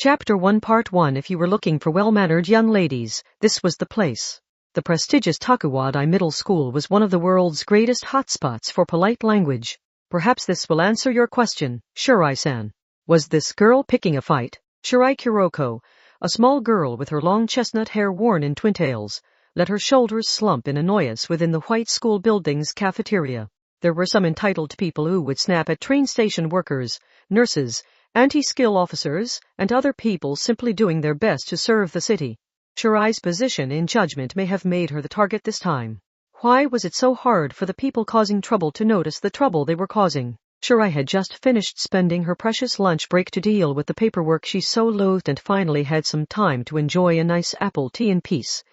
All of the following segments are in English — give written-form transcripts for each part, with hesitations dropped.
Chapter 1 Part 1 If you were looking for well-mannered young ladies, this was the place. The prestigious Tokuwadai Middle School was one of the world's greatest hotspots for polite language. Perhaps this will answer your question, Shirai-san. Was this girl picking a fight? Shirai Kuroko, a small girl with her long chestnut hair worn in twintails, let her shoulders slump in annoyance within the white school building's cafeteria. There were some entitled people who would snap at train station workers, nurses, anti-skill officers, and other people simply doing their best to serve the city. Shirai's position in judgment may have made her the target this time. Why was it so hard for the people causing trouble to notice the trouble they were causing? Shirai had just finished spending her precious lunch break to deal with the paperwork she so loathed and finally had some time to enjoy a nice apple tea in peace.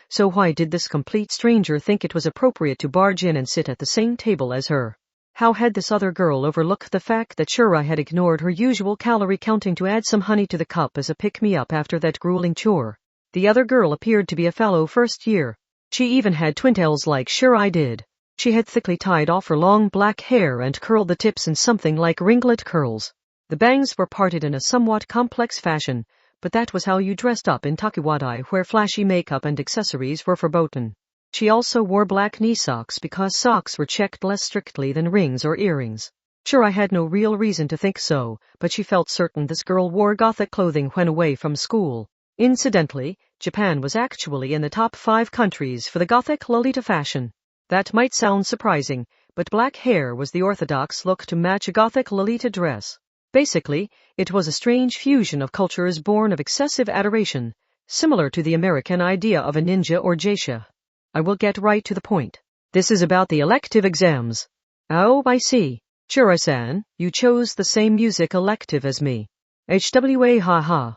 So why did this complete stranger think it was appropriate to barge in and sit at the same table as her? How had this other girl overlooked the fact that Shirai had ignored her usual calorie counting to add some honey to the cup as a pick-me-up after that grueling chore? The other girl appeared to be a fellow first year. She even had twintails like Shirai did. She had thickly tied off her long black hair and curled the tips in something like ringlet curls. The bangs were parted in a somewhat complex fashion, but that was how you dressed up in Tokuwadai, where flashy makeup and accessories were verboten. She also wore black knee socks because socks were checked less strictly than rings or earrings. Shirai had no real reason to think so, but she felt certain this girl wore gothic clothing when away from school. Incidentally, Japan was actually in the top 5 countries for the gothic Lolita fashion. That might sound surprising, but black hair was the orthodox look to match a gothic Lolita dress. Basically, it was a strange fusion of cultures born of excessive adoration, similar to the American idea of a ninja or geisha. I will get right to the point. This is about the elective exams. Oh, I see. Shirai-san, you chose the same music elective as me. HWA haha.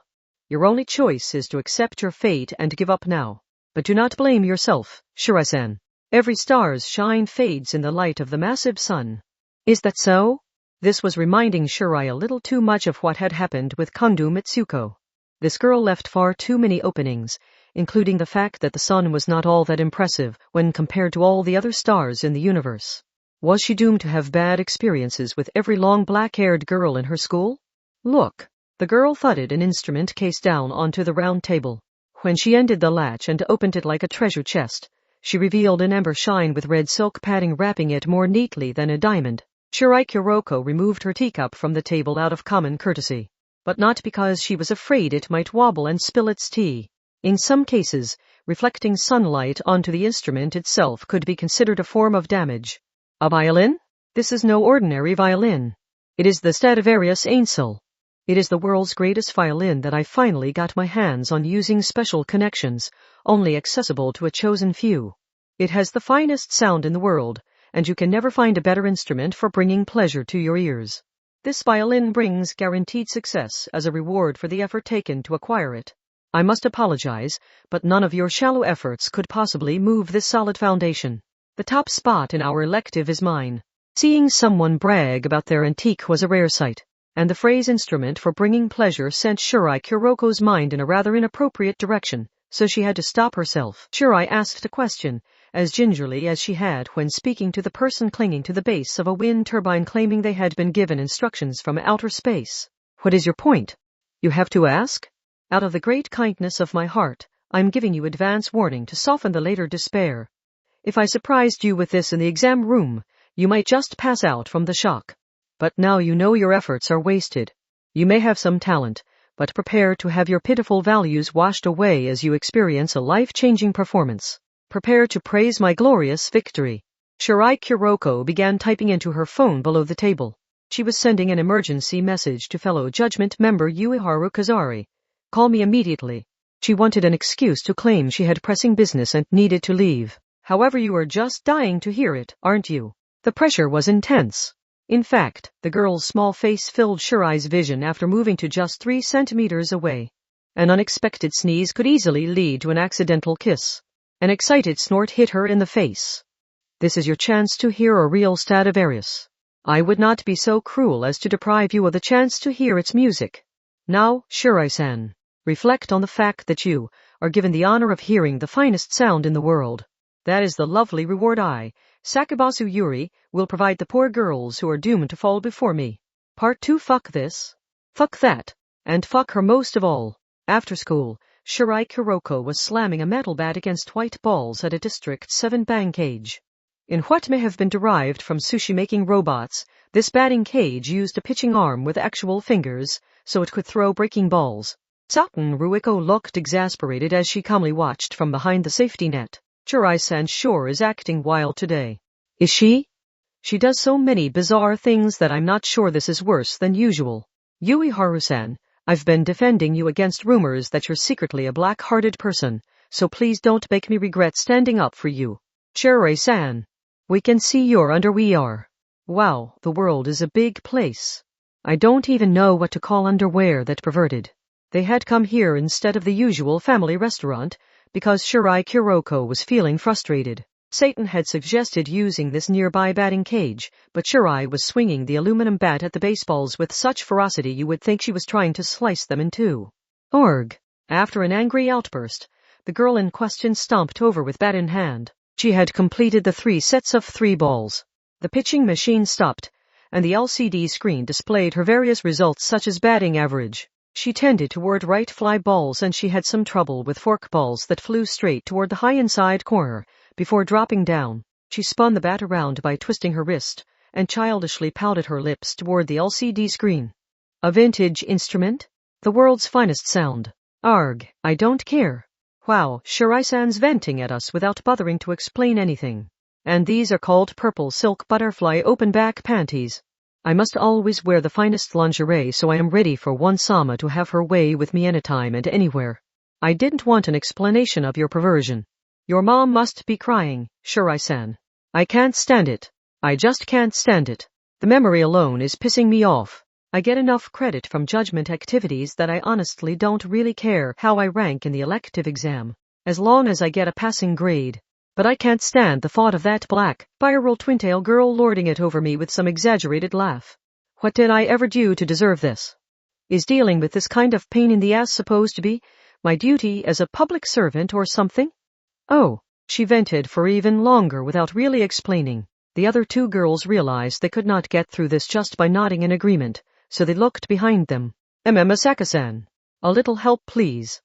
Your only choice is to accept your fate and give up now. But do not blame yourself, Shirai-san. Every star's shine fades in the light of the massive sun. Is that so? This was reminding Shirai a little too much of what had happened with Kondo Mitsuko. This girl left far too many openings, including the fact that the sun was not all that impressive when compared to all the other stars in the universe. Was she doomed to have bad experiences with every long black-haired girl in her school? Look, the girl thudded an instrument case down onto the round table. When she undid the latch and opened it like a treasure chest, she revealed an amber shine with red silk padding wrapping it more neatly than a diamond. Shirai Kuroko removed her teacup from the table out of common courtesy, but not because she was afraid it might wobble and spill its tea. In some cases, reflecting sunlight onto the instrument itself could be considered a form of damage. A violin? This is no ordinary violin. It is the Stradivarius Ainsel. It is the world's greatest violin that I finally got my hands on using special connections, only accessible to a chosen few. It has the finest sound in the world, and you can never find a better instrument for bringing pleasure to your ears. This violin brings guaranteed success as a reward for the effort taken to acquire it. I must apologize, but none of your shallow efforts could possibly move this solid foundation. The top spot in our elective is mine. Seeing someone brag about their antique was a rare sight, and the phrase instrument for bringing pleasure sent Shirai Kuroko's mind in a rather inappropriate direction, so she had to stop herself. Shirai asked a question, as gingerly as she had when speaking to the person clinging to the base of a wind turbine claiming they had been given instructions from outer space. What is your point? You have to ask? Out of the great kindness of my heart, I'm giving you advance warning to soften the later despair. If I surprised you with this in the exam room, you might just pass out from the shock. But now you know your efforts are wasted. You may have some talent, but prepare to have your pitiful values washed away as you experience a life-changing performance. Prepare to praise my glorious victory. Shirai Kuroko began typing into her phone below the table. She was sending an emergency message to fellow judgment member Ueharu Kazari. Call me immediately. She wanted an excuse to claim she had pressing business and needed to leave. However, you are just dying to hear it, aren't you? The pressure was intense. In fact, the girl's small face filled Shirai's vision after moving to just 3 centimeters away. An unexpected sneeze could easily lead to an accidental kiss. An excited snort hit her in the face. This is your chance to hear a real Stradivarius. I would not be so cruel as to deprive you of the chance to hear its music. Now, Shirai-san, reflect on the fact that you are given the honor of hearing the finest sound in the world. That is the lovely reward I, Sakabasu Yuri, will provide the poor girls who are doomed to fall before me. Part 2 Fuck this. Fuck that. And fuck her most of all. After school, Shirai Kuroko was slamming a metal bat against white balls at a District 7 bang cage. In what may have been derived from sushi-making robots, this batting cage used a pitching arm with actual fingers, so it could throw breaking balls. Saten Ruiko looked exasperated as she calmly watched from behind the safety net. Shirai-san sure is acting wild today. Is she? She does so many bizarre things that I'm not sure this is worse than usual. Ueharu-san, I've been defending you against rumors that you're secretly a black-hearted person, so please don't make me regret standing up for you. Shirai-san, we can see you're under we are. Wow, the world is a big place. I don't even know what to call underwear that perverted. They had come here instead of the usual family restaurant because Shirai Kuroko was feeling frustrated. Satan had suggested using this nearby batting cage, but Shirai was swinging the aluminum bat at the baseballs with such ferocity you would think she was trying to slice them in two. Org! After an angry outburst, the girl in question stomped over with bat in hand. She had completed the 3 sets of 3 balls. The pitching machine stopped, and the LCD screen displayed her various results such as batting average. She tended toward right fly balls and she had some trouble with fork balls that flew straight toward the high inside corner. Before dropping down, she spun the bat around by twisting her wrist and childishly pouted her lips toward the LCD screen. A vintage instrument? The world's finest sound. Arg, I don't care. Wow, Shirai-san's venting at us without bothering to explain anything. And these are called purple silk butterfly open back panties. I must always wear the finest lingerie so I am ready for one Sama to have her way with me anytime and anywhere. I didn't want an explanation of your perversion. Your mom must be crying, Shirai-san. I can't stand it. I just can't stand it. The memory alone is pissing me off. I get enough credit from judgment activities that I honestly don't really care how I rank in the elective exam, as long as I get a passing grade. But I can't stand the thought of that black, spiral twin-tail girl lording it over me with some exaggerated laugh. What did I ever do to deserve this? Is dealing with this kind of pain in the ass supposed to be my duty as a public servant or something? Oh, she vented for even longer without really explaining. The other 2 girls realized they could not get through this just by nodding in agreement, so they looked behind them. Misaka-san, a little help please.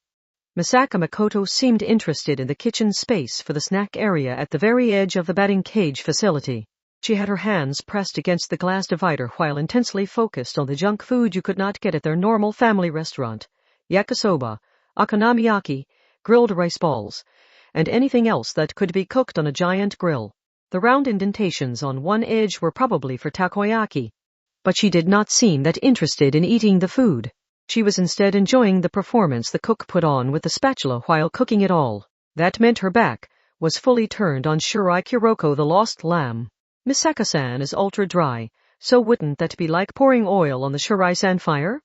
Misaka Makoto seemed interested in the kitchen space for the snack area at the very edge of the batting cage facility. She had her hands pressed against the glass divider while intensely focused on the junk food you could not get at their normal family restaurant. Yakisoba, okonomiyaki, grilled rice balls, and anything else that could be cooked on a giant grill. The round indentations on one edge were probably for takoyaki. But she did not seem that interested in eating the food. She was instead enjoying the performance the cook put on with the spatula while cooking it all. That meant her back was fully turned on Shirai Kuroko the lost lamb. Misaka-san is ultra dry, so wouldn't that be like pouring oil on the Shirai-san fire?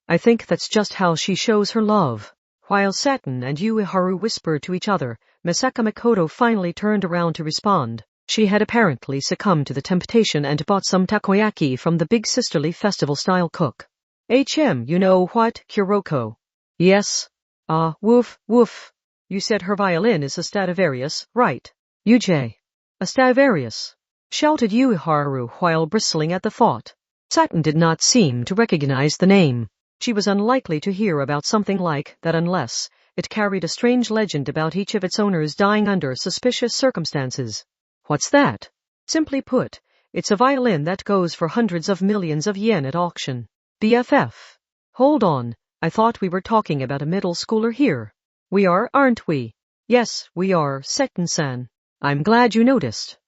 I think that's just how she shows her love. While Satin and Ueharu whispered to each other, Misaka Makoto finally turned around to respond. She had apparently succumbed to the temptation and bought some takoyaki from the big sisterly festival-style cook. You know what, Kuroko? Yes. Woof, woof. You said her violin is a Stradivarius, right? Uj. A Stradivarius, shouted Ueharu while bristling at the thought. Satin did not seem to recognize the name. She was unlikely to hear about something like that unless it carried a strange legend about each of its owners dying under suspicious circumstances. What's that? Simply put, it's a violin that goes for hundreds of millions of yen at auction. BFF. Hold on, I thought we were talking about a middle schooler here. We are, aren't we? Yes, we are, Setten-san. I'm glad you noticed.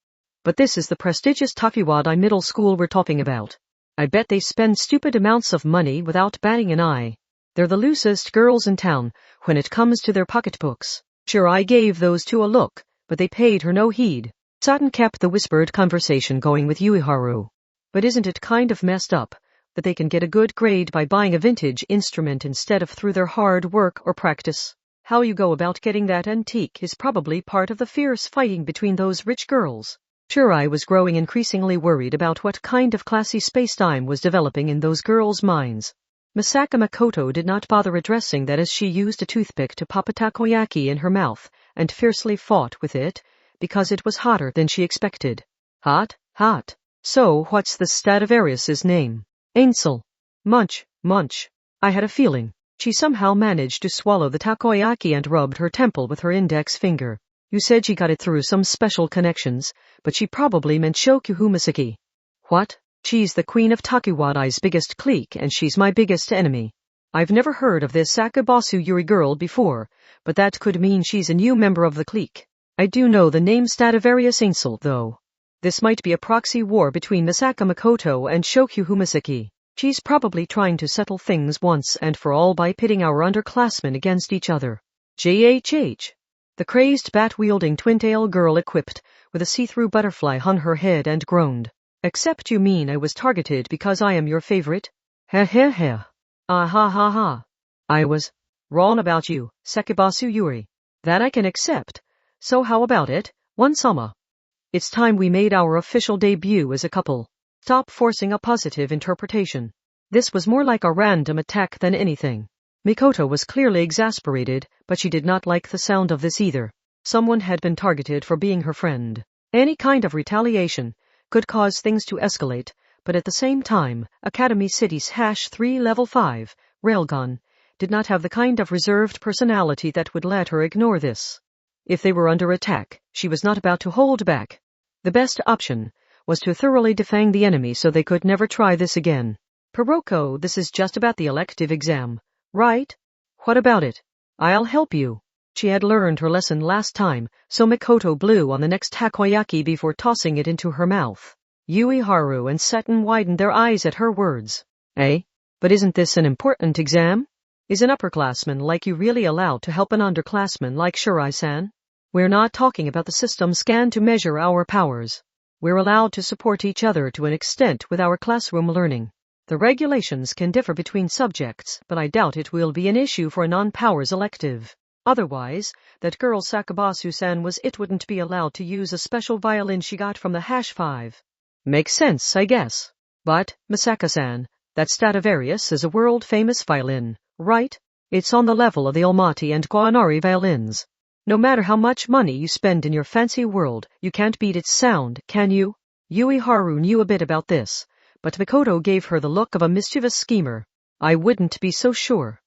But this is the prestigious Takiwada middle school we're talking about. I bet they spend stupid amounts of money without batting an eye. They're the loosest girls in town when it comes to their pocketbooks. Sure, I gave those 2 a look, but they paid her no heed. Satin kept the whispered conversation going with Ueharu. But isn't it kind of messed up that they can get a good grade by buying a vintage instrument instead of through their hard work or practice? How you go about getting that antique is probably part of the fierce fighting between those rich girls. Shirai was growing increasingly worried about what kind of classy space-time was developing in those girls' minds. Misaka Makoto did not bother addressing that as she used a toothpick to pop a takoyaki in her mouth and fiercely fought with it, because it was hotter than she expected. Hot, hot. So what's the Stradivarius's name? Ainsel. Munch, munch. I had a feeling. She somehow managed to swallow the takoyaki and rubbed her temple with her index finger. You said she got it through some special connections, but she probably meant Shokuhumasaki. What? She's the queen of Takiwadai's biggest clique and she's my biggest enemy. I've never heard of this Sakabasu Yuri girl before, but that could mean she's a new member of the clique. I do know the name Stradivarius Ainsel, though. This might be a proxy war between Misaka Makoto and Shokuhumasaki. She's probably trying to settle things once and for all by pitting our underclassmen against each other. JHH. The crazed bat-wielding twin-tail girl equipped with a see-through butterfly hung her head and groaned. Except you mean I was targeted because I am your favorite? Heh heh heh. Ah ha ha ha. I was wrong about you, Sakabasu Yuri. That I can accept. So how about it, One-sama? It's time we made our official debut as a couple. Stop forcing a positive interpretation. This was more like a random attack than anything. Mikoto was clearly exasperated, but she did not like the sound of this either. Someone had been targeted for being her friend. Any kind of retaliation could cause things to escalate, but at the same time, Academy City's #3 Level 5, Railgun, did not have the kind of reserved personality that would let her ignore this. If they were under attack, she was not about to hold back. The best option was to thoroughly defang the enemy so they could never try this again. Kuroko, this is just about the elective exam, right? What about it? I'll help you. She had learned her lesson last time, so Mikoto blew on the next takoyaki before tossing it into her mouth. Ueharu and Seton widened their eyes at her words. Eh? But isn't this an important exam? Is an upperclassman like you really allowed to help an underclassman like Shirai-san? We're not talking about the system scanned to measure our powers. We're allowed to support each other to an extent with our classroom learning. The regulations can differ between subjects, but I doubt it will be an issue for a non-powers elective. Otherwise, that girl Sakabasu-san wouldn't be allowed to use a special violin she got from the #5. Makes sense, I guess. But, Misaka-san, that Stradivarius is a world-famous violin, right? It's on the level of the Almaty and Guarneri violins. No matter how much money you spend in your fancy world, you can't beat its sound, can you? Ueharu knew a bit about this, but Mikoto gave her the look of a mischievous schemer. I wouldn't be so sure.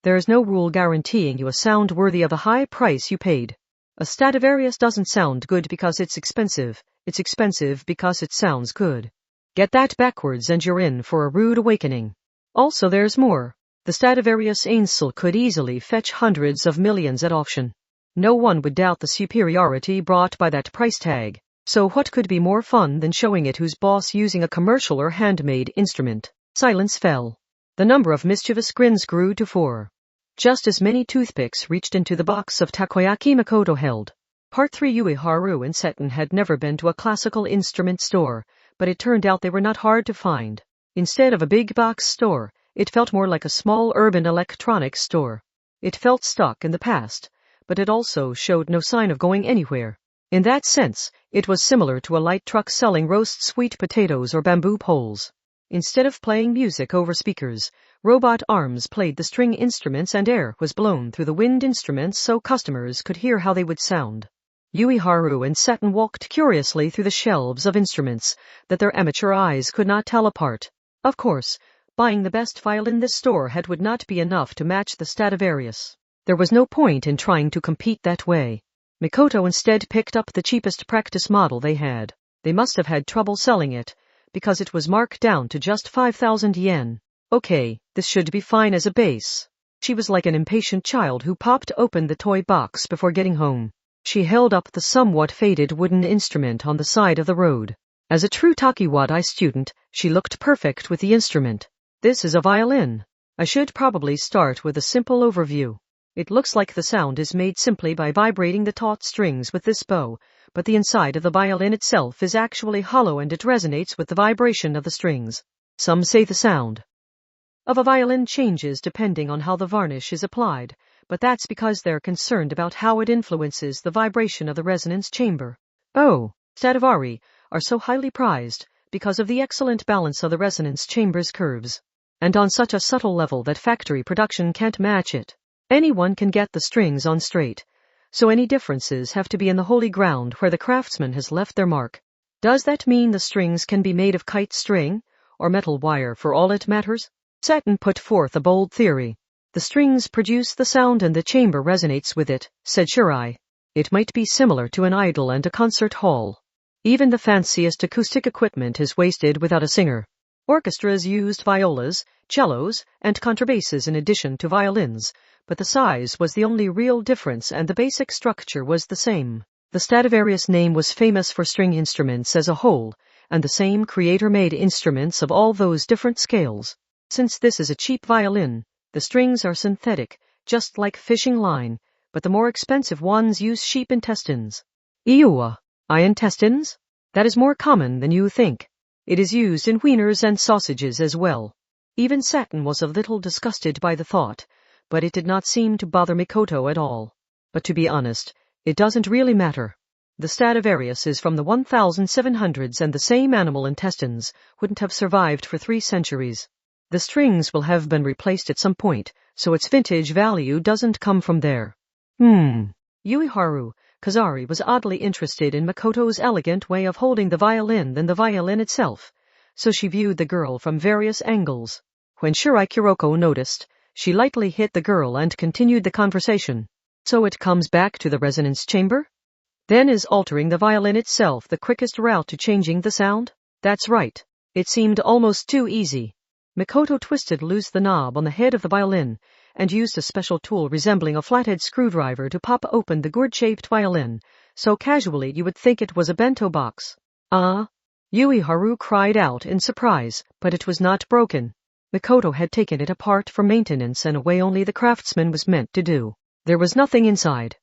There's no rule guaranteeing you a sound worthy of the high price you paid. A Stradivarius doesn't sound good because it's expensive because it sounds good. Get that backwards and you're in for a rude awakening. Also there's more. The Stradivarius Ainsel could easily fetch hundreds of millions at auction. No one would doubt the superiority brought by that price tag. So what could be more fun than showing it who's boss using a commercial or handmade instrument? Silence fell. The number of mischievous grins grew to 4. Just as many toothpicks reached into the box of takoyaki Mikoto held. Part 3 Ueharu and Seton had never been to a classical instrument store, but it turned out they were not hard to find. Instead of a big box store, it felt more like a small urban electronics store. It felt stuck in the past, but it also showed no sign of going anywhere. In that sense, it was similar to a light truck selling roast sweet potatoes or bamboo poles. Instead of playing music over speakers, robot arms played the string instruments and air was blown through the wind instruments so customers could hear how they would sound. Ueharu and Seton walked curiously through the shelves of instruments that their amateur eyes could not tell apart. Of course, buying the best violin this store would not be enough to match the Stradivarius. There was no point in trying to compete that way. Mikoto instead picked up the cheapest practice model they had. They must have had trouble selling it, because it was marked down to just 5,000 yen. Okay, this should be fine as a base. She was like an impatient child who popped open the toy box before getting home. She held up the somewhat faded wooden instrument on the side of the road. As a true Takiwadai student, she looked perfect with the instrument. This is a violin. I should probably start with a simple overview. It looks like the sound is made simply by vibrating the taut strings with this bow, but the inside of the violin itself is actually hollow and it resonates with the vibration of the strings. Some say the sound of a violin changes depending on how the varnish is applied, but that's because they're concerned about how it influences the vibration of the resonance chamber. Oh, Stradivari are so highly prized because of the excellent balance of the resonance chamber's curves, and on such a subtle level that factory production can't match it. Anyone can get the strings on straight, so any differences have to be in the holy ground where the craftsman has left their mark. Does that mean the strings can be made of kite string, or metal wire for all it matters? Satin put forth a bold theory. The strings produce the sound and the chamber resonates with it, said Shirai. It might be similar to an idol and a concert hall. Even the fanciest acoustic equipment is wasted without a singer. Orchestras used violas, cellos, and contrabasses in addition to violins, but the size was the only real difference and the basic structure was the same. The Stradivarius name was famous for string instruments as a whole, and the same creator made instruments of all those different scales. Since this is a cheap violin, the strings are synthetic, just like fishing line, but the more expensive ones use sheep intestines. Iua, intestines? That is more common than you think. It is used in wieners and sausages as well. Even Satin was a little disgusted by the thought, but it did not seem to bother Mikoto at all. But to be honest, it doesn't really matter. The Stradivarius is from the 1700s and the same animal intestines wouldn't have survived for 3 centuries. The strings will have been replaced at some point, so its vintage value doesn't come from there. Yuiharu Kazari was oddly interested in Mikoto's elegant way of holding the violin than the violin itself, so she viewed the girl from various angles. When Shirai Kuroko noticed, she lightly hit the girl and continued the conversation. So it comes back to the resonance chamber? Then is altering the violin itself the quickest route to changing the sound? That's right. It seemed almost too easy. Mikoto twisted loose the knob on the head of the violin and used a special tool resembling a flathead screwdriver to pop open the gourd-shaped violin, so casually you would think it was a bento box. Yuiharu cried out in surprise, but it was not broken. Mikoto had taken it apart for maintenance in a way only the craftsman was meant to do. There was nothing inside.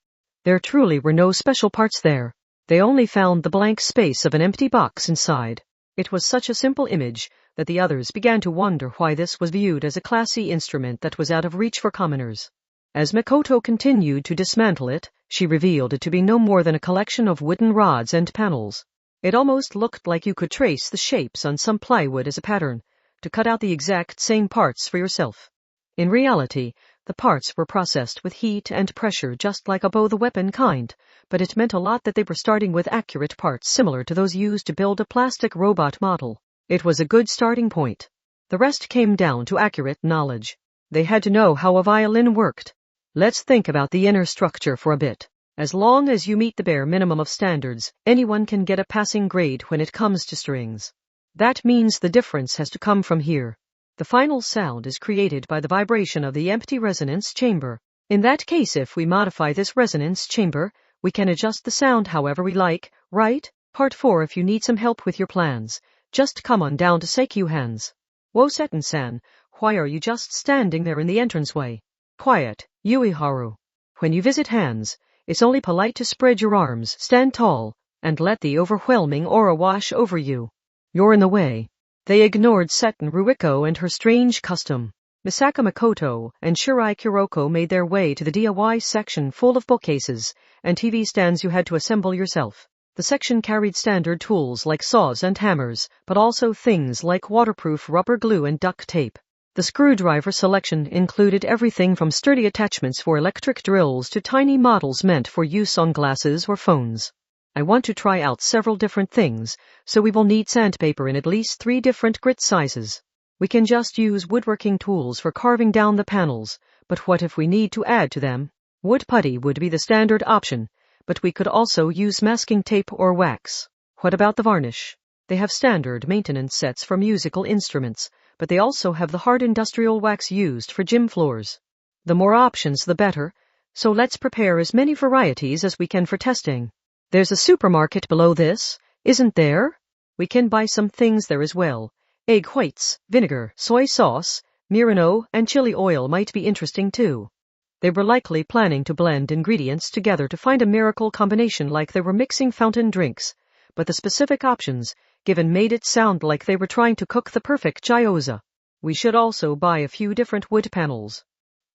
There truly were no special parts there. They only found the blank space of an empty box inside. It was such a simple image that the others began to wonder why this was viewed as a classy instrument that was out of reach for commoners. As Mikoto continued to dismantle it, she revealed it to be no more than a collection of wooden rods and panels. It almost looked like you could trace the shapes on some plywood as a pattern, to cut out the exact same parts for yourself. In reality, the parts were processed with heat and pressure just like a bow the weapon kind, but it meant a lot that they were starting with accurate parts similar to those used to build a plastic robot model. It was a good starting point. The rest came down to accurate knowledge. They had to know how a violin worked. Let's think about the inner structure for a bit. As long as you meet the bare minimum of standards, anyone can get a passing grade when it comes to strings. That means the difference has to come from here. The final sound is created by the vibration of the empty resonance chamber. In that case, if we modify this resonance chamber, we can adjust the sound however we like, right? Part 4. If you need some help with your plans, just come on down to Seikyu Hands. Wosetten-san, why are you just standing there in the entranceway? Quiet, Yuiharu. When you visit Hands, it's only polite to spread your arms, stand tall, and let the overwhelming aura wash over you. You're in the way. They ignored Setten Ruiko and her strange custom. Misaka Mikoto and Shirai Kuroko made their way to the DIY section full of bookcases and TV stands you had to assemble yourself. The section carried standard tools like saws and hammers, but also things like waterproof rubber glue and duct tape. The screwdriver selection included everything from sturdy attachments for electric drills to tiny models meant for use on glasses or phones. I want to try out several different things, so we will need sandpaper in at least 3 different grit sizes. We can just use woodworking tools for carving down the panels, but what if we need to add to them? Wood putty would be the standard option, but we could also use masking tape or wax. What about the varnish? They have standard maintenance sets for musical instruments, but they also have the hard industrial wax used for gym floors. The more options the better, so let's prepare as many varieties as we can for testing. There's a supermarket below this, isn't there? We can buy some things there as well. Egg whites, vinegar, soy sauce, Murano, and chili oil might be interesting too. They were likely planning to blend ingredients together to find a miracle combination like they were mixing fountain drinks, but the specific options given made it sound like they were trying to cook the perfect gyoza. We should also buy a few different wood panels.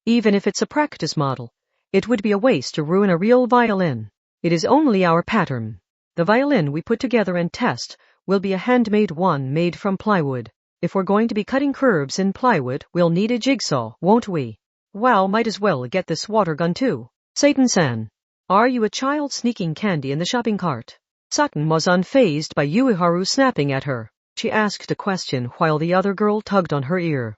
Even if it's a practice model, it would be a waste to ruin a real violin. It is only our pattern. The violin we put together and test will be a handmade one made from plywood. If we're going to be cutting curves in plywood, we'll need a jigsaw, won't we? Wow, might as well get this water gun too. Satan-san, are you a child sneaking candy in the shopping cart? Sutton was unfazed by Yuiharu snapping at her. She asked a question while the other girl tugged on her ear.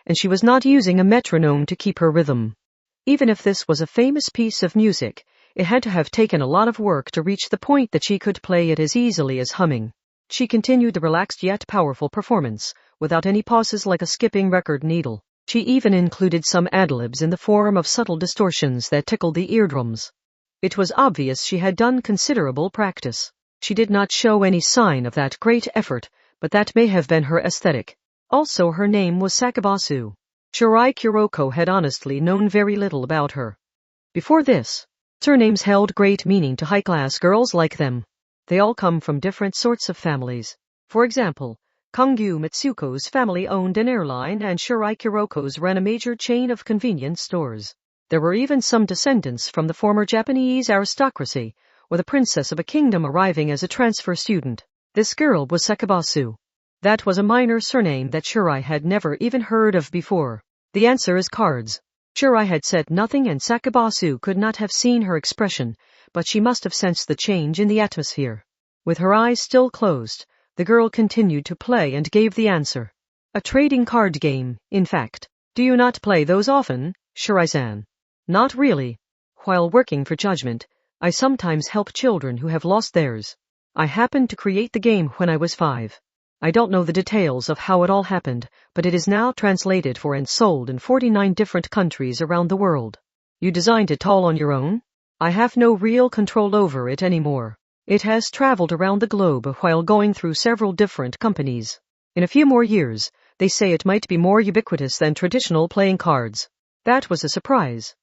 and she was not using a metronome to keep her rhythm. Even if this was a famous piece of music, it had to have taken a lot of work to reach the point that she could play it as easily as humming. She continued the relaxed yet powerful performance, without any pauses like a skipping record needle. She even included some ad-libs in the form of subtle distortions that tickled the eardrums. It was obvious she had done considerable practice. She did not show any sign of that great effort, but that may have been her aesthetic. Also, her name was Sakabasu. Shirai Kuroko had honestly known very little about her. Before this, surnames held great meaning to high-class girls like them. They all come from different sorts of families. For example, Kangyu Mitsuko's family owned an airline and Shirai Kuroko's ran a major chain of convenience stores. There were even some descendants from the former Japanese aristocracy, or the princess of a kingdom arriving as a transfer student. This girl was Sakabasu. That was a minor surname that Shirai had never even heard of before. The answer is cards. Shirai had said nothing and Sakabasu could not have seen her expression, but she must have sensed the change in the atmosphere. With her eyes still closed, the girl continued to play and gave the answer. A trading card game, in fact. Do you not play those often, Shirai-san? Not really. While working for Judgment, I sometimes help children who have lost theirs. I happened to create the game when I was 5. I don't know the details of how it all happened, but it is now translated for and sold in 49 different countries around the world. You designed it all on your own? I have no real control over it anymore. It has traveled around the globe while going through several different companies. In a few more years, they say it might be more ubiquitous than traditional playing cards. That was a surprise.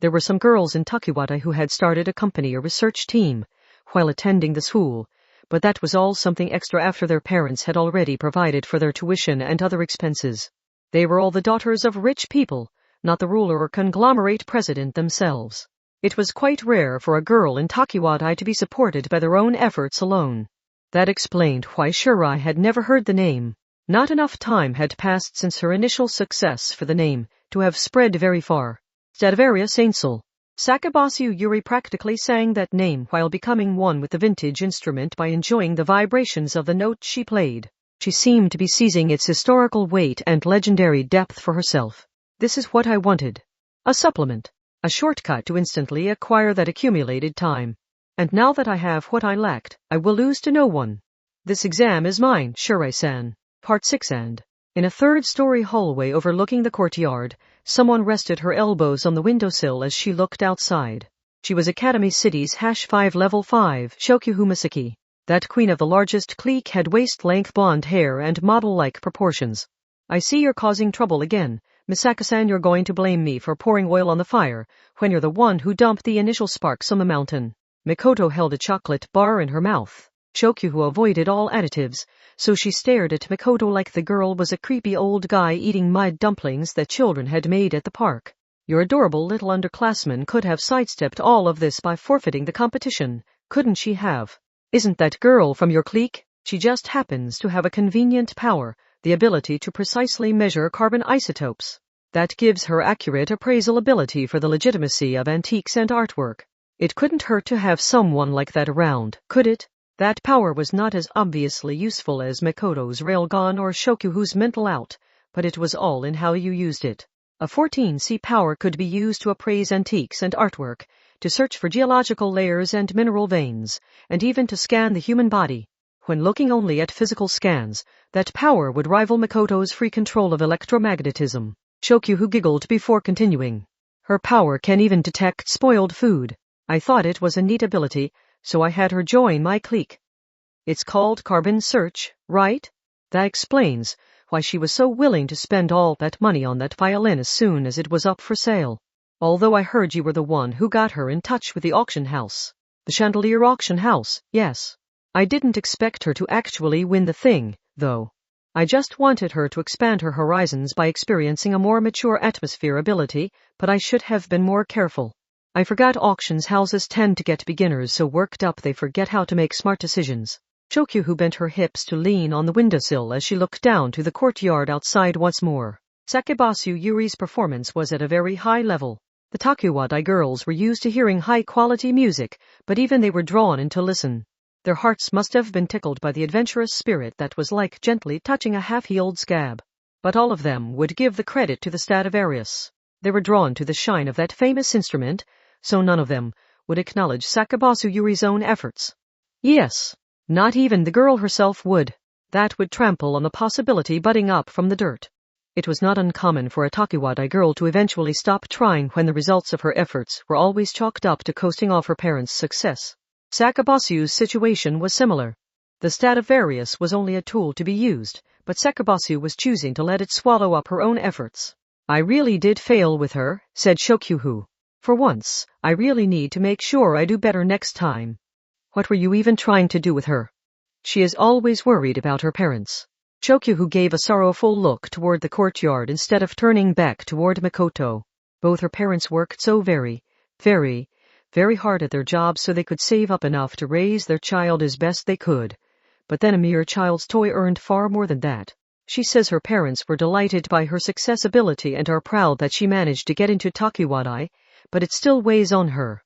There were some girls in Takiwata who had started a company or research team while attending the school, but that was all something extra after their parents had already provided for their tuition and other expenses. They were all the daughters of rich people, not the ruler or conglomerate president themselves. It was quite rare for a girl in Takiwata to be supported by their own efforts alone. That explained why Shirai had never heard the name. Not enough time had passed since her initial success for the name to have spread very far. Stradivarius Ainsel. Sakabasu Yuri practically sang that name while becoming one with the vintage instrument by enjoying the vibrations of the note she played. She seemed to be seizing its historical weight and legendary depth for herself. This is what I wanted. A supplement. A shortcut to instantly acquire that accumulated time. And now that I have what I lacked, I will lose to no one. This exam is mine, Shirai-san. Part 6. And in a third-story hallway overlooking the courtyard, someone rested her elbows on the windowsill as she looked outside. She was Academy City's #5 Level 5, Shokyuhu Misaki. That queen of the largest clique had waist-length blonde hair and model-like proportions. I see you're causing trouble again. Misaka-san, you're going to blame me for pouring oil on the fire, when you're the one who dumped the initial sparks on the mountain. Mikoto held a chocolate bar in her mouth. Shokyuhu avoided all additives, so she stared at Mikoto like the girl was a creepy old guy eating mud dumplings that children had made at the park. Your adorable little underclassman could have sidestepped all of this by forfeiting the competition, couldn't she have? Isn't that girl from your clique? She just happens to have a convenient power, the ability to precisely measure carbon isotopes. That gives her accurate appraisal ability for the legitimacy of antiques and artwork. It couldn't hurt to have someone like that around, could it? That power was not as obviously useful as Mikoto's Railgun or Shokyuhu's mental out, but it was all in how you used it. A 14C power could be used to appraise antiques and artwork, to search for geological layers and mineral veins, and even to scan the human body. When looking only at physical scans, that power would rival Mikoto's free control of electromagnetism. Shokyuhu giggled before continuing. Her power can even detect spoiled food. I thought it was a neat ability, so I had her join my clique. It's called carbon search, right? That explains why she was so willing to spend all that money on that violin as soon as it was up for sale. Although I heard you were the one who got her in touch with the auction house. The Chandelier auction house, yes. I didn't expect her to actually win the thing, though. I just wanted her to expand her horizons by experiencing a more mature atmosphere ability, but I should have been more careful. I forgot auctions houses tend to get beginners so worked up they forget how to make smart decisions. Shokyuhu bent her hips to lean on the windowsill as she looked down to the courtyard outside once more. Sakabasu Yuri's performance was at a very high level. The Takiwata girls were used to hearing high-quality music, but even they were drawn in to listen. Their hearts must have been tickled by the adventurous spirit that was like gently touching a half-healed scab. but all of them would give the credit to the Stradivarius. They were drawn to the shine of that famous instrument, so none of them would acknowledge Sakabasu Yuri's own efforts. Yes, not even the girl herself would. That would trample on the possibility budding up from the dirt. It was not uncommon for a Takiwadai girl to eventually stop trying when the results of her efforts were always chalked up to coasting off her parents' success. Sakabasu's situation was similar. The Stradivarius was only a tool to be used, but Sakabasu was choosing to let it swallow up her own efforts. I really did fail with her, said Shokyuhu. For once, I really need to make sure I do better next time. What were you even trying to do with her? She is always worried about her parents. Shokyuhu gave a sorrowful look toward the courtyard instead of turning back toward Mikoto. Both her parents worked so very hard at their jobs so they could save up enough to raise their child as best they could. But then a mere child's toy earned far more than that. She says her parents were delighted by her success ability and are proud that she managed to get into Takiwadai, but it still weighs on her.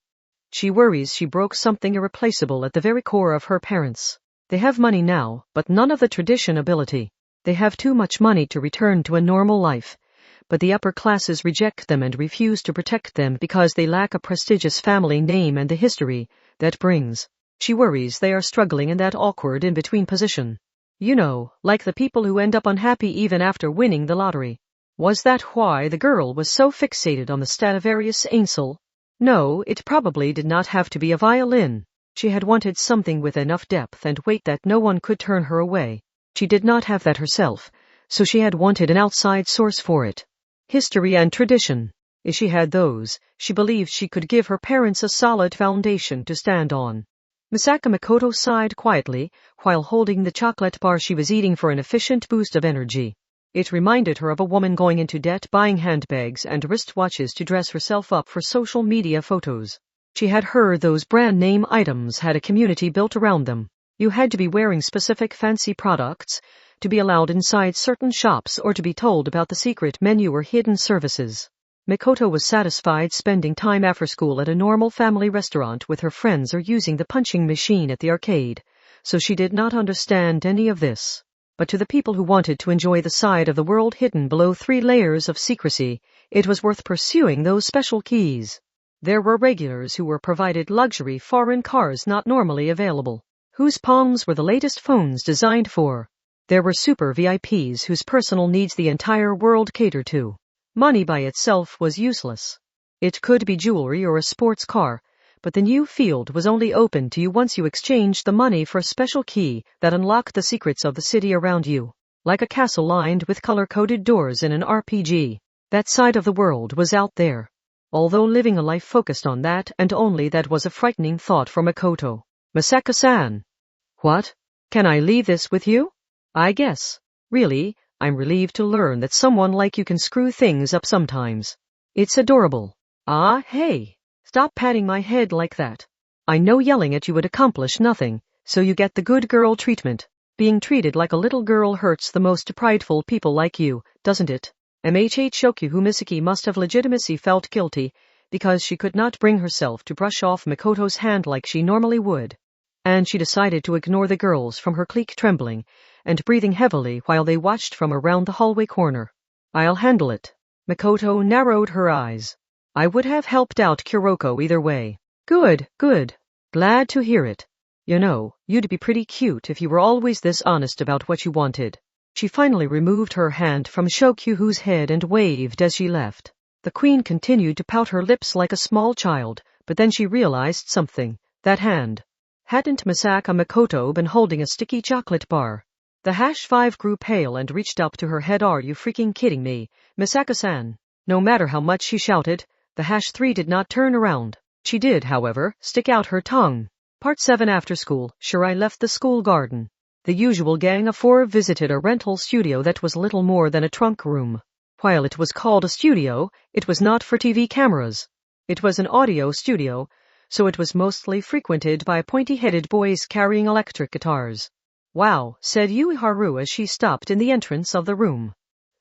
She worries she broke something irreplaceable at the very core of her parents. They have money now, but none of the tradition ability. They have too much money to return to a normal life, but the upper classes reject them and refuse to protect them because they lack a prestigious family name and the history that brings. She worries they are struggling in that awkward in-between position. You know, like the people who end up unhappy even after winning the lottery. Was that why the girl was so fixated on the Stradivarius Ainsel? No, it probably did not have to be a violin. She had wanted something with enough depth and weight that no one could turn her away. She did not have that herself, so she had wanted an outside source for it. History and tradition. If she had those, she believed she could give her parents a solid foundation to stand on. Misaka Mikoto sighed quietly while holding the chocolate bar she was eating for an efficient boost of energy. It reminded her of a woman going into debt buying handbags and wristwatches to dress herself up for social media photos. She had heard those brand name items had a community built around them. You had to be wearing specific fancy products to be allowed inside certain shops or to be told about the secret menu or hidden services. Mikoto was satisfied spending time after school at a normal family restaurant with her friends or using the punching machine at the arcade, so she did not understand any of this. But to the people who wanted to enjoy the side of the world hidden below 3 layers of secrecy, it was worth pursuing those special keys. There were regulars who were provided luxury foreign cars not normally available, whose palms were the latest phones designed for. There were super VIPs whose personal needs the entire world catered to. Money by itself was useless. It could be jewelry or a sports car, but the new field was only open to you once you exchanged the money for a special key that unlocked the secrets of the city around you. Like a castle lined with color-coded doors in an RPG, that side of the world was out there. Although living a life focused on that and only that was a frightening thought for Mikoto. Misaka-san. What? Can I leave this with you? I guess. Really, I'm relieved to learn that someone like you can screw things up sometimes. It's adorable. Ah, hey. Stop patting my head like that. I know yelling at you would accomplish nothing, so you get the good girl treatment. Being treated like a little girl hurts the most prideful people like you, doesn't it? Shokyuhu Misaki must have legitimacy felt guilty, because she could not bring herself to brush off Mikoto's hand like she normally would. And she decided to ignore the girls from her clique trembling and breathing heavily while they watched from around the hallway corner. I'll handle it. Mikoto narrowed her eyes. I would have helped out Kuroko either way. Good. Glad to hear it. You know, you'd be pretty cute if you were always this honest about what you wanted. She finally removed her hand from Shokyuhu's head and waved as she left. The queen continued to pout her lips like a small child, but then she realized something. That hand. Hadn't Misaka Mikoto been holding a sticky chocolate bar? The #5 grew pale and reached up to her head. Are you freaking kidding me, Misaka-san? No matter how much she shouted, the #3 did not turn around. She did, however, stick out her tongue. Part 7 After school, Shirai left the school garden. The usual gang of 4 visited a rental studio that was little more than a trunk room. While it was called a studio, it was not for TV cameras. It was an audio studio, so it was mostly frequented by pointy-headed boys carrying electric guitars. Wow, said Yuiharu as she stopped in the entrance of the room.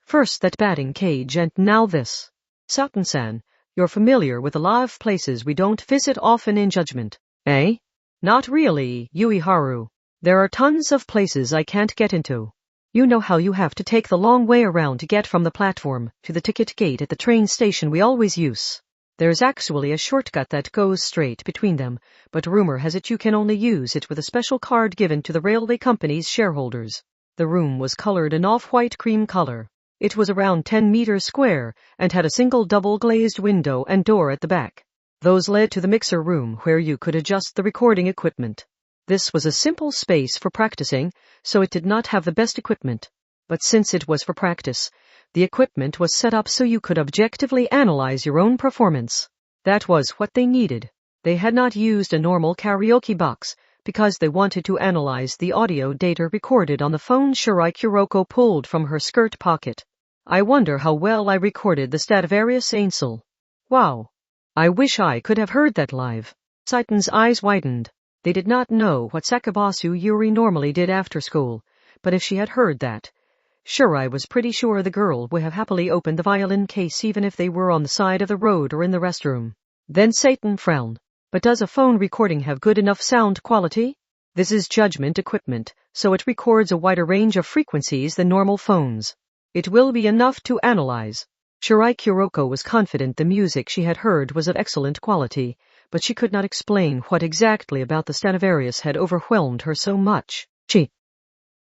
First that batting cage and now this. Saten-san, you're familiar with a lot of places we don't visit often in Judgment, eh? Not really, Yuiharu. There are tons of places I can't get into. You know how you have to take the long way around to get from the platform to the ticket gate at the train station we always use. There's actually a shortcut that goes straight between them, but rumor has it you can only use it with a special card given to the railway company's shareholders. The room was colored an off-white cream color. It was around 10 meters square and had a single double-glazed window and door at the back. Those led to the mixer room where you could adjust the recording equipment. This was a simple space for practicing, so it did not have the best equipment. But since it was for practice, the equipment was set up so you could objectively analyze your own performance. That was what they needed. They had not used a normal karaoke box because they wanted to analyze the audio data recorded on the phone Shirai Kuroko pulled from her skirt pocket. I wonder how well I recorded the Stradivarius Ainsel. Wow. I wish I could have heard that live. Saiten's eyes widened. They did not know what Sakabasu Yuri normally did after school, but if she had heard that, Shirai was pretty sure the girl would have happily opened the violin case even if they were on the side of the road or in the restroom. Then Saiten frowned. But does a phone recording have good enough sound quality? This is judgment equipment, so it records a wider range of frequencies than normal phones. It will be enough to analyze. Shirai Kuroko was confident the music she had heard was of excellent quality, but she could not explain what exactly about the Stradivarius had overwhelmed her so much. She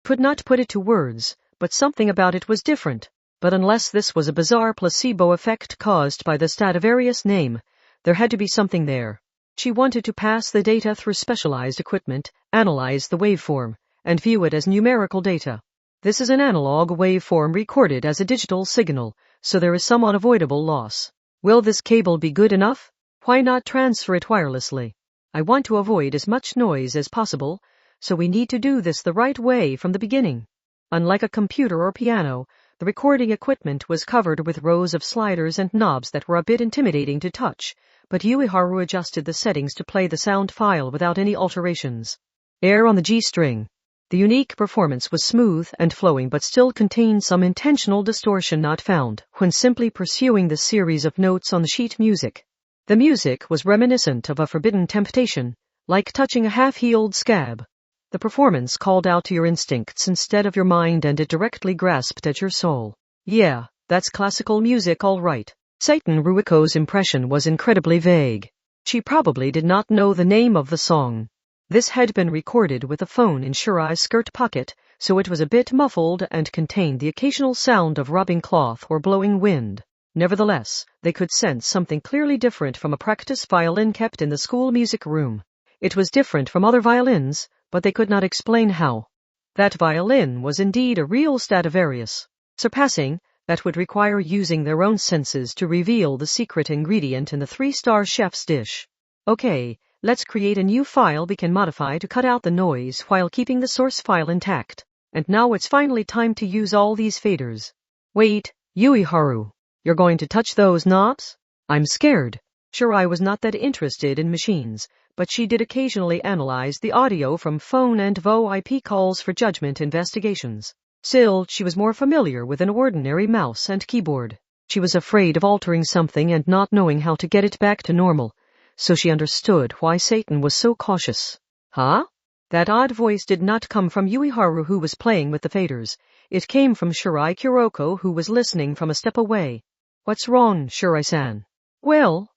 could not put it to words, but something about it was different. But unless this was a bizarre placebo effect caused by the Stradivarius name, there had to be something there. She wanted to pass the data through specialized equipment, analyze the waveform, and view it as numerical data. This is an analog waveform recorded as a digital signal, so there is some unavoidable loss. Will this cable be good enough? Why not transfer it wirelessly? I want to avoid as much noise as possible, so we need to do this the right way from the beginning. Unlike a computer or piano, the recording equipment was covered with rows of sliders and knobs that were a bit intimidating to touch, but Ueharu adjusted the settings to play the sound file without any alterations. Air on the G string. The unique performance was smooth and flowing but still contained some intentional distortion not found when simply pursuing the series of notes on the sheet music. The music was reminiscent of a forbidden temptation, like touching a half-healed scab. The performance called out to your instincts instead of your mind, and it directly grasped at your soul. Yeah, that's classical music all right. Saiten Ruiko's impression was incredibly vague. She probably did not know the name of the song. This had been recorded with a phone in Shirai's skirt pocket, so it was a bit muffled and contained the occasional sound of rubbing cloth or blowing wind. Nevertheless, they could sense something clearly different from a practice violin kept in the school music room. It was different from other violins, but they could not explain how. That violin was indeed a real Stradivarius. Surpassing, that would require using their own senses to reveal the secret ingredient in the 3-star chef's dish. Okay, let's create a new file we can modify to cut out the noise while keeping the source file intact. And now it's finally time to use all these faders. Wait, Ueharu, you're going to touch those knobs? I'm scared. Shirai was not that interested in machines, but she did occasionally analyze the audio from phone and VoIP calls for judgment investigations. Still, she was more familiar with an ordinary mouse and keyboard. She was afraid of altering something and not knowing how to get it back to normal, so she understood why Saiten was so cautious. Huh? That odd voice did not come from Ueharu, who was playing with the faders. It came from Shirai Kuroko, who was listening from a step away. What's wrong, Shirai-san? Well,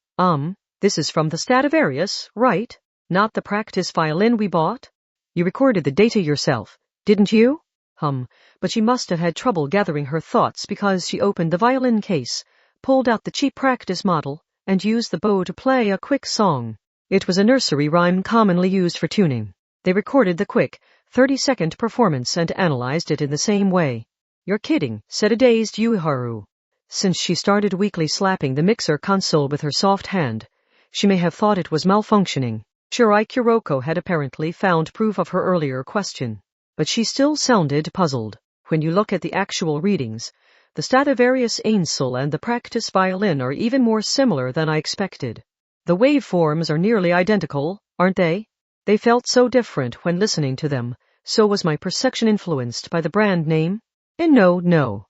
this is from the Stradivarius, right? Not the practice violin we bought? You recorded the data yourself, didn't you? But she must have had trouble gathering her thoughts because she opened the violin case, pulled out the cheap practice model, and used the bow to play a quick song. It was a nursery rhyme commonly used for tuning. They recorded the quick, 30-second performance and analyzed it in the same way. You're kidding, said a dazed Ueharu. Since she started weakly slapping the mixer console with her soft hand, she may have thought it was malfunctioning. Shirai Kuroko had apparently found proof of her earlier question. But she still sounded puzzled. When you look at the actual readings, the Stradivarius Ainsel and the practice violin are even more similar than I expected. The waveforms are nearly identical, aren't they? They felt so different when listening to them, so was my perception influenced by the brand name? And no.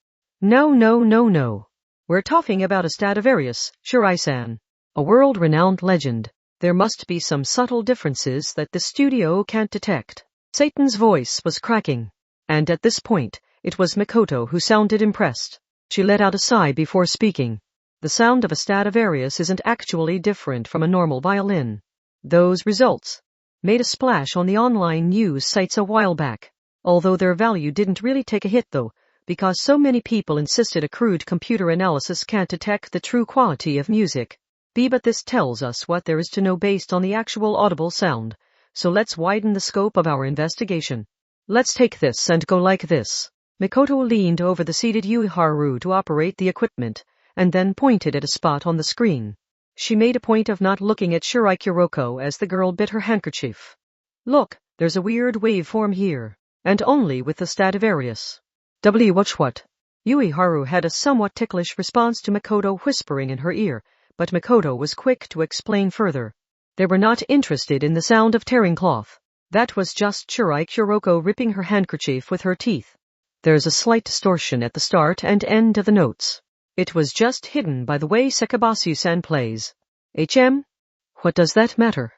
We're talking about a Stradivarius, Shirai-san. A world-renowned legend. There must be some subtle differences that the studio can't detect. Saiten's voice was cracking, and at this point, It was Makoto who sounded impressed. She let out a sigh before speaking. The sound of a Stradivarius isn't actually different from a normal violin. Those results made a splash on the online news sites a while back, although their value didn't really take a hit though, because so many people insisted a crude computer analysis can't detect the true quality of music. But this tells us what there is to know based on the actual audible sound, so let's widen the scope of our investigation. Let's take this and go like this. Makoto leaned over the seated Yuiharu to operate the equipment, and then pointed at a spot on the screen. She made a point of not looking at Shirai Kuroko as the girl bit her handkerchief. Look, there's a weird waveform here, and only with the Stradivarius. Watch what? Yuiharu had a somewhat ticklish response to Makoto whispering in her ear, but Makoto was quick to explain further. They were not interested in the sound of tearing cloth. That was just Shirai Kuroko ripping her handkerchief with her teeth. There's a slight distortion at the start and end of the notes. It was just hidden by the way Sakabasu-san plays. What does that matter?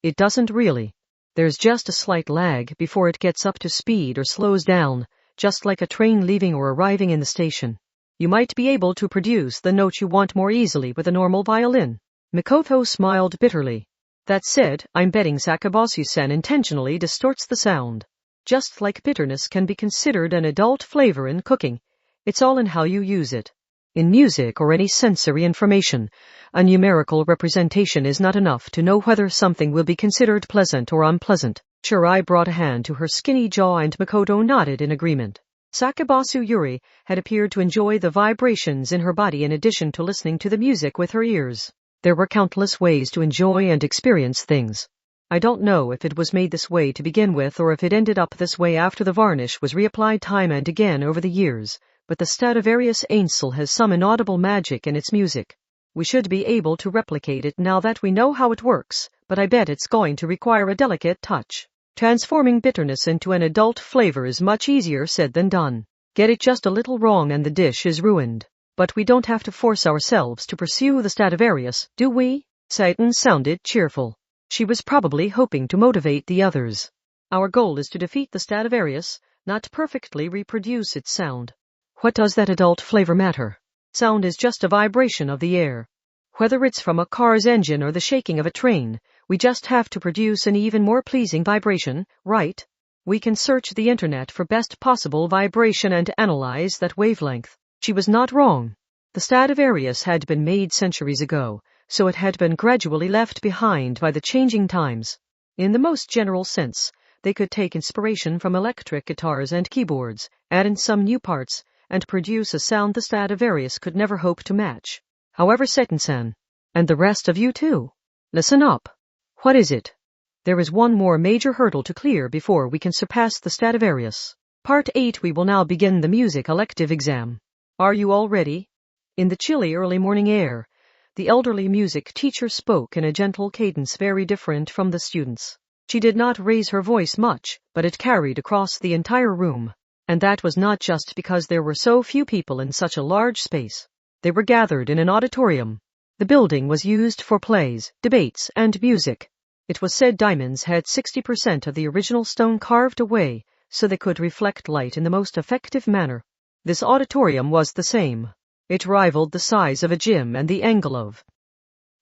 It doesn't really. There's just a slight lag before it gets up to speed or slows down, just like a train leaving or arriving in the station. You might be able to produce the note you want more easily with a normal violin. Makoto smiled bitterly. That said, I'm betting Sakabasu-san intentionally distorts the sound. Just like bitterness can be considered an adult flavor in cooking, it's all in how you use it. In music or any sensory information, a numerical representation is not enough to know whether something will be considered pleasant or unpleasant. Shirai brought a hand to her skinny jaw and Makoto nodded in agreement. Sakabasu Yuri had appeared to enjoy the vibrations in her body in addition to listening to the music with her ears. There were countless ways to enjoy and experience things. I don't know if it was made this way to begin with or if it ended up this way after the varnish was reapplied time and again over the years. But the Stradivarius Ainsel has some inaudible magic in its music. We should be able to replicate it now that we know how it works, but I bet it's going to require a delicate touch. Transforming bitterness into an adult flavor is much easier said than done. Get it just a little wrong and the dish is ruined. But we don't have to force ourselves to pursue the Stradivarius, do we? Saiten sounded cheerful. She was probably hoping to motivate the others. Our goal is to defeat the Stradivarius, not perfectly reproduce its sound. What does that adult flavor matter? Sound is just a vibration of the air. Whether it's from a car's engine or the shaking of a train, we just have to produce an even more pleasing vibration, right? We can search the internet for best possible vibration and analyze that wavelength. She was not wrong. The Stradivarius had been made centuries ago, so it had been gradually left behind by the changing times. In the most general sense, they could take inspiration from electric guitars and keyboards, add in some new parts, and produce a sound the Stradivarius could never hope to match. However, Saiten-san, and the rest of you too, listen up. What is it? There is one more major hurdle to clear before we can surpass the Stradivarius. Part 8. We will now begin the music elective exam. Are you all ready? In the chilly early morning air, the elderly music teacher spoke in a gentle cadence very different from the students. She did not raise her voice much, but it carried across the entire room. And that was not just because there were so few people in such a large space. They were gathered in an auditorium. The building was used for plays, debates, and music. It was said diamonds had 60% of the original stone carved away, so they could reflect light in the most effective manner. This auditorium was the same. It rivaled the size of a gym and the angle of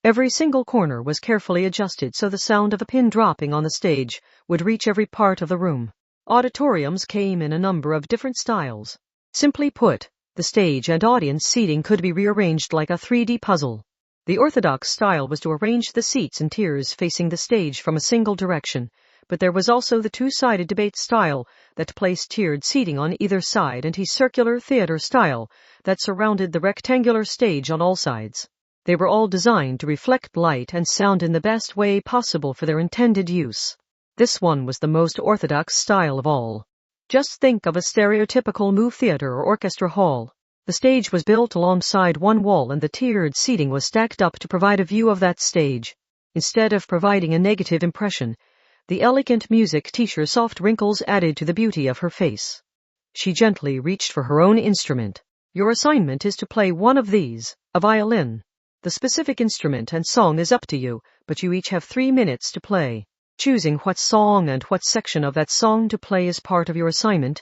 every single corner was carefully adjusted so the sound of a pin dropping on the stage would reach every part of the room. Auditoriums came in a number of different styles. Simply put, the stage and audience seating could be rearranged like a 3D puzzle. The orthodox style was to arrange the seats in tiers facing the stage from a single direction, but there was also the two-sided debate style that placed tiered seating on either side and a circular theater style that surrounded the rectangular stage on all sides. They were all designed to reflect light and sound in the best way possible for their intended use. This one was the most orthodox style of all. Just think of a stereotypical movie theater or orchestra hall. The stage was built alongside one wall and the tiered seating was stacked up to provide a view of that stage. Instead of providing a negative impression, the elegant music teacher's soft wrinkles added to the beauty of her face. She gently reached for her own instrument. Your assignment is to play one of these, a violin. The specific instrument and song is up to you, but you each have 3 minutes to play. Choosing what song and what section of that song to play is part of your assignment,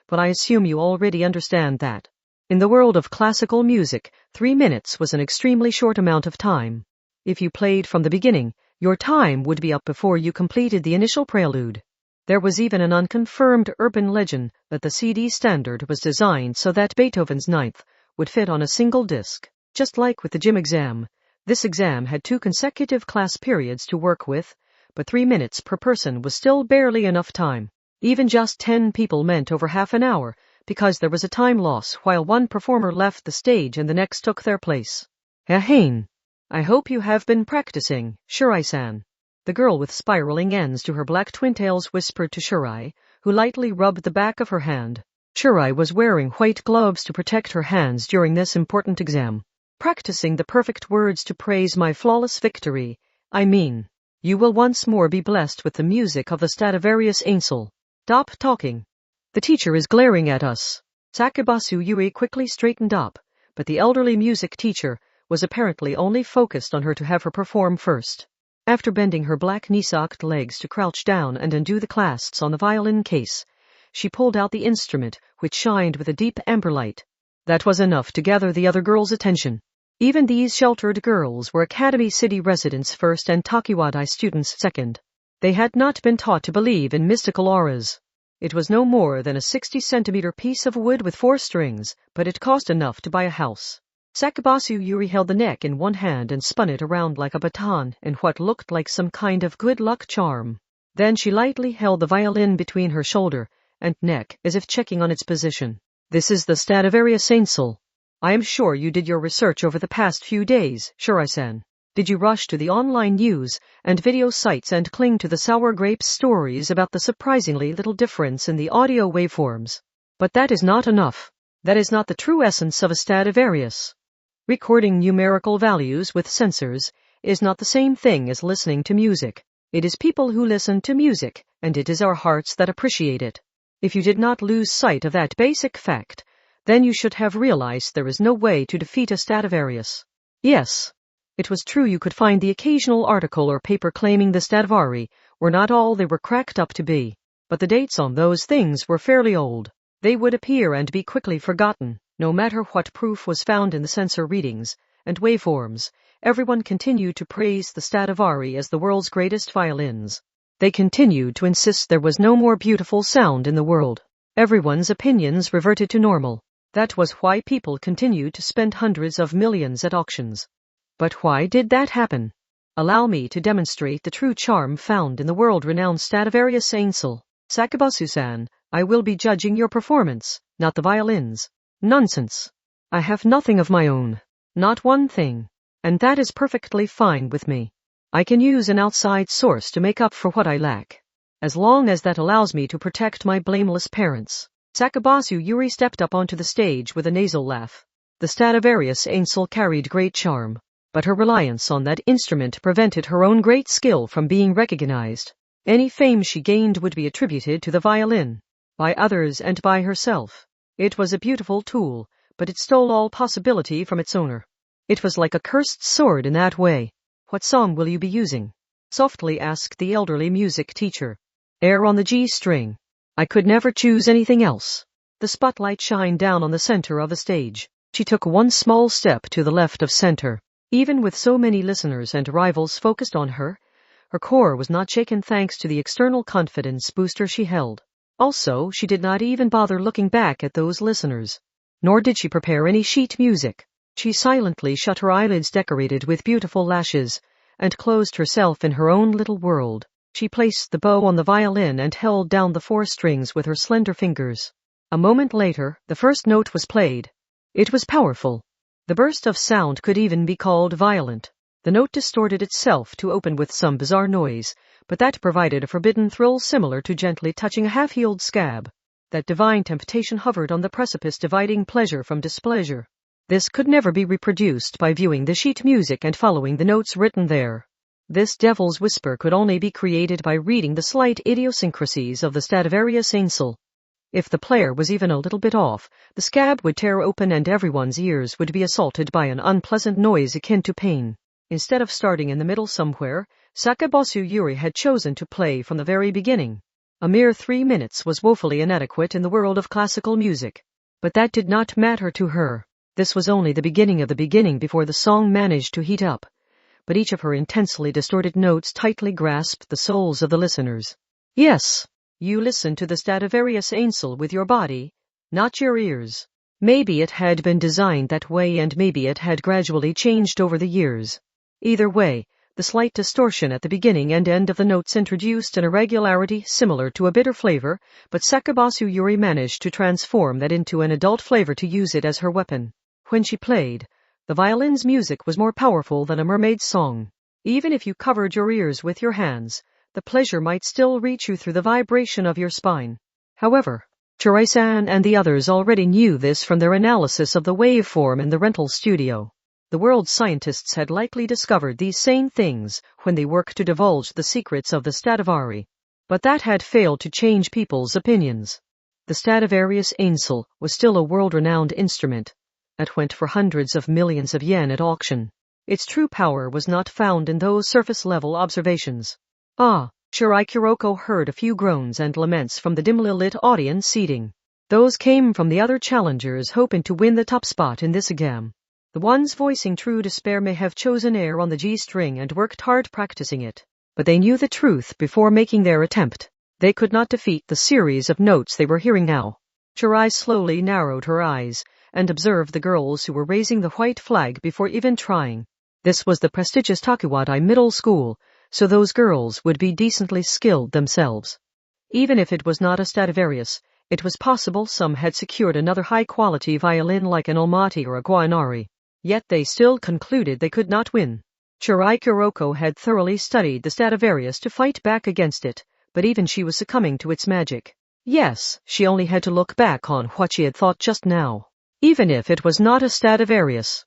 but I assume you already understand that. In the world of classical music, 3 minutes was an extremely short amount of time. If you played from the beginning, your time would be up before you completed the initial prelude. There was even an unconfirmed urban legend that the CD standard was designed so that Beethoven's Ninth would fit on a single disc. Just like with the gym exam, this exam had 2 consecutive class periods to work with, but 3 minutes per person was still barely enough time. Even just 10 people meant over half an hour, because there was a time loss while one performer left the stage and the next took their place. Ahain. I hope you have been practicing, Shirai-san. The girl with spiraling ends to her black twin-tails whispered to Shirai, who lightly rubbed the back of her hand. Shirai was wearing white gloves to protect her hands during this important exam. Practicing the perfect words to praise my flawless victory, I mean, you will once more be blessed with the music of the Stradivarius Ainsel. Stop talking. The teacher is glaring at us. Sakabasu Yuri quickly straightened up, but the elderly music teacher was apparently only focused on her to have her perform first. After bending her black knee-socked legs to crouch down and undo the clasps on the violin case, she pulled out the instrument, which shined with a deep amber light. That was enough to gather the other girls' attention. Even these sheltered girls were Academy City residents first and Takiwadai students second. They had not been taught to believe in mystical auras. It was no more than a 60-centimeter piece of wood with 4 strings, but it cost enough to buy a house. Sakabasu Yuri held the neck in one hand and spun it around like a baton in what looked like some kind of good luck charm. Then she lightly held the violin between her shoulder and neck as if checking on its position. This is the Stradivarius Ainsel. I am sure you did your research over the past few days, Shirai-san. Did you rush to the online news and video sites and cling to the sour grapes stories about the surprisingly little difference in the audio waveforms? But that is not enough. That is not the true essence of a Stradivarius. Recording numerical values with sensors is not the same thing as listening to music. It is people who listen to music, and it is our hearts that appreciate it. If you did not lose sight of that basic fact, then you should have realized there is no way to defeat a Stradivarius. Yes, it was true you could find the occasional article or paper claiming the Stradivari were not all they were cracked up to be, but the dates on those things were fairly old. They would appear and be quickly forgotten. No matter what proof was found in the sensor readings and waveforms, everyone continued to praise the Stradivari as the world's greatest violins. They continued to insist there was no more beautiful sound in the world. Everyone's opinions reverted to normal. That was why people continued to spend hundreds of millions at auctions. But why did that happen? Allow me to demonstrate the true charm found in the world-renowned Stradivarius Ainsel. Sakabasu-san, I will be judging your performance, not the violins. Nonsense. I have nothing of my own. Not one thing. And that is perfectly fine with me. I can use an outside source to make up for what I lack, as long as that allows me to protect my blameless parents. Sakabasu Yuri stepped up onto the stage with a nasal laugh. The Stradivarius Ainsel carried great charm, but her reliance on that instrument prevented her own great skill from being recognized. Any fame she gained would be attributed to the violin, by others and by herself. It was a beautiful tool, but it stole all possibility from its owner. It was like a cursed sword in that way. What song will you be using? Softly asked the elderly music teacher. Air on the G string. I could never choose anything else. The spotlight shined down on the center of the stage. She took one small step to the left of center. Even with so many listeners and rivals focused on her, her core was not shaken thanks to the external confidence booster she held. Also, she did not even bother looking back at those listeners. Nor did she prepare any sheet music. She silently shut her eyelids decorated with beautiful lashes, and closed herself in her own little world. She placed the bow on the violin and held down the 4 strings with her slender fingers. A moment later, the first note was played. It was powerful. The burst of sound could even be called violent. The note distorted itself to open with some bizarre noise, but that provided a forbidden thrill similar to gently touching a half-healed scab. That divine temptation hovered on the precipice, dividing pleasure from displeasure. This could never be reproduced by viewing the sheet music and following the notes written there. This devil's whisper could only be created by reading the slight idiosyncrasies of the Stradivarius Ainsel. If the player was even a little bit off, the scab would tear open and everyone's ears would be assaulted by an unpleasant noise akin to pain. Instead of starting in the middle somewhere, Sakabasu Yuri had chosen to play from the very beginning. A mere 3 minutes was woefully inadequate in the world of classical music. But that did not matter to her. This was only the beginning of the beginning before the song managed to heat up. But each of her intensely distorted notes tightly grasped the souls of the listeners. Yes, you listened to the Stradivarius Ainsel with your body, not your ears. Maybe it had been designed that way, and maybe it had gradually changed over the years. Either way, the slight distortion at the beginning and end of the notes introduced an irregularity similar to a bitter flavor, but Sakabasu Yuri managed to transform that into an adult flavor to use it as her weapon. When she played, the violin's music was more powerful than a mermaid's song. Even if you covered your ears with your hands, the pleasure might still reach you through the vibration of your spine. However, Churai-san and the others already knew this from their analysis of the waveform in the rental studio. The world's scientists had likely discovered these same things when they worked to divulge the secrets of the Stradivari. But that had failed to change people's opinions. The Stradivarius Ainsel was still a world-renowned instrument. It went for hundreds of millions of yen at auction. Its true power was not found in those surface-level observations. Shirai Kuroko heard a few groans and laments from the dimly lit audience seating. Those came from the other challengers hoping to win the top spot in this exam. The ones voicing true despair may have chosen air on the G-string and worked hard practicing it. But they knew the truth before making their attempt. They could not defeat the series of notes they were hearing now. Shirai slowly narrowed her eyes and observed the girls who were raising the white flag before even trying. This was the prestigious Takuwadai Middle School, so those girls would be decently skilled themselves. Even if it was not a Stradivarius, it was possible some had secured another high-quality violin like an Almaty or a Guainari. Yet they still concluded they could not win. Shirai Kuroko had thoroughly studied the Stradivarius to fight back against it, but even she was succumbing to its magic. Yes, she only had to look back on what she had thought just now. Even if it was not a Stradivarius.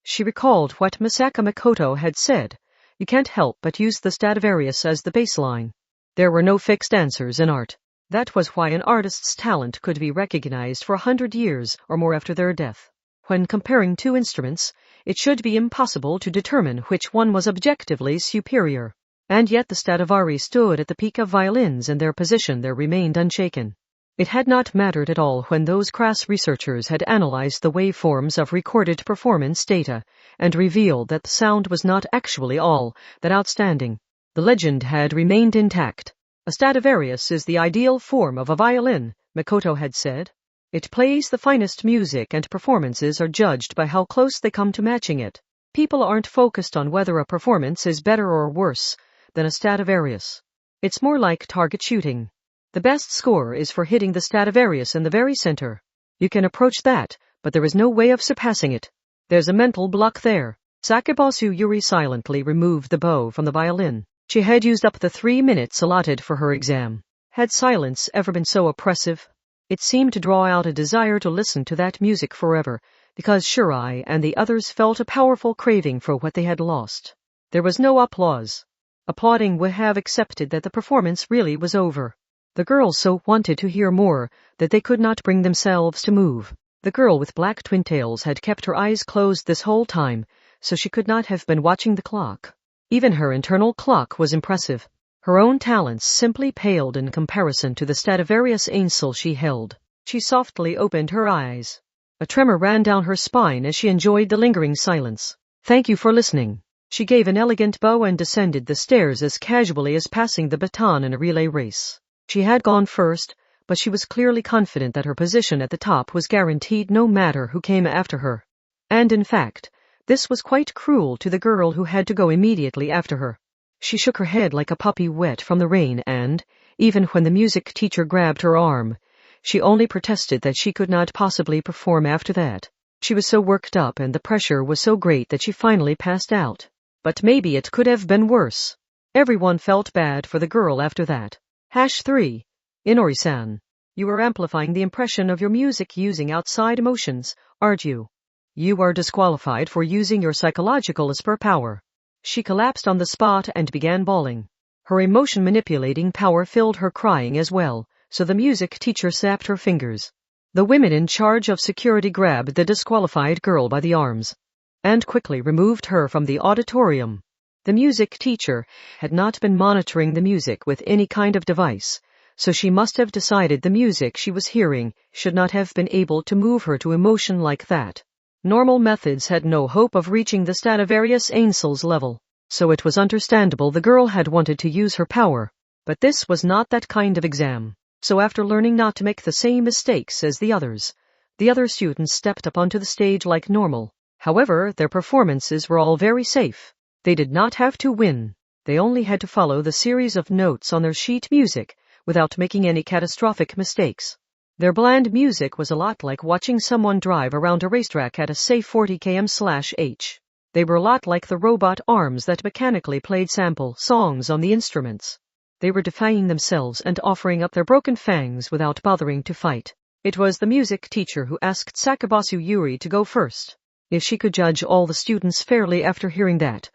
She recalled what Misaka Makoto had said. You can't help but use the Stradivarius as the baseline. There were no fixed answers in art. That was why an artist's talent could be recognized for 100 years or more after their death. When comparing two instruments, it should be impossible to determine which one was objectively superior. And yet the Stradivari stood at the peak of violins, and their position there remained unshaken. It had not mattered at all when those crass researchers had analyzed the waveforms of recorded performance data and revealed that the sound was not actually all that outstanding. The legend had remained intact. A Stradivarius is the ideal form of a violin, Makoto had said. It plays the finest music, and performances are judged by how close they come to matching it. People aren't focused on whether a performance is better or worse than a Stradivarius. It's more like target shooting. The best score is for hitting the Stradivarius in the very center. You can approach that, but there is no way of surpassing it. There's a mental block there. Sakabasu Yuri silently removed the bow from the violin. She had used up the 3 minutes allotted for her exam. Had silence ever been so oppressive? It seemed to draw out a desire to listen to that music forever, because Shirai and the others felt a powerful craving for what they had lost. There was no applause. Applauding would have accepted that the performance really was over. The girls so wanted to hear more that they could not bring themselves to move. The girl with black twin tails had kept her eyes closed this whole time, so she could not have been watching the clock. Even her internal clock was impressive. Her own talents simply paled in comparison to the Stradivarius Ainsel she held. She softly opened her eyes. A tremor ran down her spine as she enjoyed the lingering silence. Thank you for listening. She gave an elegant bow and descended the stairs as casually as passing the baton in a relay race. She had gone first, but she was clearly confident that her position at the top was guaranteed no matter who came after her. And in fact, this was quite cruel to the girl who had to go immediately after her. She shook her head like a puppy wet from the rain, and, even when the music teacher grabbed her arm, she only protested that she could not possibly perform after that. She was so worked up and the pressure was so great that she finally passed out. But maybe it could have been worse. Everyone felt bad for the girl after that. #3. Inori-san. You are amplifying the impression of your music using outside emotions, aren't you? You are disqualified for using your psychological spur power. She collapsed on the spot and began bawling. Her emotion-manipulating power filled her crying as well, so the music teacher snapped her fingers. The women in charge of security grabbed the disqualified girl by the arms and quickly removed her from the auditorium. The music teacher had not been monitoring the music with any kind of device, so she must have decided the music she was hearing should not have been able to move her to emotion like that. Normal methods had no hope of reaching the Stradivarius Ainsl's level, so it was understandable the girl had wanted to use her power. But this was not that kind of exam. So after learning not to make the same mistakes as the other students stepped up onto the stage like normal. However, their performances were all very safe. They did not have to win. They only had to follow the series of notes on their sheet music without making any catastrophic mistakes. Their bland music was a lot like watching someone drive around a racetrack at a safe 40 km/h. They were a lot like the robot arms that mechanically played sample songs on the instruments. They were defying themselves and offering up their broken fangs without bothering to fight. It was the music teacher who asked Sakabasu Yuri to go first. If she could judge all the students fairly after hearing that,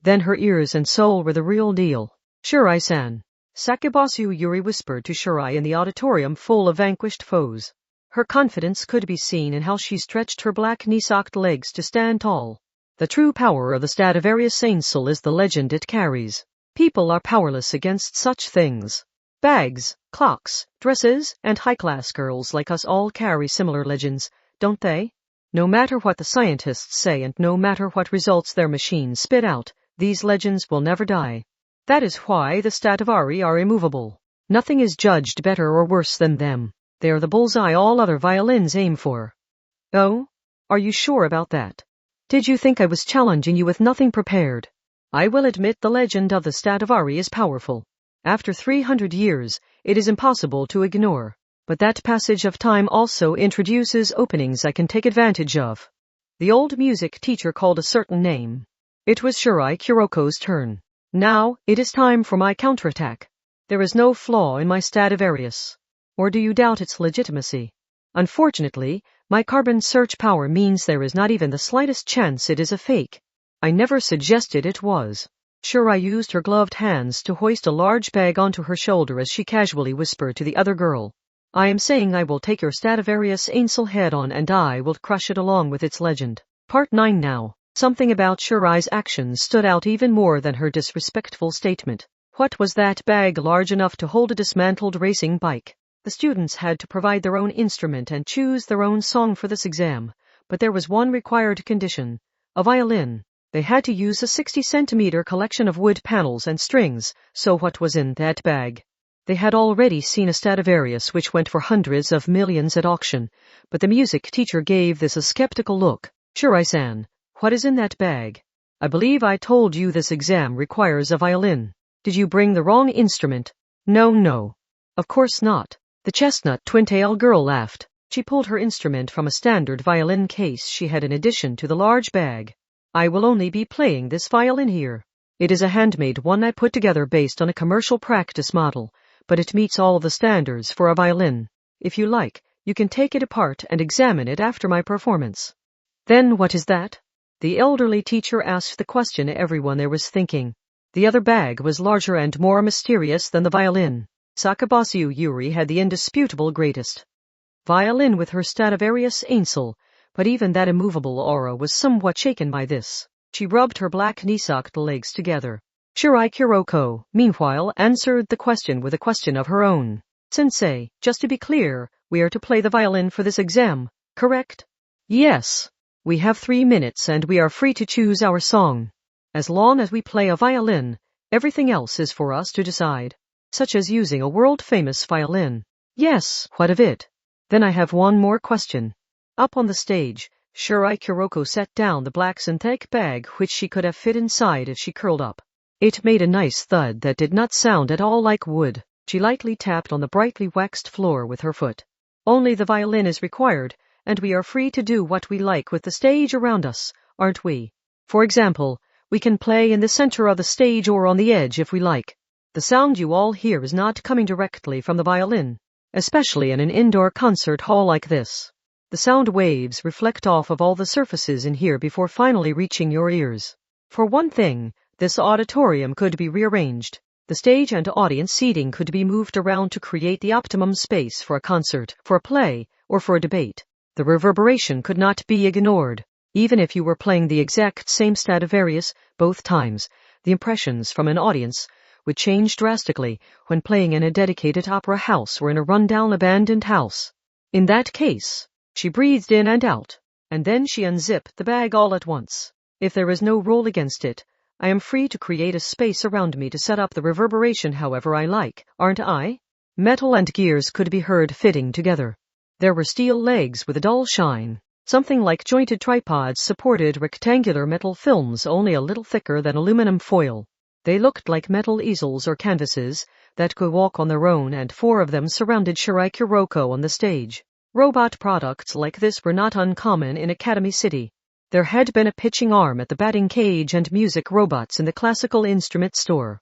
then her ears and soul were the real deal. Shirai-san. Sakabasu Yuri whispered to Shirai in the auditorium full of vanquished foes. Her confidence could be seen in how she stretched her black knee-socked legs to stand tall. The true power of the Stradivarius Ainsel is the legend it carries. People are powerless against such things. Bags, clocks, dresses, and high-class girls like us all carry similar legends, don't they? No matter what the scientists say and no matter what results their machines spit out, these legends will never die. That is why the Stradivari are immovable. Nothing is judged better or worse than them. They are the bullseye all other violins aim for. Oh? Are you sure about that? Did you think I was challenging you with nothing prepared? I will admit the legend of the Stradivari is powerful. After 300 years, it is impossible to ignore. But that passage of time also introduces openings I can take advantage of. The old music teacher called a certain name. It was Shirai Kuroko's turn. Now, it is time for my counterattack. There is no flaw in my Stradivarius. Or do you doubt its legitimacy? Unfortunately, my carbon search power means there is not even the slightest chance it is a fake. I never suggested it was. Shirai used her gloved hands to hoist a large bag onto her shoulder as she casually whispered to the other girl. I am saying I will take your Stradivarius Ainsel head on and I will crush it along with its legend. Part 9 now. Something about Shirai's actions stood out even more than her disrespectful statement. What was that bag large enough to hold a dismantled racing bike? The students had to provide their own instrument and choose their own song for this exam, but there was one required condition: a violin. They had to use a 60-centimeter collection of wood panels and strings, so what was in that bag? They had already seen a Stradivarius which went for hundreds of millions at auction, but the music teacher gave this a skeptical look. Shirai-san, what is in that bag? I believe I told you this exam requires a violin. Did you bring the wrong instrument? No. Of course not. The chestnut twin-tail girl laughed. She pulled her instrument from a standard violin case she had in addition to the large bag. I will only be playing this violin here. It is a handmade one I put together based on a commercial practice model, but it meets all the standards for a violin. If you like, you can take it apart and examine it after my performance. Then what is that? The elderly teacher asked the question everyone there was thinking. The other bag was larger and more mysterious than the violin. Sakabasu Yuri had the indisputable greatest violin with her Stradivarius Ainsel, but even that immovable aura was somewhat shaken by this. She rubbed her black knee-socked legs together. Shirai Kuroko, meanwhile, answered the question with a question of her own. Sensei, just to be clear, we are to play the violin for this exam, correct? Yes. We have 3 minutes and we are free to choose our song. As long as we play a violin, everything else is for us to decide, such as using a world-famous violin. Yes, what of it? Then I have one more question. Up on the stage, Shirai Kuroko set down the black synthetic bag which she could have fit inside if she curled up. It made a nice thud that did not sound at all like wood. She lightly tapped on the brightly waxed floor with her foot. Only the violin is required, and we are free to do what we like with the stage around us, aren't we? For example, we can play in the center of the stage or on the edge if we like. The sound you all hear is not coming directly from the violin, especially in an indoor concert hall like this. The sound waves reflect off of all the surfaces in here before finally reaching your ears. For one thing, this auditorium could be rearranged. The stage and audience seating could be moved around to create the optimum space for a concert, for a play, or for a debate. The reverberation could not be ignored. Even if you were playing the exact same Stradivarius both times, the impressions from an audience would change drastically when playing in a dedicated opera house or in a run-down abandoned house. In that case, she breathed in and out, and then she unzipped the bag all at once. If there is no rule against it, I am free to create a space around me to set up the reverberation however I like, aren't I? Metal and gears could be heard fitting together. There were steel legs with a dull shine. Something like jointed tripods supported rectangular metal films only a little thicker than aluminum foil. They looked like metal easels or canvases that could walk on their own, and 4 of them surrounded Shirai Kuroko on the stage. Robot products like this were not uncommon in Academy City. There had been a pitching arm at the batting cage and music robots in the classical instrument store.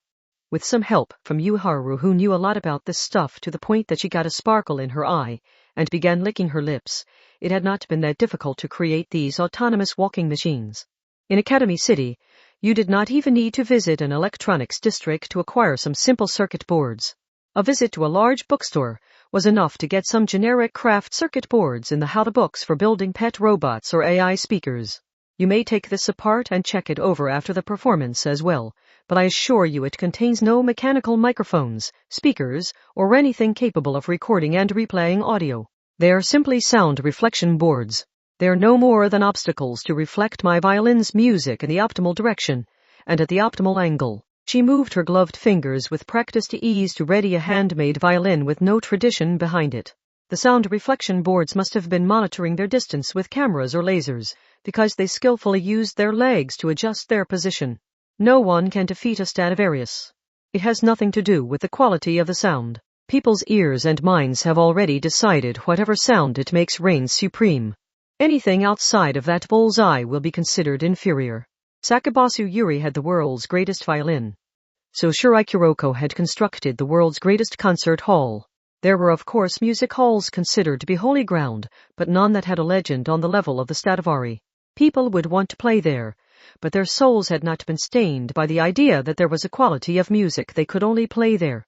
With some help from Yuharu, who knew a lot about this stuff to the point that she got a sparkle in her eye and began licking her lips, it had not been that difficult to create these autonomous walking machines. In Academy City, you did not even need to visit an electronics district to acquire some simple circuit boards. A visit to a large bookstore was enough to get some generic craft circuit boards in the how-to-books for building pet robots or AI speakers. You may take this apart and check it over after the performance as well, but I assure you it contains no mechanical microphones, speakers, or anything capable of recording and replaying audio. They are simply sound reflection boards. They are no more than obstacles to reflect my violin's music in the optimal direction and at the optimal angle. She moved her gloved fingers with practiced ease to ready a handmade violin with no tradition behind it. The sound reflection boards must have been monitoring their distance with cameras or lasers, because they skillfully used their legs to adjust their position. No one can defeat a Stradivarius. It has nothing to do with the quality of the sound. People's ears and minds have already decided whatever sound it makes reigns supreme. Anything outside of that bullseye will be considered inferior. Sakabasu Yuri had the world's greatest violin. So Shirai Kuroko had constructed the world's greatest concert hall. There were of course music halls considered to be holy ground, but none that had a legend on the level of the Stradivari. People would want to play there, but their souls had not been stained by the idea that there was a quality of music they could only play there.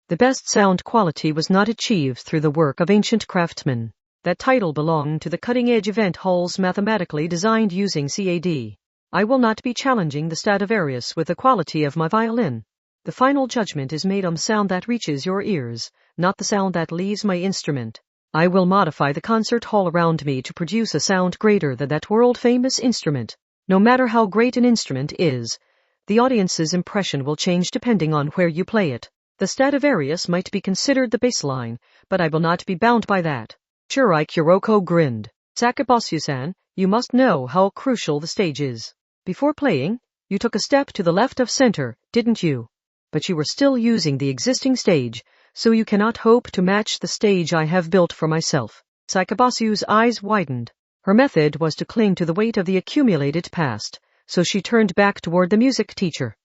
The best sound quality was not achieved through the work of ancient craftsmen. That title belonged to the cutting-edge event halls mathematically designed using CAD. I will not be challenging the Stradivarius with the quality of my violin. The final judgment is made on sound that reaches your ears, not the sound that leaves my instrument. I will modify the concert hall around me to produce a sound greater than that world-famous instrument. No matter how great an instrument is, the audience's impression will change depending on where you play it. The Stradivarius might be considered the baseline, but I will not be bound by that. Shirai Kuroko grinned. Sakabasu-san, you must know how crucial the stage is. Before playing, you took a step to the left of center, didn't you? But you were still using the existing stage, so you cannot hope to match the stage I have built for myself. Sakabasu's eyes widened. Her method was to cling to the weight of the accumulated past, so she turned back toward the music teacher.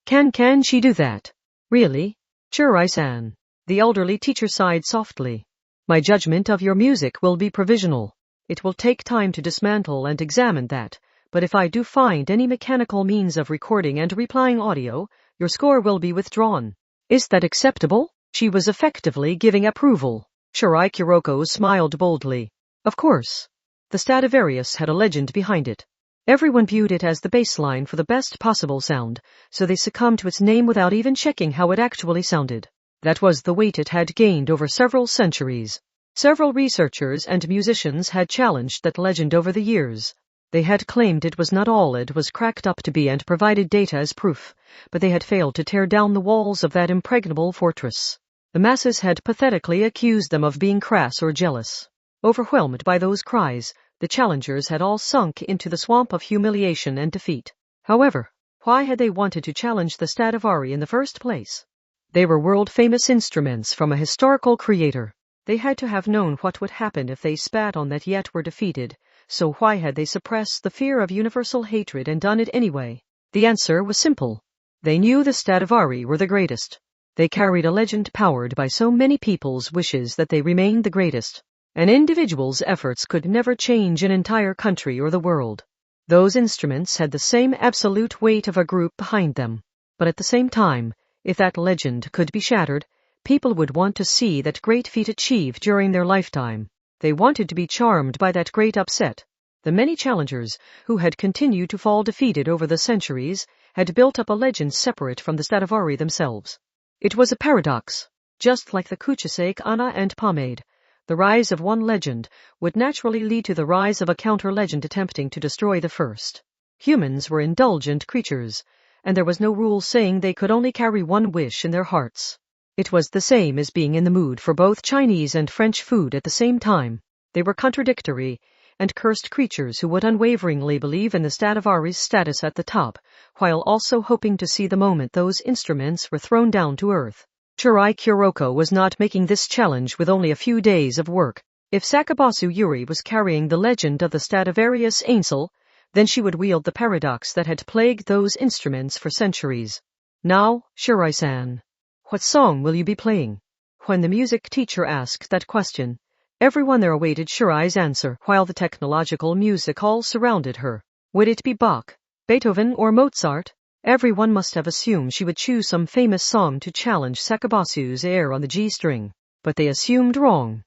Can she do that? Really? Shirai-san. The elderly teacher sighed softly. My judgment of your music will be provisional. It will take time to dismantle and examine that, but if I do find any mechanical means of recording and replaying audio, your score will be withdrawn. Is that acceptable? She was effectively giving approval. Shirai Kuroko smiled boldly. Of course. The Stradivarius had a legend behind it. Everyone viewed it as the baseline for the best possible sound, so they succumbed to its name without even checking how it actually sounded. That was the weight it had gained over several centuries. Several researchers and musicians had challenged that legend over the years. They had claimed it was not all it was cracked up to be and provided data as proof, but they had failed to tear down the walls of that impregnable fortress. The masses had pathetically accused them of being crass or jealous. Overwhelmed by those cries, the challengers had all sunk into the swamp of humiliation and defeat. However, why had they wanted to challenge the Stradivari in the first place? They were world-famous instruments from a historical creator. They had to have known what would happen if they spat on that yet were defeated, so why had they suppressed the fear of universal hatred and done it anyway? The answer was simple. They knew the Stradivari were the greatest. They carried a legend powered by so many people's wishes that they remained the greatest. An individual's efforts could never change an entire country or the world. Those instruments had the same absolute weight of a group behind them. But at the same time, if that legend could be shattered, people would want to see that great feat achieved during their lifetime. They wanted to be charmed by that great upset. The many challengers, who had continued to fall defeated over the centuries, had built up a legend separate from the Stradivari themselves. It was a paradox. Just like the Kuchisake Anna and Pomade, the rise of one legend would naturally lead to the rise of a counter-legend attempting to destroy the first. Humans were indulgent creatures, and there was no rule saying they could only carry one wish in their hearts. It was the same as being in the mood for both Chinese and French food at the same time. They were contradictory and cursed creatures who would unwaveringly believe in the Stradivari's status at the top, while also hoping to see the moment those instruments were thrown down to earth. Shirai Kuroko was not making this challenge with only a few days of work. If Sakabasu Yuri was carrying the legend of the Stradivarius Ainsel, then she would wield the paradox that had plagued those instruments for centuries. Now, Shirai-san, what song will you be playing? When the music teacher asked that question, everyone there awaited Shirai's answer, while the technological music all surrounded her. Would it be Bach, Beethoven, or Mozart? Everyone must have assumed she would choose some famous song to challenge Sakabasu's air on the G string. But they assumed wrong.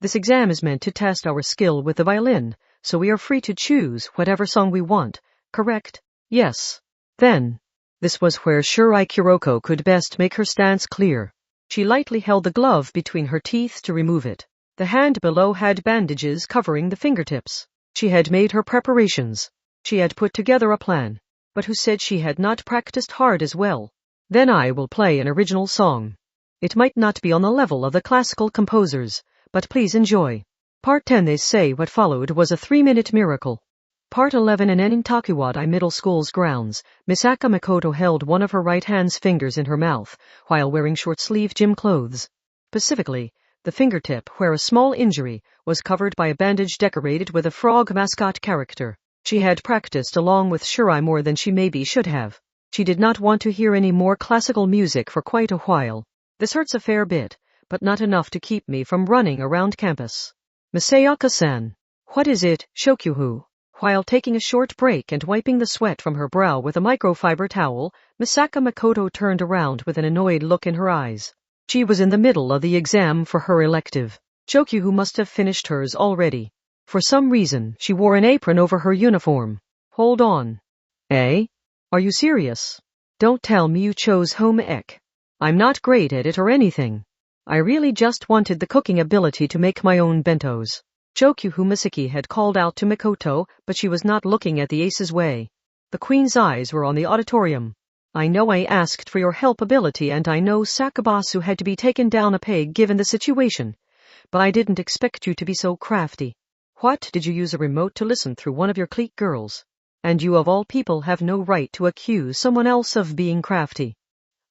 This exam is meant to test our skill with the violin, so we are free to choose whatever song we want, correct? Yes. Then. This was where Shirai Kuroko could best make her stance clear. She lightly held the glove between her teeth to remove it. The hand below had bandages covering the fingertips. She had made her preparations. She had put together a plan. But who said she had not practiced hard as well? Then I will play an original song. It might not be on the level of the classical composers, but please enjoy. Part 10. They say what followed was a 3-minute miracle. Part 11. In Takuwadai Middle School's grounds, Misaka Makoto held one of her right hand's fingers in her mouth, while wearing short-sleeved gym clothes. Specifically, the fingertip, where a small injury, was covered by a bandage decorated with a frog mascot character. She had practiced along with Shirai more than she maybe should have. She did not want to hear any more classical music for quite a while. This hurts a fair bit, but not enough to keep me from running around campus. Misayaka-san. What is it, Shokyuhu? While taking a short break and wiping the sweat from her brow with a microfiber towel, Misaka Makoto turned around with an annoyed look in her eyes. She was in the middle of the exam for her elective. Shokyuhu must have finished hers already. For some reason, she wore an apron over her uniform. Hold on. Eh? Are you serious? Don't tell me you chose home ec. I'm not great at it or anything. I really just wanted the cooking ability to make my own bentos. Shokyuhu Misaki had called out to Mikoto, but she was not looking at the ace's way. The queen's eyes were on the auditorium. I know I asked for your help ability and I know Sakabasu had to be taken down a peg given the situation, but I didn't expect you to be so crafty. What, did you use a remote to listen through one of your clique girls? And you of all people have no right to accuse someone else of being crafty.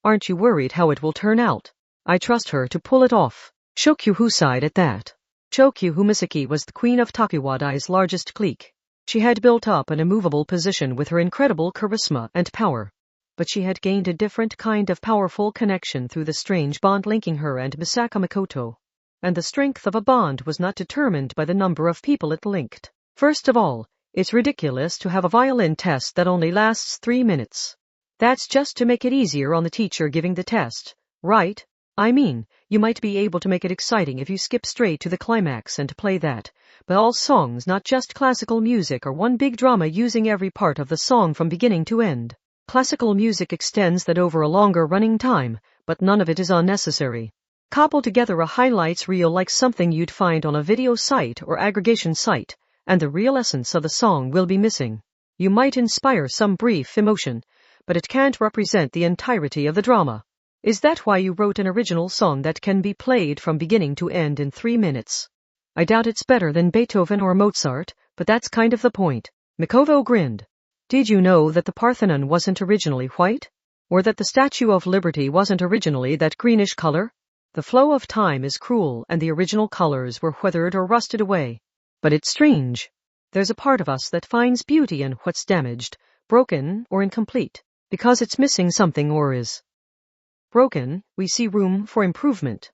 Aren't you worried how it will turn out? I trust her to pull it off. Shokyuhu sighed at that. Shokyuhu Misaki was the queen of Takuwadai's largest clique. She had built up an immovable position with her incredible charisma and power. But she had gained a different kind of powerful connection through the strange bond linking her and Misaka Makoto. And the strength of a bond was not determined by the number of people it linked. First of all, it's ridiculous to have a violin test that only lasts 3 minutes. That's just to make it easier on the teacher giving the test, right? I mean, you might be able to make it exciting if you skip straight to the climax and play that, but all songs, not just classical music, are one big drama using every part of the song from beginning to end. Classical music extends that over a longer running time, but none of it is unnecessary. Cobble together a highlights reel like something you'd find on a video site or aggregation site, and the real essence of the song will be missing. You might inspire some brief emotion, but it can't represent the entirety of the drama. Is that why you wrote an original song that can be played from beginning to end in 3 minutes? I doubt it's better than Beethoven or Mozart, but that's kind of the point. Mikoto grinned. Did you know that the Parthenon wasn't originally white? Or that the Statue of Liberty wasn't originally that greenish color? The flow of time is cruel and the original colors were weathered or rusted away. But it's strange. There's a part of us that finds beauty in what's damaged, broken, or incomplete. Because it's missing something or is broken, we see room for improvement.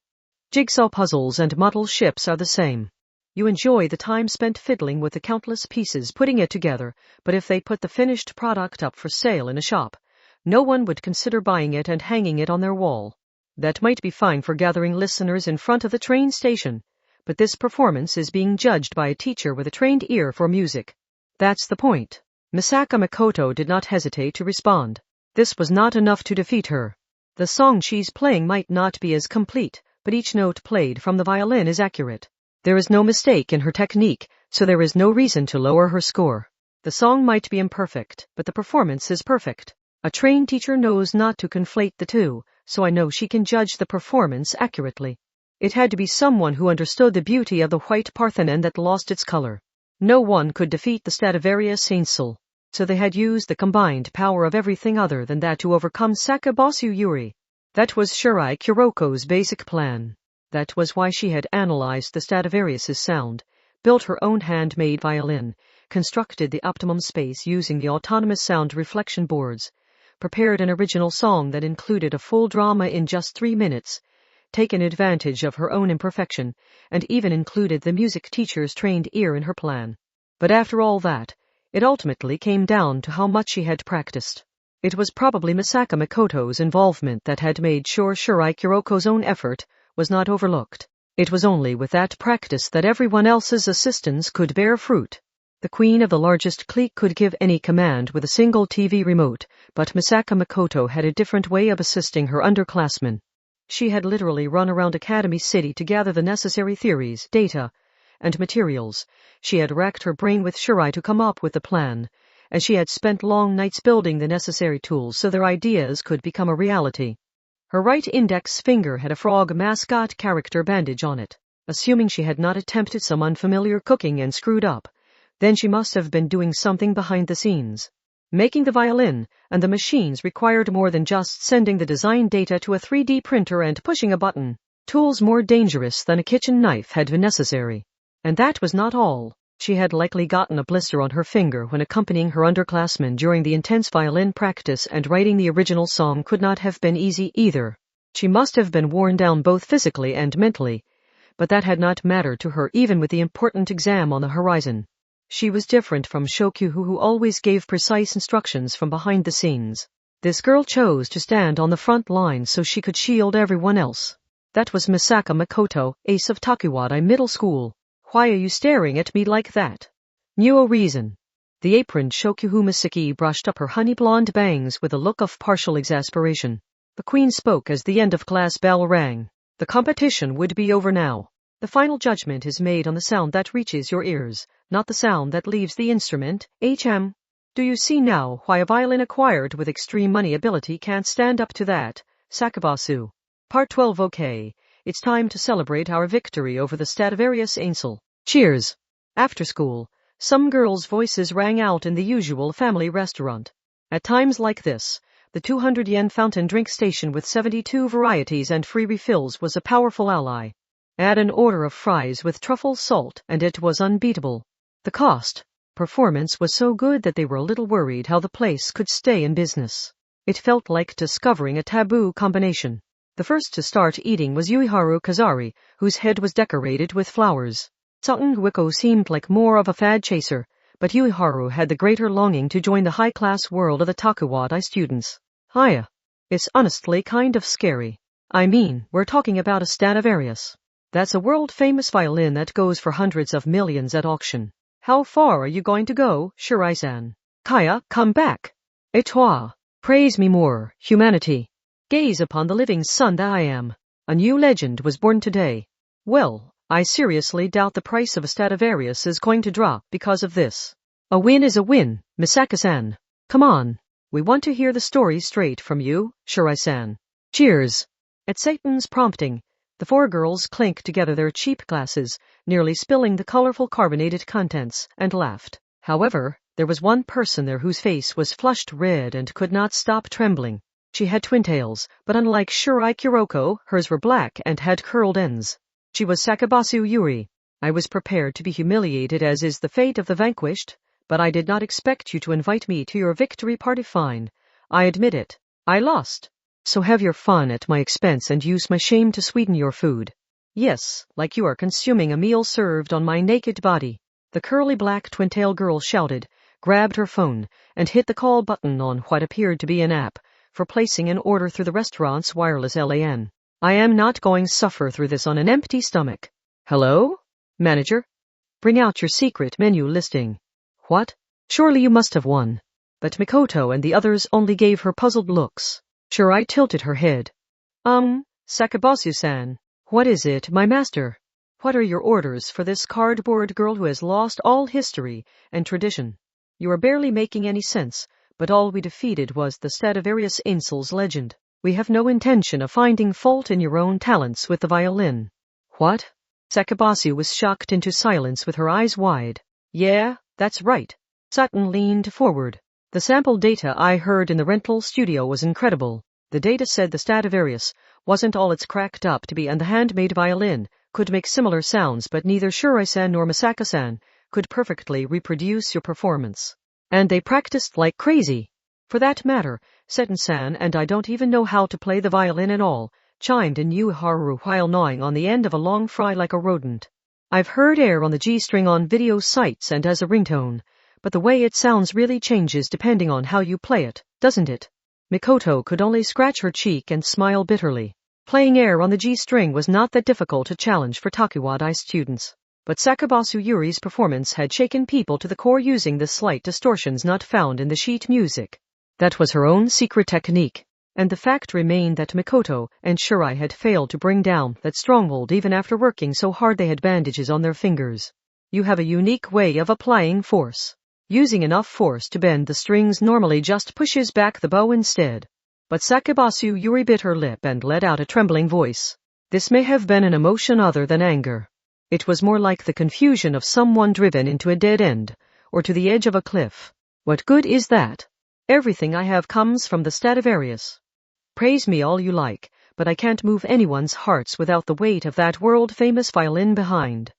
Jigsaw puzzles and model ships are the same. You enjoy the time spent fiddling with the countless pieces putting it together, but if they put the finished product up for sale in a shop, no one would consider buying it and hanging it on their wall. That might be fine for gathering listeners in front of the train station, but this performance is being judged by a teacher with a trained ear for music. That's the point. Misaka Makoto did not hesitate to respond. This was not enough to defeat her. The song she's playing might not be as complete, but each note played from the violin is accurate. There is no mistake in her technique, so there is no reason to lower her score. The song might be imperfect, but the performance is perfect. A trained teacher knows not to conflate the two, so I know she can judge the performance accurately. It had to be someone who understood the beauty of the white Parthenon that lost its color. No one could defeat the Stradivarius Ainsel, so they had used the combined power of everything other than that to overcome Sakabasu Yuri. That was Shirai Kuroko's basic plan. That was why she had analyzed the Stradivarius's sound, built her own handmade violin, constructed the optimum space using the autonomous sound reflection boards, prepared an original song that included a full drama in just 3 minutes, taken advantage of her own imperfection, and even included the music teacher's trained ear in her plan. But after all that, it ultimately came down to how much she had practiced. It was probably Misaka Makoto's involvement that had made sure Shirai Kuroko's own effort was not overlooked. It was only with that practice that everyone else's assistance could bear fruit. The queen of the largest clique could give any command with a single TV remote, but Misaka Makoto had a different way of assisting her underclassmen. She had literally run around Academy City to gather the necessary theories, data, and materials. She had racked her brain with Shirai to come up with the plan, and she had spent long nights building the necessary tools so their ideas could become a reality. Her right index finger had a frog mascot character bandage on it. Assuming she had not attempted some unfamiliar cooking and screwed up, then she must have been doing something behind the scenes. Making the violin and the machines required more than just sending the design data to a 3D printer and pushing a button. Tools more dangerous than a kitchen knife had been necessary. And that was not all. She had likely gotten a blister on her finger when accompanying her underclassmen during the intense violin practice, and writing the original song could not have been easy either. She must have been worn down both physically and mentally, but that had not mattered to her even with the important exam on the horizon. She was different from Shokyu, who always gave precise instructions from behind the scenes. This girl chose to stand on the front line so she could shield everyone else. That was Misaka Makoto, ace of Takuwadai Middle School. Why are you staring at me like that? No reason. The aproned Shokyu Misaki brushed up her honey blonde bangs with a look of partial exasperation. The queen spoke as the end of class bell rang. The competition would be over now. The final judgment is made on the sound that reaches your ears, not the sound that leaves the instrument. Do you see now why a violin acquired with extreme money ability can't stand up to that? Sakabasu. Part 12. Okay, it's time to celebrate our victory over the Stradivarius Ainsel. Cheers. After school, some girls' voices rang out in the usual family restaurant. At times like this, the 200 yen fountain drink station with 72 varieties and free refills was a powerful ally. Add an order of fries with truffle salt and it was unbeatable. The cost, performance was so good that they were a little worried how the place could stay in business. It felt like discovering a taboo combination. The first to start eating was Yuiharu Kazari, whose head was decorated with flowers. Sutton Wiko seemed like more of a fad chaser, but Yuiharu had the greater longing to join the high-class world of the Takuwadai students. Hiya. It's honestly kind of scary. I mean, we're talking about a Stradivarius. That's a world-famous violin that goes for hundreds of millions at auction. How far are you going to go, Shirai-san? Kaya, come back. Et toi. Praise me more, humanity. Gaze upon the living sun that I am. A new legend was born today. Well, I seriously doubt the price of a Stradivarius is going to drop because of this. A win is a win, Misaka-san. Come on. We want to hear the story straight from you, Shirai-san. Cheers. At Satan's prompting, the four girls clinked together their cheap glasses, nearly spilling the colorful carbonated contents, and laughed. However, there was one person there whose face was flushed red and could not stop trembling. She had twin tails, but unlike Shirai Kuroko, hers were black and had curled ends. She was Sakabasu Yuri. I was prepared to be humiliated, as is the fate of the vanquished, but I did not expect you to invite me to your victory party. Fine. I admit it. I lost. So have your fun at my expense and use my shame to sweeten your food. Yes, like you are consuming a meal served on my naked body. The curly black twin-tail girl shouted, grabbed her phone, and hit the call button on what appeared to be an app for placing an order through the restaurant's wireless LAN. I am not going to suffer through this on an empty stomach. Hello? Manager? Bring out your secret menu listing. What? Surely you must have won. but Mikoto and the others only gave her puzzled looks. Shirai tilted her head. Sakabasu-san. What is it, my master? What are your orders for this cardboard girl who has lost all history and tradition? You are barely making any sense, but all we defeated was the Stradivarius Ainsl's legend. We have no intention of finding fault in your own talents with the violin. What? Sakabasu was shocked into silence with her eyes wide. Yeah, that's right. Sutton leaned forward. The sample data I heard in the rental studio was incredible. The data said the Stradivarius wasn't all it's cracked up to be, and the handmade violin could make similar sounds, but neither Shirai-san nor Misaka-san could perfectly reproduce your performance. And they practiced like crazy. For that matter, Seton-san and I don't even know how to play the violin at all, chimed in Yuharu while gnawing on the end of a long fry like a rodent. I've heard Air on the G-string on video sites and as a ringtone, but the way it sounds really changes depending on how you play it, doesn't it? Mikoto could only scratch her cheek and smile bitterly. Playing Air on the G-string was not that difficult a challenge for Takuwadai students. But Sakabasu Yuri's performance had shaken people to the core using the slight distortions not found in the sheet music. That was her own secret technique. And the fact remained that Mikoto and Shirai had failed to bring down that stronghold even after working so hard they had bandages on their fingers. You have a unique way of applying force. Using enough force to bend the strings normally just pushes back the bow instead. But Sakabasu Yuri bit her lip and let out a trembling voice. This may have been an emotion other than anger. It was more like the confusion of someone driven into a dead end, or to the edge of a cliff. What good is that? Everything I have comes from the Stradivarius. Praise me all you like, but I can't move anyone's hearts without the weight of that world-famous violin behind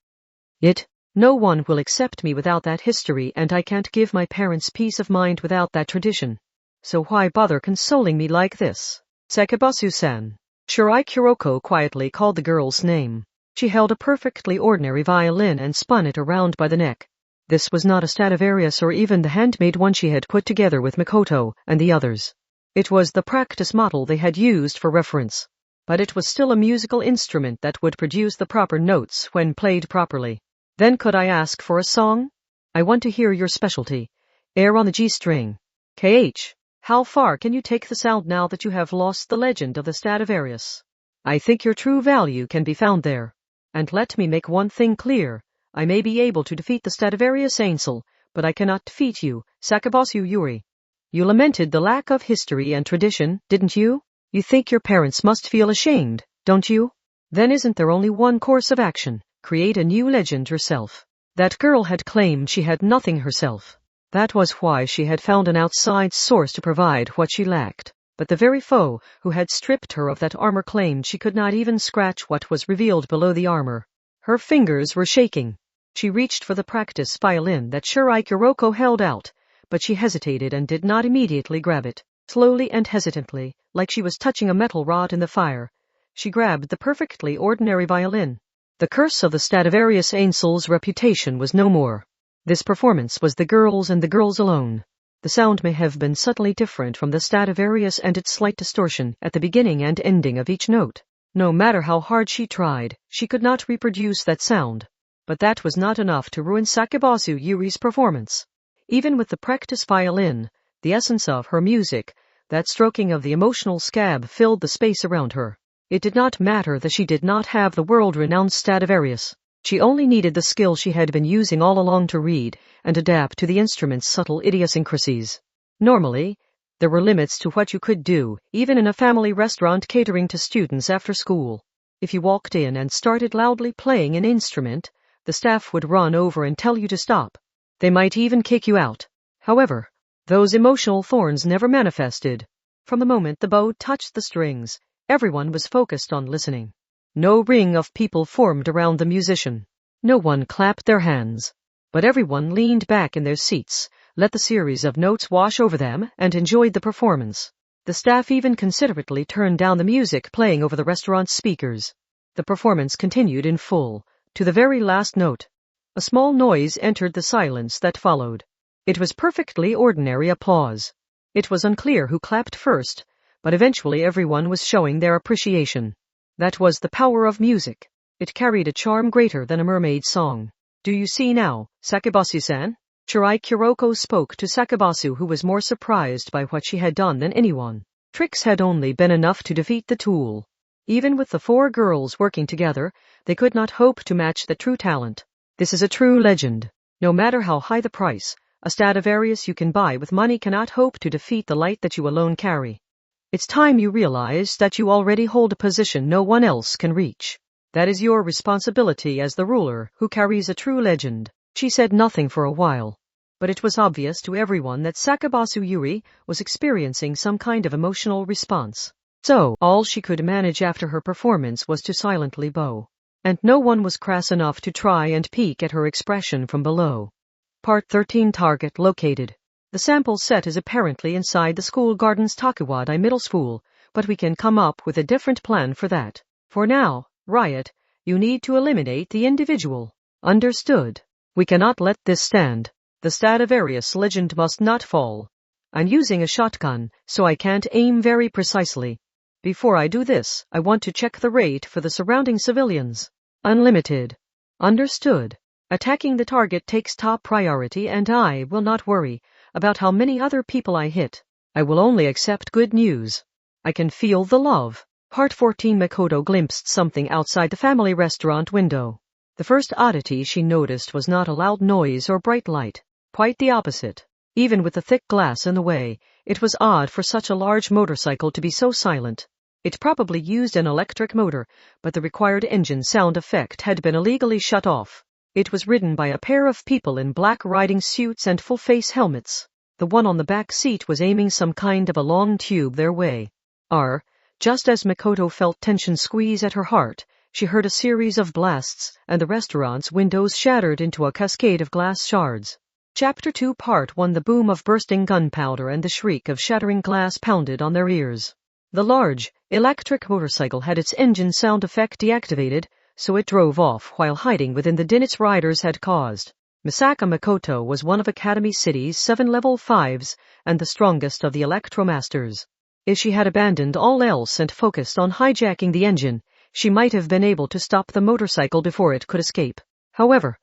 it. No one will accept me without that history, and I can't give my parents peace of mind without that tradition. So why bother consoling me like this? Sakabasu-san. Shirai Kuroko quietly called the girl's name. She held a perfectly ordinary violin and spun it around by the neck. This was not a Stradivarius or even the handmade one she had put together with Mikoto and the others. It was the practice model they had used for reference. But it was still a musical instrument that would produce the proper notes when played properly. Then could I ask for a song? I want to hear your specialty. Air on the G-string. KH. How far can you take the sound now that you have lost the legend of the Stradivarius? I think your true value can be found there. And let me make one thing clear. I may be able to defeat the Stradivarius Ainsel, but I cannot defeat you, Sakabasu Yuri. You lamented the lack of history and tradition, didn't you? You think your parents must feel ashamed, don't you? Then isn't there only one course of action? Create a new legend yourself. That girl had claimed she had nothing herself. That was why she had found an outside source to provide what she lacked. But the very foe who had stripped her of that armor claimed she could not even scratch what was revealed below the armor. Her fingers were shaking. She reached for the practice violin that Shirai Kuroko held out, but she hesitated and did not immediately grab it. Slowly and hesitantly, like she was touching a metal rod in the fire, she grabbed the perfectly ordinary violin. The curse of the Stradivarius Ainsl's reputation was no more. This performance was the girl's and the girl's alone. The sound may have been subtly different from the Stradivarius and its slight distortion at the beginning and ending of each note. No matter how hard she tried, she could not reproduce that sound. But that was not enough to ruin Sakabasu Yuri's performance. Even with the practice violin, the essence of her music, that stroking of the emotional scab filled the space around her. It did not matter that she did not have the world-renowned Stradivarius. She only needed the skill she had been using all along to read and adapt to the instrument's subtle idiosyncrasies. Normally, there were limits to what you could do, even in a family restaurant catering to students after school. If you walked in and started loudly playing an instrument, the staff would run over and tell you to stop. They might even kick you out. However, those emotional thorns never manifested. From the moment the bow touched the strings, everyone was focused on listening. No ring of people formed around the musician. No one clapped their hands. But everyone leaned back in their seats, let the series of notes wash over them, and enjoyed the performance. The staff even considerately turned down the music playing over the restaurant's speakers. The performance continued in full, to the very last note. A small noise entered the silence that followed. It was perfectly ordinary applause. It was unclear who clapped first, but eventually everyone was showing their appreciation. That was the power of music. It carried a charm greater than a mermaid song. Do you see now, Sakabasu-san? Shirai Kuroko spoke to Sakabasu, who was more surprised by what she had done than anyone. Tricks had only been enough to defeat the tool. Even with the 4 girls working together, they could not hope to match the true talent. This is a true legend. No matter how high the price, a Stradivarius you can buy with money cannot hope to defeat the light that you alone carry. It's time you realize that you already hold a position no one else can reach. That is your responsibility as the ruler who carries a true legend. She said nothing for a while, but it was obvious to everyone that Sakabasu Yuri was experiencing some kind of emotional response. So, all she could manage after her performance was to silently bow. And no one was crass enough to try and peek at her expression from below. Part 13 Target located. The sample set is apparently inside the school gardens Takuwadai Middle School, but we can come up with a different plan for that. For now, Riot, you need to eliminate the individual. Understood? We cannot let this stand. The Stradivarius legend must not fall. I'm using a shotgun, so I can't aim very precisely. Before I do this, I want to check the rate for the surrounding civilians. Unlimited. Understood. Attacking the target takes top priority, and I will not worry about how many other people I hit. I will only accept good news. I can feel the love. Part 14 Makoto glimpsed something outside the family restaurant window. The first oddity she noticed was not a loud noise or bright light. Quite the opposite. Even with the thick glass in the way, it was odd for such a large motorcycle to be so silent. It probably used an electric motor, but the required engine sound effect had been illegally shut off. It was ridden by a pair of people in black riding suits and full-face helmets. The one on the back seat was aiming some kind of a long tube their way. Just as Makoto felt tension squeeze at her heart, she heard a series of blasts, and the restaurant's windows shattered into a cascade of glass shards. Chapter 2 Part 1 The boom of bursting gunpowder and the shriek of shattering glass pounded on their ears. The large, electric motorcycle had its engine sound effect deactivated, so it drove off while hiding within the din its riders had caused. Misaka Makoto was one of Academy City's 7 level 5s and the strongest of the Electromasters. If she had abandoned all else and focused on hijacking the engine, she might have been able to stop the motorcycle before it could escape. However,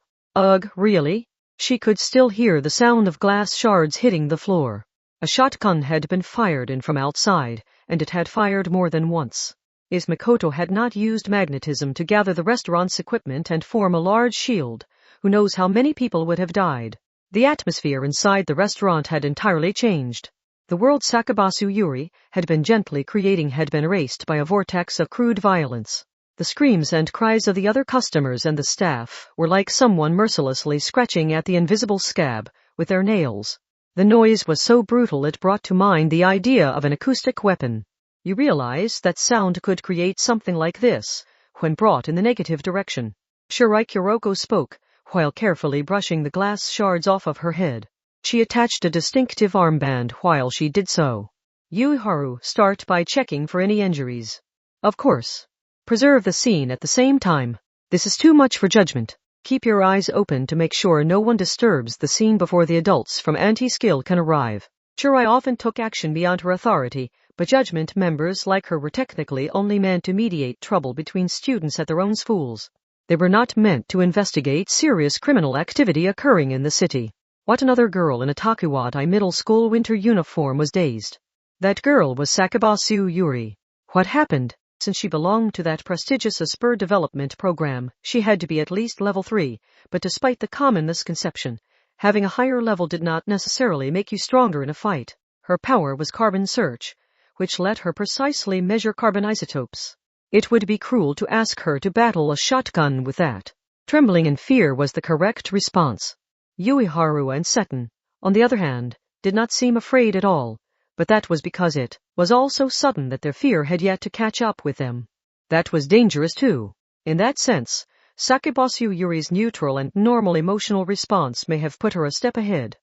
really? She could still hear the sound of glass shards hitting the floor. A shotgun had been fired in from outside, and it had fired more than once. If Makoto had not used magnetism to gather the restaurant's equipment and form a large shield, who knows how many people would have died. The atmosphere inside the restaurant had entirely changed. The world Sakabasu Yuri had been gently creating had been erased by a vortex of crude violence. The screams and cries of the other customers and the staff were like someone mercilessly scratching at the invisible scab with their nails. The noise was so brutal it brought to mind the idea of an acoustic weapon. You realize that sound could create something like this, when brought in the negative direction. Shirai Kuroko spoke, while carefully brushing the glass shards off of her head. She attached a distinctive armband while she did so. Ueharu, start by checking for any injuries. Of course. Preserve the scene at the same time. This is too much for judgment. Keep your eyes open to make sure no one disturbs the scene before the adults from anti-skill can arrive. Shirai often took action beyond her authority, but judgment members like her were technically only meant to mediate trouble between students at their own schools. They were not meant to investigate serious criminal activity occurring in the city. What another girl in a Takuwadai middle school winter uniform was dazed. That girl was Sakabasu Yuri. What happened? Since she belonged to that prestigious Esper development program, she had to be at least level 3, but despite the common misconception, having a higher level did not necessarily make you stronger in a fight. Her power was carbon search, which let her precisely measure carbon isotopes. It would be cruel to ask her to battle a shotgun with that. Trembling in fear was the correct response. Ueharu and Seton, on the other hand, did not seem afraid at all, but that was because it was all so sudden that their fear had yet to catch up with them. That was dangerous too. In that sense, Sakabasu Yuri's neutral and normal emotional response may have put her a step ahead.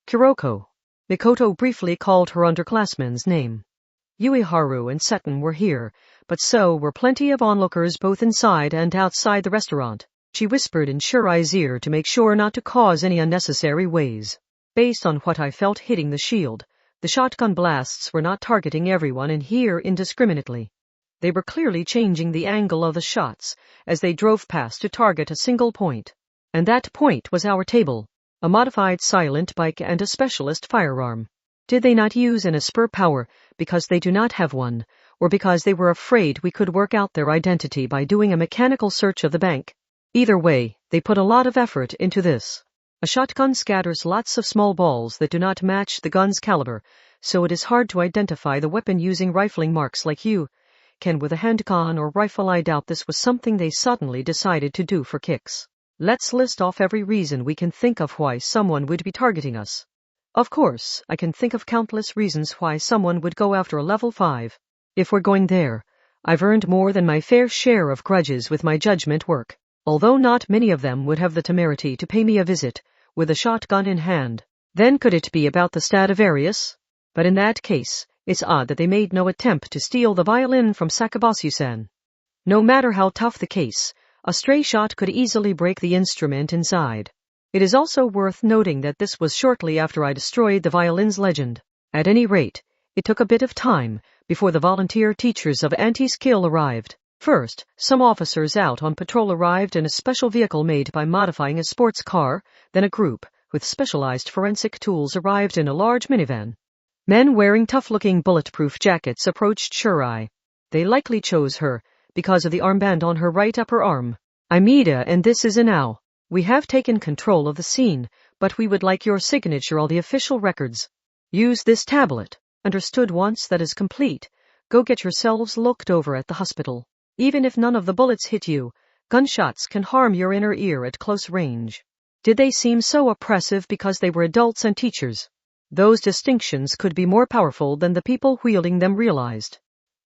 Kuroko. Makoto briefly called her underclassman's name. Ueharu and Seton were here, but so were plenty of onlookers both inside and outside the restaurant. She whispered in Shirai's ear to make sure not to cause any unnecessary waves. Based on what I felt hitting the shield, the shotgun blasts were not targeting everyone in here indiscriminately. They were clearly changing the angle of the shots as they drove past to target a single point. And that point was our table. a modified silent bike and a specialist firearm. Did they not use an Esper power because they do not have one, or because they were afraid we could work out their identity by doing a mechanical search of the bank? Either way, they put a lot of effort into this. A shotgun scatters lots of small balls that do not match the gun's caliber, so it is hard to identify the weapon using rifling marks like you can with a handgun or rifle. I doubt this was something they suddenly decided to do for kicks. Let's list off every reason we can think of why someone would be targeting us. Of course, I can think of countless reasons why someone would go after a level 5. If we're going there, I've earned more than my fair share of grudges with my judgment work, although not many of them would have the temerity to pay me a visit with a shotgun in hand. Then could it be about the Stradivarius? But in that case, it's odd that they made no attempt to steal the violin from Sakabasu-san. No matter how tough the case, a stray shot could easily break the instrument inside. It is also worth noting that this was shortly after I destroyed the violin's legend. At any rate, it took a bit of time before the volunteer teachers of anti-skill arrived. First, some officers out on patrol arrived in a special vehicle made by modifying a sports car, then a group with specialized forensic tools arrived in a large minivan. Men wearing tough-looking bulletproof jackets approached Shirai. They likely chose her because of the armband on her right upper arm. Amida, and this is Inao. We have taken control of the scene, but we would like your signature on the official records. Use this tablet. Understood. Once that is complete, go get yourselves looked over at the hospital. Even if none of the bullets hit you, gunshots can harm your inner ear at close range. Did they seem so oppressive because they were adults and teachers? Those distinctions could be more powerful than the people wielding them realized.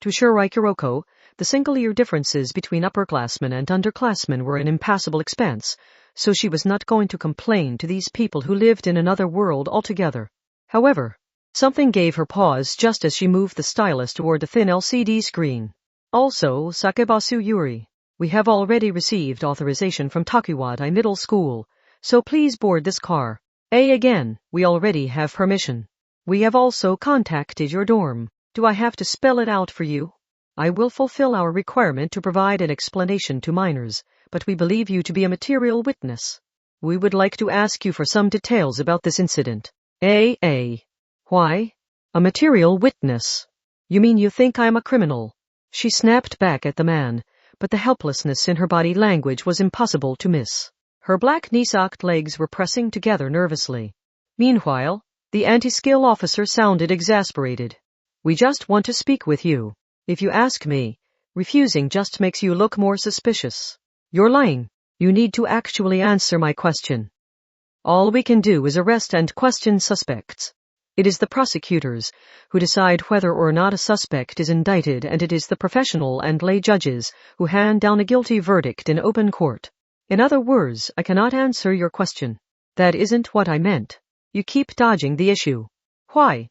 To Shirai Kuroko, the single-year differences between upperclassmen and underclassmen were an impassable expanse, so she was not going to complain to these people who lived in another world altogether. However, something gave her pause just as she moved the stylus toward the thin LCD screen. Also, Sakebasu Yuri, we have already received authorization from Takuwadai Middle School, so please board this car. Again, we already have permission. We have also contacted your dorm. Do I have to spell it out for you? I will fulfill our requirement to provide an explanation to minors, but we believe you to be a material witness. We would like to ask you for some details about this incident. Why? A material witness? You mean you think I'm a criminal? She snapped back at the man, but the helplessness in her body language was impossible to miss. Her black knee-socked legs were pressing together nervously. Meanwhile, the anti-skill officer sounded exasperated. We just want to speak with you. If you ask me, refusing just makes you look more suspicious. You're lying. You need to actually answer my question. All we can do is arrest and question suspects. It is the prosecutors who decide whether or not a suspect is indicted, and it is the professional and lay judges who hand down a guilty verdict in open court. In other words, I cannot answer your question. That isn't what I meant. You keep dodging the issue. Why,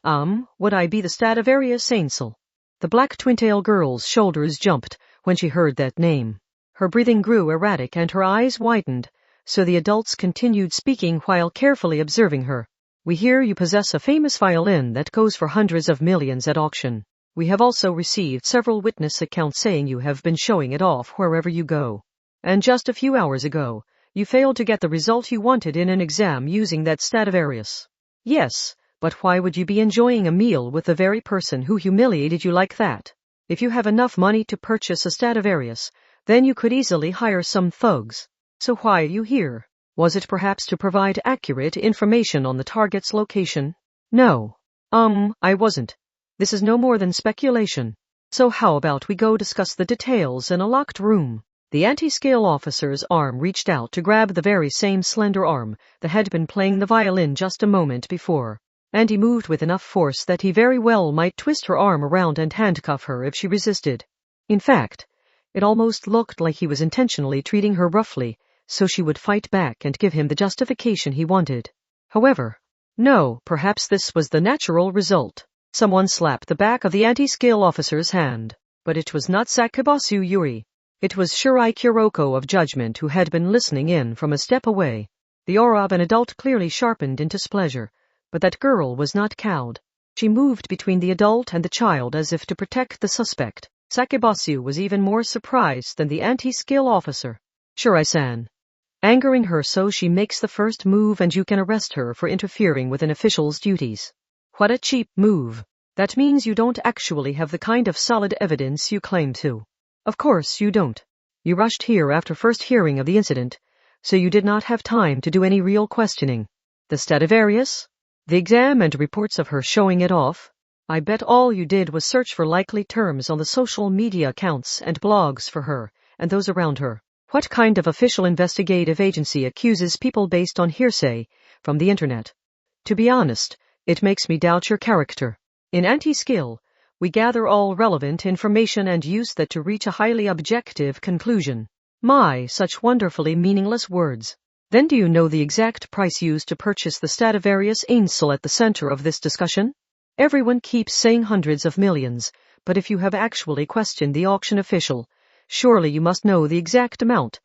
would I be the Stradivarius Ainsel? The black twin-tail girl's shoulders jumped when she heard that name. Her breathing grew erratic and her eyes widened, so the adults continued speaking while carefully observing her. We hear you possess a famous violin that goes for hundreds of millions at auction. We have also received several witness accounts saying you have been showing it off wherever you go. And just a few hours ago, you failed to get the result you wanted in an exam using that Stradivarius. Yes, but why would you be enjoying a meal with the very person who humiliated you like that? If you have enough money to purchase a Stradivarius, then you could easily hire some thugs. So why are you here? Was it perhaps to provide accurate information on the target's location? No. I wasn't. This is no more than speculation. So how about we go discuss the details in a locked room? The anti-scale officer's arm reached out to grab the very same slender arm that had been playing the violin just a moment before, and he moved with enough force that he very well might twist her arm around and handcuff her if she resisted. In fact, it almost looked like he was intentionally treating her roughly, so she would fight back and give him the justification he wanted. However, no, perhaps this was the natural result. Someone slapped the back of the anti-scale officer's hand, but it was not Sakebasu Yuri. It was Shirai Kuroko of Judgment who had been listening in from a step away. The aura of an adult clearly sharpened into displeasure, but that girl was not cowed. She moved between the adult and the child as if to protect the suspect. Sakebasu was even more surprised than the anti-skill officer. Shirai-san, angering her so she makes the first move and you can arrest her for interfering with an official's duties. What a cheap move. That means you don't actually have the kind of solid evidence you claim to. Of course you don't. You rushed here after first hearing of the incident, so you did not have time to do any real questioning. The Stradivarius? The exam and reports of her showing it off? I bet all you did was search for likely terms on the social media accounts and blogs for her and those around her. What kind of official investigative agency accuses people based on hearsay from the internet? To be honest, it makes me doubt your character. In anti-skill, we gather all relevant information and use that to reach a highly objective conclusion. My, such wonderfully meaningless words. Then do you know the exact price used to purchase the Stradivarius Ainsel at the center of this discussion? Everyone keeps saying hundreds of millions, but if you have actually questioned the auction official, surely you must know the exact amount,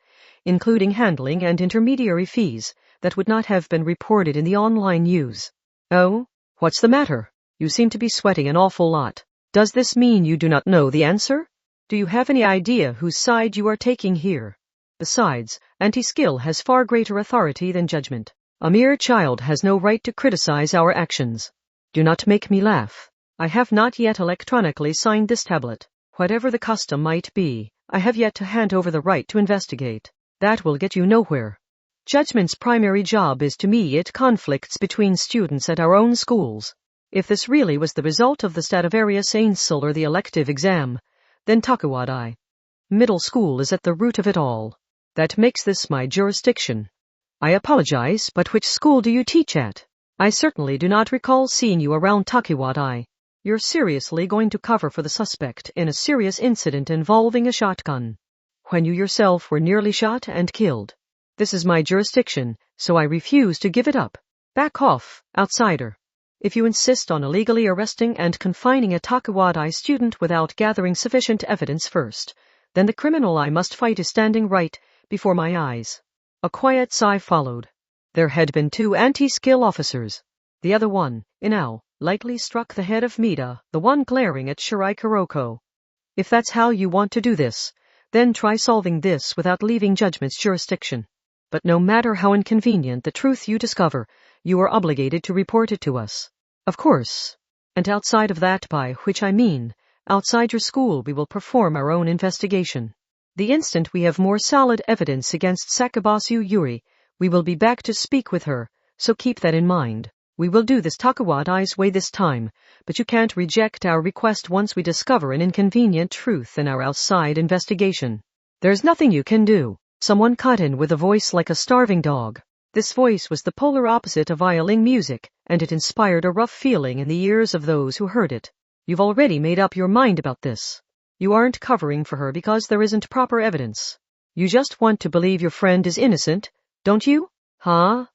including handling and intermediary fees, that would not have been reported in the online news. Oh, what's the matter? You seem to be sweating an awful lot. Does this mean you do not know the answer? Do you have any idea whose side you are taking here? Besides, anti-skill has far greater authority than judgment. A mere child has no right to criticize our actions. Do not make me laugh. I have not yet electronically signed this tablet. Whatever the custom might be, I have yet to hand over the right to investigate. That will get you nowhere. Judgment's primary job is to mediate conflicts between students at our own schools. If this really was the result of the Stradivarius Ainsel or the elective exam, then Takuwadai Middle School is at the root of it all. That makes this my jurisdiction. I apologize, but which school do you teach at? I certainly do not recall seeing you around Takuwadai. You're seriously going to cover for the suspect in a serious incident involving a shotgun, when you yourself were nearly shot and killed. This is my jurisdiction, so I refuse to give it up. Back off, outsider. If you insist on illegally arresting and confining a Takuwadai student without gathering sufficient evidence first, then the criminal I must fight is standing right before my eyes. A quiet sigh followed. There had been 2 anti-skill officers. The other one, Inao, lightly struck the head of Mida, the one glaring at Shirai Kuroko. If that's how you want to do this, then try solving this without leaving judgment's jurisdiction. But no matter how inconvenient the truth you discover, you are obligated to report it to us. Of course. And outside of that, by which I mean, outside your school, we will perform our own investigation. The instant we have more solid evidence against Sakabasu Yuri, we will be back to speak with her, so keep that in mind. We will do this Takuwadai's way this time, but you can't reject our request once we discover an inconvenient truth in our outside investigation. There's nothing you can do. Someone cut in with a voice like a starving dog. This voice was the polar opposite of violin music, and it inspired a rough feeling in the ears of those who heard it. You've already made up your mind about this. You aren't covering for her because there isn't proper evidence. You just want to believe your friend is innocent, don't you? Huh?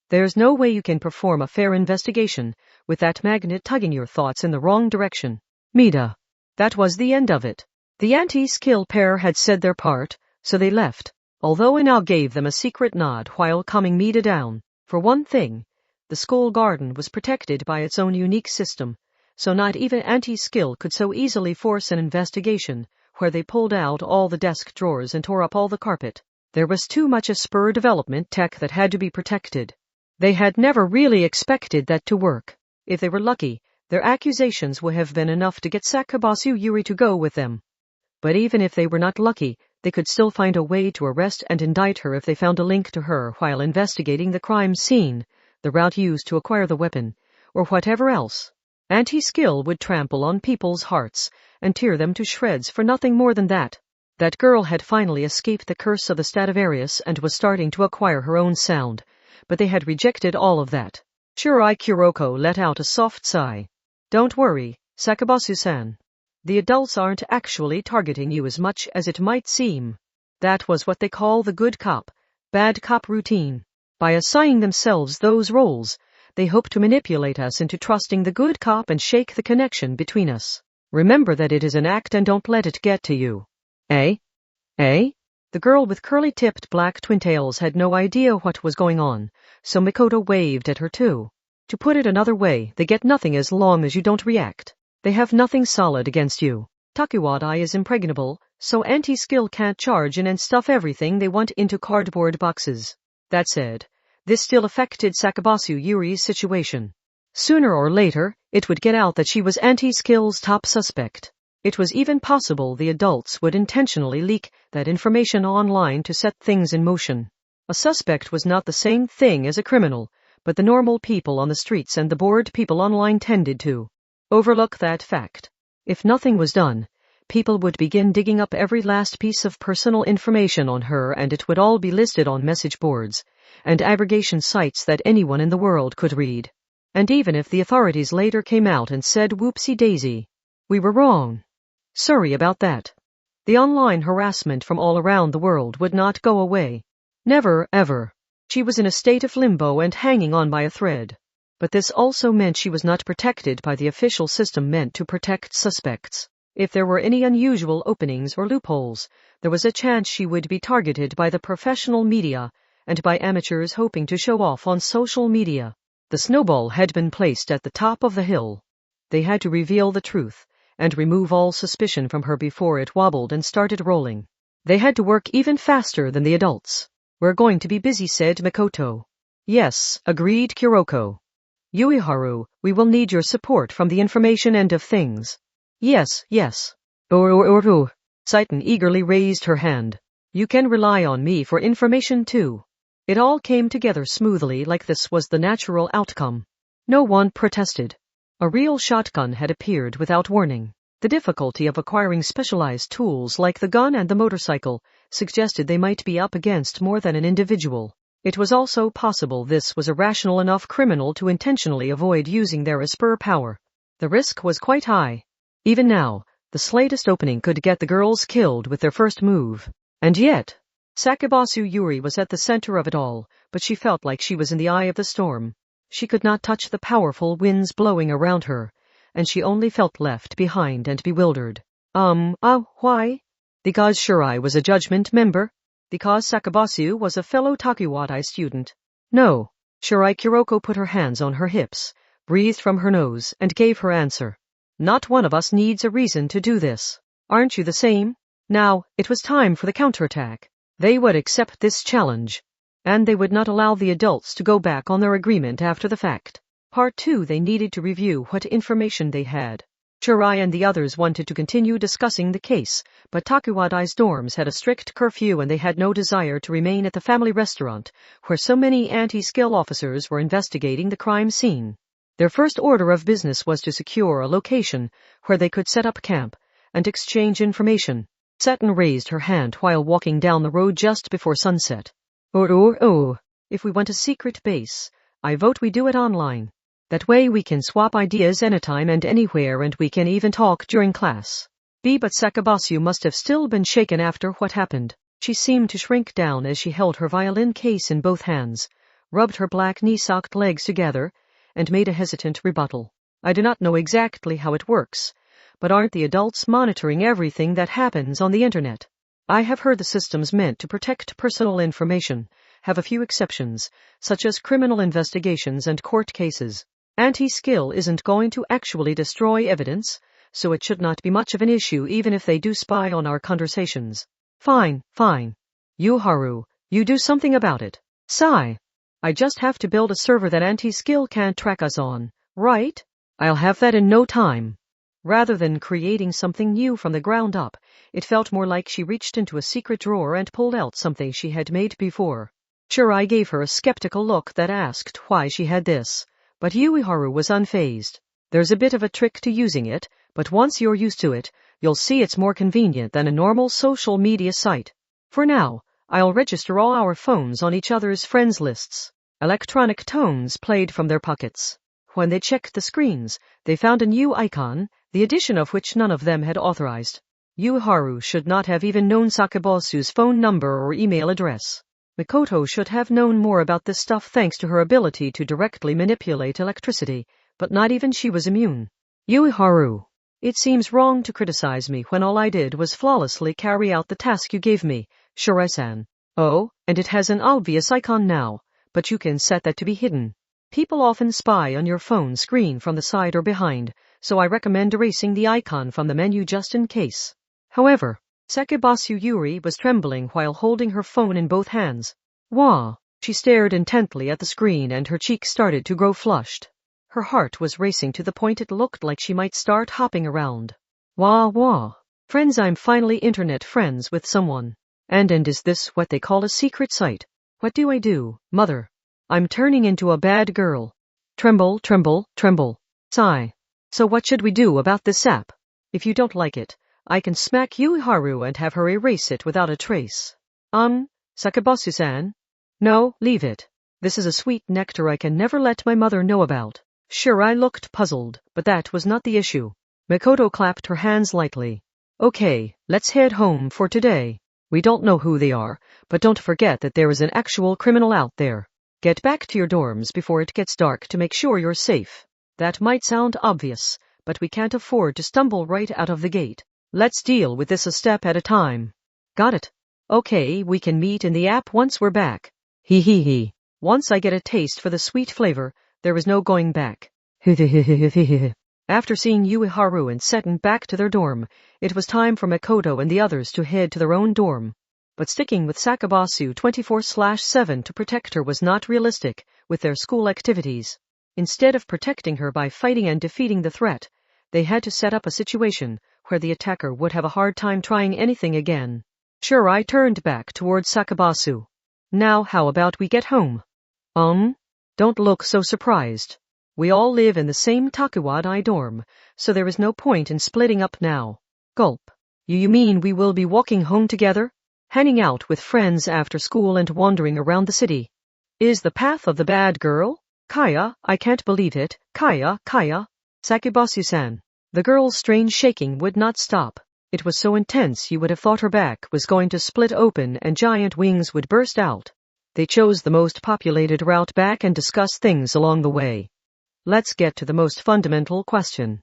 There's no way you can perform a fair investigation with that magnet tugging your thoughts in the wrong direction. Mida. That was the end of it. The anti-skill pair had said their part, so they left, although Inao gave them a secret nod while calming Mida down. For one thing, the school garden was protected by its own unique system, so not even anti-skill could so easily force an investigation where they pulled out all the desk drawers and tore up all the carpet. There was too much of spur development tech that had to be protected. They had never really expected that to work. If they were lucky, their accusations would have been enough to get Sakabasu Yuri to go with them. But even if they were not lucky, they could still find a way to arrest and indict her if they found a link to her while investigating the crime scene, the route used to acquire the weapon, or whatever else. Anti-skill would trample on people's hearts and tear them to shreds for nothing more than that. That girl had finally escaped the curse of the Stradivarius and was starting to acquire her own sound, but they had rejected all of that. Shirai Kuroko let out a soft sigh. Don't worry, Sakabasu-san. The adults aren't actually targeting you as much as it might seem. That was what they call the good cop, bad cop routine. By assigning themselves those roles, they hope to manipulate us into trusting the good cop and shake the connection between us. Remember that it is an act and don't let it get to you. Eh? Eh? The girl with curly-tipped black twintails had no idea what was going on, so Mikoto waved at her too. To put it another way, they get nothing as long as you don't react. They have nothing solid against you. Takuwadai is impregnable, so anti-skill can't charge in and stuff everything they want into cardboard boxes. That said, this still affected Sakabasu Yuri's situation. Sooner or later, it would get out that she was anti-skill's top suspect. It was even possible the adults would intentionally leak that information online to set things in motion. A suspect was not the same thing as a criminal, but the normal people on the streets and the bored people online tended to overlook that fact. If nothing was done, people would begin digging up every last piece of personal information on her, and it would all be listed on message boards and aggregation sites that anyone in the world could read. And even if the authorities later came out and said, "Whoopsie daisy, we were wrong. Sorry about that," the online harassment from all around the world would not go away. Never, ever. She was in a state of limbo and hanging on by a thread. But this also meant she was not protected by the official system meant to protect suspects. If there were any unusual openings or loopholes, there was a chance she would be targeted by the professional media and by amateurs hoping to show off on social media. The snowball had been placed at the top of the hill. They had to reveal the truth and remove all suspicion from her before it wobbled and started rolling. They had to work even faster than the adults. "We're going to be busy," said Mikoto. "Yes," agreed Kuroko. "Yuiharu, we will need your support from the information end of things." "Yes, yes." Saiten eagerly raised her hand. "You can rely on me for information too." It all came together smoothly, like this was the natural outcome. No one protested. A real shotgun had appeared without warning. The difficulty of acquiring specialized tools like the gun and the motorcycle suggested they might be up against more than an individual. It was also possible this was a rational enough criminal to intentionally avoid using their spur power. The risk was quite high. Even now, the slightest opening could get the girls killed with their first move. And yet, Sakabasu Yuri was at the center of it all, but she felt like she was in the eye of the storm. She could not touch the powerful winds blowing around her, and she only felt left behind and bewildered. Why? Because Shirai was a judgment member? Because Sakabasu was a fellow Takuwadai student? No. Shirai. Kuroko put her hands on her hips, breathed from her nose, and gave her answer. Not one of us needs a reason to do this. Aren't you the same? Now, it was time for the counterattack. They would accept this challenge, and they would not allow the adults to go back on their agreement after the fact. Part 2, they needed to review what information they had. Shirai and the others wanted to continue discussing the case, but Takuwadai's dorms had a strict curfew and they had no desire to remain at the family restaurant, where so many anti-skill officers were investigating the crime scene. Their first order of business was to secure a location where they could set up camp and exchange information. Satin raised her hand while walking down the road just before sunset. If we want a secret base, I vote we do it online. That way we can swap ideas anytime and anywhere, and we can even talk during class. But Sakabasu must have still been shaken after what happened. She seemed to shrink down as she held her violin case in both hands, rubbed her black knee-socked legs together, and made a hesitant rebuttal. "I do not know exactly how it works, but aren't the adults monitoring everything that happens on the internet? I have heard the systems meant to protect personal information have a few exceptions, such as criminal investigations and court cases. Anti-skill isn't going to actually destroy evidence, so it should not be much of an issue even if they do spy on our conversations." Fine. Yuharu, you do something about it. Sigh. I just have to build a server that anti-skill can't track us on, right? I'll have that in no time. Rather than creating something new from the ground up, it felt more like she reached into a secret drawer and pulled out something she had made before. Shirai gave her a skeptical look that asked why she had this, but Yuiharu was unfazed. There's a bit of a trick to using it, but once you're used to it, you'll see it's more convenient than a normal social media site. For now, I'll register all our phones on each other's friends lists. Electronic tones played from their pockets. When they checked the screens, they found a new icon, the addition of which none of them had authorized. Yuiharu should not have even known Sakabasu's phone number or email address. Mikoto should have known more about this stuff thanks to her ability to directly manipulate electricity, but not even she was immune. Yuiharu, it seems wrong to criticize me when all I did was flawlessly carry out the task you gave me, Shirai-san. Oh, and it has an obvious icon now, but you can set that to be hidden. People often spy on your phone screen from the side or behind, so I recommend erasing the icon from the menu just in case. However, Sakibasu Yuri was trembling while holding her phone in both hands. Wah! She stared intently at the screen and her cheeks started to grow flushed. Her heart was racing to the point it looked like she might start hopping around. Wah wah. Friends, I'm finally internet friends with someone. And is this what they call a secret site? What do I do, mother? I'm turning into a bad girl. Tremble, tremble, tremble. Sigh. So what should we do about this app? If you don't like it, I can smack Yuharu and have her erase it without a trace. Sakibasu-san? No, leave it. This is a sweet nectar I can never let my mother know about. Sure, I looked puzzled, but that was not the issue. Mikoto clapped her hands lightly. Okay, let's head home for today. We don't know who they are, but don't forget that there is an actual criminal out there. Get back to your dorms before it gets dark to make sure you're safe. That might sound obvious, but we can't afford to stumble right out of the gate. Let's deal with this a step at a time. Got it? Okay, we can meet in the app once we're back. Hee hee hee. Once I get a taste for the sweet flavor, there is no going back. After seeing Yuiharu and Seton back to their dorm, it was time for Mikoto and the others to head to their own dorm. But sticking with Sakibasu 24/7 to protect her was not realistic with their school activities. Instead of protecting her by fighting and defeating the threat, they had to set up a situation where the attacker would have a hard time trying anything again. Sure, I turned back towards Sakibasu. Now how about we get home? Don't look so surprised. We all live in the same Takuwadai dorm, so there is no point in splitting up now. Gulp. You mean we will be walking home together? Hanging out with friends after school and wandering around the city? Is the path of the bad girl? Kaya, I can't believe it. Kaya. Sakibasu-san. The girl's strange shaking would not stop. It was so intense you would have thought her back was going to split open and giant wings would burst out. They chose the most populated route back and discussed things along the way. Let's get to the most fundamental question.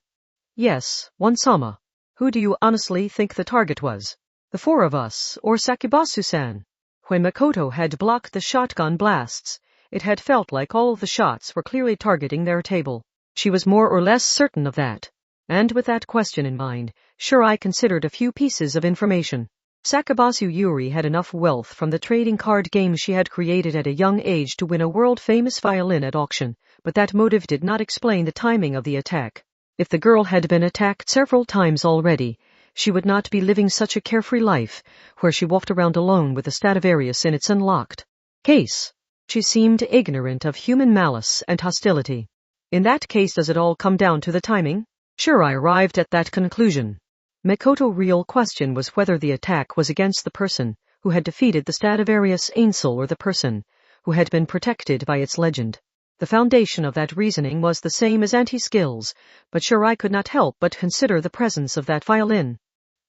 Yes, One-sama. Who do you honestly think the target was? The four of us, or Sakibasu-san? When Mikoto had blocked the shotgun blasts, it had felt like all the shots were clearly targeting their table. She was more or less certain of that. And with that question in mind, sure, I considered a few pieces of information. Sakibasu Yuri had enough wealth from the trading card game she had created at a young age to win a world-famous violin at auction, but that motive did not explain the timing of the attack. If the girl had been attacked several times already, she would not be living such a carefree life, where she walked around alone with the Stradivarius in its unlocked case. She seemed ignorant of human malice and hostility. In that case, does it all come down to the timing? Sure, I arrived at that conclusion. Mikoto's real question was whether the attack was against the person who had defeated the Stradivarius Ainsel or the person who had been protected by its legend. The foundation of that reasoning was the same as anti-skills, but sure, I could not help but consider the presence of that violin.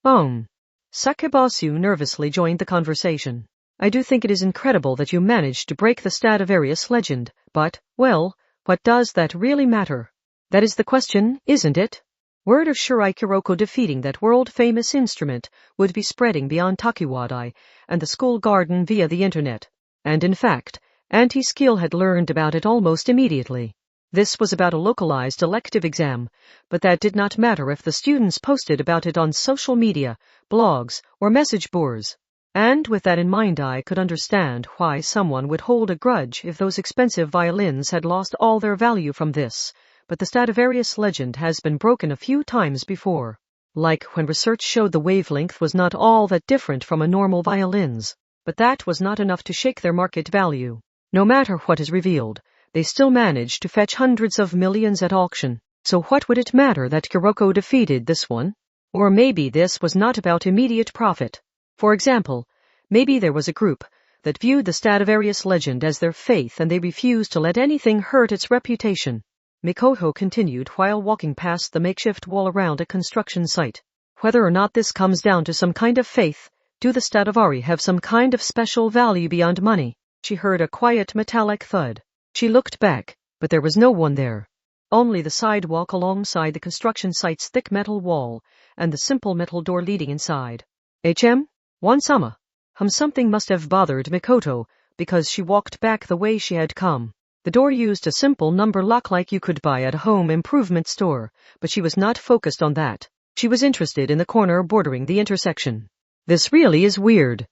Sakibasu nervously joined the conversation. I do think it is incredible that you managed to break the Stradivarius legend, but, well, what does that really matter? That is the question, isn't it? Word of Shirai Kuroko defeating that world-famous instrument would be spreading beyond Takuwadai and the school garden via the internet. And in fact, Anti-Skill had learned about it almost immediately. This was about a localized elective exam, but that did not matter if the students posted about it on social media, blogs, or message boards. And with that in mind, I could understand why someone would hold a grudge if those expensive violins had lost all their value from this. But the Stradivarius legend has been broken a few times before. Like when research showed the wavelength was not all that different from a normal violin's. But that was not enough to shake their market value. No matter what is revealed, they still managed to fetch hundreds of millions at auction. So what would it matter that Kuroko defeated this one? Or maybe this was not about immediate profit. For example, maybe there was a group that viewed the Stradivarius legend as their faith and they refused to let anything hurt its reputation. Mikoto continued while walking past the makeshift wall around a construction site. Whether or not this comes down to some kind of faith, do the Stradivari have some kind of special value beyond money? She heard a quiet metallic thud. She looked back, but there was no one there. Only the sidewalk alongside the construction site's thick metal wall and the simple metal door leading inside. One-sama. Something must have bothered Mikoto, because she walked back the way she had come. The door used a simple number lock like you could buy at a home improvement store, but she was not focused on that. She was interested in the corner bordering the intersection. This really is weird.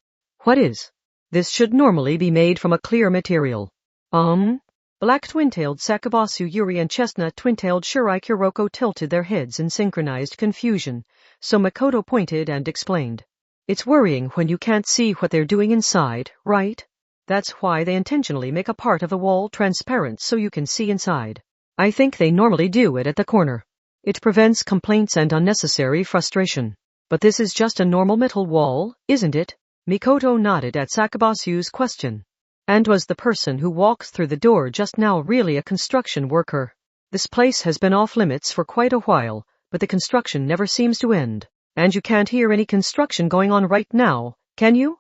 What is? This should normally be made from a clear material. Black twin-tailed Sakabasu Yuri and chestnut twin-tailed Shirai Kuroko tilted their heads in synchronized confusion, so Makoto pointed and explained. It's worrying when you can't see what they're doing inside, right? That's why they intentionally make a part of the wall transparent so you can see inside. I think they normally do it at the corner. It prevents complaints and unnecessary frustration. But this is just a normal metal wall, isn't it? Mikoto nodded at Sakabasu's question. And was the person who walked through the door just now really a construction worker? This place has been off limits for quite a while, but the construction never seems to end. And you can't hear any construction going on right now, can you?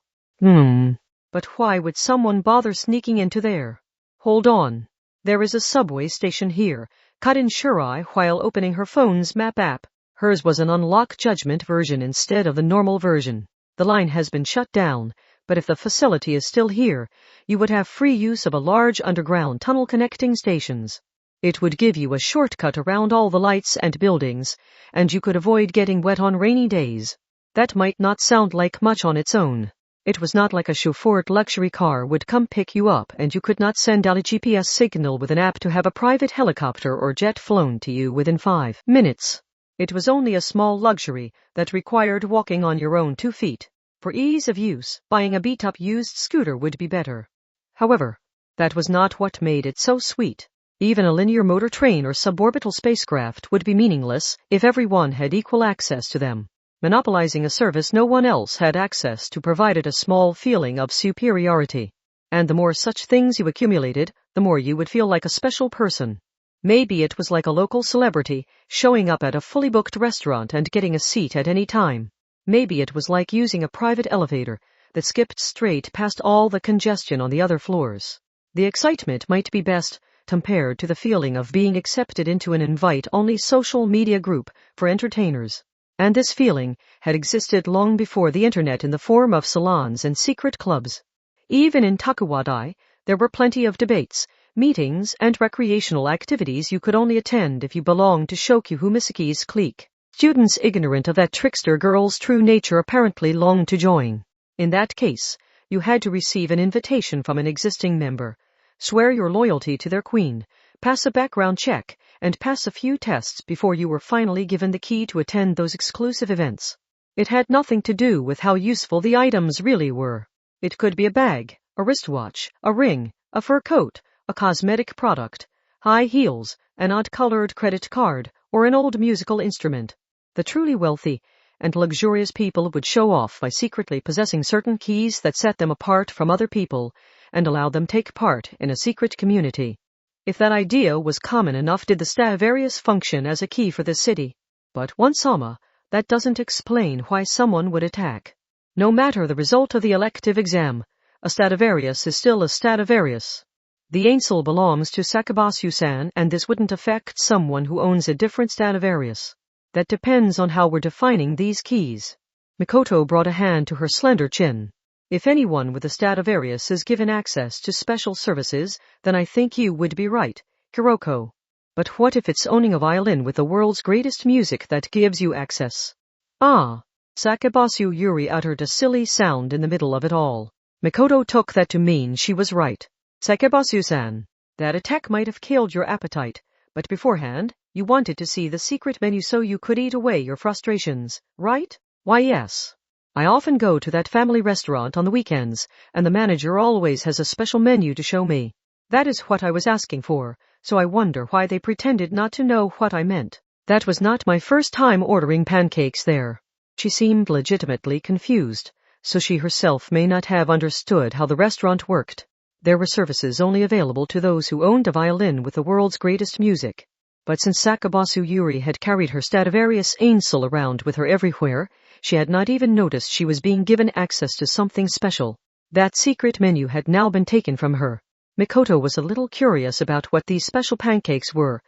But why would someone bother sneaking into there? Hold on. There is a subway station here, cut in Shirai while opening her phone's map app. Hers was an unlock judgment version instead of the normal version. The line has been shut down, but if the facility is still here, you would have free use of a large underground tunnel connecting stations. It would give you a shortcut around all the lights and buildings, and you could avoid getting wet on rainy days. That might not sound like much on its own. It was not like a chauffeured luxury car would come pick you up and you could not send out a GPS signal with an app to have a private helicopter or jet flown to you within 5 minutes. It was only a small luxury that required walking on your own 2 feet. For ease of use, buying a beat-up used scooter would be better. However, that was not what made it so sweet. Even a linear motor train or suborbital spacecraft would be meaningless if everyone had equal access to them. Monopolizing a service no one else had access to provided a small feeling of superiority. And the more such things you accumulated, the more you would feel like a special person. Maybe it was like a local celebrity showing up at a fully booked restaurant and getting a seat at any time. Maybe it was like using a private elevator that skipped straight past all the congestion on the other floors. The excitement might be best compared to the feeling of being accepted into an invite-only social media group for entertainers. And this feeling had existed long before the internet in the form of salons and secret clubs. Even in Takuwadai, there were plenty of debates, meetings, and recreational activities you could only attend if you belonged to Shokyu Misaki's clique. Students ignorant of that trickster girl's true nature apparently longed to join. In that case, you had to receive an invitation from an existing member, swear your loyalty to their queen, pass a background check, and pass a few tests before you were finally given the key to attend those exclusive events. It had nothing to do with how useful the items really were. It could be a bag, a wristwatch, a ring, a fur coat, a cosmetic product, high heels, an odd-colored credit card, or an old musical instrument. The truly wealthy and luxurious people would show off by secretly possessing certain keys that set them apart from other people and allowed them take part in a secret community. If that idea was common enough, did the Stradivarius function as a key for the city? But Sama, that doesn't explain why someone would attack. No matter the result of the elective exam, a Stradivarius is still a Stradivarius. The Ainsel belongs to Sakabasu-san, and this wouldn't affect someone who owns a different Stradivarius. That depends on how we're defining these keys. Mikoto brought a hand to her slender chin. If anyone with a Stradivarius is given access to special services, then I think you would be right, Kuroko. But what if it's owning a violin with the world's greatest music that gives you access? Ah! Sakabasu Yuri uttered a silly sound in the middle of it all. Mikoto took that to mean she was right. Sakabasu-san, that attack might have killed your appetite, but beforehand, you wanted to see the secret menu so you could eat away your frustrations, right? Why, yes. I often go to that family restaurant on the weekends, and the manager always has a special menu to show me. That is what I was asking for, so I wonder why they pretended not to know what I meant. That was not my first time ordering pancakes there. She seemed legitimately confused, so she herself may not have understood how the restaurant worked. There were services only available to those who owned a violin with the world's greatest music. But since Sakabasu Yuri had carried her Stradivarius Ainsel around with her everywhere, she had not even noticed she was being given access to something special. That secret menu had now been taken from her. Mikoto was a little curious about what these special pancakes were,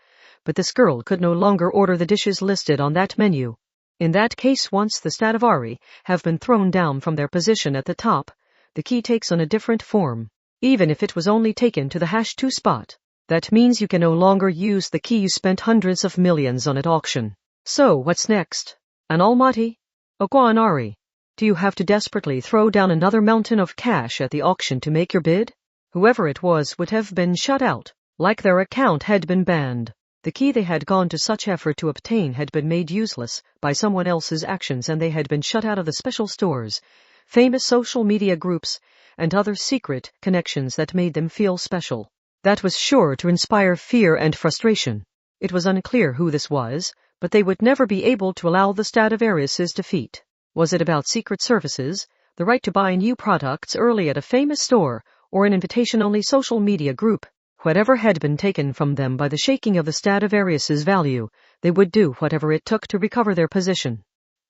but this girl could no longer order the dishes listed on that menu. In that case, once the Stradivari have been thrown down from their position at the top, the key takes on a different form. Even if it was only taken to the #2 spot, that means you can no longer use the key you spent hundreds of millions on at auction. So, what's next? An almaty? A guanari? Do you have to desperately throw down another mountain of cash at the auction to make your bid? Whoever it was would have been shut out, like their account had been banned. The key they had gone to such effort to obtain had been made useless by someone else's actions, and they had been shut out of the special stores, famous social media groups, and other secret connections that made them feel special. That was sure to inspire fear and frustration. It was unclear who this was, but they would never be able to allow the Stradivarius's defeat. Was it about secret services, the right to buy new products early at a famous store, or an invitation-only social media group? Whatever had been taken from them by the shaking of the Stradivarius's value, they would do whatever it took to recover their position.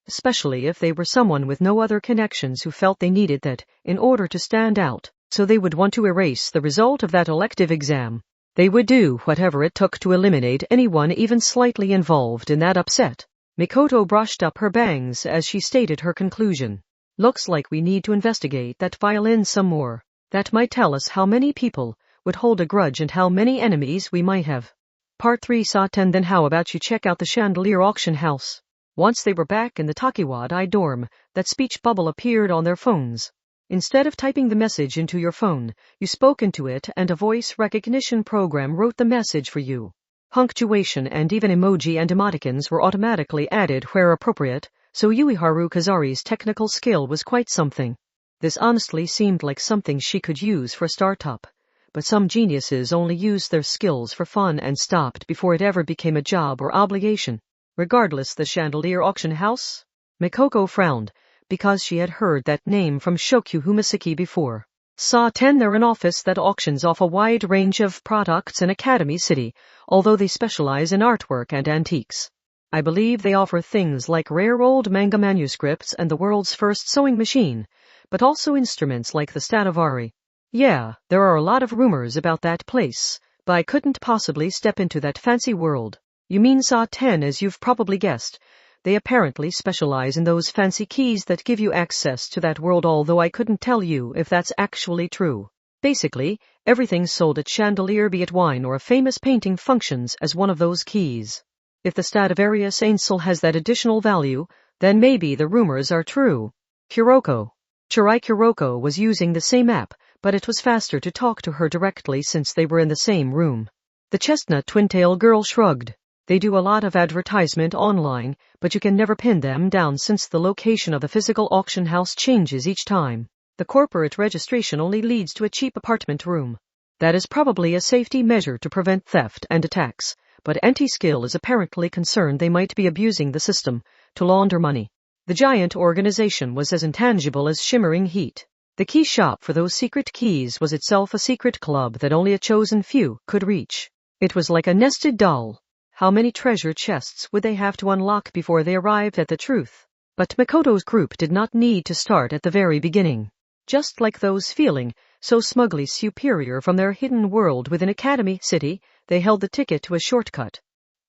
Especially if they were someone with no other connections who felt they needed that in order to stand out, so they would want to erase the result of that elective exam. They would do whatever it took to eliminate anyone even slightly involved in that upset. Mikoto brushed up her bangs as she stated her conclusion. Looks like we need to investigate that violin some more. That might tell us how many people would hold a grudge and how many enemies we might have. Part 3 Saw 10. Then how about you check out the chandelier auction house? Once they were back in the Takiwadai dorm, that speech bubble appeared on their phones. Instead of typing the message into your phone, you spoke into it and a voice recognition program wrote the message for you. Punctuation and even emoji and emoticons were automatically added where appropriate, so Yuiharu Kazari's technical skill was quite something. This honestly seemed like something she could use for a startup. But some geniuses only used their skills for fun and stopped before it ever became a job or obligation. Regardless, the chandelier auction house? Mikoko frowned, because she had heard that name from Shokyu Humasaki before. Saw 10. They're an office that auctions off a wide range of products in Academy City, although they specialize in artwork and antiques. I believe they offer things like rare old manga manuscripts and the world's first sewing machine, but also instruments like the Stradivari. Yeah, there are a lot of rumors about that place, but I couldn't possibly step into that fancy world. You mean Saw 10, as you've probably guessed. They apparently specialize in those fancy keys that give you access to that world, although I couldn't tell you if that's actually true. Basically, everything sold at Chandelier, be it wine or a famous painting, functions as one of those keys. If the Stradivarius Ainsel has that additional value, then maybe the rumors are true. Kuroko. Chirai Kuroko was using the same app, but it was faster to talk to her directly since they were in the same room. The chestnut twin-tail girl shrugged. They do a lot of advertisement online, but you can never pin them down since the location of the physical auction house changes each time. The corporate registration only leads to a cheap apartment room. That is probably a safety measure to prevent theft and attacks, but Anti-Skill is apparently concerned they might be abusing the system to launder money. The giant organization was as intangible as shimmering heat. The key shop for those secret keys was itself a secret club that only a chosen few could reach. It was like a nested doll. How many treasure chests would they have to unlock before they arrived at the truth? But Mikoto's group did not need to start at the very beginning. Just like those feeling so smugly superior from their hidden world within Academy City, they held the ticket to a shortcut.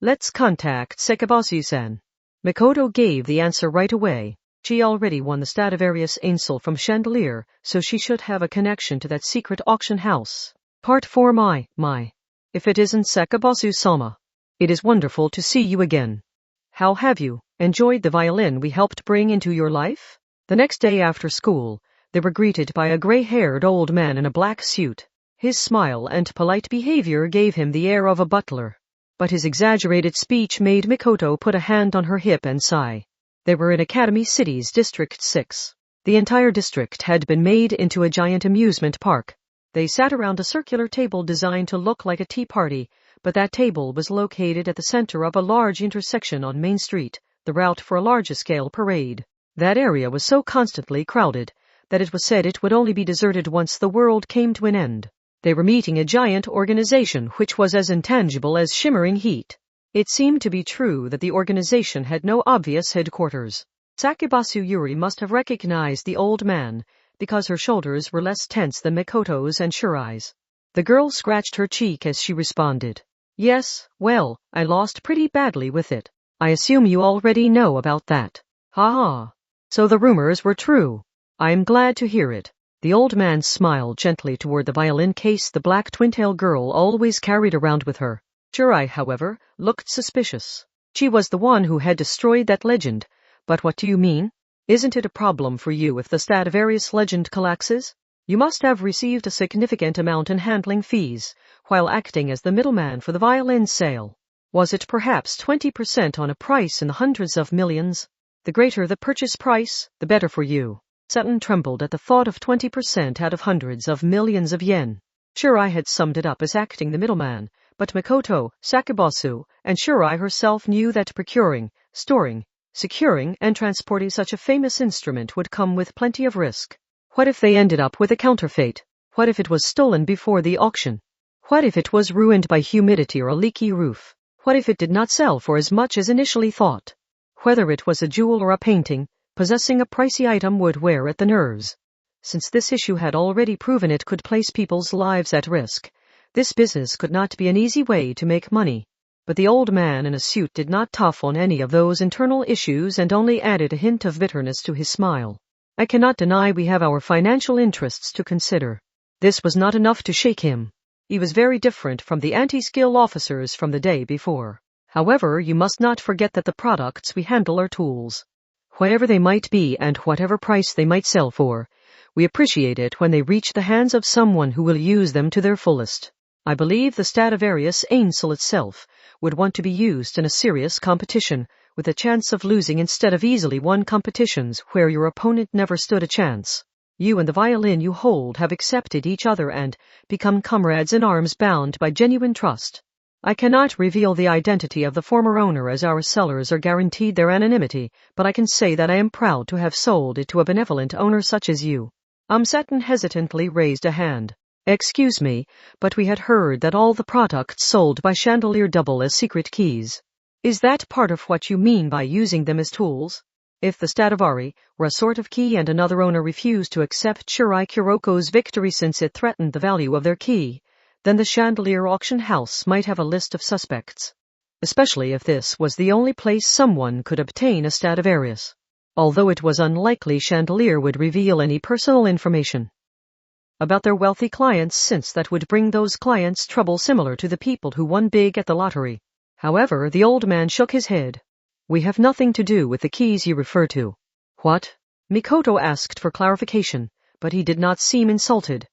Let's contact Sekabasu-san. Mikoto gave the answer right away. She already won the Stradivarius Ainsel from Chandelier, so she should have a connection to that secret auction house. Part 4 My. If it isn't Sekabasu-sama. It is wonderful to see you again. How have you enjoyed the violin we helped bring into your life? The next day after school, they were greeted by a gray-haired old man in a black suit. His smile and polite behavior gave him the air of a butler. But his exaggerated speech made Mikoto put a hand on her hip and sigh. They were in Academy City's District 6. The entire district had been made into a giant amusement park. They sat around a circular table designed to look like a tea party, but that table was located at the center of a large intersection on Main Street, the route for a large-scale parade. That area was so constantly crowded that it was said it would only be deserted once the world came to an end. They were meeting a giant organization which was as intangible as shimmering heat. It seemed to be true that the organization had no obvious headquarters. Sakabasu Yuri must have recognized the old man, because her shoulders were less tense than Mikoto's and Shirai's. The girl scratched her cheek as she responded. Yes, well, I lost pretty badly with it. I assume you already know about that. Ha ha. So the rumors were true. I am glad to hear it. The old man smiled gently toward the violin case the black twin-tail girl always carried around with her. Shirai, however, looked suspicious. She was the one who had destroyed that legend. But what do you mean? Isn't it a problem for you if the Stradivarius legend collapses? You must have received a significant amount in handling fees, while acting as the middleman for the violin sale. Was it perhaps 20% on a price in the hundreds of millions? The greater the purchase price, the better for you. Saturn trembled at the thought of 20% out of hundreds of millions of yen. Shirai had summed it up as acting the middleman, but Mikoto, Sakabasu, and Shirai herself knew that procuring, storing, securing, and transporting such a famous instrument would come with plenty of risk. What if they ended up with a counterfeit? What if it was stolen before the auction? What if it was ruined by humidity or a leaky roof? What if it did not sell for as much as initially thought? Whether it was a jewel or a painting, possessing a pricey item would wear at the nerves. Since this issue had already proven it could place people's lives at risk, this business could not be an easy way to make money. But the old man in a suit did not tough on any of those internal issues and only added a hint of bitterness to his smile. I cannot deny we have our financial interests to consider. This was not enough to shake him. He was very different from the anti-skill officers from the day before. However, you must not forget that the products we handle are tools. Whatever they might be and whatever price they might sell for, we appreciate it when they reach the hands of someone who will use them to their fullest. I believe the Stradivarius Ainsel itself would want to be used in a serious competition, with a chance of losing instead of easily won competitions where your opponent never stood a chance. You and the violin you hold have accepted each other and become comrades in arms bound by genuine trust. I cannot reveal the identity of the former owner as our sellers are guaranteed their anonymity, but I can say that I am proud to have sold it to a benevolent owner such as you. Satin hesitantly raised a hand. Excuse me, but we had heard that all the products sold by Chandelier double as secret keys. Is that part of what you mean by using them as tools? If the Stradivari were a sort of key and another owner refused to accept Shirai Kuroko's victory since it threatened the value of their key, then the Chandelier auction house might have a list of suspects. Especially if this was the only place someone could obtain a Stradivarius. Although it was unlikely Chandelier would reveal any personal information about their wealthy clients, since that would bring those clients trouble similar to the people who won big at the lottery. However, the old man shook his head. We have nothing to do with the keys you refer to. What? Mikoto asked for clarification, but he did not seem insulted.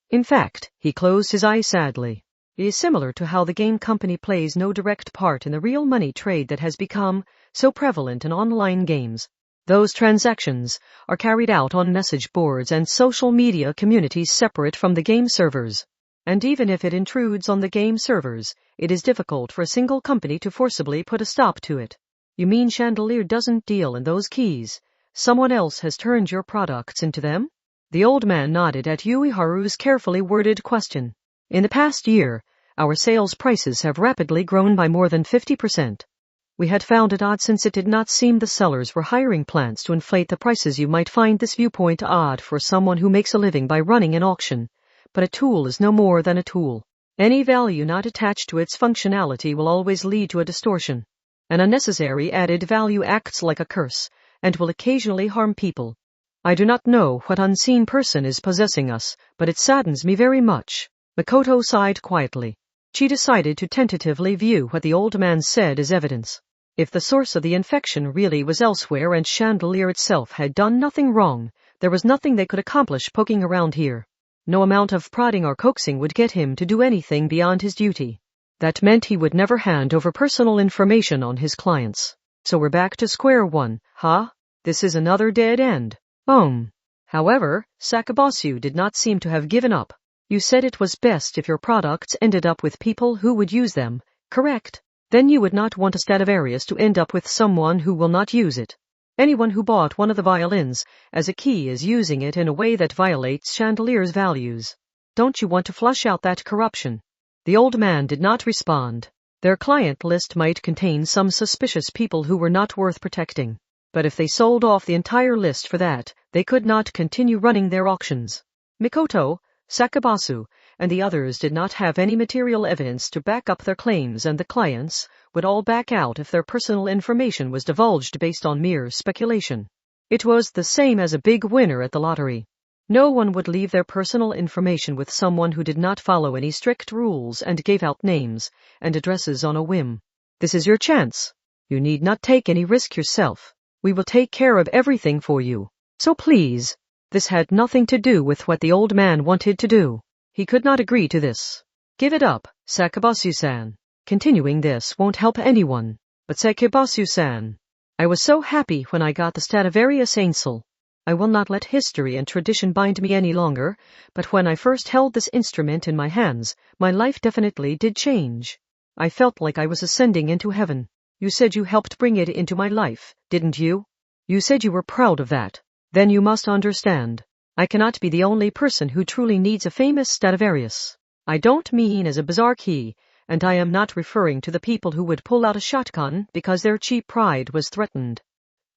In fact, he closed his eyes sadly. It is similar to how the game company plays no direct part in the real money trade that has become so prevalent in online games. Those transactions are carried out on message boards and social media communities separate from the game servers. And even if it intrudes on the game servers, it is difficult for a single company to forcibly put a stop to it. You mean Chandelier doesn't deal in those keys? Someone else has turned your products into them? The old man nodded at Ueharu's carefully worded question. In the past year, our sales prices have rapidly grown by more than 50%. We had found it odd since it did not seem the sellers were hiring plants to inflate the prices. You might find this viewpoint odd for someone who makes a living by running an auction, but a tool is no more than a tool. Any value not attached to its functionality will always lead to a distortion. An unnecessary added value acts like a curse, and will occasionally harm people. I do not know what unseen person is possessing us, but it saddens me very much. Mikoto sighed quietly. She decided to tentatively view what the old man said as evidence. If the source of the infection really was elsewhere and Chandelier itself had done nothing wrong, there was nothing they could accomplish poking around here. No amount of prodding or coaxing would get him to do anything beyond his duty. That meant he would never hand over personal information on his clients. So we're back to square one, huh? This is another dead end. However, Sakabasu did not seem to have given up. You said it was best if your products ended up with people who would use them, correct? Then you would not want a Stradivarius to end up with someone who will not use it. Anyone who bought one of the violins as a key is using it in a way that violates Chandelier's values. Don't you want to flush out that corruption? The old man did not respond. Their client list might contain some suspicious people who were not worth protecting. But if they sold off the entire list for that, they could not continue running their auctions. Mikoto, Sakabasu, and the others did not have any material evidence to back up their claims, and the clients would all back out if their personal information was divulged based on mere speculation. It was the same as a big winner at the lottery. No one would leave their personal information with someone who did not follow any strict rules and gave out names and addresses on a whim. This is your chance. You need not take any risk yourself. We will take care of everything for you. So please. This had nothing to do with what the old man wanted to do. He could not agree to this. Give it up, Sakabasu-san. Continuing this won't help anyone. But Sakabasu-san, I was so happy when I got the Stradivarius Ainsel. I will not let history and tradition bind me any longer, but when I first held this instrument in my hands, my life definitely did change. I felt like I was ascending into heaven. You said you helped bring it into my life, didn't you? You said you were proud of that. Then you must understand. I cannot be the only person who truly needs a famous Stradivarius. I don't mean as a bizarre key, and I am not referring to the people who would pull out a shotgun because their cheap pride was threatened.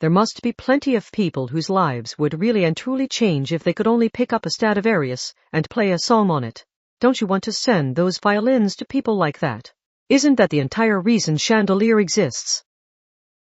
There must be plenty of people whose lives would really and truly change if they could only pick up a Stradivarius and play a song on it. Don't you want to send those violins to people like that? Isn't that the entire reason Chandelier exists?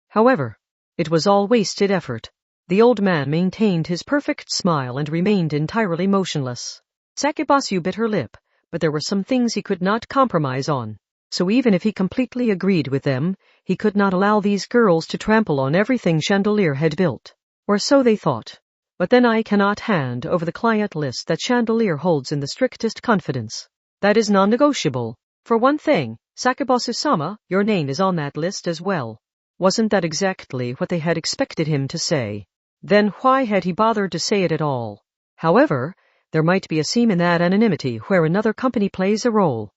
However, it was all wasted effort. The old man maintained his perfect smile and remained entirely motionless. Sakabasu bit her lip, but there were some things he could not compromise on. So even if he completely agreed with them, he could not allow these girls to trample on everything Chandelier had built. Or so they thought. But then I cannot hand over the client list that Chandelier holds in the strictest confidence. That is non-negotiable. For one thing, Sakabasu-sama, your name is on that list as well. Wasn't that exactly what they had expected him to say? Then why had he bothered to say it at all? However, there might be a seam in that anonymity where another company plays a role.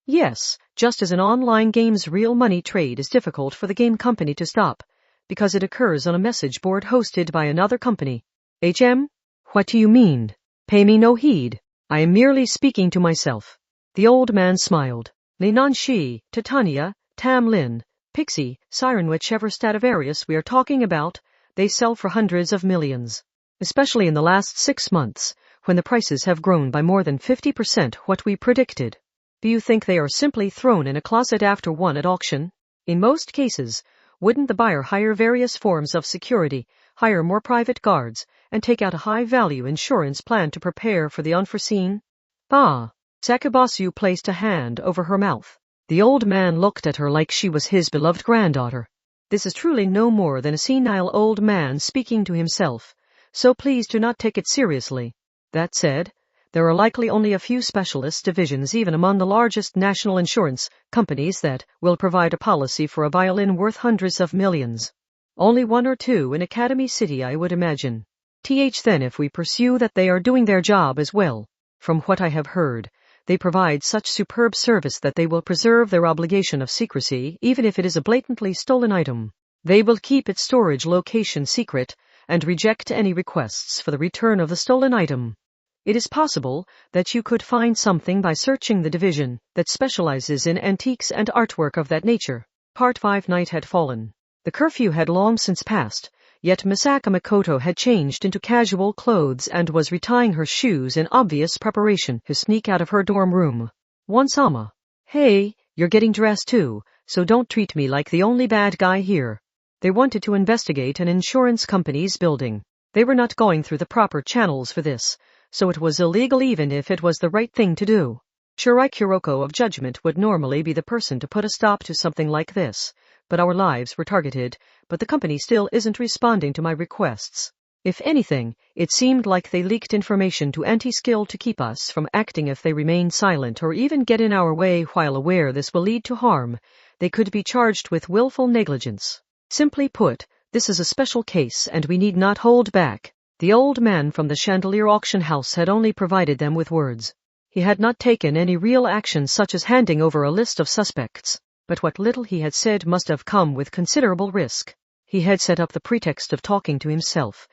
Yes, just as an online game's real money trade is difficult for the game company to stop, because it occurs on a message board hosted by another company. What do you mean? Pay me no heed. I am merely speaking to myself. The old man smiled. Linanshi, Titania, Tamlin, Pixie, Siren, whichever Stradivarius we are talking about, they sell for hundreds of millions. Especially in the last 6 months, when the prices have grown by more than 50% what we predicted. Do you think they are simply thrown in a closet after won at auction? In most cases, wouldn't the buyer hire various forms of security, hire more private guards, and take out a high-value insurance plan to prepare for the unforeseen? Ah! Sakabasu placed a hand over her mouth. The old man looked at her like she was his beloved granddaughter. This is truly no more than a senile old man speaking to himself, so please do not take it seriously. That said, there are likely only a few specialist divisions even among the largest national insurance companies that will provide a policy for a violin worth hundreds of millions. Only 1 or 2 in Academy City, I would imagine. Then if we pursue that, they are doing their job as well. From what I have heard, they provide such superb service that they will preserve their obligation of secrecy even if it is a blatantly stolen item. They will keep its storage location secret and reject any requests for the return of the stolen item. It is possible that you could find something by searching the division that specializes in antiques and artwork of that nature. Part 5. Night had fallen. The curfew had long since passed, yet Misaka Makoto had changed into casual clothes and was retying her shoes in obvious preparation to sneak out of her dorm room. One-sama. Hey, you're getting dressed too, so don't treat me like the only bad guy here. They wanted to investigate an insurance company's building. They were not going through the proper channels for this, so it was illegal even if it was the right thing to do. Shirai Kuroko of Judgment would normally be the person to put a stop to something like this, but our lives were targeted, but the company still isn't responding to my requests. If anything, it seemed like they leaked information to Anti-Skill to keep us from acting. If they remain silent or even get in our way while aware this will lead to harm, they could be charged with willful negligence. Simply put, this is a special case and we need not hold back. The old man from the Chandelier auction house had only provided them with words. He had not taken any real action such as handing over a list of suspects, but what little he had said must have come with considerable risk. He had set up the pretext of talking to himself,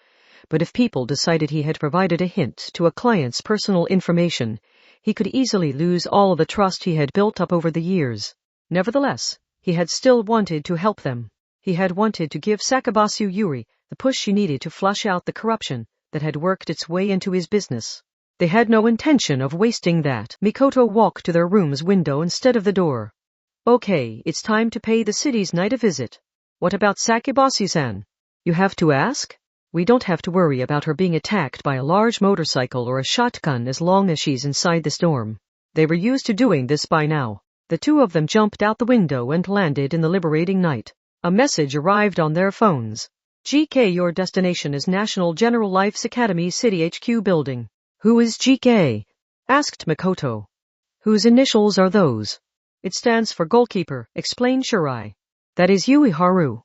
but if people decided he had provided a hint to a client's personal information, he could easily lose all the trust he had built up over the years. Nevertheless, he had still wanted to help them. He had wanted to give Sakabasu Yuri the push she needed to flush out the corruption that had worked its way into his business. They had no intention of wasting that. Mikoto walked to their room's window instead of the door. Okay, it's time to pay the city's night a visit. What about Sakabasu-san? You have to ask? We don't have to worry about her being attacked by a large motorcycle or a shotgun as long as she's inside the storm. They were used to doing this by now. The two of them jumped out the window and landed in the liberating night. A message arrived on their phones. GK, your destination is National General Life's Academy City HQ building. Who is GK? Asked Mikoto. Whose initials are those? It stands for goalkeeper, explained Shirai. That is Ueharu.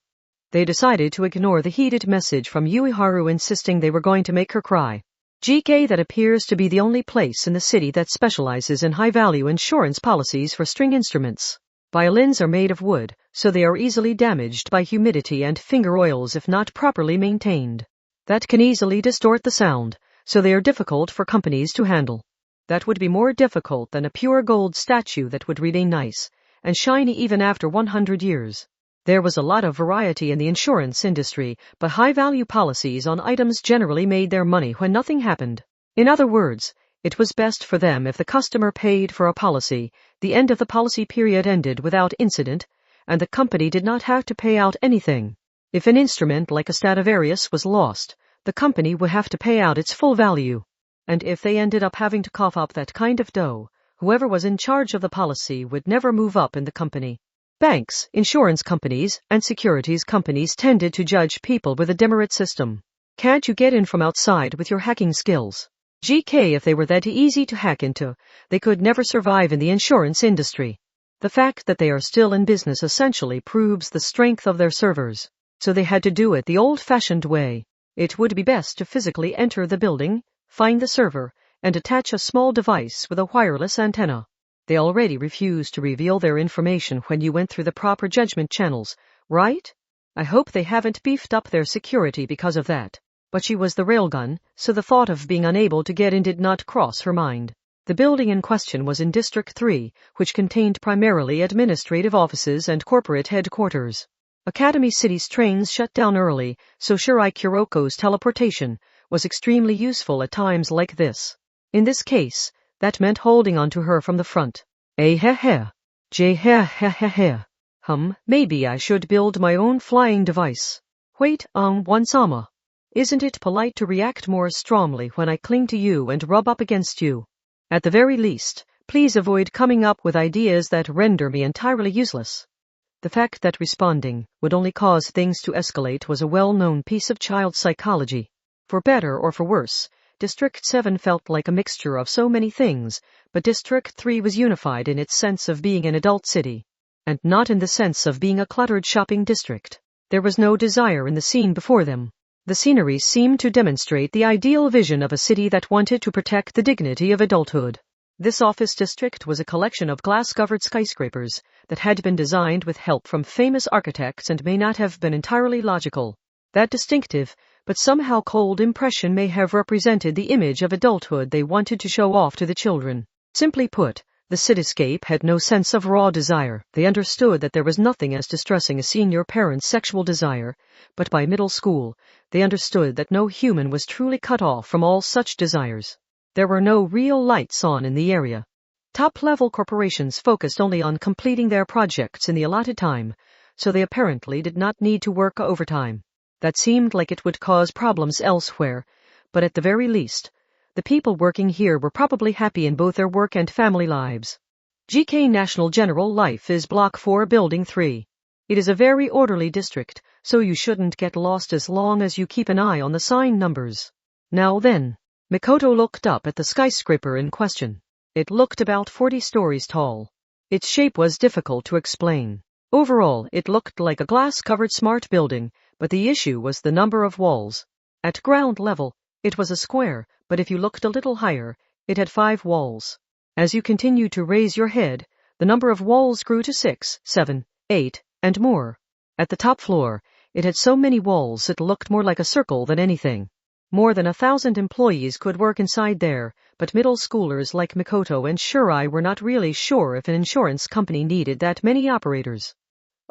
They decided to ignore the heated message from Ueharu insisting they were going to make her cry. GK, that appears to be the only place in the city that specializes in high-value insurance policies for string instruments. Violins are made of wood, so they are easily damaged by humidity and finger oils if not properly maintained. That can easily distort the sound, so they are difficult for companies to handle. That would be more difficult than a pure gold statue that would remain nice and shiny even after 100 years. There was a lot of variety in the insurance industry, but high-value policies on items generally made their money when nothing happened. In other words, it was best for them if the customer paid for a policy, the end of the policy period ended without incident, and the company did not have to pay out anything. If an instrument like a Stradivarius was lost, the company would have to pay out its full value. And if they ended up having to cough up that kind of dough, whoever was in charge of the policy would never move up in the company. Banks, insurance companies, and securities companies tended to judge people with a demerit system. Can't you get in from outside with your hacking skills? GK, if they were that easy to hack into, they could never survive in the insurance industry. The fact that they are still in business essentially proves the strength of their servers. So they had to do it the old-fashioned way. It would be best to physically enter the building, find the server, and attach a small device with a wireless antenna. They already refused to reveal their information when you went through the proper judgment channels, right? I hope they haven't beefed up their security because of that. But she was the Railgun, so the thought of being unable to get in did not cross her mind. The building in question was in District 3, which contained primarily administrative offices and corporate headquarters. Academy City's trains shut down early, so Shirai Kuroko's teleportation was extremely useful at times like this. In this case, that meant holding on to her from the front. Maybe I should build my own flying device. Wait, One-sama. Isn't it polite to react more strongly when I cling to you and rub up against you? At the very least, please avoid coming up with ideas that render me entirely useless. The fact that responding would only cause things to escalate was a well-known piece of child psychology. For better or for worse, District 7 felt like a mixture of so many things, but District 3 was unified in its sense of being an adult city, and not in the sense of being a cluttered shopping district. There was no desire in the scene before them. The scenery seemed to demonstrate the ideal vision of a city that wanted to protect the dignity of adulthood. This office district was a collection of glass-covered skyscrapers that had been designed with help from famous architects and may not have been entirely logical. That distinctive, but somehow cold impression may have represented the image of adulthood they wanted to show off to the children. Simply put, the cityscape had no sense of raw desire. They understood that there was nothing as distressing as senior parents' sexual desire, but by middle school, they understood that no human was truly cut off from all such desires. There were no real lights on in the area. Top-level corporations focused only on completing their projects in the allotted time, so they apparently did not need to work overtime. That seemed like it would cause problems elsewhere, but at the very least, the people working here were probably happy in both their work and family lives. GK National General Life is Block 4, Building 3. It is a very orderly district, so you shouldn't get lost as long as you keep an eye on the sign numbers. Now then, Mikoto looked up at the skyscraper in question. It looked about 40 stories tall. Its shape was difficult to explain. Overall, it looked like a glass-covered smart building, but the issue was the number of walls. At ground level, it was a square, but if you looked a little higher, it had 5 walls. As you continued to raise your head, the number of walls grew to 6, 7, 8, and more. At the top floor, it had so many walls it looked more like a circle than anything. More than 1,000 employees could work inside there, but middle schoolers like Mikoto and Shirai were not really sure if an insurance company needed that many operators.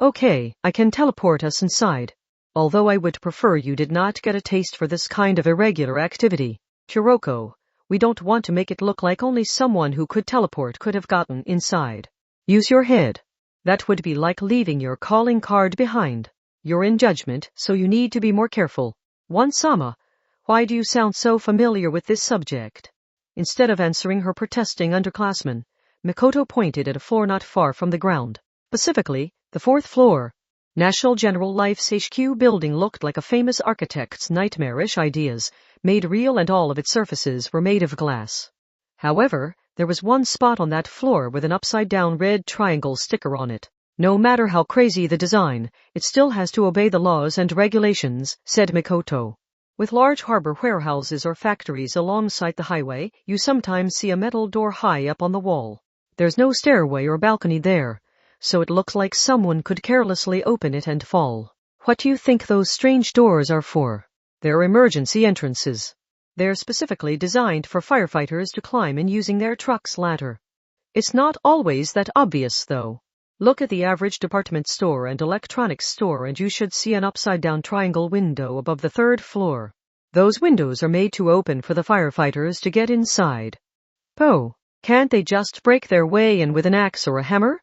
Okay, I can teleport us inside. Although I would prefer you did not get a taste for this kind of irregular activity. Kuroko, we don't want to make it look like only someone who could teleport could have gotten inside. Use your head. That would be like leaving your calling card behind. You're in judgment, so you need to be more careful. One-sama, why do you sound so familiar with this subject? Instead of answering her protesting underclassmen, Mikoto pointed at a floor not far from the ground. Specifically, the 4th floor. National General Life's HQ building looked like a famous architect's nightmarish ideas, made real, and all of its surfaces were made of glass. However, there was one spot on that floor with an upside-down red triangle sticker on it. No matter how crazy the design, it still has to obey the laws and regulations, said Mikoto. With large harbor warehouses or factories alongside the highway, you sometimes see a metal door high up on the wall. There's no stairway or balcony there, so it looked like someone could carelessly open it and fall. What do you think those strange doors are for? They're emergency entrances. They're specifically designed for firefighters to climb in using their truck's ladder. It's not always that obvious, though. Look at the average department store and electronics store and you should see an upside-down triangle window above the 3rd floor. Those windows are made to open for the firefighters to get inside. Oh, can't they just break their way in with an axe or a hammer?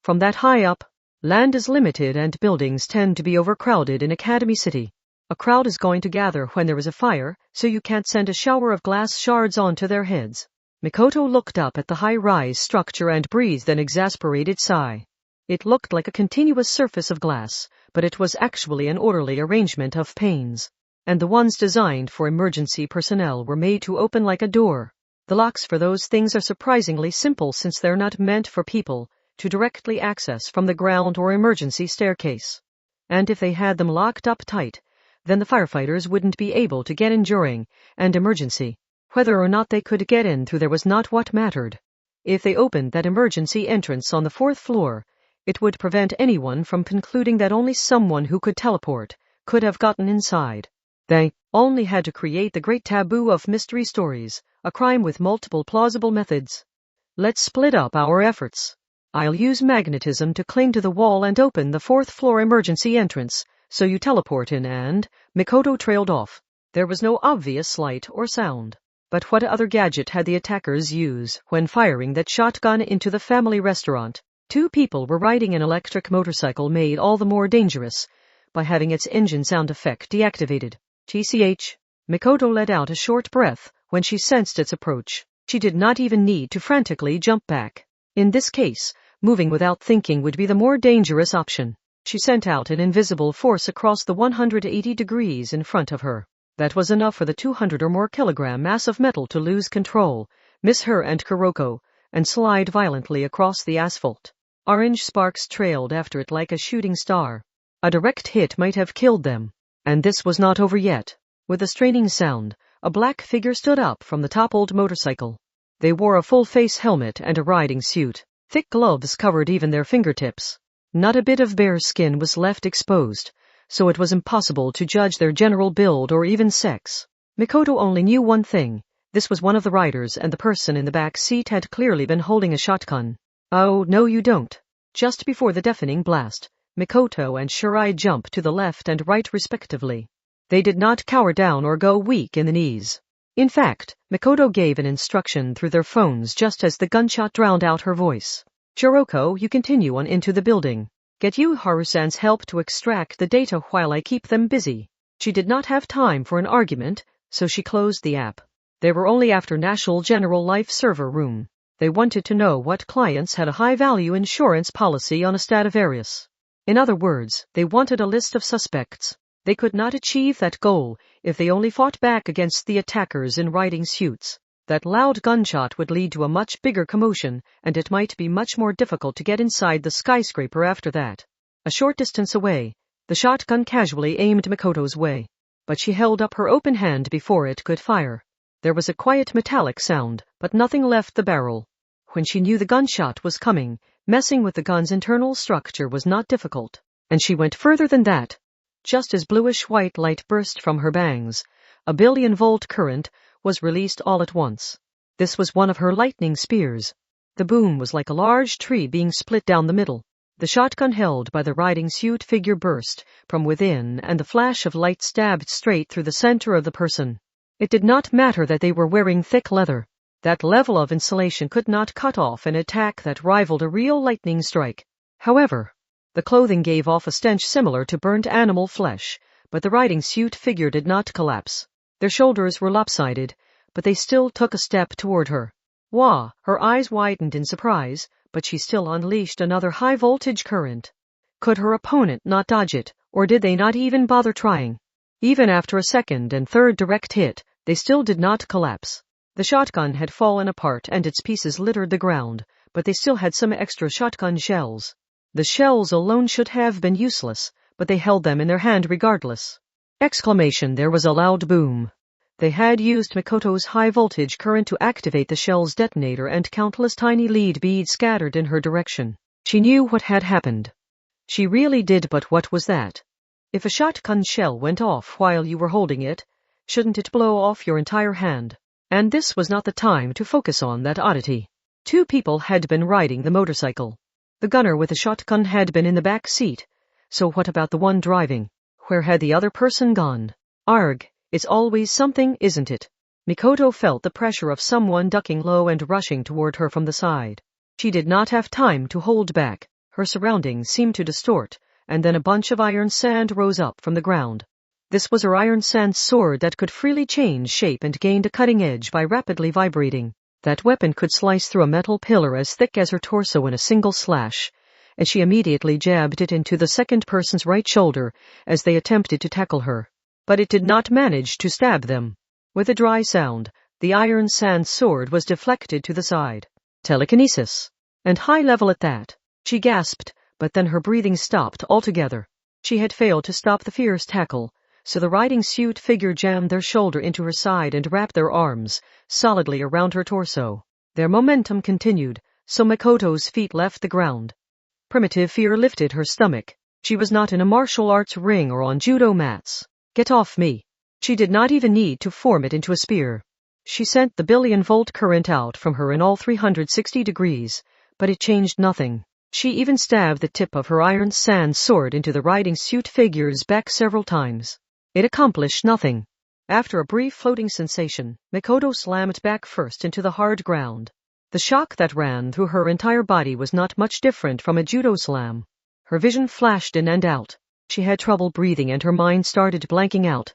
From that high up, land is limited and buildings tend to be overcrowded in Academy City. A crowd is going to gather when there is a fire, so you can't send a shower of glass shards onto their heads. Mikoto looked up at the high-rise structure and breathed an exasperated sigh. It looked like a continuous surface of glass, but it was actually an orderly arrangement of panes. And the ones designed for emergency personnel were made to open like a door. The locks for those things are surprisingly simple since they're not meant for people to directly access from the ground or emergency staircase. And if they had them locked up tight, then the firefighters wouldn't be able to get in during an emergency. Whether or not they could get in through there was not what mattered. If they opened that emergency entrance on the 4th floor, it would prevent anyone from concluding that only someone who could teleport could have gotten inside. They only had to create the great taboo of mystery stories, a crime with multiple plausible methods. Let's split up our efforts. I'll use magnetism to cling to the wall and open the 4th floor emergency entrance, so you teleport in and... Mikoto trailed off. There was no obvious light or sound. But what other gadget had the attackers use when firing that shotgun into the family restaurant? 2 people were riding an electric motorcycle made all the more dangerous by having its engine sound effect deactivated. TCH. Mikoto let out a short breath when she sensed its approach. She did not even need to frantically jump back. In this case, moving without thinking would be the more dangerous option. She sent out an invisible force across the 180 degrees in front of her. That was enough for the 200 or more kilogram mass of metal to lose control, miss her and Kuroko, and slide violently across the asphalt. Orange sparks trailed after it like a shooting star. A direct hit might have killed them. And this was not over yet. With a straining sound, a black figure stood up from the toppled motorcycle. They wore a full-face helmet and a riding suit. Thick gloves covered even their fingertips. Not a bit of bare skin was left exposed, so it was impossible to judge their general build or even sex. Mikoto only knew one thing. This was one of the riders, and the person in the back seat had clearly been holding a shotgun. Oh, no you don't. Just before the deafening blast, Mikoto and Shirai jumped to the left and right respectively. They did not cower down or go weak in the knees. In fact, Mikoto gave an instruction through their phones just as the gunshot drowned out her voice. Chiroko, you continue on into the building. Get you Harusan's help to extract the data while I keep them busy. She did not have time for an argument, so she closed the app. They were only after National General Life server room. They wanted to know what clients had a high-value insurance policy on a Stradivarius. In other words, they wanted a list of suspects. They could not achieve that goal if they only fought back against the attackers in riding suits. That loud gunshot would lead to a much bigger commotion, and it might be much more difficult to get inside the skyscraper after that. A short distance away, the shotgun casually aimed Mikoto's way, but she held up her open hand before it could fire. There was a quiet metallic sound, but nothing left the barrel. When she knew the gunshot was coming, messing with the gun's internal structure was not difficult, and she went further than that. Just as bluish-white light burst from her bangs, a billion-volt current was released all at once. This was one of her lightning spears. The boom was like a large tree being split down the middle. The shotgun held by the riding suit figure burst from within, and the flash of light stabbed straight through the center of the person. It did not matter that they were wearing thick leather. That level of insulation could not cut off an attack that rivaled a real lightning strike. However, the clothing gave off a stench similar to burnt animal flesh, but the riding suit figure did not collapse. Their shoulders were lopsided, but they still took a step toward her. Wah! Her eyes widened in surprise, but she still unleashed another high-voltage current. Could her opponent not dodge it, or did they not even bother trying? Even after a second and third direct hit, they still did not collapse. The shotgun had fallen apart and its pieces littered the ground, but they still had some extra shotgun shells. The shells alone should have been useless, but they held them in their hand regardless. Exclamation! There was a loud boom. They had used Mikoto's high-voltage current to activate the shell's detonator, and countless tiny lead beads scattered in her direction. She knew what had happened. She really did, but what was that? If a shotgun shell went off while you were holding it, shouldn't it blow off your entire hand? And this was not the time to focus on that oddity. 2 people had been riding the motorcycle. The gunner with the shotgun had been in the back seat. So what about the one driving? Where had the other person gone? Arg, it's always something, isn't it? Mikoto felt the pressure of someone ducking low and rushing toward her from the side. She did not have time to hold back. Her surroundings seemed to distort, and then a bunch of iron sand rose up from the ground. This was her iron sand sword that could freely change shape and gained a cutting edge by rapidly vibrating. That weapon could slice through a metal pillar as thick as her torso in a single slash, and she immediately jabbed it into the second person's right shoulder as they attempted to tackle her. But it did not manage to stab them. With a dry sound, the iron sand sword was deflected to the side. Telekinesis. And high level at that. She gasped, but then her breathing stopped altogether. She had failed to stop the fierce tackle, so the riding suit figure jammed their shoulder into her side and wrapped their arms solidly around her torso. Their momentum continued, so Mikoto's feet left the ground. Primitive fear lifted her stomach. She was not in a martial arts ring or on judo mats. Get off me. She did not even need to form it into a spear. She sent the billion-volt current out from her in all 360 degrees, but it changed nothing. She even stabbed the tip of her iron sand sword into the riding suit figure's back several times. It accomplished nothing. After a brief floating sensation, Mikoto slammed back first into the hard ground. The shock that ran through her entire body was not much different from a judo slam. Her vision flashed in and out. She had trouble breathing and her mind started blanking out,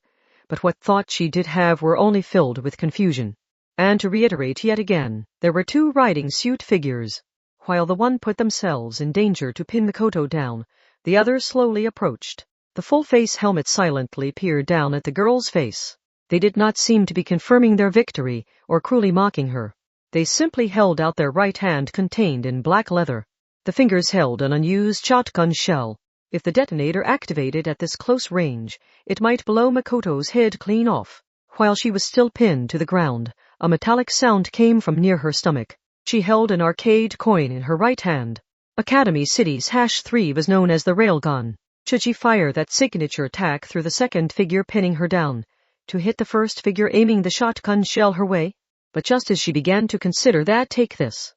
but what thoughts she did have were only filled with confusion. And to reiterate yet again, there were 2 riding suit figures. While the one put themselves in danger to pin Mikoto down, the other slowly approached. The full-face helmet silently peered down at the girl's face. They did not seem to be confirming their victory or cruelly mocking her. They simply held out their right hand contained in black leather. The fingers held an unused shotgun shell. If the detonator activated at this close range, it might blow Mikoto's head clean off. While she was still pinned to the ground, a metallic sound came from near her stomach. She held an arcade coin in her right hand. Academy City's #3 was known as the Railgun. Should she fire that signature attack through the second figure pinning her down, to hit the first figure aiming the shotgun shell her way? But just as she began to consider that, take this.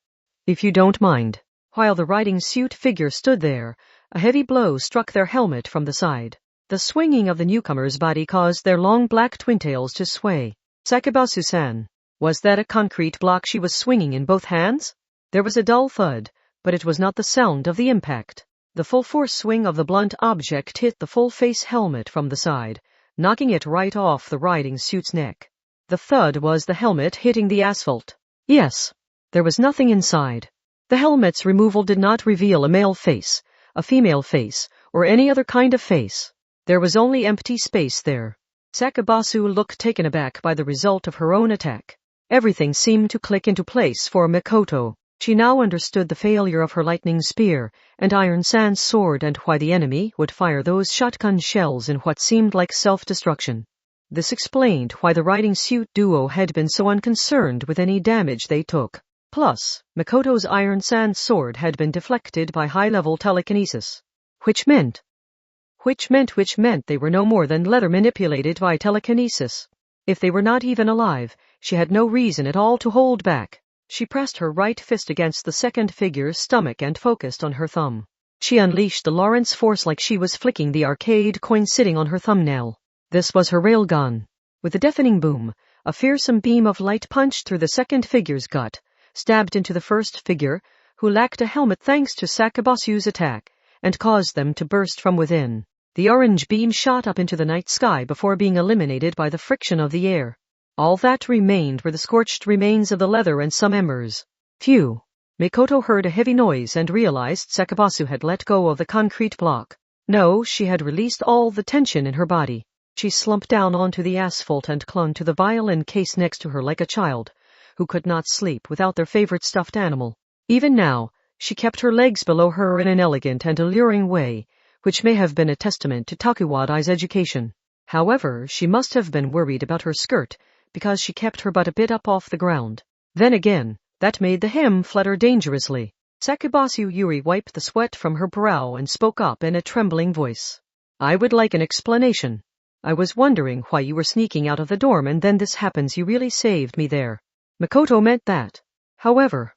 If you don't mind. While the riding suit figure stood there, a heavy blow struck their helmet from the side. The swinging of the newcomer's body caused their long black twin-tails to sway. Sakabasu-san. Was that a concrete block she was swinging in both hands? There was a dull thud, but it was not the sound of the impact. The full force swing of the blunt object hit the full-face helmet from the side, knocking it right off the riding suit's neck. The thud was the helmet hitting the asphalt. Yes, there was nothing inside. The helmet's removal did not reveal a male face, a female face, or any other kind of face. There was only empty space there. Sakabasu looked taken aback by the result of her own attack. Everything seemed to click into place for Mikoto. She now understood the failure of her lightning spear and iron sand sword and why the enemy would fire those shotgun shells in what seemed like self-destruction. This explained why the riding suit duo had been so unconcerned with any damage they took. Plus, Mikoto's iron sand sword had been deflected by high-level telekinesis. Which meant they were no more than leather manipulated by telekinesis. If they were not even alive, she had no reason at all to hold back. She pressed her right fist against the second figure's stomach and focused on her thumb. She unleashed the Lawrence force like she was flicking the arcade coin sitting on her thumbnail. This was her railgun. With a deafening boom, a fearsome beam of light punched through the second figure's gut, stabbed into the first figure, who lacked a helmet thanks to Sakabasu's attack, and caused them to burst from within. The orange beam shot up into the night sky before being eliminated by the friction of the air. All that remained were the scorched remains of the leather and some embers. Phew! Mikoto heard a heavy noise and realized Sakabasu had let go of the concrete block. No, she had released all the tension in her body. She slumped down onto the asphalt and clung to the violin case next to her like a child who could not sleep without their favorite stuffed animal. Even now, she kept her legs below her in an elegant and alluring way, which may have been a testament to Takuwadai's education. However, she must have been worried about her skirt, because she kept her butt a bit up off the ground. Then again, that made the hem flutter dangerously. Sakabasu Yuri wiped the sweat from her brow and spoke up in a trembling voice. I would like an explanation. I was wondering why you were sneaking out of the dorm and then this happens. You really saved me there. Mikoto meant that. However,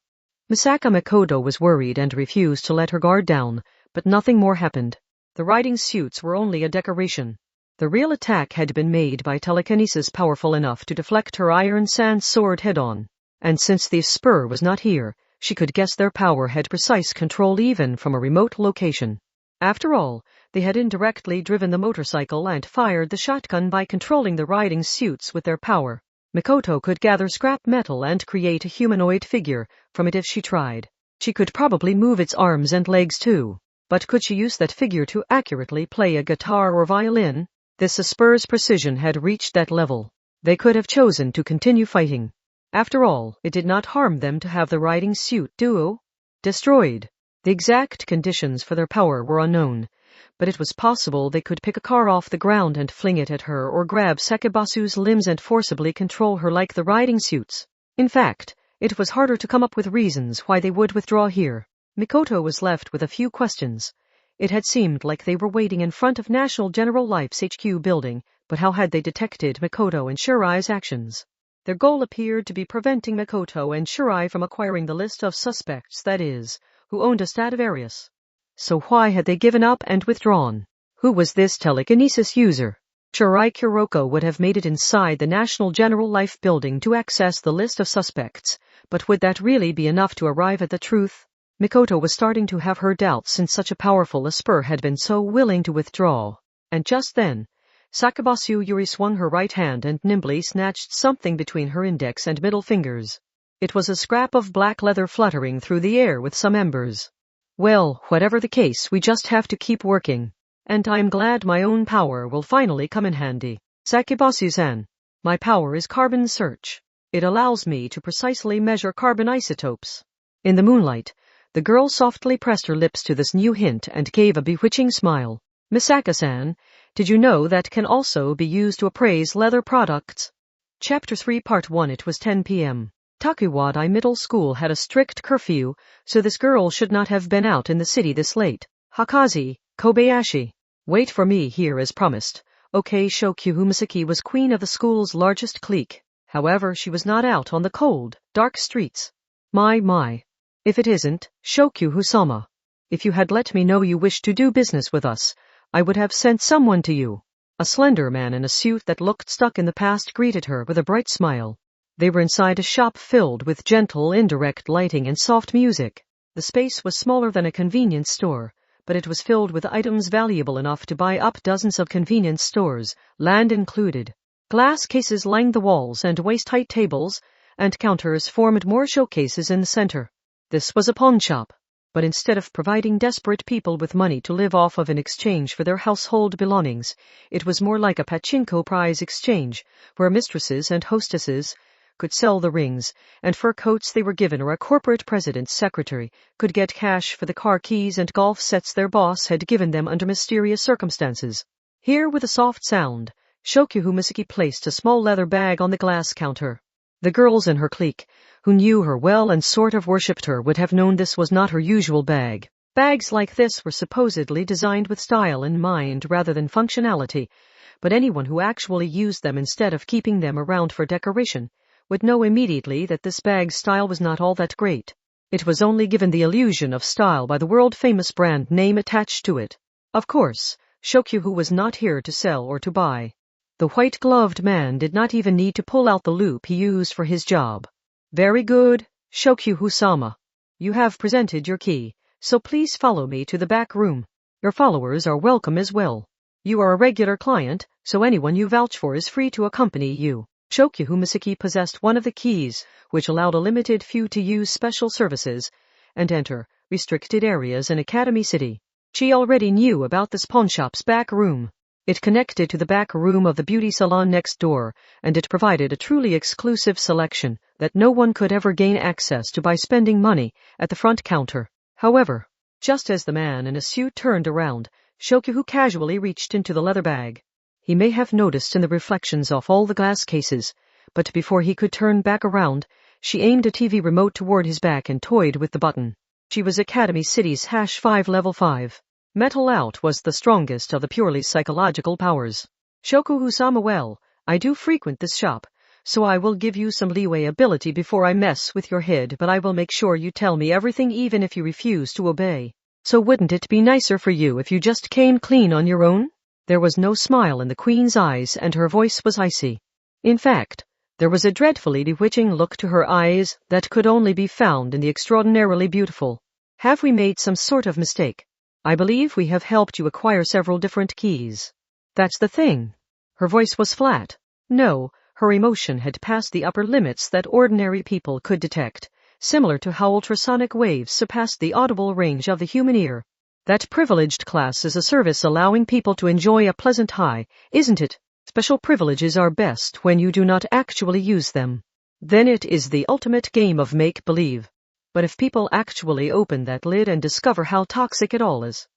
Misaka Mikoto was worried and refused to let her guard down, but nothing more happened. The riding suits were only a decoration. The real attack had been made by telekinesis powerful enough to deflect her iron sand sword head-on. And since the spur was not here, she could guess their power had precise control even from a remote location. After all, they had indirectly driven the motorcycle and fired the shotgun by controlling the riding suits with their power. Mikoto could gather scrap metal and create a humanoid figure from it if she tried. She could probably move its arms and legs too. But could she use that figure to accurately play a guitar or violin? This spur's precision had reached that level. They could have chosen to continue fighting. After all, it did not harm them to have the riding suit duo destroyed. The exact conditions for their power were unknown, but it was possible they could pick a car off the ground and fling it at her or grab Sakabasu's limbs and forcibly control her like the riding suits. In fact, it was harder to come up with reasons why they would withdraw here. Mikoto was left with a few questions. It had seemed like they were waiting in front of National General Life's HQ building, but how had they detected Mikoto and Shirai's actions? Their goal appeared to be preventing Mikoto and Shirai from acquiring the list of suspects, that is, who owned a Stradivarius. So why had they given up and withdrawn? Who was this telekinesis user? Shirai Kuroko would have made it inside the National General Life building to access the list of suspects, but would that really be enough to arrive at the truth? Mikoto was starting to have her doubts since such a powerful Esper had been so willing to withdraw. And just then, Sakabasu Yuri swung her right hand and nimbly snatched something between her index and middle fingers. It was a scrap of black leather fluttering through the air with some embers. Well, whatever the case, we just have to keep working. And I'm glad my own power will finally come in handy. Sakabasu-san, my power is carbon search. It allows me to precisely measure carbon isotopes. In the moonlight, the girl softly pressed her lips to this new hint and gave a bewitching smile. Misaka-san, did you know that can also be used to appraise leather products? Chapter 3 Part 1 It was 10 p.m. Takuwadai Middle School had a strict curfew, so this girl should not have been out in the city this late. Hakazi, Kobayashi. Wait for me here as promised. Okay, Shokyu Misaki was queen of the school's largest clique. However, she was not out on the cold, dark streets. My. If it isn't, Shokyu-sama. If you had let me know you wished to do business with us, I would have sent someone to you. A slender man in a suit that looked stuck in the past greeted her with a bright smile. They were inside a shop filled with gentle, indirect lighting and soft music. The space was smaller than a convenience store, but it was filled with items valuable enough to buy up dozens of convenience stores, land included. Glass cases lined the walls and waist-height tables and counters formed more showcases in the center. This was a pawn shop. But instead of providing desperate people with money to live off of in exchange for their household belongings, it was more like a pachinko prize exchange, where mistresses and hostesses could sell the rings and fur coats they were given, or a corporate president's secretary could get cash for the car keys and golf sets their boss had given them under mysterious circumstances. Here, with a soft sound, Shokyu Misaki placed a small leather bag on the glass counter. The girls in her clique, who knew her well and sort of worshipped her, would have known this was not her usual bag. Bags like this were supposedly designed with style in mind rather than functionality, but anyone who actually used them instead of keeping them around for decoration would know immediately that this bag's style was not all that great. It was only given the illusion of style by the world-famous brand name attached to it. Of course, Shokyu was not here to sell or to buy. The white-gloved man did not even need to pull out the loop he used for his job. Very good, Shokyu-sama. You have presented your key, so please follow me to the back room. Your followers are welcome as well. You are a regular client, so anyone you vouch for is free to accompany you. Shokyu Misaki possessed one of the keys, which allowed a limited few to use special services, and enter restricted areas in Academy City. She already knew about this pawnshop's back room. It connected to the back room of the beauty salon next door, and it provided a truly exclusive selection that no one could ever gain access to by spending money at the front counter. However, just as the man in a suit turned around, Shokuhu casually reached into the leather bag. He may have noticed in the reflections of all the glass cases, but before he could turn back around, she aimed a TV remote toward his back and toyed with the button. She was Academy City's #5 level 5. Metal Out was the strongest of the purely psychological powers. Shokuhu-sama, well, I do frequent this shop, so I will give you some leeway ability before I mess with your head, but I will make sure you tell me everything even if you refuse to obey. So wouldn't it be nicer for you if you just came clean on your own? There was no smile in the queen's eyes, and her voice was icy. In fact, there was a dreadfully bewitching look to her eyes that could only be found in the extraordinarily beautiful. Have we made some sort of mistake? I believe we have helped you acquire several different keys. That's the thing. Her voice was flat. No, her emotion had passed the upper limits that ordinary people could detect, similar to how ultrasonic waves surpassed the audible range of the human ear. That privileged class is a service allowing people to enjoy a pleasant high, isn't it? Special privileges are best when you do not actually use them. Then it is the ultimate game of make-believe. But if people actually open that lid and discover how toxic it all is,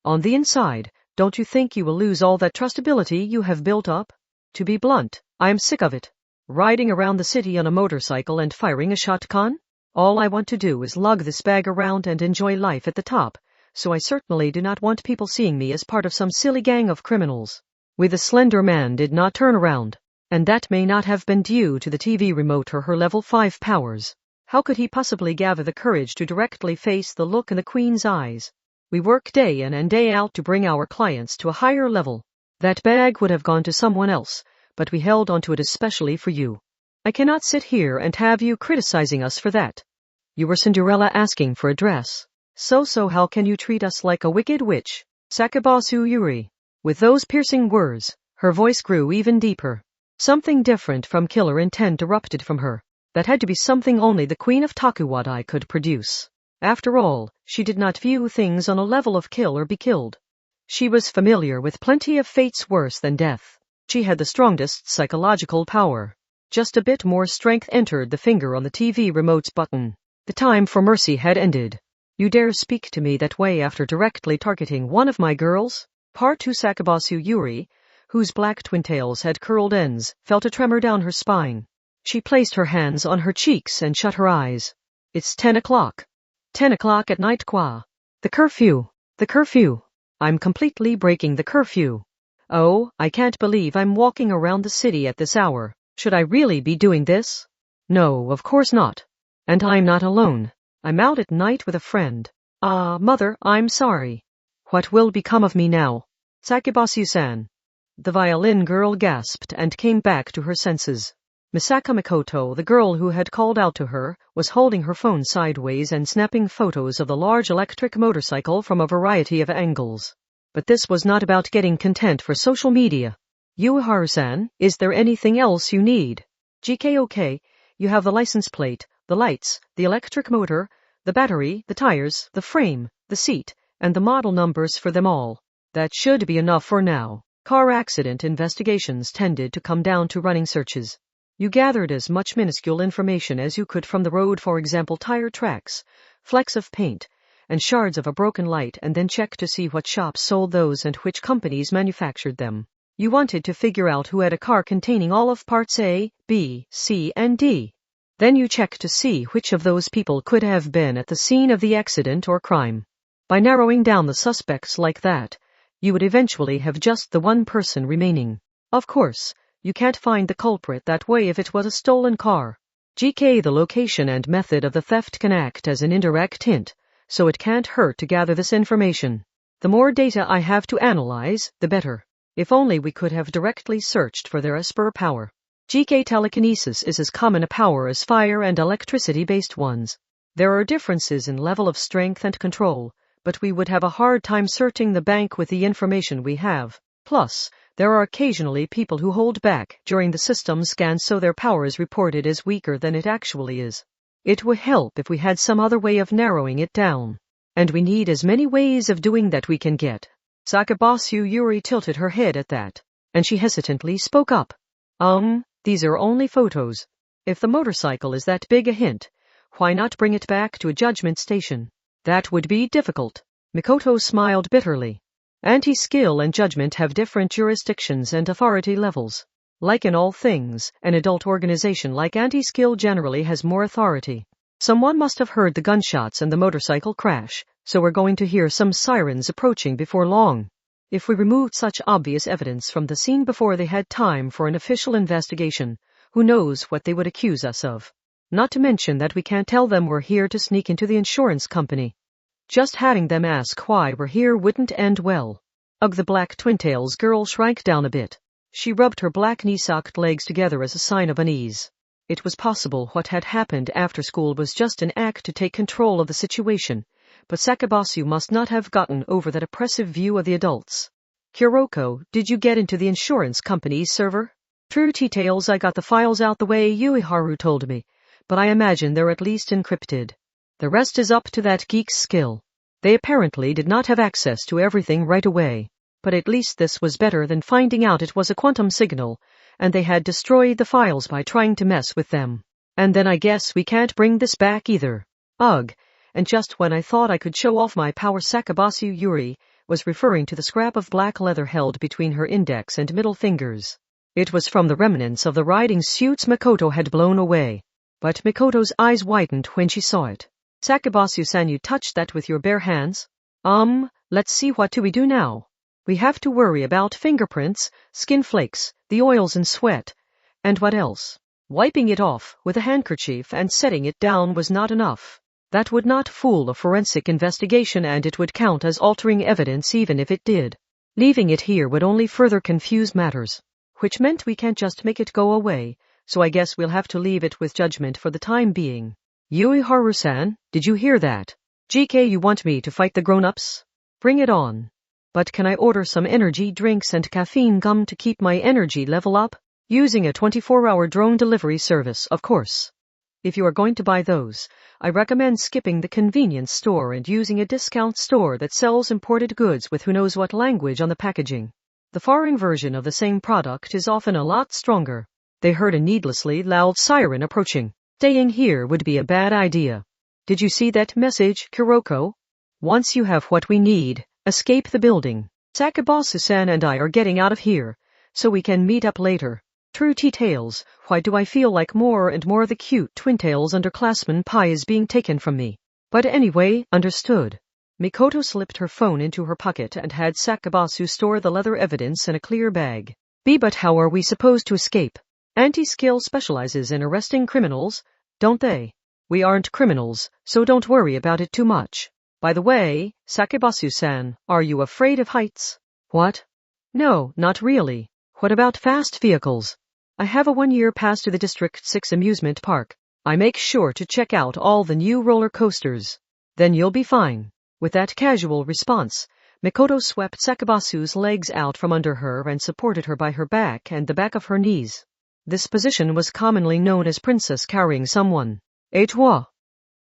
on the inside, don't you think you will lose all that trustability you have built up? To be blunt, I am sick of it. Riding around the city on a motorcycle and firing a shotgun? All I want to do is lug this bag around and enjoy life at the top, so I certainly do not want people seeing me as part of some silly gang of criminals. The slender man did not turn around, and that may not have been due to the TV remote or her level 5 powers. How could he possibly gather the courage to directly face the look in the queen's eyes? We work day in and day out to bring our clients to a higher level. That bag would have gone to someone else, but we held onto it especially for you. I cannot sit here and have you criticizing us for that. You were Cinderella asking for a dress. So how can you treat us like a wicked witch? Sakabasu Yuri. With those piercing words, her voice grew even deeper. Something different from killer intent erupted from her. That had to be something only the Queen of Takuwadai could produce. After all, she did not view things on a level of kill or be killed. She was familiar with plenty of fates worse than death. She had the strongest psychological power. Just a bit more strength entered the finger on the TV remote's button. The time for mercy had ended. You dare speak to me that way after directly targeting one of my girls? Part 2. Sakabasu Yuri, whose black twintails had curled ends, felt a tremor down her spine. She placed her hands on her cheeks and shut her eyes. It's 10 o'clock. 10 o'clock at night, qua. The curfew. The curfew. I'm completely breaking the curfew. Oh, I can't believe I'm walking around the city at this hour. Should I really be doing this? No, of course not. And I'm not alone. I'm out at night with a friend. Mother, I'm sorry. What will become of me now? Sakibasu-san. The violin girl gasped and came back to her senses. Misaka Mikoto, the girl who had called out to her, was holding her phone sideways and snapping photos of the large electric motorcycle from a variety of angles. But this was not about getting content for social media. Ueharu-san, is there anything else you need? GK-OK, you have the license plate, the lights, the electric motor, the battery, the tires, the frame, the seat, and the model numbers for them all. That should be enough for now. Car accident investigations tended to come down to running searches. You gathered as much minuscule information as you could from the road, for example tire tracks, flecks of paint, and shards of a broken light, and then checked to see what shops sold those and which companies manufactured them. You wanted to figure out who had a car containing all of parts A, B, C, and D. Then you checked to see which of those people could have been at the scene of the accident or crime. By narrowing down the suspects like that, you would eventually have just the one person remaining. Of course, you can't find the culprit that way if it was a stolen car. GK, the location and method of the theft can act as an indirect hint, so it can't hurt to gather this information. The more data I have to analyze, the better. If only we could have directly searched for their Esper power. GK telekinesis is as common a power as fire and electricity-based ones. There are differences in level of strength and control, but we would have a hard time searching the bank with the information we have. Plus, there are occasionally people who hold back during the system scan, so their power is reported as weaker than it actually is. It would help if we had some other way of narrowing it down. And we need as many ways of doing that we can get. Sakabasu Yuri tilted her head at that, and she hesitantly spoke up. These are only photos. If the motorcycle is that big a hint, why not bring it back to a judgment station? That would be difficult. Mikoto smiled bitterly. Anti-skill and judgment have different jurisdictions and authority levels. Like in all things, an adult organization like anti-skill generally has more authority. Someone must have heard the gunshots and the motorcycle crash, so we're going to hear some sirens approaching before long. If we removed such obvious evidence from the scene before they had time for an official investigation, who knows what they would accuse us of? Not to mention that we can't tell them we're here to sneak into the insurance company. Just having them ask why we're here wouldn't end well. Ugh, the black twin-tails girl shrank down a bit. She rubbed her black knee-socked legs together as a sign of unease. It was possible what had happened after school was just an act to take control of the situation, but Sakabasu must not have gotten over that oppressive view of the adults. Kuroko, did you get into the insurance company's server? True details, I got the files out the way Yuiharu told me, but I imagine they're at least encrypted. The rest is up to that geek's skill. They apparently did not have access to everything right away, but at least this was better than finding out it was a quantum signal, and they had destroyed the files by trying to mess with them. And then I guess we can't bring this back either. Ugh, and just when I thought I could show off my power, Sakabasu Yuri was referring to the scrap of black leather held between her index and middle fingers. It was from the remnants of the riding suits Mikoto had blown away. But Mikoto's eyes widened when she saw it. Sakabasu-san, you touched that with your bare hands? Let's see, what do we do now? We have to worry about fingerprints, skin flakes, the oils and sweat. And what else? Wiping it off with a handkerchief and setting it down was not enough. That would not fool a forensic investigation, and it would count as altering evidence even if it did. Leaving it here would only further confuse matters. Which meant we can't just make it go away, so I guess we'll have to leave it with judgment for the time being. Yuiharu-san, did you hear that? GK, you want me to fight the grown-ups? Bring it on. But can I order some energy drinks and caffeine gum to keep my energy level up? Using a 24-hour drone delivery service, of course. If you are going to buy those, I recommend skipping the convenience store and using a discount store that sells imported goods with who knows what language on the packaging. The foreign version of the same product is often a lot stronger. They heard a needlessly loud siren approaching. Staying here would be a bad idea. Did you see that message, Kuroko? Once you have what we need, escape the building. Sakabasu-san and I are getting out of here, so we can meet up later. True details, why do I feel like more and more the cute twin-tails underclassman pie is being taken from me? But anyway, understood. Mikoto slipped her phone into her pocket and had Sakabasu store the leather evidence in a clear bag. But how are we supposed to escape? Anti-skill specializes in arresting criminals, don't they? We aren't criminals, so don't worry about it too much. By the way, Sakabasu-san, are you afraid of heights? What? No, not really. What about fast vehicles? I have a 1-year pass to the District 6 amusement park. I make sure to check out all the new roller coasters. Then you'll be fine. With that casual response, Mikoto swept Sakabasu's legs out from under her and supported her by her back and the back of her knees. This position was commonly known as princess carrying someone. Et toi?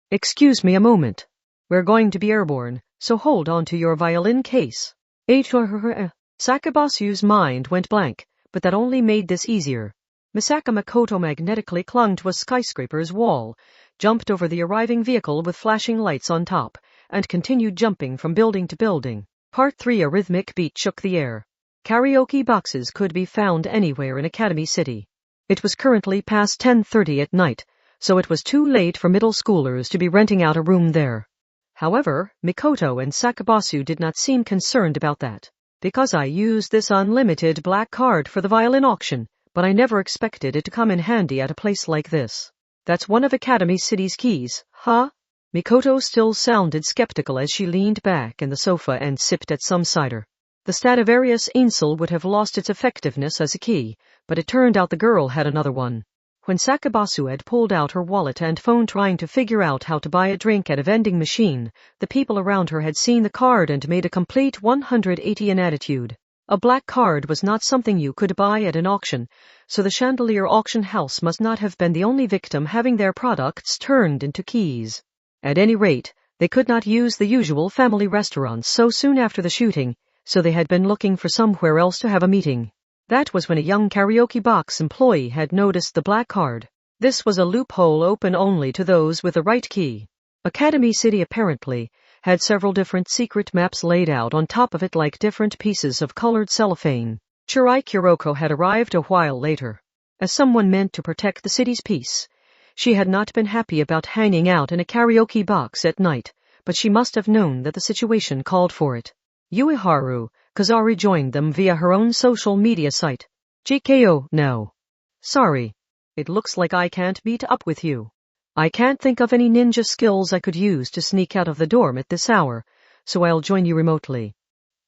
Excuse me a moment. We're going to be airborne, so hold on to your violin case. Et toi? Sakabasu's mind went blank, but that only made this easier. Misaka Mikoto magnetically clung to a skyscraper's wall, jumped over the arriving vehicle with flashing lights on top, and continued jumping from building to building. Part 3. A rhythmic beat shook the air. Karaoke boxes could be found anywhere in Academy City. It was currently past 10:30 at night, so it was too late for middle schoolers to be renting out a room there. However, Mikoto and Sakabasu did not seem concerned about that. Because I used this unlimited black card for the violin auction, but I never expected it to come in handy at a place like this. That's one of Academy City's keys, huh? Mikoto still sounded skeptical as she leaned back in the sofa and sipped at some cider. The Stradivarius Ainsel would have lost its effectiveness as a key, but it turned out the girl had another one. When Sakabasu had pulled out her wallet and phone trying to figure out how to buy a drink at a vending machine, the people around her had seen the card and made a complete 180 in attitude. A black card was not something you could buy at an auction, so the chandelier auction house must not have been the only victim having their products turned into keys. At any rate, they could not use the usual family restaurants so soon after the shooting, so they had been looking for somewhere else to have a meeting. That was when a young karaoke box employee had noticed the black card. This was a loophole open only to those with the right key. Academy City apparently had several different secret maps laid out on top of it like different pieces of colored cellophane. Chirai Kuroko had arrived a while later. As someone meant to protect the city's peace, she had not been happy about hanging out in a karaoke box at night, but she must have known that the situation called for it. Yuiharu Kazari joined them via her own social media site. GKO, no. Sorry. It looks like I can't meet up with you. I can't think of any ninja skills I could use to sneak out of the dorm at this hour, so I'll join you remotely.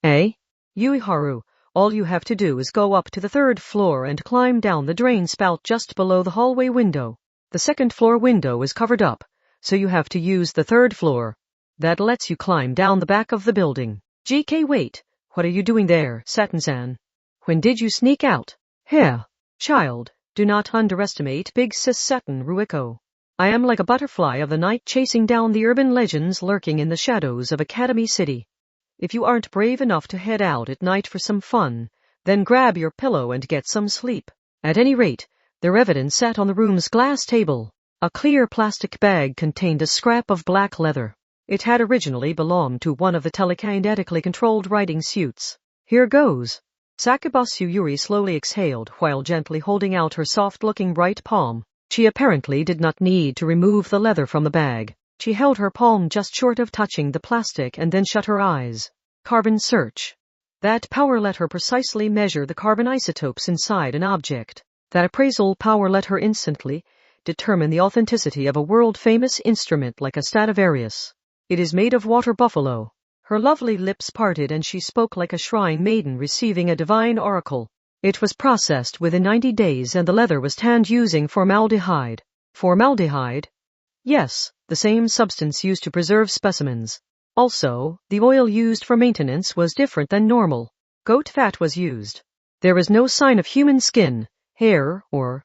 Eh? Yuiharu, all you have to do is go up to the 3rd floor and climb down the drain spout just below the hallway window. The 2nd floor window is covered up, so you have to use the 3rd floor. That lets you climb down the back of the building. GK, wait. What are you doing there, Satin-san? When did you sneak out? Here. Child, do not underestimate big sis Satin Ruiko. I am like a butterfly of the night chasing down the urban legends lurking in the shadows of Academy City. If you aren't brave enough to head out at night for some fun, then grab your pillow and get some sleep. At any rate, their evidence sat on the room's glass table. A clear plastic bag contained a scrap of black leather. It had originally belonged to one of the telekinetically controlled riding suits. Here goes. Sakabasu Yuri slowly exhaled while gently holding out her soft-looking right palm. She apparently did not need to remove the leather from the bag. She held her palm just short of touching the plastic and then shut her eyes. Carbon search. That power let her precisely measure the carbon isotopes inside an object. That appraisal power let her instantly determine the authenticity of a world-famous instrument like a Stradivarius. It is made of water buffalo. Her lovely lips parted and she spoke like a shrine maiden receiving a divine oracle. It was processed within 90 days and the leather was tanned using formaldehyde. Formaldehyde? Yes, the same substance used to preserve specimens. Also, the oil used for maintenance was different than normal. Goat fat was used. There was no sign of human skin, hair, or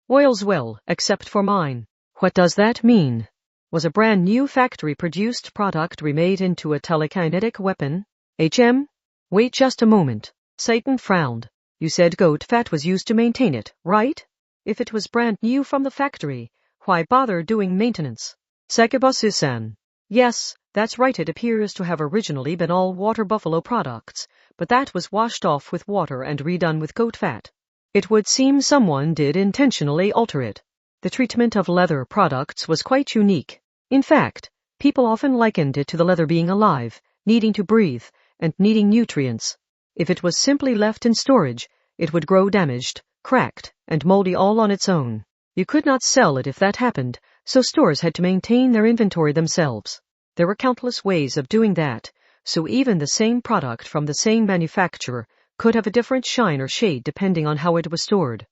oils except for mine. What does that mean? Was a brand new factory-produced product remade into a telekinetic weapon? Wait just a moment. Satan frowned. You said goat fat was used to maintain it, right? If it was brand new from the factory, why bother doing maintenance? Sakabasu-san. Yes, that's right, it appears to have originally been all water buffalo products, but that was washed off with water and redone with goat fat. It would seem someone did intentionally alter it. The treatment of leather products was quite unique. In fact, people often likened it to the leather being alive, needing to breathe, and needing nutrients. If it was simply left in storage, it would grow damaged, cracked, and moldy all on its own. You could not sell it if that happened, so stores had to maintain their inventory themselves. There were countless ways of doing that, so even the same product from the same manufacturer could have a different shine or shade depending on how it was stored.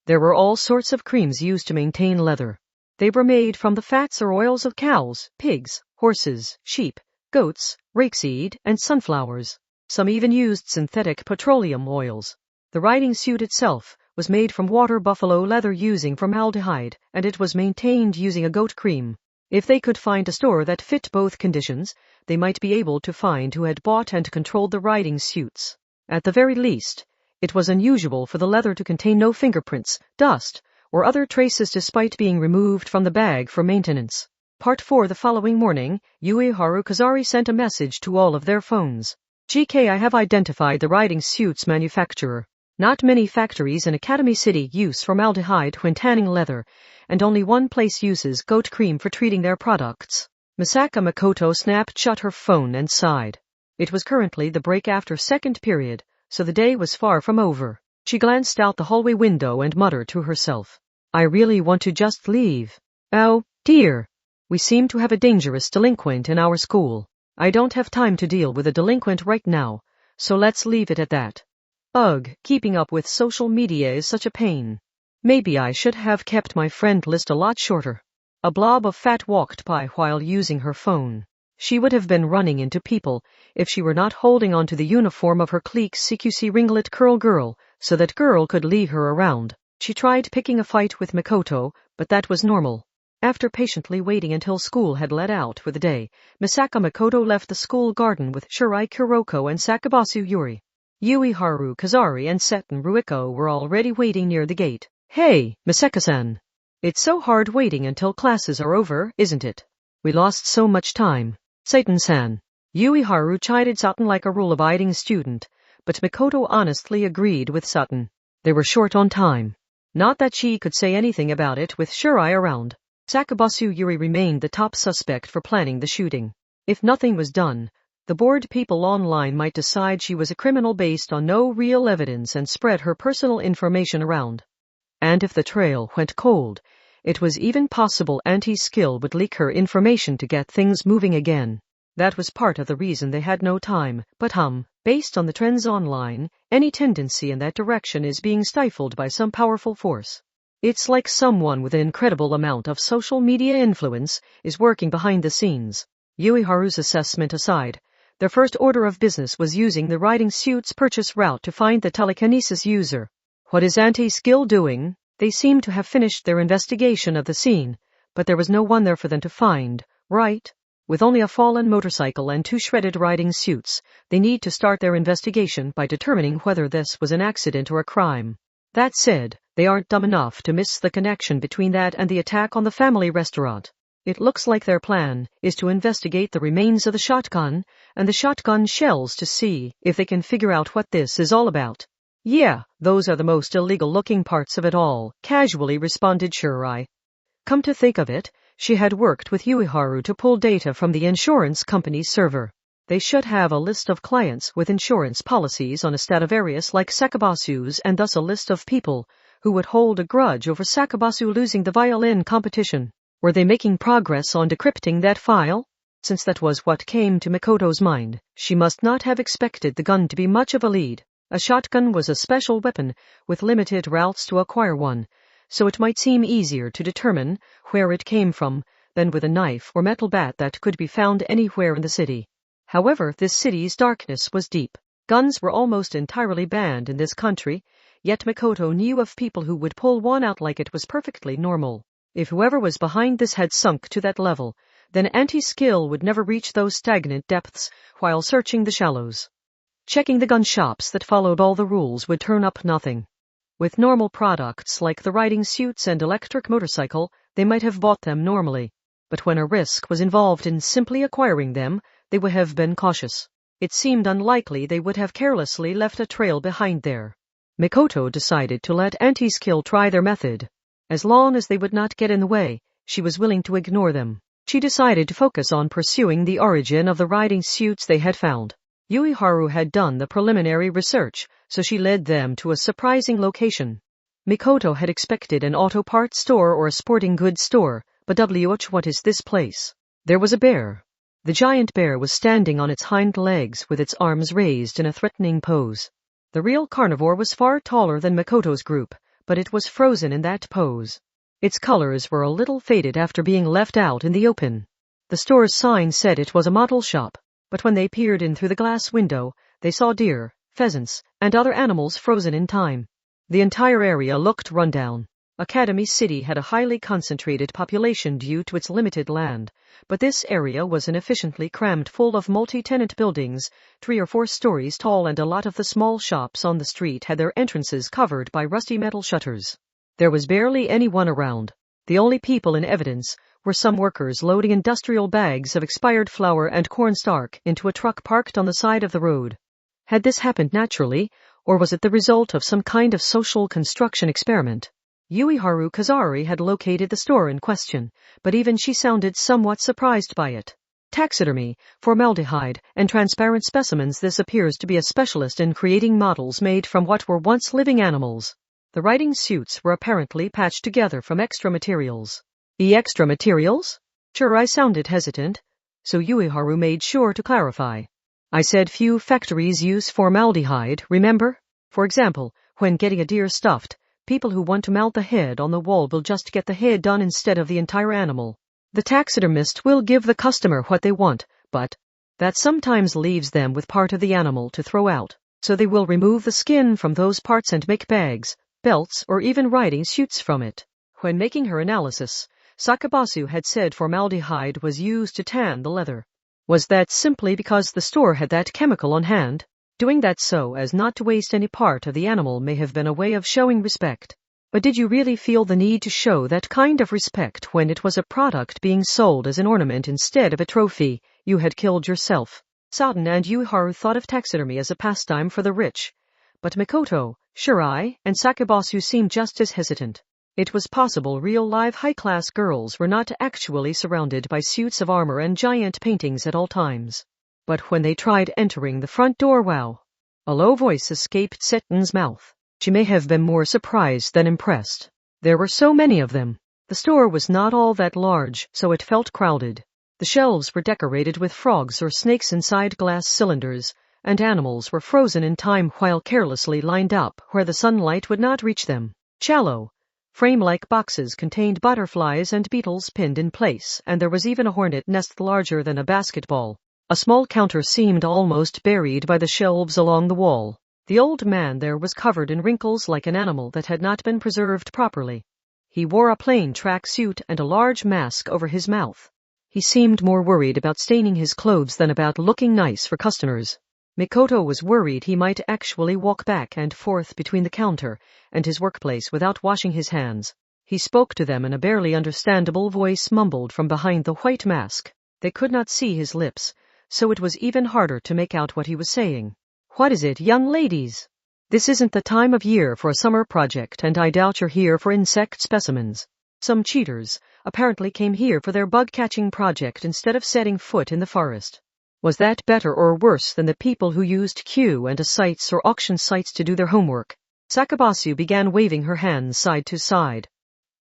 There were all sorts of creams used to maintain leather. They were made from the fats or oils of cows, pigs, horses, sheep, goats, rapeseed, and sunflowers. Some even used synthetic petroleum oils. The riding suit itself was made from water buffalo leather using formaldehyde, and it was maintained using a goat cream. If they could find a store that fit both conditions, they might be able to find who had bought and controlled the riding suits. At the very least, it was unusual for the leather to contain no fingerprints, dust, or other traces despite being removed from the bag for maintenance. Part 4. The following morning, Yuiharu Kazari sent a message to all of their phones. GK, I have identified the riding suit's manufacturer. Not many factories in Academy City use formaldehyde when tanning leather, and only one place uses goat cream for treating their products. Misaka Makoto snapped shut her phone and sighed. It was currently the break after second period, so the day was far from over. She glanced out the hallway window and muttered to herself, I really want to just leave. Oh, dear. We seem to have a dangerous delinquent in our school. I don't have time to deal with a delinquent right now, so let's leave it at that. Ugh, keeping up with social media is such a pain. Maybe I should have kept my friend list a lot shorter. A blob of fat walked by while using her phone. She would have been running into people if she were not holding onto the uniform of her clique's CQC ringlet curl girl, so that girl could lead her around. She tried picking a fight with Mikoto, but that was normal. After patiently waiting until school had let out for the day, Misaka Mikoto left the school garden with Shirai Kuroko and Sakabasu Yuri. Ueharu Kazari and Seton Ruiko were already waiting near the gate. Hey, Misaka-san. It's so hard waiting until classes are over, isn't it? We lost so much time. Seton-san. Ueharu chided Seton like a rule-abiding student, but Mikoto honestly agreed with Seton. They were short on time. Not that she could say anything about it with Shirai around. Sakabasu Yuri remained the top suspect for planning the shooting. If nothing was done, the bored people online might decide she was a criminal based on no real evidence and spread her personal information around. And if the trail went cold, it was even possible Auntie Skill would leak her information to get things moving again. That was part of the reason they had no time, but based on the trends online, any tendency in that direction is being stifled by some powerful force. It's like someone with an incredible amount of social media influence is working behind the scenes. Ueharu's assessment aside, their first order of business was using the riding suit's purchase route to find the telekinesis user. What is Auntie Skill doing? They seem to have finished their investigation of the scene, but there was no one there for them to find, right? With only a fallen motorcycle and 2 shredded riding suits, they need to start their investigation by determining whether this was an accident or a crime. That said, they aren't dumb enough to miss the connection between that and the attack on the family restaurant. It looks like their plan is to investigate the remains of the shotgun and the shotgun shells to see if they can figure out what this is all about. Yeah, those are the most illegal-looking parts of it all, casually responded Shirai. Come to think of it, she had worked with Ueharu to pull data from the insurance company's server. They should have a list of clients with insurance policies on a Stradivarius like Sakabasu's and thus a list of people who would hold a grudge over Sakabasu losing the violin competition. Were they making progress on decrypting that file? Since that was what came to Mikoto's mind, she must not have expected the gun to be much of a lead. A shotgun was a special weapon with limited routes to acquire one, so it might seem easier to determine where it came from than with a knife or metal bat that could be found anywhere in the city. However, this city's darkness was deep. Guns were almost entirely banned in this country, yet Mikoto knew of people who would pull one out like it was perfectly normal. If whoever was behind this had sunk to that level, then Auntie Skill would never reach those stagnant depths while searching the shallows. Checking the gun shops that followed all the rules would turn up nothing. With normal products like the riding suits and electric motorcycle, they might have bought them normally. But when a risk was involved in simply acquiring them, they would have been cautious. It seemed unlikely they would have carelessly left a trail behind there. Mikoto decided to let Auntie Skill try their method. As long as they would not get in the way, she was willing to ignore them. She decided to focus on pursuing the origin of the riding suits they had found. Ueharu had done the preliminary research, so she led them to a surprising location. Mikoto had expected an auto parts store or a sporting goods store, but what is this place? There was a bear. The giant bear was standing on its hind legs with its arms raised in a threatening pose. The real carnivore was far taller than Mikoto's group, but it was frozen in that pose. Its colors were a little faded after being left out in the open. The store's sign said it was a model shop, but when they peered in through the glass window, they saw deer, pheasants, and other animals frozen in time. The entire area looked run down. Academy City had a highly concentrated population due to its limited land, but this area was inefficiently crammed full of multi-tenant buildings, 3 or 4 stories tall, and a lot of the small shops on the street had their entrances covered by rusty metal shutters. There was barely anyone around. The only people in evidence were some workers loading industrial bags of expired flour and cornstarch into a truck parked on the side of the road. Had this happened naturally, or was it the result of some kind of social construction experiment? Ueharu Kazari had located the store in question, but even she sounded somewhat surprised by it. Taxidermy, formaldehyde, and transparent specimens. This appears to be a specialist in creating models made from what were once living animals. The riding suits were apparently patched together from extra materials. Extra materials? Shirai sounded hesitant, so Ueharu made sure to clarify. I said few factories use formaldehyde, remember? For example, when getting a deer stuffed, people who want to mount the head on the wall will just get the head done instead of the entire animal. The taxidermist will give the customer what they want, but that sometimes leaves them with part of the animal to throw out. So they will remove the skin from those parts and make bags, belts, or even riding suits from it. When making her analysis, Sakabasu had said formaldehyde was used to tan the leather. Was that simply because the store had that chemical on hand? Doing that so as not to waste any part of the animal may have been a way of showing respect. But did you really feel the need to show that kind of respect when it was a product being sold as an ornament instead of a trophy you had killed yourself? Saten and Yuiharu thought of taxidermy as a pastime for the rich, but Mikoto, Shirai, and Sakabasu seemed just as hesitant. It was possible real live high-class girls were not actually surrounded by suits of armor and giant paintings at all times. But when they tried entering the front door, wow! A low voice escaped Seton's mouth. She may have been more surprised than impressed. There were so many of them. The store was not all that large, so it felt crowded. The shelves were decorated with frogs or snakes inside glass cylinders, and animals were frozen in time while carelessly lined up where the sunlight would not reach them. Shallow, frame-like boxes contained butterflies and beetles pinned in place, and there was even a hornet nest larger than a basketball. A small counter seemed almost buried by the shelves along the wall. The old man there was covered in wrinkles like an animal that had not been preserved properly. He wore a plain track suit and a large mask over his mouth. He seemed more worried about staining his clothes than about looking nice for customers. Mikoto was worried he might actually walk back and forth between the counter and his workplace without washing his hands. He spoke to them in a barely understandable voice mumbled from behind the white mask. They could not see his lips, so it was even harder to make out what he was saying. What is it, young ladies? This isn't the time of year for a summer project, and I doubt you're here for insect specimens. Some cheaters apparently came here for their bug-catching project instead of setting foot in the forest. Was that better or worse than the people who used Q and sites or auction sites to do their homework? Sakabasu began waving her hands side to side.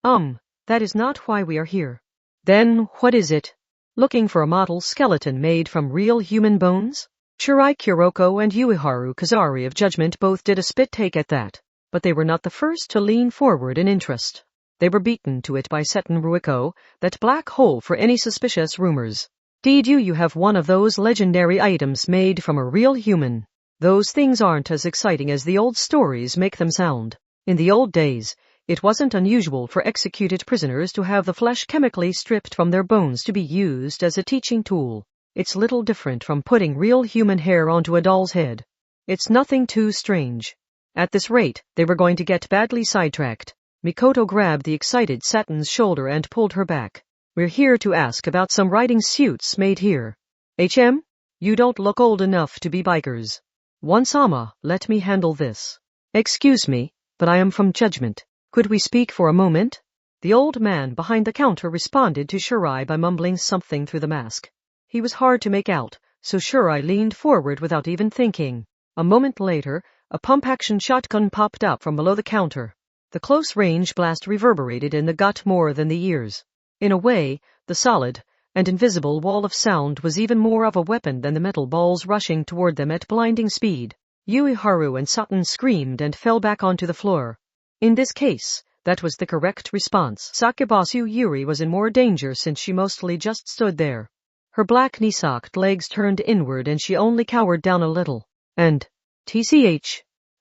That is not why we are here. Then what is it? Looking for a model skeleton made from real human bones? Shirai Kuroko and Yuiharu Kazari of Judgment both did a spit take at that, but they were not the first to lean forward in interest. They were beaten to it by Seton Ruiko, that black hole for any suspicious rumors. Did you have one of those legendary items made from a real human? Those things aren't as exciting as the old stories make them sound. In the old days, it wasn't unusual for executed prisoners to have the flesh chemically stripped from their bones to be used as a teaching tool. It's little different from putting real human hair onto a doll's head. It's nothing too strange. At this rate, they were going to get badly sidetracked. Mikoto grabbed the excited Satin's shoulder and pulled her back. We're here to ask about some riding suits made here. You don't look old enough to be bikers. One-sama, let me handle this. Excuse me, but I am from Judgment. Could we speak for a moment? The old man behind the counter responded to Shirai by mumbling something through the mask. He was hard to make out, so Shirai leaned forward without even thinking. A moment later, a pump-action shotgun popped up from below the counter. The close-range blast reverberated in the gut more than the ears. In a way, the solid and invisible wall of sound was even more of a weapon than the metal balls rushing toward them at blinding speed. Yuiharu and Saten screamed and fell back onto the floor. In this case, that was the correct response. Sakabasu Yuri was in more danger since she mostly just stood there. Her black knee-socked legs turned inward and she only cowered down a little. And,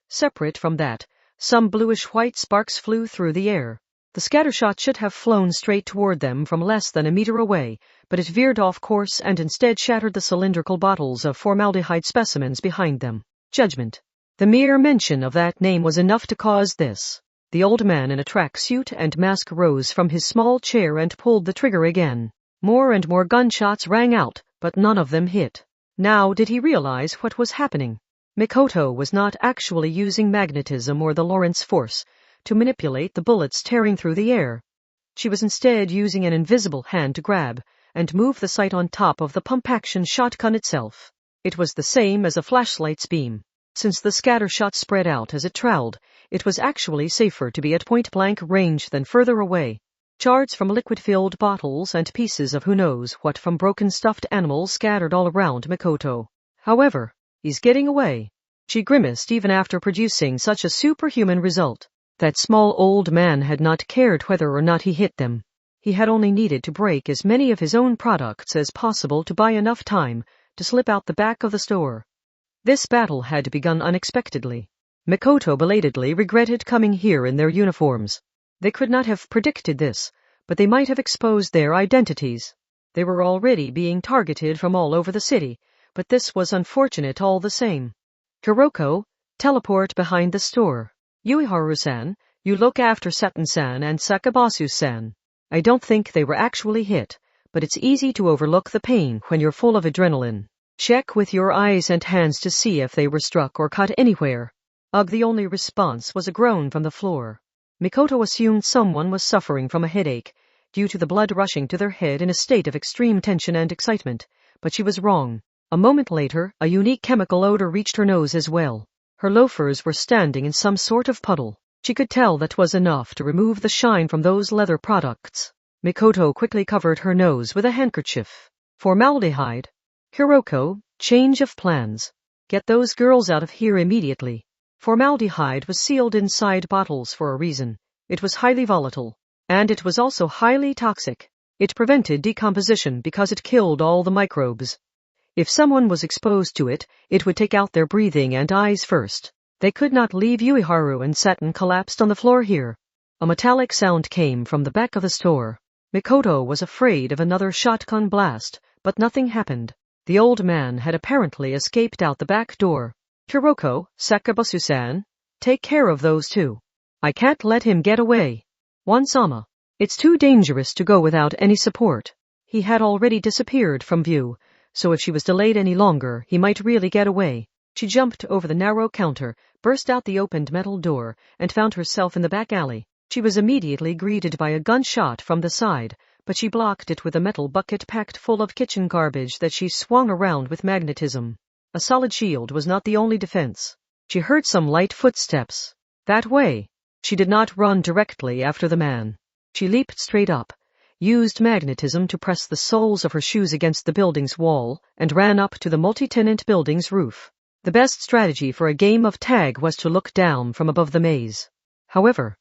separate from that, some bluish-white sparks flew through the air. The scattershot should have flown straight toward them from less than a meter away, but it veered off course and instead shattered the cylindrical bottles of formaldehyde specimens behind them. Judgment. The mere mention of that name was enough to cause this. The old man in a track suit and mask rose from his small chair and pulled the trigger again. More and more gunshots rang out, but none of them hit. Now did he realize what was happening? Mikoto was not actually using magnetism or the Lorentz force to manipulate the bullets tearing through the air. She was instead using an invisible hand to grab and move the sight on top of the pump-action shotgun itself. It was the same as a flashlight's beam. Since the scattershot spread out as it traveled, it was actually safer to be at point-blank range than further away. Shards from liquid-filled bottles and pieces of who knows what from broken stuffed animals scattered all around Mikoto. However, he's getting away. She grimaced even after producing such a superhuman result. That small old man had not cared whether or not he hit them. He had only needed to break as many of his own products as possible to buy enough time to slip out the back of the store. This battle had begun unexpectedly. Mikoto belatedly regretted coming here in their uniforms. They could not have predicted this, but they might have exposed their identities. They were already being targeted from all over the city, but this was unfortunate all the same. Hiroko, teleport behind the store. Ueharu-san, you look after Seton-san and Sakabasu-san. I don't think they were actually hit, but it's easy to overlook the pain when you're full of adrenaline. Check with your eyes and hands to see if they were struck or cut anywhere. Ugh, the only response was a groan from the floor. Mikoto assumed someone was suffering from a headache, due to the blood rushing to their head in a state of extreme tension and excitement, but she was wrong. A moment later, a unique chemical odor reached her nose as well. Her loafers were standing in some sort of puddle. She could tell that was enough to remove the shine from those leather products. Mikoto quickly covered her nose with a handkerchief. Formaldehyde. Hiroko, change of plans. Get those girls out of here immediately. Formaldehyde was sealed inside bottles for a reason. It was highly volatile. And it was also highly toxic. It prevented decomposition because it killed all the microbes. If someone was exposed to it, it would take out their breathing and eyes first. They could not leave Ueharu and Seton collapsed on the floor here. A metallic sound came from the back of the store. Mikoto was afraid of another shotgun blast, but nothing happened. The old man had apparently escaped out the back door. Hiroko, Sakabasu-san, take care of those two. I can't let him get away. Wansama. It's too dangerous to go without any support. He had already disappeared from view, so if she was delayed any longer, he might really get away. She jumped over the narrow counter, burst out the opened metal door, and found herself in the back alley. She was immediately greeted by a gunshot from the side, but she blocked it with a metal bucket packed full of kitchen garbage that she swung around with magnetism. A solid shield was not the only defense. She heard some light footsteps. That way. She did not run directly after the man. She leaped straight up, used magnetism to press the soles of her shoes against the building's wall, and ran up to the multi-tenant building's roof. The best strategy for a game of tag was to look down from above the maze. However,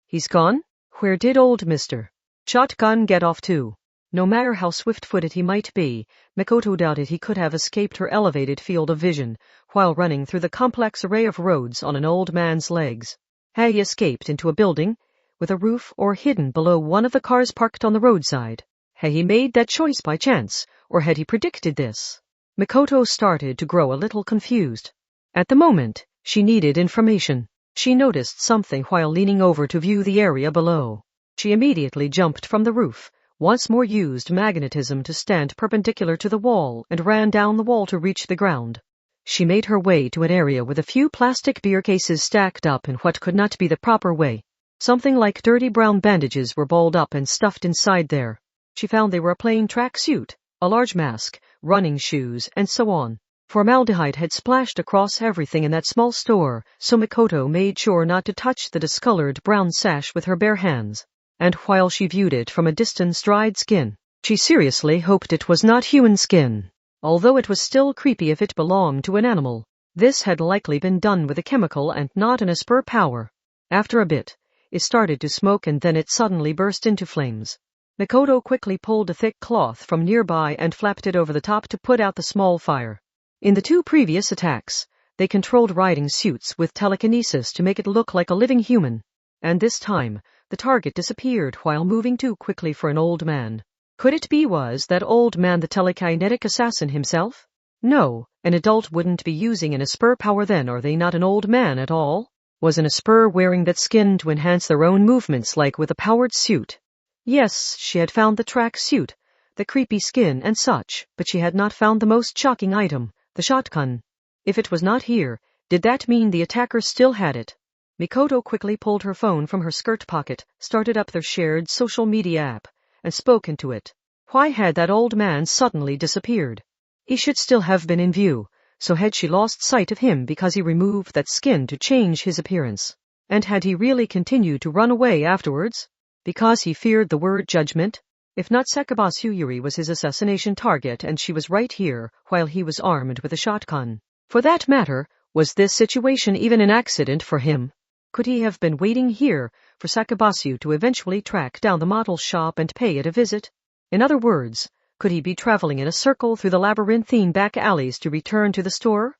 he's gone? Where did old Mr. Shotgun get off to? No matter how swift-footed he might be, Mikoto doubted he could have escaped her elevated field of vision while running through the complex array of roads on an old man's legs. Had he escaped into a building with a roof or hidden below one of the cars parked on the roadside? Had he made that choice by chance, or had he predicted this? Mikoto started to grow a little confused. At the moment, she needed information. She noticed something while leaning over to view the area below. She immediately jumped from the roof, once more used magnetism to stand perpendicular to the wall, and ran down the wall to reach the ground. She made her way to an area with a few plastic beer cases stacked up in what could not be the proper way. Something like dirty brown bandages were balled up and stuffed inside there. She found they were a plain track suit, a large mask, running shoes, and so on. Formaldehyde had splashed across everything in that small store, so Mikoto made sure not to touch the discolored brown sash with her bare hands. And while she viewed it from a distance, dried skin, she seriously hoped it was not human skin. Although it was still creepy if it belonged to an animal. This had likely been done with a chemical and not an spur power. After a bit, it started to smoke and then it suddenly burst into flames. Mikoto quickly pulled a thick cloth from nearby and flapped it over the top to put out the small fire. In the two previous attacks, they controlled riding suits with telekinesis to make it look like a living human. And this time, the target disappeared while moving too quickly for an old man. Could it be was that old man the telekinetic assassin himself? No, an adult wouldn't be using an Esper power then. Are they not an old man at all? Was an Esper wearing that skin to enhance their own movements like with a powered suit? Yes, she had found the track suit, the creepy skin and such, but she had not found the most shocking item, the shotgun. If it was not here, did that mean the attacker still had it? Mikoto quickly pulled her phone from her skirt pocket, started up their shared social media app, and spoke into it. Why had that old man suddenly disappeared? He should still have been in view, so had she lost sight of him because he removed that skin to change his appearance? And had he really continued to run away afterwards? Because he feared the word judgment? If not, Sakabasu Yuri was his assassination target and she was right here while he was armed with a shotgun. For that matter, was this situation even an accident for him? Could he have been waiting here for Sakabasu to eventually track down the model shop and pay it a visit? In other words, could he be traveling in a circle through the labyrinthine back alleys to return to the store?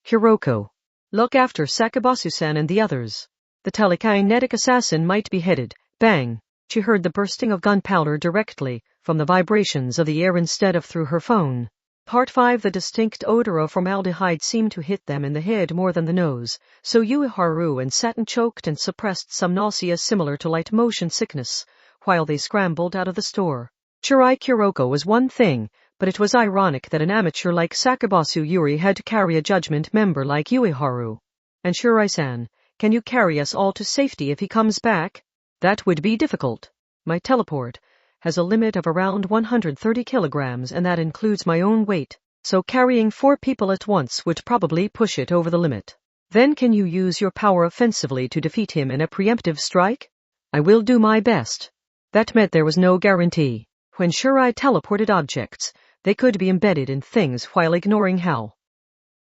Hiroko, look after Sakabasu-san and the others. The telekinetic assassin might be headed. Bang! She heard the bursting of gunpowder directly from the vibrations of the air instead of through her phone. Part 5. The distinct odor of formaldehyde seemed to hit them in the head more than the nose, so Ueharu and Satin choked and suppressed some nausea similar to light motion sickness, while they scrambled out of the store. Shirai Kuroko was one thing, but it was ironic that an amateur like Sakabasu Yuri had to carry a judgment member like Ueharu. And Shirai-san, can you carry us all to safety if he comes back? That would be difficult. My teleport has a limit of around 130 kilograms, and that includes my own weight, so carrying 4 people at once would probably push it over the limit. Then can you use your power offensively to defeat him in a preemptive strike? I will do my best. That meant there was no guarantee. When Shirai teleported objects, they could be embedded in things while ignoring how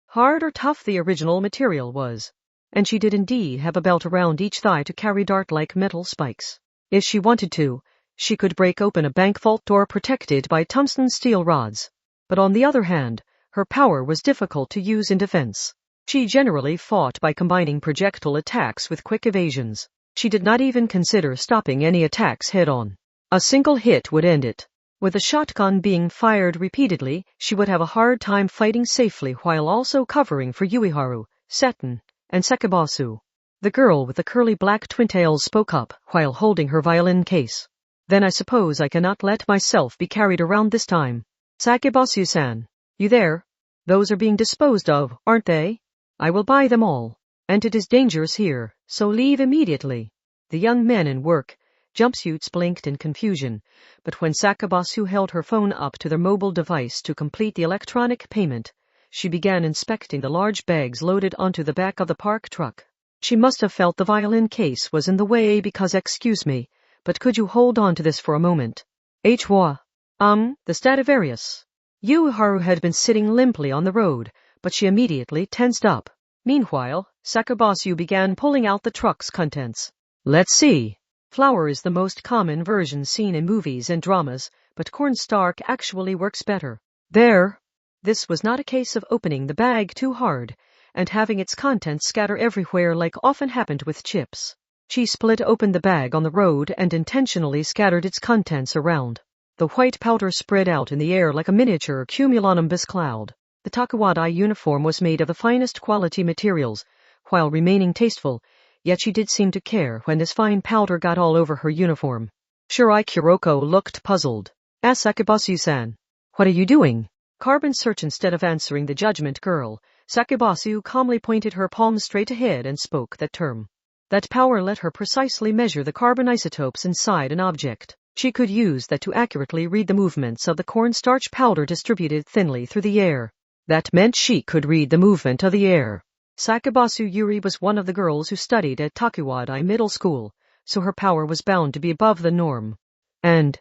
hard or tough the original material was. And she did indeed have a belt around each thigh to carry dart-like metal spikes. If she wanted to, she could break open a bank vault door protected by tungsten steel rods. But on the other hand, her power was difficult to use in defense. She generally fought by combining projectile attacks with quick evasions. She did not even consider stopping any attacks head-on. A single hit would end it. With a shotgun being fired repeatedly, she would have a hard time fighting safely while also covering for Ueharu, Satin, and Sakabasu. The girl with the curly black twintails spoke up while holding her violin case. Then I suppose I cannot let myself be carried around this time. Sakabasu-san, you there? Those are being disposed of, aren't they? I will buy them all. And it is dangerous here, so leave immediately. The young men in work jumpsuits blinked in confusion, but when Sakabasu held her phone up to their mobile device to complete the electronic payment, she began inspecting the large bags loaded onto the back of the park truck. She must have felt the violin case was in the way because, excuse me, but could you hold on to this for a moment? The Stradivarius. Ueharu had been sitting limply on the road, but she immediately tensed up. Meanwhile, Sakabasu began pulling out the truck's contents. Let's see. Flour is the most common version seen in movies and dramas, but cornstarch actually works better. There. This was not a case of opening the bag too hard and having its contents scatter everywhere like often happened with chips. She split open the bag on the road and intentionally scattered its contents around. The white powder spread out in the air like a miniature cumulonimbus cloud. The Takuwadai uniform was made of the finest quality materials, while remaining tasteful, yet she did seem to care when this fine powder got all over her uniform. Shirai Kuroko looked puzzled. Asked Sakabasu-san, what are you doing? Carbon search. Instead of answering the judgment girl, Sakabasu calmly pointed her palm straight ahead and spoke that term. That power let her precisely measure the carbon isotopes inside an object. She could use that to accurately read the movements of the cornstarch powder distributed thinly through the air. That meant she could read the movement of the air. Sakabasu Yuri was one of the girls who studied at Takuwadai Middle School, so her power was bound to be above the norm. And,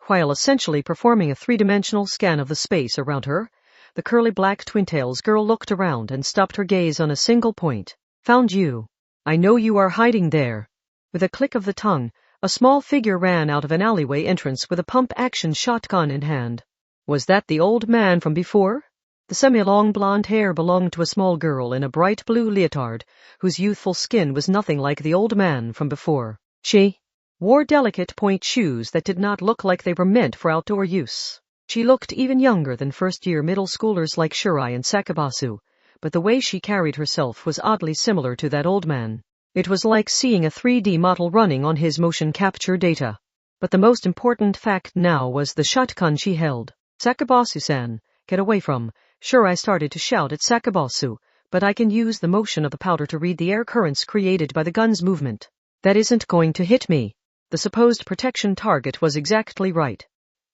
while essentially performing a three-dimensional scan of the space around her, the curly black twintails girl looked around and stopped her gaze on a single point. Found you. I know you are hiding there. With a click of the tongue, a small figure ran out of an alleyway entrance with a pump-action shotgun in hand. Was that the old man from before? The semi-long blonde hair belonged to a small girl in a bright blue leotard, whose youthful skin was nothing like the old man from before. She wore delicate point shoes that did not look like they were meant for outdoor use. She looked even younger than first-year middle schoolers like Shirai and Sakabasu, but the way she carried herself was oddly similar to that old man. It was like seeing a 3D model running on his motion capture data. But the most important fact now was the shotgun she held. Sakabasu-san, get away from. Shirai started to shout at Sakabasu, but I can use the motion of the powder to read the air currents created by the gun's movement. That isn't going to hit me. The supposed protection target was exactly right.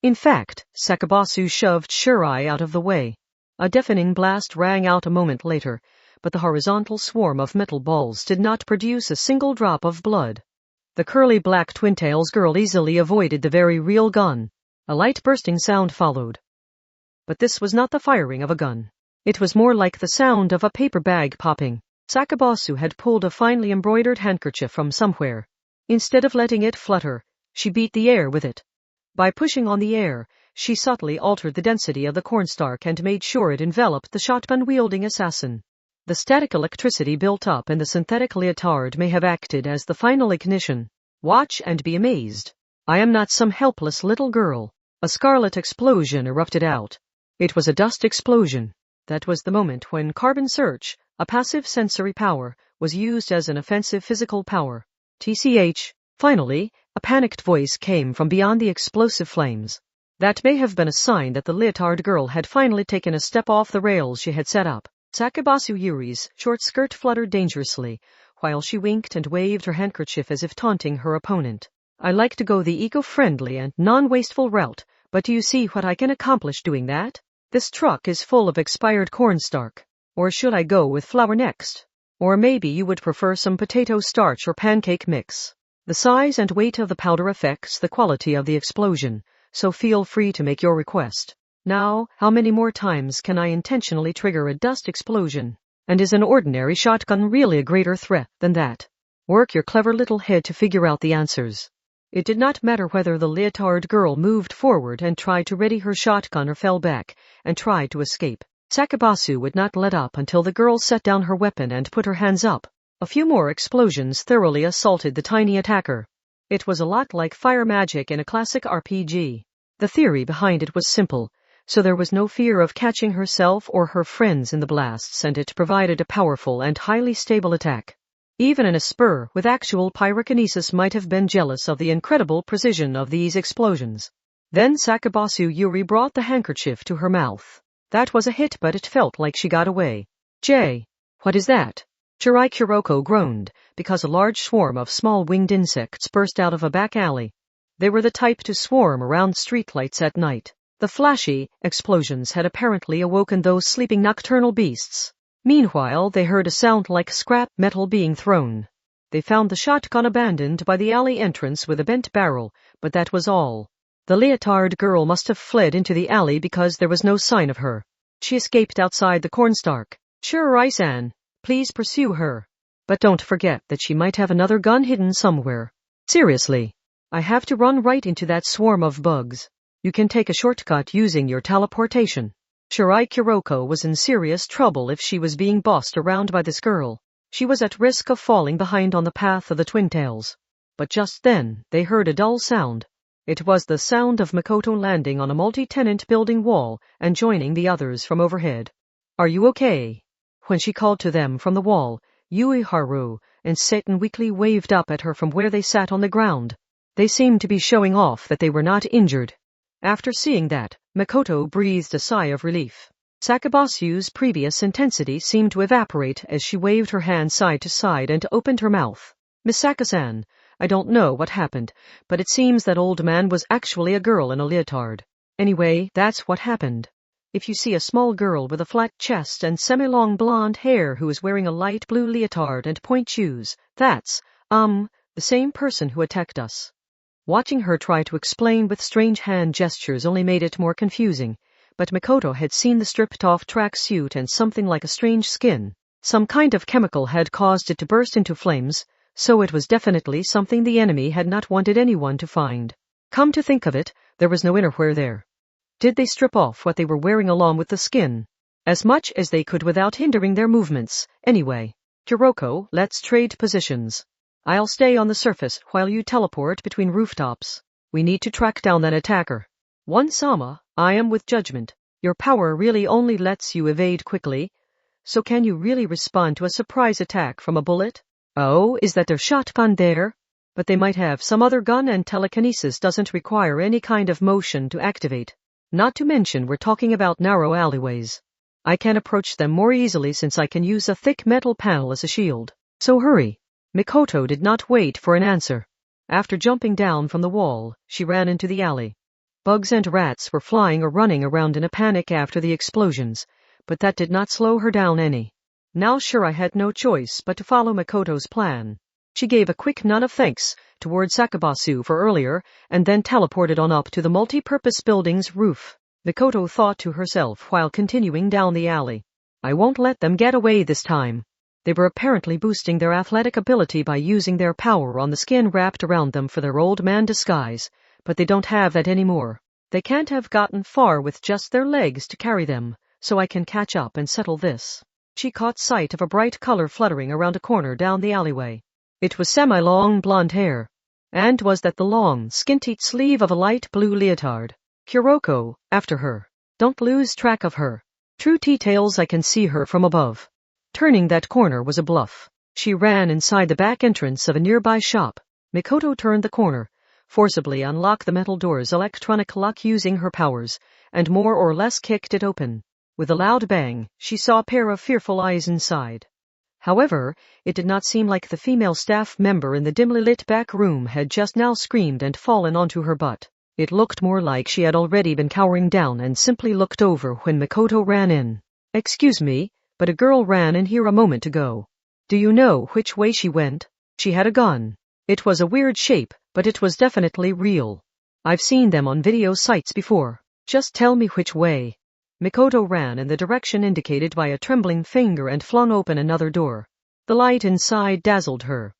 In fact, Sakabasu shoved Shirai out of the way. A deafening blast rang out a moment later, but the horizontal swarm of metal balls did not produce a single drop of blood. The curly black twintails girl easily avoided the very real gun. A light bursting sound followed. But this was not the firing of a gun. It was more like the sound of a paper bag popping. Sakabasu had pulled a finely embroidered handkerchief from somewhere. Instead of letting it flutter, she beat the air with it. By pushing on the air, she subtly altered the density of the cornstalk and made sure it enveloped the shotgun-wielding assassin. The static electricity built up in the synthetic leotard may have acted as the final ignition. Watch and be amazed. I am not some helpless little girl. A scarlet explosion erupted out. It was a dust explosion. That was the moment when carbon search, a passive sensory power, was used as an offensive physical power. TCH. Finally, a panicked voice came from beyond the explosive flames. That may have been a sign that the leotard girl had finally taken a step off the rails she had set up. Sakabasu Yuri's short skirt fluttered dangerously, while she winked and waved her handkerchief as if taunting her opponent. I like to go the eco-friendly and non-wasteful route, but do you see what I can accomplish doing that? This truck is full of expired cornstalk. Or should I go with flour next? Or maybe you would prefer some potato starch or pancake mix. The size and weight of the powder affects the quality of the explosion, so feel free to make your request. Now, how many more times can I intentionally trigger a dust explosion? And is an ordinary shotgun really a greater threat than that? Work your clever little head to figure out the answers. It did not matter whether the leotard girl moved forward and tried to ready her shotgun or fell back and tried to escape. Sakabasu would not let up until the girl set down her weapon and put her hands up. A few more explosions thoroughly assaulted the tiny attacker. It was a lot like fire magic in a classic RPG. The theory behind it was simple, so there was no fear of catching herself or her friends in the blasts, and it provided a powerful and highly stable attack. Even an Esper with actual pyrokinesis might have been jealous of the incredible precision of these explosions. Then Sakabasu Yuri brought the handkerchief to her mouth. That was a hit, but it felt like she got away. What is that? Shirai Kuroko groaned, because a large swarm of small winged insects burst out of a back alley. They were the type to swarm around streetlights at night. The flashy explosions had apparently awoken those sleeping nocturnal beasts. Meanwhile, they heard a sound like scrap metal being thrown. They found the shotgun abandoned by the alley entrance with a bent barrel, but that was all. The leotard girl must have fled into the alley because there was no sign of her. She escaped outside the cornstalk. Shirai-san, please pursue her. But don't forget that she might have another gun hidden somewhere. Seriously, I have to run right into that swarm of bugs. You can take a shortcut using your teleportation. Shirai Kuroko was in serious trouble if she was being bossed around by this girl. She was at risk of falling behind on the path of the twin tails. But just then, they heard a dull sound. It was the sound of Makoto landing on a multi-tenant building wall and joining the others from overhead. Are you okay? When she called to them from the wall, Ueharu and Satan weakly waved up at her from where they sat on the ground. They seemed to be showing off that they were not injured. After seeing that, Makoto breathed a sigh of relief. Sakabasu's previous intensity seemed to evaporate as she waved her hand side to side and opened her mouth. Misaka-san, I don't know what happened, but it seems that old man was actually a girl in a leotard. Anyway, that's what happened. If you see a small girl with a flat chest and semi-long blonde hair who is wearing a light blue leotard and point shoes, that's, the same person who attacked us. Watching her try to explain with strange hand gestures only made it more confusing, but Makoto had seen the stripped-off tracksuit and something like a strange skin. Some kind of chemical had caused it to burst into flames, so it was definitely something the enemy had not wanted anyone to find. Come to think of it, there was no innerwear there. Did they strip off what they were wearing along with the skin? As much as they could without hindering their movements, anyway. Kuroko, let's trade positions. I'll stay on the surface while you teleport between rooftops. We need to track down that attacker. One-sama, I am with judgment. Your power really only lets you evade quickly, so can you really respond to a surprise attack from a bullet? Oh, is that their shotgun there? But they might have some other gun, and telekinesis doesn't require any kind of motion to activate. Not to mention we're talking about narrow alleyways. I can approach them more easily since I can use a thick metal panel as a shield. So hurry. Makoto did not wait for an answer. After jumping down from the wall, she ran into the alley. Bugs and rats were flying or running around in a panic after the explosions, but that did not slow her down any. Now Shirai had no choice but to follow Makoto's plan. She gave a quick nod of thanks toward Sakabasu for earlier, and then teleported on up to the multi-purpose building's roof. Makoto thought to herself while continuing down the alley. I won't let them get away this time. They were apparently boosting their athletic ability by using their power on the skin wrapped around them for their old man disguise, but they don't have that anymore. They can't have gotten far with just their legs to carry them, so I can catch up and settle this. She caught sight of a bright color fluttering around a corner down the alleyway. It was semi-long blonde hair. And was that the long, skin-tight sleeve of a light blue leotard? Kuroko, after her. Don't lose track of her. True T-tails, I can see her from above. Turning that corner was a bluff. She ran inside the back entrance of a nearby shop. Mikoto turned the corner, forcibly unlocked the metal door's electronic lock using her powers, and more or less kicked it open. With a loud bang, she saw a pair of fearful eyes inside. However, it did not seem like the female staff member in the dimly lit back room had just now screamed and fallen onto her butt. It looked more like she had already been cowering down and simply looked over when Mikoto ran in. "Excuse me, but a girl ran in here a moment ago. Do you know which way she went? She had a gun. It was a weird shape, but it was definitely real. I've seen them on video sites before. Just tell me which way." Mikoto ran in the direction indicated by a trembling finger and flung open another door. The light inside dazzled her.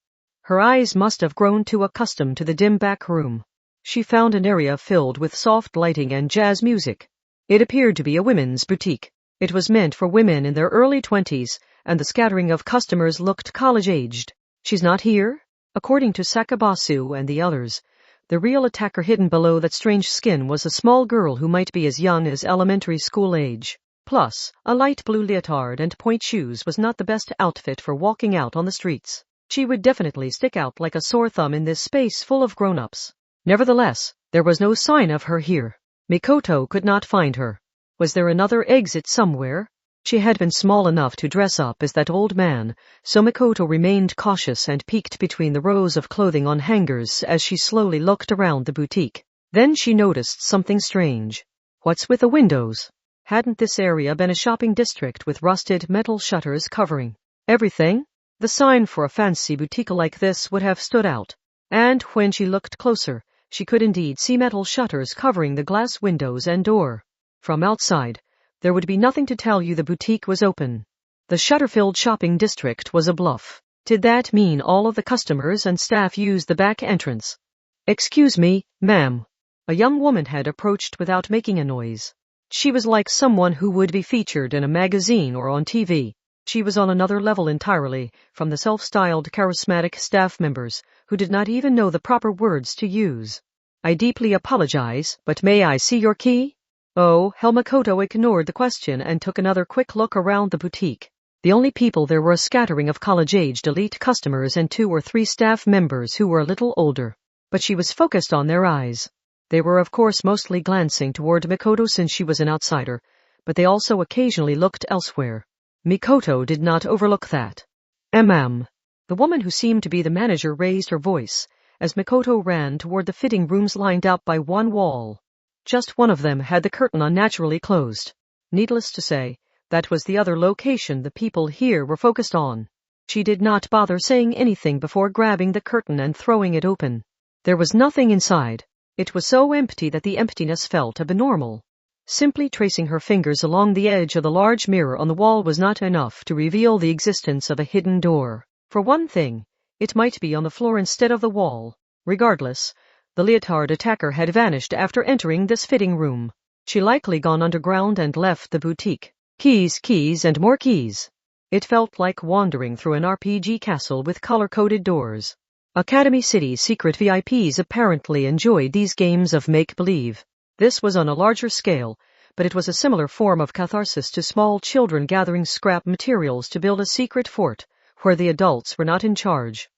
Her eyes must have grown too accustomed to the dim back room. She found an area filled with soft lighting and jazz music. It appeared to be a women's boutique. It was meant for women in their early 20s, and the scattering of customers looked college-aged. "She's not here?" According to Sakabasu and the others, the real attacker hidden below that strange skin was a small girl who might be as young as elementary school age. Plus, a light blue leotard and point shoes was not the best outfit for walking out on the streets. She would definitely stick out like a sore thumb in this space full of grown-ups. Nevertheless, there was no sign of her here. Mikoto could not find her. Was there another exit somewhere? She had been small enough to dress up as that old man, so Mikoto remained cautious and peeked between the rows of clothing on hangers as she slowly looked around the boutique. Then she noticed something strange. What's with the windows? Hadn't this area been a shopping district with rusted metal shutters covering everything? The sign for a fancy boutique like this would have stood out. And when she looked closer, she could indeed see metal shutters covering the glass windows and door. From outside, there would be nothing to tell you the boutique was open. The shutter-filled shopping district was a bluff. Did that mean all of the customers and staff used the back entrance? "Excuse me, ma'am." A young woman had approached without making a noise. She was like someone who would be featured in a magazine or on TV. She was on another level entirely from the self-styled charismatic staff members who did not even know the proper words to use. "I deeply apologize, but may I see your key?" Oh, Makoto ignored the question and took another quick look around the boutique. The only people there were a scattering of college-aged elite customers and 2 or 3 staff members who were a little older. But she was focused on their eyes. They were of course mostly glancing toward Mikoto since she was an outsider, but they also occasionally looked elsewhere. Mikoto did not overlook that. "Ma'am." The woman who seemed to be the manager raised her voice as Mikoto ran toward the fitting rooms lined up by one wall. Just one of them had the curtain unnaturally closed. Needless to say, that was the other location the people here were focused on. She did not bother saying anything before grabbing the curtain and throwing it open. There was nothing inside. It was so empty that the emptiness felt abnormal. Simply tracing her fingers along the edge of the large mirror on the wall was not enough to reveal the existence of a hidden door. For one thing, it might be on the floor instead of the wall. Regardless, the leotard attacker had vanished after entering this fitting room. She likely gone underground and left the boutique. Keys, and more keys. It felt like wandering through an RPG castle with color-coded doors. Academy City's secret VIPs apparently enjoyed these games of make-believe. This was on a larger scale, but it was a similar form of catharsis to small children gathering scrap materials to build a secret fort, where the adults were not in charge.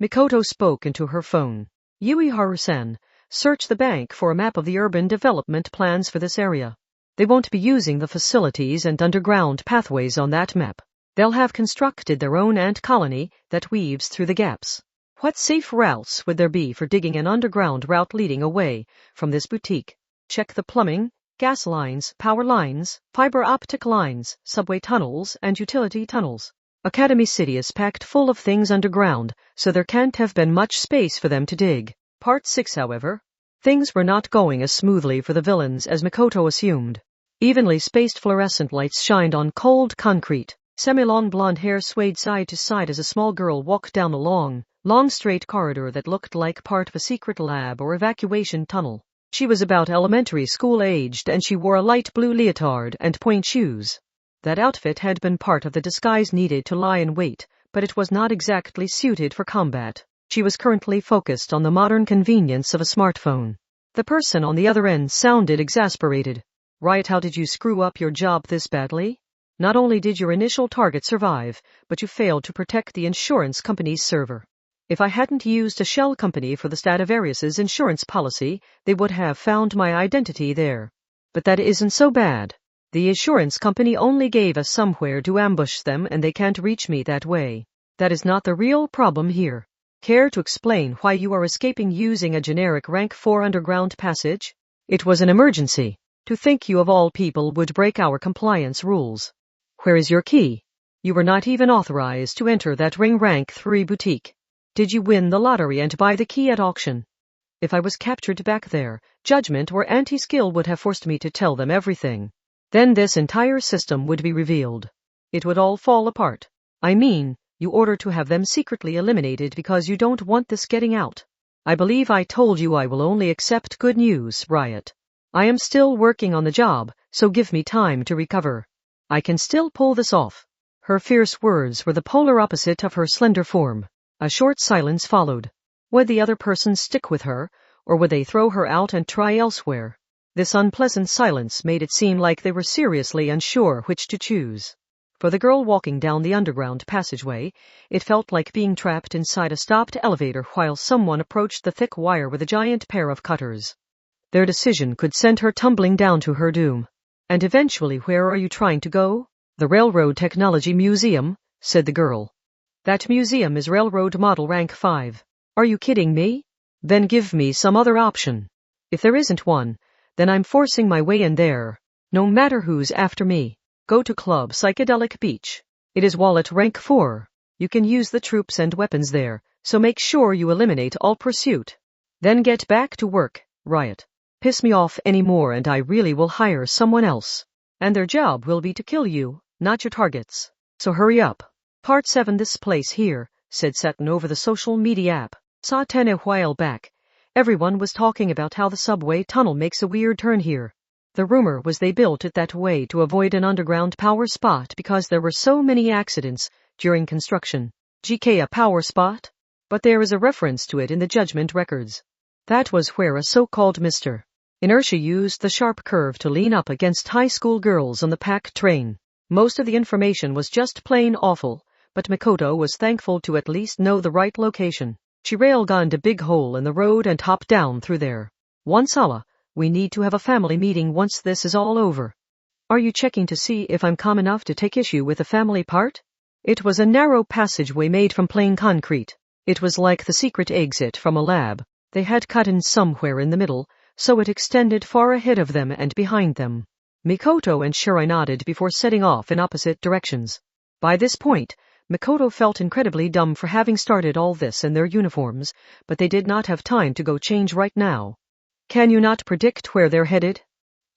Mikoto spoke into her phone. "Yuiharu-san, search the bank for a map of the urban development plans for this area. They won't be using the facilities and underground pathways on that map. They'll have constructed their own ant colony that weaves through the gaps. What safe routes would there be for digging an underground route leading away from this boutique? Check the plumbing, gas lines, power lines, fiber optic lines, subway tunnels, and utility tunnels. Academy City is packed full of things underground, so there can't have been much space for them to dig." Part 6, however. Things were not going as smoothly for the villains as Mikoto assumed. Evenly spaced fluorescent lights shined on cold concrete. Semi-long blonde hair swayed side to side as a small girl walked down a long straight corridor that looked like part of a secret lab or evacuation tunnel. She was about elementary school aged and she wore a light blue leotard and pointe shoes. That outfit had been part of the disguise needed to lie in wait, but it was not exactly suited for combat. She was currently focused on the modern convenience of a smartphone. The person on the other end sounded exasperated. Riot, how did you screw up your job this badly? Not only did your initial target survive, but you failed to protect the insurance company's server. If I hadn't used a shell company for the Stradivarius's insurance policy, they would have found my identity there. But that isn't so bad. The insurance company only gave us somewhere to ambush them and they can't reach me that way. That is not the real problem here. Care to explain why you are escaping using a generic rank 4 underground passage? It was an emergency. To think you of all people would break our compliance rules. Where is your key? You were not even authorized to enter that ring rank 3 boutique. Did you win the lottery and buy the key at auction? If I was captured back there, judgment or anti-skill would have forced me to tell them everything. Then this entire system would be revealed. It would all fall apart. I mean, you order to have them secretly eliminated because you don't want this getting out. I believe I told you I will only accept good news, Riot. I am still working on the job, so give me time to recover. I can still pull this off. Her fierce words were the polar opposite of her slender form. A short silence followed. Would the other person stick with her, or would they throw her out and try elsewhere? This unpleasant silence made it seem like they were seriously unsure which to choose. For the girl walking down the underground passageway, it felt like being trapped inside a stopped elevator while someone approached the thick wire with a giant pair of cutters. Their decision could send her tumbling down to her doom. And eventually, where are you trying to go? The Railroad Technology Museum, said the girl. That museum is Railroad Model Rank 5. Are you kidding me? Then give me some other option. If there isn't one, then I'm forcing my way in there. No matter who's after me. Go to Club Psychedelic Beach. It is Wallet Rank 4. You can use the troops and weapons there, so make sure you eliminate all pursuit. Then get back to work, Riot. Piss me off anymore and I really will hire someone else. And their job will be to kill you, not your targets. So hurry up. Part 7. This place here, said Seton over the social media app. Saw 10 a while back. Everyone was talking about how the subway tunnel makes a weird turn here. The rumor was they built it that way to avoid an underground power spot because there were so many accidents during construction. GK, a power spot? But there is a reference to it in the judgment records. That was where a so-called Mr. Inertia used the sharp curve to lean up against high school girls on the packed train. Most of the information was just plain awful, but Mikoto was thankful to at least know the right location. She railgunned a big hole in the road and hopped down through there. Wansala, we need to have a family meeting once this is all over. Are you checking to see if I'm calm enough to take issue with the family part? It was a narrow passageway made from plain concrete. It was like the secret exit from a lab. They had cut in somewhere in the middle, so it extended far ahead of them and behind them. Mikoto and Shirai nodded before setting off in opposite directions. By this point, Mikoto felt incredibly dumb for having started all this in their uniforms, but they did not have time to go change right now. Can you not predict where they're headed?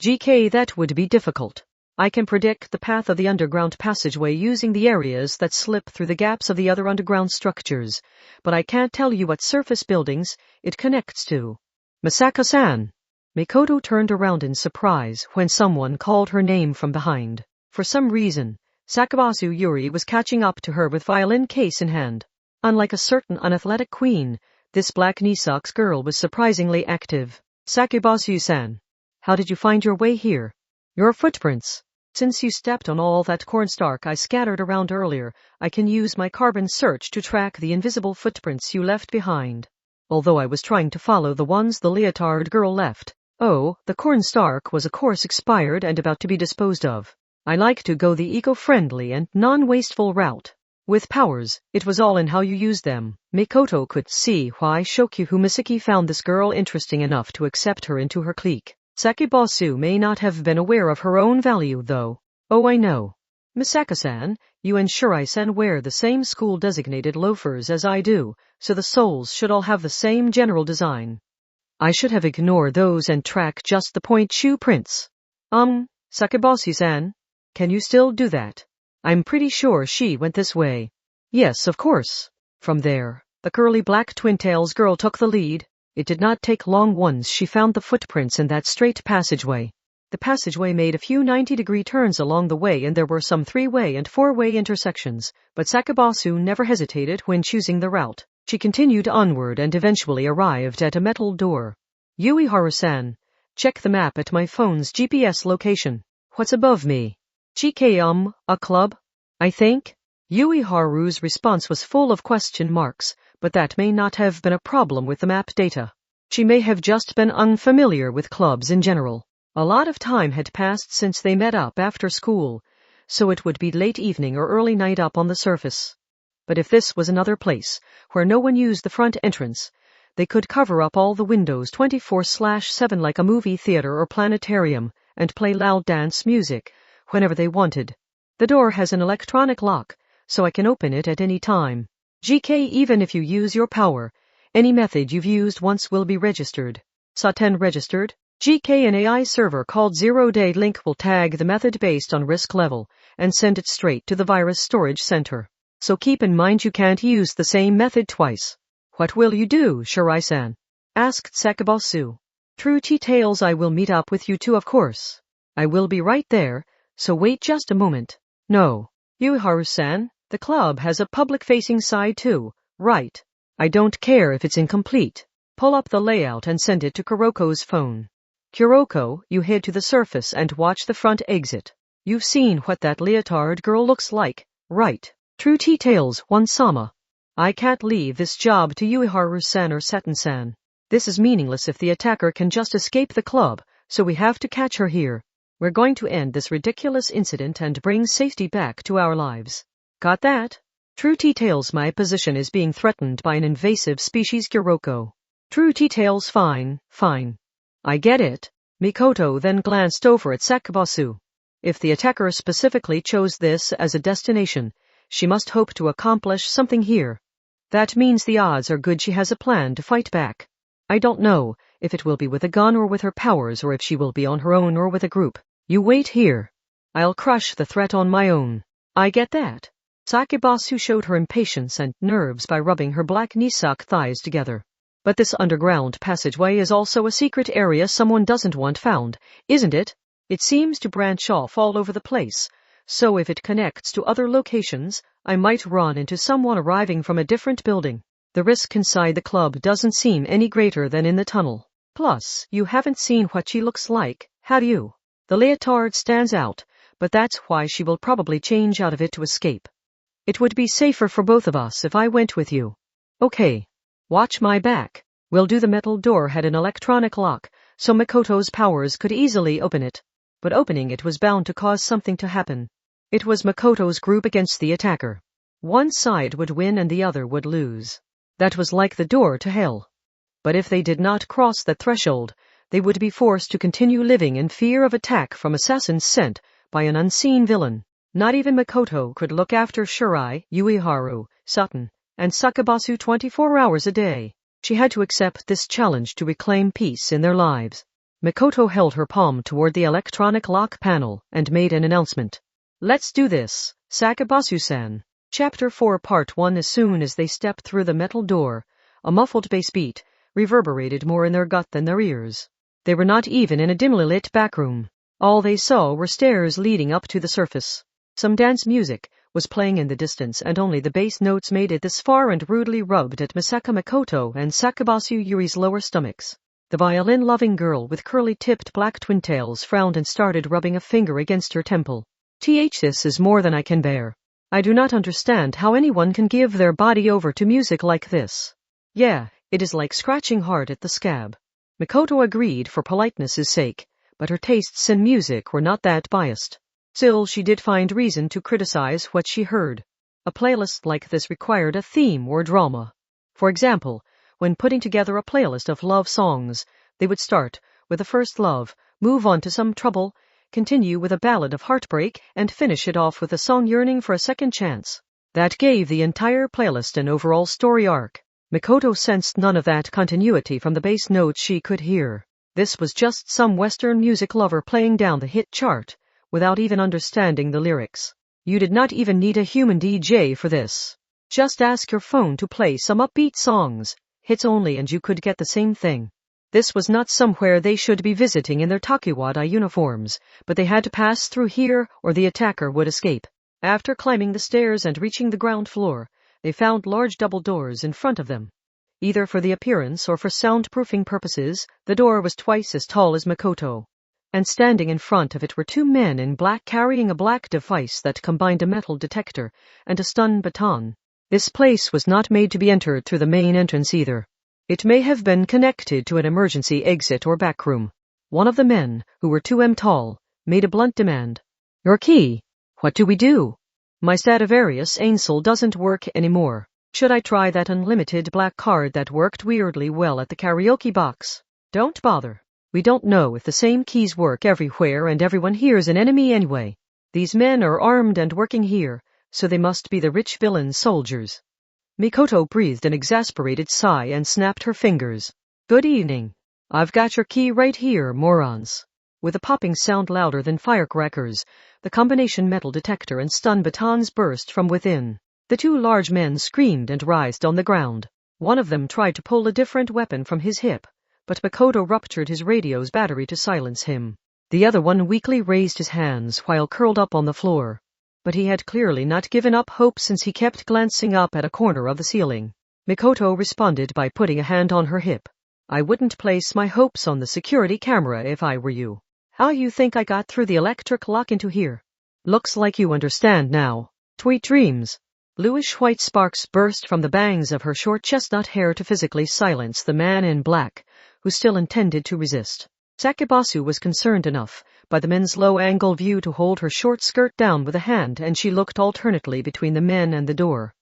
GK, that would be difficult. I can predict the path of the underground passageway using the areas that slip through the gaps of the other underground structures, but I can't tell you what surface buildings it connects to. Misaka-san. Mikoto turned around in surprise when someone called her name from behind. For some reason, Sakabasu Yuri was catching up to her with violin case in hand. Unlike a certain unathletic queen, this black knee socks girl was surprisingly active. Sakabasu-san, how did you find your way here? Your footprints. Since you stepped on all that cornstarch I scattered around earlier, I can use my carbon search to track the invisible footprints you left behind. Although I was trying to follow the ones the leotard girl left. Oh, the cornstarch was of course expired and about to be disposed of. I like to go the eco-friendly and non-wasteful route. With powers, it was all in how you used them. Mikoto could see why Shokyu Misaki found this girl interesting enough to accept her into her clique. Sakibasu may not have been aware of her own value, though. Oh, I know. Misaka-san, you and Shirai-san wear the same school-designated loafers as I do, so the soles should all have the same general design. I should have ignored those and track just the point shoe prints. Sakibasu-san, can you still do that? I'm pretty sure she went this way. Yes, of course. From there, the curly black twin-tails girl took the lead. It did not take long once she found the footprints in that straight passageway. The passageway made a few 90-degree turns along the way, and there were some 3-way and 4-way intersections, but Sakabasu never hesitated when choosing the route. She continued onward and eventually arrived at a metal door. Ueharu-san, check the map at my phone's GPS location. What's above me? GK, a club? I think? Ueharu's response was full of question marks, but that may not have been a problem with the map data. She may have just been unfamiliar with clubs in general. A lot of time had passed since they met up after school, so it would be late evening or early night up on the surface. But if this was another place, where no one used the front entrance, they could cover up all the windows 24/7 like a movie theater or planetarium, and play loud dance music whenever they wanted. The door has an electronic lock, so I can open it at any time. GK, even if you use your power, any method you've used once will be registered. Saten registered. GK, an AI server called Zero Day Link will tag the method based on risk level and send it straight to the virus storage center. So keep in mind you can't use the same method twice. What will you do, Shirai-san? Asked Sakabasu. True details, I will meet up with you too, of course. I will be right there, so wait just a moment. No. Ueharu-san, the club has a public-facing side too, right? I don't care if it's incomplete. Pull up the layout and send it to Kuroko's phone. Kuroko, you head to the surface and watch the front exit. You've seen what that leotard girl looks like, right? True details, One-sama. I can't leave this job to Ueharu-san or Saten-san. This is meaningless if the attacker can just escape the club, so we have to catch her here. We're going to end this ridiculous incident and bring safety back to our lives. Got that? True details, my position is being threatened by an invasive species, Kuroko. True details, fine. I get it. Mikoto then glanced over at Sakabasu. If the attacker specifically chose this as a destination, she must hope to accomplish something here. That means the odds are good she has a plan to fight back. I don't know if it will be with a gun or with her powers, or if she will be on her own or with a group. You wait here. I'll crush the threat on my own. I get that. Sakabasu showed her impatience and nerves by rubbing her black knee-sock thighs together. But this underground passageway is also a secret area someone doesn't want found, isn't it? It seems to branch off all over the place, so if it connects to other locations, I might run into someone arriving from a different building. The risk inside the club doesn't seem any greater than in the tunnel. Plus, you haven't seen what she looks like, have you? The leotard stands out, but that's why she will probably change out of it to escape. It would be safer for both of us if I went with you. Okay. Watch my back. Will do. The metal door had an electronic lock, so Mikoto's powers could easily open it. But opening it was bound to cause something to happen. It was Mikoto's group against the attacker. One side would win and the other would lose. That was like the door to hell. But if they did not cross that threshold, they would be forced to continue living in fear of attack from assassins sent by an unseen villain. Not even Mikoto could look after Shirai, Ueharu, Saten, and Sakabasu 24 hours a day. She had to accept this challenge to reclaim peace in their lives. Mikoto held her palm toward the electronic lock panel and made an announcement. Let's do this, Sakabasu-san. Chapter 4 Part 1. As soon as they stepped through the metal door, a muffled bass beat reverberated more in their gut than their ears. They were not even in a dimly lit backroom. All they saw were stairs leading up to the surface. Some dance music was playing in the distance, and only the bass notes made it this far and rudely rubbed at Misaka Mikoto and Sakabasu Yuri's lower stomachs. The violin-loving girl with curly-tipped black twin-tails frowned and started rubbing a finger against her temple. This is more than I can bear. I do not understand how anyone can give their body over to music like this. Yeah, it is like scratching hard at the scab. Mikoto agreed for politeness' sake, but her tastes in music were not that biased. Still, she did find reason to criticize what she heard. A playlist like this required a theme or drama. For example, when putting together a playlist of love songs, they would start with the first love, move on to some trouble, continue with a ballad of heartbreak, and finish it off with a song yearning for a second chance. That gave the entire playlist an overall story arc. Mikoto sensed none of that continuity from the bass notes she could hear. This was just some Western music lover playing down the hit chart, without even understanding the lyrics. You did not even need a human DJ for this. Just ask your phone to play some upbeat songs, hits only, and you could get the same thing. This was not somewhere they should be visiting in their takiwada uniforms, but they had to pass through here or the attacker would escape. After climbing the stairs and reaching the ground floor, they found large double doors in front of them. Either for the appearance or for soundproofing purposes, the door was twice as tall as Mikoto. And standing in front of it were two men in black carrying a black device that combined a metal detector and a stun baton. This place was not made to be entered through the main entrance either. It may have been connected to an emergency exit or back room. One of the men, who were 2 m tall, made a blunt demand. Your key. What do we do? My Stradivarius Ainsel doesn't work anymore. Should I try that unlimited black card that worked weirdly well at the karaoke box? Don't bother. We don't know if the same keys work everywhere and everyone here's an enemy anyway. These men are armed and working here, so they must be the rich villain soldiers. Mikoto breathed an exasperated sigh and snapped her fingers. Good evening. I've got your key right here, morons. With a popping sound louder than firecrackers, the combination metal detector and stun batons burst from within. The 2 large men screamed and writhed on the ground. One of them tried to pull a different weapon from his hip, but Mikoto ruptured his radio's battery to silence him. The other one weakly raised his hands while curled up on the floor. But he had clearly not given up hope since he kept glancing up at a corner of the ceiling. Mikoto responded by putting a hand on her hip. I wouldn't place my hopes on the security camera if I were you. How you think I got through the electric lock into here? Looks like you understand now. Sweet dreams. Bluish-white sparks burst from the bangs of her short chestnut hair to physically silence the man in black, who still intended to resist. Sakibasu was concerned enough by the men's low-angle view to hold her short skirt down with a hand, and she looked alternately between the men and the door.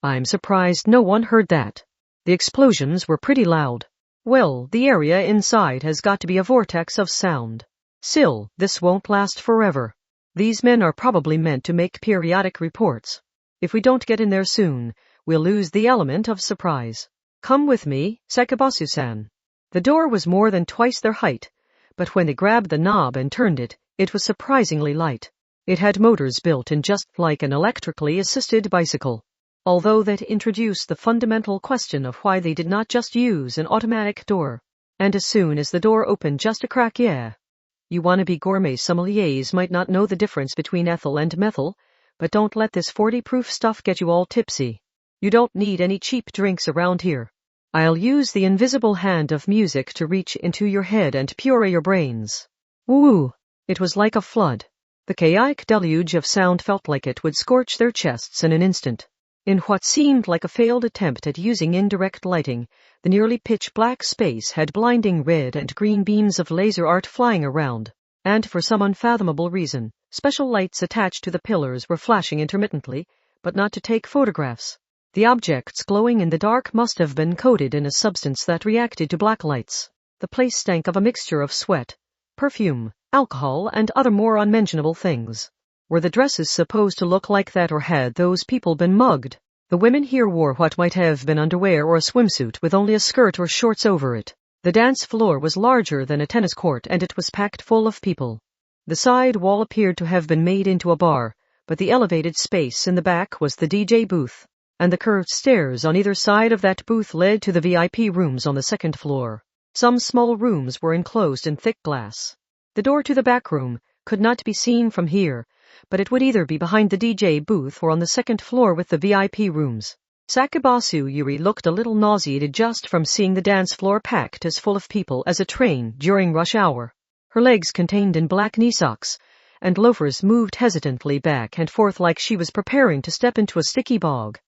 I'm surprised no one heard that. The explosions were pretty loud. Well, the area inside has got to be a vortex of sound. Still, this won't last forever. These men are probably meant to make periodic reports. If we don't get in there soon, we'll lose the element of surprise. Come with me, Sakibasu-san. The door was more than twice their height, but when they grabbed the knob and turned it, it was surprisingly light. It had motors built in just like an electrically assisted bicycle. Although that introduced the fundamental question of why they did not just use an automatic door. And as soon as the door opened just a crack, You wannabe gourmet sommeliers might not know the difference between ethyl and methyl, but don't let this 40-proof stuff get you all tipsy. You don't need any cheap drinks around here. I'll use the invisible hand of music to reach into your head and puree your brains. Woo! It was like a flood. The chaotic deluge of sound felt like it would scorch their chests in an instant. In what seemed like a failed attempt at using indirect lighting, the nearly pitch-black space had blinding red and green beams of laser art flying around, and for some unfathomable reason, special lights attached to the pillars were flashing intermittently, but not to take photographs. The objects glowing in the dark must have been coated in a substance that reacted to black lights. The place stank of a mixture of sweat, perfume, alcohol, and other more unmentionable things. Were the dresses supposed to look like that, or had those people been mugged? The women here wore what might have been underwear or a swimsuit with only a skirt or shorts over it. The dance floor was larger than a tennis court, and it was packed full of people. The side wall appeared to have been made into a bar, but the elevated space in the back was the DJ booth, and the curved stairs on either side of that booth led to the VIP rooms on the second floor. Some small rooms were enclosed in thick glass. The door to the back room could not be seen from here, but it would either be behind the DJ booth or on the second floor with the VIP rooms. Sakibasu Yuri looked a little nauseated just from seeing the dance floor packed as full of people as a train during rush hour. Her legs contained in black knee socks, and loafers moved hesitantly back and forth like she was preparing to step into a sticky bog.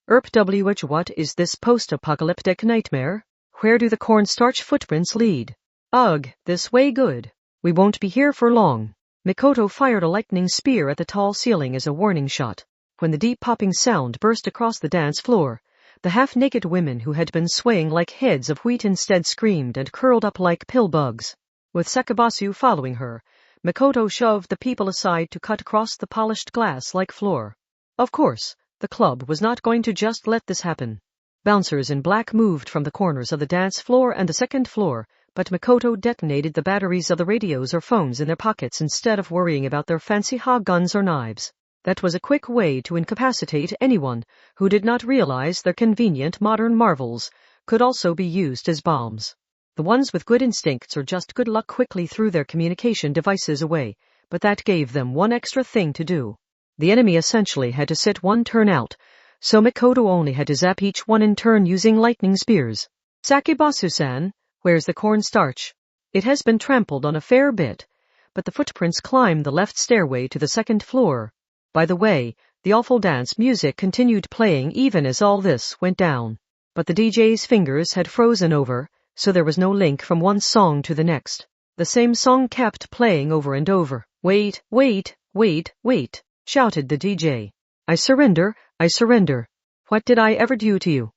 Erpwh, what is this post-apocalyptic nightmare? Where do the cornstarch footprints lead? Ugh, this way good. We won't be here for long. Mikoto fired a lightning spear at the tall ceiling as a warning shot. When the deep popping sound burst across the dance floor, the half-naked women who had been swaying like heads of wheat instead screamed and curled up like pill bugs. With Sakibasu following her, Mikoto shoved the people aside to cut across the polished glass-like floor. Of course, the club was not going to just let this happen. Bouncers in black moved from the corners of the dance floor and the second floor, but Mikoto detonated the batteries of the radios or phones in their pockets instead of worrying about their fancy hog guns or knives. That was a quick way to incapacitate anyone who did not realize their convenient modern marvels could also be used as bombs. The ones with good instincts or just good luck quickly threw their communication devices away, but that gave them one extra thing to do. The enemy essentially had to sit one turn out, so Mikoto only had to zap each one in turn using lightning spears. Sakibasu-san, where's the cornstarch? It has been trampled on a fair bit, but the footprints climbed the left stairway to the second floor. By the way, the awful dance music continued playing even as all this went down. But the DJ's fingers had frozen over, so there was no link from one song to the next. The same song kept playing over and over. Wait, wait, wait, wait, shouted the DJ. I surrender, I surrender. What did I ever do to you?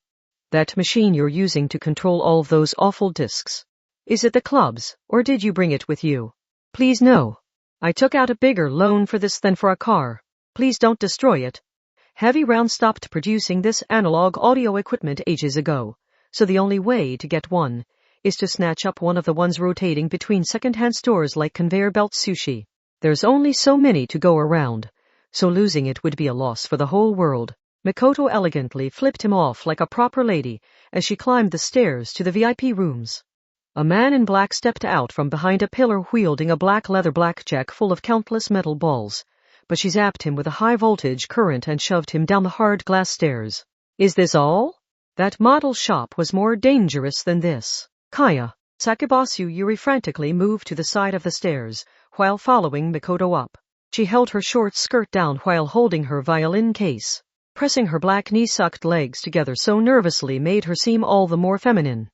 That machine you're using to control all of those awful discs. Is it the club's, or did you bring it with you? Please no. I took out a bigger loan for this than for a car. Please don't destroy it. Heavy Round stopped producing this analog audio equipment ages ago, so the only way to get one is to snatch up one of the ones rotating between second-hand stores like conveyor belt sushi. There's only so many to go around, so losing it would be a loss for the whole world. Mikoto elegantly flipped him off like a proper lady as she climbed the stairs to the VIP rooms. A man in black stepped out from behind a pillar wielding a black leather blackjack full of countless metal balls, but she zapped him with a high-voltage current and shoved him down the hard glass stairs. Is this all? That model shop was more dangerous than this. Kaya, Sakibasu Yuri frantically moved to the side of the stairs, while following Mikoto up. She held her short skirt down while holding her violin case. Pressing her black knee-sucked legs together so nervously made her seem all the more feminine.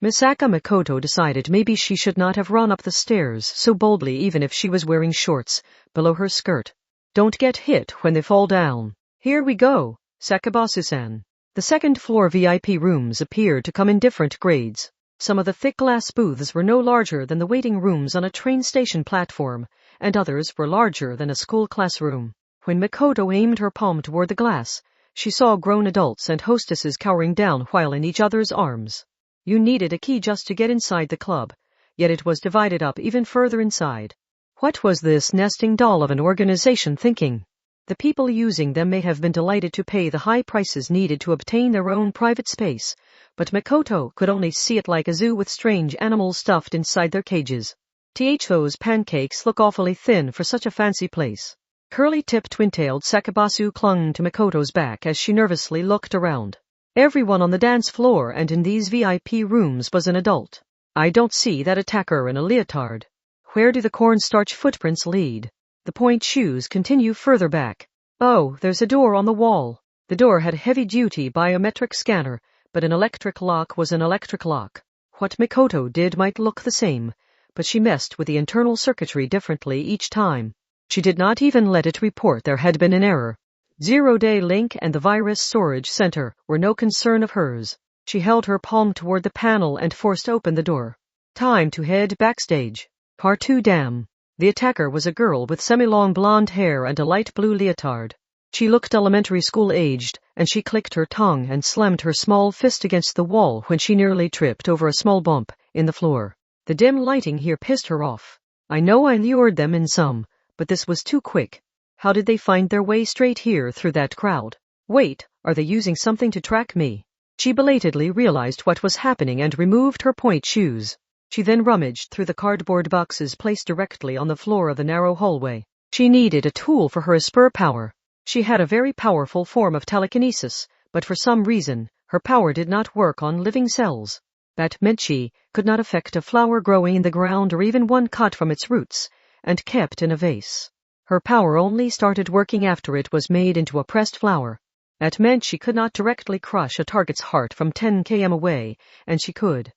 Misaka Mikoto decided maybe she should not have run up the stairs so boldly even if she was wearing shorts below her skirt. Don't get hit when they fall down. Here we go, Sakibasu-san. The second-floor VIP rooms appeared to come in different grades. Some of the thick glass booths were no larger than the waiting rooms on a train station platform, and others were larger than a school classroom. When Mikoto aimed her palm toward the glass, she saw grown adults and hostesses cowering down while in each other's arms. You needed a key just to get inside the club, yet it was divided up even further inside. What was this nesting doll of an organization thinking? The people using them may have been delighted to pay the high prices needed to obtain their own private space, but Mikoto could only see it like a zoo with strange animals stuffed inside their cages. Those pancakes look awfully thin for such a fancy place. Curly-tipped twin-tailed Sakibasu clung to Mikoto's back as she nervously looked around. Everyone on the dance floor and in these VIP rooms was an adult. I don't see that attacker in a leotard. Where do the cornstarch footprints lead? The point shoes continue further back. Oh, there's a door on the wall. The door had a heavy-duty biometric scanner, but an electric lock was an electric lock. What Mikoto did might look the same, but she messed with the internal circuitry differently each time. She did not even let it report there had been an error. Zero-day link and the virus storage center were no concern of hers. She held her palm toward the panel and forced open the door. Time to head backstage. Part 2. Damn. The attacker was a girl with semi-long blonde hair and a light blue leotard. She looked elementary school aged, and she clicked her tongue and slammed her small fist against the wall when she nearly tripped over a small bump in the floor. The dim lighting here pissed her off. I know I lured them in some, but this was too quick. How did they find their way straight here through that crowd? Wait, are they using something to track me? She belatedly realized what was happening and removed her point shoes. She then rummaged through the cardboard boxes placed directly on the floor of the narrow hallway. She needed a tool for her spur power. She had a very powerful form of telekinesis, but for some reason, her power did not work on living cells. That meant she could not affect a flower growing in the ground or even one cut from its roots, and kept in a vase. Her power only started working after it was made into a pressed flower. That meant she could not directly crush a target's heart from 10 km away, and she could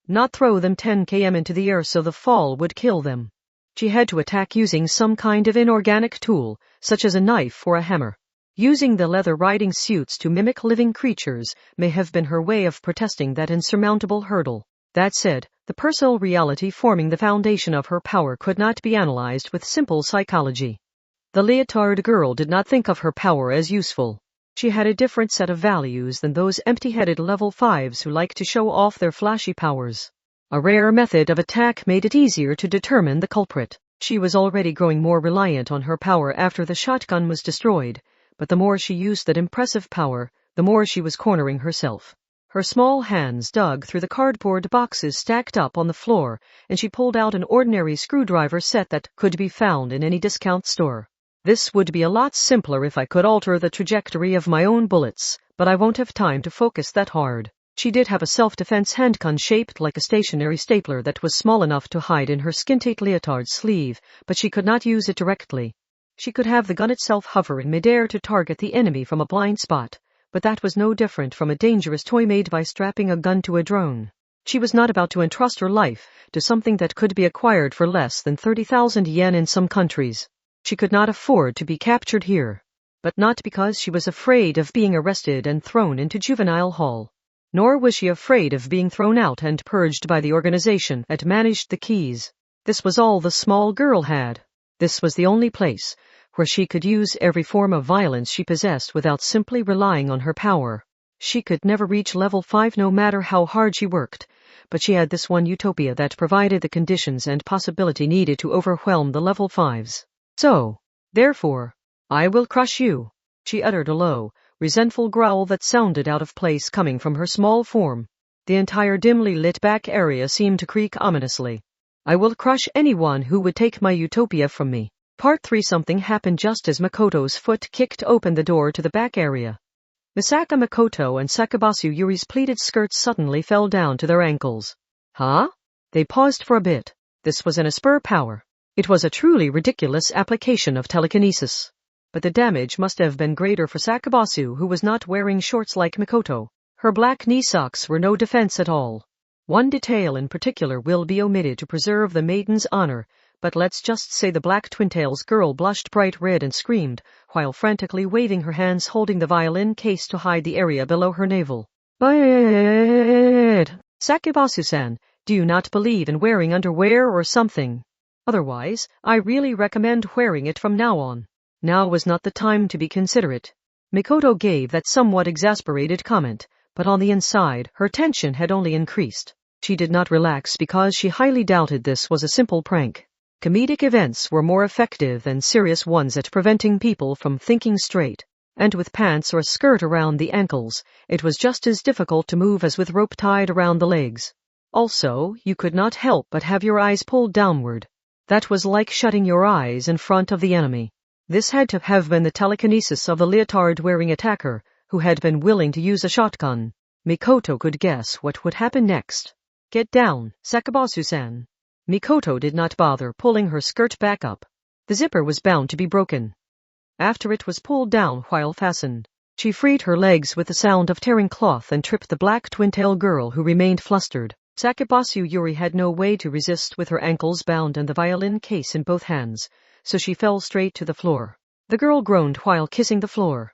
not throw them 10 km into the air so the fall would kill them. She had to attack using some kind of inorganic tool, such as a knife or a hammer. Using the leather riding suits to mimic living creatures may have been her way of protesting that insurmountable hurdle. That said, the personal reality forming the foundation of her power could not be analyzed with simple psychology. The leotard girl did not think of her power as useful. She had a different set of values than those empty-headed level 5s who like to show off their flashy powers. A rare method of attack made it easier to determine the culprit. She was already growing more reliant on her power after the shotgun was destroyed, but the more she used that impressive power, the more she was cornering herself. Her small hands dug through the cardboard boxes stacked up on the floor, and she pulled out an ordinary screwdriver set that could be found in any discount store. This would be a lot simpler if I could alter the trajectory of my own bullets, but I won't have time to focus that hard. She did have a self-defense handgun shaped like a stationary stapler that was small enough to hide in her skin-tight leotard sleeve, but she could not use it directly. She could have the gun itself hover in midair to target the enemy from a blind spot, but that was no different from a dangerous toy made by strapping a gun to a drone. She was not about to entrust her life to something that could be acquired for less than 30,000 yen in some countries. She could not afford to be captured here, but not because she was afraid of being arrested and thrown into juvenile hall. Nor was she afraid of being thrown out and purged by the organization that managed the keys. This was all the small girl had. This was the only place where she could use every form of violence she possessed without simply relying on her power. She could never reach level 5 no matter how hard she worked, but she had this one utopia that provided the conditions and possibility needed to overwhelm the level 5s. So, therefore, I will crush you. She uttered a low, resentful growl that sounded out of place coming from her small form. The entire dimly lit back area seemed to creak ominously. I will crush anyone who would take my utopia from me. Part 3. Something happened just as Makoto's foot kicked open the door to the back area. Misaka Makoto and Sakabasu Yuri's pleated skirts suddenly fell down to their ankles. Huh? They paused for a bit. This was an Esper power. It was a truly ridiculous application of telekinesis. But the damage must have been greater for Sakabasu, who was not wearing shorts like Makoto. Her black knee socks were no defense at all. One detail in particular will be omitted to preserve the maiden's honor, but let's just say the black twintails girl blushed bright red and screamed, while frantically waving her hands holding the violin case to hide the area below her navel. Sakabasu-san, do you not believe in wearing underwear or something? Otherwise, I really recommend wearing it from now on. Now was not the time to be considerate. Mikoto gave that somewhat exasperated comment, but on the inside, her tension had only increased. She did not relax because she highly doubted this was a simple prank. Comedic events were more effective than serious ones at preventing people from thinking straight. And with pants or a skirt around the ankles, it was just as difficult to move as with rope tied around the legs. Also, you could not help but have your eyes pulled downward. That was like shutting your eyes in front of the enemy. This had to have been the telekinesis of the leotard-wearing attacker, who had been willing to use a shotgun. Mikoto could guess what would happen next. Get down, Sakabasu-san. Mikoto did not bother pulling her skirt back up. The zipper was bound to be broken. After it was pulled down while fastened, she freed her legs with the sound of tearing cloth and tripped the black twintail girl, who remained flustered. Sakabasu Yuri had no way to resist with her ankles bound and the violin case in both hands, so she fell straight to the floor. The girl groaned while kissing the floor.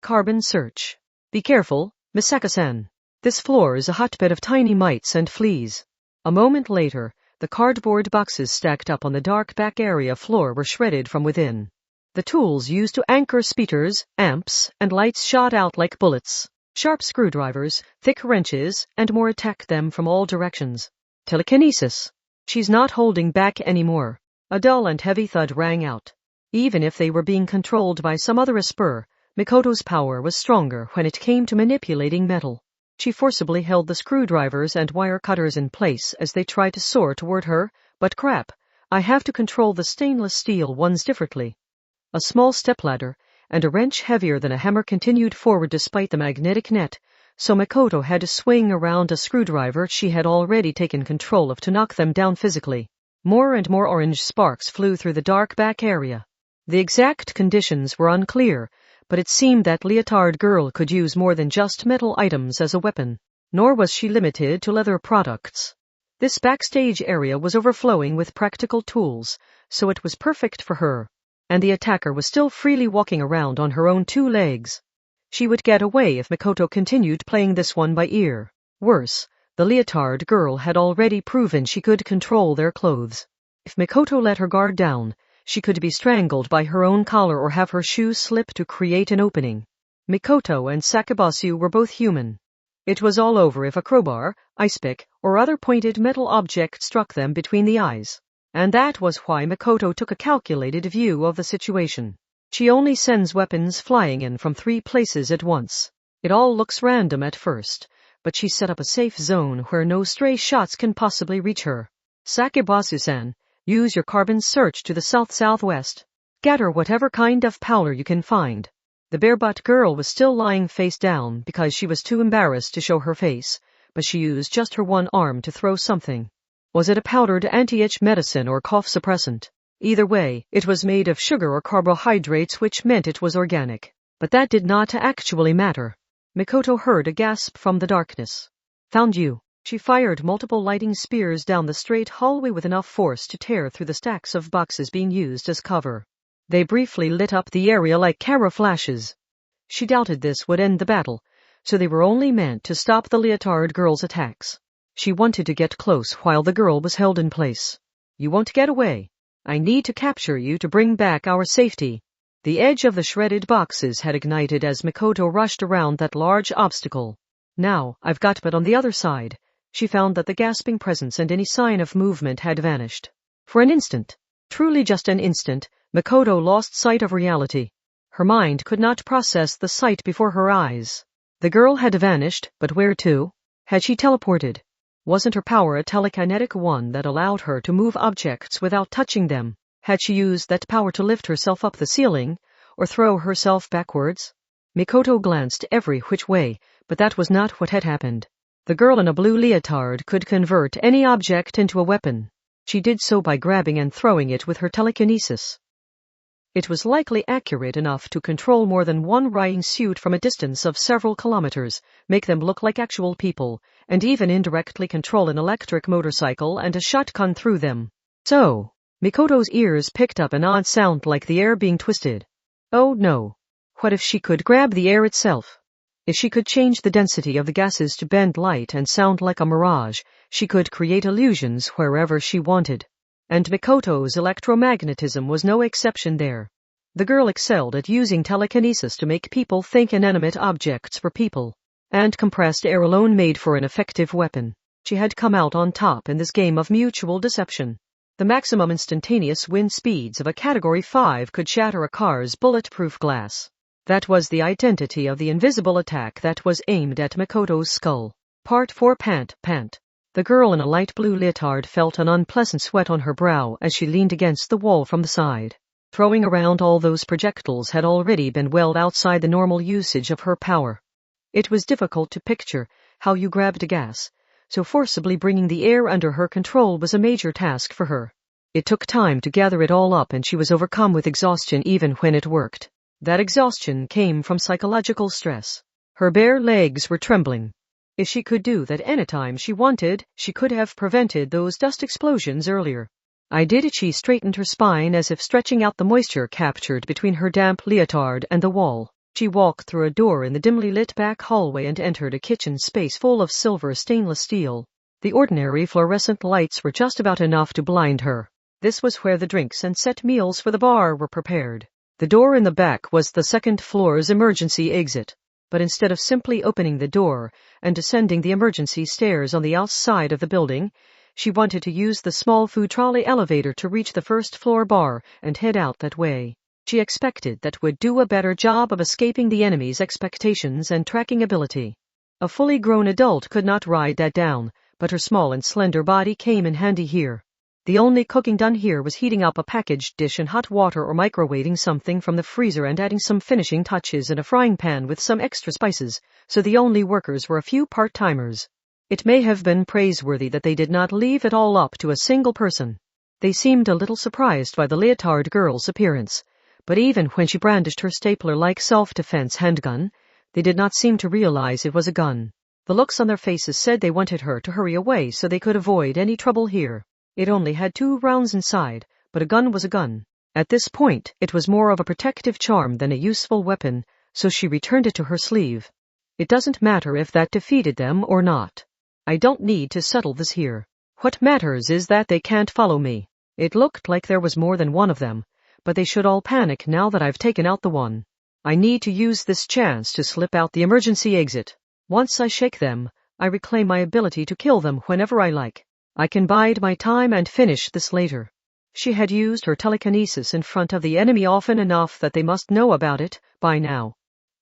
Carbon search. Be careful, Misaka-san. This floor is a hotbed of tiny mites and fleas. A moment later, the cardboard boxes stacked up on the dark back area floor were shredded from within. The tools used to anchor speakers, amps, and lights shot out like bullets. Sharp screwdrivers, thick wrenches, and more attacked them from all directions. Telekinesis. She's not holding back anymore. A dull and heavy thud rang out. Even if they were being controlled by some other Esper, Mikoto's power was stronger when it came to manipulating metal. She forcibly held the screwdrivers and wire cutters in place as they tried to soar toward her, but crap, I have to control the stainless steel ones differently. A small stepladder and a wrench heavier than a hammer continued forward despite the magnetic net, so Mikoto had to swing around a screwdriver she had already taken control of to knock them down physically. More and more orange sparks flew through the dark back area. The exact conditions were unclear, but it seemed that Leotard Girl could use more than just metal items as a weapon. Nor was she limited to leather products. This backstage area was overflowing with practical tools, so it was perfect for her. And the attacker was still freely walking around on her own 2 legs. She would get away if Mikoto continued playing this one by ear. Worse, the Leotard Girl had already proven she could control their clothes. If Mikoto let her guard down, she could be strangled by her own collar or have her shoes slip to create an opening. Mikoto and Sakabasu were both human. It was all over if a crowbar, ice pick, or other pointed metal object struck them between the eyes. And that was why Makoto took a calculated view of the situation. She only sends weapons flying in from 3 places at once. It all looks random at first, but she set up a safe zone where no stray shots can possibly reach her. Sakebasu-san, use your carbon search to the south-southwest. Gather whatever kind of powder you can find. The barebutt girl was still lying face down because she was too embarrassed to show her face, but she used just her one arm to throw something. Was it a powdered anti-itch medicine or cough suppressant? Either way, it was made of sugar or carbohydrates, which meant it was organic. But that did not actually matter. Makoto heard a gasp from the darkness. Found you. She fired multiple lighting spears down the straight hallway with enough force to tear through the stacks of boxes being used as cover. They briefly lit up the area like camera flashes. She doubted this would end the battle, so they were only meant to stop the leotard girl's attacks. She wanted to get close while the girl was held in place. You won't get away. I need to capture you to bring back our safety. The edge of the shredded boxes had ignited as Makoto rushed around that large obstacle. Now, I've got but on the other side. She found that the gasping presence and any sign of movement had vanished. For an instant, truly just an instant, Makoto lost sight of reality. Her mind could not process the sight before her eyes. The girl had vanished, but where to? Had she teleported? Wasn't her power a telekinetic one that allowed her to move objects without touching them? Had she used that power to lift herself up the ceiling, or throw herself backwards? Makoto glanced every which way, but that was not what had happened. The girl in a blue leotard could convert any object into a weapon. She did so by grabbing and throwing it with her telekinesis. It was likely accurate enough to control more than one riding suit from a distance of several kilometers, make them look like actual people, and even indirectly control an electric motorcycle and a shotgun through them. So, Mikoto's ears picked up an odd sound like the air being twisted. Oh no. What if she could grab the air itself? If she could change the density of the gases to bend light and sound like a mirage, she could create illusions wherever she wanted. And Mikoto's electromagnetism was no exception there. The girl excelled at using telekinesis to make people think inanimate objects were people. And compressed air alone made for an effective weapon. She had come out on top in this game of mutual deception. The maximum instantaneous wind speeds of a Category 5 could shatter a car's bulletproof glass. That was the identity of the invisible attack that was aimed at Makoto's skull. Part 4 Pant. The girl in a light blue leotard felt an unpleasant sweat on her brow as she leaned against the wall from the side. Throwing around all those projectiles had already been well outside the normal usage of her power. It was difficult to picture how you grabbed a gas, so forcibly bringing the air under her control was a major task for her. It took time to gather it all up and she was overcome with exhaustion even when it worked. That exhaustion came from psychological stress. Her bare legs were trembling. If she could do that anytime she wanted, she could have prevented those dust explosions earlier. She straightened her spine as if stretching out the moisture captured between her damp leotard and the wall. She walked through a door in the dimly lit back hallway and entered a kitchen space full of silver stainless steel. The ordinary fluorescent lights were just about enough to blind her. This was where the drinks and set meals for the bar were prepared. The door in the back was the second floor's emergency exit. But instead of simply opening the door and descending the emergency stairs on the outside of the building, she wanted to use the small food trolley elevator to reach the first floor bar and head out that way. She expected that would do a better job of escaping the enemy's expectations and tracking ability. A fully grown adult could not ride that down, but her small and slender body came in handy here. The only cooking done here was heating up a packaged dish in hot water or microwaving something from the freezer and adding some finishing touches in a frying pan with some extra spices, so the only workers were a few part-timers. It may have been praiseworthy that they did not leave it all up to a single person. They seemed a little surprised by the leotard girl's appearance, but even when she brandished her stapler-like self-defense handgun, they did not seem to realize it was a gun. The looks on their faces said they wanted her to hurry away so they could avoid any trouble here. It only had 2 rounds inside, but a gun was a gun. At this point, it was more of a protective charm than a useful weapon, so she returned it to her sleeve. It doesn't matter if that defeated them or not. I don't need to settle this here. What matters is that they can't follow me. It looked like there was more than one of them, but they should all panic now that I've taken out the one. I need to use this chance to slip out the emergency exit. Once I shake them, I reclaim my ability to kill them whenever I like. I can bide my time and finish this later. She had used her telekinesis in front of the enemy often enough that they must know about it by now.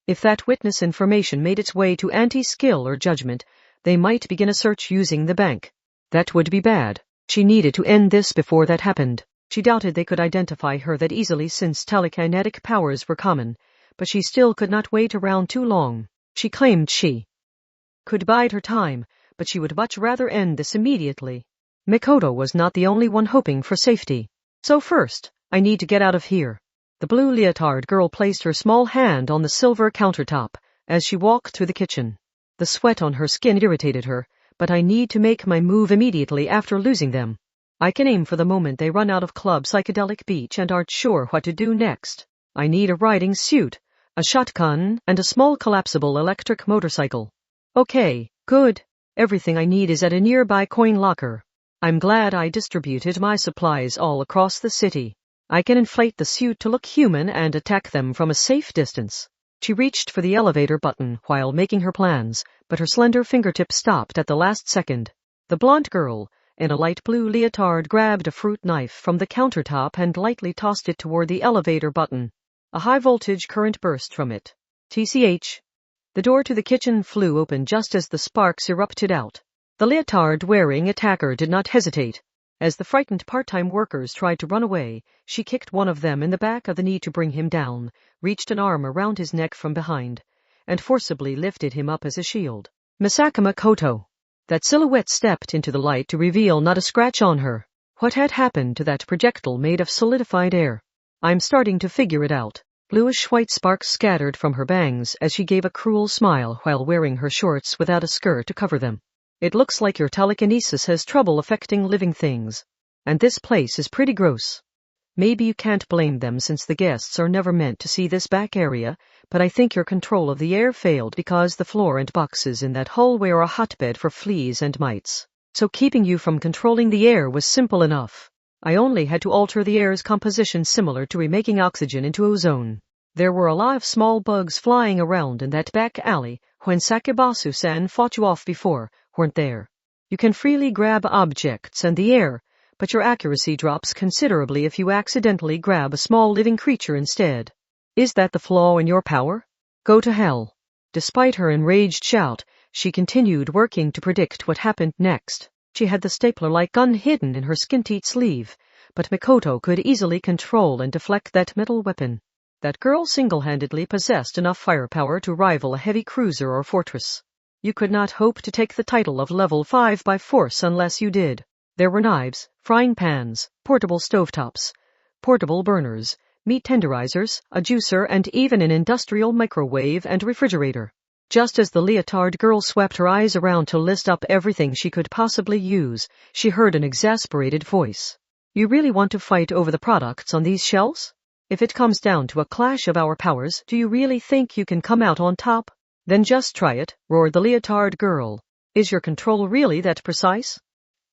If that witness information made its way to anti-skill or judgment, they might begin a search using the bank. That would be bad. She needed to end this before that happened. She doubted they could identify her that easily since telekinetic powers were common, but she still could not wait around too long. She claimed she could bide her time, but she would much rather end this immediately. Mikoto was not the only one hoping for safety. So first, I need to get out of here. The blue leotard girl placed her small hand on the silver countertop as she walked through the kitchen. The sweat on her skin irritated her, but I need to make my move immediately after losing them. I can aim for the moment they run out of Club Psychedelic Beach and aren't sure what to do next. I need a riding suit, a shotgun, and a small collapsible electric motorcycle. Okay, good. Everything I need is at a nearby coin locker. I'm glad I distributed my supplies all across the city. I can inflate the suit to look human and attack them from a safe distance. She reached for the elevator button while making her plans, but her slender fingertip stopped at the last second. The blonde girl, in a light blue leotard, grabbed a fruit knife from the countertop and lightly tossed it toward the elevator button. A high-voltage current burst from it. TCH. The door to the kitchen flew open just as the sparks erupted out. The leotard-wearing attacker did not hesitate. As the frightened part-time workers tried to run away, she kicked one of them in the back of the knee to bring him down, reached an arm around his neck from behind, and forcibly lifted him up as a shield. Misaka Makoto. That silhouette stepped into the light to reveal not a scratch on her. What had happened to that projectile made of solidified air? I'm starting to figure it out. Bluish-white sparks scattered from her bangs as she gave a cruel smile while wearing her shorts without a skirt to cover them. It looks like your telekinesis has trouble affecting living things. And this place is pretty gross. Maybe you can't blame them since the guests are never meant to see this back area, but I think your control of the air failed because the floor and boxes in that hallway are a hotbed for fleas and mites. So keeping you from controlling the air was simple enough. I only had to alter the air's composition similar to remaking oxygen into ozone. There were a lot of small bugs flying around in that back alley when Sakebasu-san fought you off before, weren't there? You can freely grab objects and the air, but your accuracy drops considerably if you accidentally grab a small living creature instead. Is that the flaw in your power? Go to hell. Despite her enraged shout, she continued working to predict what happened next. She had the stapler-like gun hidden in her skin-teat sleeve, but Mikoto could easily control and deflect that metal weapon. That girl single-handedly possessed enough firepower to rival a heavy cruiser or fortress. You could not hope to take the title of level 5 by force unless you did. There were knives, frying pans, portable stovetops, portable burners, meat tenderizers, a juicer, and even an industrial microwave and refrigerator. Just as the leotard girl swept her eyes around to list up everything she could possibly use, she heard an exasperated voice. You really want to fight over the products on these shelves? If it comes down to a clash of our powers, do you really think you can come out on top? Then just try it, roared the leotard girl. Is your control really that precise?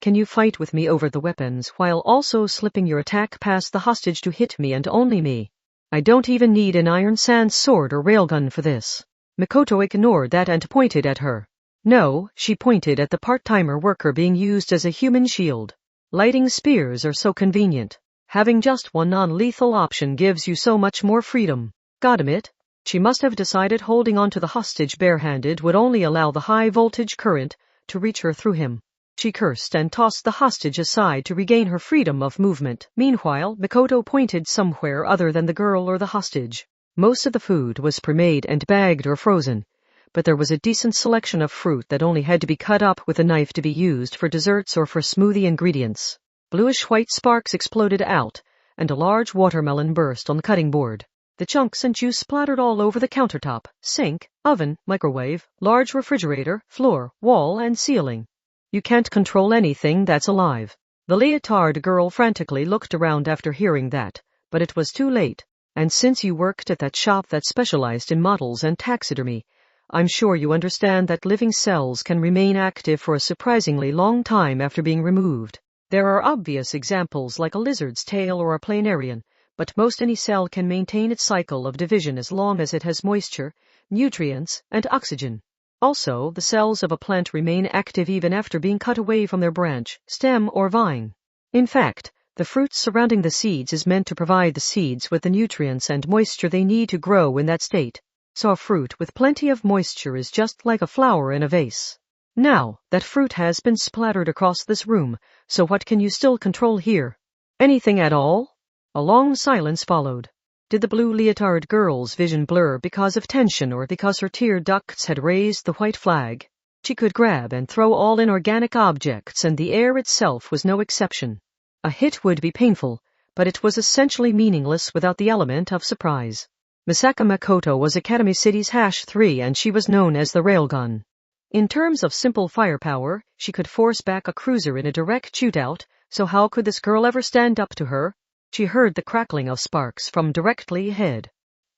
Can you fight with me over the weapons while also slipping your attack past the hostage to hit me and only me? I don't even need an iron sand sword or railgun for this. Mikoto ignored that and pointed at her. No, she pointed at the part-timer worker being used as a human shield. Lighting spears are so convenient. Having just one non-lethal option gives you so much more freedom. God damn it. She must have decided holding on to the hostage barehanded would only allow the high-voltage current to reach her through him. She cursed and tossed the hostage aside to regain her freedom of movement. Meanwhile, Mikoto pointed somewhere other than the girl or the hostage. Most of the food was pre-made and bagged or frozen, but there was a decent selection of fruit that only had to be cut up with a knife to be used for desserts or for smoothie ingredients. Bluish-white sparks exploded out, and a large watermelon burst on the cutting board. The chunks and juice splattered all over the countertop, sink, oven, microwave, large refrigerator, floor, wall, and ceiling. You can't control anything that's alive. The leotard girl frantically looked around after hearing that, but it was too late. And since you worked at that shop that specialized in models and taxidermy, I'm sure you understand that living cells can remain active for a surprisingly long time after being removed. There are obvious examples like a lizard's tail or a planarian, but most any cell can maintain its cycle of division as long as it has moisture, nutrients, and oxygen. Also, the cells of a plant remain active even after being cut away from their branch, stem, or vine. In fact, The fruit surrounding the seeds is meant to provide the seeds with the nutrients and moisture they need to grow in that state. So a fruit with plenty of moisture is just like a flower in a vase. Now, that fruit has been splattered across this room, so what can you still control here? Anything at all? A long silence followed. Did the blue leotard girl's vision blur because of tension or because her tear ducts had raised the white flag? She could grab and throw all inorganic objects, and the air itself was no exception. A hit would be painful, but it was essentially meaningless without the element of surprise. Misaka Makoto was Academy City's #3, and she was known as the Railgun. In terms of simple firepower, she could force back a cruiser in a direct shootout, so how could this girl ever stand up to her? She heard the crackling of sparks from directly ahead.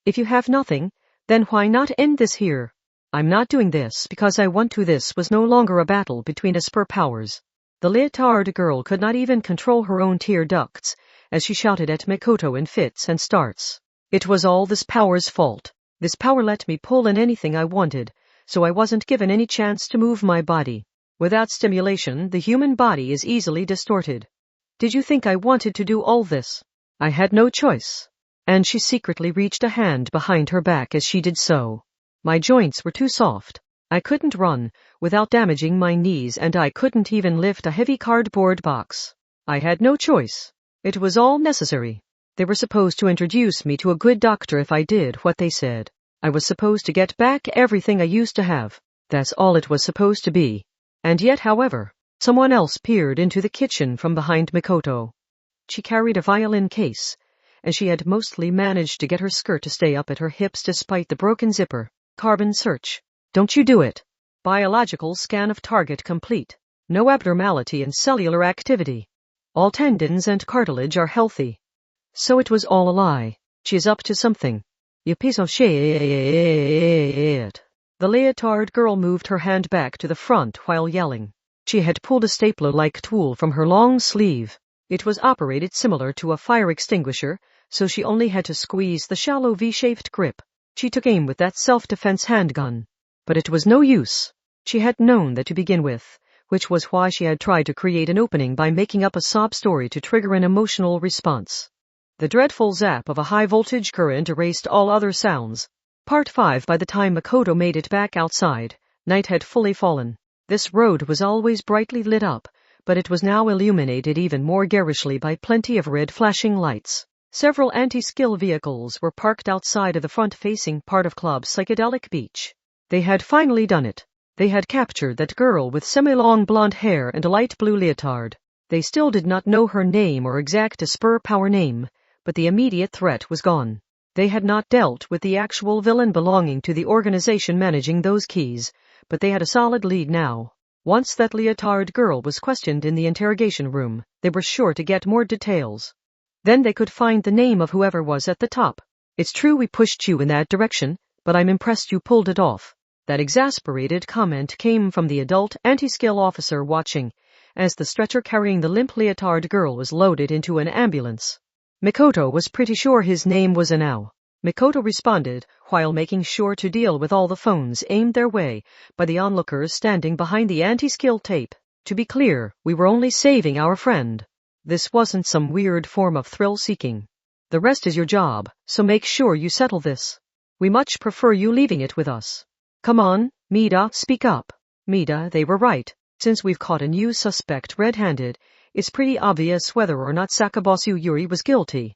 If you have nothing, then why not end this here? I'm not doing this because I want to. This was no longer a battle between Esper powers. The leotard girl could not even control her own tear ducts, as she shouted at Makoto in fits and starts. It was all this power's fault. This power let me pull in anything I wanted, so I wasn't given any chance to move my body. Without stimulation, the human body is easily distorted. Did you think I wanted to do all this? I had no choice. And she secretly reached a hand behind her back as she did so. My joints were too soft. I couldn't run without damaging my knees, and I couldn't even lift a heavy cardboard box. I had no choice. It was all necessary. They were supposed to introduce me to a good doctor if I did what they said. I was supposed to get back everything I used to have. That's all it was supposed to be. And yet, however, someone else peered into the kitchen from behind Makoto. She carried a violin case, and she had mostly managed to get her skirt to stay up at her hips despite the broken zipper. Carbon search. Don't you do it. Biological scan of target complete. No abnormality in cellular activity. All tendons and cartilage are healthy. So it was all a lie. She is up to something. You piece of shit. The leotard girl moved her hand back to the front while yelling. She had pulled a stapler-like tool from her long sleeve. It was operated similar to a fire extinguisher, so she only had to squeeze the shallow V-shaped grip. She took aim with that self-defense handgun. But it was no use. She had known that to begin with, which was why she had tried to create an opening by making up a sob story to trigger an emotional response. The dreadful zap of a high-voltage current erased all other sounds. Part 5. By the time Makoto made it back outside, night had fully fallen. This road was always brightly lit up, but it was now illuminated even more garishly by plenty of red flashing lights. Several anti-skill vehicles were parked outside of the front-facing part of Club Psychedelic Beach. They had finally done it. They had captured that girl with semi-long blonde hair and a light blue leotard. They still did not know her name or exact Esper power name, but the immediate threat was gone. They had not dealt with the actual villain belonging to the organization managing those keys, but they had a solid lead now. Once that leotard girl was questioned in the interrogation room, they were sure to get more details. Then they could find the name of whoever was at the top. It's true we pushed you in that direction, but I'm impressed you pulled it off. That exasperated comment came from the adult anti-skill officer watching, as the stretcher carrying the limp leotard girl was loaded into an ambulance. Makoto was pretty sure his name was Anao. Makoto responded, while making sure to deal with all the phones aimed their way by the onlookers standing behind the anti-skill tape. To be clear, we were only saving our friend. This wasn't some weird form of thrill-seeking. The rest is your job, so make sure you settle this. We much prefer you leaving it with us. Come on, Mida, speak up. Mida, they were right. Since we've caught a new suspect red-handed, it's pretty obvious whether or not Sakabosu Yuri was guilty.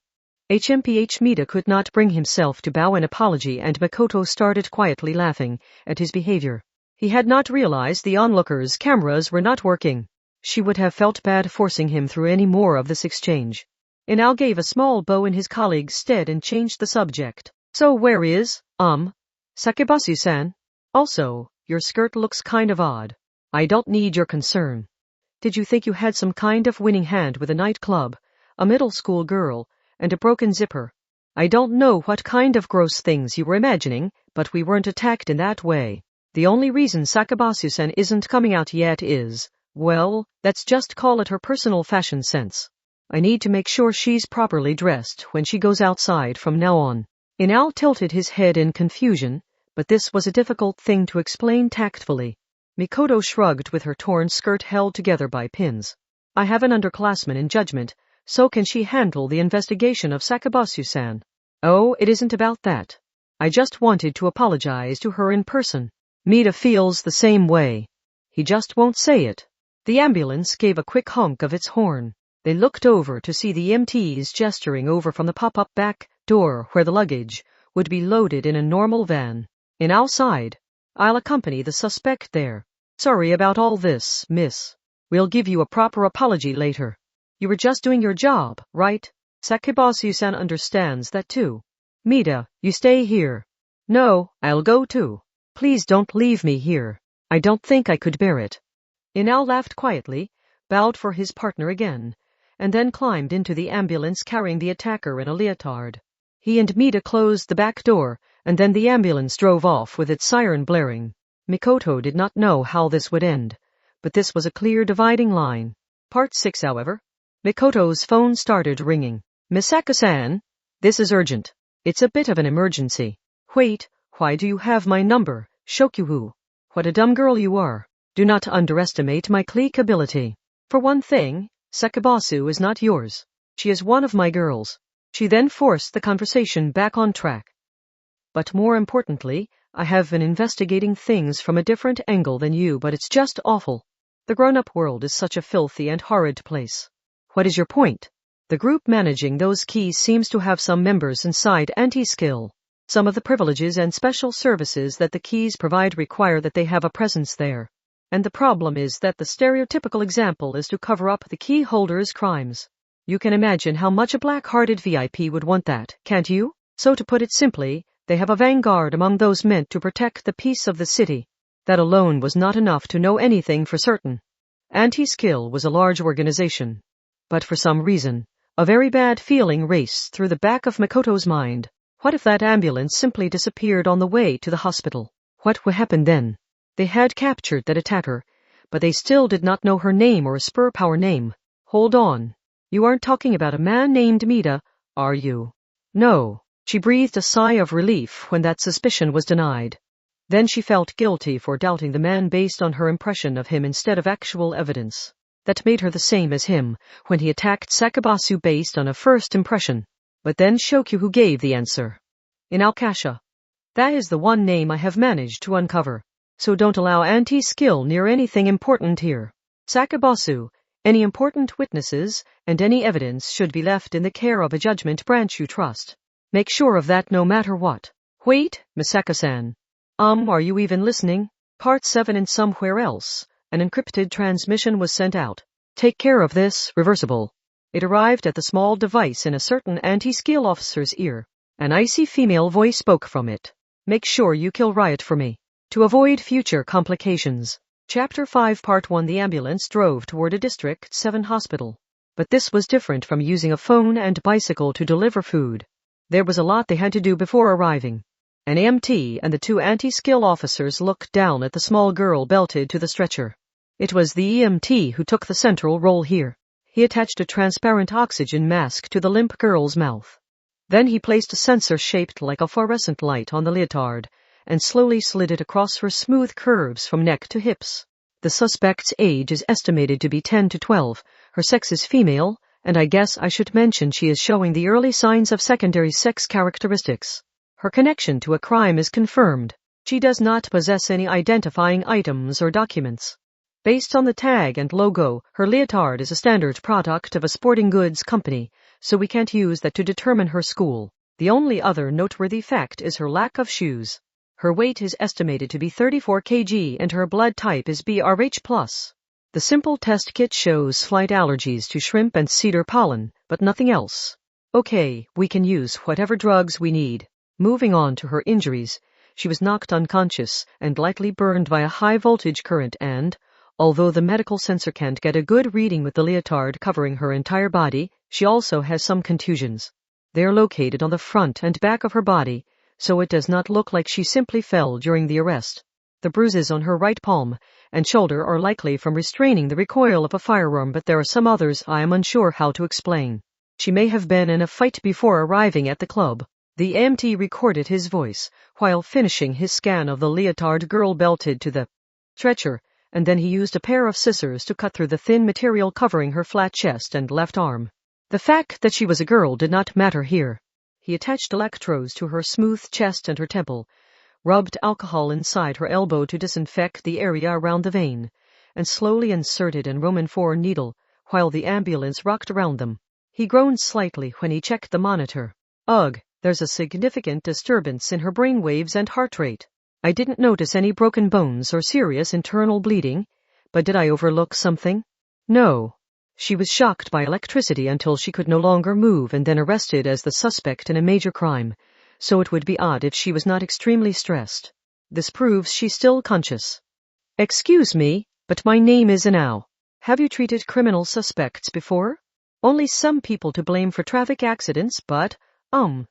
HMPH Mida could not bring himself to bow an apology, and Makoto started quietly laughing at his behavior. He had not realized the onlookers' cameras were not working. She would have felt bad forcing him through any more of this exchange. Inao gave a small bow in his colleague's stead and changed the subject. So where is, Sakebasu-san? Also, your skirt looks kind of odd. I don't need your concern. Did you think you had some kind of winning hand with a nightclub, a middle school girl, and a broken zipper? I don't know what kind of gross things you were imagining, but we weren't attacked in that way. The only reason Sakabasu-san isn't coming out yet is, well, let's just call it her personal fashion sense. I need to make sure she's properly dressed when she goes outside from now on. Inao tilted his head in confusion, but this was a difficult thing to explain tactfully. Mikoto shrugged with her torn skirt held together by pins. I have an underclassman in judgment, So can she handle the investigation of Sakabasu-san? Oh, it isn't about that. I just wanted to apologize to her in person. Mida feels the same way. He just won't say it. The ambulance gave a quick honk of its horn. They looked over to see the EMTs gesturing over from the pop-up back door where the luggage would be loaded in a normal van. In outside, I'll accompany the suspect there. Sorry about all this, miss. We'll give you a proper apology later. You were just doing your job, right? Sakabasu-san understands that too. Mida, you stay here. No, I'll go too. Please don't leave me here. I don't think I could bear it. Inao laughed quietly, bowed for his partner again, and then climbed into the ambulance carrying the attacker in a leotard. He and Mida closed the back door, and then the ambulance drove off with its siren blaring. Mikoto did not know how this would end, but this was a clear dividing line. Part 6, however. Mikoto's phone started ringing. Misaka-san, this is urgent. It's a bit of an emergency. Wait, why do you have my number, Shokyuhu? What a dumb girl you are. Do not underestimate my clique ability. For one thing, Sakabasu is not yours. She is one of my girls. She then forced the conversation back on track. But more importantly, I have been investigating things from a different angle than you, but it's just awful. The grown-up world is such a filthy and horrid place. What is your point? The group managing those keys seems to have some members inside anti-skill. Some of the privileges and special services that the keys provide require that they have a presence there. And the problem is that the stereotypical example is to cover up the key holder's crimes. You can imagine how much a black-hearted VIP would want that, can't you? So to put it simply, they have a vanguard among those meant to protect the peace of the city. That alone was not enough to know anything for certain. Anti-Skill was a large organization. But for some reason, a very bad feeling raced through the back of Mikoto's mind. What if that ambulance simply disappeared on the way to the hospital? What would happen then? They had captured that attacker, but they still did not know her name or a spur power name. Hold on. You aren't talking about a man named Mida, are you? No. She breathed a sigh of relief when that suspicion was denied. Then she felt guilty for doubting the man based on her impression of him instead of actual evidence. That made her the same as him when he attacked Sakabasu based on a first impression. But then Shokyu gave the answer. In Alkasha. That is the one name I have managed to uncover. So don't allow anti-skill near anything important here. Sakabasu, any important witnesses, and any evidence should be left in the care of a judgment branch you trust. Make sure of that no matter what. Wait, Misaka-san. Are you even listening? Part 7 and somewhere else. An encrypted transmission was sent out. Take care of this, reversible. It arrived at the small device in a certain anti-skill officer's ear. An icy female voice spoke from it. Make sure you kill Riot for me. To avoid future complications. Chapter 5 Part 1 The ambulance drove toward a District 7 hospital. But this was different from using a phone and bicycle to deliver food. There was a lot they had to do before arriving. An EMT and the two anti-skill officers looked down at the small girl belted to the stretcher. It was the EMT who took the central role here. He attached a transparent oxygen mask to the limp girl's mouth. Then he placed a sensor shaped like a fluorescent light on the leotard, and slowly slid it across her smooth curves from neck to hips. The suspect's age is estimated to be 10 to 12. Her sex is female, and I guess I should mention she is showing the early signs of secondary sex characteristics. Her connection to a crime is confirmed. She does not possess any identifying items or documents. Based on the tag and logo, her leotard is a standard product of a sporting goods company, so we can't use that to determine her school. The only other noteworthy fact is her lack of shoes. Her weight is estimated to be 34 kg and her blood type is BRH+. The simple test kit shows slight allergies to shrimp and cedar pollen, but nothing else. Okay, we can use whatever drugs we need. Moving on to her injuries, she was knocked unconscious and lightly burned by a high-voltage current and, although the medical sensor can't get a good reading with the leotard covering her entire body, she also has some contusions. They are located on the front and back of her body, so it does not look like she simply fell during the arrest. The bruises on her right palm and shoulder are likely from restraining the recoil of a firearm, but there are some others I am unsure how to explain. She may have been in a fight before arriving at the club. The EMT recorded his voice while finishing his scan of the leotard girl belted to the stretcher, and then he used a pair of scissors to cut through the thin material covering her flat chest and left arm. The fact that she was a girl did not matter here. He attached electrodes to her smooth chest and her temple, rubbed alcohol inside her elbow to disinfect the area around the vein, and slowly inserted an Roman 4 needle while the ambulance rocked around them. He groaned slightly when he checked the monitor. Ugh, there's a significant disturbance in her brain waves and heart rate. I didn't notice any broken bones or serious internal bleeding, but did I overlook something? No. She was shocked by electricity until she could no longer move and then arrested as the suspect in a major crime, so it would be odd if she was not extremely stressed. This proves she's still conscious. Excuse me, but my name is Inao. Have you treated criminal suspects before? Only some people to blame for traffic accidents, but,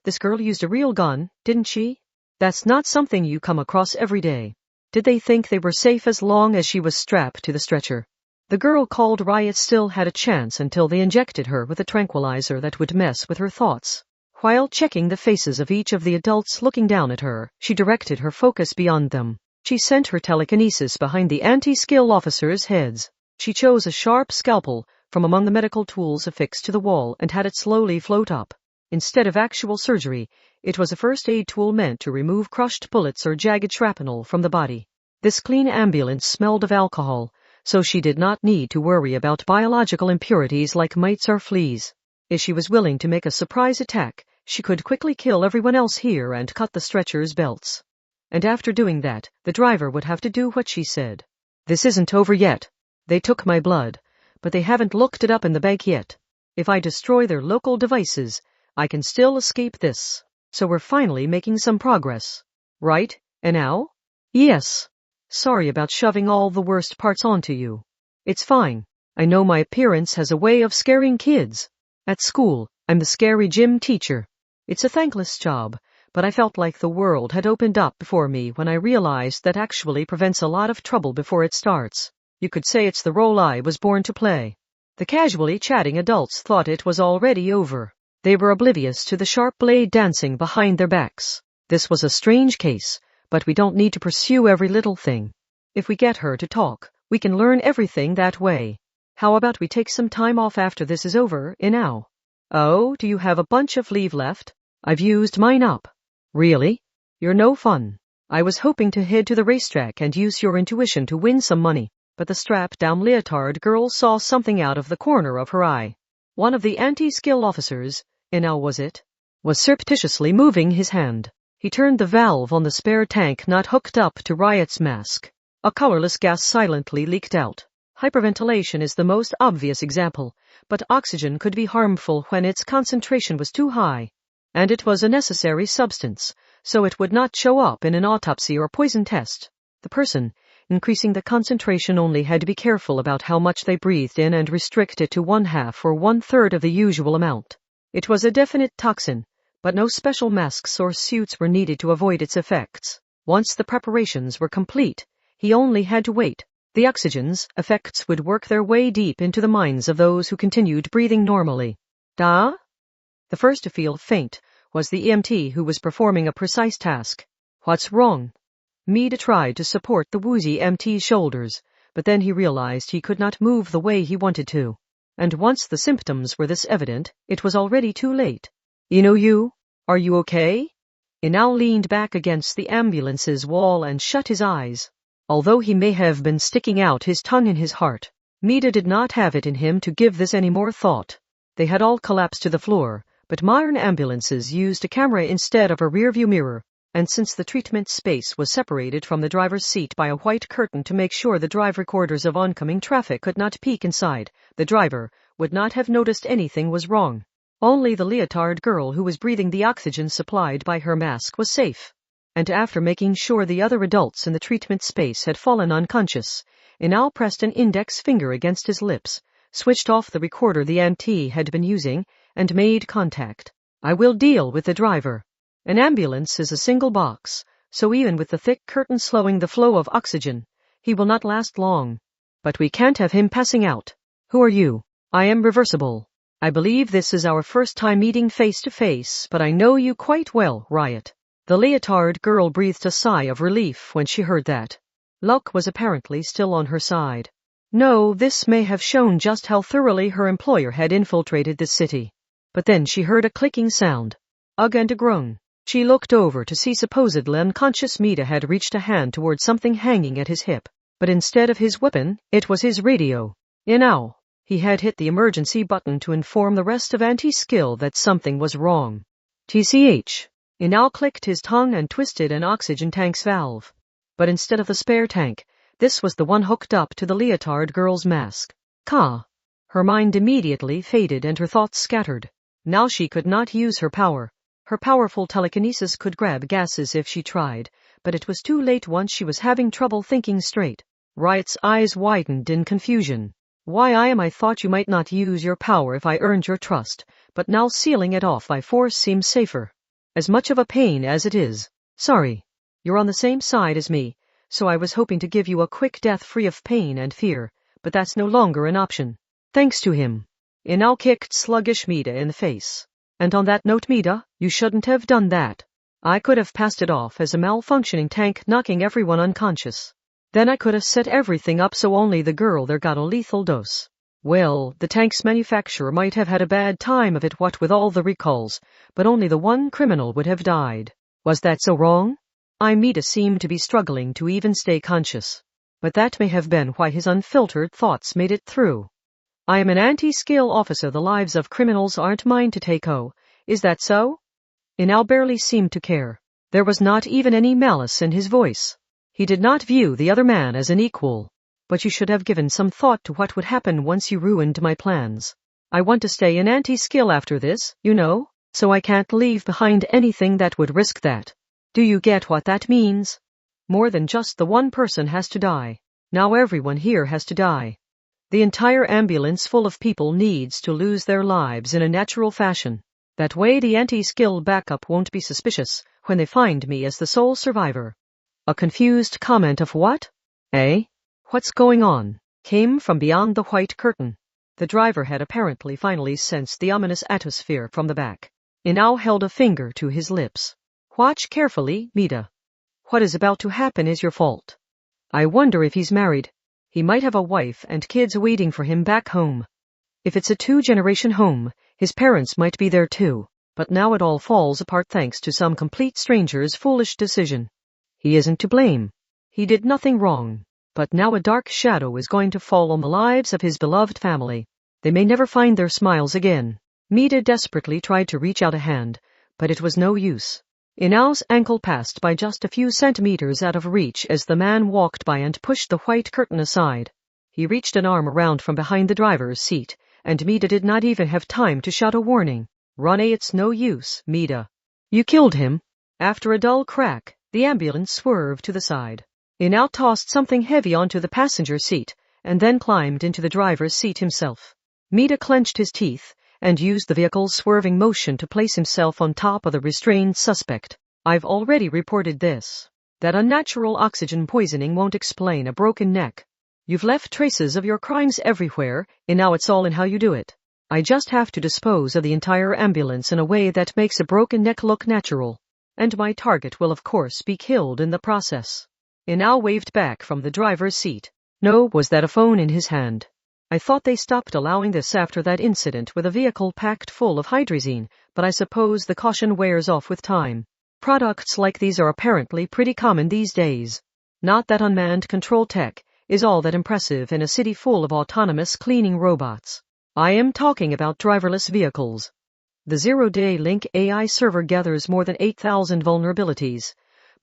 this girl used a real gun, didn't she? That's not something you come across every day. Did they think they were safe as long as she was strapped to the stretcher? The girl called Riot still had a chance until they injected her with a tranquilizer that would mess with her thoughts. While checking the faces of each of the adults looking down at her, she directed her focus beyond them. She sent her telekinesis behind the anti-skill officers' heads. She chose a sharp scalpel from among the medical tools affixed to the wall and had it slowly float up. Instead of actual surgery, it was a first aid tool meant to remove crushed bullets or jagged shrapnel from the body. This clean ambulance smelled of alcohol, so she did not need to worry about biological impurities like mites or fleas. If she was willing to make a surprise attack, she could quickly kill everyone else here and cut the stretcher's belts. And after doing that, the driver would have to do what she said. This isn't over yet. They took my blood, but they haven't looked it up in the bank yet. If I destroy their local devices, I can still escape this. So we're finally making some progress. Right, Inao? Yes. Sorry about shoving all the worst parts onto you. It's fine. I know my appearance has a way of scaring kids. At school, I'm the scary gym teacher. It's a thankless job, but I felt like the world had opened up before me when I realized that actually prevents a lot of trouble before it starts. You could say it's the role I was born to play. The casually chatting adults thought it was already over. They were oblivious to the sharp blade dancing behind their backs. This was a strange case, but we don't need to pursue every little thing. If we get her to talk, we can learn everything that way. How about we take some time off after this is over, Inao? Oh, do you have a bunch of leave left? I've used mine up. Really? You're no fun. I was hoping to head to the racetrack and use your intuition to win some money, but the strapped-down leotard girl saw something out of the corner of her eye. One of the anti-skill officers, Inao was it, was surreptitiously moving his hand. He turned the valve on the spare tank not hooked up to Riot's mask. A colorless gas silently leaked out. Hyperventilation is the most obvious example, but oxygen could be harmful when its concentration was too high. And it was a necessary substance, so it would not show up in an autopsy or poison test. The person, increasing the concentration only, had to be careful about how much they breathed in and restrict it to 1/2 or 1/3 of the usual amount. It was a definite toxin, but no special masks or suits were needed to avoid its effects. Once the preparations were complete, he only had to wait. The oxygen's effects would work their way deep into the minds of those who continued breathing normally. Da? The first to feel faint was the EMT who was performing a precise task. What's wrong? Mida tried to support the woozy EMT's shoulders, but then he realized he could not move the way he wanted to. And once the symptoms were this evident, it was already too late. Are you okay? Inao leaned back against the ambulance's wall and shut his eyes. Although he may have been sticking out his tongue in his heart, Mida did not have it in him to give this any more thought. They had all collapsed to the floor, but modern ambulances used a camera instead of a rearview mirror, and since the treatment space was separated from the driver's seat by a white curtain to make sure the drive recorders of oncoming traffic could not peek inside, the driver would not have noticed anything was wrong. Only the leotard girl who was breathing the oxygen supplied by her mask was safe. And after making sure the other adults in the treatment space had fallen unconscious, Inao pressed an index finger against his lips, switched off the recorder the EMT had been using, and made contact. I will deal with the driver. An ambulance is a single box, so even with the thick curtain slowing the flow of oxygen, he will not last long. But we can't have him passing out. Who are you? I am reversible. I believe this is our first time meeting face to face, but I know you quite well, Riot. The leotard girl breathed a sigh of relief when she heard that. Luck was apparently still on her side. No, this may have shown just how thoroughly her employer had infiltrated the city. But then she heard a clicking sound. Ugh, and a groan. She looked over to see supposedly unconscious Mida had reached a hand toward something hanging at his hip. But instead of his weapon, it was his radio. Now, he had hit the emergency button to inform the rest of anti-skill that something was wrong. TCH. Inao clicked his tongue and twisted an oxygen tank's valve. But instead of the spare tank, this was the one hooked up to the leotard girl's mask. Her mind immediately faded and her thoughts scattered. Now she could not use her power. Her powerful telekinesis could grab gases if she tried, but it was too late once she was having trouble thinking straight. Riot's eyes widened in confusion. I thought you might not use your power if I earned your trust, but now sealing it off by force seems safer. As much of a pain as it is. Sorry. You're on the same side as me, so I was hoping to give you a quick death free of pain and fear, but that's no longer an option. Thanks to him. Inao kicked sluggish Mida in the face. And on that note, Mida, you shouldn't have done that. I could have passed it off as a malfunctioning tank knocking everyone unconscious. Then I could have set everything up so only the girl there got a lethal dose. Well, the tank's manufacturer might have had a bad time of it what with all the recalls, but only the one criminal would have died. Was that so wrong? Mida seemed to be struggling to even stay conscious. But that may have been why his unfiltered thoughts made it through. I am an anti-scale officer. The lives of criminals aren't mine to take. Oh, is that so? Inao barely seemed to care. There was not even any malice in his voice. He did not view the other man as an equal. But you should have given some thought to what would happen once you ruined my plans. I want to stay in anti-skill after this, you know, so I can't leave behind anything that would risk that. Do you get what that means? More than just the one person has to die. Now everyone here has to die. The entire ambulance full of people needs to lose their lives in a natural fashion. That way the anti-skill backup won't be suspicious when they find me as the sole survivor. A confused comment of what? Eh? What's going on? Came from beyond the white curtain. The driver had apparently finally sensed the ominous atmosphere from the back. Inao held a finger to his lips. Watch carefully, Mida. What is about to happen is your fault. I wonder if he's married. He might have a wife and kids waiting for him back home. If it's a 2-generation home, his parents might be there too, but now it all falls apart thanks to some complete stranger's foolish decision. He isn't to blame. He did nothing wrong. But now a dark shadow is going to fall on the lives of his beloved family. They may never find their smiles again. Mida desperately tried to reach out a hand, but it was no use. Inao's ankle passed by just a few centimeters out of reach as the man walked by and pushed the white curtain aside. He reached an arm around from behind the driver's seat, and Mida did not even have time to shout a warning. Run, it's no use, Mida. You killed him. After a dull crack, the ambulance swerved to the side. Inao tossed something heavy onto the passenger seat, and then climbed into the driver's seat himself. Mida clenched his teeth, and used the vehicle's swerving motion to place himself on top of the restrained suspect. I've already reported this. That unnatural oxygen poisoning won't explain a broken neck. You've left traces of your crimes everywhere, and now it's all in how you do it. I just have to dispose of the entire ambulance in a way that makes a broken neck look natural. And my target will of course be killed in the process. Inao waved back from the driver's seat. No, was that a phone in his hand? I thought they stopped allowing this after that incident with a vehicle packed full of hydrazine, but I suppose the caution wears off with time. Products like these are apparently pretty common these days. Not that unmanned control tech is all that impressive in a city full of autonomous cleaning robots. I am talking about driverless vehicles. The Zero-Day Link AI server gathers more than 8,000 vulnerabilities,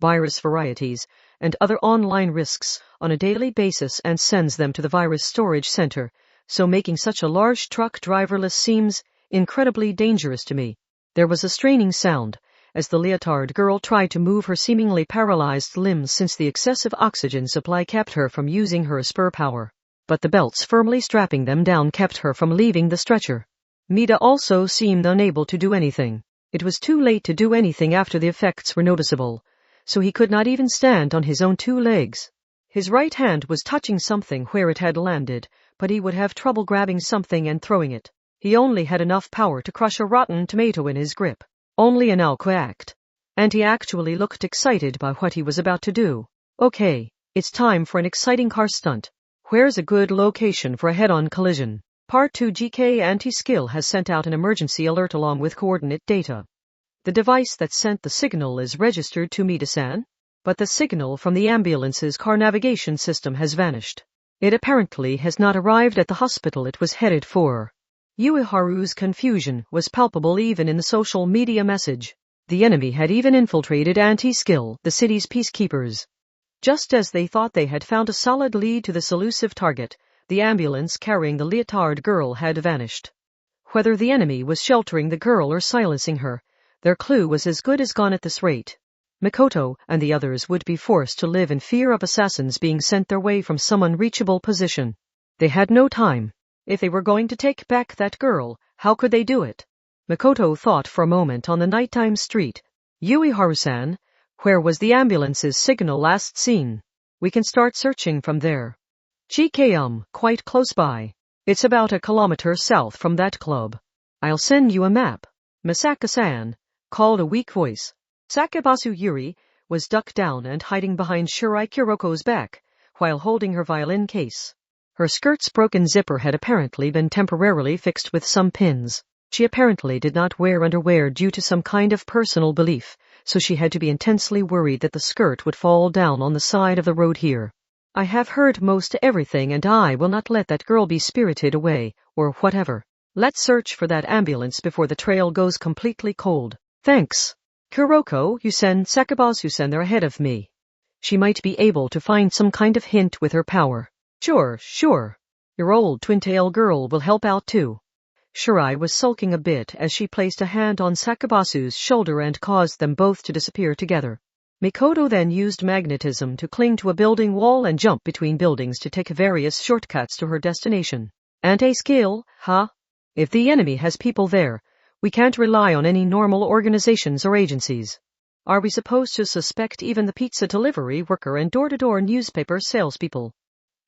virus varieties, and other online risks on a daily basis and sends them to the virus storage center, so making such a large truck driverless seems incredibly dangerous to me. There was a straining sound as the leotard girl tried to move her seemingly paralyzed limbs since the excessive oxygen supply kept her from using her spur power. But the belts firmly strapping them down kept her from leaving the stretcher. Mida also seemed unable to do anything. It was too late to do anything after the effects were noticeable, so he could not even stand on his own 2 legs. His right hand was touching something where it had landed, but he would have trouble grabbing something and throwing it. He only had enough power to crush a rotten tomato in his grip. Only Inao quacked. And he actually looked excited by what he was about to do. Okay, it's time for an exciting car stunt. Where's a good location for a head-on collision? Part 2 GK Anti-Skill has sent out an emergency alert along with coordinate data. The device that sent the signal is registered to Mida-san, but the signal from the ambulance's car navigation system has vanished. It apparently has not arrived at the hospital it was headed for. Ueharu's confusion was palpable even in the social media message. The enemy had even infiltrated Anti-Skill, the city's peacekeepers. Just as they thought they had found a solid lead to this elusive target, the ambulance carrying the leotard girl had vanished. Whether the enemy was sheltering the girl or silencing her, their clue was as good as gone at this rate. Mikoto and the others would be forced to live in fear of assassins being sent their way from some unreachable position. They had no time. If they were going to take back that girl, how could they do it? Mikoto thought for a moment on the nighttime street. Ueharu-san, where was the ambulance's signal last seen? We can start searching from there. Quite close by. It's about a kilometer south from that club. I'll send you a map. Misaka-san, called a weak voice. Sakabasu Yuri was ducked down and hiding behind Shirai Kuroko's back, while holding her violin case. Her skirt's broken zipper had apparently been temporarily fixed with some pins. She apparently did not wear underwear due to some kind of personal belief, so she had to be intensely worried that the skirt would fall down on the side of the road here. I have heard most everything and I will not let that girl be spirited away, or whatever. Let's search for that ambulance before the trail goes completely cold. Thanks. Kuroko, you send Sakabasu-san there ahead of me. She might be able to find some kind of hint with her power. Sure. Your old twin-tail girl will help out too. Shirai was sulking a bit as she placed a hand on Sakabasu's shoulder and caused them both to disappear together. Mikoto then used magnetism to cling to a building wall and jump between buildings to take various shortcuts to her destination. Anti-Skill, huh? If the enemy has people there, we can't rely on any normal organizations or agencies. Are we supposed to suspect even the pizza delivery worker and door-to-door newspaper salespeople?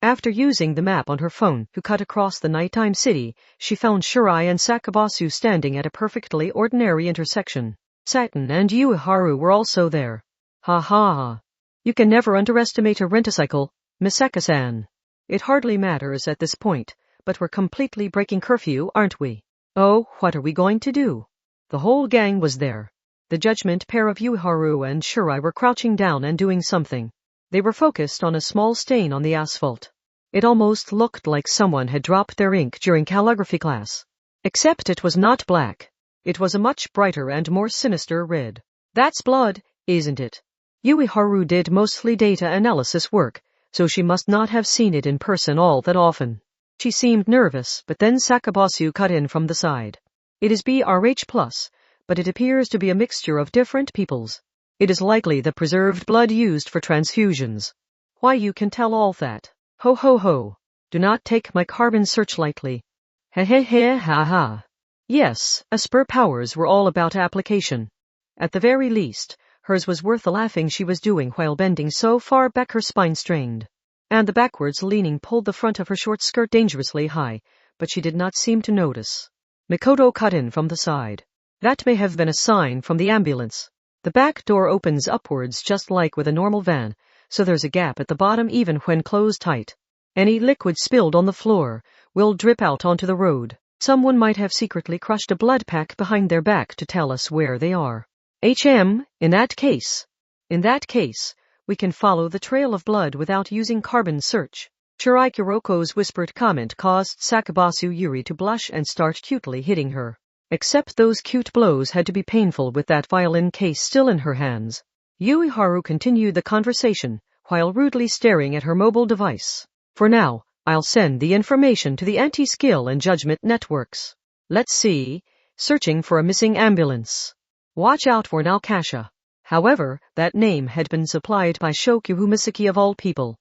After using the map on her phone to cut across the nighttime city, she found Shirai and Sakabasu standing at a perfectly ordinary intersection. Satin and Ueharu were also there. Ha. You can never underestimate a rent-a-cycle, Misaka-san. It hardly matters at this point, but we're completely breaking curfew, aren't we? Oh, what are we going to do? The whole gang was there. The judgment pair of Ueharu and Shirai were crouching down and doing something. They were focused on a small stain on the asphalt. It almost looked like someone had dropped their ink during calligraphy class. Except it was not black. It was a much brighter and more sinister red. That's blood, isn't it? Ueharu did mostly data analysis work, so she must not have seen it in person all that often. She seemed nervous, but then Sakabasu cut in from the side. It is BRH+, but it appears to be a mixture of different peoples. It is likely the preserved blood used for transfusions. Why, you can tell all that. Ho. Do not take my carbon search lightly. Ha. Yes, Asper powers were all about application. At the very least, hers was worth the laughing she was doing while bending so far back her spine strained. And the backwards leaning pulled the front of her short skirt dangerously high, but she did not seem to notice. Mikoto cut in from the side. That may have been a sign from the ambulance. The back door opens upwards just like with a normal van, so there's a gap at the bottom even when closed tight. Any liquid spilled on the floor will drip out onto the road. Someone might have secretly crushed a blood pack behind their back to tell us where they are. In that case, we can follow the trail of blood without using carbon search. Shirai Kuroko's whispered comment caused Sakabasu Yuri to blush and start cutely hitting her. Except those cute blows had to be painful with that violin case still in her hands. Ueharu continued the conversation, while rudely staring at her mobile device. For now, I'll send the information to the anti-skill and judgment networks. Let's see, searching for a missing ambulance. Watch out for Naokasha. However, that name had been supplied by Shokyu Misaki of all people.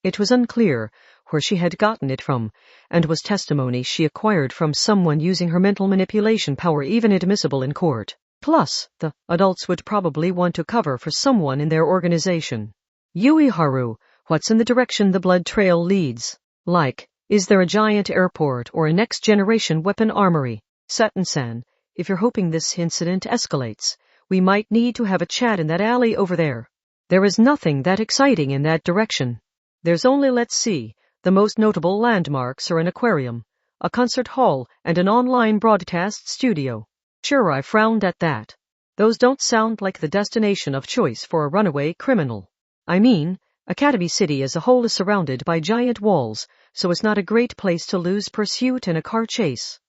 It was unclear where she had gotten it from, and was testimony she acquired from someone using her mental manipulation power even admissible in court. Plus, the adults would probably want to cover for someone in their organization. Ueharu, what's in the direction the blood trail leads? Like, is there a giant airport or a next-generation weapon armory? Satin-san, if you're hoping this incident escalates, we might need to have a chat in that alley over there. There is nothing that exciting in that direction. There's only, let's see, The most notable landmarks are an aquarium, a concert hall, and an online broadcast studio. Sure, I frowned at that. Those don't sound like the destination of choice for a runaway criminal. I mean, Academy City as a whole is surrounded by giant walls, so it's not a great place to lose pursuit in a car chase.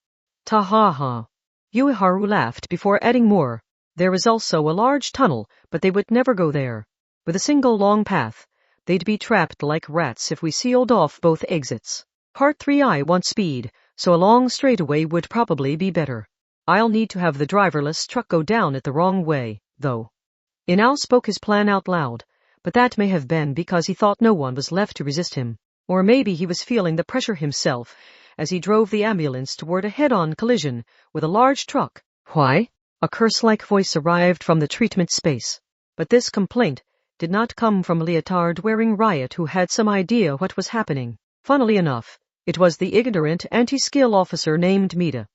Ta-ha-ha. Ueharu laughed before adding more. There is also a large tunnel, but they would never go there. With a single long path, they'd be trapped like rats if we sealed off both exits. Part 3, I want speed, so a long straightaway would probably be better. I'll need to have the driverless truck go down it the wrong way, though. Inao spoke his plan out loud, but that may have been because he thought no one was left to resist him. Or maybe he was feeling the pressure himself as he drove the ambulance toward a head-on collision with a large truck. Why? A curse-like voice arrived from the treatment space. But this complaint did not come from a leotard-wearing riot who had some idea what was happening. Funnily enough, it was the ignorant anti-skill officer named Mida.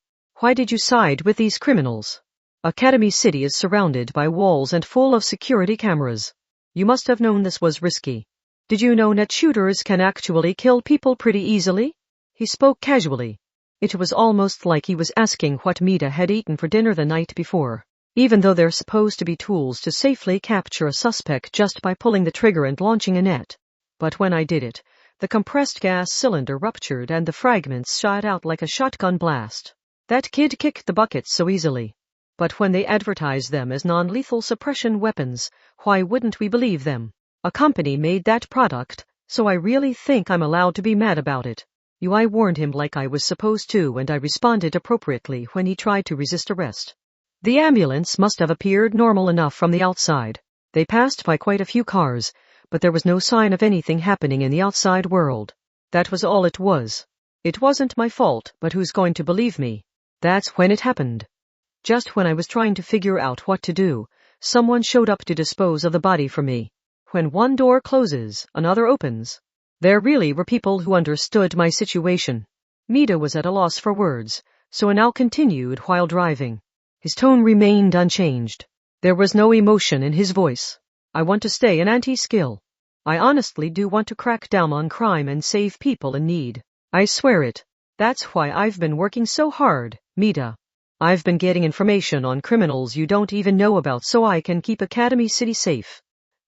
Why did you side with these criminals? Academy City is surrounded by walls and full of security cameras. You must have known this was risky. Did you know net shooters can actually kill people pretty easily? He spoke casually. It was almost like he was asking what Mida had eaten for dinner the night before, even though they're supposed to be tools to safely capture a suspect just by pulling the trigger and launching a net. But when I did it, the compressed gas cylinder ruptured and the fragments shot out like a shotgun blast. That kid kicked the bucket so easily. But when they advertise them as non-lethal suppression weapons, why wouldn't we believe them? A company made that product, so I really think I'm allowed to be mad about it. I warned him like I was supposed to, and I responded appropriately when he tried to resist arrest. The ambulance must have appeared normal enough from the outside. They passed by quite a few cars, but there was no sign of anything happening in the outside world. That was all it was. It wasn't my fault, but who's going to believe me? That's when it happened. Just when I was trying to figure out what to do, someone showed up to dispose of the body for me. When one door closes, another opens. There really were people who understood my situation. Mida was at a loss for words, so Inao continued while driving. His tone remained unchanged. There was no emotion in his voice. I want to stay an anti-skill. I honestly do want to crack down on crime and save people in need. I swear it. That's why I've been working so hard, Mida. I've been getting information on criminals you don't even know about so I can keep Academy City safe.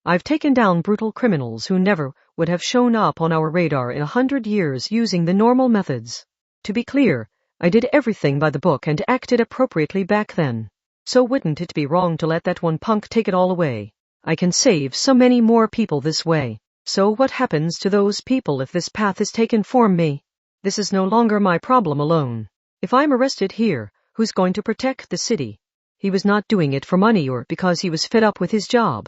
I've taken down brutal criminals who never would have shown up on our radar in 100 years using the normal methods. To be clear, I did everything by the book and acted appropriately back then. So wouldn't it be wrong to let that one punk take it all away? I can save so many more people this way. So what happens to those people if this path is taken from me? This is no longer my problem alone. If I'm arrested here, who's going to protect the city? He was not doing it for money or because he was fed up with his job.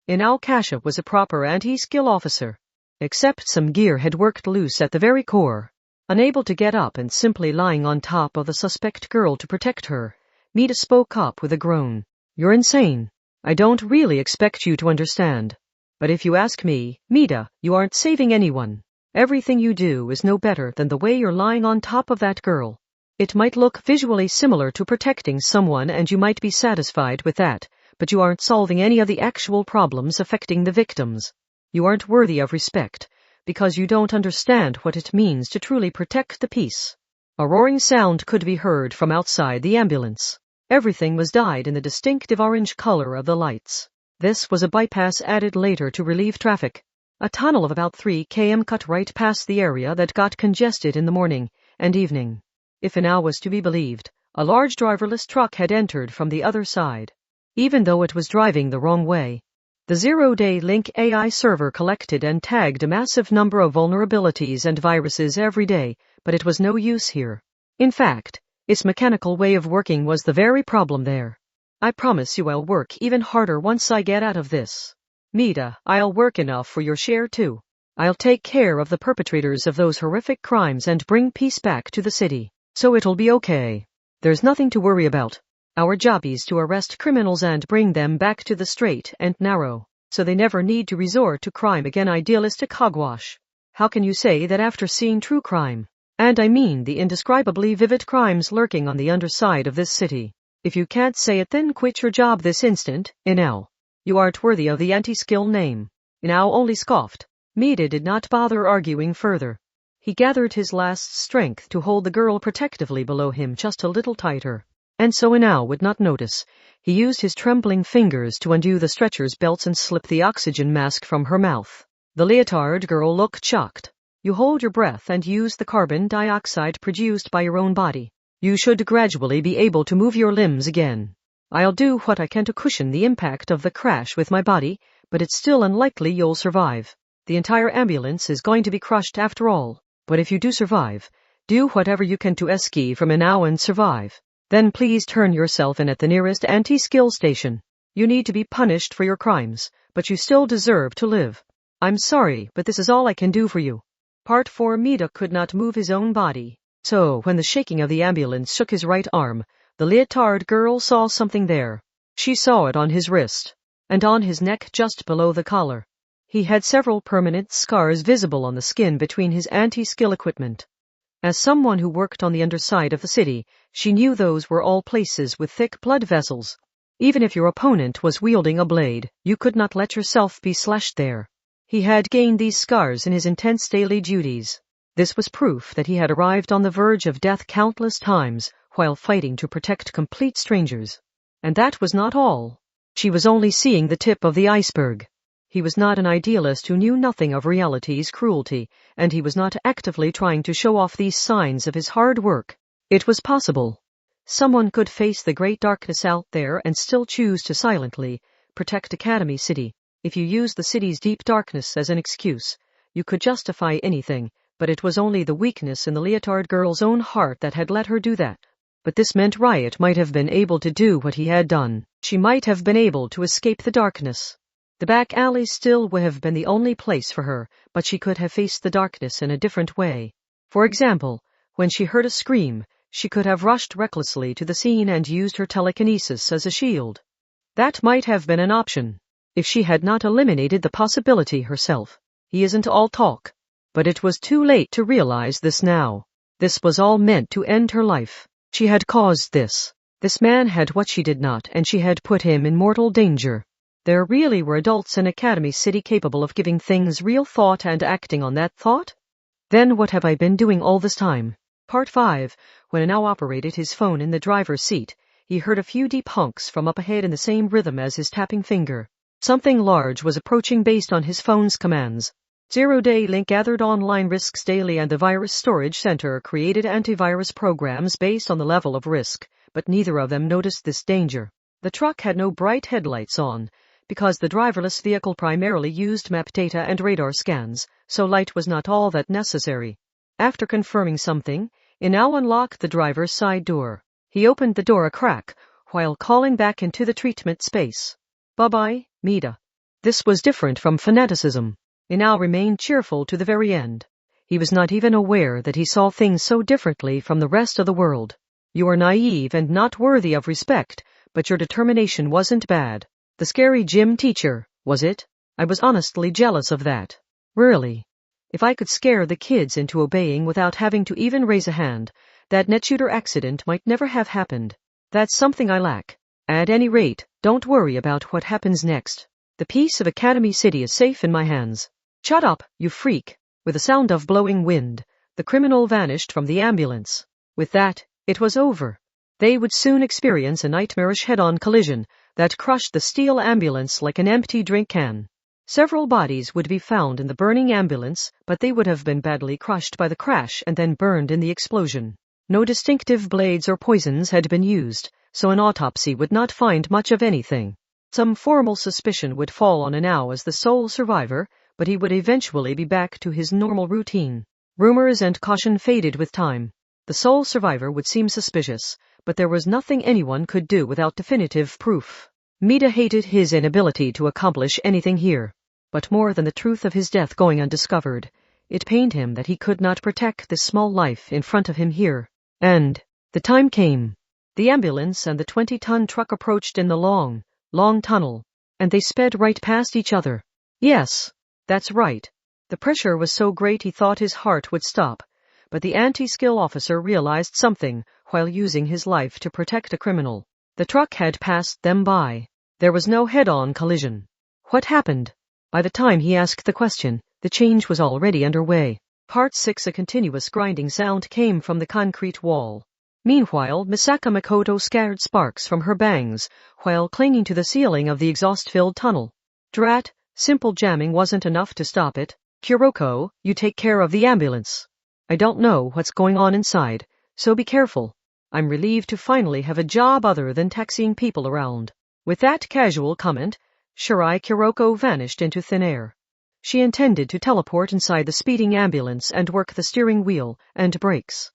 Inao Kasha was a proper anti-skill officer. Except some gear had worked loose at the very core. Unable to get up and simply lying on top of the suspect girl to protect her, Mida spoke up with a groan. You're insane. I don't really expect you to understand. But if you ask me, Mida, you aren't saving anyone. Everything you do is no better than the way you're lying on top of that girl. It might look visually similar to protecting someone and you might be satisfied with that, but you aren't solving any of the actual problems affecting the victims. You aren't worthy of respect, because you don't understand what it means to truly protect the peace. A roaring sound could be heard from outside the ambulance. Everything was dyed in the distinctive orange color of the lights. This was a bypass added later to relieve traffic. A tunnel of about 3 km cut right past the area that got congested in the morning and evening. If Inao was to be believed, a large driverless truck had entered from the other side. Even though it was driving the wrong way, the zero-day link AI server collected and tagged a massive number of vulnerabilities and viruses every day, but it was no use here. In fact, its mechanical way of working was the very problem there. I promise you I'll work even harder once I get out of this. Mida, I'll work enough for your share too. I'll take care of the perpetrators of those horrific crimes and bring peace back to the city. So it'll be okay. There's nothing to worry about. Our job is to arrest criminals and bring them back to the straight and narrow, so they never need to resort to crime again. Idealistic hogwash. How can you say that after seeing true crime? And I mean the indescribably vivid crimes lurking on the underside of this city. If you can't say it, then quit your job this instant, Inao. You aren't worthy of the anti-skill name. Inao only scoffed. Mida did not bother arguing further. He gathered his last strength to hold the girl protectively below him just a little tighter. And so Inao would not notice. He used his trembling fingers to undo the stretcher's belts and slip the oxygen mask from her mouth. The leotard girl looked shocked. You hold your breath and use the carbon dioxide produced by your own body. You should gradually be able to move your limbs again. I'll do what I can to cushion the impact of the crash with my body, but it's still unlikely you'll survive. The entire ambulance is going to be crushed after all. But if you do survive, do whatever you can to escape from Inao and survive. Then please turn yourself in at the nearest anti-skill station. You need to be punished for your crimes, but you still deserve to live. I'm sorry, but this is all I can do for you. Part 4. Mida could not move his own body. So, when the shaking of the ambulance shook his right arm, the leotard girl saw something there. She saw it on his wrist, and on his neck just below the collar. He had several permanent scars visible on the skin between his anti-skill equipment. As someone who worked on the underside of the city, she knew those were all places with thick blood vessels. Even if your opponent was wielding a blade, you could not let yourself be slashed there. He had gained these scars in his intense daily duties. This was proof that he had arrived on the verge of death countless times while fighting to protect complete strangers. And that was not all. She was only seeing the tip of the iceberg. He was not an idealist who knew nothing of reality's cruelty, and he was not actively trying to show off these signs of his hard work. It was possible. Someone could face the great darkness out there and still choose to silently protect Academy City. If you used the city's deep darkness as an excuse, you could justify anything, but it was only the weakness in the leotard girl's own heart that had let her do that. But this meant Riot might have been able to do what he had done. She might have been able to escape the darkness. The back alley still would have been the only place for her, but she could have faced the darkness in a different way. For example, when she heard a scream, she could have rushed recklessly to the scene and used her telekinesis as a shield. That might have been an option, if she had not eliminated the possibility herself. He isn't all talk. But it was too late to realize this now. This was all meant to end her life. She had caused this. This man had what she did not, and she had put him in mortal danger. There really were adults in Academy City capable of giving things real thought and acting on that thought? Then what have I been doing all this time? Part 5. When Inao operated his phone in the driver's seat, he heard a few deep honks from up ahead in the same rhythm as his tapping finger. Something large was approaching based on his phone's commands. Zero-Day Link gathered online risks daily, and the Virus Storage Center created antivirus programs based on the level of risk, but neither of them noticed this danger. The truck had no bright headlights on, because the driverless vehicle primarily used map data and radar scans, so light was not all that necessary. After confirming something, Inao unlocked the driver's side door. He opened the door a crack, while calling back into the treatment space. Bye-bye, Mida. This was different from fanaticism. Inao remained cheerful to the very end. He was not even aware that he saw things so differently from the rest of the world. You are naive and not worthy of respect, but your determination wasn't bad. The scary gym teacher, was it? I was honestly jealous of that. Really. If I could scare the kids into obeying without having to even raise a hand, that netshooter accident might never have happened. That's something I lack. At any rate, don't worry about what happens next. The peace of Academy City is safe in my hands. Shut up, you freak. With a sound of blowing wind, the criminal vanished from the ambulance. With that, it was over. They would soon experience a nightmarish head-on collision that crushed the steel ambulance like an empty drink can. Several bodies would be found in the burning ambulance, but they would have been badly crushed by the crash and then burned in the explosion. No distinctive blades or poisons had been used, so an autopsy would not find much of anything. Some formal suspicion would fall on Inao as the sole survivor, but he would eventually be back to his normal routine. Rumors and caution faded with time. The sole survivor would seem suspicious, but there was nothing anyone could do without definitive proof. Mida hated his inability to accomplish anything here. But more than the truth of his death going undiscovered, it pained him that he could not protect this small life in front of him here. And the time came. The ambulance and the 20-ton truck approached in the long tunnel, and they sped right past each other. Yes, that's right. The pressure was so great he thought his heart would stop, but the anti-skill officer realized something while using his life to protect a criminal. The truck had passed them by. There was no head-on collision. What happened? By the time he asked the question, the change was already underway. Part 6. A continuous grinding sound came from the concrete wall. Meanwhile, Misaka Makoto scattered sparks from her bangs, while clinging to the ceiling of the exhaust-filled tunnel. Drat, simple jamming wasn't enough to stop it. Kuroko, you take care of the ambulance. I don't know what's going on inside, so be careful. I'm relieved to finally have a job other than taxiing people around. With that casual comment, Shirai Kuroko vanished into thin air. She intended to teleport inside the speeding ambulance and work the steering wheel and brakes.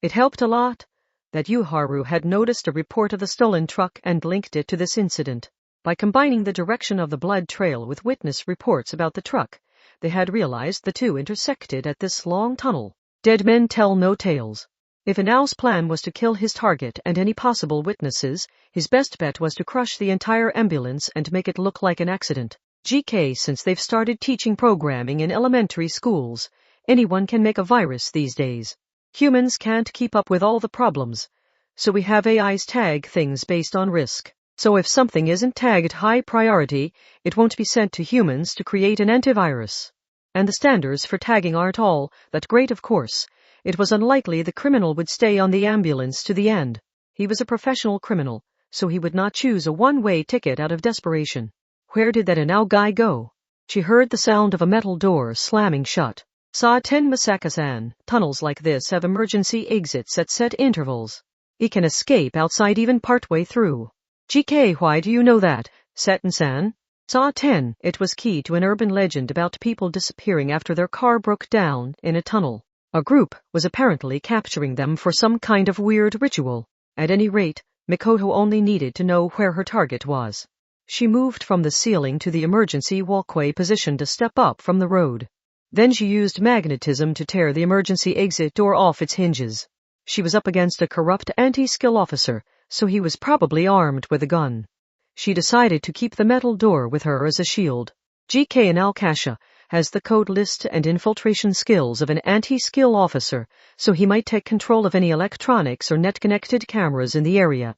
It helped a lot that Yuharu had noticed a report of the stolen truck and linked it to this incident. By combining the direction of the blood trail with witness reports about the truck, they had realized the two intersected at this long tunnel. Dead men tell no tales. If Inao's plan was to kill his target and any possible witnesses, his best bet was to crush the entire ambulance and make it look like an accident. GK, since they've started teaching programming in elementary schools, anyone can make a virus these days. Humans can't keep up with all the problems, so we have AIs tag things based on risk. So if something isn't tagged high priority, it won't be sent to humans to create an antivirus. And the standards for tagging aren't all that great, of course. It was unlikely the criminal would stay on the ambulance to the end. He was a professional criminal, so he would not choose a one-way ticket out of desperation. Where did that Inao guy go? She heard the sound of a metal door slamming shut. Saw 10 Misaka-san, tunnels like this have emergency exits at set intervals. He can escape outside even partway through. GK, why do you know that? Seton-san? Saw 10, it was key to an urban legend about people disappearing after their car broke down in a tunnel. A group was apparently capturing them for some kind of weird ritual. At any rate, Mikoto only needed to know where her target was. She moved from the ceiling to the emergency walkway positioned a step up from the road. Then she used magnetism to tear the emergency exit door off its hinges. She was up against a corrupt anti-skill officer, so he was probably armed with a gun. She decided to keep the metal door with her as a shield. GK and Alkasha has the code list and infiltration skills of an anti-skill officer, so he might take control of any electronics or net-connected cameras in the area.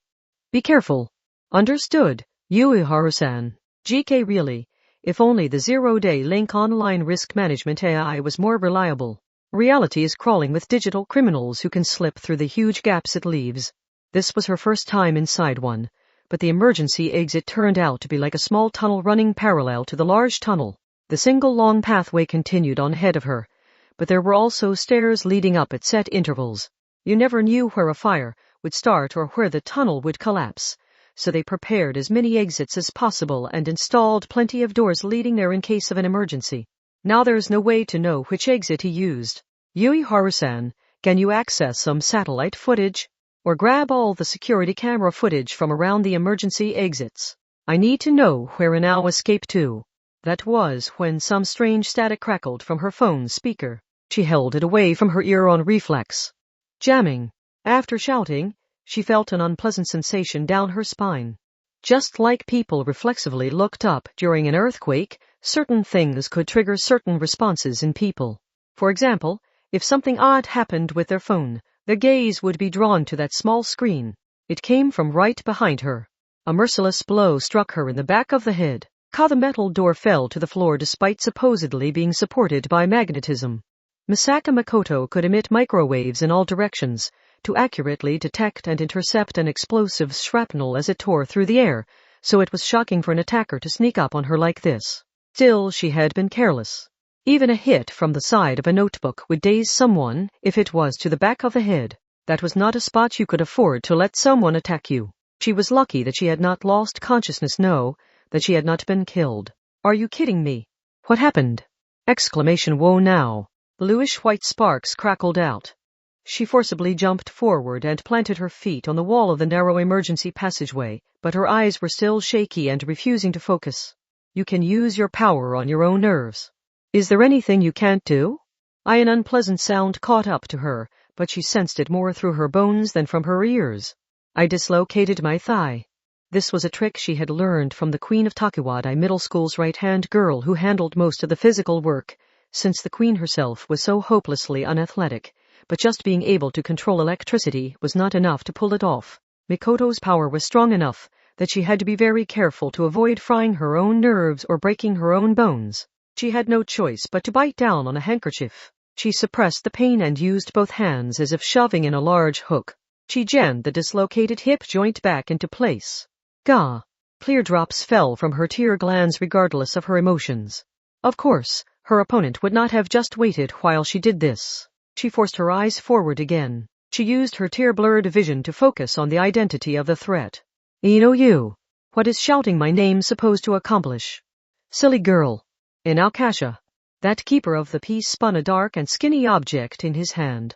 Be careful. Understood, Yuiharu-san. GK, really. If only the zero-day link online risk management AI was more reliable. Reality is crawling with digital criminals who can slip through the huge gaps it leaves. This was her first time inside one, but the emergency exit turned out to be like a small tunnel running parallel to the large tunnel. The single long pathway continued on ahead of her, but there were also stairs leading up at set intervals. You never knew where a fire would start or where the tunnel would collapse, so they prepared as many exits as possible and installed plenty of doors leading there in case of an emergency. Now there's no way to know which exit he used. Yuiharu-san, can you access some satellite footage? Or grab all the security camera footage from around the emergency exits? I need to know where Inao escaped to. That was when some strange static crackled from her phone speaker. She held it away from her ear on reflex. Jamming. After shouting, she felt an unpleasant sensation down her spine. Just like people reflexively looked up during an earthquake, certain things could trigger certain responses in people. For example, if something odd happened with their phone, their gaze would be drawn to that small screen. It came from right behind her. A merciless blow struck her in the back of the head. The metal door fell to the floor despite supposedly being supported by magnetism. Misaka Makoto could emit microwaves in all directions to accurately detect and intercept an explosive shrapnel as it tore through the air, so it was shocking for an attacker to sneak up on her like this. Still, she had been careless. Even a hit from the side of a notebook would daze someone if it was to the back of the head. That was not a spot you could afford to let someone attack you. She was lucky that she had not lost consciousness, no, that she had not been killed. Are you kidding me? What happened? Exclamation, whoa now. Bluish-white sparks crackled out. She forcibly jumped forward and planted her feet on the wall of the narrow emergency passageway, but her eyes were still shaky and refusing to focus. You can use your power on your own nerves. Is there anything you can't do? An unpleasant sound caught up to her, but she sensed it more through her bones than from her ears. I dislocated my thigh. This was a trick she had learned from the Queen of Takuwadai Middle School's right-hand girl who handled most of the physical work, since the Queen herself was so hopelessly unathletic, but just being able to control electricity was not enough to pull it off. Mikoto's power was strong enough that she had to be very careful to avoid frying her own nerves or breaking her own bones. She had no choice but to bite down on a handkerchief. She suppressed the pain and used both hands as if shoving in a large hook. She jammed the dislocated hip joint back into place. Gah! Clear drops fell from her tear glands regardless of her emotions. Of course, her opponent would not have just waited while she did this. She forced her eyes forward again. She used her tear-blurred vision to focus on the identity of the threat. You. What is shouting my name supposed to accomplish? Silly girl. Inaukasha. That keeper of the peace spun a dark and skinny object in his hand.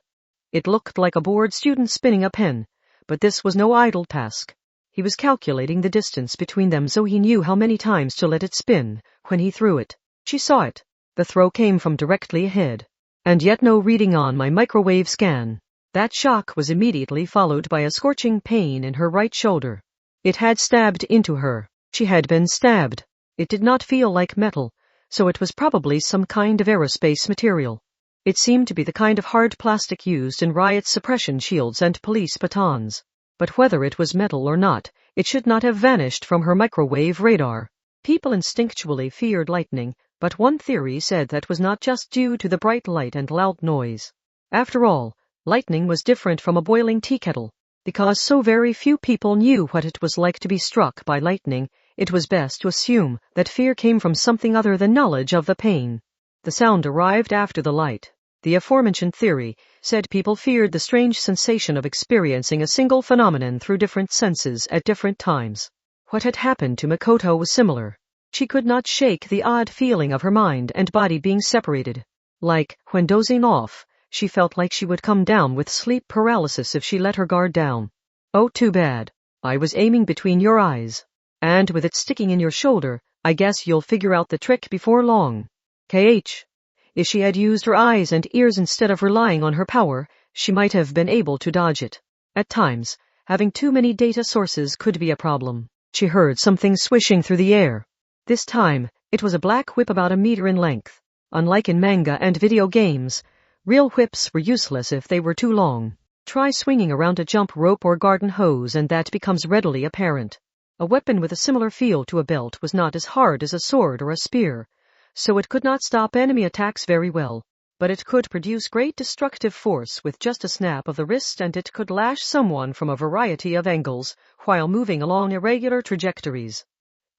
It looked like a bored student spinning a pen, but this was no idle task. He was calculating the distance between them so he knew how many times to let it spin when he threw it. She saw it. The throw came from directly ahead. And yet no reading on my microwave scan. That shock was immediately followed by a scorching pain in her right shoulder. It had stabbed into her. She had been stabbed. It did not feel like metal, so it was probably some kind of aerospace material. It seemed to be the kind of hard plastic used in riot suppression shields and police batons. But whether it was metal or not, it should not have vanished from her microwave radar. People instinctually feared lightning, but one theory said that was not just due to the bright light and loud noise. After all, lightning was different from a boiling tea kettle. Because so very few people knew what it was like to be struck by lightning, it was best to assume that fear came from something other than knowledge of the pain. The sound arrived after the light. The aforementioned theory said people feared the strange sensation of experiencing a single phenomenon through different senses at different times. What had happened to Makoto was similar. She could not shake the odd feeling of her mind and body being separated. Like, when dozing off, she felt like she would come down with sleep paralysis if she let her guard down. Oh, too bad. I was aiming between your eyes. And with it sticking in your shoulder, I guess you'll figure out the trick before long. If she had used her eyes and ears instead of relying on her power, she might have been able to dodge it. At times, having too many data sources could be a problem. She heard something swishing through the air. This time, it was a black whip about a meter in length. Unlike in manga and video games, real whips were useless if they were too long. Try swinging around a jump rope or garden hose and that becomes readily apparent. A weapon with a similar feel to a belt was not as hard as a sword or a spear, so it could not stop enemy attacks very well, but it could produce great destructive force with just a snap of the wrist, and it could lash someone from a variety of angles while moving along irregular trajectories.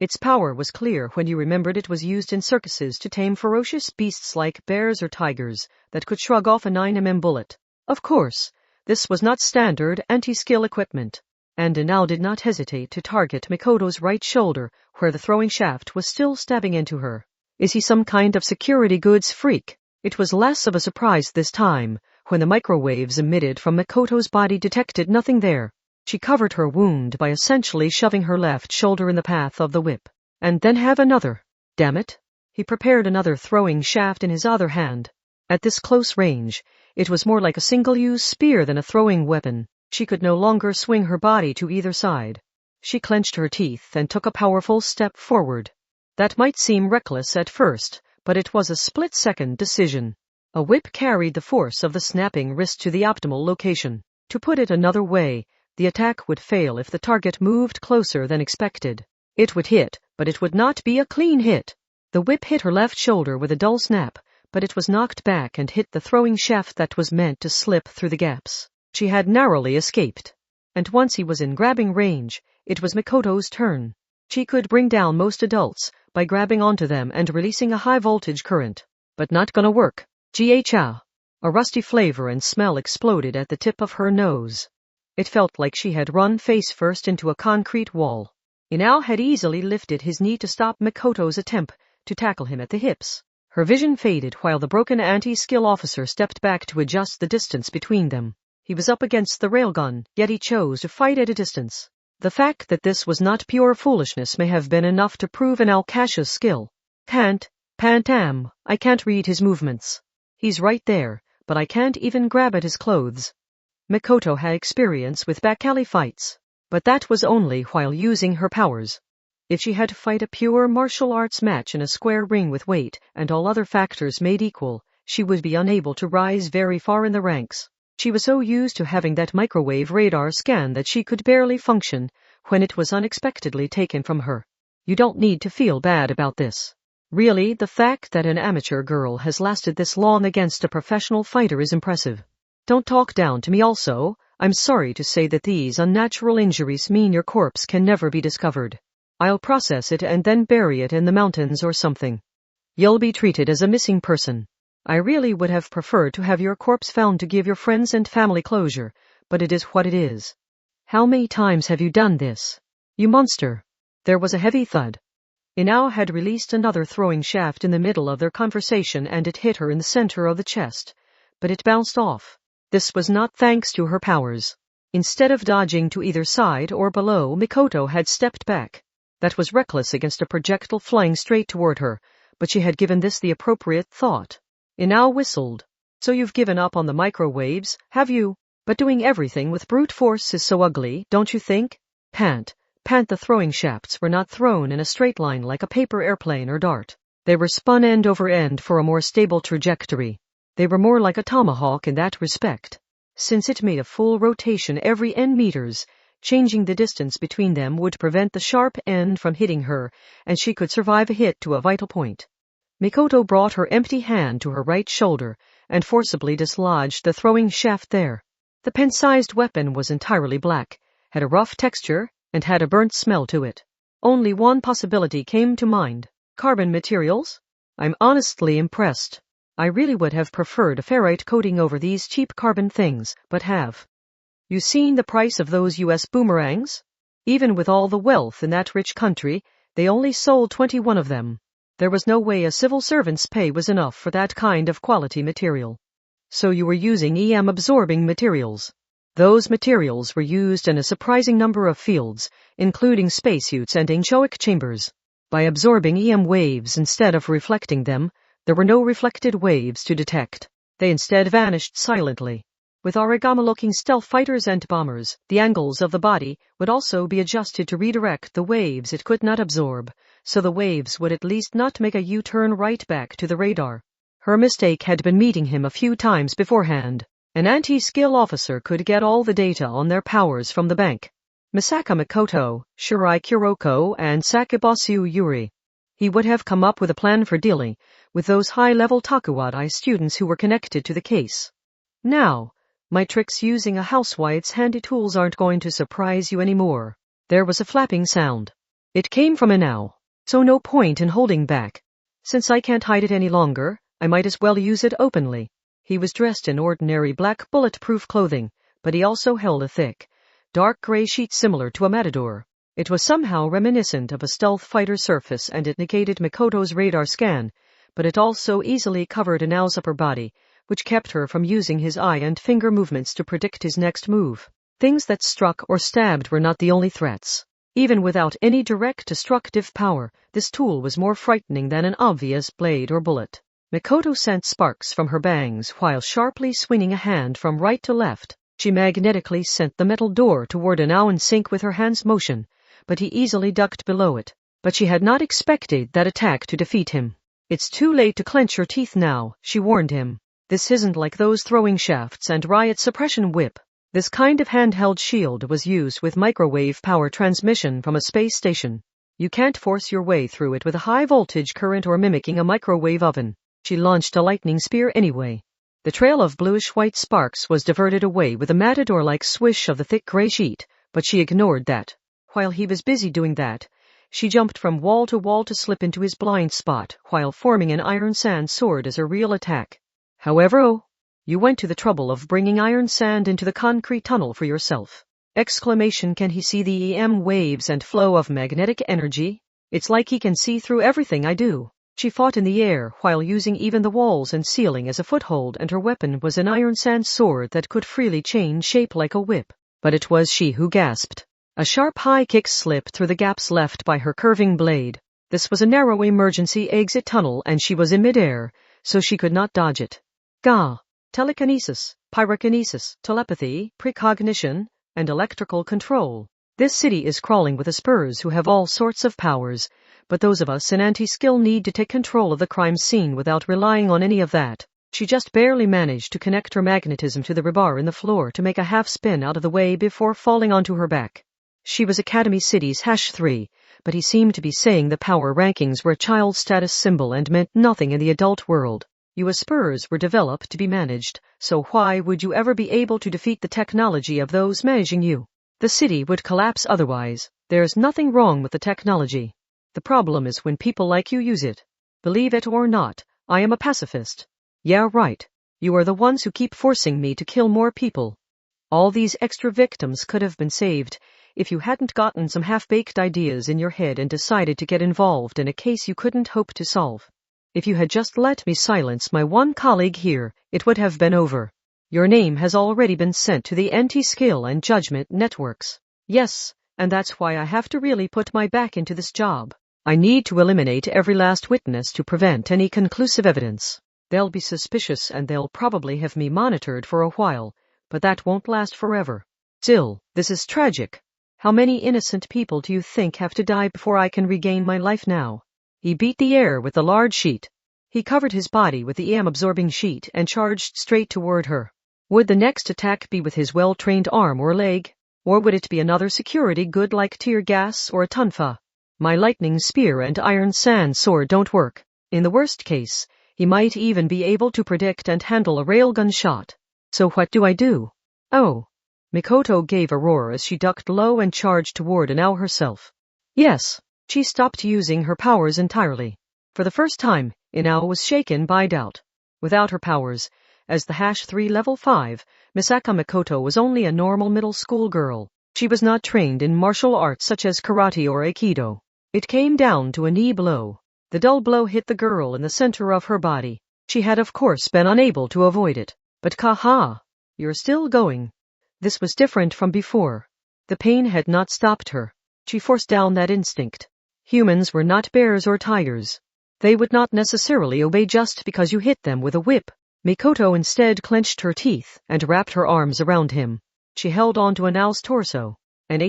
Its power was clear when you remembered it was used in circuses to tame ferocious beasts like bears or tigers that could shrug off a 9mm bullet. Of course, this was not standard anti-skill equipment, and Inao did not hesitate to target Mikoto's right shoulder where the throwing shaft was still stabbing into her. Is he some kind of security goods freak? It was less of a surprise this time, when the microwaves emitted from Mikoto's body detected nothing there. She covered her wound by essentially shoving her left shoulder in the path of the whip. And then have another. Damn it. He prepared another throwing shaft in his other hand. At this close range, it was more like a single-use spear than a throwing weapon. She could no longer swing her body to either side. She clenched her teeth and took a powerful step forward. That might seem reckless at first, but it was a split-second decision. A whip carried the force of the snapping wrist to the optimal location. To put it another way, the attack would fail if the target moved closer than expected. It would hit, but it would not be a clean hit. The whip hit her left shoulder with a dull snap, but it was knocked back and hit the throwing shaft that was meant to slip through the gaps. She had narrowly escaped. And once he was in grabbing range, it was Mikoto's turn. She could bring down most adults by grabbing onto them and releasing a high-voltage current. But not gonna work. Gha. A rusty flavor and smell exploded at the tip of her nose. It felt like she had run face-first into a concrete wall. Inao had easily lifted his knee to stop Mikoto's attempt to tackle him at the hips. Her vision faded while the broken anti-skill officer stepped back to adjust the distance between them. He was up against the railgun, yet he chose to fight at a distance. The fact that this was not pure foolishness may have been enough to prove Inaukasha's skill. Pantam, I can't read his movements. He's right there, but I can't even grab at his clothes. Mikoto had experience with back alley fights, but that was only while using her powers. If she had to fight a pure martial arts match in a square ring with weight and all other factors made equal, she would be unable to rise very far in the ranks. She was so used to having that microwave radar scan that she could barely function when it was unexpectedly taken from her. You don't need to feel bad about this. Really, the fact that an amateur girl has lasted this long against a professional fighter is impressive. Don't talk down to me also. I'm sorry to say that these unnatural injuries mean your corpse can never be discovered. I'll process it and then bury it in the mountains or something. You'll be treated as a missing person. I really would have preferred to have your corpse found to give your friends and family closure, but it is what it is. How many times have you done this? You monster. There was a heavy thud. Inao had released another throwing shaft in the middle of their conversation and it hit her in the center of the chest, but it bounced off. This was not thanks to her powers. Instead of dodging to either side or below, Mikoto had stepped back. That was reckless against a projectile flying straight toward her, but she had given this the appropriate thought. Inao whistled. So you've given up on the microwaves, have you? But doing everything with brute force is so ugly, don't you think? Pant. The throwing shafts were not thrown in a straight line like a paper airplane or dart. They were spun end over end for a more stable trajectory. They were more like a tomahawk in that respect, since it made a full rotation every n meters. Changing the distance between them would prevent the sharp end from hitting her, and she could survive a hit to a vital point. Mikoto brought her empty hand to her right shoulder and forcibly dislodged the throwing shaft there. The pen-sized weapon was entirely black, had a rough texture, and had a burnt smell to it. Only one possibility came to mind. Carbon materials? I'm honestly impressed. I really would have preferred a ferrite coating over these cheap carbon things, but have you seen the price of those US boomerangs? Even with all the wealth in that rich country, they only sold 21 of them. There was no way a civil servant's pay was enough for that kind of quality material. So you were using EM-absorbing materials. Those materials were used in a surprising number of fields, including spacesuits and anechoic chambers. By absorbing EM waves instead of reflecting them, there were no reflected waves to detect. They instead vanished silently. With origami-looking stealth fighters and bombers, the angles of the body would also be adjusted to redirect the waves it could not absorb, so the waves would at least not make a U-turn right back to the radar. Her mistake had been meeting him a few times beforehand. An anti-skill officer could get all the data on their powers from the bank. Misaka Mikoto, Shirai Kuroko, and Sakibasu Yuri. He would have come up with a plan for dealing with those high-level Takuwadai students who were connected to the case. Now, my tricks using a housewife's handy tools aren't going to surprise you anymore. There was a flapping sound. It came from Inao, so no point in holding back. Since I can't hide it any longer, I might as well use it openly. He was dressed in ordinary black bulletproof clothing, but he also held a thick, dark gray sheet similar to a matador. It was somehow reminiscent of a stealth fighter surface and it negated Mikoto's radar scan, but it also easily covered Inao's upper body, which kept her from using his eye and finger movements to predict his next move. Things that struck or stabbed were not the only threats. Even without any direct destructive power, this tool was more frightening than an obvious blade or bullet. Mikoto sent sparks from her bangs while sharply swinging a hand from right to left. She magnetically sent the metal door toward Inao in sync with her hand's motion, but he easily ducked below it. But she had not expected that attack to defeat him. It's too late to clench your teeth now, she warned him. This isn't like those throwing shafts and riot suppression whip. This kind of handheld shield was used with microwave power transmission from a space station. You can't force your way through it with a high voltage current or mimicking a microwave oven. She launched a lightning spear anyway. The trail of bluish-white sparks was diverted away with a matador-like swish of the thick gray sheet, but she ignored that. While he was busy doing that, she jumped from wall to slip into his blind spot, while forming an iron sand sword as her real attack. However, you went to the trouble of bringing iron sand into the concrete tunnel for yourself. Can he see the EM waves and flow of magnetic energy? It's like he can see through everything I do. She fought in the air while using even the walls and ceiling as a foothold, and her weapon was an iron sand sword that could freely change shape like a whip. But it was she who gasped. A sharp high kick slipped through the gaps left by her curving blade. This was a narrow emergency exit tunnel and she was in midair, so she could not dodge it. Gah! Telekinesis, pyrokinesis, telepathy, precognition, and electrical control. This city is crawling with Aspers who have all sorts of powers, but those of us in anti-skill need to take control of the crime scene without relying on any of that. She just barely managed to connect her magnetism to the rebar in the floor to make a half spin out of the way before falling onto her back. She was Academy City's #3, but he seemed to be saying the power rankings were a child status symbol and meant nothing in the adult world. US spurs were developed to be managed, so why would you ever be able to defeat the technology of those managing you? The city would collapse otherwise. There's nothing wrong with the technology. The problem is when people like you use it. Believe it or not, I am a pacifist. Yeah, right. You are the ones who keep forcing me to kill more people. All these extra victims could have been saved if you hadn't gotten some half-baked ideas in your head and decided to get involved in a case you couldn't hope to solve. If you had just let me silence my one colleague here, it would have been over. Your name has already been sent to the anti-skill and judgment networks. Yes, and that's why I have to really put my back into this job. I need to eliminate every last witness to prevent any conclusive evidence. They'll be suspicious and they'll probably have me monitored for a while, but that won't last forever. Still, this is tragic. How many innocent people do you think have to die before I can regain my life now? He beat the air with the large sheet. He covered his body with the EM-absorbing sheet and charged straight toward her. Would the next attack be with his well-trained arm or leg? Or would it be another security good like tear gas or a tonfa? My lightning spear and iron sand sword don't work. In the worst case, he might even be able to predict and handle a railgun shot. So what do I do? Oh. Mikoto gave a roar as she ducked low and charged toward Inao herself. Yes, she stopped using her powers entirely. For the first time, Inao was shaken by doubt. Without her powers, as the #3 level 5, Misaka Mikoto was only a normal middle school girl. She was not trained in martial arts such as karate or aikido. It came down to a knee blow. The dull blow hit the girl in the center of her body. She had of course been unable to avoid it. But Kaha, you're still going. This was different from before. The pain had not stopped her. She forced down that instinct. Humans were not bears or tigers. They would not necessarily obey just because you hit them with a whip. Mikoto instead clenched her teeth and wrapped her arms around him. She held on to Inao's torso. And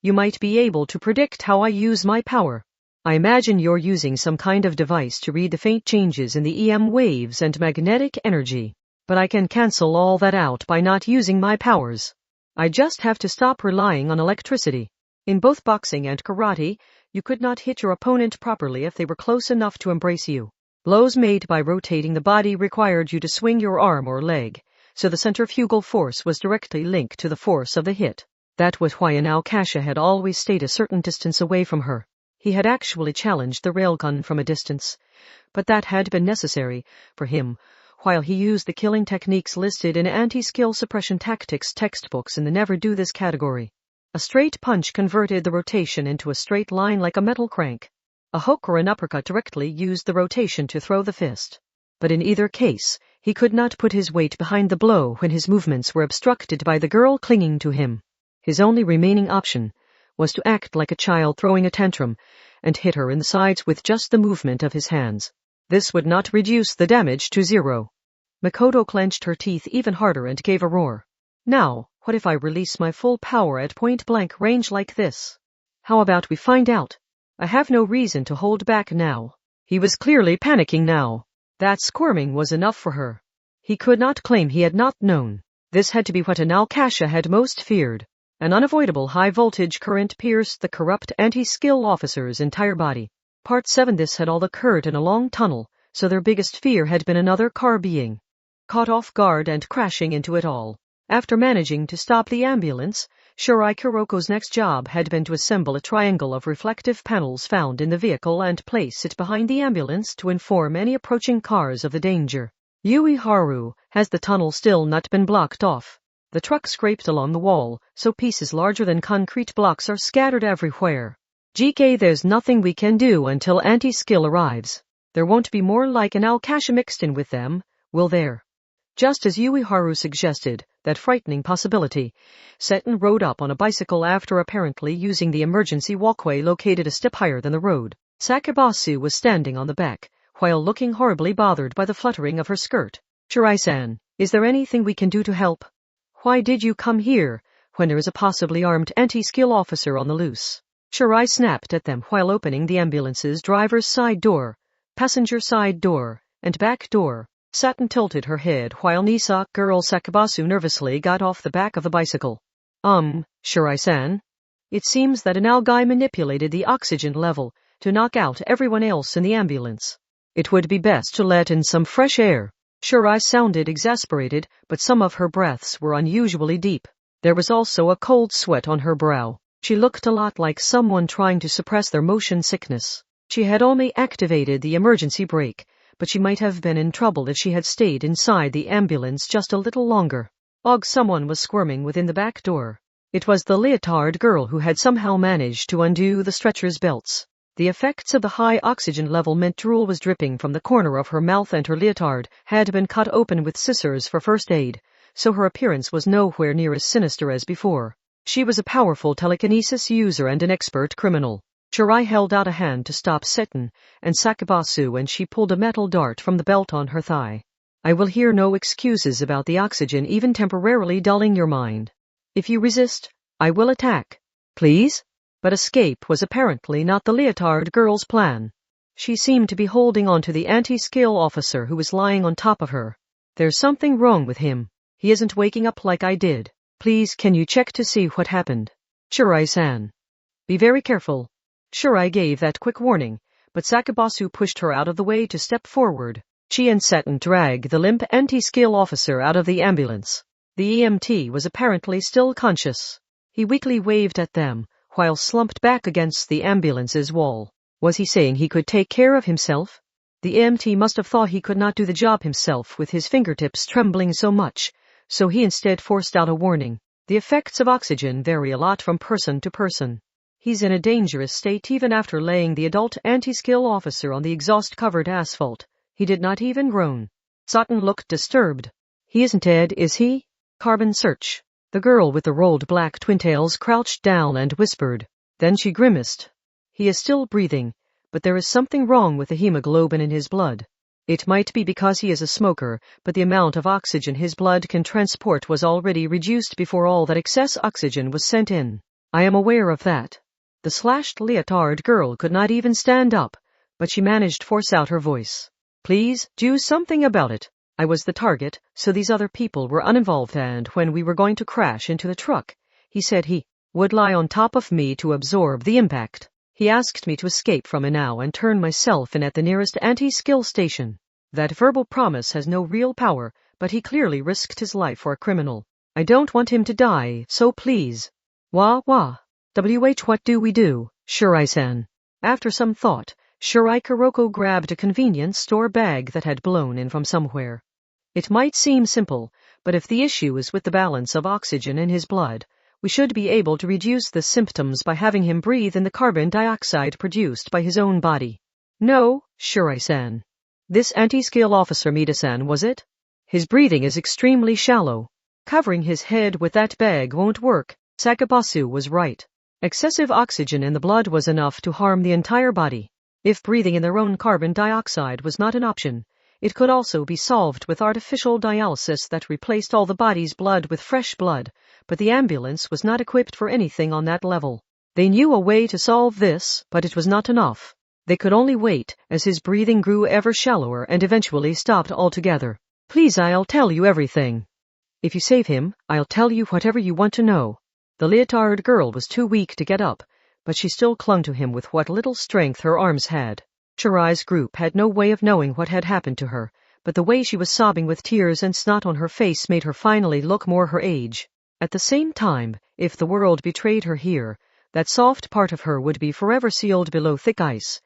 you might be able to predict how I use my power. I imagine you're using some kind of device to read the faint changes in the EM waves and magnetic energy. But I can cancel all that out by not using my powers. I just have to stop relying on electricity. In both boxing and karate, you could not hit your opponent properly if they were close enough to embrace you. Blows made by rotating the body required you to swing your arm or leg, so the centrifugal force was directly linked to the force of the hit. That was why Inao Kasha had always stayed a certain distance away from her. He had actually challenged the railgun from a distance, but that had been necessary for him, while he used the killing techniques listed in anti-skill suppression tactics textbooks in the never do this category. A straight punch converted the rotation into a straight line like a metal crank. A hook or an uppercut directly used the rotation to throw the fist. But in either case, he could not put his weight behind the blow when his movements were obstructed by the girl clinging to him. His only remaining option was to act like a child throwing a tantrum and hit her in the sides with just the movement of his hands. This would not reduce the damage to 0. Mikoto clenched her teeth even harder and gave a roar. Now, what if I release my full power at point-blank range like this? How about we find out? I have no reason to hold back now. He was clearly panicking now. That squirming was enough for her. He could not claim he had not known. This had to be what Inao Kasha had most feared. An unavoidable high-voltage current pierced the corrupt anti-skill officer's entire body. Part 7. This had all occurred in a long tunnel, so their biggest fear had been another car being caught off guard and crashing into it all. After managing to stop the ambulance, Shirai Kuroko's next job had been to assemble a triangle of reflective panels found in the vehicle and place it behind the ambulance to inform any approaching cars of the danger. Ueharu, has the tunnel still not been blocked off? The truck scraped along the wall, so pieces larger than concrete blocks are scattered everywhere. GK, there's nothing we can do until anti-skill arrives. There won't be more like an Kasha mixed in with them, will there? Just as Ueharu suggested, that frightening possibility, Seton rode up on a bicycle after apparently using the emergency walkway located a step higher than the road. Sakabasu was standing on the back, while looking horribly bothered by the fluttering of her skirt. Shirai-san, is there anything we can do to help? Why did you come here, when there is a possibly armed anti-skill officer on the loose? Shirai snapped at them while opening the ambulance's driver's side door, passenger side door, and back door. Satin tilted her head while Nisa girl Sakabasu nervously got off the back of the bicycle. Shirai-san? It seems that an algae manipulated the oxygen level to knock out everyone else in the ambulance. It would be best to let in some fresh air. Shirai sounded exasperated, but some of her breaths were unusually deep. There was also a cold sweat on her brow. She looked a lot like someone trying to suppress their motion sickness. She had only activated the emergency brake, but she might have been in trouble if she had stayed inside the ambulance just a little longer. Someone was squirming within the back door. It was the leotard girl who had somehow managed to undo the stretcher's belts. The effects of the high oxygen level meant drool was dripping from the corner of her mouth, and her leotard had been cut open with scissors for first aid, so her appearance was nowhere near as sinister as before. She was a powerful telekinesis user and an expert criminal. Shirai held out a hand to stop Seton and Sakabasu, and she pulled a metal dart from the belt on her thigh. I will hear no excuses about the oxygen even temporarily dulling your mind. If you resist, I will attack. Please? But escape was apparently not the leotard girl's plan. She seemed to be holding on to the anti-skill officer who was lying on top of her. There's something wrong with him. He isn't waking up like I did. Please, can you check to see what happened? Shirai-san. Be very careful. Shirai gave that quick warning, but Sakabasu pushed her out of the way to step forward. She and Seton dragged the limp anti-skill officer out of the ambulance. The EMT was apparently still conscious. He weakly waved at them, while slumped back against the ambulance's wall. Was he saying he could take care of himself? The EMT must have thought he could not do the job himself with his fingertips trembling so much, so he instead forced out a warning. The effects of oxygen vary a lot from person to person. He's in a dangerous state even after laying the adult anti-skill officer on the exhaust-covered asphalt. He did not even groan. Sutton looked disturbed. He isn't dead, is he? Carbon search. The girl with the rolled black twintails crouched down and whispered. Then she grimaced. He is still breathing, but there is something wrong with the hemoglobin in his blood. It might be because he is a smoker, but the amount of oxygen his blood can transport was already reduced before all that excess oxygen was sent in. I am aware of that. The slashed leotard girl could not even stand up, but she managed to force out her voice. Please, do something about it. I was the target, so these other people were uninvolved, and when we were going to crash into the truck, he said he would lie on top of me to absorb the impact. He asked me to escape from Inao and turn myself in at the nearest anti-skill station. That verbal promise has no real power, but he clearly risked his life for a criminal. I don't want him to die, so please. What do we do, Shirai-san? After some thought, Shirai Kuroko grabbed a convenience store bag that had blown in from somewhere. It might seem simple, but if the issue is with the balance of oxygen in his blood, we should be able to reduce the symptoms by having him breathe in the carbon dioxide produced by his own body. No, Shirai-san. This anti-skill officer Mida-san, was it? His breathing is extremely shallow. Covering his head with that bag won't work. Sakabasu was right. Excessive oxygen in the blood was enough to harm the entire body. If breathing in their own carbon dioxide was not an option, it could also be solved with artificial dialysis that replaced all the body's blood with fresh blood, but the ambulance was not equipped for anything on that level. They knew a way to solve this, but it was not enough. They could only wait as his breathing grew ever shallower and eventually stopped altogether. Please, I'll tell you everything. If you save him, I'll tell you whatever you want to know. The leotard girl was too weak to get up, but she still clung to him with what little strength her arms had. Shirai's group had no way of knowing what had happened to her, but the way she was sobbing with tears and snot on her face made her finally look more her age. At the same time, if the world betrayed her here, that soft part of her would be forever sealed below thick ice,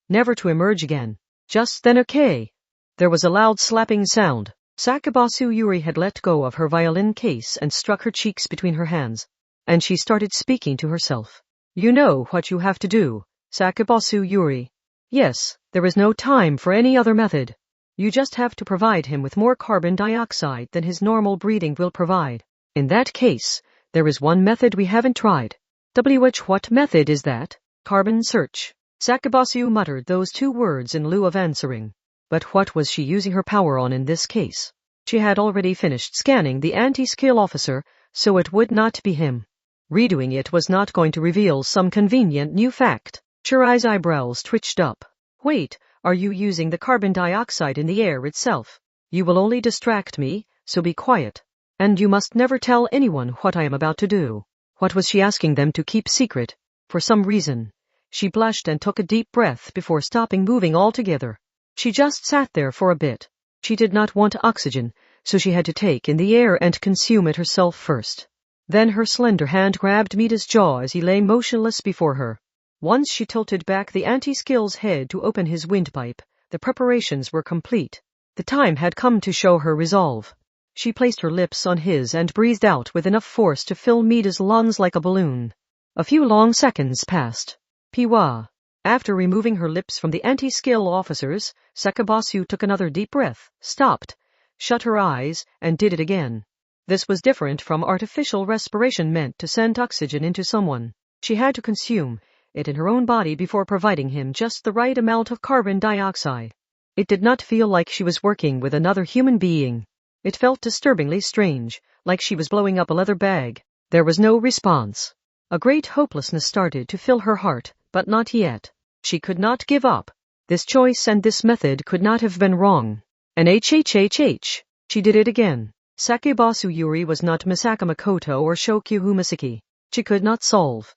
never to emerge again. Just then, okay. There was a loud slapping sound. Sakabasu Yuri had let go of her violin case and struck her cheeks between her hands, and she started speaking to herself. You know what you have to do, Sakabasu Yuri. Yes, there is no time for any other method. You just have to provide him with more carbon dioxide than his normal breathing will provide. In that case, there is one method we haven't tried. What method is that? Carbon search. Sakabasu muttered those two words in lieu of answering. But what was she using her power on in this case? She had already finished scanning the anti-skill officer, so it would not be him. Redoing it was not going to reveal some convenient new fact. Shirai's eyebrows twitched up. Wait, are you using the carbon dioxide in the air itself? You will only distract me, so be quiet. And you must never tell anyone what I am about to do. What was she asking them to keep secret? For some reason. She blushed and took a deep breath before stopping moving altogether. She just sat there for a bit. She did not want oxygen, so she had to take in the air and consume it herself first. Then her slender hand grabbed Mita's jaw as he lay motionless before her. Once she tilted back the anti-skill's head to open his windpipe, the preparations were complete. The time had come to show her resolve. She placed her lips on his and breathed out with enough force to fill Mita's lungs like a balloon. A few long seconds passed. Piwa. After removing her lips from the anti-skill officers, Sakabasu took another deep breath, stopped, shut her eyes, and did it again. This was different from artificial respiration meant to send oxygen into someone. She had to consume it in her own body before providing him just the right amount of carbon dioxide. It did not feel like she was working with another human being. It felt disturbingly strange, like she was blowing up a leather bag. There was no response. A great hopelessness started to fill her heart, but not yet. She could not give up. This choice and this method could not have been wrong. And HHHH. She did it again. Sakebasu Yuri was not Misaka Makoto or Shokyu Humasaki. She could not solve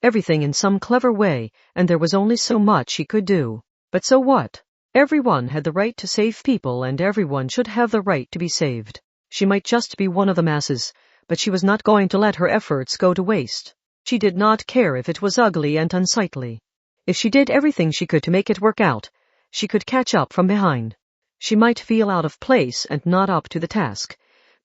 everything in some clever way, and there was only so much she could do. But so what? Everyone had the right to save people, and everyone should have the right to be saved. She might just be one of the masses, but she was not going to let her efforts go to waste. She did not care if it was ugly and unsightly. If she did everything she could to make it work out, she could catch up from behind. She might feel out of place and not up to the task,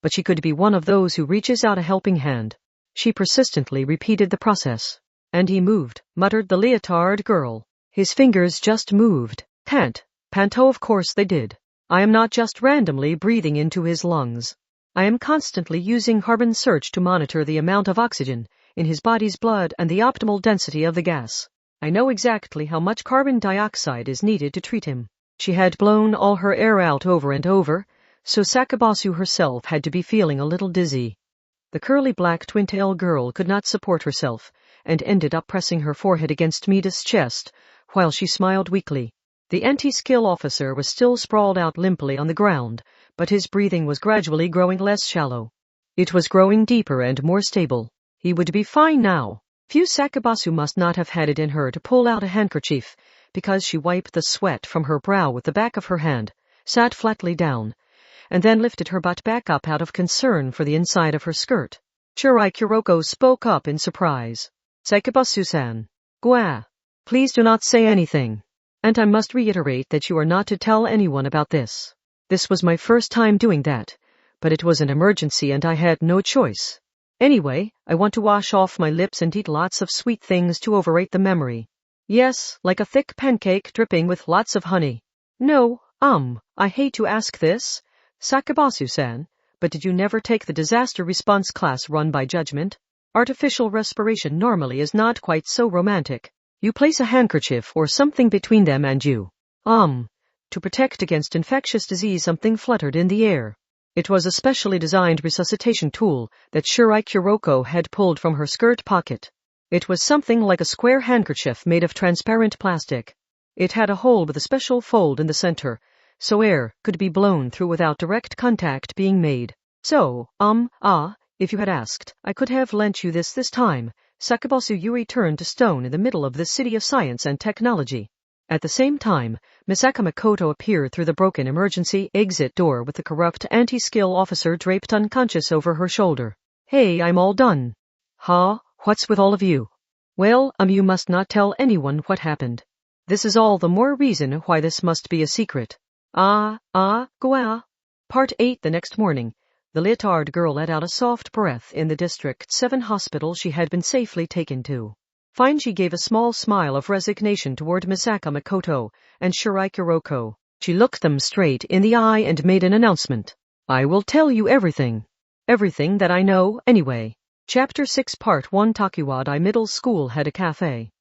but she could be one of those who reaches out a helping hand. She persistently repeated the process. And he moved, muttered the leotard girl. His fingers just moved. Panto, of course they did. I am not just randomly breathing into his lungs. I am constantly using carbon search to monitor the amount of oxygen in his body's blood and the optimal density of the gas. I know exactly how much carbon dioxide is needed to treat him. She had blown all her air out over and over, so Sakabasu herself had to be feeling a little dizzy. The curly black twin-tail girl could not support herself, and ended up pressing her forehead against Mita's chest, while she smiled weakly. The anti-skill officer was still sprawled out limply on the ground, but his breathing was gradually growing less shallow. It was growing deeper and more stable. He would be fine now. Sakabasu must not have had it in her to pull out a handkerchief, because she wiped the sweat from her brow with the back of her hand, sat flatly down, and then lifted her butt back up out of concern for the inside of her skirt. Shirai Kuroko spoke up in surprise. Sakabasu-san. Gwa. Please do not say anything. And I must reiterate that you are not to tell anyone about this. This was my first time doing that, but it was an emergency and I had no choice. Anyway, I want to wash off my lips and eat lots of sweet things to overrate the memory. Yes, like a thick pancake dripping with lots of honey. No, I hate to ask this, Sakabasu-san, but did you never take the disaster response class run by Judgment? Artificial respiration normally is not quite so romantic. You place a handkerchief or something between them and you. To protect against infectious disease, something fluttered in the air. It was a specially designed resuscitation tool that Shirai Kuroko had pulled from her skirt pocket. It was something like a square handkerchief made of transparent plastic. It had a hole with a special fold in the center, so air could be blown through without direct contact being made. So, if you had asked, I could have lent you this time. Sakabasu Yuri turned to stone in the middle of the city of science and technology. At the same time, Misaka Makoto appeared through the broken emergency exit door with the corrupt anti-skill officer draped unconscious over her shoulder. Hey, I'm all done. Huh? What's with all of you? Well, you must not tell anyone what happened. This is all the more reason why this must be a secret. Gwa. Part 8. The next morning, the leotard girl let out a soft breath in the District 7 hospital she had been safely taken to. Fine, she gave a small smile of resignation toward Misaka Makoto and Shirai Kuroko. She looked them straight in the eye and made an announcement. I will tell you everything. Everything that I know, anyway. Chapter 6 Part 1. Takuwadai Middle School had a cafe.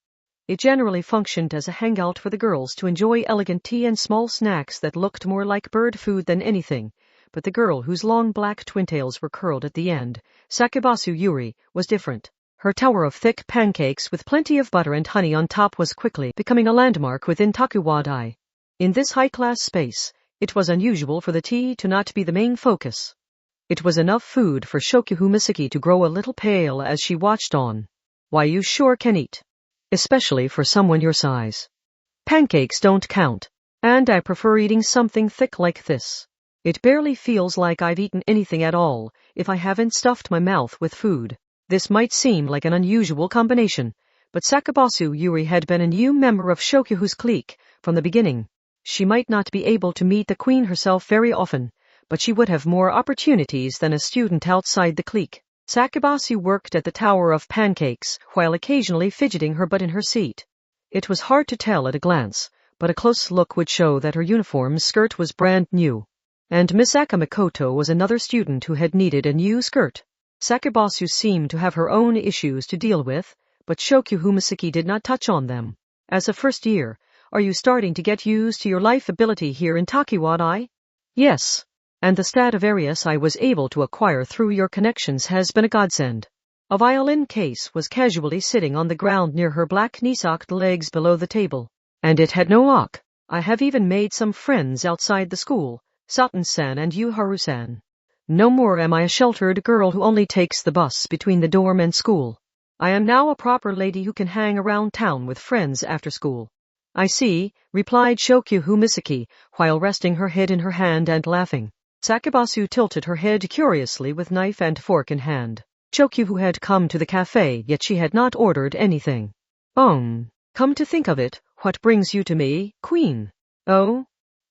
It generally functioned as a hangout for the girls to enjoy elegant tea and small snacks that looked more like bird food than anything. But the girl whose long black twintails were curled at the end, Sakabasu Yuri, was different. Her tower of thick pancakes with plenty of butter and honey on top was quickly becoming a landmark within Takuwadai. In this high-class space, it was unusual for the tea to not be the main focus. It was enough food for Shokyu Misaki to grow a little pale as she watched on. Why, you sure can eat. Especially for someone your size. Pancakes don't count. And I prefer eating something thick like this. It barely feels like I've eaten anything at all if I haven't stuffed my mouth with food. This might seem like an unusual combination, but Sakabasu Yuri had been a new member of Shokyu's clique from the beginning. She might not be able to meet the queen herself very often, but she would have more opportunities than a student outside the clique. Sakabasu worked at the Tower of Pancakes while occasionally fidgeting her butt in her seat. It was hard to tell at a glance, but a close look would show that her uniform skirt was brand new. And Misaka Makoto was another student who had needed a new skirt. Sakabasu seemed to have her own issues to deal with, but Shokyu Misaki did not touch on them. As a first year, are you starting to get used to your life ability here in Takiwadai? Yes. And the Stradivarius I was able to acquire through your connections has been a godsend. A violin case was casually sitting on the ground near her black knee-socked legs below the table. And it had no lock. I have even made some friends outside the school, Saten-san and Yuharu-san. No more am I a sheltered girl who only takes the bus between the dorm and school. I am now a proper lady who can hang around town with friends after school. I see, replied Shokyu Misaki, while resting her head in her hand and laughing. Sakabasu tilted her head curiously with knife and fork in hand. Shokyu had come to the cafe, yet she had not ordered anything. Come to think of it, what brings you to me, Queen? Oh?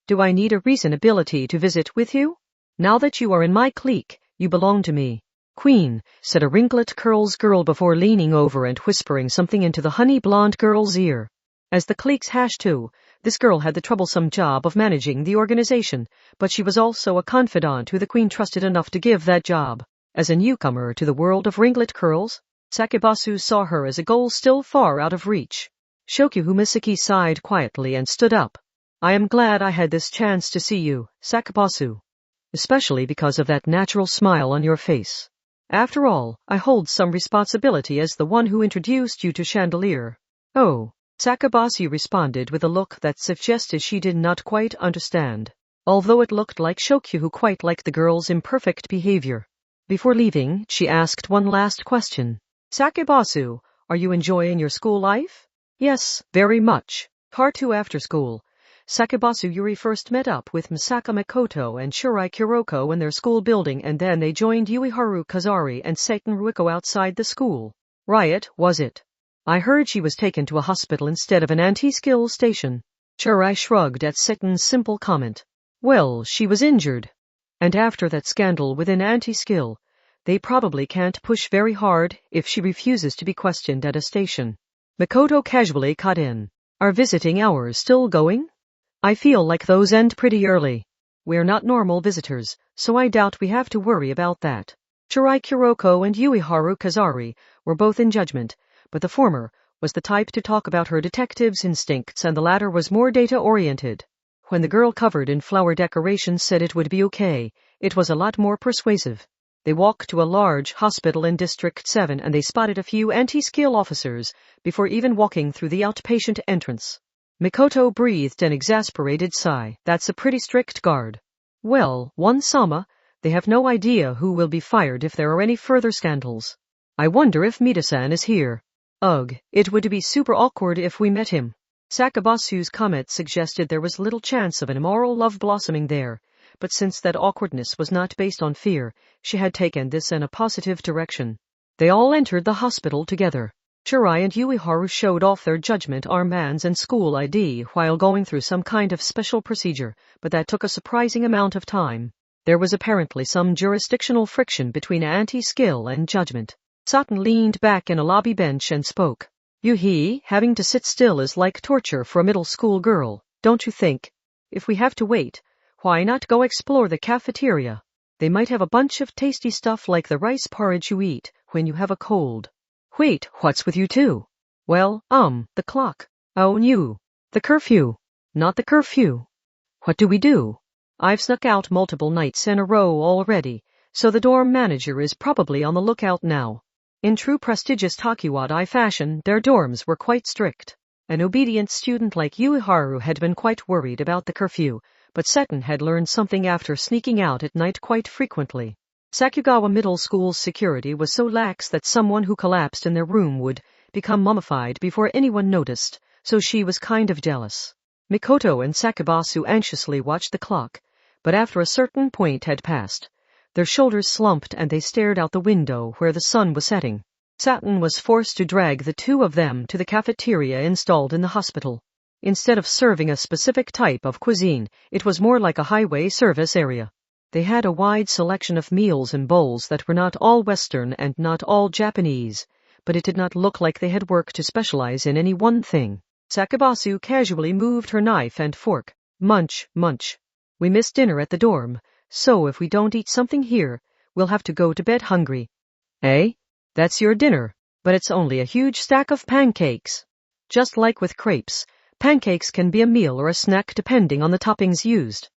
Do I need a reasonability to visit with you? Now that you are in my clique, you belong to me. Queen, said a ringlet curls girl before leaning over and whispering something into the honey blonde girl's ear. As the clique's hash too, this girl had the troublesome job of managing the organization, but she was also a confidant who the queen trusted enough to give that job. As a newcomer to the world of ringlet curls, Sakabasu saw her as a goal still far out of reach. Shokyu Misaki sighed quietly and stood up. I am glad I had this chance to see you, Sakabasu. Especially because of that natural smile on your face. After all, I hold some responsibility as the one who introduced you to Chandelier. Oh, Sakabasu responded with a look that suggested she did not quite understand, although it looked like Shokyu quite liked the girl's imperfect behavior. Before leaving, she asked one last question. Sakabasu, are you enjoying your school life? Yes, very much. Part 2 after school. Sakabasu Yuri first met up with Misaka Makoto and Shirai Kuroko in their school building, and then they joined Ueharu Kazari and Satan Ruiko outside the school. Riot, was it? I heard she was taken to a hospital instead of an anti-skill station. Shirai shrugged at Satan's simple comment. Well, she was injured. And after that scandal within anti-skill, they probably can't push very hard if she refuses to be questioned at a station. Makoto casually cut in. Are visiting hours still going? I feel like those end pretty early. We're not normal visitors, so I doubt we have to worry about that. Shirai Kuroko and Ueharu Kazari were both in judgment, but the former was the type to talk about her detective's instincts and the latter was more data-oriented. When the girl covered in flower decorations said it would be okay, it was a lot more persuasive. They walked to a large hospital in District 7 and they spotted a few anti-skill officers before even walking through the outpatient entrance. Mikoto breathed an exasperated sigh. That's a pretty strict guard. Well, one-sama, they have no idea who will be fired if there are any further scandals. I wonder if Mida-san is here. Ugh, it would be super awkward if we met him. Sakabasu's comment suggested there was little chance of an immoral love blossoming there, but since that awkwardness was not based on fear, she had taken this in a positive direction. They all entered the hospital together. Shirai and Ueharu showed off their judgment armbands and school ID while going through some kind of special procedure, but that took a surprising amount of time. There was apparently some jurisdictional friction between anti-skill and judgment. Satan leaned back in a lobby bench and spoke. Having to sit still is like torture for a middle school girl, don't you think? If we have to wait, why not go explore the cafeteria? They might have a bunch of tasty stuff like the rice porridge you eat when you have a cold. Wait, what's with you two? Well, the clock. Oh, no. The curfew. Not the curfew. What do we do? I've snuck out multiple nights in a row already, so the dorm manager is probably on the lookout now. In true prestigious Takiwadai fashion, their dorms were quite strict. An obedient student like Ueharu had been quite worried about the curfew, but Seton had learned something after sneaking out at night quite frequently. Sakugawa Middle School's security was so lax that someone who collapsed in their room would become mummified before anyone noticed, so she was kind of jealous. Mikoto and Sakabasu anxiously watched the clock, but after a certain point had passed, their shoulders slumped and they stared out the window where the sun was setting. Saturn was forced to drag the two of them to the cafeteria installed in the hospital. Instead of serving a specific type of cuisine, it was more like a highway service area. They had a wide selection of meals and bowls that were not all Western and not all Japanese, but it did not look like they had worked to specialize in any one thing. Sakabasu casually moved her knife and fork. Munch, munch. We missed dinner at the dorm, so if we don't eat something here, we'll have to go to bed hungry. Eh? That's your dinner, but it's only a huge stack of pancakes. Just like with crepes, pancakes can be a meal or a snack depending on the toppings used.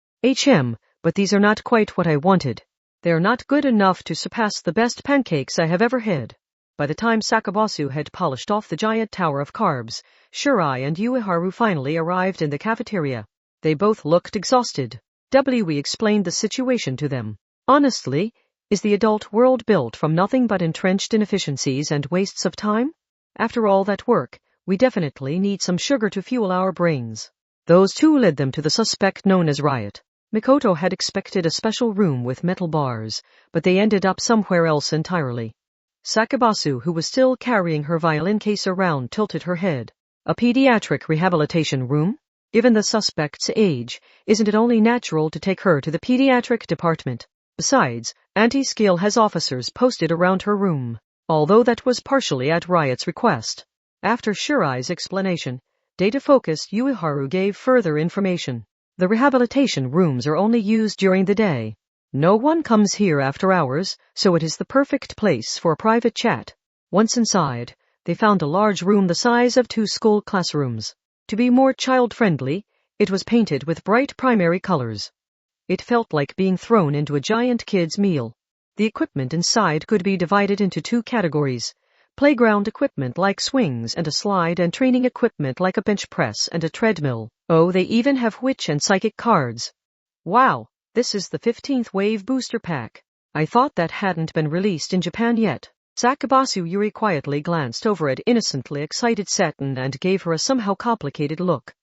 But these are not quite what I wanted. They are not good enough to surpass the best pancakes I have ever had. By the time Sakabasu had polished off the giant tower of carbs, Shirai and Ueharu finally arrived in the cafeteria. They both looked exhausted. We explained the situation to them. Honestly, is the adult world built from nothing but entrenched inefficiencies and wastes of time? After all that work, we definitely need some sugar to fuel our brains. Those two led them to the suspect known as Riot. Mikoto had expected a special room with metal bars, but they ended up somewhere else entirely. Sakabasu, who was still carrying her violin case around, tilted her head. A pediatric rehabilitation room? Given the suspect's age, isn't it only natural to take her to the pediatric department? Besides, Auntie Skill has officers posted around her room, although that was partially at Riot's request. After Shirai's explanation, data-focused Ueharu gave further information. The rehabilitation rooms are only used during the day. No one comes here after hours, so it is the perfect place for a private chat. Once inside, they found a large room the size of 2 school classrooms. To be more child-friendly, it was painted with bright primary colors. It felt like being thrown into a giant kid's meal. The equipment inside could be divided into 2 categories. Playground equipment like swings and a slide, and training equipment like a bench press and a treadmill. Oh, they even have witch and psychic cards. Wow, this is the 15th wave booster pack. I thought that hadn't been released in Japan yet. Sakabasu Yuri quietly glanced over at innocently excited Saturn and gave her a somehow complicated look.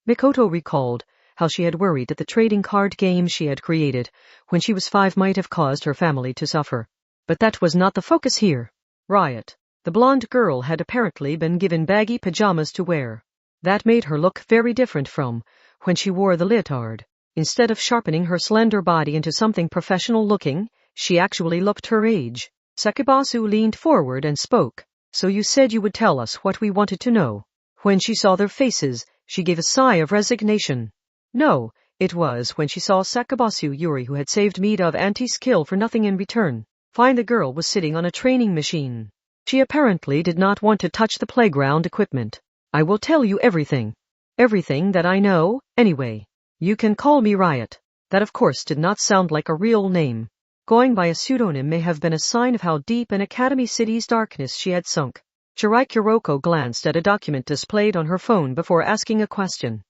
Mikoto recalled how she had worried that the trading card game she had created when she was 5 might have caused her family to suffer. But that was not the focus here. Riot. The blonde girl had apparently been given baggy pajamas to wear. That made her look very different from when she wore the leotard. Instead of sharpening her slender body into something professional-looking, she actually looked her age. Sakabasu leaned forward and spoke. So you said you would tell us what we wanted to know. When she saw their faces, she gave a sigh of resignation. No, it was when she saw Sakabasu Yuri, who had saved meat of anti-skill for nothing in return. Find the girl was sitting on a training machine. She apparently did not want to touch the playground equipment. I will tell you everything. Everything that I know, anyway. You can call me Riot. That of course did not sound like a real name. Going by a pseudonym may have been a sign of how deep in Academy City's darkness she had sunk. Shirai Kuroko glanced at a document displayed on her phone before asking a question.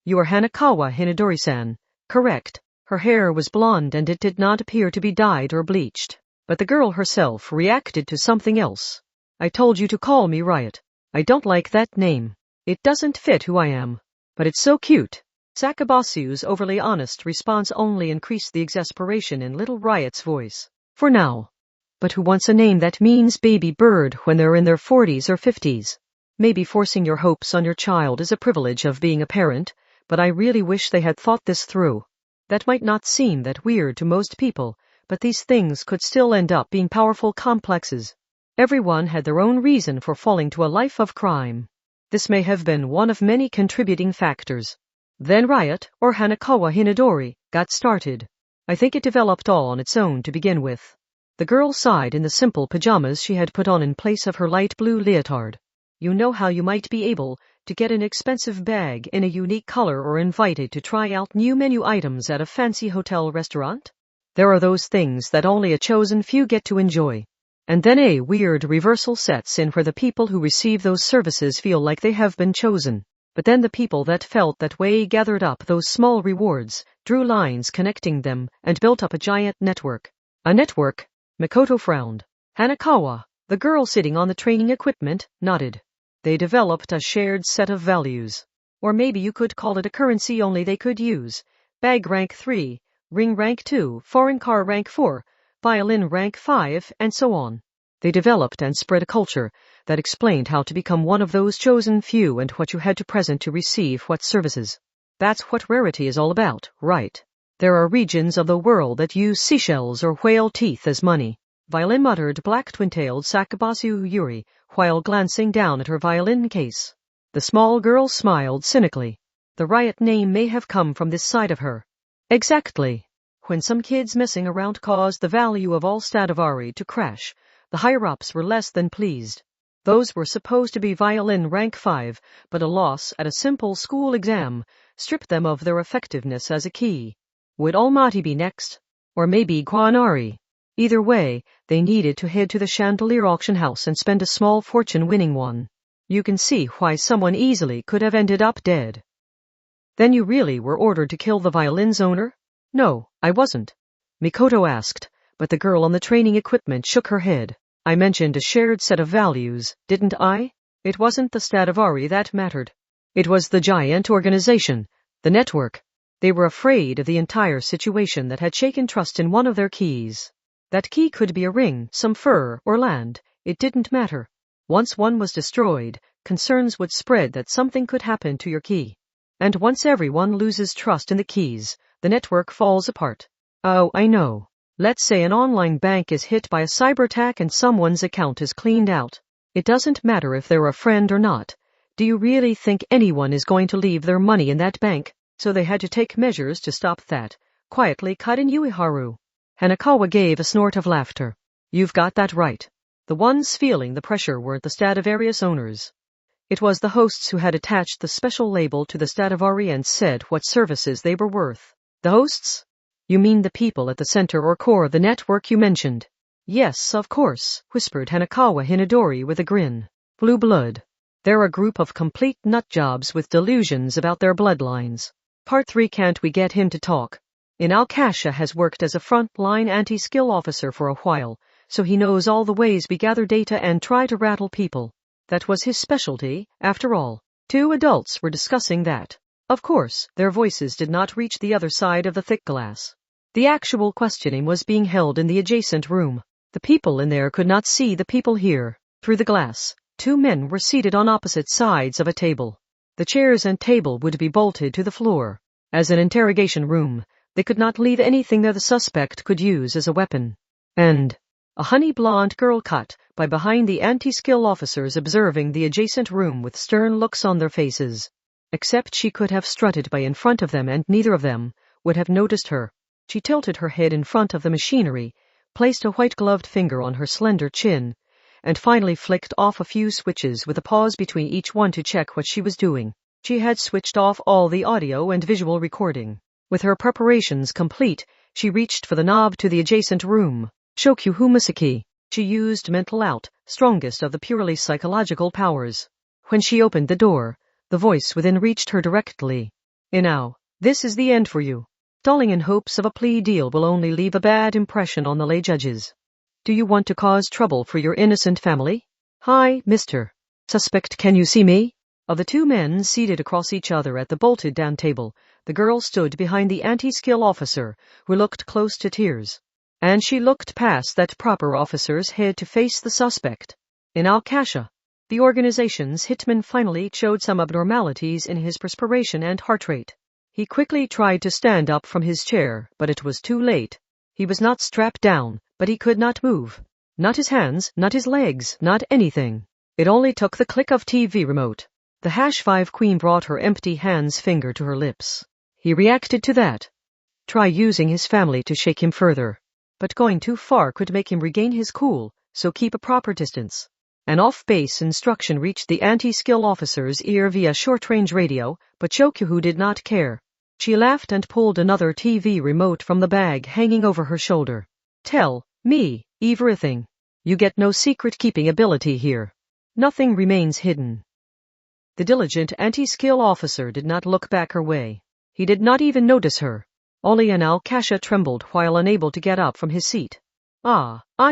You are Hanakawa Hinadori-san, correct? Her hair was blonde and it did not appear to be dyed or bleached. But the girl herself reacted to something else. I told you to call me Riot. I don't like that name. It doesn't fit who I am. But it's so cute. Sakabasu's overly honest response only increased the exasperation in little Riot's voice. For now. But who wants a name that means baby bird when they're in their 40s or 50s? Maybe forcing your hopes on your child is a privilege of being a parent, but I really wish they had thought this through. That might not seem that weird to most people, but these things could still end up being powerful complexes. Everyone had their own reason for falling to a life of crime. This may have been one of many contributing factors. Then Riot, or Hanakawa Hinadori, got started. I think it developed all on its own to begin with. The girl sighed in the simple pajamas she had put on in place of her light blue leotard. You know how you might be able to get an expensive bag in a unique color or invited to try out new menu items at a fancy hotel restaurant? There are those things that only a chosen few get to enjoy. And then a weird reversal sets in where the people who receive those services feel like they have been chosen. But then the people that felt that way gathered up those small rewards, drew lines connecting them, and built up a giant network. A network Mikoto frowned. Hanakawa, the girl sitting on the training equipment, nodded. They developed a shared set of values. Or maybe you could call it a currency only they could use. Bag rank 3, ring rank 2, foreign car rank 4, violin rank 5, and so on. They developed and spread a culture that explained how to become one of those chosen few and what you had to present to receive what services. That's what rarity is all about, right? There are regions of the world that use seashells or whale teeth as money. Violin muttered black twin-tailed Sakabasu Yuri while glancing down at her violin case. The small girl smiled cynically. The riot name may have come from this side of her. Exactly. When some kids messing around caused the value of all Stradivari to crash, the higher-ups were less than pleased. Those were supposed to be violin rank 5, but a loss at a simple school exam stripped them of their effectiveness as a key. Would Almaty be next? Or maybe Guanari? Either way, they needed to head to the chandelier auction house and spend a small fortune winning one. You can see why someone easily could have ended up dead. Then you really were ordered to kill the violin's owner? No, I wasn't. Mikoto asked, but the girl on the training equipment shook her head. I mentioned a shared set of values, didn't I? It wasn't the Stradivari that mattered. It was the giant organization, the network. They were afraid of the entire situation that had shaken trust in one of their keys. That key could be a ring, some fur, or land. It didn't matter. Once one was destroyed, concerns would spread that something could happen to your key. And once everyone loses trust in the keys, the network falls apart. Oh, I know. Let's say an online bank is hit by a cyber attack and someone's account is cleaned out. It doesn't matter if they're a friend or not. Do you really think anyone is going to leave their money in that bank? So they had to take measures to stop that. Quietly cut in Ueharu. Hanakawa gave a snort of laughter. You've got that right. The ones feeling the pressure weren't the Stradivarius owners. It was the hosts who had attached the special label to the Stradivari and said what services they were worth. The hosts? You mean the people at the center or core of the network you mentioned? Yes, of course, whispered Hanakawa Hinadori with a grin. Blue blood. They're a group of complete nutjobs with delusions about their bloodlines. Part 3. Can't we get him to talk? Inalkasha has worked as a front-line anti-skill officer for a while, so he knows all the ways we gather data and try to rattle people. That was his specialty, after all. 2 adults were discussing that. Of course, their voices did not reach the other side of the thick glass. The actual questioning was being held in the adjacent room. The people in there could not see the people here. Through the glass, 2 men were seated on opposite sides of a table. The chairs and table would be bolted to the floor. As an interrogation room, they could not leave anything that the suspect could use as a weapon. And a honey-blonde girl cut by behind the anti-skill officers observing the adjacent room with stern looks on their faces. Except she could have strutted by in front of them and neither of them would have noticed her. She tilted her head in front of the machinery, placed a white-gloved finger on her slender chin, and finally flicked off a few switches with a pause between each one to check what she was doing. She had switched off all the audio and visual recording. With her preparations complete, she reached for the knob to the adjacent room. Shokyu Humasaki. She used mental out, strongest of the purely psychological powers. When she opened the door, the voice within reached her directly. Inao, this is the end for you. Stalling in hopes of a plea deal will only leave a bad impression on the lay judges. Do you want to cause trouble for your innocent family? Hi, Mr. Suspect, can you see me? Of the 2 men seated across each other at the bolted-down table, the girl stood behind the anti-skill officer, who looked close to tears. And she looked past that proper officer's head to face the suspect. Inalkasha. The organization's hitman finally showed some abnormalities in his perspiration and heart rate. He quickly tried to stand up from his chair, but it was too late. He was not strapped down, but he could not move. Not his hands, not his legs, not anything. It only took the click of TV remote. The #5 queen brought her empty hand's finger to her lips. He reacted to that. Try using his family to shake him further. But going too far could make him regain his cool, so keep a proper distance. An off-base instruction reached the anti-skill officer's ear via short-range radio, but Shokyu did not care. She laughed and pulled another TV remote from the bag hanging over her shoulder. Tell me everything. You get no secret-keeping ability here. Nothing remains hidden. The diligent anti-skill officer did not look back her way. He did not even notice her. Only Inalkasha trembled while unable to get up from his seat.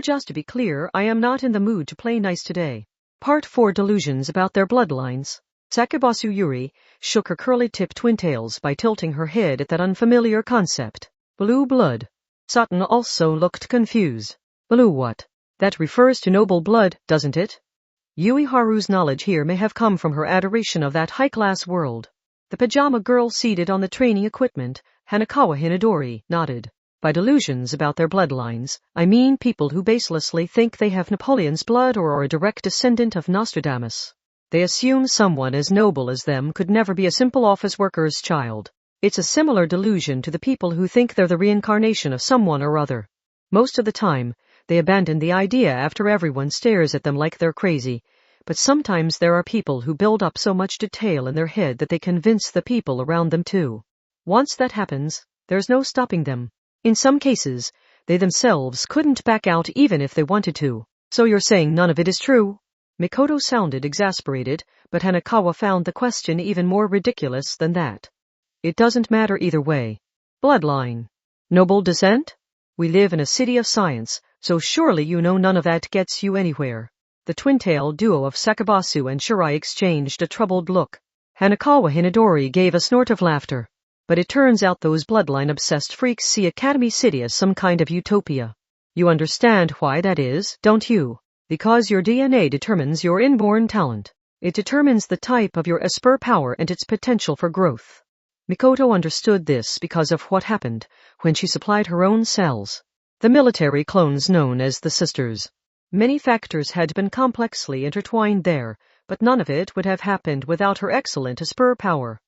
Just to be clear, I am not in the mood to play nice today. Part 4 Delusions about their bloodlines. Sakabasu Yuri shook her curly-tipped twin-tails by tilting her head at that unfamiliar concept. Blue blood. Sutton also looked confused. Blue what? That refers to noble blood, doesn't it? Yui Haru's knowledge here may have come from her adoration of that high-class world. The pajama girl seated on the training equipment, Hanakawa Hinadori, nodded. By delusions about their bloodlines, I mean people who baselessly think they have Napoleon's blood or are a direct descendant of Nostradamus. They assume someone as noble as them could never be a simple office worker's child. It's a similar delusion to the people who think they're the reincarnation of someone or other. Most of the time, they abandon the idea after everyone stares at them like they're crazy, but sometimes there are people who build up so much detail in their head that they convince the people around them too. Once that happens, there's no stopping them. In some cases, they themselves couldn't back out even if they wanted to. So you're saying none of it is true? Mikoto sounded exasperated, but Hanakawa found the question even more ridiculous than that. It doesn't matter either way. Bloodline. Noble descent? We live in a city of science, so surely you know none of that gets you anywhere. The twin-tail duo of Sakabasu and Shirai exchanged a troubled look. Hanakawa Hinadori gave a snort of laughter. But it turns out those bloodline-obsessed freaks see Academy City as some kind of utopia. You understand why that is, don't you? Because your DNA determines your inborn talent. It determines the type of your Esper power and its potential for growth. Mikoto understood this because of what happened when she supplied her own cells. The military clones known as the Sisters. Many factors had been complexly intertwined there, but none of it would have happened without her excellent Esper power.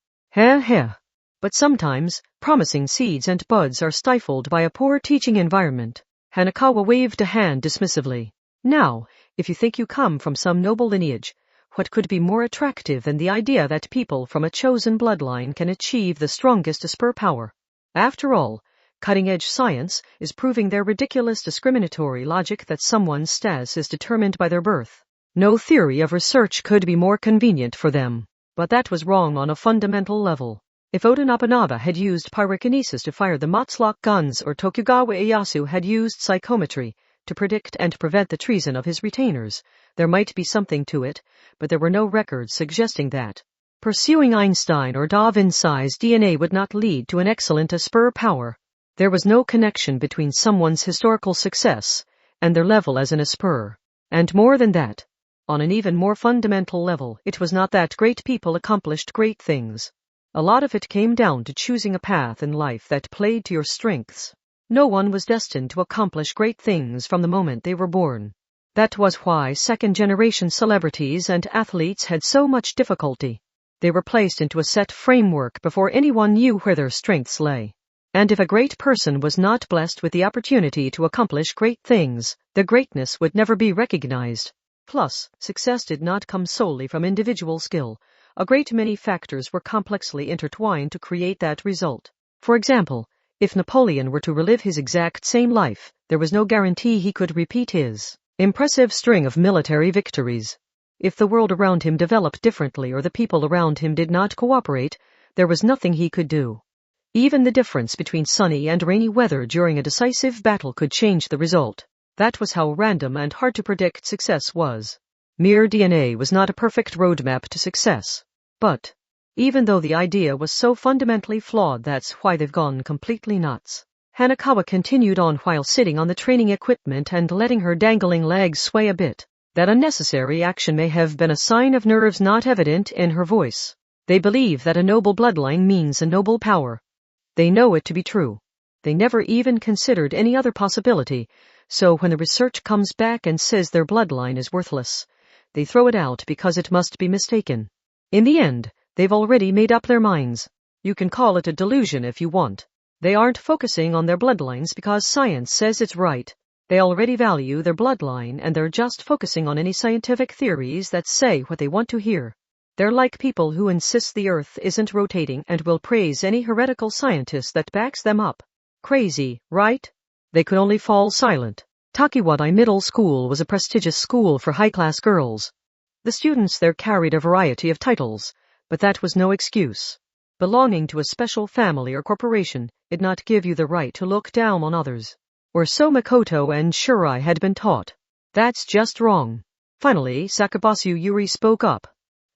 But sometimes, promising seeds and buds are stifled by a poor teaching environment. Hanakawa waved a hand dismissively. Now, if you think you come from some noble lineage, what could be more attractive than the idea that people from a chosen bloodline can achieve the strongest Esper power? After all, cutting-edge science is proving their ridiculous discriminatory logic that someone's status is determined by their birth. No theory of research could be more convenient for them. But that was wrong on a fundamental level. If Oda Nobunaga had used pyrokinesis to fire the Matsulock guns or Tokugawa Ieyasu had used psychometry to predict and prevent the treason of his retainers, there might be something to it, but there were no records suggesting that. Pursuing Einstein or Da Vinci's DNA would not lead to an excellent Esper power. There was no connection between someone's historical success and their level as an Esper. And more than that, on an even more fundamental level, it was not that great people accomplished great things. A lot of it came down to choosing a path in life that played to your strengths. No one was destined to accomplish great things from the moment they were born. That was why second-generation celebrities and athletes had so much difficulty. They were placed into a set framework before anyone knew where their strengths lay. And if a great person was not blessed with the opportunity to accomplish great things, their greatness would never be recognized. Plus, success did not come solely from individual skill. A great many factors were complexly intertwined to create that result. For example, if Napoleon were to relive his exact same life, there was no guarantee he could repeat his impressive string of military victories. If the world around him developed differently or the people around him did not cooperate, there was nothing he could do. Even the difference between sunny and rainy weather during a decisive battle could change the result. That was how random and hard to predict success was. Mere DNA was not a perfect roadmap to success. But, even though the idea was so fundamentally flawed, that's why they've gone completely nuts. Hanakawa continued on while sitting on the training equipment and letting her dangling legs sway a bit. That unnecessary action may have been a sign of nerves not evident in her voice. They believe that a noble bloodline means a noble power. They know it to be true. They never even considered any other possibility, so when the research comes back and says their bloodline is worthless, they throw it out because it must be mistaken. In the end, they've already made up their minds. You can call it a delusion if you want. They aren't focusing on their bloodlines because science says it's right. They already value their bloodline and they're just focusing on any scientific theories that say what they want to hear. They're like people who insist the Earth isn't rotating and will praise any heretical scientist that backs them up. Crazy, right? They could only fall silent. Takiwadai Middle School was a prestigious school for high-class girls. The students there carried a variety of titles, but that was no excuse. Belonging to a special family or corporation did not give you the right to look down on others. Or so Makoto and Shirai had been taught. That's just wrong. Finally, Sakabasu Yuri spoke up.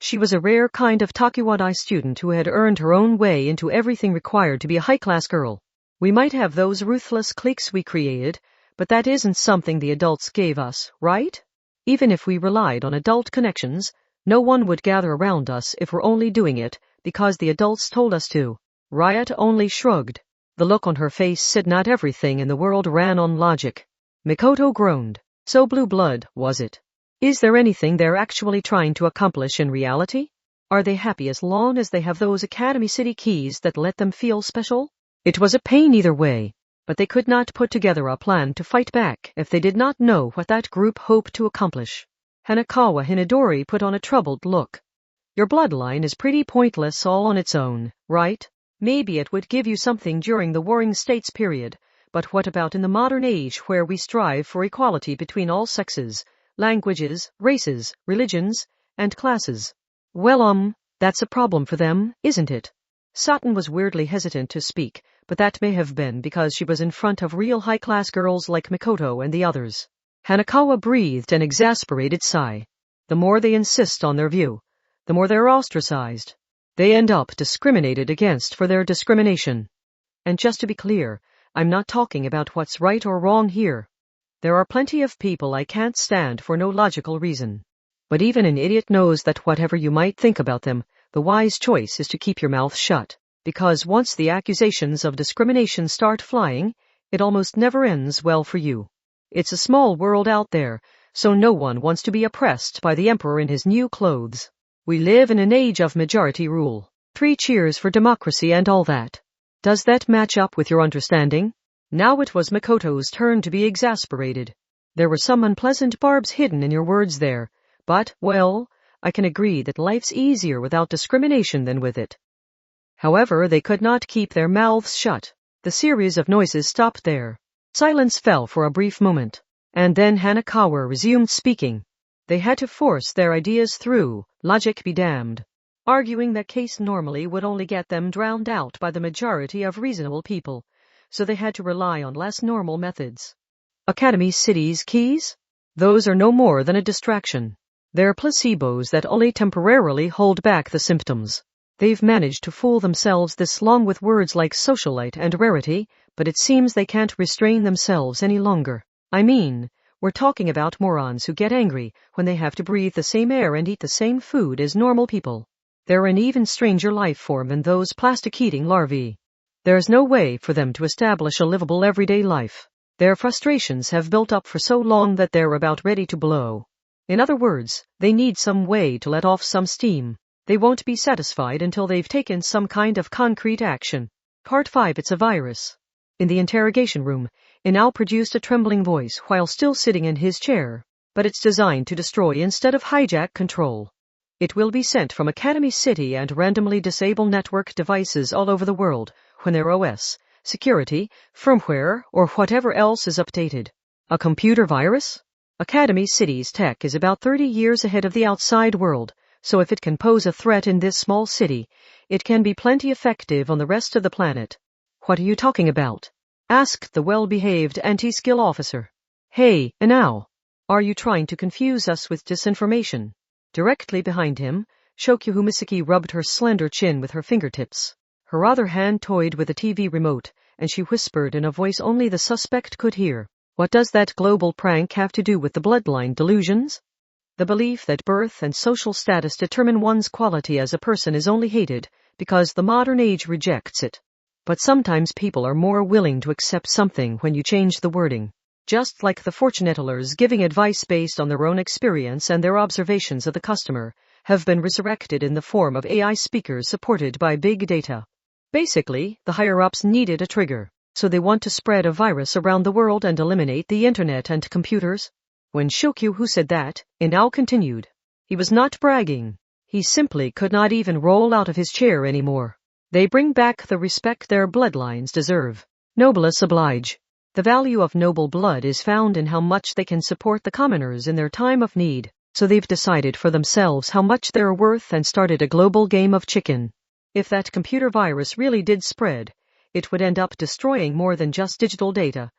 She was a rare kind of Takiwadai student who had earned her own way into everything required to be a high-class girl. We might have those ruthless cliques we created, but that isn't something the adults gave us, right? Even if we relied on adult connections, no one would gather around us if we're only doing it because the adults told us to. Riot only shrugged. The look on her face said not everything in the world ran on logic. Mikoto groaned. So blue blood, was it? Is there anything they're actually trying to accomplish in reality? Are they happy as long as they have those Academy City keys that let them feel special? It was a pain either way, but they could not put together a plan to fight back if they did not know what that group hoped to accomplish. Hanakawa Hinadori put on a troubled look. Your bloodline is pretty pointless all on its own, right? Maybe it would give you something during the Warring States period, but what about in the modern age where we strive for equality between all sexes, languages, races, religions, and classes? Well, that's a problem for them, isn't it? Satin was weirdly hesitant to speak, but that may have been because she was in front of real high-class girls like Mikoto and the others. Hanakawa breathed an exasperated sigh. The more they insist on their view, the more they're ostracized. They end up discriminated against for their discrimination. And just to be clear, I'm not talking about what's right or wrong here. There are plenty of people I can't stand for no logical reason. But even an idiot knows that whatever you might think about them, the wise choice is to keep your mouth shut, because once the accusations of discrimination start flying, it almost never ends well for you. It's a small world out there, so no one wants to be oppressed by the emperor in his new clothes. We live in an age of majority rule. 3 cheers for democracy and all that. Does that match up with your understanding? Now it was Makoto's turn to be exasperated. There were some unpleasant barbs hidden in your words there, but, well, I can agree that life's easier without discrimination than with it. However, they could not keep their mouths shut. The series of noises stopped there. Silence fell for a brief moment, and then Hanakawa resumed speaking. They had to force their ideas through, logic be damned. Arguing that case normally would only get them drowned out by the majority of reasonable people, so they had to rely on less normal methods. Academy City's keys? Those are no more than a distraction. They're placebos that only temporarily hold back the symptoms. They've managed to fool themselves this long with words like socialite and rarity, but it seems they can't restrain themselves any longer. I mean, we're talking about morons who get angry when they have to breathe the same air and eat the same food as normal people. They're an even stranger life form than those plastic-eating larvae. There's no way for them to establish a livable everyday life. Their frustrations have built up for so long that they're about ready to blow. In other words, they need some way to let off some steam. They won't be satisfied until they've taken some kind of concrete action. Part 5. It's a virus. In the interrogation room, Inao produced a trembling voice while still sitting in his chair, but it's designed to destroy instead of hijack control. It will be sent from Academy City and randomly disable network devices all over the world when their OS, security, firmware, or whatever else is updated. A computer virus? Academy City's tech is about 30 years ahead of the outside world, so if it can pose a threat in this small city, it can be plenty effective on the rest of the planet. What are you talking about? Asked the well-behaved anti-skill officer. Hey, Inao, are you trying to confuse us with disinformation? Directly behind him, Shokyu Misaki rubbed her slender chin with her fingertips. Her other hand toyed with a TV remote, and she whispered in a voice only the suspect could hear. What does that global prank have to do with the bloodline delusions? The belief that birth and social status determine one's quality as a person is only hated because the modern age rejects it. But sometimes people are more willing to accept something when you change the wording. Just like the fortune tellers giving advice based on their own experience and their observations of the customer have been resurrected in the form of AI speakers supported by big data. Basically, the higher-ups needed a trigger, so they want to spread a virus around the world and eliminate the internet and computers. When Shokyu said that, Inao continued. He was not bragging. He simply could not even roll out of his chair anymore. They bring back the respect their bloodlines deserve. Noblesse oblige. The value of noble blood is found in how much they can support the commoners in their time of need, so they've decided for themselves how much they're worth and started a global game of chicken. If that computer virus really did spread, it would end up destroying more than just digital data,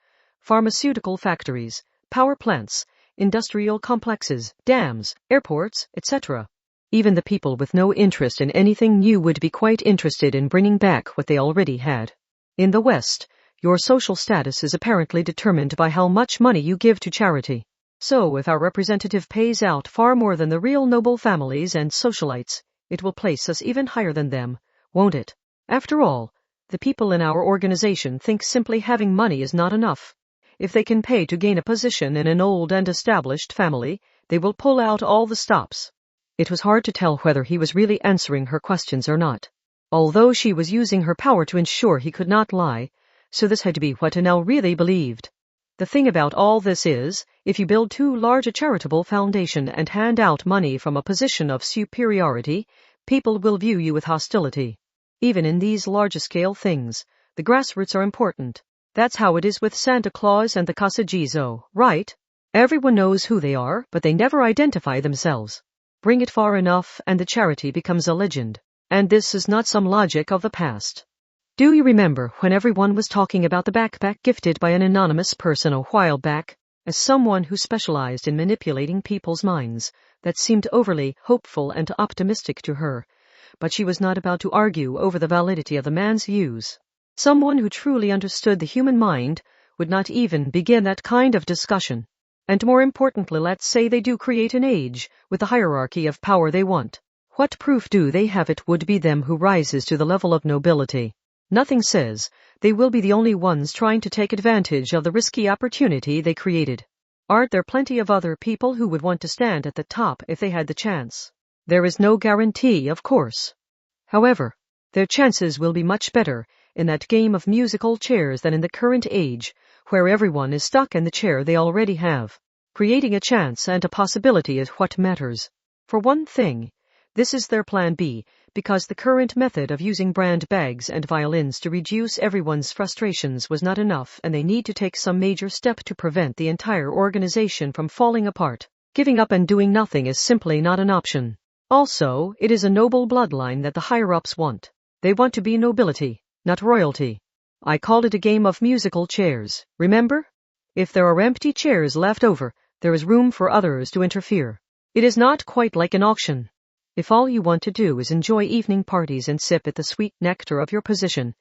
pharmaceutical factories, power plants, industrial complexes, dams, airports, etc. Even the people with no interest in anything new would be quite interested in bringing back what they already had. In the West, your social status is apparently determined by how much money you give to charity. So if our representative pays out far more than the real noble families and socialites, it will place us even higher than them, won't it? After all, the people in our organization think simply having money is not enough. If they can pay to gain a position in an old and established family, they will pull out all the stops. It was hard to tell whether he was really answering her questions or not. Although she was using her power to ensure he could not lie, so this had to be what Anel really believed. The thing about all this is, if you build too large a charitable foundation and hand out money from a position of superiority, people will view you with hostility. Even in these large-scale things, the grassroots are important. That's how it is with Santa Claus and the Kasajizo, right? Everyone knows who they are, but they never identify themselves. Bring it far enough and the charity becomes a legend. And this is not some logic of the past. Do you remember when everyone was talking about the backpack gifted by an anonymous person a while back? As someone who specialized in manipulating people's minds, that seemed overly hopeful and optimistic to her. But she was not about to argue over the validity of the man's views. Someone who truly understood the human mind would not even begin that kind of discussion. And more importantly, let's say they do create an age with the hierarchy of power they want. What proof do they have it would be them who rises to the level of nobility? Nothing says they will be the only ones trying to take advantage of the risky opportunity they created. Aren't there plenty of other people who would want to stand at the top if they had the chance? There is no guarantee, of course. However, their chances will be much better in that game of musical chairs than in the current age, where everyone is stuck in the chair they already have. Creating a chance and a possibility is what matters. For one thing, this is their plan B, because the current method of using brand bags and violins to reduce everyone's frustrations was not enough, and they need to take some major step to prevent the entire organization from falling apart. Giving up and doing nothing is simply not an option. Also, it is a noble bloodline that the higher-ups want. They want to be nobility, not royalty. I called it a game of musical chairs, remember? If there are empty chairs left over, there is room for others to interfere. It is not quite like an auction. If all you want to do is enjoy evening parties and sip at the sweet nectar of your position,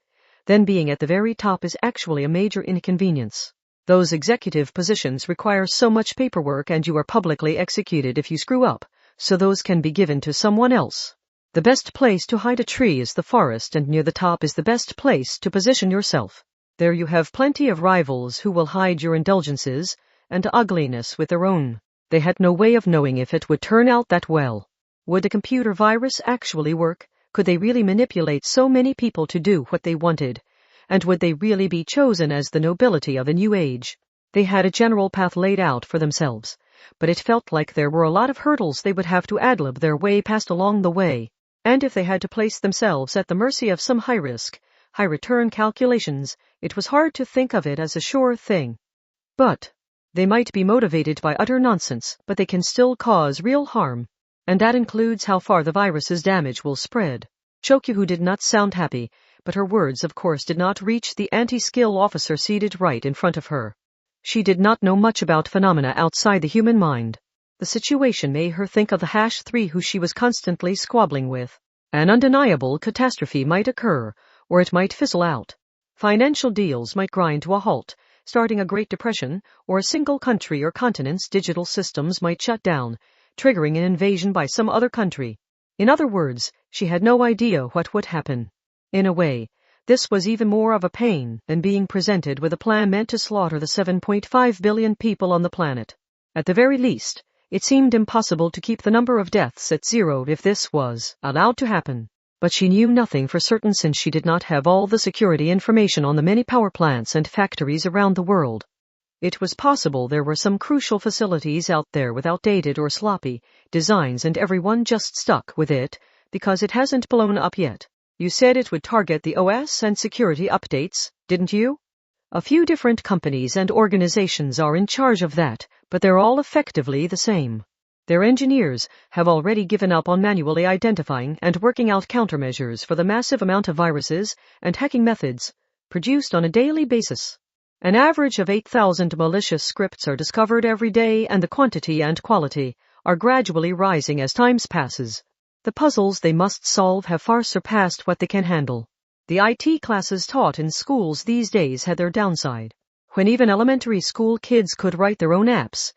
then being at the very top is actually a major inconvenience. Those executive positions require so much paperwork and you are publicly executed if you screw up, so those can be given to someone else. The best place to hide a tree is the forest, and near the top is the best place to position yourself. There you have plenty of rivals who will hide your indulgences and ugliness with their own. They had no way of knowing if it would turn out that well. Would a computer virus actually work? Could they really manipulate so many people to do what they wanted? And would they really be chosen as the nobility of a new age? They had a general path laid out for themselves, but it felt like there were a lot of hurdles they would have to ad-lib their way past along the way. And if they had to place themselves at the mercy of some high-risk, high-return calculations, it was hard to think of it as a sure thing. But they might be motivated by utter nonsense, but they can still cause real harm. And that includes how far the virus's damage will spread. Chokyu did not sound happy, but her words of course did not reach the anti-skill officer seated right in front of her. She did not know much about phenomena outside the human mind. The situation made her think of the #3 who she was constantly squabbling with. An undeniable catastrophe might occur, or it might fizzle out. Financial deals might grind to a halt, starting a Great Depression, or a single country or continent's digital systems might shut down, triggering an invasion by some other country. In other words, she had no idea what would happen. In a way, this was even more of a pain than being presented with a plan meant to slaughter the 7.5 billion people on the planet. At the very least, it seemed impossible to keep the number of deaths at 0 if this was allowed to happen. But she knew nothing for certain since she did not have all the security information on the many power plants and factories around the world. It was possible there were some crucial facilities out there with outdated or sloppy designs and everyone just stuck with it because it hasn't blown up yet. You said it would target the OS and security updates, didn't you? A few different companies and organizations are in charge of that, but they're all effectively the same. Their engineers have already given up on manually identifying and working out countermeasures for the massive amount of viruses and hacking methods produced on a daily basis. An average of 8,000 malicious scripts are discovered every day, and the quantity and quality are gradually rising as time passes. The puzzles they must solve have far surpassed what they can handle. The IT classes taught in schools these days had their downside. When even elementary school kids could write their own apps,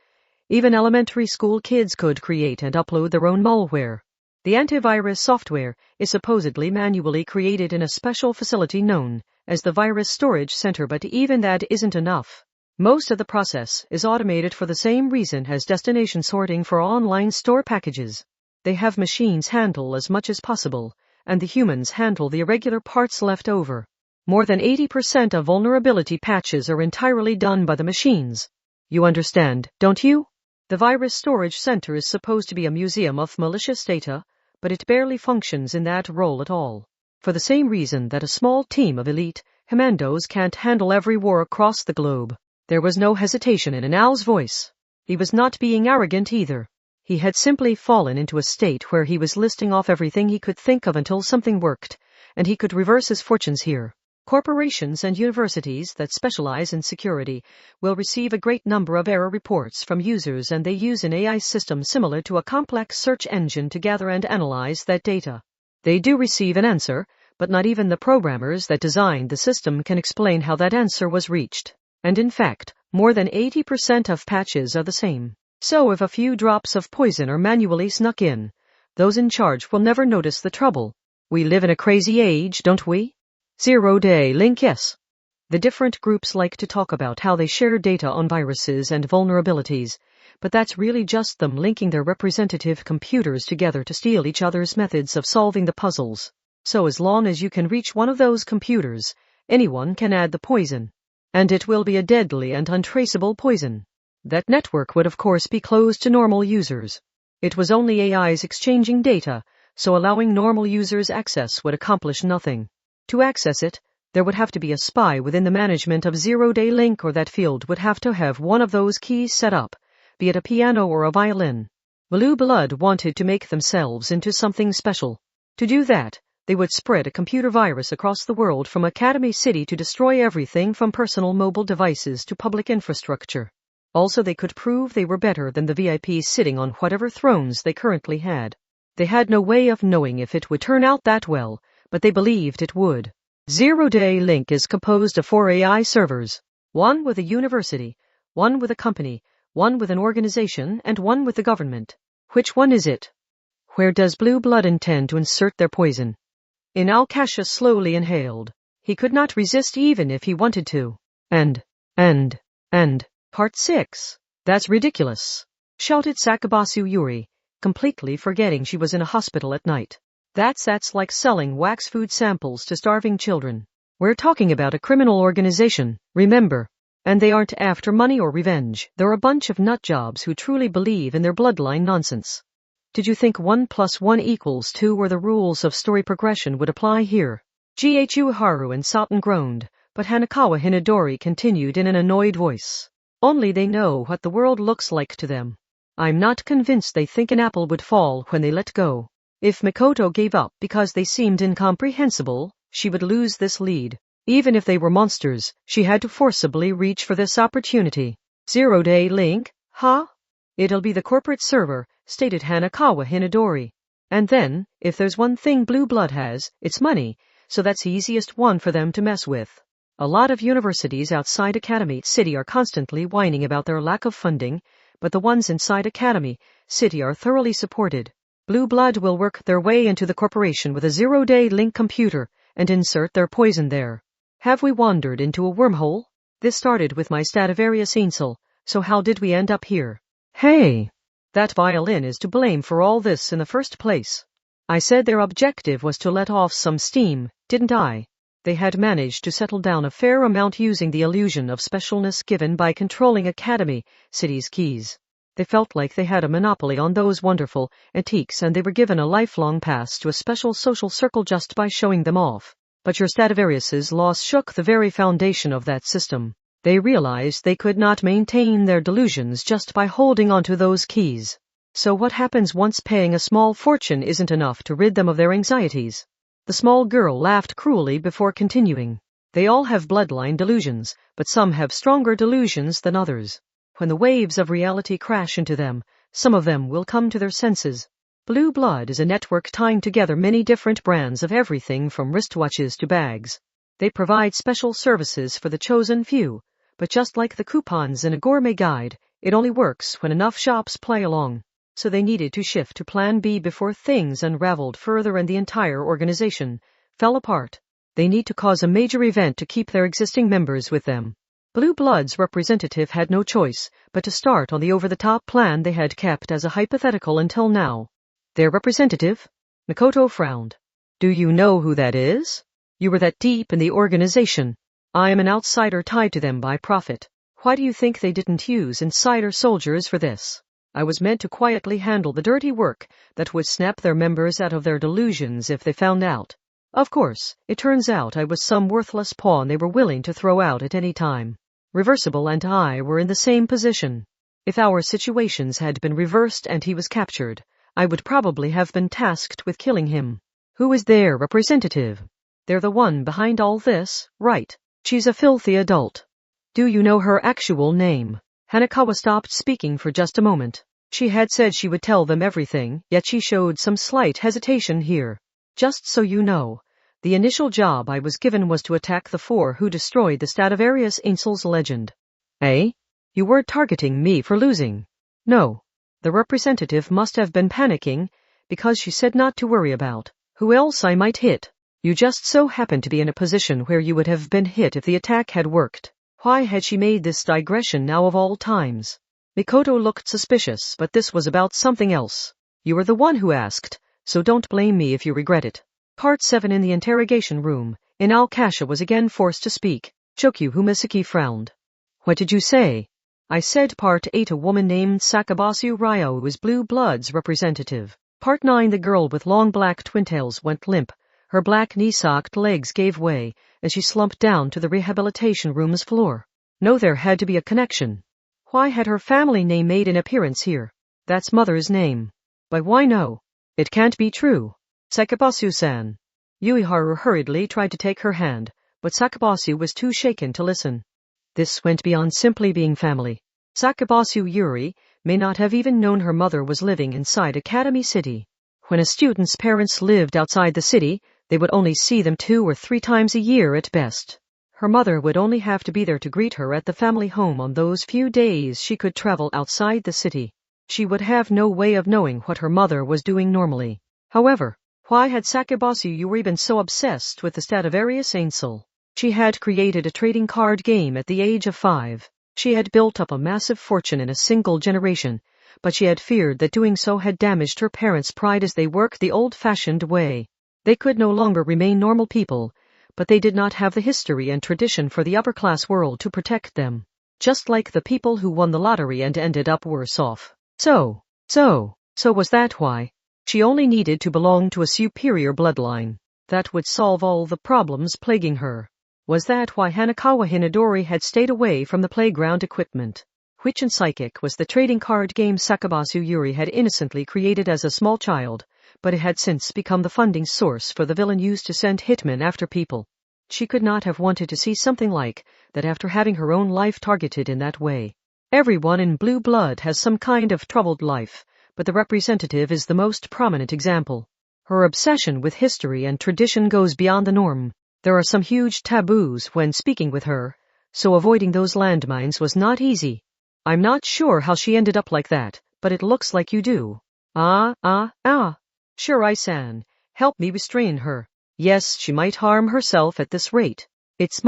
even elementary school kids could create and upload their own malware. The antivirus software is supposedly manually created in a special facility known as the Virus Storage Center, but even that isn't enough. Most of the process is automated for the same reason as destination sorting for online store packages. They have machines handle as much as possible, and the humans handle the irregular parts left over. More than 80% of vulnerability patches are entirely done by the machines. You understand, don't you? The Virus Storage Center is supposed to be a museum of malicious data, but it barely functions in that role at all. For the same reason that a small team of elite commandos can't handle every war across the globe. There was no hesitation in Anal's voice. He was not being arrogant either. He had simply fallen into a state where he was listing off everything he could think of until something worked, and he could reverse his fortunes here. Corporations and universities that specialize in security will receive a great number of error reports from users, and they use an AI system similar to a complex search engine to gather and analyze that data. They do receive an answer, but not even the programmers that designed the system can explain how that answer was reached. And in fact, more than 80% of patches are the same. So if a few drops of poison are manually snuck in, those in charge will never notice the trouble. We live in a crazy age, don't we? Zero-day link, yes. The different groups like to talk about how they share data on viruses and vulnerabilities, but that's really just them linking their representative computers together to steal each other's methods of solving the puzzles. So as long as you can reach one of those computers, anyone can add the poison. And it will be a deadly and untraceable poison. That network would of course be closed to normal users. It was only AIs exchanging data, so allowing normal users access would accomplish nothing. To access it, there would have to be a spy within the management of Zero-Day Link, or that field would have to have one of those keys set up, be it a piano or a violin. Blue Blood wanted to make themselves into something special. To do that, they would spread a computer virus across the world from Academy City to destroy everything from personal mobile devices to public infrastructure. Also, they could prove they were better than the VIPs sitting on whatever thrones they currently had. They had no way of knowing if it would turn out that well, but they believed it would. Zero-Day Link is composed of 4 AI servers. One with a university, one with a company, one with an organization, and one with the government. Which one is it? Where does Blue Blood intend to insert their poison? Inal slowly inhaled. He could not resist even if he wanted to. And. Part 6. That's ridiculous, shouted Sakabasu Yuri, completely forgetting she was in a hospital at night. That's like selling wax food samples to starving children. We're talking about a criminal organization, remember? And they aren't after money or revenge. They're a bunch of nutjobs who truly believe in their bloodline nonsense. Did you think 1 + 1 = 2 or the rules of story progression would apply here? Ghu Haru and Satan groaned, but Hanakawa Hinadori continued in an annoyed voice. Only they know what the world looks like to them. I'm not convinced they think an apple would fall when they let go. If Mikoto gave up because they seemed incomprehensible, she would lose this lead. Even if they were monsters, she had to forcibly reach for this opportunity. Zero-Day Link, huh? It'll be the corporate server, stated Hanakawa Hinadori. And then, if there's one thing Blue Blood has, it's money, so that's the easiest one for them to mess with. A lot of universities outside Academy City are constantly whining about their lack of funding, but the ones inside Academy City are thoroughly supported. Blue Blood will work their way into the corporation with a Zero-Day Link computer and insert their poison there. Have we wandered into a wormhole? This started with my Stradivarius Ainsel, so how did we end up here? Hey! That violin is to blame for all this in the first place. I said their objective was to let off some steam, didn't I? They had managed to settle down a fair amount using the illusion of specialness given by controlling Academy City's keys. They felt like they had a monopoly on those wonderful antiques, and they were given a lifelong pass to a special social circle just by showing them off. But your Stradivarius's loss shook the very foundation of that system. They realized they could not maintain their delusions just by holding onto those keys. So what happens once paying a small fortune isn't enough to rid them of their anxieties? The small girl laughed cruelly before continuing. They all have bloodline delusions, but some have stronger delusions than others. When the waves of reality crash into them, some of them will come to their senses. Blue Blood is a network tying together many different brands of everything from wristwatches to bags. They provide special services for the chosen few, but just like the coupons in a gourmet guide, it only works when enough shops play along. So they needed to shift to Plan B before things unraveled further and the entire organization fell apart. They need to cause a major event to keep their existing members with them. Blue Blood's representative had no choice but to start on the over-the-top plan they had kept as a hypothetical until now. Their representative? Mikoto frowned. Do you know who that is? You were that deep in the organization. I am an outsider tied to them by profit. Why do you think they didn't use insider soldiers for this? I was meant to quietly handle the dirty work that would snap their members out of their delusions if they found out. Of course, it turns out I was some worthless pawn they were willing to throw out at any time. Reversible and I were in the same position. If our situations had been reversed and he was captured, I would probably have been tasked with killing him. Who is their representative? They're the one behind all this, right? She's a filthy adult. Do you know her actual name? Hanakawa stopped speaking for just a moment. She had said she would tell them everything, yet she showed some slight hesitation here. Just so you know, the initial job I was given was to attack the four who destroyed the Stradivarius Ainsel's legend. Eh? You weren't targeting me for losing? No. The representative must have been panicking, because she said not to worry about who else I might hit. You just so happened to be in a position where you would have been hit if the attack had worked. Why had she made this digression now of all times? Mikoto looked suspicious, but this was about something else. You were the one who asked, so don't blame me if you regret it. Part 7 in the interrogation room. Inalkasha was again forced to speak. Chokyu Humisaki frowned. What did you say? I said Part 8 a woman named Sakabasu Ryo was Blue Blood's representative. Part 9 the girl with long black twintails went limp. Her black knee-socked legs gave way, and she slumped down to the rehabilitation room's floor. No, there had to be a connection. Why had her family name made an appearance here? That's mother's name. But why no? It can't be true. Sakabasu-san. Yuiharu hurriedly tried to take her hand, but Sakabasu was too shaken to listen. This went beyond simply being family. Sakabasu Yuri may not have even known her mother was living inside Academy City. When a student's parents lived outside the city, they would only see them 2 or 3 times a year at best. Her mother would only have to be there to greet her at the family home on those few days she could travel outside the city. She would have no way of knowing what her mother was doing normally. However, why had Sakabasu Yuri been so obsessed with the Stradivarius Ainsel? She had created a trading card game at the age of 5. She had built up a massive fortune in a single generation, but she had feared that doing so had damaged her parents' pride as they worked the old-fashioned way. They could no longer remain normal people, but they did not have the history and tradition for the upper-class world to protect them. Just like the people who won the lottery and ended up worse off. So was that why? She only needed to belong to a superior bloodline. That would solve all the problems plaguing her. Was that why Hanakawa Hinadori had stayed away from the playground equipment? Which in Psychic was the trading card game Sakabasu Yuri had innocently created as a small child, but it had since become the funding source for the villain used to send hitmen after people. She could not have wanted to see something like that after having her own life targeted in that way. Everyone in Blue Blood has some kind of troubled life, but the representative is the most prominent example. Her obsession with history and tradition goes beyond the norm. There are some huge taboos when speaking with her, so avoiding those landmines was not easy. I'm not sure how she ended up like that, but it looks like you do. Shirai-san, help me restrain her. Yes, she might harm herself at this rate. It's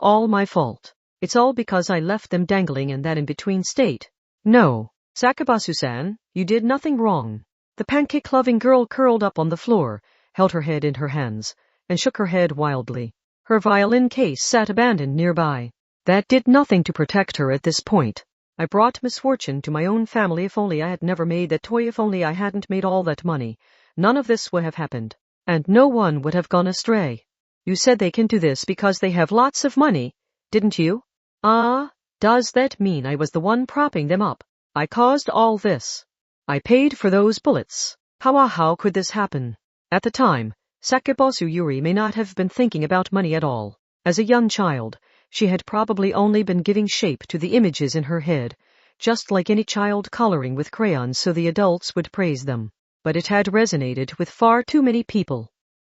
all my fault. It's all because I left them dangling in that in-between state. No, Sakabasu-san, you did nothing wrong. The pancake-loving girl curled up on the floor, held her head in her hands, and shook her head wildly. Her violin case sat abandoned nearby. That did nothing to protect her at this point. I brought misfortune to my own family. If only I had never made that toy, if only I hadn't made all that money, none of this would have happened, and no one would have gone astray. You said they can do this because they have lots of money, didn't you? Does that mean I was the one propping them up? I caused all this. I paid for those bullets. How could this happen? At the time, Sakabasu Yuri may not have been thinking about money at all. As a young child, she had probably only been giving shape to the images in her head, just like any child coloring with crayons so the adults would praise them. But it had resonated with far too many people.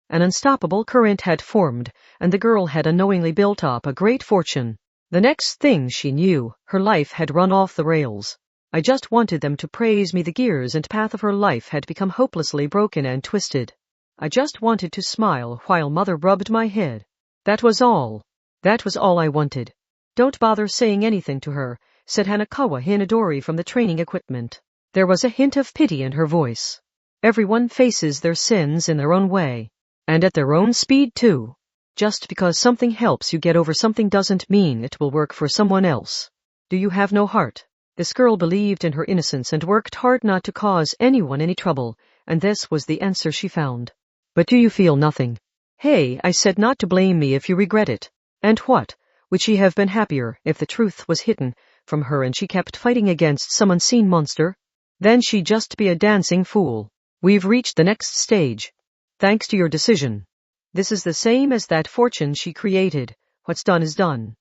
An unstoppable current had formed, and the girl had unknowingly built up a great fortune. The next thing she knew, her life had run off the rails. I just wanted them to praise me. The gears and path of her life had become hopelessly broken and twisted. I just wanted to smile while mother rubbed my head. That was all. That was all I wanted. Don't bother saying anything to her, said Hanakawa Hinadori from the training equipment. There was a hint of pity in her voice. Everyone faces their sins in their own way. And at their own speed too. Just because something helps you get over something doesn't mean it will work for someone else. Do you have no heart? This girl believed in her innocence and worked hard not to cause anyone any trouble, and this was the answer she found. But do you feel nothing? Hey, I said not to blame me if you regret it. And what? Would she have been happier if the truth was hidden from her and she kept fighting against some unseen monster? Then she'd just be a dancing fool. We've reached the next stage. Thanks to your decision. This is the same as that fortune she created. What's done is done.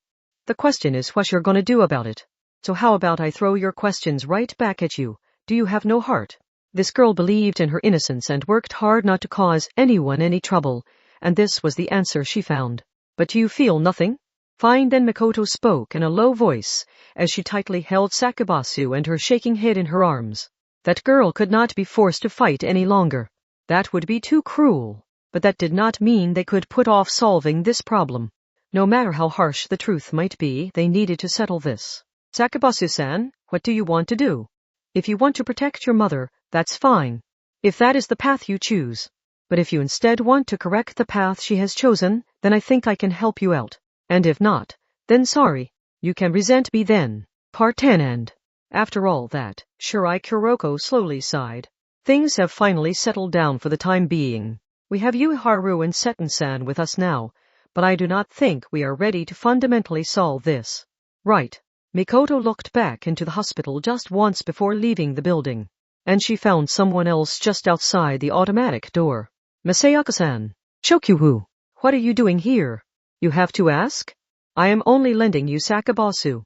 The question is what you're gonna do about it. So how about I throw your questions right back at you? Do you have no heart? This girl believed in her innocence and worked hard not to cause anyone any trouble, and this was the answer she found. But do you feel nothing? Fine. Then Mikoto spoke in a low voice, as she tightly held Sakabasu and her shaking head in her arms. That girl could not be forced to fight any longer. That would be too cruel. But that did not mean they could put off solving this problem. No matter how harsh the truth might be, they needed to settle this. Sakabasu-san, what do you want to do? If you want to protect your mother, that's fine. If that is the path you choose. But if you instead want to correct the path she has chosen, then I think I can help you out. And if not, then sorry. You can resent me then. Part 10. And after all that, Shirai Kuroko slowly sighed. Things have finally settled down for the time being. We have Yuharu and Seton-san with us now, but I do not think we are ready to fundamentally solve this. Right. Mikoto looked back into the hospital just once before leaving the building, and she found someone else just outside the automatic door. Masayaka-san. Shokyuhu. What are you doing here? You have to ask? I am only lending you Sakabasu.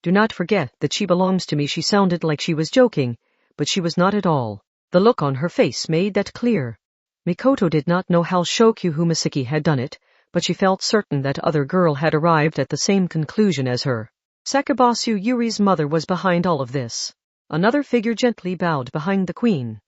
Do not forget that she belongs to me. She sounded like she was joking, but she was not at all. The look on her face made that clear. Mikoto did not know how Shokyuhu Masaki had done it, but she felt certain that other girl had arrived at the same conclusion as her. Sakabasu Yuri's mother was behind all of this. Another figure gently bowed behind the queen.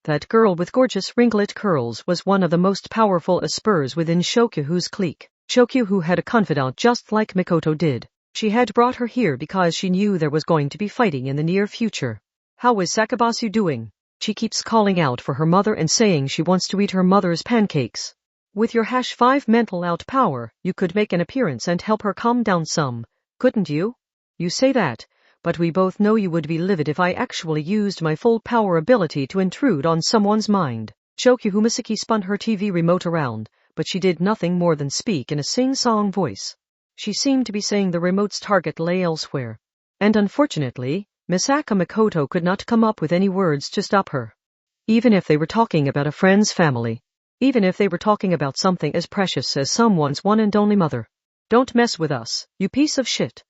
That girl with gorgeous ringlet curls was one of the most powerful aspers within Shokyuhu's clique. Shokyuhu had a confidant just like Mikoto did. She had brought her here because she knew there was going to be fighting in the near future. How is Sakabasu doing? She keeps calling out for her mother and saying she wants to eat her mother's pancakes. With your #5 mental out power, you could make an appearance and help her calm down some, couldn't you? You say that, but we both know you would be livid if I actually used my full power ability to intrude on someone's mind. Shokyuhu Masaki spun her TV remote around, but she did nothing more than speak in a sing-song voice. She seemed to be saying the remote's target lay elsewhere. And unfortunately, Misaka Mikoto could not come up with any words to stop her. Even if they were talking about a friend's family. Even if they were talking about something as precious as someone's one and only mother. Don't mess with us, you piece of shit.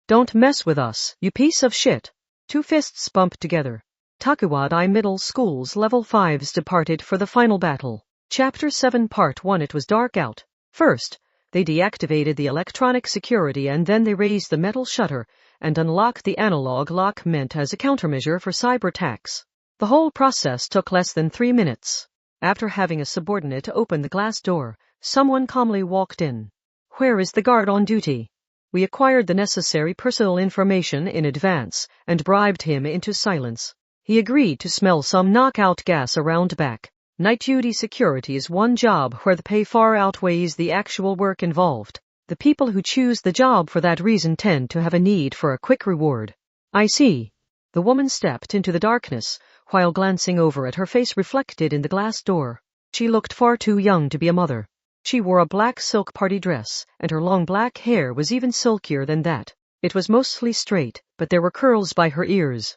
Don't mess with us, you piece of shit. Two fists bumped together. Takuwadai Middle School's Level 5s departed for the final battle. Chapter 7 Part 1. It was dark out. First, they deactivated the electronic security and then they raised the metal shutter and unlocked the analog lock meant as a countermeasure for cyber attacks. The whole process took less than 3 minutes. After having a subordinate open the glass door, someone calmly walked in. Where is the guard on duty? We acquired the necessary personal information in advance and bribed him into silence. He agreed to smell some knockout gas around back. Night duty security is one job where the pay far outweighs the actual work involved. The people who choose the job for that reason tend to have a need for a quick reward. I see. The woman stepped into the darkness, while glancing over at her face reflected in the glass door. She looked far too young to be a mother. She wore a black silk party dress, and her long black hair was even silkier than that. It was mostly straight, but there were curls by her ears.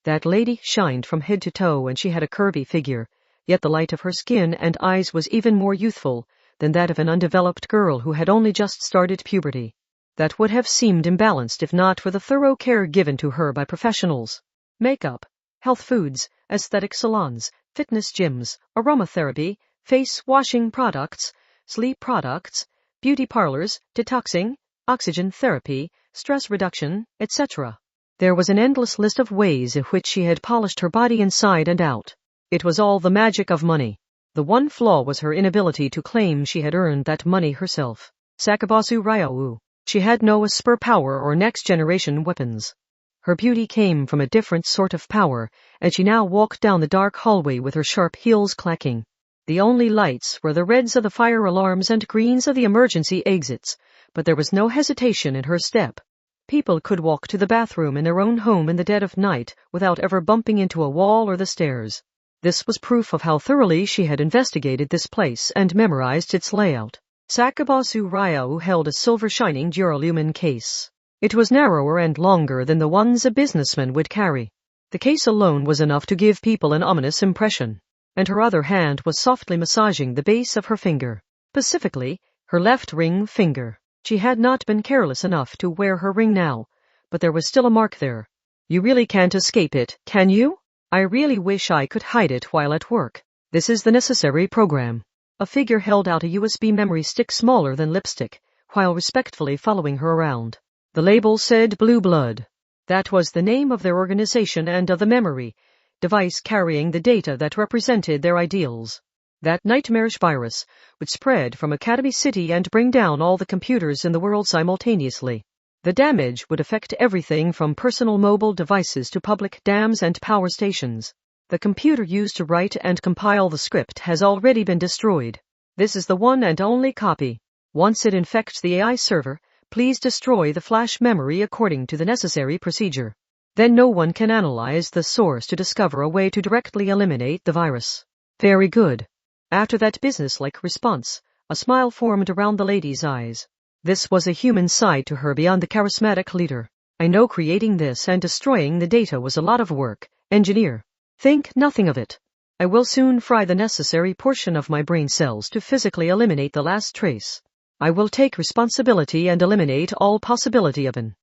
That lady shined from head to toe and she had a curvy figure, yet the light of her skin and eyes was even more youthful, than that of an undeveloped girl who had only just started puberty. That would have seemed imbalanced if not for the thorough care given to her by professionals. Makeup, health foods, aesthetic salons, fitness gyms, aromatherapy, face washing products, sleep products, beauty parlors, detoxing, oxygen therapy, stress reduction, etc. There was an endless list of ways in which she had polished her body inside and out. It was all the magic of money. The one flaw was her inability to claim she had earned that money herself. Sakabasu Ryau. She had no Esper power or next-generation weapons. Her beauty came from a different sort of power, and she now walked down the dark hallway with her sharp heels clacking. The only lights were the reds of the fire alarms and greens of the emergency exits, but there was no hesitation in her step. People could walk to the bathroom in their own home in the dead of night without ever bumping into a wall or the stairs. This was proof of how thoroughly she had investigated this place and memorized its layout. Sakabasu Ryau held a silver shining duralumin case. It was narrower and longer than the ones a businessman would carry. The case alone was enough to give people an ominous impression, and her other hand was softly massaging the base of her finger, specifically her left ring finger. She had not been careless enough to wear her ring now, but there was still a mark there. You really can't escape it, can you? I really wish I could hide it while at work. This is the necessary program. A figure held out a USB memory stick smaller than lipstick, while respectfully following her around. The label said Blue Blood. That was the name of their organization and of the memory device carrying the data that represented their ideals. That nightmarish virus would spread from Academy City and bring down all the computers in the world simultaneously. The damage would affect everything from personal mobile devices to public dams and power stations. The computer used to write and compile the script has already been destroyed. This is the one and only copy. Once it infects the AI server, please destroy the flash memory according to the necessary procedure. Then no one can analyze the source to discover a way to directly eliminate the virus. Very good. After that businesslike response, a smile formed around the lady's eyes. This was a human side to her beyond the charismatic leader. I know creating this and destroying the data was a lot of work, engineer. Think nothing of it. I will soon fry the necessary portion of my brain cells to physically eliminate the last trace. I will take responsibility and eliminate all possibility of an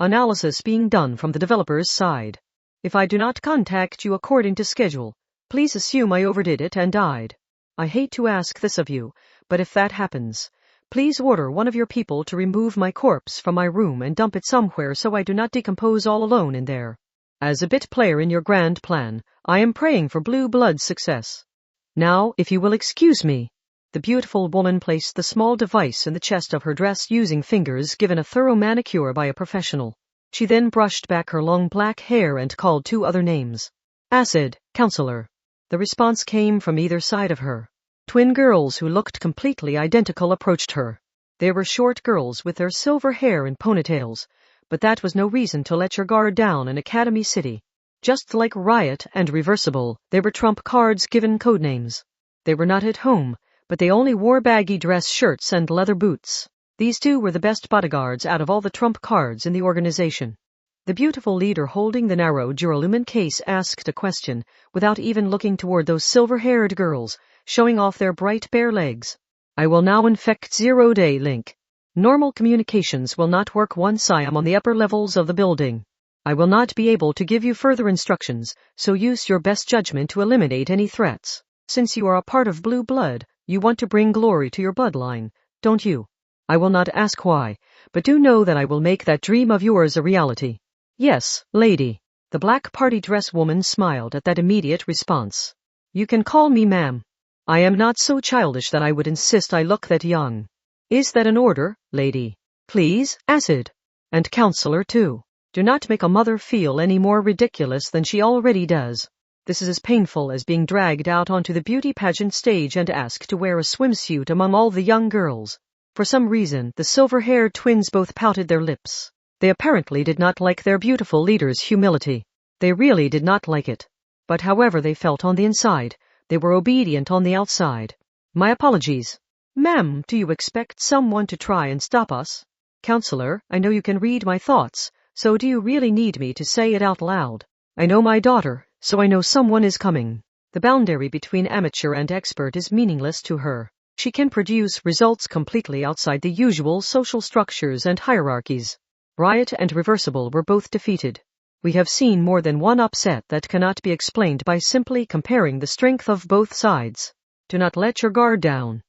analysis being done from the developer's side. If I do not contact you according to schedule, please assume I overdid it and died. I hate to ask this of you, but if that happens, please order one of your people to remove my corpse from my room and dump it somewhere so I do not decompose all alone in there. As a bit player in your grand plan, I am praying for Blue Blood's success. Now, if you will excuse me. The beautiful woman placed the small device in the chest of her dress using fingers given a thorough manicure by a professional. She then brushed back her long black hair and called two other names. Acid, counselor. The response came from either side of her. Twin girls who looked completely identical approached her. They were short girls with their silver hair and ponytails, but that was no reason to let your guard down in Academy City. Just like Riot and Reversible, they were trump cards given codenames. They were not at home, but they only wore baggy dress shirts and leather boots. These two were the best bodyguards out of all the trump cards in the organization. The beautiful leader holding the narrow duralumin case asked a question without even looking toward those silver-haired girls, showing off their bright bare legs. I will now infect zero-day link. Normal communications will not work once I am on the upper levels of the building. I will not be able to give you further instructions, so use your best judgment to eliminate any threats. Since you are a part of Blue Blood, you want to bring glory to your bloodline, don't you? I will not ask why, but do know that I will make that dream of yours a reality. Yes, lady. The black party dress woman smiled at that immediate response. You can call me ma'am. I am not so childish that I would insist I look that young. Is that an order, lady? Please, Acid. And counselor too. Do not make a mother feel any more ridiculous than she already does. This is as painful as being dragged out onto the beauty pageant stage and asked to wear a swimsuit among all the young girls. For some reason, the silver-haired twins both pouted their lips. They apparently did not like their beautiful leader's humility. They really did not like it. But however they felt on the inside, they were obedient on the outside. My apologies. Ma'am, do you expect someone to try and stop us? Counselor, I know you can read my thoughts, so do you really need me to say it out loud? I know my daughter, so I know someone is coming. The boundary between amateur and expert is meaningless to her. She can produce results completely outside the usual social structures and hierarchies. Riot and Reversible were both defeated. We have seen more than one upset that cannot be explained by simply comparing the strength of both sides. Do not let your guard down.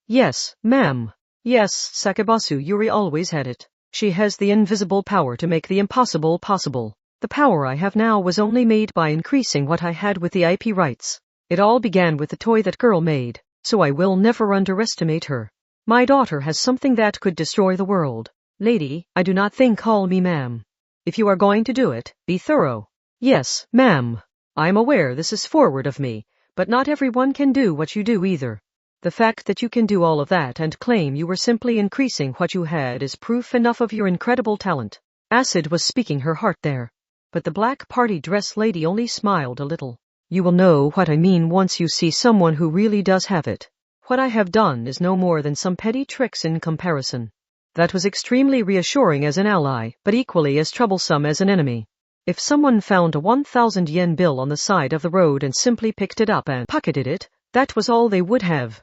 Yes, ma'am. Yes, Sakabasu Yuri always had it. She has the invisible power to make the impossible possible. The power I have now was only made by increasing what I had with the IP rights. It all began with the toy that girl made, so I will never underestimate her. My daughter has something that could destroy the world. Lady, I do not think call me ma'am. If you are going to do it, be thorough. Yes, ma'am. I am aware this is forward of me, but not everyone can do what you do either. The fact that you can do all of that and claim you were simply increasing what you had is proof enough of your incredible talent. Acid was speaking her heart there. But the black party dress lady only smiled a little. You will know what I mean once you see someone who really does have it. What I have done is no more than some petty tricks in comparison. That was extremely reassuring as an ally, but equally as troublesome as an enemy. If someone found a 1,000 yen bill on the side of the road and simply picked it up and pocketed it, that was all they would have.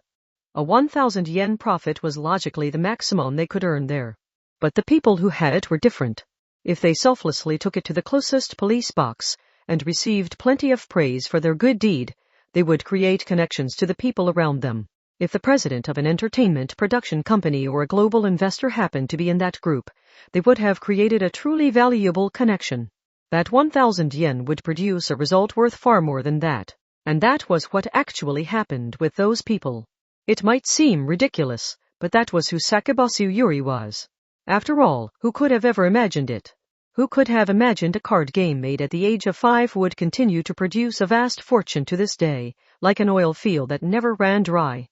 A 1,000 yen profit was logically the maximum they could earn there. But the people who had it were different. If they selflessly took it to the closest police box and received plenty of praise for their good deed, they would create connections to the people around them. If the president of an entertainment production company or a global investor happened to be in that group, they would have created a truly valuable connection. That 1,000 yen would produce a result worth far more than that. And that was what actually happened with those people. It might seem ridiculous, but that was who Sakabasu Yuri was. After all, who could have ever imagined it? Who could have imagined a card game made at the age of 5 would continue to produce a vast fortune to this day, like an oil field that never ran dry?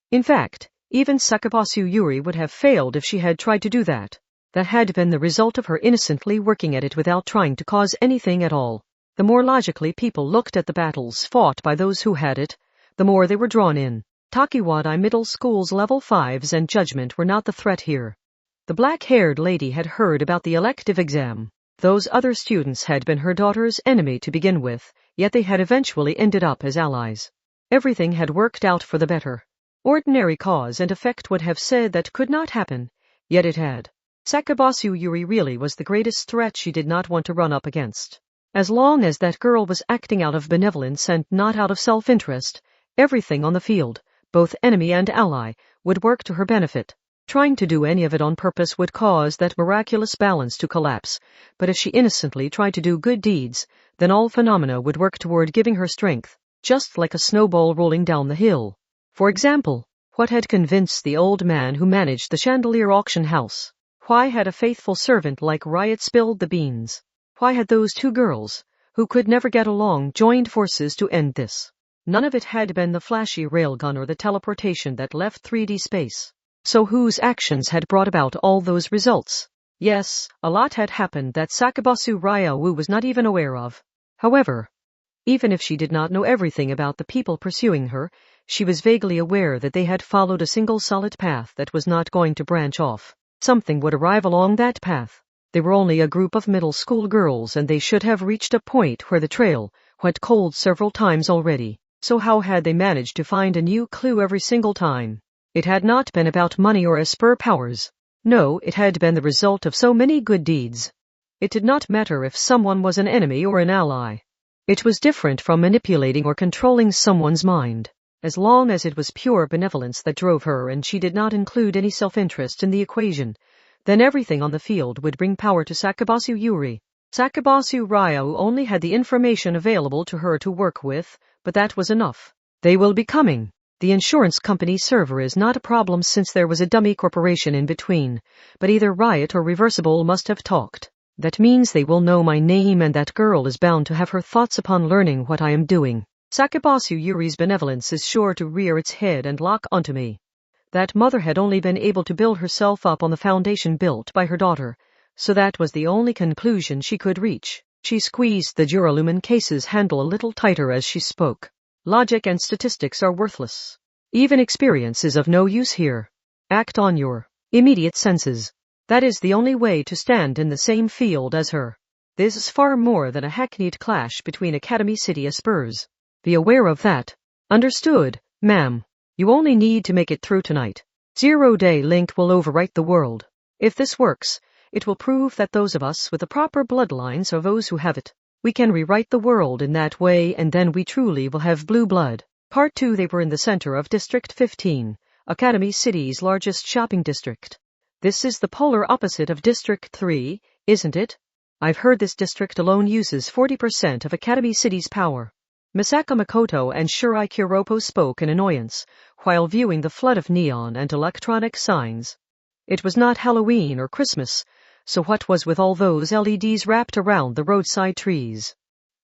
In fact, even Sakabasu Yuri would have failed if she had tried to do that. That had been the result of her innocently working at it without trying to cause anything at all. The more logically people looked at the battles fought by those who had it, the more they were drawn in. Takiwadai Middle School's level 5s and judgment were not the threat here. The black-haired lady had heard about the elective exam. Those other students had been her daughter's enemy to begin with, yet they had eventually ended up as allies. Everything had worked out for the better. Ordinary cause and effect would have said that could not happen, yet it had. Sakabasu Yuri really was the greatest threat she did not want to run up against. As long as that girl was acting out of benevolence and not out of self-interest, everything on the field, both enemy and ally, would work to her benefit. Trying to do any of it on purpose would cause that miraculous balance to collapse, but if she innocently tried to do good deeds, then all phenomena would work toward giving her strength, just like a snowball rolling down the hill. For example, what had convinced the old man who managed the chandelier auction house? Why had a faithful servant like Riot spilled the beans? Why had those two girls, who could never get along, joined forces to end this? None of it had been the flashy railgun or the teleportation that left 3D space. So whose actions had brought about all those results? Yes, a lot had happened that Sakabasu Ryawu was not even aware of. However, even if she did not know everything about the people pursuing her, she was vaguely aware that they had followed a single solid path that was not going to branch off. Something would arrive along that path. They were only a group of middle school girls and they should have reached a point where the trail went cold several times already. So how had they managed to find a new clue every single time? It had not been about money or Esper powers. No, it had been the result of so many good deeds. It did not matter if someone was an enemy or an ally. It was different from manipulating or controlling someone's mind. As long as it was pure benevolence that drove her and she did not include any self-interest in the equation, then everything on the field would bring power to Sakabasu Yuri. Sakabasu Ryawu only had the information available to her to work with, but that was enough. They will be coming. The insurance company server is not a problem since there was a dummy corporation in between, but either Riot or Reversible must have talked. That means they will know my name and that girl is bound to have her thoughts upon learning what I am doing. Sakabasu Yuri's benevolence is sure to rear its head and lock onto me. That mother had only been able to build herself up on the foundation built by her daughter, so that was the only conclusion she could reach. She squeezed the Duralumin case's handle a little tighter as she spoke. Logic and statistics are worthless. Even experience is of no use here. Act on your immediate senses. That is the only way to stand in the same field as her. This is far more than a hackneyed clash between Academy City Espers. Be aware of that. Understood, ma'am. You only need to make it through tonight. 0-day link will overwrite the world. If this works, it will prove that those of us with the proper bloodlines are those who have it. We can rewrite the world in that way, and then we truly will have blue blood. Part 2. They were in the center of District 15, Academy City's largest shopping district. This is the polar opposite of District 3, isn't it? I've heard this district alone uses 40% of Academy City's power. Misaka Makoto and Shirai Kuropo spoke in annoyance, while viewing the flood of neon and electronic signs. It was not Halloween or Christmas, so what was with all those LEDs wrapped around the roadside trees?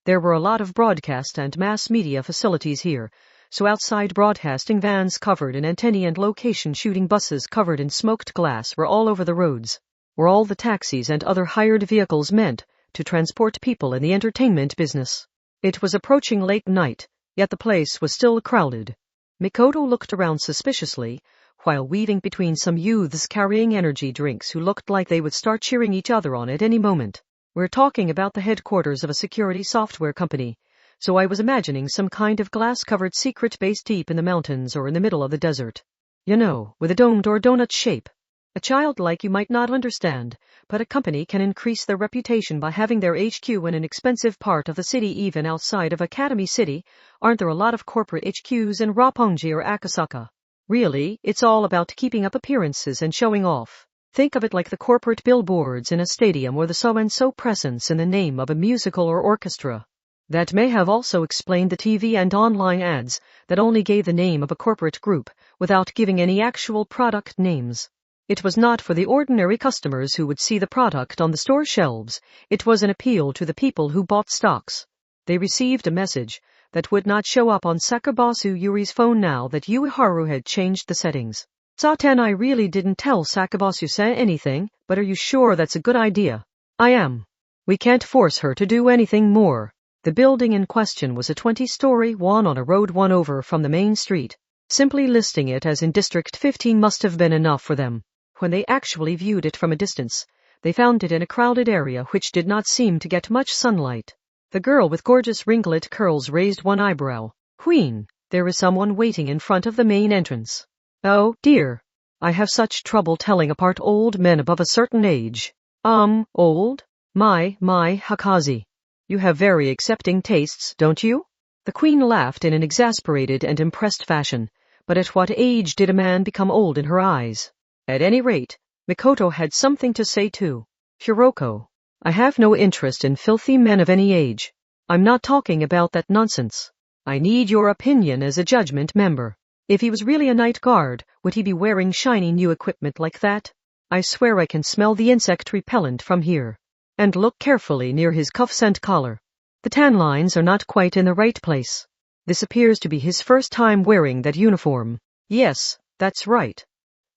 There were a lot of broadcast and mass media facilities here, so outside broadcasting vans covered in antennae and location shooting buses covered in smoked glass were all over the roads, were all the taxis and other hired vehicles meant to transport people in the entertainment business. It was approaching late night, yet the place was still crowded. Mikoto looked around suspiciously, while weaving between some youths carrying energy drinks who looked like they would start cheering each other on at any moment. We're talking about the headquarters of a security software company, so I was imagining some kind of glass-covered secret base deep in the mountains or in the middle of the desert. You know, with a domed or donut shape. A child like you might not understand, but a company can increase their reputation by having their HQ in an expensive part of the city even outside of Academy City. Aren't there a lot of corporate HQs in Roppongi or Akasaka? Really, it's all about keeping up appearances and showing off. Think of it like the corporate billboards in a stadium or the so-and-so presence in the name of a musical or orchestra. That may have also explained the TV and online ads that only gave the name of a corporate group without giving any actual product names. It was not for the ordinary customers who would see the product on the store shelves. It was an appeal to the people who bought stocks. They received a message that would not show up on Sakabasu Yuri's phone now that Ueharu had changed the settings. Saten, I really didn't tell Sakabasu-san anything, but are you sure that's a good idea? I am. We can't force her to do anything more. The building in question was a 20-story one on a road one over from the main street. Simply listing it as in District 15 must have been enough for them. When they actually viewed it from a distance, they found it in a crowded area which did not seem to get much sunlight. The girl with gorgeous ringlet curls raised one eyebrow. Queen, there is someone waiting in front of the main entrance. Oh, dear. I have such trouble telling apart old men above a certain age. Old? My, Hakazi. You have very accepting tastes, don't you? The queen laughed in an exasperated and impressed fashion, but at what age did a man become old in her eyes? At any rate, Mikoto had something to say too. Hiroko, I have no interest in filthy men of any age. I'm not talking about that nonsense. I need your opinion as a judgment member. If he was really a night guard, would he be wearing shiny new equipment like that? I swear I can smell the insect repellent from here. And look carefully near his cuffs and collar. The tan lines are not quite in the right place. This appears to be his first time wearing that uniform. Yes, that's right.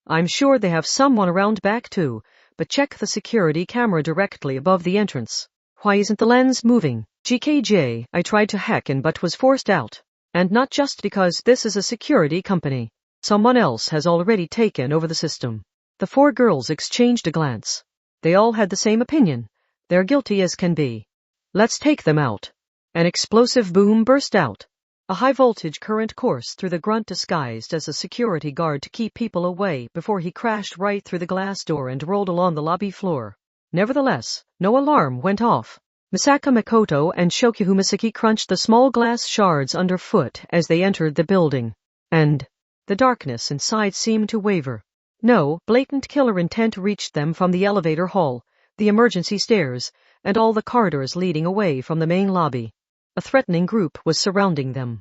I'm sure they have someone around back too, but check the security camera directly above the entrance. Why isn't the lens moving? GKJ, I tried to hack in but was forced out. And not just because this is a security company. Someone else has already taken over the system. The four girls exchanged a glance. They all had the same opinion. They're guilty as can be. Let's take them out. An explosive boom burst out. A high-voltage current coursed through the grunt disguised as a security guard to keep people away before he crashed right through the glass door and rolled along the lobby floor. Nevertheless, no alarm went off. Misaka Makoto and Shokuhu Misaki crunched the small glass shards underfoot as they entered the building. And the darkness inside seemed to waver. No blatant killer intent reached them from the elevator hall, the emergency stairs, and all the corridors leading away from the main lobby. A threatening group was surrounding them.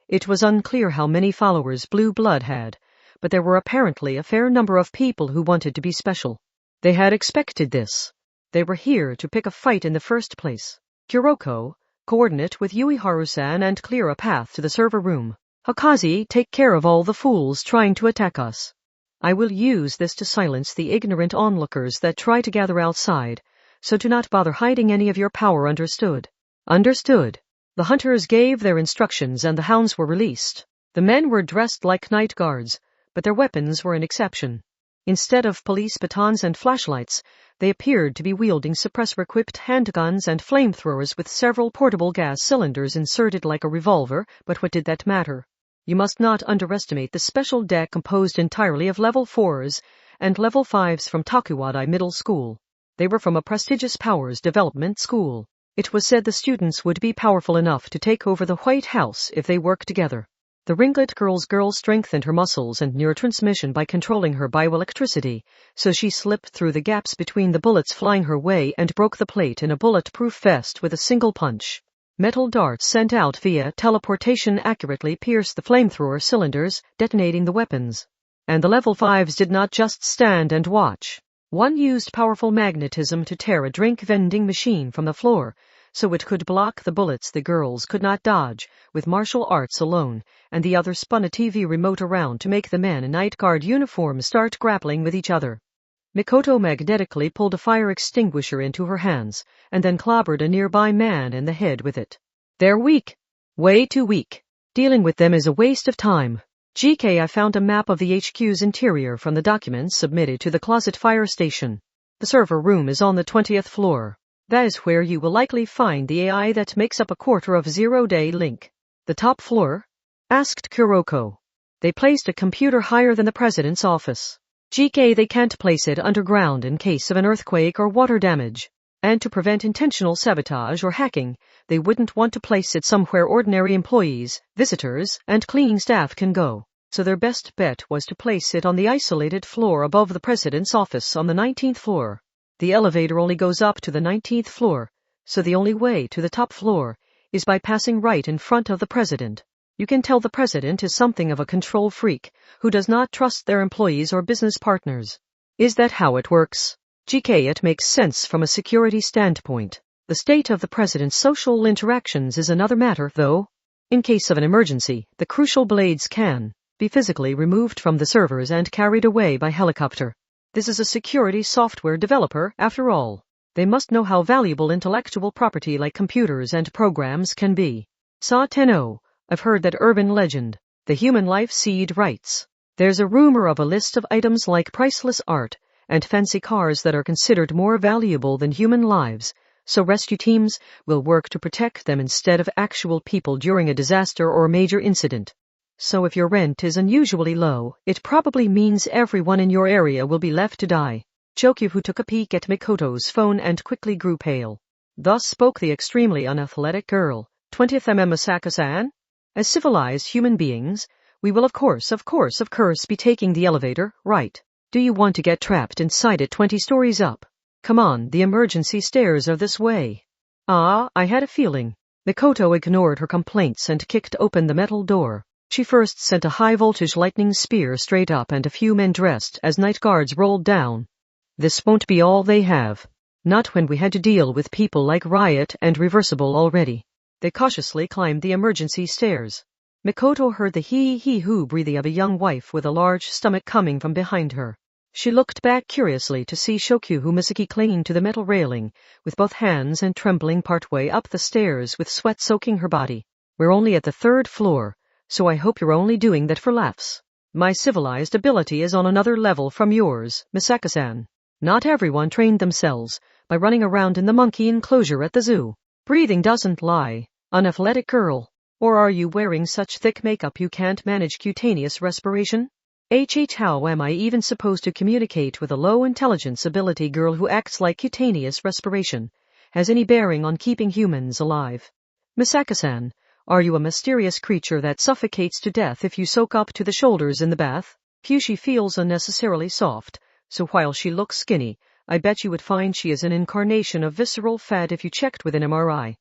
It was unclear how many followers Blue Blood had, but there were apparently a fair number of people who wanted to be special. They had expected this. They were here to pick a fight in the first place. Kuroko, coordinate with Ueharu-san and clear a path to the server room. Hakazi, take care of all the fools trying to attack us. I will use this to silence the ignorant onlookers that try to gather outside, so do not bother hiding any of your power, understood? Understood. The hunters gave their instructions and the hounds were released. The men were dressed like night guards, but their weapons were an exception. Instead of police batons and flashlights, they appeared to be wielding suppressor-equipped handguns and flamethrowers with several portable gas cylinders inserted like a revolver, but what did that matter? You must not underestimate the special deck composed entirely of level 4s and level 5s from Tokuwadai Middle School. They were from a prestigious powers development school. It was said the students would be powerful enough to take over the White House if they worked together. The ringlet girl strengthened her muscles and neurotransmission by controlling her bioelectricity, so she slipped through the gaps between the bullets flying her way and broke the plate in a bulletproof vest with a single punch. Metal darts sent out via teleportation accurately pierced the flamethrower cylinders, detonating the weapons. And the level 5s did not just stand and watch. One used powerful magnetism to tear a drink vending machine from the floor, so it could block the bullets the girls could not dodge with martial arts alone, and the other spun a TV remote around to make the men in night guard uniforms start grappling with each other. Mikoto magnetically pulled a fire extinguisher into her hands, and then clobbered a nearby man in the head with it. They're weak. Way too weak. Dealing with them is a waste of time. GK, I found a map of the HQ's interior from the documents submitted to the Closet Fire Station. The server room is on the 20th floor. That is where you will likely find the AI that makes up a quarter of Zero-Day Link. The top floor? Asked Kuroko. They placed a computer higher than the president's office. GK, they can't place it underground in case of an earthquake or water damage. And to prevent intentional sabotage or hacking, they wouldn't want to place it somewhere ordinary employees, visitors, and cleaning staff can go. So their best bet was to place it on the isolated floor above the president's office on the 19th floor. The elevator only goes up to the 19th floor, so the only way to the top floor is by passing right in front of the president. You can tell the president is something of a control freak who does not trust their employees or business partners. Is that how it works? GK, it makes sense from a security standpoint. The state of the president's social interactions is another matter, though. In case of an emergency, the crucial blades can be physically removed from the servers and carried away by helicopter. This is a security software developer, after all. They must know how valuable intellectual property like computers and programs can be. Sa Tenno, I've heard that urban legend. The Human Life Seed writes. There's a rumor of a list of items like priceless art and fancy cars that are considered more valuable than human lives, so rescue teams will work to protect them instead of actual people during a disaster or major incident. So if your rent is unusually low, it probably means everyone in your area will be left to die. Chokyu took a peek at Mikoto's phone and quickly grew pale. Thus spoke the extremely unathletic girl. 20th mm Misaka-san? As civilized human beings, we will of course be taking the elevator, right? Do you want to get trapped inside it 20 stories up? Come on, the emergency stairs are this way. Ah, I had a feeling. Mikoto ignored her complaints and kicked open the metal door. She first sent a high-voltage lightning spear straight up and a few men dressed as night guards rolled down. This won't be all they have. Not when we had to deal with people like Riot and Reversible already. They cautiously climbed the emergency stairs. Mikoto heard the hee-hee-hoo breathing of a young wife with a large stomach coming from behind her. She looked back curiously to see Shokyu Misaki clinging to the metal railing, with both hands and trembling partway up the stairs with sweat soaking her body. We're only at the 3rd floor, so I hope you're only doing that for laughs. My civilized ability is on another level from yours, Misaka-san. Not everyone trained themselves by running around in the monkey enclosure at the zoo. Breathing doesn't lie, unathletic girl. Or are you wearing such thick makeup you can't manage cutaneous respiration? How am I even supposed to communicate with a low intelligence ability girl who acts like cutaneous respiration has any bearing on keeping humans alive? Misaka-san, are you a mysterious creature that suffocates to death if you soak up to the shoulders in the bath? She feels unnecessarily soft, so while she looks skinny, I bet you would find she is an incarnation of visceral fat if you checked with an MRI.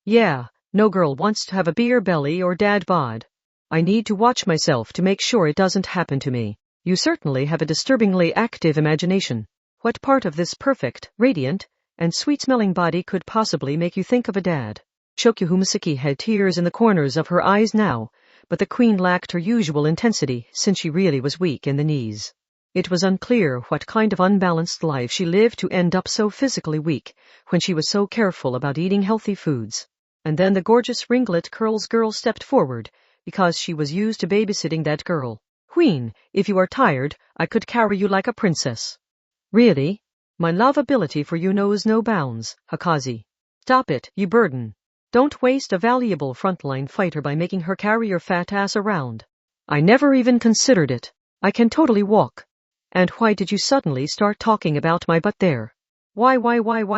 Yeah, no girl wants to have a beer belly or dad bod. I need to watch myself to make sure it doesn't happen to me. You certainly have a disturbingly active imagination. What part of this perfect, radiant, and sweet-smelling body could possibly make you think of a dad? Shokyu Misaki had tears in the corners of her eyes now, but the queen lacked her usual intensity since she really was weak in the knees. It was unclear what kind of unbalanced life she lived to end up so physically weak when she was so careful about eating healthy foods. And then the gorgeous ringlet curls girl stepped forward, because she was used to babysitting that girl. Queen, if you are tired, I could carry you like a princess. Really? My lovability for you knows no bounds, Hakazi. Stop it, you burden. Don't waste a valuable frontline fighter by making her carry your fat ass around. I never even considered it. I can totally walk. And why did you suddenly start talking about my butt there? Why,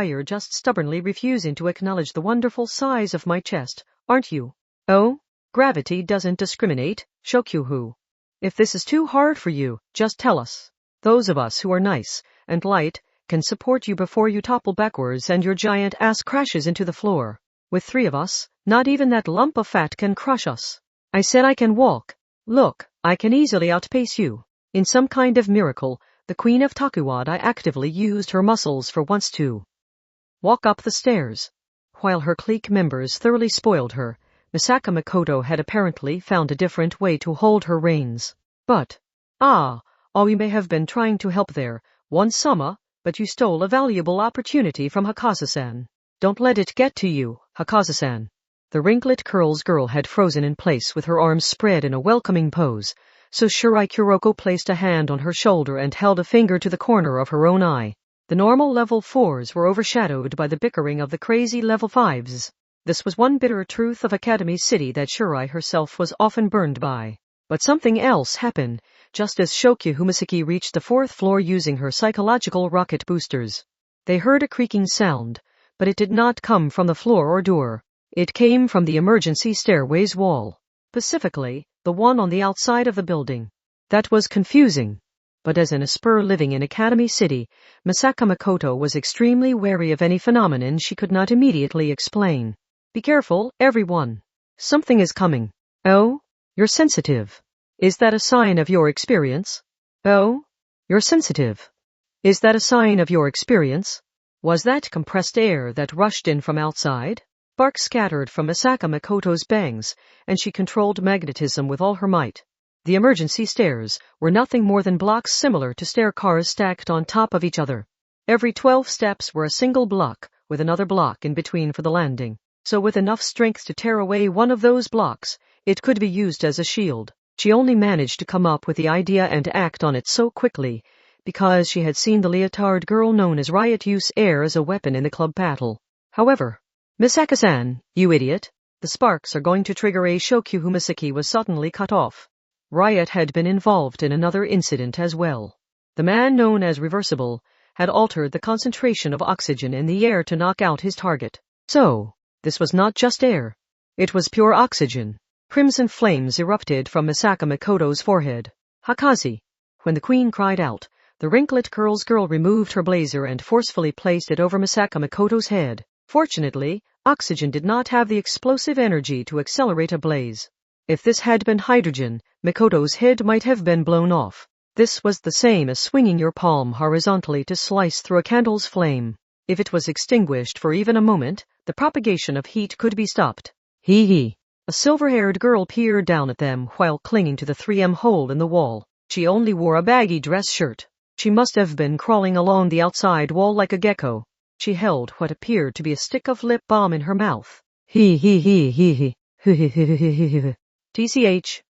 you're just stubbornly refusing to acknowledge the wonderful size of my chest, aren't you? Oh? Gravity doesn't discriminate, Shokyuhu. If this is too hard for you, just tell us. Those of us who are nice and light can support you before you topple backwards and your giant ass crashes into the floor. With 3 of us, not even that lump of fat can crush us. I said I can walk. Look, I can easily outpace you. In some kind of miracle, the queen of Takuwada actively used her muscles for once to walk up the stairs. While her clique members thoroughly spoiled her, Misaka Makoto had apparently found a different way to hold her reins. But, we may have been trying to help there, one sama, but you stole a valuable opportunity from Hakazu-san. Don't let it get to you, Hakazu-san. The wrinklet curls girl had frozen in place with her arms spread in a welcoming pose, so Shirai Kuroko placed a hand on her shoulder and held a finger to the corner of her own eye. The normal level 4s were overshadowed by the bickering of the crazy level 5s. This was one bitter truth of Academy City that Shirai herself was often burned by. But something else happened, just as Shokyu Humasaki reached the 4th floor using her psychological rocket boosters. They heard a creaking sound, but it did not come from the floor or door. It came from the emergency stairway's wall. Specifically, the one on the outside of the building. That was confusing. But as an Esper living in Academy City, Misaka Makoto was extremely wary of any phenomenon she could not immediately explain. Be careful, everyone. Something is coming. Oh? You're sensitive. Is that a sign of your experience? Oh? You're sensitive. Is that a sign of your experience? Was that compressed air that rushed in from outside? Sparks scattered from Misaka Makoto's bangs, and she controlled magnetism with all her might. The emergency stairs were nothing more than blocks similar to stair cars stacked on top of each other. Every 12 steps were a single block, with another block in between for the landing. So with enough strength to tear away one of those blocks, it could be used as a shield. She only managed to come up with the idea and act on it so quickly, because she had seen the leotard girl known as Riot use air as a weapon in the club battle. However, Misaka-san, you idiot. The sparks are going to trigger a Shokyu Humasaki was suddenly cut off. Riot had been involved in another incident as well. The man known as Reversible had altered the concentration of oxygen in the air to knock out his target. So, this was not just air. It was pure oxygen. Crimson flames erupted from Misaka Makoto's forehead. Hakazi. When the queen cried out, the wrinklet curls girl removed her blazer and forcefully placed it over Misaka Makoto's head. Fortunately, oxygen did not have the explosive energy to accelerate a blaze. If this had been hydrogen, Makoto's head might have been blown off. This was the same as swinging your palm horizontally to slice through a candle's flame. If it was extinguished for even a moment, the propagation of heat could be stopped. Hee hee. A silver-haired girl peered down at them while clinging to the 3M hole in the wall. She only wore a baggy dress shirt. She must have been crawling along the outside wall like a gecko. She held what appeared to be a stick of lip balm in her mouth. Tch.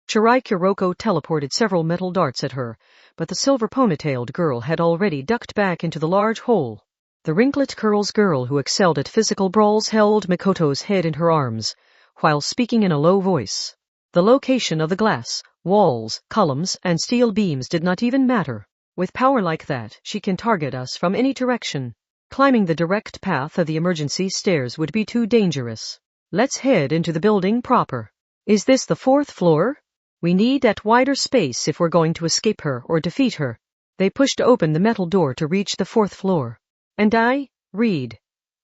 Shirai Kuroko teleported several metal darts at her, but the silver ponytailed girl had already ducked back into the large hole. The wrinklet curls girl who excelled at physical brawls held Makoto's head in her arms, while speaking in a low voice. The location of the glass, walls, columns, and steel beams did not even matter. With power like that, she can target us from any direction. Climbing the direct path of the emergency stairs would be too dangerous. Let's head into the building proper. Is this the 4th floor? We need that wider space if we're going to escape her or defeat her. They pushed open the metal door to reach the 4th floor. And read.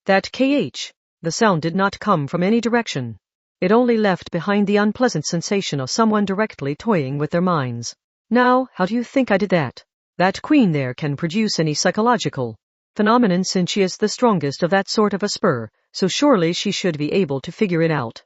That KH. The sound did not come from any direction. It only left behind the unpleasant sensation of someone directly toying with their minds. Now, how do you think I did that? That queen there can produce any psychological phenomenon since she is the strongest of that sort of a spur, so surely she should be able to figure it out.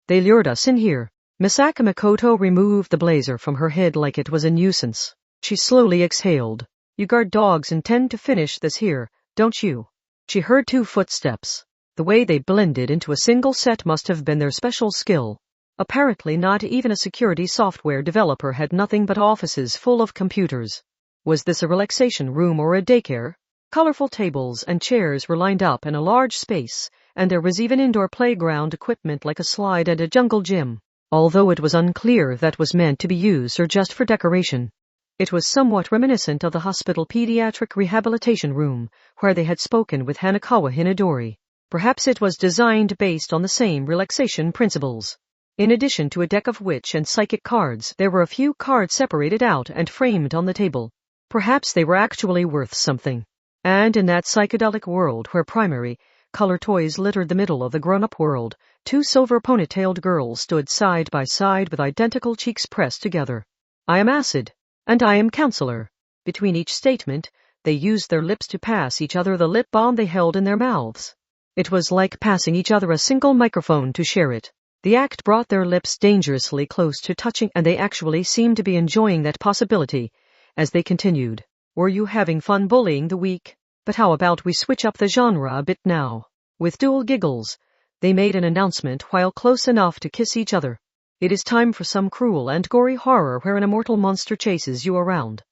They lured us in here. Misaka Makoto removed the blazer from her head like it was a nuisance. She slowly exhaled. You guard dogs intend to finish this here, don't you? She heard 2 footsteps. The way they blended into a single set must have been their special skill. Apparently not even a security software developer had nothing but offices full of computers. Was this a relaxation room or a daycare? Colorful tables and chairs were lined up in a large space, and there was even indoor playground equipment like a slide and a jungle gym. although it was unclear if that was meant to be used or just for decoration. It was somewhat reminiscent of the hospital pediatric rehabilitation room, where they had spoken with Hanakawa Hinadori. Perhaps it was designed based on the same relaxation principles. In addition to a deck of witch and psychic cards, there were a few cards separated out and framed on the table. Perhaps they were actually worth something. And in that psychedelic world where primary color toys littered the middle of the grown-up world, two silver ponytailed girls stood side by side with identical cheeks pressed together. I am acid, and I am counselor. Between each statement, they used their lips to pass each other the lip balm they held in their mouths. It was like passing each other a single microphone to share it. The act brought their lips dangerously close to touching, and they actually seemed to be enjoying that possibility as they continued. Were you having fun bullying the weak? But how about we switch up the genre a bit now? With dual giggles, they made an announcement while close enough to kiss each other. It is time for some cruel and gory horror where an immortal monster chases you around.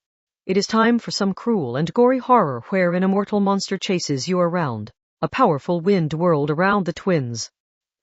It is time for some cruel and gory horror where an immortal monster chases you around. A powerful wind whirled around the twins.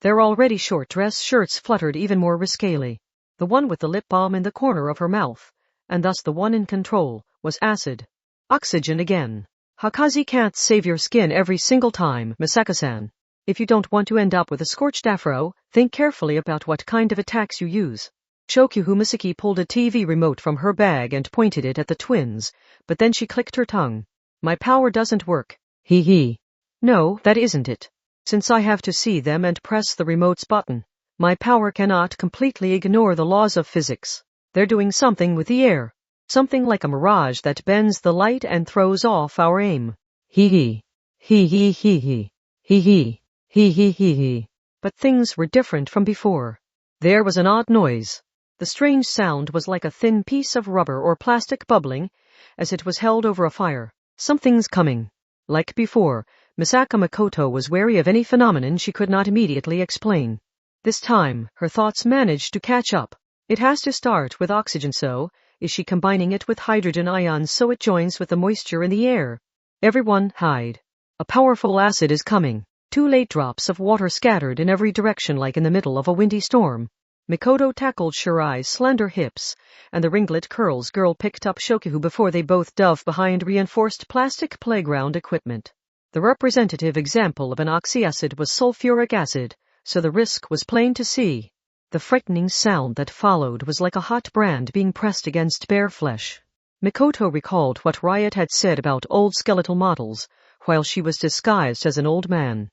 Their already short dress shirts fluttered even more riskily. The one with the lip balm in the corner of her mouth, and thus the one in control, was acid. Oxygen again. Hakazi can't save your skin every single time, Misaka-san. If you don't want to end up with a scorched afro, think carefully about what kind of attacks you use. Shokyu Misaki pulled a TV remote from her bag and pointed it at the twins, but then she clicked her tongue. My power doesn't work. Hee hee. No, that isn't it. Since I have to see them and press the remote's button, my power cannot completely ignore the laws of physics. They're doing something with the air. Something like a mirage that bends the light and throws off our aim. Hee hee. Hee hee hee hee. Hee hee. Hee hee hee hee. But things were different from before. There was an odd noise. The strange sound was like a thin piece of rubber or plastic bubbling as it was held over a fire. Something's coming. Like before, Misaka Makoto was wary of any phenomenon she could not immediately explain. This time, her thoughts managed to catch up. It has to start with oxygen, so is she combining it with hydrogen ions so it joins with the moisture in the air? Everyone, hide. A powerful acid is coming. 2 late drops of water scattered in every direction like in the middle of a windy storm. Mikoto tackled Shirai's slender hips, and the ringlet curls girl picked up Shokihu before they both dove behind reinforced plastic playground equipment. The representative example of an oxyacid was sulfuric acid, so the risk was plain to see. The frightening sound that followed was like a hot brand being pressed against bare flesh. Mikoto recalled what Riot had said about old skeletal models, while she was disguised as an old man.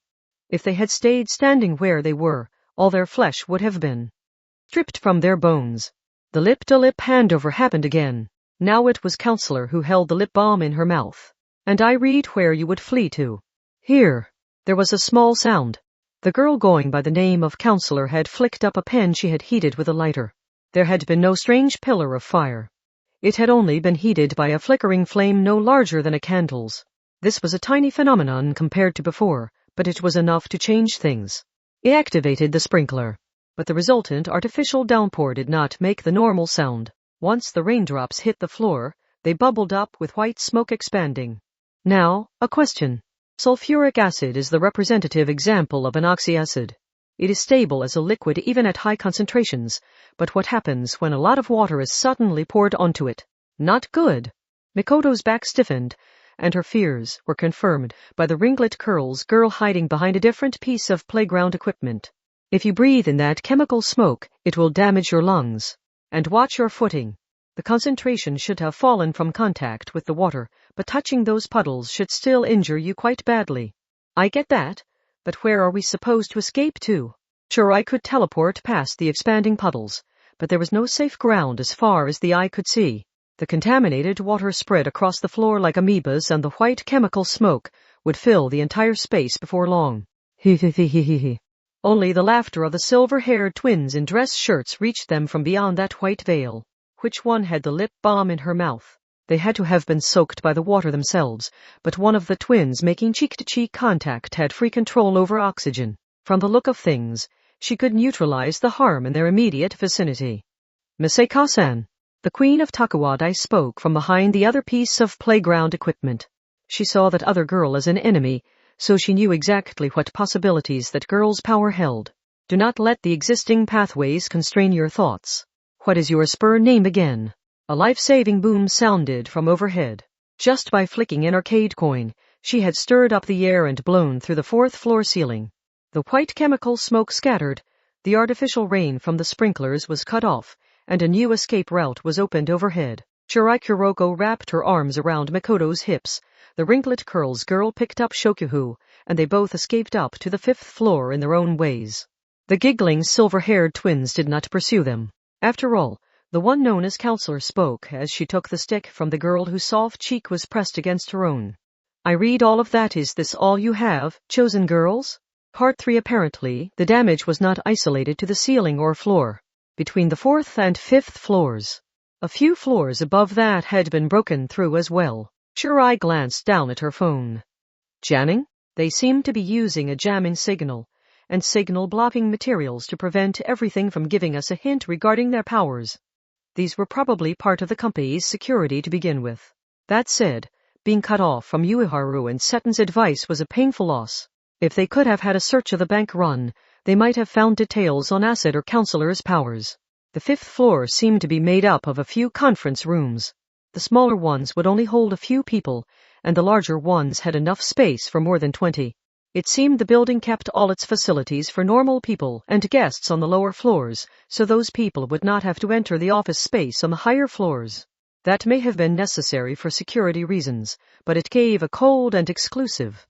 If they had stayed standing where they were, all their flesh would have been stripped from their bones. The lip-to-lip handover happened again. Now it was Counselor who held the lip balm in her mouth. And I read where you would flee to. Here. There was a small sound. The girl going by the name of Counselor had flicked up a pen she had heated with a lighter. There had been no strange pillar of fire. It had only been heated by a flickering flame no larger than a candle's. This was a tiny phenomenon compared to before, but it was enough to change things. He activated the sprinkler. But the resultant artificial downpour did not make the normal sound. Once the raindrops hit the floor, they bubbled up with white smoke expanding. Now, a question. Sulfuric acid is the representative example of an oxyacid. It is stable as a liquid even at high concentrations, but what happens when a lot of water is suddenly poured onto it? Not good. Mikoto's back stiffened, and her fears were confirmed by the ringlet curls girl hiding behind a different piece of playground equipment. If you breathe in that chemical smoke, it will damage your lungs. And watch your footing. The concentration should have fallen from contact with the water, but touching those puddles should still injure you quite badly. I get that, but where are we supposed to escape to? Sure, I could teleport past the expanding puddles, but there was no safe ground as far as the eye could see. The contaminated water spread across the floor like amoebas, and the white chemical smoke would fill the entire space before long. He he he he he. Only the laughter of the silver-haired twins in dress shirts reached them from beyond that white veil. Which one had the lip balm in her mouth? They had to have been soaked by the water themselves, but one of the twins making cheek-to-cheek contact had free control over oxygen. From the look of things, she could neutralize the harm in their immediate vicinity. Misaka-san. The queen of Takuwadai spoke from behind the other piece of playground equipment. She saw that other girl as an enemy, so she knew exactly what possibilities that girl's power held. Do not let the existing pathways constrain your thoughts. What is your spur name again? A life-saving boom sounded from overhead. Just by flicking an arcade coin, she had stirred up the air and blown through the fourth-floor ceiling. The white chemical smoke scattered, the artificial rain from the sprinklers was cut off, and a new escape route was opened overhead. Kuroko wrapped her arms around Mikoto's hips. The wrinklet curls girl picked up Shokyuhu, and they both escaped up to the 5th floor in their own ways. The giggling silver-haired twins did not pursue them. After all, the one known as Counselor spoke as she took the stick from the girl whose soft cheek was pressed against her own. I read all of that. Is this all you have, chosen girls? Part 3. Apparently, the damage was not isolated to the ceiling or floor. Between the 4th and 5th floors, a few floors above that had been broken through as well. Shirai glanced down at her phone. Jamming? They seemed to be using a jamming signal, and signal-blocking materials to prevent everything from giving us a hint regarding their powers. These were probably part of the company's security to begin with. That said, being cut off from Ueharu and Seton's advice was a painful loss. If they could have had a search of the bank run, they might have found details on Acid or Counselor's powers. The 5th floor seemed to be made up of a few conference rooms. The smaller ones would only hold a few people, and the larger ones had enough space for more than 20. It seemed the building kept all its facilities for normal people and guests on the lower floors, so those people would not have to enter the office space on the higher floors. That may have been necessary for security reasons, but it gave a cold and exclusive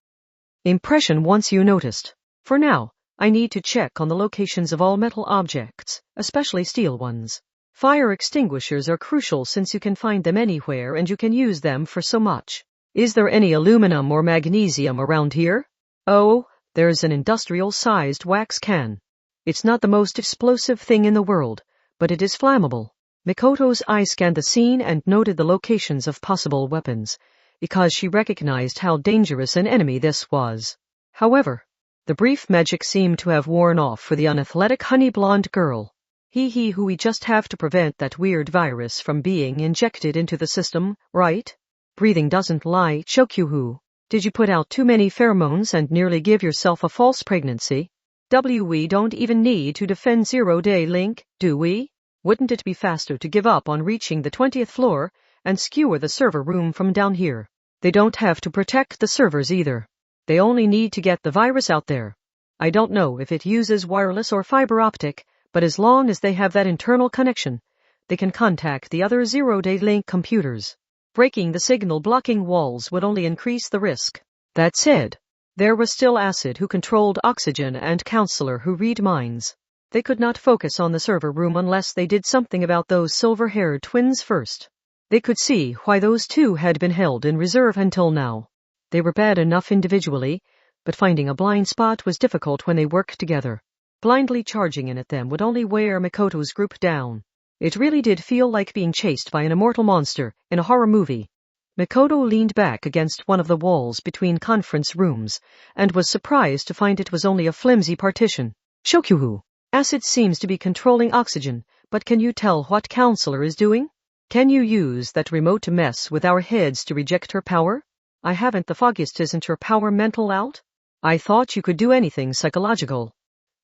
impression once you noticed. For now, I need to check on the locations of all metal objects, especially steel ones. Fire extinguishers are crucial since you can find them anywhere and you can use them for so much. Is there any aluminum or magnesium around here? Oh, there's an industrial-sized wax can. It's not the most explosive thing in the world, but it is flammable. Mikoto's eye scanned the scene and noted the locations of possible weapons, because she recognized how dangerous an enemy this was. However, the brief magic seemed to have worn off for the unathletic honey-blonde girl. We just have to prevent that weird virus from being injected into the system, right? Breathing doesn't lie, Shokyuhu. Did you put out too many pheromones and nearly give yourself a false pregnancy? We don't even need to defend Zero-Day Link, do we? Wouldn't it be faster to give up on reaching the 20th floor and skewer the server room from down here? They don't have to protect the servers either. They only need to get the virus out there. I don't know if it uses wireless or fiber optic, but as long as they have that internal connection, they can contact the other Zero-Day Link computers. Breaking the signal-blocking walls would only increase the risk. That said, there was still Acid who controlled Oxygen and Counselor who read minds. They could not focus on the server room unless they did something about those silver-haired twins first. They could see why those two had been held in reserve until now. They were bad enough individually, but finding a blind spot was difficult when they worked together. Blindly charging in at them would only wear Mikoto's group down. It really did feel like being chased by an immortal monster in a horror movie. Mikoto leaned back against one of the walls between conference rooms and was surprised to find it was only a flimsy partition. Shokyuhu. Acid seems to be controlling Oxygen, but can you tell what Counselor is doing? Can you use that remote to mess with our heads to reject her power? I haven't the foggiest. Isn't your power mental out? I thought you could do anything psychological.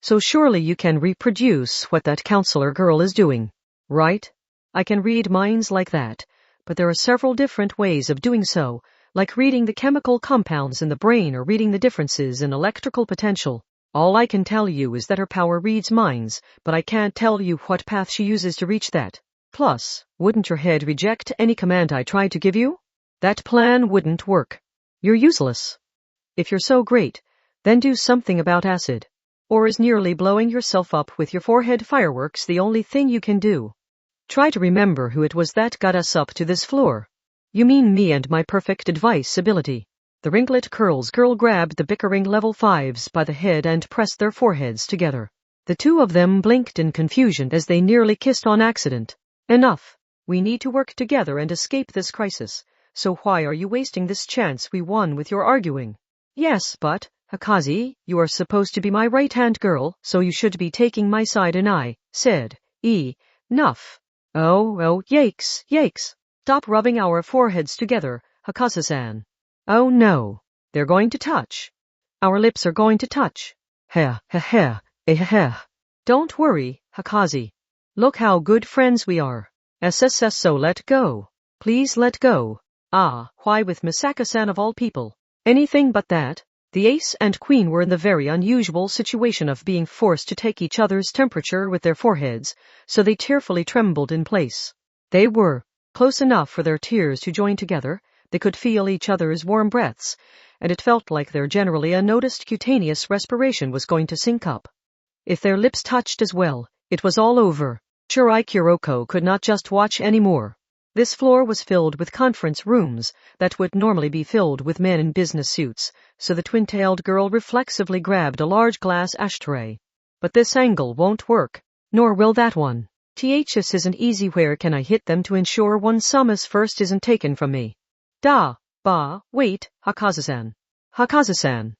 So surely you can reproduce what that Counselor girl is doing, right? I can read minds like that, but there are several different ways of doing so, like reading the chemical compounds in the brain or reading the differences in electrical potential. All I can tell you is that her power reads minds, but I can't tell you what path she uses to reach that. Plus, wouldn't your head reject any command I tried to give you? That plan wouldn't work. You're useless. If you're so great, then do something about Acid. Or is nearly blowing yourself up with your forehead fireworks the only thing you can do? Try to remember who it was that got us up to this floor. You mean me and my perfect advice ability. The wrinklet curls girl grabbed the bickering level 5s by the head and pressed their foreheads together. The two of them blinked in confusion as they nearly kissed on accident. Enough. We need to work together and escape this crisis. So why are you wasting this chance we won with your arguing? Yes, but, Hakazi, you are supposed to be my right-hand girl, so you should be taking my side, and I said, enough. Oh, yakes. Stop rubbing our foreheads together, Hakaza-san. Oh no. They're going to touch. Our lips are going to touch. Eh. Don't worry, Hakazi. Look how good friends we are. SSS, so let go. Please let go. Ah, why with Misaka-san of all people? Anything but that. The ace and queen were in the very unusual situation of being forced to take each other's temperature with their foreheads, so they tearfully trembled in place. They were close enough for their tears to join together. They could feel each other's warm breaths, and it felt like their generally unnoticed cutaneous respiration was going to sync up. If their lips touched as well, it was all over. Shirai Kuroko could not just watch anymore. This floor was filled with conference rooms that would normally be filled with men in business suits, so the twin-tailed girl reflexively grabbed a large glass ashtray. But this angle won't work, nor will that one. This isn't easy. Where can I hit them to ensure one Sama's first isn't taken from me? Wait, Hakazu-san. Hakazu-san.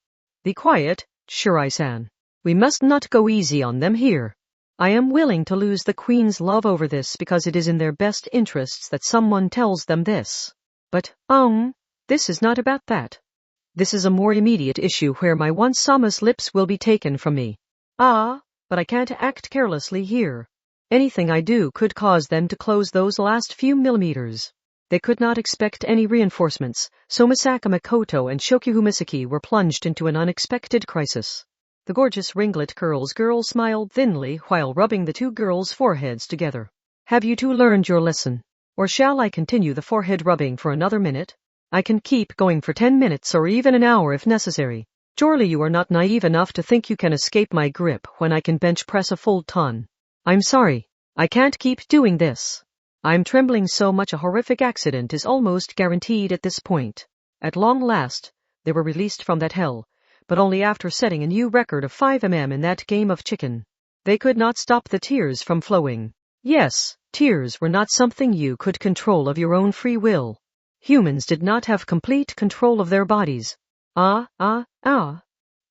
Be quiet, Shirai-san. We must not go easy on them here. I am willing to lose the Queen's love over this because it is in their best interests that someone tells them this. But, this is not about that. This is a more immediate issue where my one Sama's lips will be taken from me. But I can't act carelessly here. Anything I do could cause them to close those last few millimeters. They could not expect any reinforcements, so Misaka Makoto and Shokyu Misaki were plunged into an unexpected crisis. The gorgeous ringlet curls girl smiled thinly while rubbing the two girls' foreheads together. Have you two learned your lesson? Or shall I continue the forehead rubbing for another minute? I can keep going for 10 minutes or even an hour if necessary. Surely you are not naive enough to think you can escape my grip when I can bench press a full ton. I'm sorry. I can't keep doing this. I'm trembling so much a horrific accident is almost guaranteed at this point. At long last, they were released from that hell, but only after setting a new record of 5 mm in that game of chicken. They could not stop the tears from flowing. Yes, tears were not something you could control of your own free will. Humans did not have complete control of their bodies.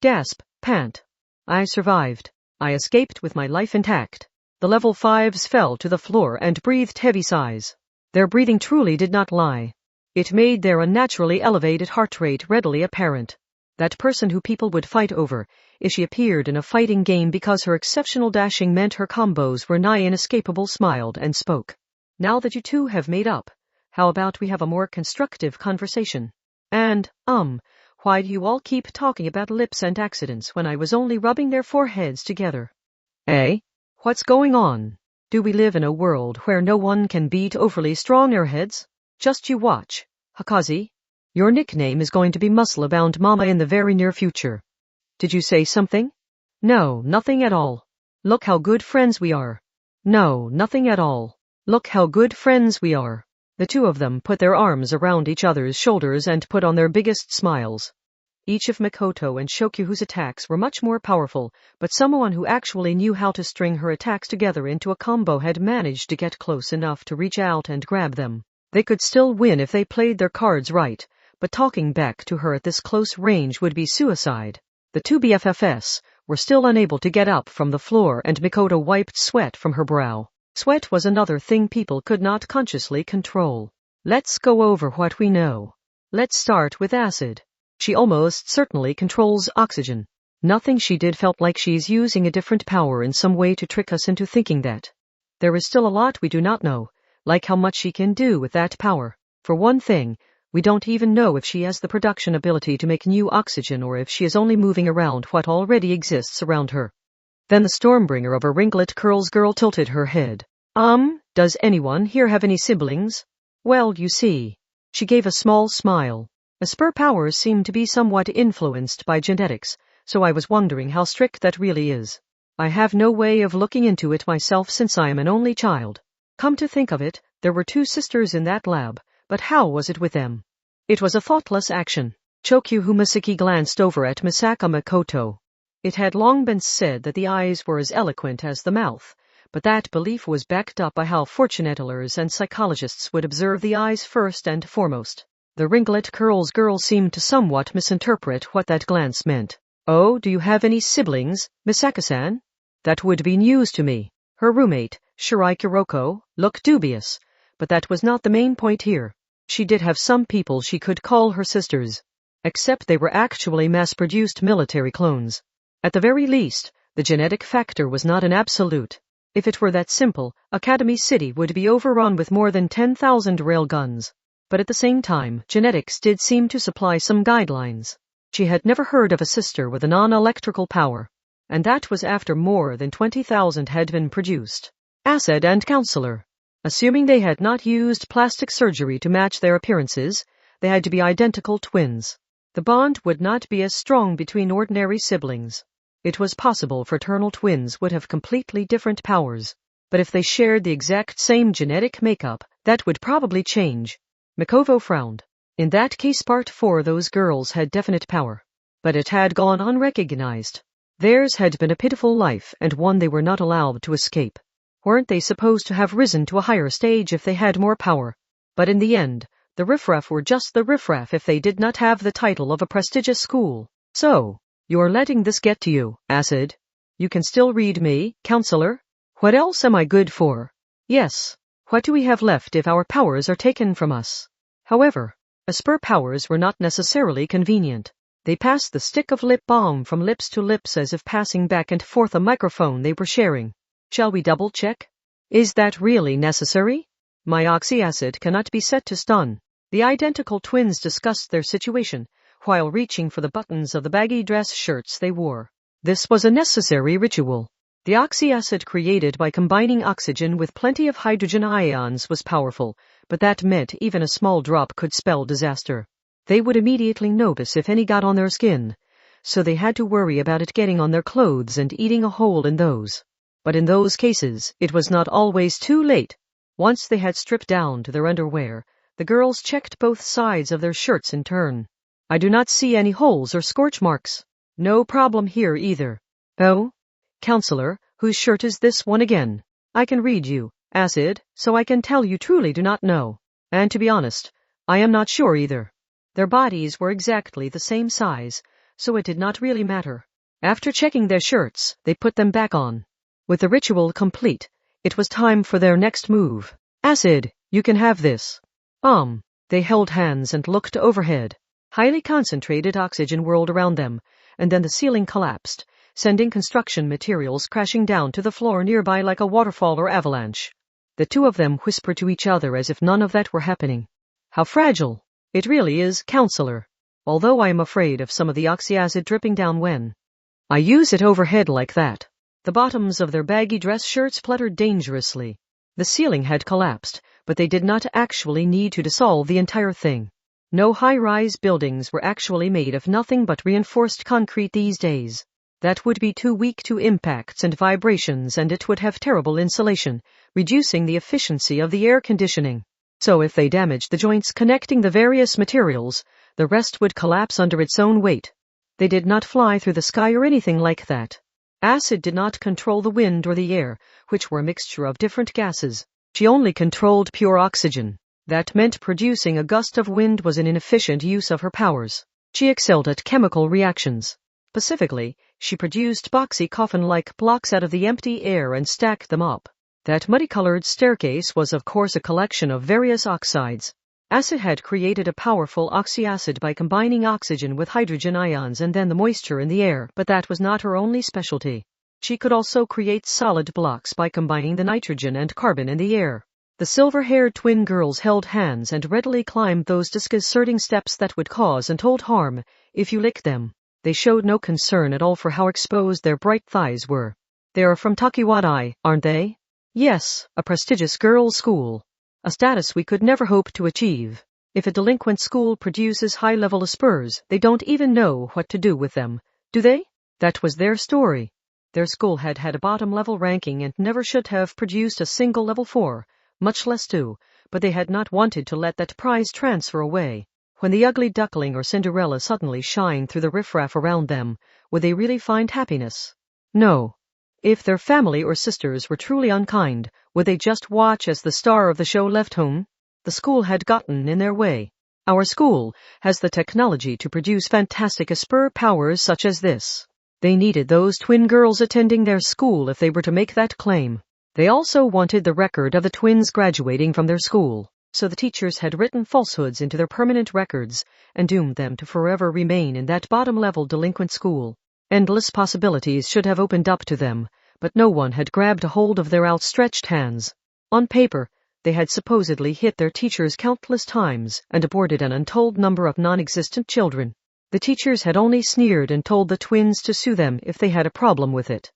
Gasp, pant. I survived. I escaped with my life intact. The level 5s fell to the floor and breathed heavy sighs. Their breathing truly did not lie. It made their unnaturally elevated heart rate readily apparent. That person who people would fight over, if she appeared in a fighting game because her exceptional dashing meant her combos were nigh inescapable, smiled and spoke. Now that you two have made up, how about we have a more constructive conversation? And, why do you all keep talking about lips and accidents when I was only rubbing their foreheads together? What's going on? Do we live in a world where no one can beat overly strong airheads? Just you watch, Hakazi. Your nickname is going to be Muscle-Bound Mama in the very near future. Did you say something? No, nothing at all. Look how good friends we are. No, nothing at all. Look how good friends we are. The two of them put their arms around each other's shoulders and put on their biggest smiles. Each of Makoto and Shokyu's attacks were much more powerful, but someone who actually knew how to string her attacks together into a combo had managed to get close enough to reach out and grab them. They could still win if they played their cards right, but talking back to her at this close range would be suicide. The two BFFs were still unable to get up from the floor, and Makoto wiped sweat from her brow. Sweat was another thing people could not consciously control. Let's go over what we know. Let's start with acid. She almost certainly controls oxygen. Nothing she did felt like she's using a different power in some way to trick us into thinking that. There is still a lot we do not know, like how much she can do with that power. For one thing, we don't even know if she has the production ability to make new oxygen or if she is only moving around what already exists around her. Then the Stormbringer of a ringlet curls girl tilted her head. Does anyone here have any siblings? Well, you see. She gave a small smile. Esper powers seem to be somewhat influenced by genetics, so I was wondering how strict that really is. I have no way of looking into it myself since I am an only child. Come to think of it, there were 2 sisters in that lab, but how was it with them? It was a thoughtless action. Shokyu Misaki glanced over at Misaka Makoto. It had long been said that the eyes were as eloquent as the mouth, but that belief was backed up by how fortune tellers and psychologists would observe the eyes first and foremost. The ringlet curls girl seemed to somewhat misinterpret what that glance meant. Oh, do you have any siblings, Misaka-san? That would be news to me. Her roommate, Shirai Kuroko, looked dubious, but that was not the main point here. She did have some people she could call her sisters. Except they were actually mass-produced military clones. At the very least, The genetic factor was not an absolute. If it were that simple, Academy City would be overrun with more than 10,000 railguns. But at the same time, genetics did seem to supply some guidelines. She had never heard of a sister with a non-electrical power. And that was after more than 20,000 had been produced. Acid and Counselor. Assuming they had not used plastic surgery to match their appearances, they had to be identical twins. The bond would not be as strong between ordinary siblings. It was possible fraternal twins would have completely different powers. But if they shared the exact same genetic makeup, that would probably change. Mikovo frowned. In that case, Part 4, those girls had definite power. But it had gone unrecognized. Theirs had been a pitiful life, and one they were not allowed to escape. Weren't they supposed to have risen to a higher stage if they had more power? But in the end, the riffraff were just the riffraff if they did not have the title of a prestigious school. So, you're letting this get to you, Acid. You can still read me, Counselor? What else am I good for? Yes. What do we have left if our powers are taken from us? However, Asper powers were not necessarily convenient. They passed the stick of lip balm from lips to lips as if passing back and forth a microphone they were sharing. Shall we double-check? Is that really necessary? My oxyacid cannot be set to stun. The identical twins discussed their situation, while reaching for the buttons of the baggy dress shirts they wore. This was a necessary ritual. The oxyacid created by combining oxygen with plenty of hydrogen ions was powerful, but that meant even a small drop could spell disaster. They would immediately notice if any got on their skin, so they had to worry about it getting on their clothes and eating a hole in those. But in those cases, it was not always too late. Once they had stripped down to their underwear, the girls checked both sides of their shirts in turn. I do not see any holes or scorch marks. No problem here either. Oh? Counselor, whose shirt is this one again? I can read you, Acid, so I can tell you truly do not know. And to be honest, I am not sure either. Their bodies were exactly the same size, so it did not really matter. After checking their shirts, they put them back on. With the ritual complete, it was time for their next move. Acid, you can have this. They held hands and looked overhead. Highly concentrated oxygen whirled around them, and then the ceiling collapsed, sending construction materials crashing down to the floor nearby like a waterfall or avalanche. The two of them whispered to each other as if none of that were happening. How fragile. It really is, Counselor. Although I am afraid of some of the oxyacid dripping down when I use it overhead like that. The bottoms of their baggy dress shirts fluttered dangerously. The ceiling had collapsed, but they did not actually need to dissolve the entire thing. No high-rise buildings were actually made of nothing but reinforced concrete these days. That would be too weak to impacts and vibrations, and it would have terrible insulation, reducing the efficiency of the air conditioning. So if they damaged the joints connecting the various materials, the rest would collapse under its own weight. They did not fly through the sky or anything like that. Acid did not control the wind or the air, which were a mixture of different gases. She only controlled pure oxygen. That meant producing a gust of wind was an inefficient use of her powers. She excelled at chemical reactions. Specifically, she produced boxy coffin-like blocks out of the empty air and stacked them up. That muddy-colored staircase was of course a collection of various oxides. Acid had created a powerful oxyacid by combining oxygen with hydrogen ions and then the moisture in the air, but that was not her only specialty. She could also create solid blocks by combining the nitrogen and carbon in the air. The silver-haired twin girls held hands and readily climbed those disconcerting steps that would cause untold harm if you licked them. They showed no concern at all for how exposed their bright thighs were. They are from Tokiwadai, aren't they? Yes, a prestigious girls' school. A status we could never hope to achieve. If a delinquent school produces high-level aspers, they don't even know what to do with them, do they? That was their story. Their school had had a bottom-level ranking and never should have produced a single level 4, much less 2, but they had not wanted to let that prize transfer away. When the ugly duckling or Cinderella suddenly shined through the riffraff around them, would they really find happiness? No. If their family or sisters were truly unkind, would they just watch as the star of the show left home? The school had gotten in their way. Our school has the technology to produce fantastic asper powers such as this. They needed those twin girls attending their school if they were to make that claim. They also wanted the record of the twins graduating from their school, so the teachers had written falsehoods into their permanent records and doomed them to forever remain in that bottom-level delinquent school. Endless possibilities should have opened up to them, but no one had grabbed a hold of their outstretched hands. On paper, they had supposedly hit their teachers countless times and aborted an untold number of non-existent children. The teachers had only sneered and told the twins to sue them if they had a problem with it.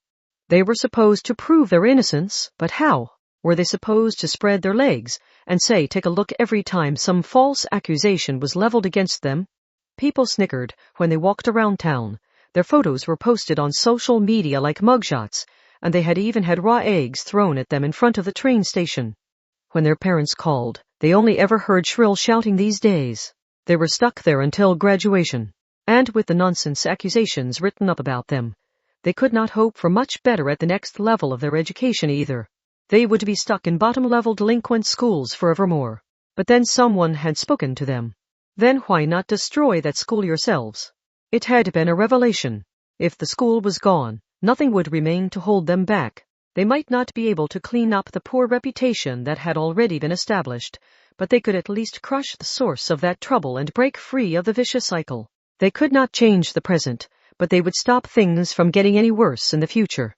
They were supposed to prove their innocence, but how? Were they supposed to spread their legs and say, take a look every time some false accusation was leveled against them? People snickered when they walked around town. Their photos were posted on social media like mugshots, and they had even had raw eggs thrown at them in front of the train station. When their parents called, they only ever heard shrill shouting these days. They were stuck there until graduation. And with the nonsense accusations written up about them, they could not hope for much better at the next level of their education either. They would be stuck in bottom-level delinquent schools forevermore. But then someone had spoken to them. Then why not destroy that school yourselves? It had been a revelation. If the school was gone, nothing would remain to hold them back. They might not be able to clean up the poor reputation that had already been established, but they could at least crush the source of that trouble and break free of the vicious cycle. They could not change the present, but they would stop things from getting any worse in the future.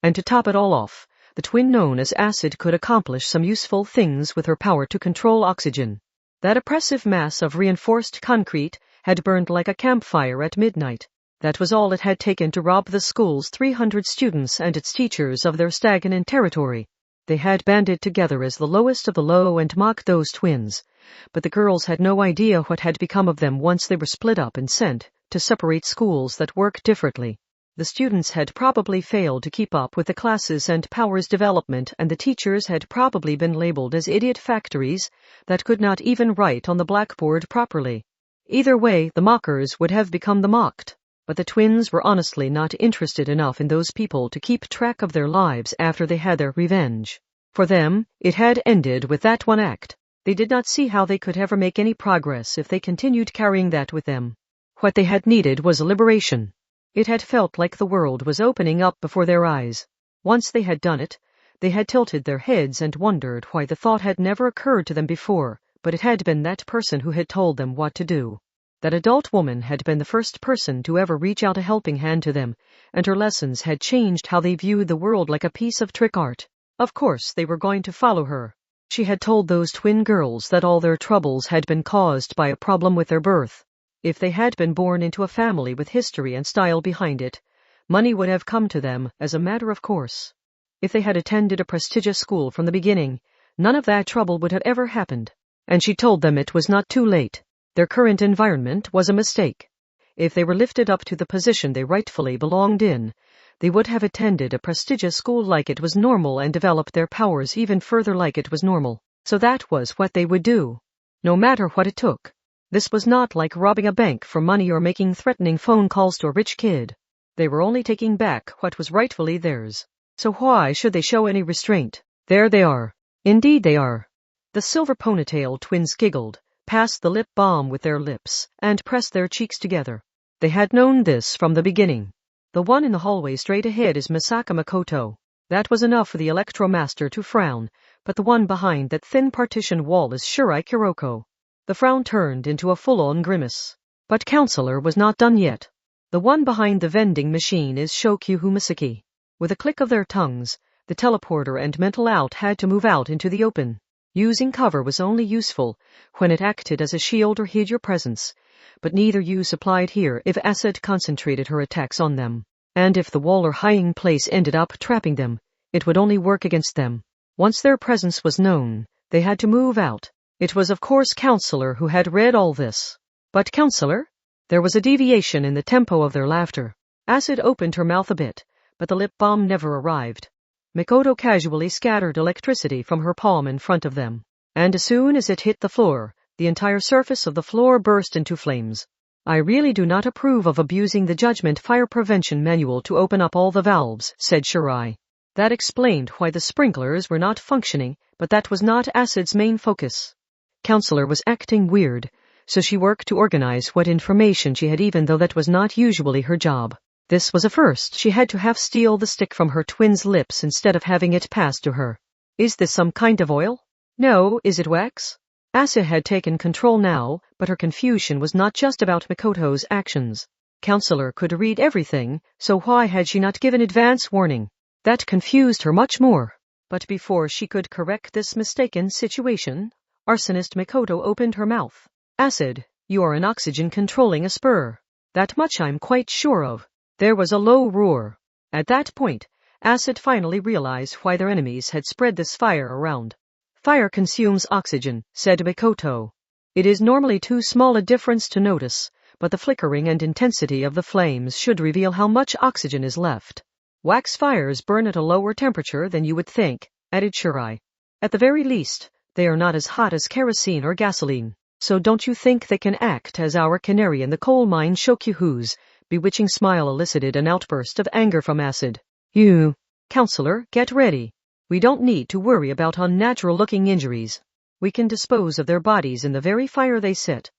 And to top it all off, the twin known as Acid could accomplish some useful things with her power to control oxygen. That oppressive mass of reinforced concrete had burned like a campfire at midnight. That was all it had taken to rob the school's 300 students and its teachers of their stagnant territory. They had banded together as the lowest of the low and mocked those twins, but the girls had no idea what had become of them once they were split up and sent to separate schools that work differently. The students had probably failed to keep up with the classes and powers development, and the teachers had probably been labeled as idiot factories that could not even write on the blackboard properly. Either way, the mockers would have become the mocked. But the twins were honestly not interested enough in those people to keep track of their lives after they had their revenge. For them, it had ended with that one act. They did not see how they could ever make any progress if they continued carrying that with them. What they had needed was liberation. It had felt like the world was opening up before their eyes. Once they had done it, they had tilted their heads and wondered why the thought had never occurred to them before, but it had been that person who had told them what to do. That adult woman had been the first person to ever reach out a helping hand to them, and her lessons had changed how they viewed the world like a piece of trick art. Of course they were going to follow her. She had told those twin girls that all their troubles had been caused by a problem with their birth. If they had been born into a family with history and style behind it, money would have come to them as a matter of course. If they had attended a prestigious school from the beginning, none of that trouble would have ever happened. And she told them it was not too late. Their current environment was a mistake. If they were lifted up to the position they rightfully belonged in, they would have attended a prestigious school like it was normal and developed their powers even further like it was normal. So that was what they would do. No matter what it took. This was not like robbing a bank for money or making threatening phone calls to a rich kid. They were only taking back what was rightfully theirs. So why should they show any restraint? There they are. Indeed they are. The silver ponytail twins giggled, passed the lip balm with their lips, and pressed their cheeks together. They had known this from the beginning. The one in the hallway straight ahead is Misaka Makoto. That was enough for the Electromaster to frown, but the one behind that thin partition wall is Shirai Kuroko. The frown turned into a full-on grimace. But Counselor was not done yet. The one behind the vending machine is Shokyu Misaki. With a click of their tongues, the teleporter and mental out had to move out into the open. Using cover was only useful when it acted as a shield or hid your presence, but neither use applied here if Acid concentrated her attacks on them. And if the wall or hiding place ended up trapping them, it would only work against them. Once their presence was known, they had to move out. It was of course Counselor who had read all this. But Counselor? There was a deviation in the tempo of their laughter. Acid opened her mouth a bit, but the lip balm never arrived. Mikoto casually scattered electricity from her palm in front of them, and as soon as it hit the floor, the entire surface of the floor burst into flames. I really do not approve of abusing the Judgment Fire Prevention Manual to open up all the valves, said Shirai. That explained why the sprinklers were not functioning, but that was not Acid's main focus. Counselor was acting weird, so she worked to organize what information she had even though that was not usually her job. This was a first. She had to half steal the stick from her twin's lips instead of having it passed to her. Is this some kind of oil? No, is it wax? Acid had taken control now, but her confusion was not just about Mikoto's actions. Counselor could read everything, so why had she not given advance warning? That confused her much more. But before she could correct this mistaken situation, Arsonist Mikoto opened her mouth. Acid, you are an oxygen controlling a spur. That much I'm quite sure of. There was a low roar. At that point, Acid finally realized why their enemies had spread this fire around. Fire consumes oxygen, said Mikoto. It is normally too small a difference to notice, but the flickering and intensity of the flames should reveal how much oxygen is left. Wax fires burn at a lower temperature than you would think, added Shirai. At the very least, they are not as hot as kerosene or gasoline, so don't you think they can act as our canary in the coal mine? Shokyu's bewitching smile elicited an outburst of anger from Acid. You, Counselor, get ready. We don't need to worry about unnatural-looking injuries. We can dispose of their bodies in the very fire they set.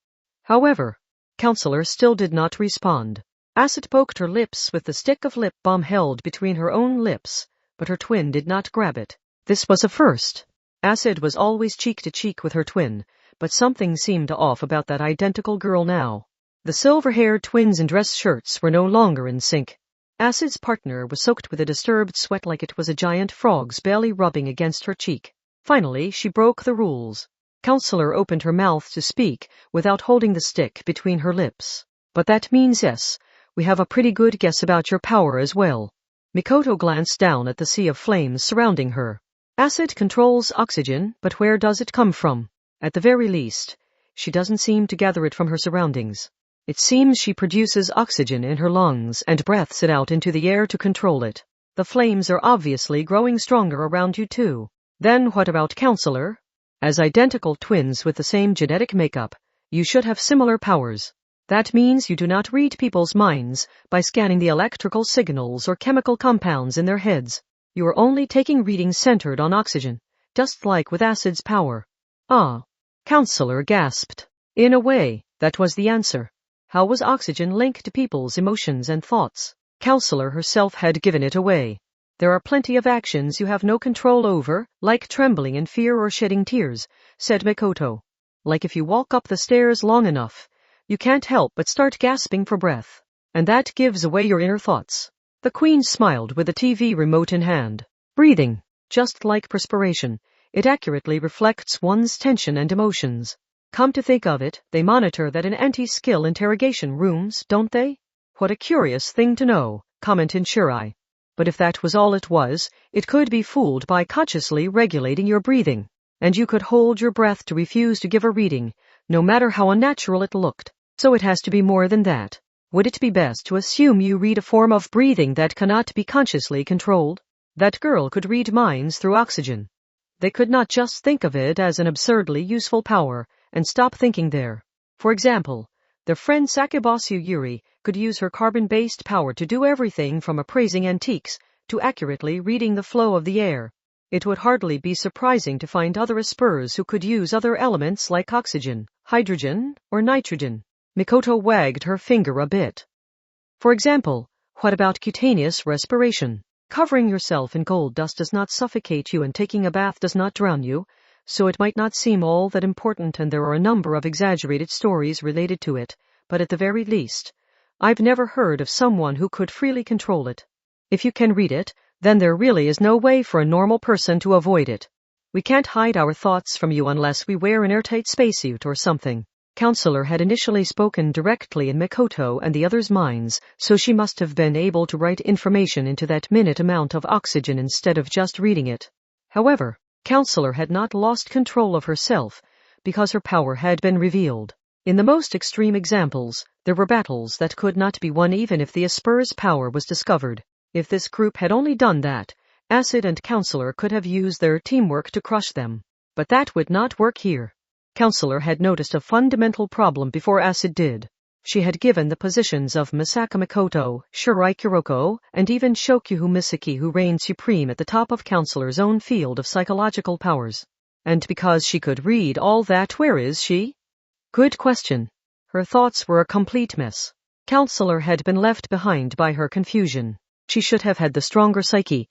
However, Counselor still did not respond. Acid poked her lips with the stick of lip balm held between her own lips, but her twin did not grab it. This was a first. Acid was always cheek to cheek with her twin, but something seemed off about that identical girl now. The silver-haired twins in dress shirts were no longer in sync. Acid's partner was soaked with a disturbed sweat like it was a giant frog's belly rubbing against her cheek. Finally, she broke the rules. Counselor opened her mouth to speak without holding the stick between her lips. But that means yes, we have a pretty good guess about your power as well. Mikoto glanced down at the sea of flames surrounding her. Acid controls oxygen, but where does it come from? At the very least, she doesn't seem to gather it from her surroundings. It seems she produces oxygen in her lungs and breathes it out into the air to control it. The flames are obviously growing stronger around you too. Then what about Counselor? As identical twins with the same genetic makeup, you should have similar powers. That means you do not read people's minds by scanning the electrical signals or chemical compounds in their heads. You are only taking readings centered on oxygen, just like with Acid's power. Ah, Counselor gasped. In a way, that was the answer. How was oxygen linked to people's emotions and thoughts? Counselor herself had given it away. There are plenty of actions you have no control over, like trembling in fear or shedding tears, said Mikoto. Like if you walk up the stairs long enough, you can't help but start gasping for breath. And that gives away your inner thoughts. The Queen smiled with the TV remote in hand. Breathing, just like perspiration, it accurately reflects one's tension and emotions. Come to think of it, they monitor that in anti-skill interrogation rooms, don't they? What a curious thing to know, commented Shirai. But if that was all it was, it could be fooled by consciously regulating your breathing. And you could hold your breath to refuse to give a reading, no matter how unnatural it looked. So it has to be more than that. Would it be best to assume you read a form of breathing that cannot be consciously controlled? That girl could read minds through oxygen. They could not just think of it as an absurdly useful power and stop thinking there. For example, their friend Sakibasu Yuri could use her carbon-based power to do everything from appraising antiques to accurately reading the flow of the air. It would hardly be surprising to find other Aspers who could use other elements like oxygen, hydrogen, or nitrogen. Mikoto wagged her finger a bit. For example, what about cutaneous respiration? Covering yourself in cold dust does not suffocate you and taking a bath does not drown you, so it might not seem all that important, and there are a number of exaggerated stories related to it, but at the very least, I've never heard of someone who could freely control it. If you can read it, then there really is no way for a normal person to avoid it. We can't hide our thoughts from you unless we wear an airtight spacesuit or something. Counselor had initially spoken directly in Mikoto and the others' minds, so she must have been able to write information into that minute amount of oxygen instead of just reading it. However, Counselor had not lost control of herself, because her power had been revealed. In the most extreme examples, there were battles that could not be won even if the Asper's power was discovered. If this group had only done that, Acid and Counselor could have used their teamwork to crush them. But that would not work here. Counselor had noticed a fundamental problem before Acid did. She had given the positions of Misaka Mikoto, Shirai Kuroko, and even Shokyuhu Misaki, who reigned supreme at the top of Counselor's own field of psychological powers. And because she could read all that, where is she? Good question. Her thoughts were a complete mess. Counselor had been left behind by her confusion. She should have had the stronger psyche,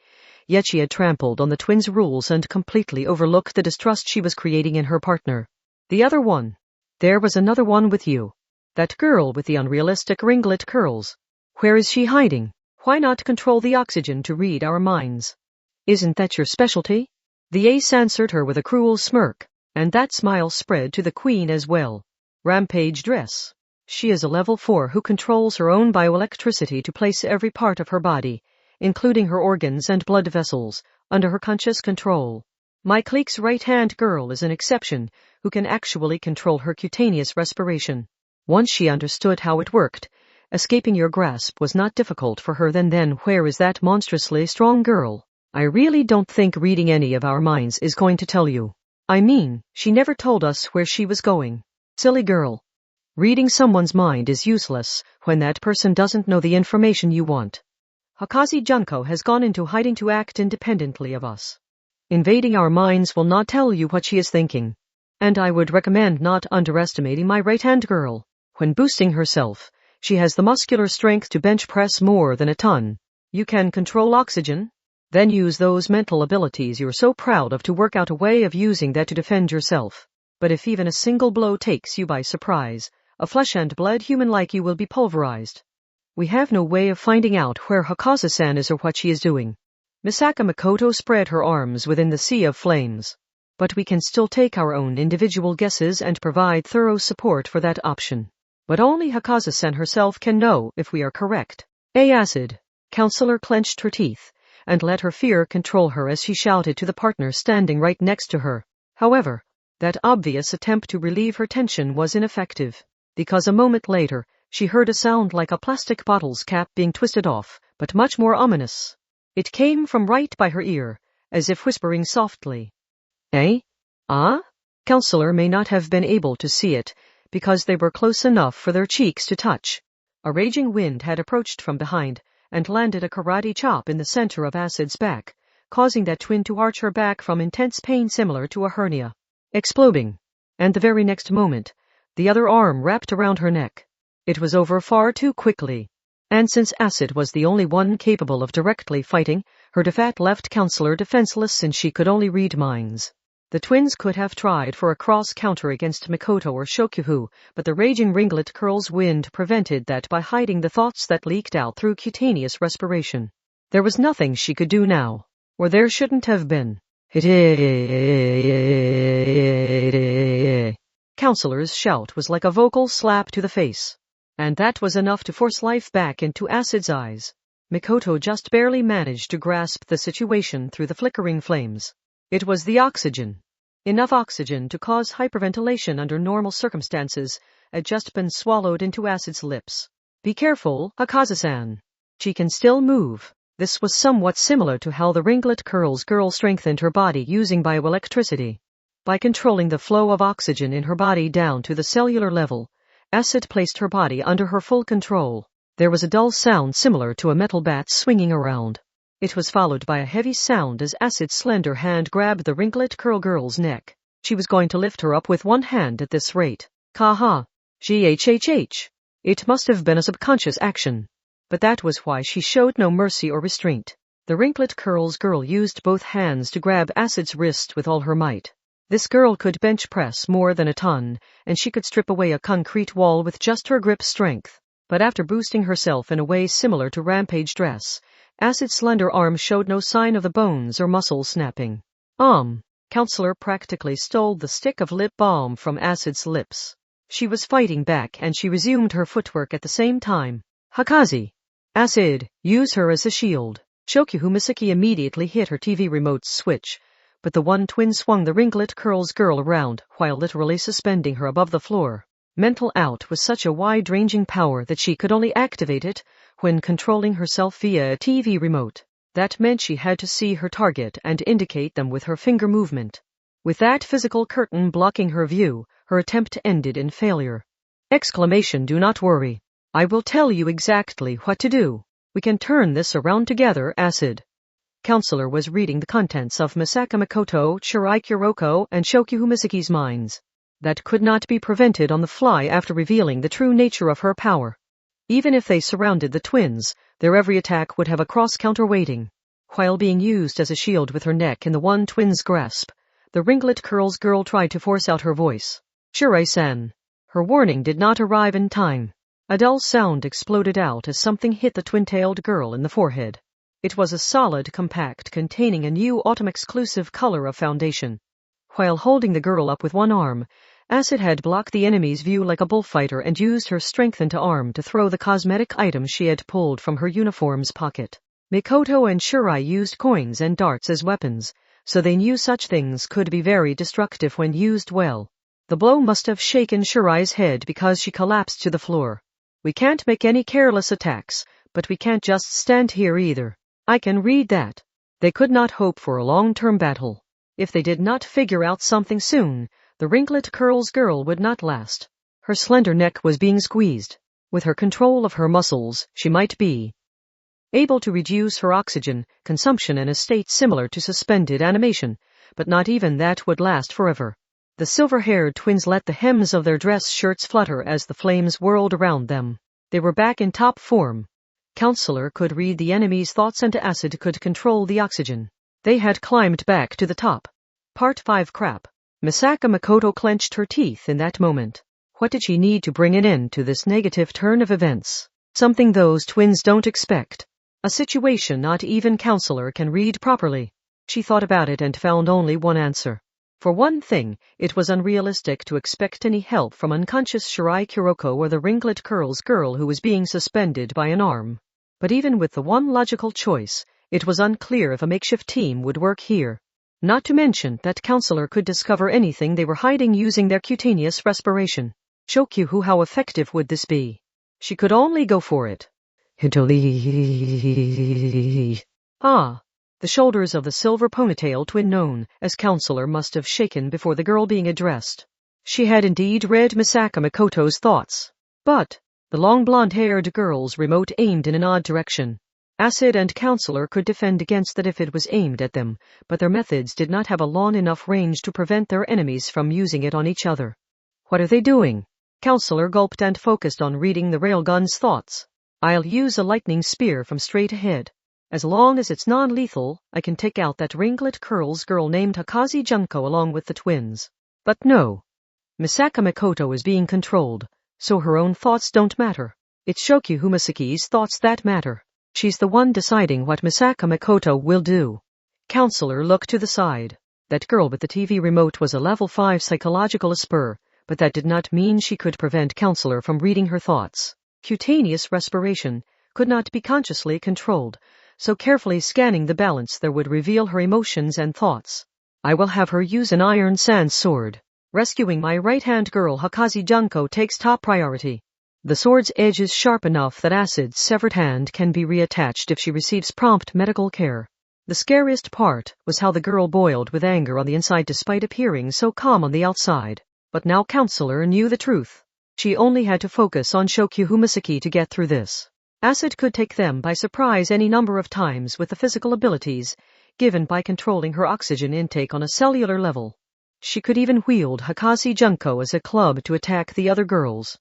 yet she had trampled on the twins' rules and completely overlooked the distrust she was creating in her partner. The other one. There was another one with you. That girl with the unrealistic ringlet curls. Where is she hiding? Why not control the oxygen to read our minds? Isn't that your specialty? The ace answered her with a cruel smirk, and that smile spread to the queen as well. Rampage dress. She is a level 4 who controls her own bioelectricity to place every part of her body, including her organs and blood vessels, under her conscious control. My clique's right-hand girl is an exception who can actually control her cutaneous respiration. Once she understood how it worked, escaping your grasp was not difficult for her. Then where is that monstrously strong girl? I really don't think reading any of our minds is going to tell you. I mean, she never told us where she was going. Silly girl. Reading someone's mind is useless when that person doesn't know the information you want. Hakaze Junko has gone into hiding to act independently of us. Invading our minds will not tell you what she is thinking. And I would recommend not underestimating my right-hand girl. When boosting herself, she has the muscular strength to bench press more than a ton. You can control oxygen? Then use those mental abilities you're so proud of to work out a way of using that to defend yourself. But if even a single blow takes you by surprise, a flesh and blood human like you will be pulverized. We have no way of finding out where Hakaze-san is or what she is doing. Misaka Makoto spread her arms within the sea of flames. But we can still take our own individual guesses and provide thorough support for that option. But only Hakaze-san herself can know if we are correct. Acid. Counselor clenched her teeth and let her fear control her as she shouted to the partner standing right next to her. However, that obvious attempt to relieve her tension was ineffective, because a moment later, she heard a sound like a plastic bottle's cap being twisted off, but much more ominous. It came from right by her ear, as if whispering softly. Eh? Ah? Counselor may not have been able to see it, because they were close enough for their cheeks to touch. A raging wind had approached from behind, and landed a karate chop in the center of Acid's back, causing that twin to arch her back from intense pain similar to a hernia. Exploding. And the very next moment, the other arm wrapped around her neck. It was over far too quickly. And since Acid was the only one capable of directly fighting, her defeat left Counselor defenseless since she could only read minds. The twins could have tried for a cross-counter against Mikoto or Shokyuhu, but the raging ringlet curl's wind prevented that by hiding the thoughts that leaked out through cutaneous respiration. There was nothing she could do now, or there shouldn't have been. Counselor's shout was like a vocal slap to the face. And that was enough to force life back into Acid's eyes. Mikoto just barely managed to grasp the situation through the flickering flames. It was the oxygen. Enough oxygen to cause hyperventilation under normal circumstances had just been swallowed into Acid's lips. Be careful, Hakaze-san. She can still move. This was somewhat similar to how the ringlet curl's girl strengthened her body using bioelectricity. By controlling the flow of oxygen in her body down to the cellular level, Acid placed her body under her full control. There was a dull sound similar to a metal bat swinging around. It was followed by a heavy sound as Acid's slender hand grabbed the ringlet curl girl's neck. She was going to lift her up with one hand at this rate. Kaha. Ghhh. It must have been a subconscious action. But that was why she showed no mercy or restraint. The ringlet curl's girl used both hands to grab Acid's wrist with all her might. This girl could bench press more than a ton, and she could strip away a concrete wall with just her grip strength. But after boosting herself in a way similar to Rampage dress, Acid's slender arm showed no sign of the bones or muscles snapping. Counselor practically stole the stick of lip balm from Acid's lips. She was fighting back and she resumed her footwork at the same time. Hakaze. Acid, use her as a shield. Shokyuhu Misaki immediately hit her TV remote's switch, but the one twin swung the ringlet curl's girl around while literally suspending her above the floor. Mental out was such a wide-ranging power that she could only activate it when controlling herself via a TV remote. That meant she had to see her target and indicate them with her finger movement. With that physical curtain blocking her view, her attempt ended in failure. Do not worry. I will tell you exactly what to do. We can turn this around together, Acid. Counselor was reading the contents of Misaka Makoto, Shirai Kuroko, and Shokyuhu Misaki's minds. That could not be prevented on the fly after revealing the true nature of her power. Even if they surrounded the twins, their every attack would have a cross-counter waiting. While being used as a shield with her neck in the one twin's grasp, the ringlet curl's girl tried to force out her voice. Shirai-san. Her warning did not arrive in time. A dull sound exploded out as something hit the twin-tailed girl in the forehead. It was a solid compact containing a new autumn-exclusive color of foundation. While holding the girl up with one arm, Acid had blocked the enemy's view like a bullfighter and used her strengthened arm to throw the cosmetic item she had pulled from her uniform's pocket. Mikoto and Shirai used coins and darts as weapons, so they knew such things could be very destructive when used well. The blow must have shaken Shirai's head because she collapsed to the floor. We can't make any careless attacks, but we can't just stand here either. I can read that. They could not hope for a long-term battle. If they did not figure out something soon, the wrinklet curls girl would not last. Her slender neck was being squeezed. With her control of her muscles, she might be able to reduce her oxygen consumption in a state similar to suspended animation, but not even that would last forever. The silver-haired twins let the hems of their dress shirts flutter as the flames whirled around them. They were back in top form. Counselor could read the enemy's thoughts and Acid could control the oxygen. They had climbed back to the top. Part 5 Crap. Misaka Makoto clenched her teeth in that moment. What did she need to bring an end to this negative turn of events? Something those twins don't expect. A situation not even Counselor can read properly. She thought about it and found only one answer. For one thing, it was unrealistic to expect any help from unconscious Shirai Kuroko or the wrinklet curls girl who was being suspended by an arm. But even with the one logical choice, it was unclear if a makeshift team would work here. Not to mention that Counselor could discover anything they were hiding using their cutaneous respiration. Shokyu, how effective would this be? She could only go for it. Ah! The shoulders of the silver ponytail twin known as Counselor must have shaken before the girl being addressed. She had indeed read Misaka Makoto's thoughts. But the long blonde-haired girl's remote aimed in an odd direction. Acid and Counselor could defend against it if it was aimed at them, but their methods did not have a long enough range to prevent their enemies from using it on each other. What are they doing? Counselor gulped and focused on reading the railgun's thoughts. I'll use a lightning spear from straight ahead. As long as it's non-lethal, I can take out that wrinklet curls girl named Hakazi Junko along with the twins. But no. Misaka Makoto is being controlled, so her own thoughts don't matter. It's Shokyu Humasaki's thoughts that matter. She's the one deciding what Misaka Makoto will do. Counselor looked to the side. That girl with the TV remote was a level 5 psychological esper, but that did not mean she could prevent Counselor from reading her thoughts. Cutaneous respiration could not be consciously controlled, so carefully scanning the balance there would reveal her emotions and thoughts. I will have her use an iron sans sword. Rescuing my right-hand girl Hakazi Junko takes top priority. The sword's edge is sharp enough that Acid's severed hand can be reattached if she receives prompt medical care. The scariest part was how the girl boiled with anger on the inside despite appearing so calm on the outside. But now Counselor knew the truth. She only had to focus on Shokyu Humasaki to get through this. Acid could take them by surprise any number of times with the physical abilities given by controlling her oxygen intake on a cellular level. She could even wield Hakazi Junko as a club to attack the other girls.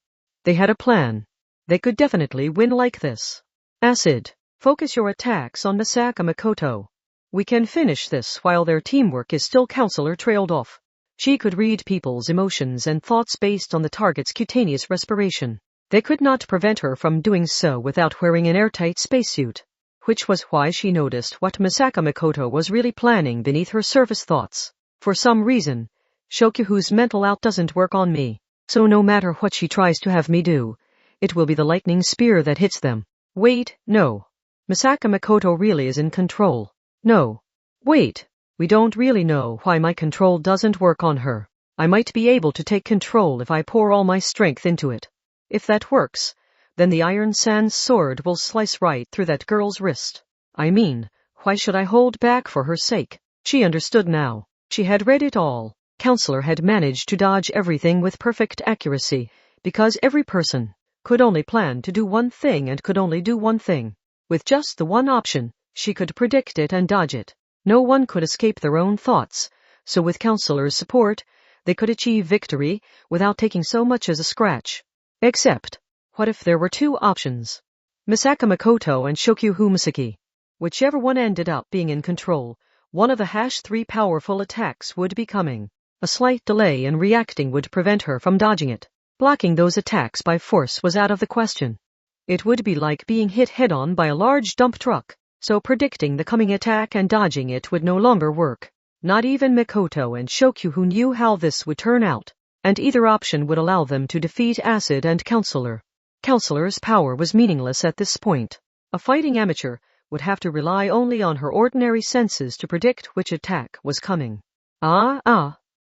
They had a plan. They could definitely win like this. Acid, focus your attacks on Misaka Makoto. We can finish this while their teamwork is still. Counselor trailed off. She could read people's emotions and thoughts based on the target's cutaneous respiration. They could not prevent her from doing so without wearing an airtight spacesuit, which was why she noticed what Misaka Makoto was really planning beneath her surface thoughts. For some reason, Shokyu's mental out doesn't work on me, so no matter what she tries to have me do, it will be the lightning spear that hits them. Wait, no. Misaka Makoto really is in control. No. Wait, we don't really know why my control doesn't work on her. I might be able to take control if I pour all my strength into it. If that works, then the iron sans sword will slice right through that girl's wrist. I mean, why should I hold back for her sake? She understood now. She had read it all. Counselor had managed to dodge everything with perfect accuracy, because every person could only plan to do one thing and could only do one thing. With just the one option, she could predict it and dodge it. No one could escape their own thoughts, so with Counselor's support, they could achieve victory without taking so much as a scratch. Except, what if there were two options? Misaka Makoto and Shokyu Humasaki. Whichever one ended up being in control, one of the #3 powerful attacks would be coming. A slight delay in reacting would prevent her from dodging it. Blocking those attacks by force was out of the question. It would be like being hit head-on by a large dump truck, so predicting the coming attack and dodging it would no longer work. Not even Mikoto and Shokyu knew how this would turn out, and either option would allow them to defeat Acid and Counselor. Counselor's power was meaningless at this point. A fighting amateur would have to rely only on her ordinary senses to predict which attack was coming.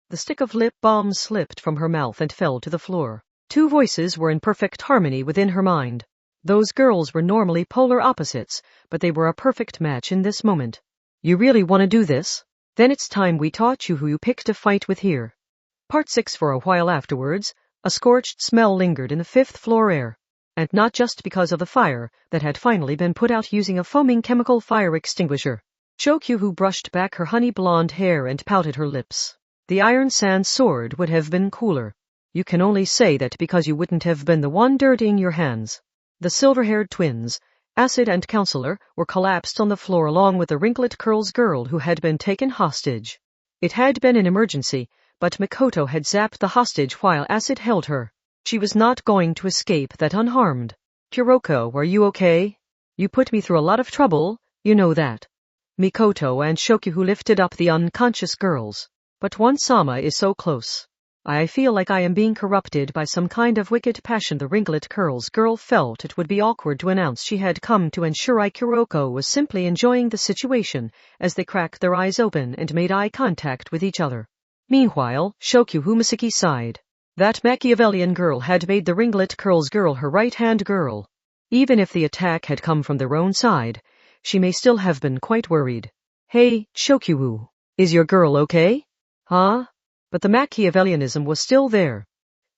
The stick of lip balm slipped from her mouth and fell to the floor. Two voices were in perfect harmony within her mind. Those girls were normally polar opposites, but they were a perfect match in this moment. You really want to do this? Then it's time we taught you who you picked to fight with here. Part 6. For a while afterwards, a scorched smell lingered in the 5th floor air. And not just because of the fire that had finally been put out using a foaming chemical fire extinguisher. Shokyu brushed back her honey blonde hair and pouted her lips. The iron sand sword would have been cooler. You can only say that because you wouldn't have been the one dirtying your hands. The silver-haired twins, Acid and Counselor, were collapsed on the floor along with the wrinklet curls girl who had been taken hostage. It had been an emergency, but Mikoto had zapped the hostage while Acid held her. She was not going to escape that unharmed. Kuroko, are you okay? You put me through a lot of trouble, you know that. Mikoto and Shokyu lifted up the unconscious girls. But one Sama is so close. I feel like I am being corrupted by some kind of wicked passion. The wrinklet curls girl felt it would be awkward to announce she had come to ensure Kuroko was simply enjoying the situation as they cracked their eyes open and made eye contact with each other. Meanwhile, Shokyu Misaki sighed. That Machiavellian girl had made the wrinklet curls girl her right-hand girl. Even if the attack had come from their own side, she may still have been quite worried. Hey, Shokyu, is your girl okay? Huh? But the Machiavellianism was still there.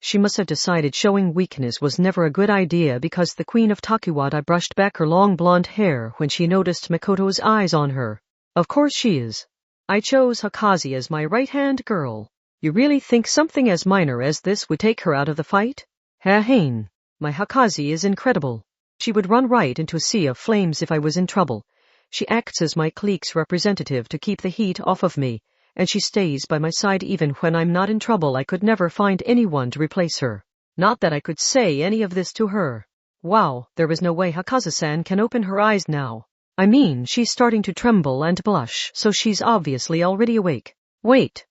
She must have decided showing weakness was never a good idea because the Queen of Takuwada brushed back her long blonde hair when she noticed Mikoto's eyes on her. Of course she is. I chose Hakazi as my right-hand girl. You really think something as minor as this would take her out of the fight? Ha-hain. My Hakazi is incredible. She would run right into a sea of flames if I was in trouble. She acts as my clique's representative to keep the heat off of me. And she stays by my side even when I'm not in trouble. I could never find anyone to replace her. Not that I could say any of this to her. Wow, there is no way Hakazu-san can open her eyes now. I mean, she's starting to tremble and blush, so she's obviously already awake. Wait.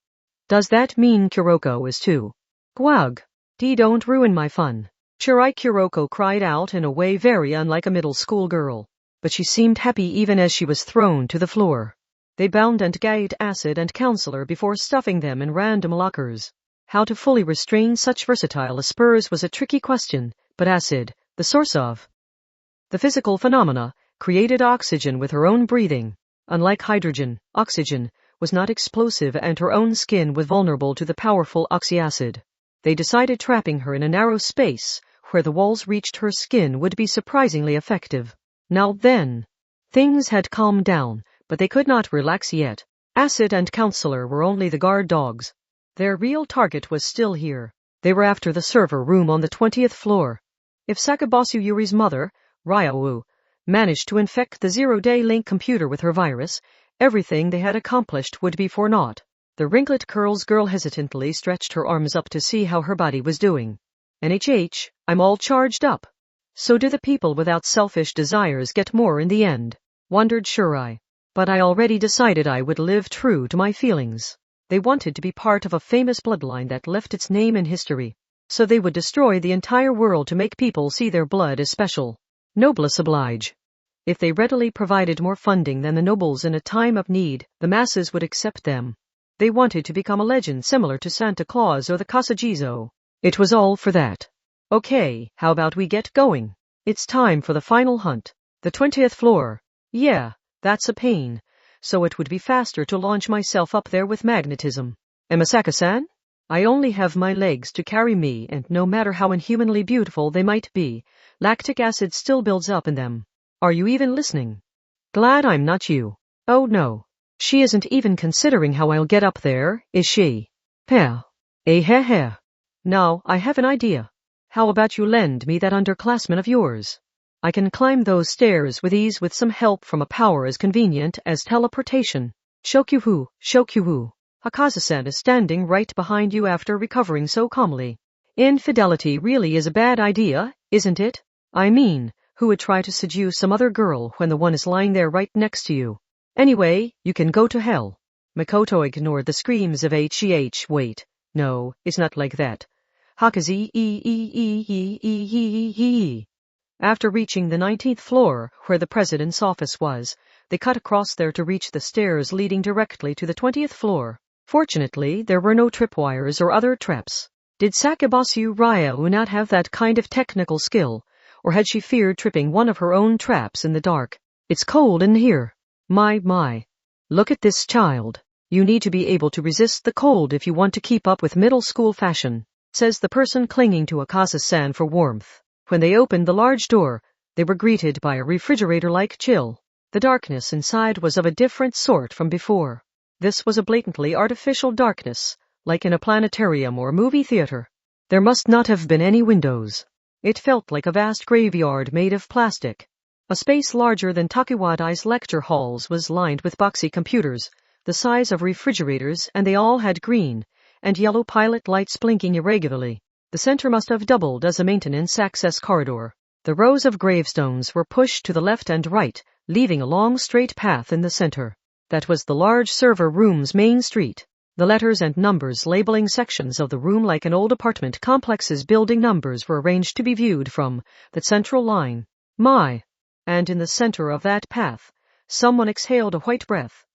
Does that mean Kuroko is too? Gwag. Don't ruin my fun. Shirai Kuroko cried out in a way very unlike a middle school girl. But she seemed happy even as she was thrown to the floor. They bound and gagged Acid and Counselor before stuffing them in random lockers. How to fully restrain such versatile spurs was a tricky question, but Acid, the source of the physical phenomena, created oxygen with her own breathing. Unlike hydrogen, oxygen was not explosive and her own skin was vulnerable to the powerful oxyacid. They decided trapping her in a narrow space where the walls reached her skin would be surprisingly effective. Now then, things had calmed down. But they could not relax yet. Acid and Counselor were only the guard dogs. Their real target was still here. They were after the server room on the 20th floor. If Sakabasu Yuri's mother, Ryo, managed to infect the zero-day link computer with her virus, everything they had accomplished would be for naught. The wrinklet curls girl hesitantly stretched her arms up to see how her body was doing. NHH, I'm all charged up. So do the people without selfish desires get more in the end? Wondered Shirai. But I already decided I would live true to my feelings. They wanted to be part of a famous bloodline that left its name in history. So they would destroy the entire world to make people see their blood as special. Noblesse oblige. If they readily provided more funding than the nobles in a time of need, the masses would accept them. They wanted to become a legend similar to Santa Claus or the Kasajizo. It was all for that. Okay, how about we get going? It's time for the final hunt. The 20th floor. Yeah. That's a pain, so it would be faster to launch myself up there with magnetism. Emasaka-san? I only have my legs to carry me, and no matter how inhumanly beautiful they might be, lactic acid still builds up in them. Are you even listening? Glad I'm not you. Oh no. She isn't even considering how I'll get up there, is she? Peh. Heh. Now, I have an idea. How about you lend me that underclassman of yours? I can climb those stairs with ease with some help from a power as convenient as teleportation. Shokyu. Hakazu-san is standing right behind you after recovering so calmly. Infidelity really is a bad idea, isn't it? I mean, who would try to seduce some other girl when the one is lying there right next to you? Anyway, you can go to hell. Makoto ignored the screams of H. Wait. No, it's not like that. Hakazi. After reaching the 19th floor, where the president's office was, they cut across there to reach the stairs leading directly to the 20th floor. Fortunately, there were no tripwires or other traps. Did Sakabasu Ryao not have that kind of technical skill, or had she feared tripping one of her own traps in the dark? It's cold in here. My. Look at this child. You need to be able to resist the cold if you want to keep up with middle school fashion, says the person clinging to Akaza-san for warmth. When they opened the large door, they were greeted by a refrigerator-like chill. The darkness inside was of a different sort from before. This was a blatantly artificial darkness, like in a planetarium or movie theater. There must not have been any windows. It felt like a vast graveyard made of plastic. A space larger than Takuwadai's lecture halls was lined with boxy computers, the size of refrigerators, and they all had green and yellow pilot lights blinking irregularly. The center must have doubled as a maintenance access corridor. The rows of gravestones were pushed to the left and right, leaving a long straight path in the center. That was the large server room's main street. The letters and numbers labeling sections of the room like an old apartment complex's building numbers were arranged to be viewed from that central line. My! And in the center of that path, someone exhaled a white breath.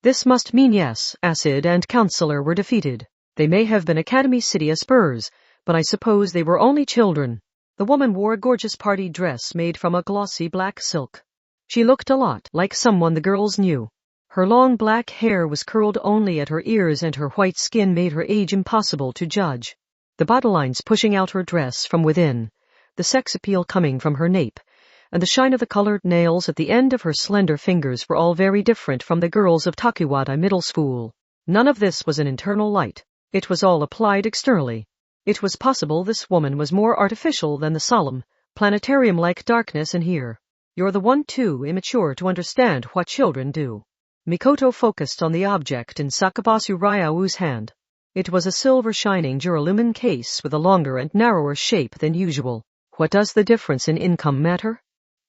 This must mean yes, Acid and Counselor were defeated. They may have been Academy City Spurs, but I suppose they were only children. The woman wore a gorgeous party dress made from a glossy black silk. She looked a lot like someone the girls knew. Her long black hair was curled only at her ears, and her white skin made her age impossible to judge. The body lines pushing out her dress from within, the sex appeal coming from her nape, and the shine of the colored nails at the end of her slender fingers were all very different from the girls of Takuwada Middle School. None of this was an internal light. It was all applied externally. It was possible this woman was more artificial than the solemn, planetarium-like darkness in here. You're the one too immature to understand what children do. Mikoto focused on the object in Sakabasu Ryao's hand. It was a silver shining duralumin case with a longer and narrower shape than usual. What does the difference in income matter?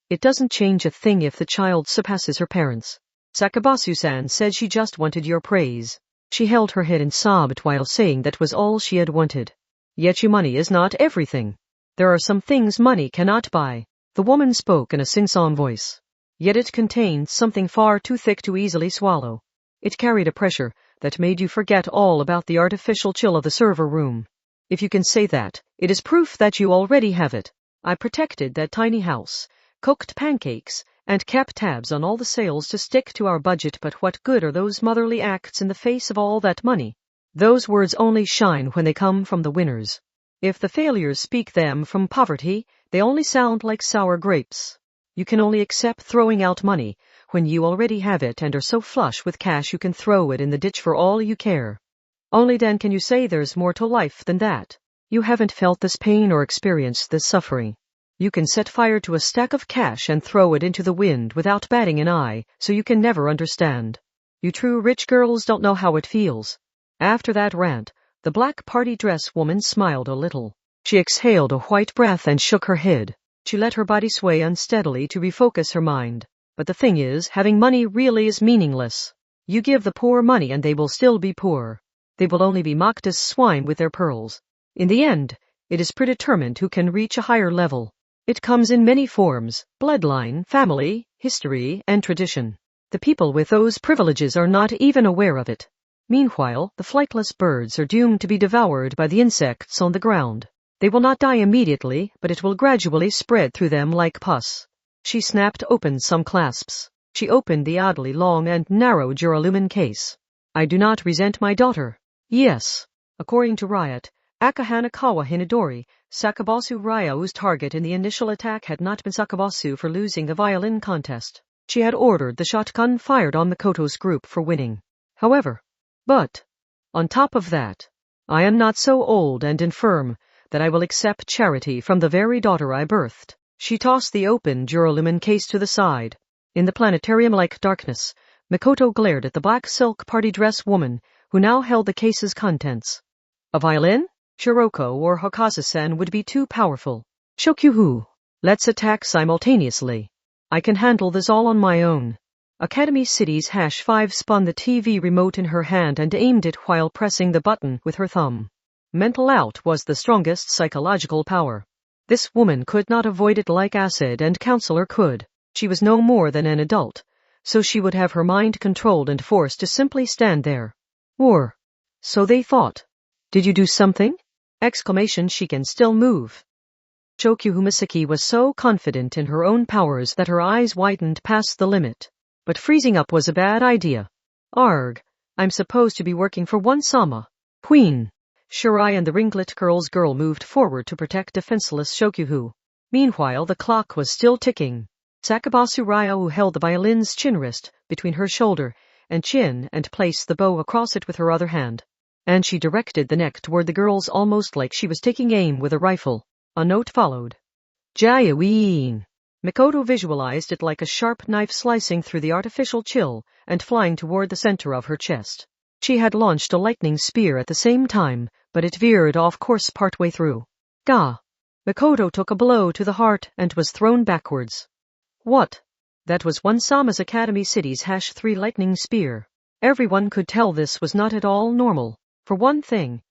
It doesn't change a thing if the child surpasses her parents. Sakabasu-san said she just wanted your praise. She held her head and sobbed while saying that was all she had wanted. Yet your money is not everything. There are some things money cannot buy. The woman spoke in a sing-song voice. Yet it contained something far too thick to easily swallow. It carried a pressure that made you forget all about the artificial chill of the server room. If you can say that, it is proof that you already have it. I protected that tiny house, cooked pancakes, and kept tabs on all the sales to stick to our budget, but what good are those motherly acts in the face of all that money? Those words only shine when they come from the winners. If the failures speak them from poverty, they only sound like sour grapes. You can only accept throwing out money when you already have it and are so flush with cash you can throw it in the ditch for all you care. Only then can you say there's more to life than that. You haven't felt this pain or experienced this suffering. You can set fire to a stack of cash and throw it into the wind without batting an eye, so you can never understand. You true rich girls don't know how it feels. After that rant, the black party dress woman smiled a little. She exhaled a white breath and shook her head. She let her body sway unsteadily to refocus her mind. But the thing is, having money really is meaningless. You give the poor money and they will still be poor. They will only be mocked as swine with their pearls. In the end, it is predetermined who can reach a higher level. It comes in many forms: bloodline, family, history, and tradition. The people with those privileges are not even aware of it. Meanwhile, the flightless birds are doomed to be devoured by the insects on the ground. They will not die immediately, but it will gradually spread through them like pus. She snapped open some clasps. She opened the oddly long and narrow duralumin case. I do not resent my daughter. Yes. According to Riot, Akahanakawa Hinadori, Sakabasu Ryao's target in the initial attack had not been Sakabasu for losing the violin contest. She had ordered the shotgun fired on Makoto's group for winning. However, on top of that, I am not so old and infirm that I will accept charity from the very daughter I birthed. She tossed the open duralumin case to the side. In the planetarium-like darkness, Makoto glared at the black silk party dress woman, who now held the case's contents. A violin? Shiroko or Hokasa-san would be too powerful. Shokyuhu. Let's attack simultaneously. I can handle this all on my own. Academy City's #5 spun the TV remote in her hand and aimed it while pressing the button with her thumb. Mental out was the strongest psychological power. This woman could not avoid it like acid and Counselor could. She was no more than an adult, so she would have her mind controlled and forced to simply stand there. Or so they thought. Did you do something? Exclamation. She can still move. Shokyuhu Misaki was so confident in her own powers that her eyes widened past the limit. But freezing up was a bad idea. Arg, I'm supposed to be working for one Sama. Queen. Shirai and the ringlet curls girl moved forward to protect defenseless Shokyuhu. Meanwhile, the clock was still ticking. Sakabasu Ryao held the violin's chin wrist between her shoulder and chin and placed the bow across it with her other hand. And she directed the neck toward the girls almost like she was taking aim with a rifle. A note followed. Jaya-ween. Mikoto visualized it like a sharp knife slicing through the artificial chill and flying toward the center of her chest. She had launched a lightning spear at the same time, but it veered off course partway through. Gah! Mikoto took a blow to the heart and was thrown backwards. What? That was one Sama's Academy City's #3 lightning spear. Everyone could tell this was not at all normal. For one thing,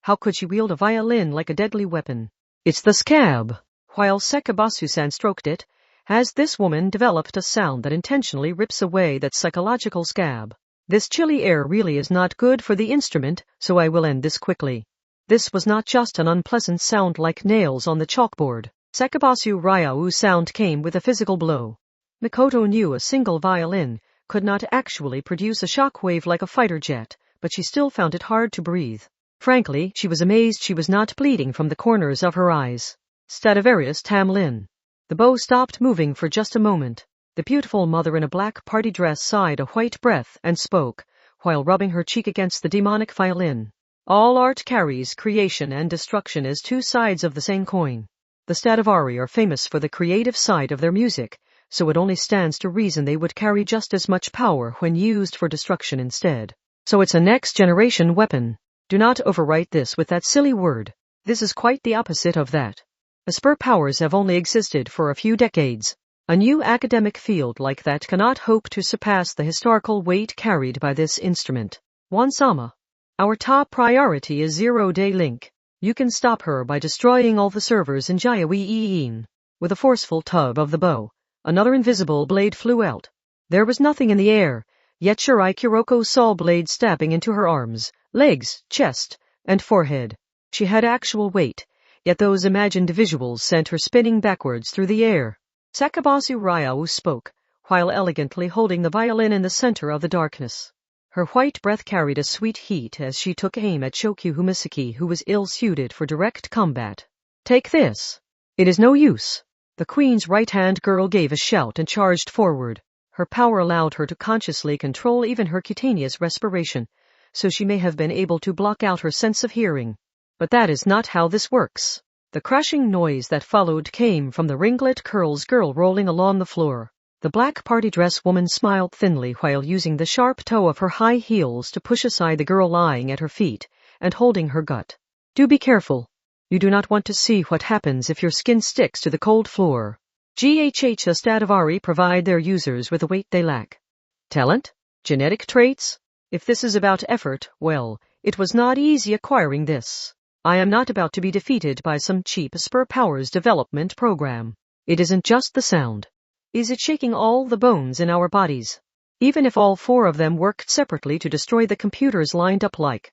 how could she wield a violin like a deadly weapon? It's the scab. While Sakabasu-san stroked it, has this woman developed a sound that intentionally rips away that psychological scab. This chilly air really is not good for the instrument, so I will end this quickly. This was not just an unpleasant sound like nails on the chalkboard. Sakabasu Ryau's sound came with a physical blow. Mikoto knew a single violin could not actually produce a shockwave like a fighter jet, but she still found it hard to breathe. Frankly, she was amazed she was not bleeding from the corners of her eyes. Stradivarius Tamlin. The bow stopped moving for just a moment. The beautiful mother in a black party dress sighed a white breath and spoke, while rubbing her cheek against the demonic violin. All art carries creation and destruction as two sides of the same coin. The Stradivari are famous for the creative side of their music, so it only stands to reason they would carry just as much power when used for destruction instead. So it's a next-generation weapon. Do not overwrite this with that silly word. This is quite the opposite of that. Esper powers have only existed for a few decades. A new academic field like that cannot hope to surpass the historical weight carried by this instrument. Wansama. Our top priority is Zero-Day Link. You can stop her by destroying all the servers in Jaya-ween. With a forceful tug of the bow, another invisible blade flew out. There was nothing in the air, yet Shirai Kuroko saw blades stabbing into her arms, legs, chest, and forehead. She had actual weight, yet those imagined visuals sent her spinning backwards through the air. Sakabasu Ryao spoke, while elegantly holding the violin in the center of the darkness. Her white breath carried a sweet heat as she took aim at Shokyuhu Misaki, who was ill-suited for direct combat. Take this. It is no use. The queen's right-hand girl gave a shout and charged forward. Her power allowed her to consciously control even her cutaneous respiration, so she may have been able to block out her sense of hearing. But that is not how this works. The crashing noise that followed came from the ringlet curls girl rolling along the floor. The black party dress woman smiled thinly while using the sharp toe of her high heels to push aside the girl lying at her feet and holding her gut. Do be careful. You do not want to see what happens if your skin sticks to the cold floor. GHH Stradivari provide their users with the weight they lack. Talent? Genetic traits? If this is about effort, well, it was not easy acquiring this. I am not about to be defeated by some cheap spur powers development program. It isn't just the sound. Is it shaking all the bones in our bodies? Even if all four of them worked separately to destroy the computers lined up like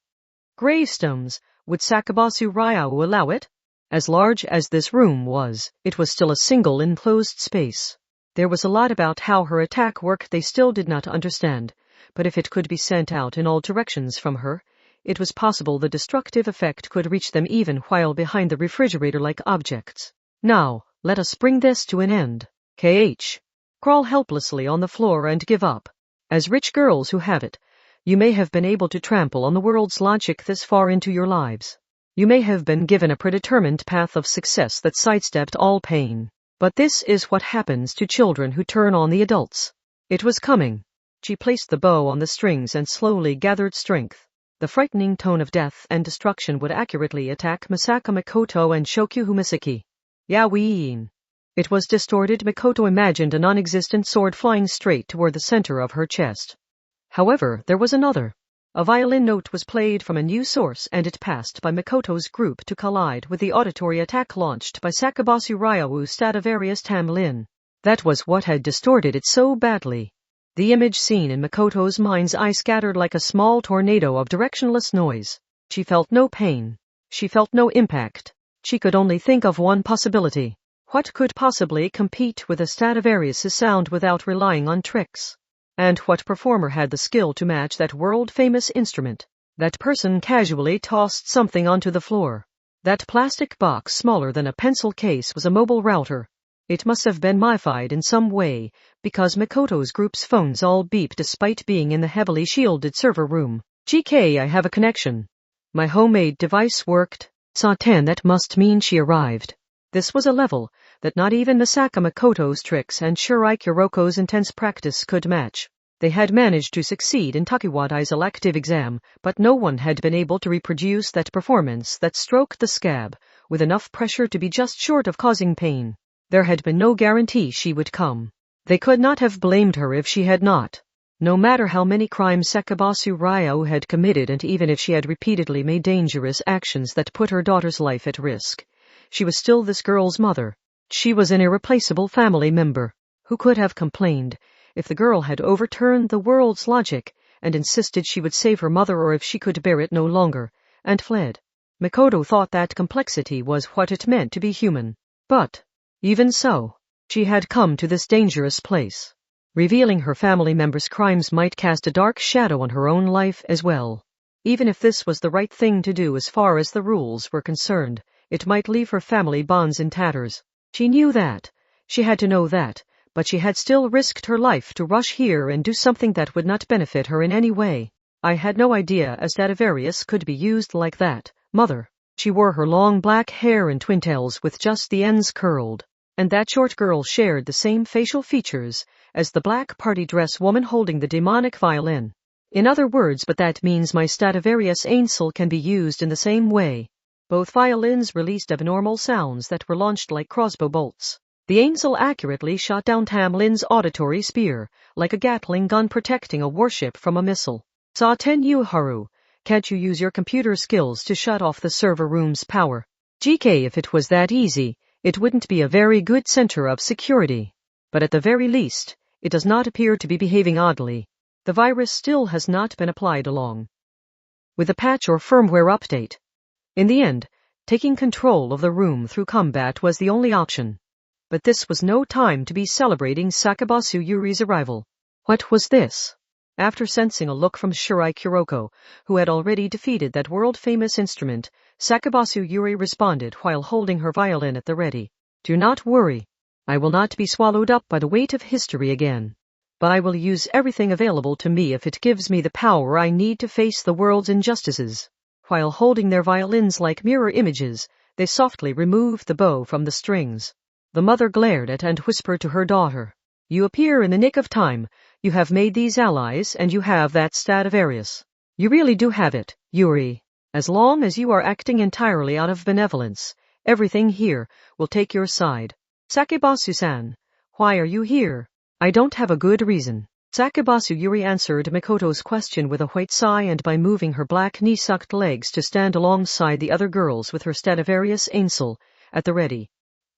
gravestones, would Sakabasu Ryao allow it? As large as this room was, it was still a single enclosed space. There was a lot about how her attack worked they still did not understand, but if it could be sent out in all directions from her, it was possible the destructive effect could reach them even while behind the refrigerator-like objects. Now, let us bring this to an end. KH. Crawl helplessly on the floor and give up. As rich girls who have it, you may have been able to trample on the world's logic this far into your lives. You may have been given a predetermined path of success that sidestepped all pain. But this is what happens to children who turn on the adults. It was coming. She placed the bow on the strings and slowly gathered strength. The frightening tone of death and destruction would accurately attack Misaka Makoto and Shokyu Humisaki. Yaoin. It was distorted. Makoto imagined a non-existent sword flying straight toward the center of her chest. However, there was another. A violin note was played from a new source, and it passed by Makoto's group to collide with the auditory attack launched by Sakabasu Ryau's Stradivarius tamlin. That was what had distorted it so badly. The image seen in Makoto's mind's eye scattered like a small tornado of directionless noise. She felt no pain. She felt no impact. She could only think of one possibility. What could possibly compete with a Stradivarius' sound without relying on tricks? And what performer had the skill to match that world-famous instrument? That person casually tossed something onto the floor. That plastic box smaller than a pencil case was a mobile router. It must have been modified in some way, because Makoto's group's phones all beeped despite being in the heavily shielded server room. GK, I have a connection. My homemade device worked. Saw 10, that must mean she arrived. This was a level that not even Misaka Makoto's tricks and Shirai Kuroko's intense practice could match. They had managed to succeed in Takuwadai's elective exam, but no one had been able to reproduce that performance that stroked the scab, with enough pressure to be just short of causing pain. There had been no guarantee she would come. They could not have blamed her if she had not. No matter how many crimes Sakabasu Ryo had committed, and even if she had repeatedly made dangerous actions that put her daughter's life at risk, she was still this girl's mother. She was an irreplaceable family member. Who could have complained if the girl had overturned the world's logic and insisted she would save her mother, or if she could bear it no longer, and fled? Makoto thought that complexity was what it meant to be human. But, even so, she had come to this dangerous place. Revealing her family members' crimes might cast a dark shadow on her own life as well. Even if this was the right thing to do as far as the rules were concerned, it might leave her family bonds in tatters. She knew that. She had to know that, but she had still risked her life to rush here and do something that would not benefit her in any way. I had no idea a Stradivarius could be used like that, Mother. She wore her long black hair in twintails with just the ends curled, and that short girl shared the same facial features as the black party dress woman holding the demonic violin. In other words, but that means my Stradivarius Ainsel can be used in the same way. Both violins released abnormal sounds that were launched like crossbow bolts. The Ainsel accurately shot down Tamlin's auditory spear, like a Gatling gun protecting a warship from a missile. Saw 10 Haru, can't you use your computer skills to shut off the server room's power? GK, if it was that easy, it wouldn't be a very good center of security. But at the very least, it does not appear to be behaving oddly. The virus still has not been applied along with a patch or firmware update. In the end, taking control of the room through combat was the only option. But this was no time to be celebrating Sakabasu Yuri's arrival. What was this? After sensing a look from Shirai Kuroko, who had already defeated that world-famous instrument, Sakabasu Yuri responded while holding her violin at the ready. Do not worry. I will not be swallowed up by the weight of history again. But I will use everything available to me if it gives me the power I need to face the world's injustices. While holding their violins like mirror images, they softly removed the bow from the strings. The mother glared at and whispered to her daughter, You appear in the nick of time. You have made these allies, and you have that Stradivarius. You really do have it, Yuri. As long as you are acting entirely out of benevolence, everything here will take your side. Sakabasu-san, why are you here? I don't have a good reason. Sakabasu Yuri answered Makoto's question with a white sigh and by moving her black knee-sucked legs to stand alongside the other girls with her Stradivarius Ainsel at the ready.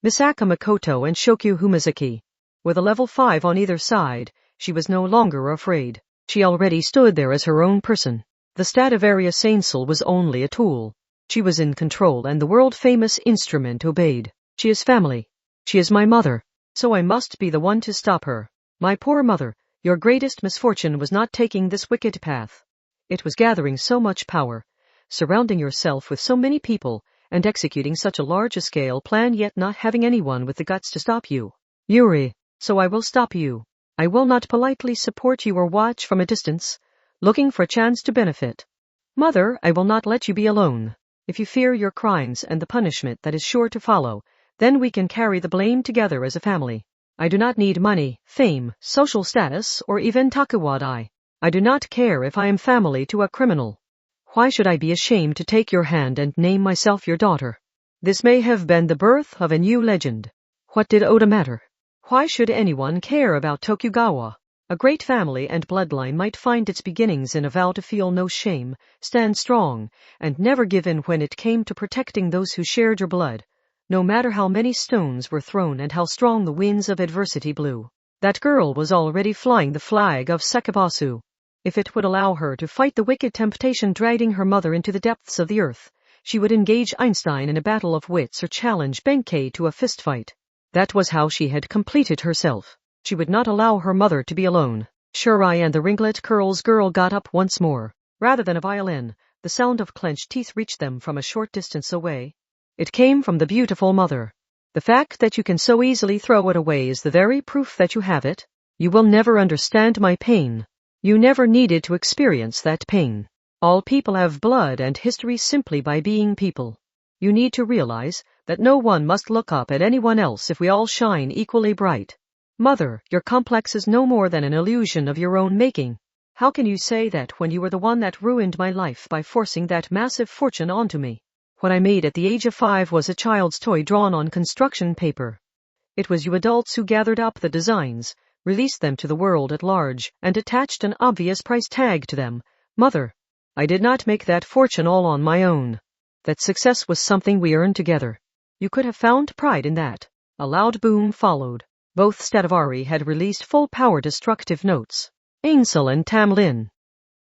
Misaka Makoto and Shokyu Humisaki. With a level 5 on either side, she was no longer afraid. She already stood there as her own person. The Stradivarius Ainsel was only a tool. She was in control, and the world-famous instrument obeyed. She is family. She is my mother. So I must be the one to stop her. My poor mother. Your greatest misfortune was not taking this wicked path. It was gathering so much power, surrounding yourself with so many people, and executing such a large-scale plan, yet not having anyone with the guts to stop you. Yuri, so I will stop you. I will not politely support you or watch from a distance, looking for a chance to benefit. Mother, I will not let you be alone. If you fear your crimes and the punishment that is sure to follow, then we can carry the blame together as a family. I do not need money, fame, social status, or even Takuwadai. I do not care if I am family to a criminal. Why should I be ashamed to take your hand and name myself your daughter? This may have been the birth of a new legend. What did Oda matter? Why should anyone care about Tokugawa? A great family and bloodline might find its beginnings in a vow to feel no shame, stand strong, and never give in when it came to protecting those who shared your blood, no matter how many stones were thrown and how strong the winds of adversity blew. That girl was already flying the flag of Sakabasu. If it would allow her to fight the wicked temptation dragging her mother into the depths of the earth, she would engage Einstein in a battle of wits or challenge Benkei to a fistfight. That was how she had completed herself. She would not allow her mother to be alone. Shirai and the ringlet curls girl got up once more. Rather than a violin, the sound of clenched teeth reached them from a short distance away. It came from the beautiful mother. The fact that you can so easily throw it away is the very proof that you have it. You will never understand my pain. You never needed to experience that pain. All people have blood and history simply by being people. You need to realize that no one must look up at anyone else if we all shine equally bright. Mother, your complex is no more than an illusion of your own making. How can you say that when you were the one that ruined my life by forcing that massive fortune onto me? What I made at the age of 5 was a child's toy drawn on construction paper. It was you adults who gathered up the designs, released them to the world at large, and attached an obvious price tag to them. Mother, I did not make that fortune all on my own. That success was something we earned together. You could have found pride in that. A loud boom followed. Both Stradivari had released full-power destructive notes. Ainsel and Tamlin.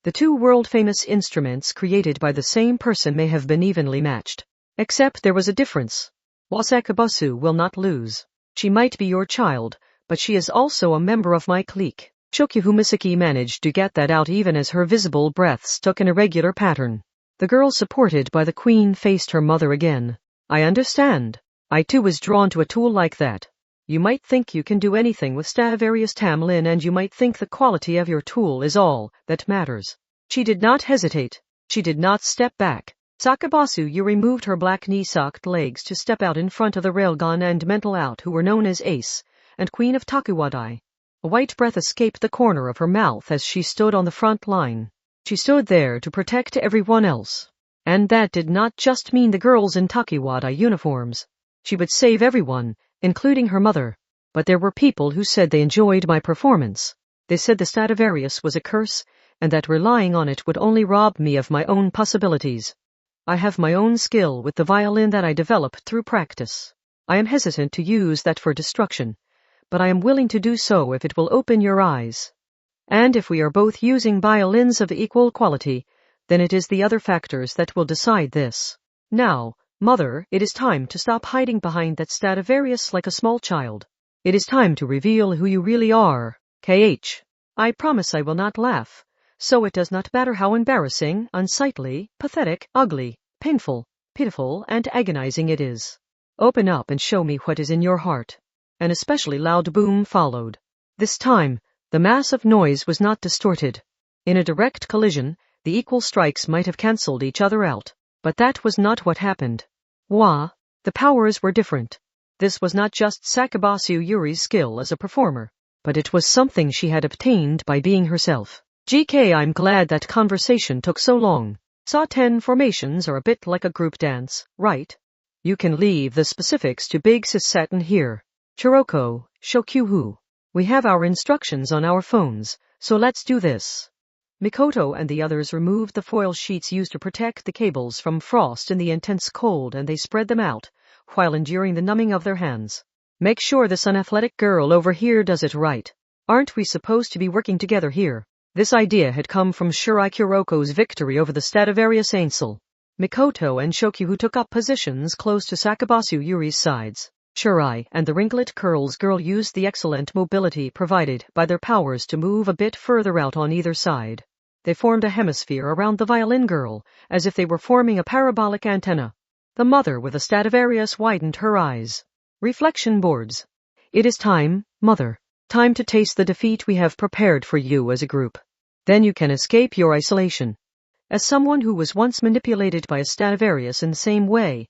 The two world-famous instruments created by the same person may have been evenly matched. Except there was a difference. Wasakabasu will not lose. She might be your child, but she is also a member of my clique. Shokyuhu Misaki managed to get that out even as her visible breaths took an irregular pattern. The girl supported by the queen faced her mother again. I understand. I too was drawn to a tool like that. You might think you can do anything with Stradivarius Tamlin, and you might think the quality of your tool is all that matters. She did not hesitate. She did not step back. Sakabasu, you removed her black knee-socked legs to step out in front of the Railgun and Mental Out, who were known as Ace and Queen of Takuwadai. A white breath escaped the corner of her mouth as she stood on the front line. She stood there to protect everyone else. And that did not just mean the girls in Takuwadai uniforms. She would save everyone, including her mother. But there were people who said they enjoyed my performance. They said the Stradivarius was a curse, and that relying on it would only rob me of my own possibilities. I have my own skill with the violin that I developed through practice. I am hesitant to use that for destruction, but I am willing to do so if it will open your eyes. And if we are both using violins of equal quality, then it is the other factors that will decide this. Now, Mother, it is time to stop hiding behind that Stradivarius like a small child. It is time to reveal who you really are. KH. I promise I will not laugh. So it does not matter how embarrassing, unsightly, pathetic, ugly, painful, pitiful, and agonizing it is. Open up and show me what is in your heart. An especially loud boom followed. This time, the massive noise was not distorted. In a direct collision, the equal strikes might have cancelled each other out. But that was not what happened. The powers were different. This was not just Sakabasu Yuri's skill as a performer, but it was something she had obtained by being herself. GK, I'm glad that conversation took so long. Saw 10 formations are a bit like a group dance, right? You can leave the specifics to Big Sis Satin here. Chiroko, Shokyuhu. We have our instructions on our phones, so let's do this. Mikoto and the others removed the foil sheets used to protect the cables from frost in the intense cold, and they spread them out, while enduring the numbing of their hands. Make sure this unathletic girl over here does it right. Aren't we supposed to be working together here? This idea had come from Shirai Kuroko's victory over the Stradivarius Ainsel. Mikoto and Shokyuhu took up positions close to Sakabasu Yuri's sides. Shirai and the ringlet curls girl used the excellent mobility provided by their powers to move a bit further out on either side. They formed a hemisphere around the violin girl, as if they were forming a parabolic antenna. The mother with a Stradivarius widened her eyes. Reflection boards. It is time, Mother. Time to taste the defeat we have prepared for you as a group. Then you can escape your isolation. As someone who was once manipulated by a Stradivarius in the same way,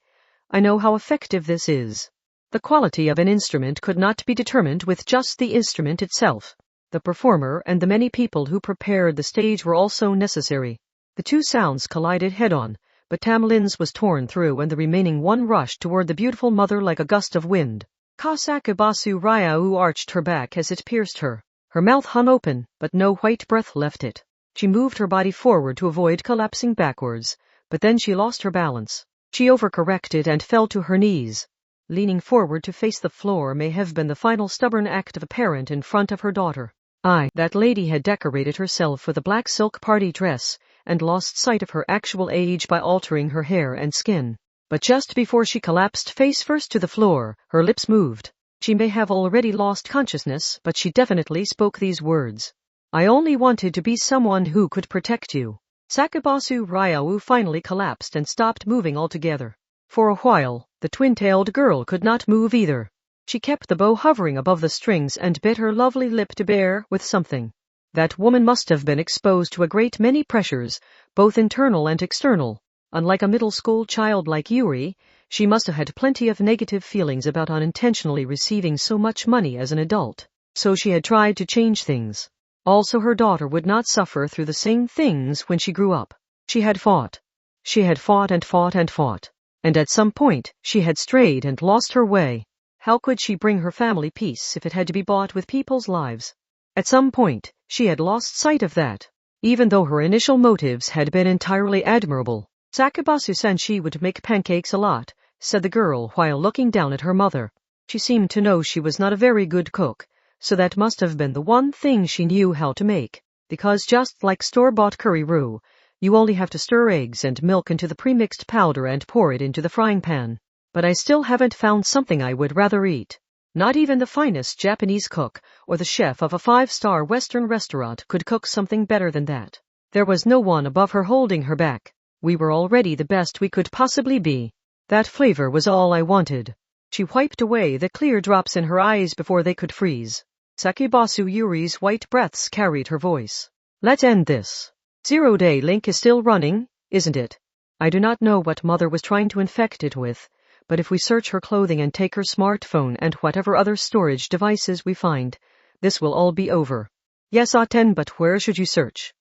I know how effective this is. The quality of an instrument could not be determined with just the instrument itself. The performer and the many people who prepared the stage were also necessary. The two sounds collided head-on, but Tamlin's was torn through and the remaining one rushed toward the beautiful mother like a gust of wind. Kasakabasu Ryau arched her back as it pierced her. Her mouth hung open, but no white breath left it. She moved her body forward to avoid collapsing backwards, but then she lost her balance. She overcorrected and fell to her knees. Leaning forward to face the floor may have been the final stubborn act of a parent in front of her daughter. That lady had decorated herself with a black silk party dress and lost sight of her actual age by altering her hair and skin. But just before she collapsed face first to the floor, her lips moved. She may have already lost consciousness, but she definitely spoke these words. I only wanted to be someone who could protect you. Sakabasu Ryau finally collapsed and stopped moving altogether. For a while, the twin-tailed girl could not move either. She kept the bow hovering above the strings and bit her lovely lip to bear with something. That woman must have been exposed to a great many pressures, both internal and external. Unlike a middle school child like Yuri, she must have had plenty of negative feelings about unintentionally receiving so much money as an adult. So she had tried to change things. Also, her daughter would not suffer through the same things when she grew up. She had fought. She had fought and fought and fought. And at some point, she had strayed and lost her way. How could she bring her family peace if it had to be bought with people's lives? At some point, she had lost sight of that, even though her initial motives had been entirely admirable. Sakabasu-san, she would make pancakes a lot, said the girl while looking down at her mother. She seemed to know she was not a very good cook, so that must have been the one thing she knew how to make, because just like store-bought curry roux, you only have to stir eggs and milk into the pre-mixed powder and pour it into the frying pan. But I still haven't found something I would rather eat. Not even the finest Japanese cook or the chef of a 5-star Western restaurant could cook something better than that. There was no one above her holding her back. We were already the best we could possibly be. That flavor was all I wanted. She wiped away the clear drops in her eyes before they could freeze. Sakibasu Yuri's white breaths carried her voice. Let's end this. 0-day link is still running, isn't it? I do not know what mother was trying to infect it with, but if we search her clothing and take her smartphone and whatever other storage devices we find, this will all be over. Yes, Aten, but where should you search?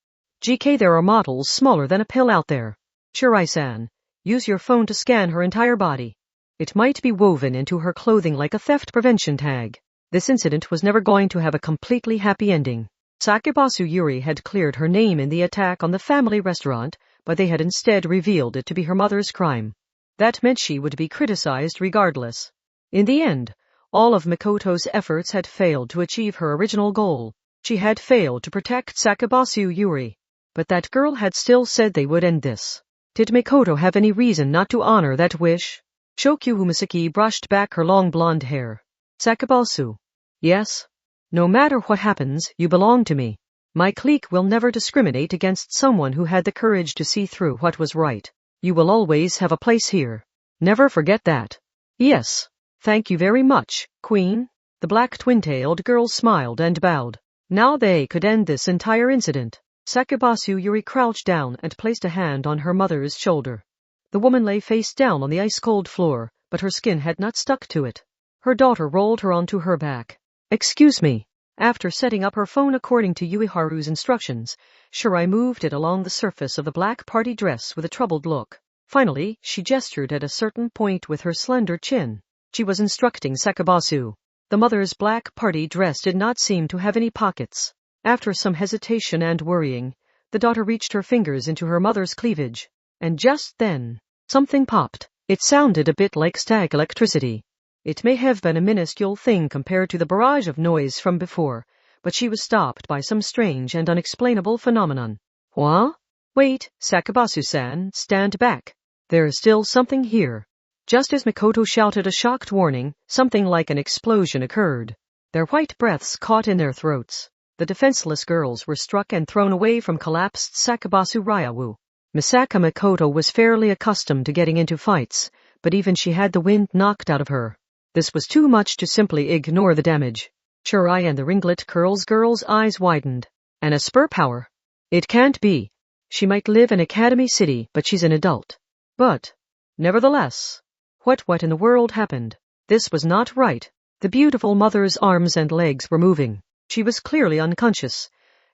GK, there are models smaller than a pill out there. Shirai-san, use your phone to scan her entire body. It might be woven into her clothing like a theft prevention tag. This incident was never going to have a completely happy ending. Sakibasu Yuri had cleared her name in the attack on the family restaurant, but they had instead revealed it to be her mother's crime. That meant she would be criticized regardless. In the end, all of Mikoto's efforts had failed to achieve her original goal. She had failed to protect Sakibasu Yuri. But that girl had still said they would end this. Did Mikoto have any reason not to honor that wish? Shokyu Umasaki brushed back her long blonde hair. Sakibasu. Yes? No matter what happens, you belong to me. My clique will never discriminate against someone who had the courage to see through what was right. You will always have a place here. Never forget that. Yes. Thank you very much, Queen. The black twin-tailed girl smiled and bowed. Now they could end this entire incident. Sakibasu Yuri crouched down and placed a hand on her mother's shoulder. The woman lay face down on the ice-cold floor, but her skin had not stuck to it. Her daughter rolled her onto her back. Excuse me. After setting up her phone according to Yuiharu's instructions, Shirai moved it along the surface of the black party dress with a troubled look. Finally, she gestured at a certain point with her slender chin. She was instructing Sakibasu. The mother's black party dress did not seem to have any pockets. After some hesitation and worrying, the daughter reached her fingers into her mother's cleavage. And just then, something popped. It sounded a bit like static electricity. It may have been a minuscule thing compared to the barrage of noise from before, but she was stopped by some strange and unexplainable phenomenon. What? Wait, Sakibasu-san, stand back. There is still something here. Just as Mikoto shouted a shocked warning, something like an explosion occurred. Their white breaths caught in their throats. The defenseless girls were struck and thrown away from collapsed Sakibasu Ryau. Misaka Mikoto was fairly accustomed to getting into fights, but even she had the wind knocked out of her. This was too much to simply ignore the damage. Shirai and the ringlet curls girl's eyes widened. An Esper power? It can't be. She might live in Academy City, but she's an adult. But, nevertheless, what in the world happened? This was not right. The beautiful mother's arms and legs were moving. She was clearly unconscious,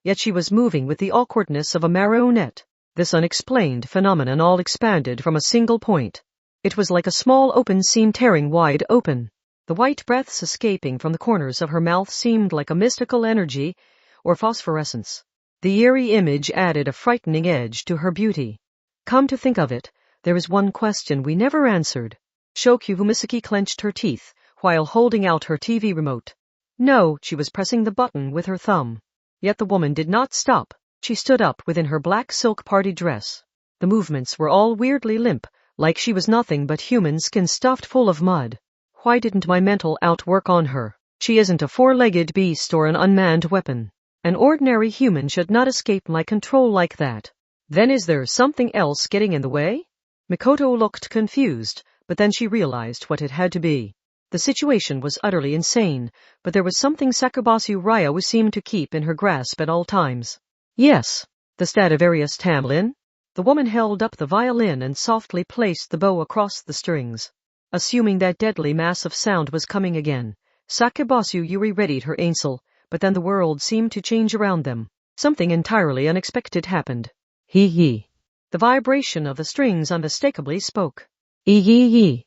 yet she was moving with the awkwardness of a marionette. This unexplained phenomenon all expanded from a single point. It was like a small open seam tearing wide open. The white breaths escaping from the corners of her mouth seemed like a mystical energy or phosphorescence. The eerie image added a frightening edge to her beauty. Come to think of it, there is one question we never answered. Shokyu Misaki clenched her teeth while holding out her TV remote. No, she was pressing the button with her thumb. Yet the woman did not stop. She stood up within her black silk party dress. The movements were all weirdly limp, like she was nothing but human skin stuffed full of mud. Why didn't my mental outwork on her? She isn't a four-legged beast or an unmanned weapon. An ordinary human should not escape my control like that. Then is there something else getting in the way? Mikoto looked confused, but then she realized what it had to be. The situation was utterly insane, but there was something Sakubasu Ryo seemed to keep in her grasp at all times. Yes, the Stradivarius tambourine. The woman held up the violin and softly placed the bow across the strings. Assuming that deadly mass of sound was coming again, Sakubasu Yuri readied her ainsel, but then the world seemed to change around them. Something entirely unexpected happened. Hee. The vibration of the strings unmistakably spoke. Hee.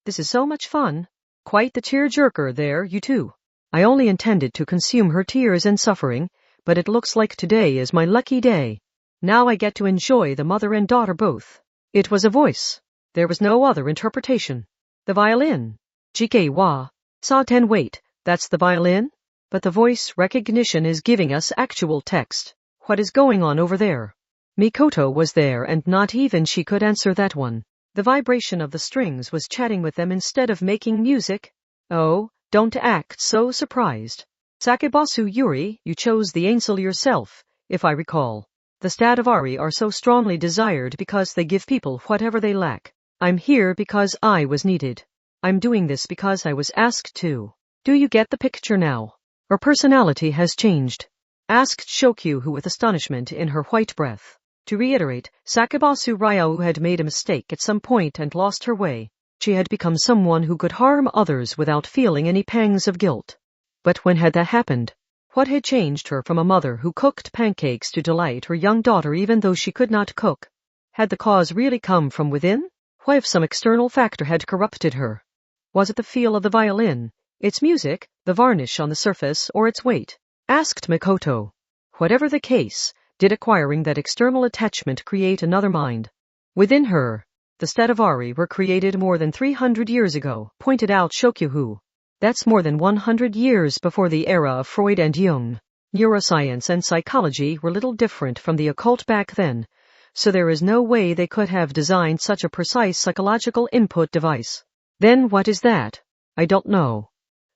This is so much fun. Quite the tearjerker there, you two. I only intended to consume her tears and suffering, but it looks like today is my lucky day. Now I get to enjoy the mother and daughter both. It was a voice. There was no other interpretation. The violin. Jike wa. Sa-ten wait, that's the violin? But the voice recognition is giving us actual text. What is going on over there? Mikoto was there and not even she could answer that one. The vibration of the strings was chatting with them instead of making music. Oh, don't act so surprised. Sakubasu Yuri, you chose the ainsel yourself, if I recall. The Stradivari are so strongly desired because they give people whatever they lack. I'm here because I was needed. I'm doing this because I was asked to. Do you get the picture now? Her personality has changed. Asked Shokyu with astonishment in her white breath. To reiterate, Sakubasu Ryo had made a mistake at some point and lost her way. She had become someone who could harm others without feeling any pangs of guilt. But when had that happened? What had changed her from a mother who cooked pancakes to delight her young daughter even though she could not cook? Had the cause really come from within? What if some external factor had corrupted her? Was it the feel of the violin, its music, the varnish on the surface, or its weight? Asked Mikoto. Whatever the case, did acquiring that external attachment create another mind? Within her, the Stradivari were created more than 300 years ago, pointed out Shokyu. That's more than 100 years before the era of Freud and Jung. Neuroscience and psychology were little different from the occult back then, so there is no way they could have designed such a precise psychological input device. Then what is that? I don't know.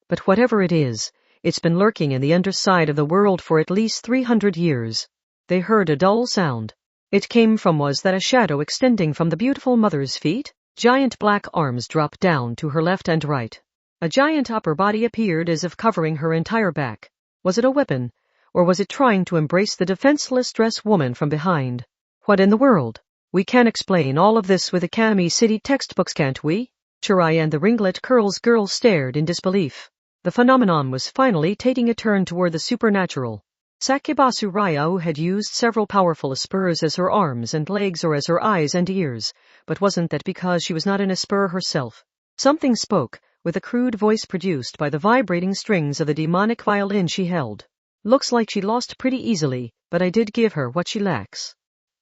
But whatever it is, it's been lurking in the underside of the world for at least 300 years. They heard a dull sound. It came from was that a shadow extending from the beautiful mother's feet? Giant black arms dropped down to her left and right. A giant upper body appeared as if covering her entire back. Was it a weapon, or was it trying to embrace the defenseless dress woman from behind? What in the world? We can explain all of this with Akami City textbooks, can't we? Chirai and the ringlet curls girl stared in disbelief. The phenomenon was finally taking a turn toward the supernatural. Sakubasu Ryo had used several powerful spurs as her arms and legs or as her eyes and ears, but wasn't that because she was not an spur herself? Something spoke, with a crude voice produced by the vibrating strings of the demonic violin she held. Looks like she lost pretty easily, but I did give her what she lacks.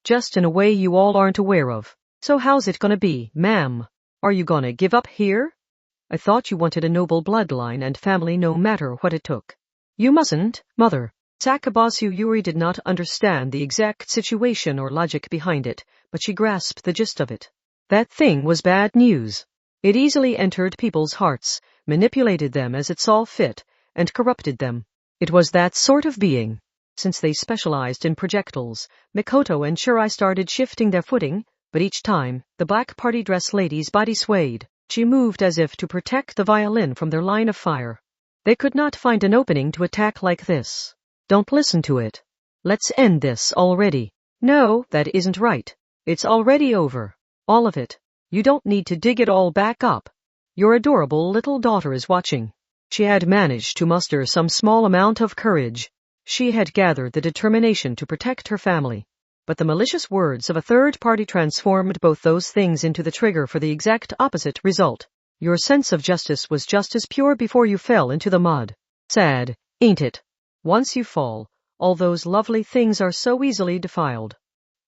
Just in a way you all aren't aware of. So how's it gonna be, ma'am? Are you gonna give up here? I thought you wanted a noble bloodline and family no matter what it took. You mustn't, mother. Sakubasu Yuri did not understand the exact situation or logic behind it, but she grasped the gist of it. That thing was bad news. It easily entered people's hearts, manipulated them as it saw fit, and corrupted them. It was that sort of being. Since they specialized in projectiles, Mikoto and Shirai started shifting their footing, but each time, the black party dress lady's body swayed. She moved as if to protect the violin from their line of fire. They could not find an opening to attack like this. Don't listen to it. Let's end this already. No, that isn't right. It's already over. All of it. You don't need to dig it all back up. Your adorable little daughter is watching. She had managed to muster some small amount of courage. She had gathered the determination to protect her family. But the malicious words of a third party transformed both those things into the trigger for the exact opposite result. Your sense of justice was just as pure before you fell into the mud. Sad, ain't it? Once you fall, all those lovely things are so easily defiled.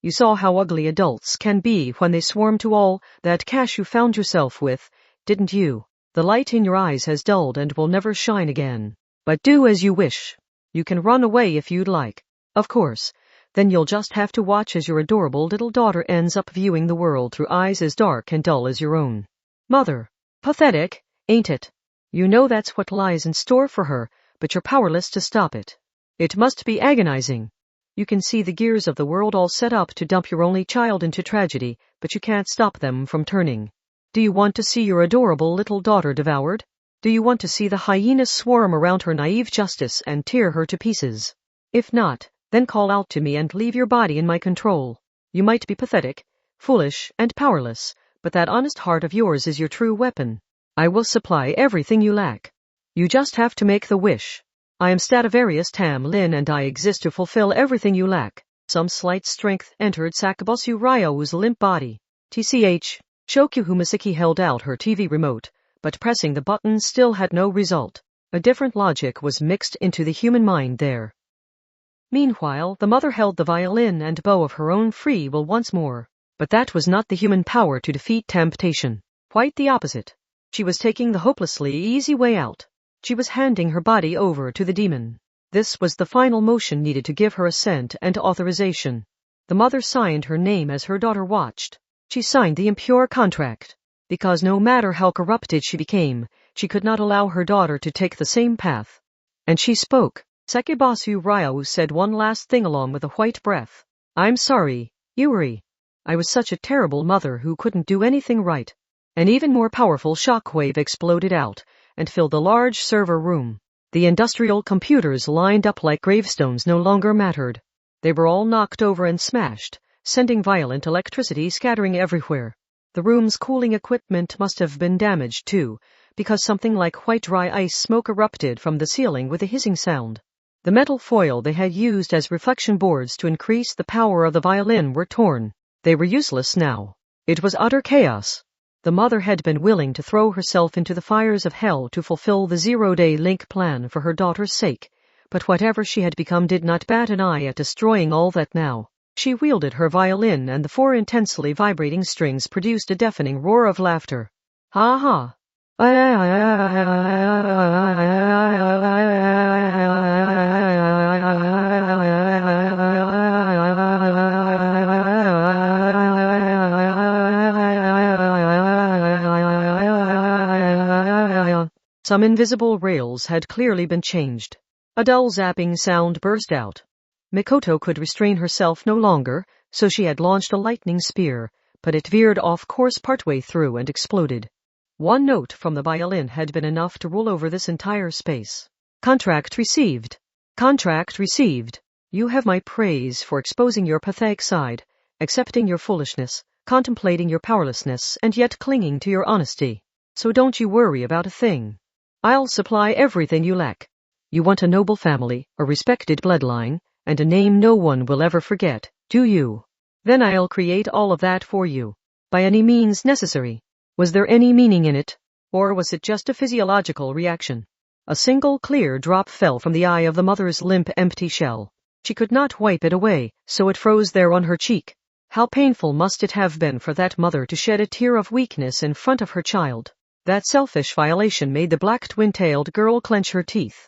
You saw how ugly adults can be when they swarm to all that cash you found yourself with, didn't you? The light in your eyes has dulled and will never shine again. But do as you wish. You can run away if you'd like. Of course, then you'll just have to watch as your adorable little daughter ends up viewing the world through eyes as dark and dull as your own. Mother. Pathetic, ain't it? You know that's what lies in store for her, but you're powerless to stop it. It must be agonizing. You can see the gears of the world all set up to dump your only child into tragedy, but you can't stop them from turning. Do you want to see your adorable little daughter devoured? Do you want to see the hyenas swarm around her naive justice and tear her to pieces? If not, then call out to me and leave your body in my control. You might be pathetic, foolish, and powerless, but that honest heart of yours is your true weapon. I will supply everything you lack. You just have to make the wish. I am Stradivarius Tam Lin and I exist to fulfill everything you lack. Some slight strength entered Sakabosu Ryou's limp body. TCH. Shokyu Humasaki held out her TV remote, but pressing the button still had no result. A different logic was mixed into the human mind there. Meanwhile, the mother held the violin and bow of her own free will once more. But that was not the human power to defeat temptation. Quite the opposite. She was taking the hopelessly easy way out. She was handing her body over to the demon. This was the final motion needed to give her assent and authorization. The mother signed her name as her daughter watched. She signed the impure contract. Because no matter how corrupted she became, she could not allow her daughter to take the same path. And she spoke. Sakabosu Ryou said one last thing along with a white breath. I'm sorry, Yuri. I was such a terrible mother who couldn't do anything right. An even more powerful shockwave exploded out and filled the large server room. The industrial computers lined up like gravestones no longer mattered. They were all knocked over and smashed, sending violent electricity scattering everywhere. The room's cooling equipment must have been damaged too, because something like white dry ice smoke erupted from the ceiling with a hissing sound. The metal foil they had used as reflection boards to increase the power of the violin were torn. They were useless now. It was utter chaos. The mother had been willing to throw herself into the fires of hell to fulfill the zero-day link plan for her daughter's sake, but whatever she had become did not bat an eye at destroying all that now. She wielded her violin and the 4 intensely vibrating strings produced a deafening roar of laughter. Ha ha. Some invisible rails had clearly been changed. A dull zapping sound burst out. Mikoto could restrain herself no longer, so she had launched a lightning spear, but it veered off course partway through and exploded. One note from the violin had been enough to rule over this entire space. Contract received. Contract received. You have my praise for exposing your pathetic side, accepting your foolishness, contemplating your powerlessness, and yet clinging to your honesty. So don't you worry about a thing. I'll supply everything you lack. You want a noble family, a respected bloodline, and a name no one will ever forget, do you? Then I'll create all of that for you. By any means necessary. Was there any meaning in it? Or was it just a physiological reaction? A single clear drop fell from the eye of the mother's limp, empty shell. She could not wipe it away, so it froze there on her cheek. How painful must it have been for that mother to shed a tear of weakness in front of her child? That selfish violation made the black twin-tailed girl clench her teeth.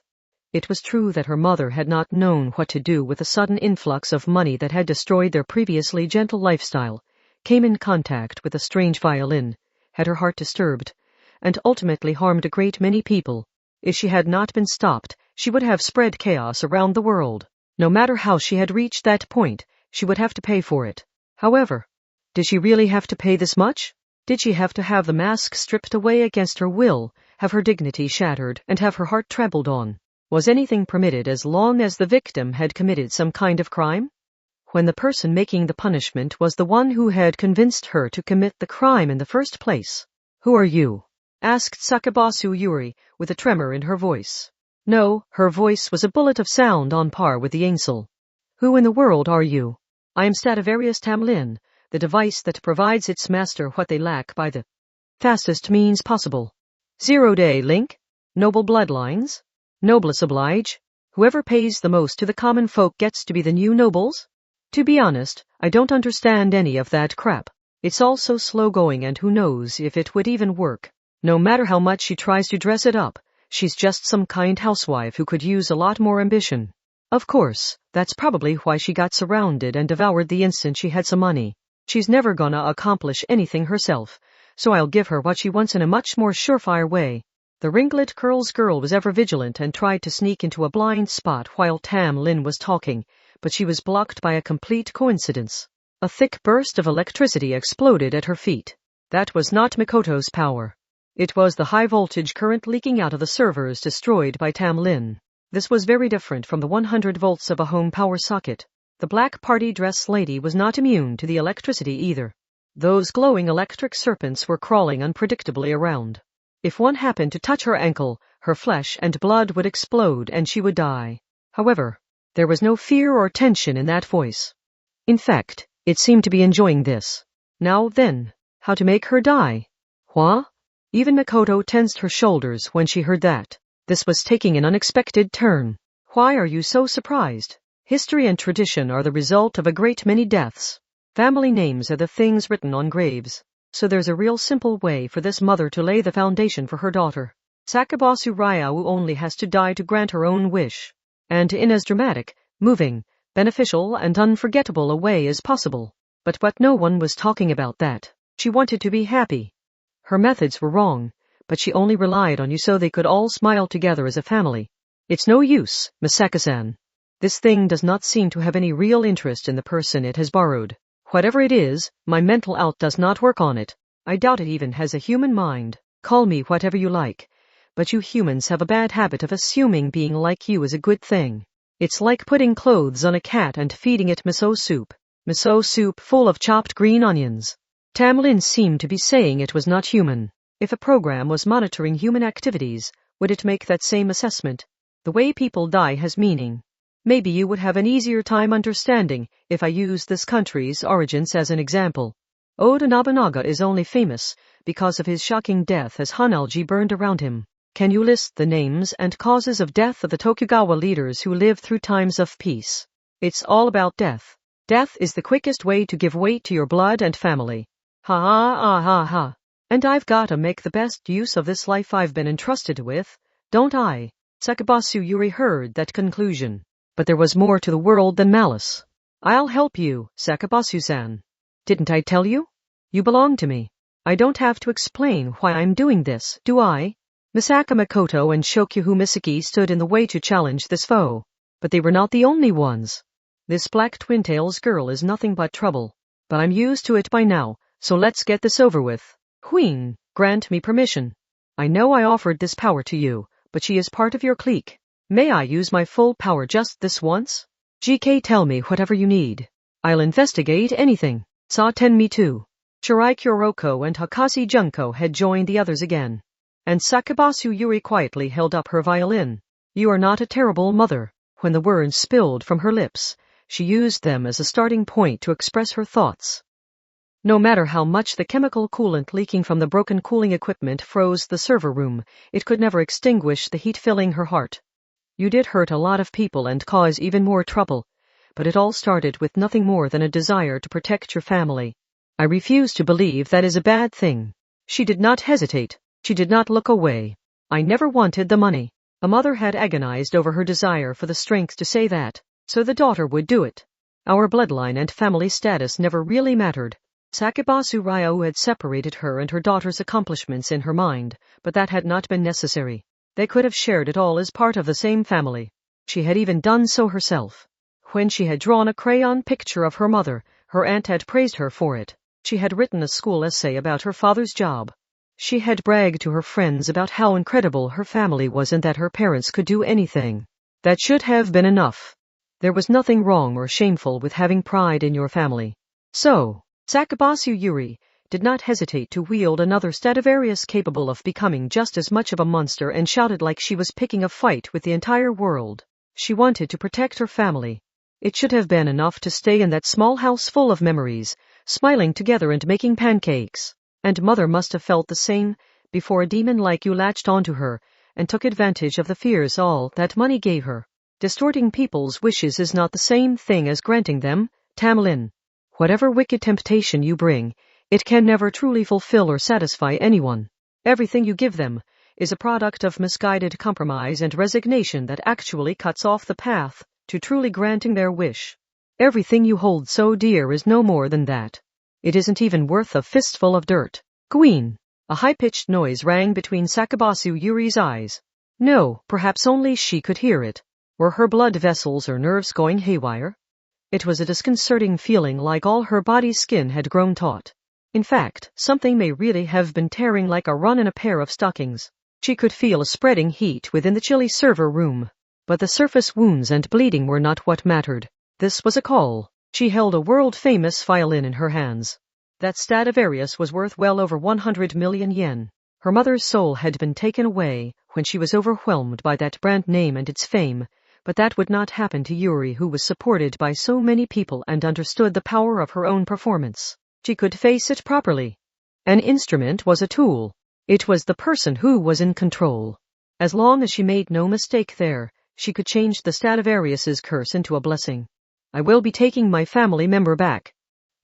It was true that her mother had not known what to do with the sudden influx of money that had destroyed their previously gentle lifestyle, came in contact with a strange violin, had her heart disturbed, and ultimately harmed a great many people. If she had not been stopped, she would have spread chaos around the world. No matter how she had reached that point, she would have to pay for it. However, did she really have to pay this much? Did she have to have the mask stripped away against her will, have her dignity shattered, and have her heart trampled on? Was anything permitted as long as the victim had committed some kind of crime? When the person making the punishment was the one who had convinced her to commit the crime in the first place. Who are you? asked Sakabasu Yuri, with a tremor in her voice. No, her voice was a bullet of sound on par with the angel. Who in the world are you? I am Stradivarius Tamlin, the device that provides its master what they lack by the fastest means possible. Zero-day link? Noble bloodlines? Noblesse oblige? Whoever pays the most to the common folk gets to be the new nobles? To be honest, I don't understand any of that crap. It's all so slow-going, and who knows if it would even work. No matter how much she tries to dress it up, she's just some kind housewife who could use a lot more ambition. Of course, that's probably why she got surrounded and devoured the instant she had some money. She's never gonna accomplish anything herself, so I'll give her what she wants in a much more surefire way. The ringlet curls girl was ever vigilant and tried to sneak into a blind spot while Tam Lin was talking, but she was blocked by a complete coincidence. A thick burst of electricity exploded at her feet. That was not Mikoto's power. It was the high-voltage current leaking out of the servers destroyed by Tam Lin. This was very different from the 100 volts of a home power socket. The black party dress lady was not immune to the electricity either. Those glowing electric serpents were crawling unpredictably around. If one happened to touch her ankle, her flesh and blood would explode and she would die. However, there was no fear or tension in that voice. In fact, it seemed to be enjoying this. Now then, how to make her die? What? Even Mikoto tensed her shoulders when she heard that. This was taking an unexpected turn. Why are you so surprised? History and tradition are the result of a great many deaths. Family names are the things written on graves. So there's a real simple way for this mother to lay the foundation for her daughter. Sakabasu Ryau only has to die to grant her own wish. And in as dramatic, moving, beneficial and unforgettable a way as possible. But no one was talking about that. She wanted to be happy. Her methods were wrong, but she only relied on you so they could all smile together as a family. It's no use, Misaka-san. This thing does not seem to have any real interest in the person it has borrowed. Whatever it is, my mental out does not work on it. I doubt it even has a human mind. Call me whatever you like. But you humans have a bad habit of assuming being like you is a good thing. It's like putting clothes on a cat and feeding it miso soup. Miso soup full of chopped green onions. Tam Lin seemed to be saying it was not human. If a program was monitoring human activities, would it make that same assessment? The way people die has meaning. Maybe you would have an easier time understanding if I use this country's origins as an example. Oda Nobunaga is only famous because of his shocking death as Hanalji burned around him. Can you list the names and causes of death of the Tokugawa leaders who lived through times of peace? It's all about death. Death is the quickest way to give weight to your blood and family. Ha ha ha ha ha. And I've gotta make the best use of this life I've been entrusted with, don't I? Sakabasu Yuri heard that conclusion. But there was more to the world than malice. I'll help you, Sakabasu-san. Didn't I tell you? You belong to me. I don't have to explain why I'm doing this, do I? Misaka Mikoto and Shokyu Misaki stood in the way to challenge this foe. But they were not the only ones. This Black Twin-Tails girl is nothing but trouble. But I'm used to it by now, so let's get this over with. Queen, grant me permission. I know I offered this power to you, but she is part of your clique. May I use my full power just this once? GK, tell me whatever you need. I'll investigate anything. Saten me too. Shirai Kuroko and Hakase Junko had joined the others again. And Sakabasu Yuri quietly held up her violin. You are not a terrible mother. When the words spilled from her lips, she used them as a starting point to express her thoughts. No matter how much the chemical coolant leaking from the broken cooling equipment froze the server room, it could never extinguish the heat filling her heart. You did hurt a lot of people and cause even more trouble, but it all started with nothing more than a desire to protect your family. I refuse to believe that is a bad thing. She did not hesitate. She did not look away. I never wanted the money. A mother had agonized over her desire for the strength to say that, so the daughter would do it. Our bloodline and family status never really mattered. Sakabasu Ryau had separated her and her daughter's accomplishments in her mind, but that had not been necessary. They could have shared it all as part of the same family. She had even done so herself. When she had drawn a crayon picture of her mother, her aunt had praised her for it. She had written a school essay about her father's job. She had bragged to her friends about how incredible her family was and that her parents could do anything. That should have been enough. There was nothing wrong or shameful with having pride in your family. So, Sakabasu Yuri, did not hesitate to wield another Stradivarius capable of becoming just as much of a monster, and shouted like she was picking a fight with the entire world. She wanted to protect her family. It should have been enough to stay in that small house full of memories, smiling together and making pancakes. And mother must have felt the same, before a demon like you latched onto her, and took advantage of the fears all that money gave her. Distorting people's wishes is not the same thing as granting them, Tamlin. Whatever wicked temptation you bring, it can never truly fulfill or satisfy anyone. Everything you give them is a product of misguided compromise and resignation that actually cuts off the path to truly granting their wish. Everything you hold so dear is no more than that. It isn't even worth a fistful of dirt. Queen. A high-pitched noise rang between Sakabasu Yuri's eyes. No, perhaps only she could hear it. Were her blood vessels or nerves going haywire? It was a disconcerting feeling, like all her body's skin had grown taut. In fact, something may really have been tearing like a run in a pair of stockings. She could feel a spreading heat within the chilly server room. But the surface wounds and bleeding were not what mattered. This was a call. She held a world-famous violin in her hands. That Stradivarius was worth well over 100 million yen. Her mother's soul had been taken away when she was overwhelmed by that brand name and its fame, but that would not happen to Yuri, who was supported by so many people and understood the power of her own performance. She could face it properly. An instrument was a tool. It was the person who was in control. As long as she made no mistake there, she could change the Stradivarius's curse into a blessing. I will be taking my family member back.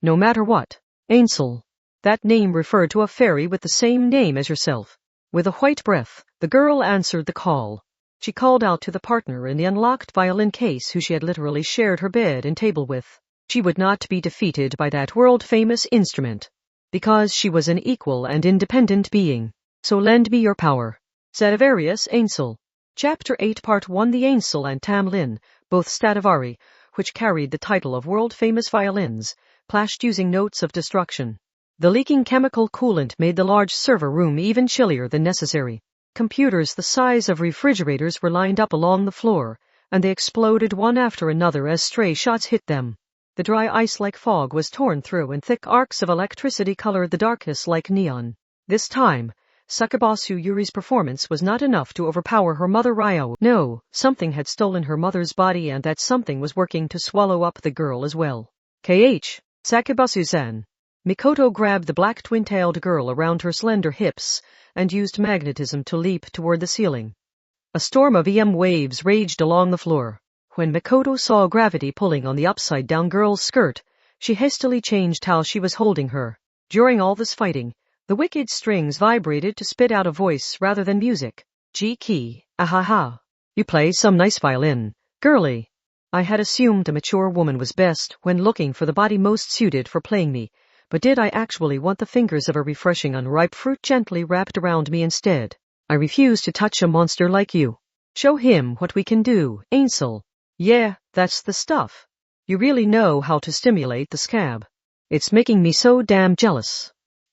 No matter what. Ainsel. That name referred to a fairy with the same name as herself. With a white breath, the girl answered the call. She called out to the partner in the unlocked violin case who she had literally shared her bed and table with. She would not be defeated by that world-famous instrument. Because she was an equal and independent being. So lend me your power. Stradivarius Ainsel. Chapter 8 Part 1 The Ainsel and Tamlin, both Stradivari, which carried the title of world-famous violins, clashed using notes of destruction. The leaking chemical coolant made the large server room even chillier than necessary. Computers the size of refrigerators were lined up along the floor, and they exploded one after another as stray shots hit them. The dry ice-like fog was torn through, and thick arcs of electricity colored the darkness like neon. This time, Sakabasu Yuri's performance was not enough to overpower her mother Ryo. No, something had stolen her mother's body, and that something was working to swallow up the girl as well. Sakabasu-san. Mikoto grabbed the black twin-tailed girl around her slender hips and used magnetism to leap toward the ceiling. A storm of EM waves raged along the floor. When Mikoto saw gravity pulling on the upside-down girl's skirt, she hastily changed how she was holding her. During all this fighting, the wicked strings vibrated to spit out a voice rather than music. G-key, ahaha. You play some nice violin, girlie. I had assumed a mature woman was best when looking for the body most suited for playing me, but did I actually want the fingers of a refreshing unripe fruit gently wrapped around me instead? I refuse to touch a monster like you. Show him what we can do, Ainsel. Yeah, that's the stuff. You really know how to stimulate the scab. It's making me so damn jealous.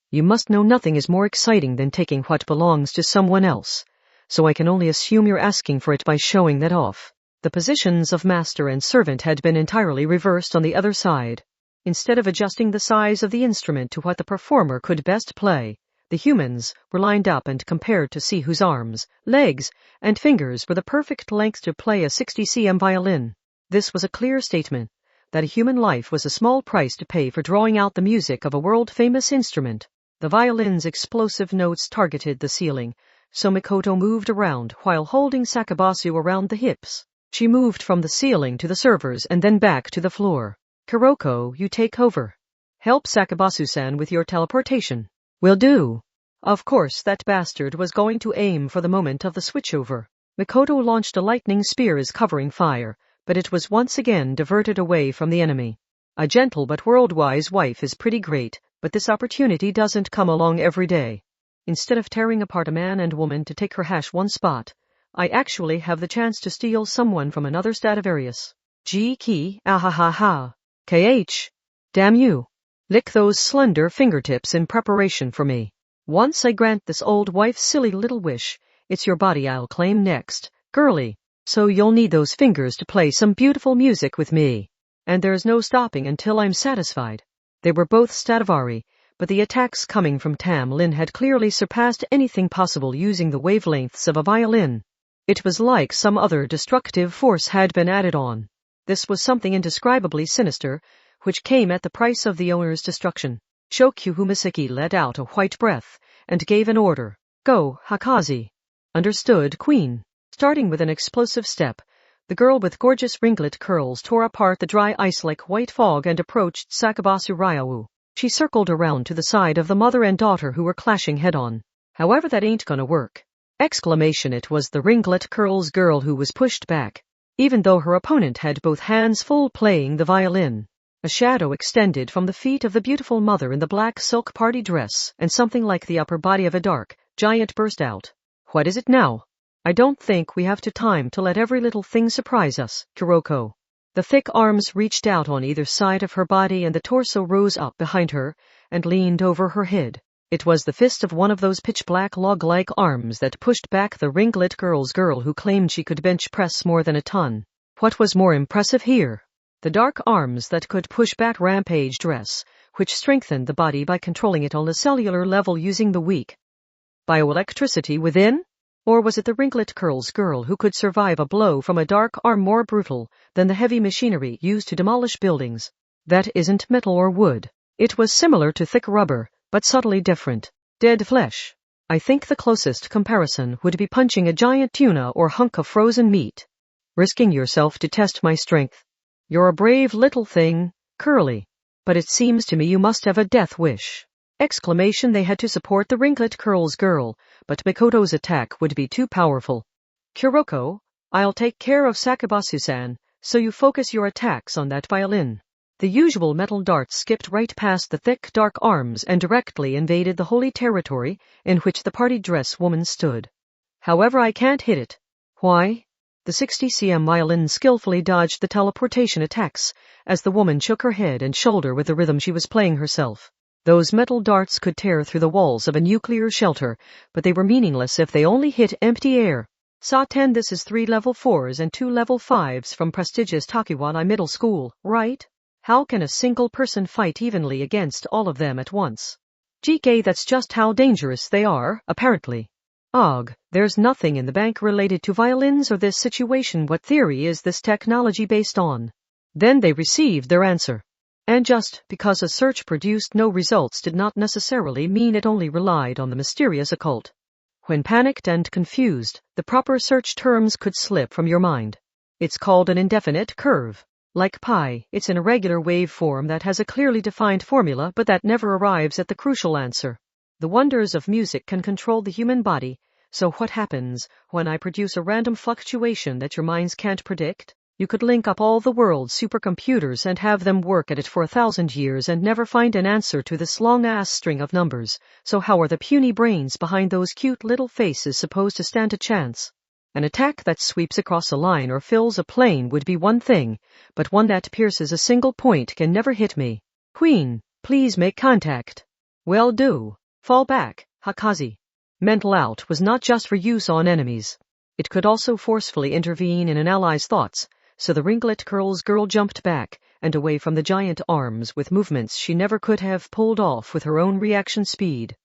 You must know nothing is more exciting than taking what belongs to someone else, so I can only assume you're asking for it by showing that off. The positions of master and servant had been entirely reversed on the other side. Instead of adjusting the size of the instrument to what the performer could best play, the humans were lined up and compared to see whose arms, legs, and fingers were the perfect length to play a 60 cm violin. This was a clear statement that a human life was a small price to pay for drawing out the music of a world-famous instrument. The violin's explosive notes targeted the ceiling, so Mikoto moved around while holding Sakabasu around the hips. She moved from the ceiling to the servers and then back to the floor. Kuroko, you take over. Help Sakabasu-san with your teleportation. Will do. Of course, that bastard was going to aim for the moment of the switchover. Mikoto launched a lightning spear as covering fire, but it was once again diverted away from the enemy. A gentle but world-wise wife is pretty great, but this opportunity doesn't come along every day. Instead of tearing apart a man and woman to take her hash one spot, I actually have the chance to steal someone from another Stradivarius. G-key, ahahaha. KH. Damn you. Lick those slender fingertips in preparation for me. Once I grant this old wife's silly little wish, it's your body I'll claim next, girlie. So you'll need those fingers to play some beautiful music with me. And there's no stopping until I'm satisfied. They were both Stradivari, but the attacks coming from Tam Lin had clearly surpassed anything possible using the wavelengths of a violin. It was like some other destructive force had been added on. This was something indescribably sinister, which came at the price of the owner's destruction. Shokyu Humaseki let out a white breath and gave an order. Go, Hakazi. Understood, Queen. Starting with an explosive step, the girl with gorgeous ringlet curls tore apart the dry ice like white fog and approached Sakabasu Ryawu. She circled around to the side of the mother and daughter who were clashing head-on. However, that ain't gonna work. Exclamation. It was the ringlet curls girl who was pushed back, even though her opponent had both hands full playing the violin. A shadow extended from the feet of the beautiful mother in the black silk party dress, and something like the upper body of a dark giant burst out. What is it now? I don't think we have time to let every little thing surprise us, Kuroko. The thick arms reached out on either side of her body and the torso rose up behind her and leaned over her head. It was the fist of one of those pitch-black log-like arms that pushed back the ringlet girl who claimed she could bench press more than a ton. What was more impressive here? The dark arms that could push back Rampage dress, which strengthened the body by controlling it on the cellular level using the weak bioelectricity within? Or was it the ringlet curls girl who could survive a blow from a dark arm more brutal than the heavy machinery used to demolish buildings? That isn't metal or wood. It was similar to thick rubber, but subtly different. Dead flesh. I think the closest comparison would be punching a giant tuna or hunk of frozen meat. Risking yourself to test my strength. You're a brave little thing, Curly. But it seems to me you must have a death wish. Exclamation. They had to support the ringlet curls girl, but Mikoto's attack would be too powerful. Kuroko, I'll take care of Sakabasu-san, so you focus your attacks on that violin. The usual metal darts skipped right past the thick, dark arms and directly invaded the holy territory in which the party dress woman stood. However, I can't hit it. Why? The 60 cm violin skillfully dodged the teleportation attacks as the woman shook her head and shoulder with the rhythm she was playing herself. Those metal darts could tear through the walls of a nuclear shelter, but they were meaningless if they only hit empty air. Saw 10. This is 3 level 4s and 2 level 5s from prestigious Tokiwada Middle School, right? How can a single person fight evenly against all of them at once? GK, that's just how dangerous they are, apparently. Ugh, there's nothing in the bank related to violins or this situation. What theory is this technology based on? Then they received their answer. And just because a search produced no results did not necessarily mean it only relied on the mysterious occult. When panicked and confused, the proper search terms could slip from your mind. It's called an indefinite curve. Like pi, it's an irregular waveform that has a clearly defined formula but that never arrives at the crucial answer. The wonders of music can control the human body, so what happens when I produce a random fluctuation that your minds can't predict? You could link up all the world's supercomputers and have them work at it for 1,000 years and never find an answer to this long-ass string of numbers. So how are the puny brains behind those cute little faces supposed to stand a chance? An attack that sweeps across a line or fills a plane would be one thing, but one that pierces a single point can never hit me. Queen, please make contact. Well, do. Fall back, Hakazi. Mental out was not just for use on enemies. It could also forcefully intervene in an ally's thoughts. So the ringlet curls girl jumped back and away from the giant arms with movements she never could have pulled off with her own reaction speed.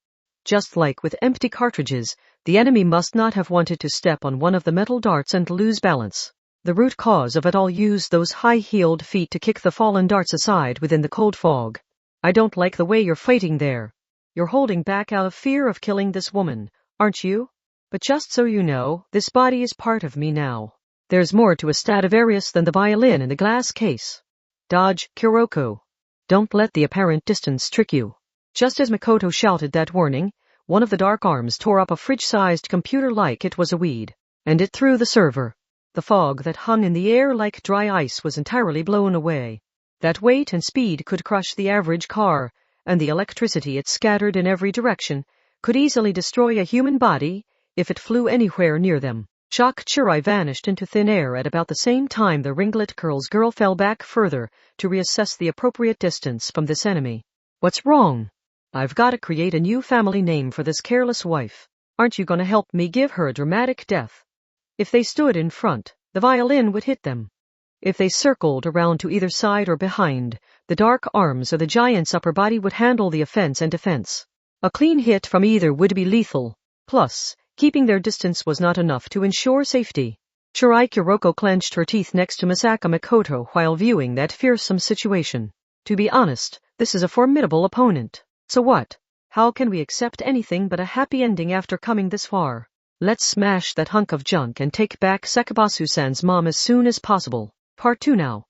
Just like with empty cartridges, the enemy must not have wanted to step on one of the metal darts and lose balance. The root cause of it all used those high-heeled feet to kick the fallen darts aside within the cold fog. I don't like the way you're fighting there. You're holding back out of fear of killing this woman, aren't you? But just so you know, this body is part of me now. There's more to a Stradivarius than the violin in the glass case. Dodge, Kuroko. Don't let the apparent distance trick you. Just as Mikoto shouted that warning, one of the dark arms tore up a fridge-sized computer like it was a weed, and it threw the server. The fog that hung in the air like dry ice was entirely blown away. That weight and speed could crush the average car, and the electricity it scattered in every direction could easily destroy a human body if it flew anywhere near them. Shock Chirai vanished into thin air at about the same time the ringlet curls girl fell back further to reassess the appropriate distance from this enemy. What's wrong? I've got to create a new family name for this careless wife. Aren't you going to help me give her a dramatic death? If they stood in front, the violin would hit them. If they circled around to either side or behind, the dark arms of the giant's upper body would handle the offense and defense. A clean hit from either would be lethal. Plus, keeping their distance was not enough to ensure safety. Shirai Kuroko clenched her teeth next to Misaka Mikoto while viewing that fearsome situation. To be honest, this is a formidable opponent. So what? How can we accept anything but a happy ending after coming this far? Let's smash that hunk of junk and take back Sakabasu-san's mom as soon as possible. Part 2 now.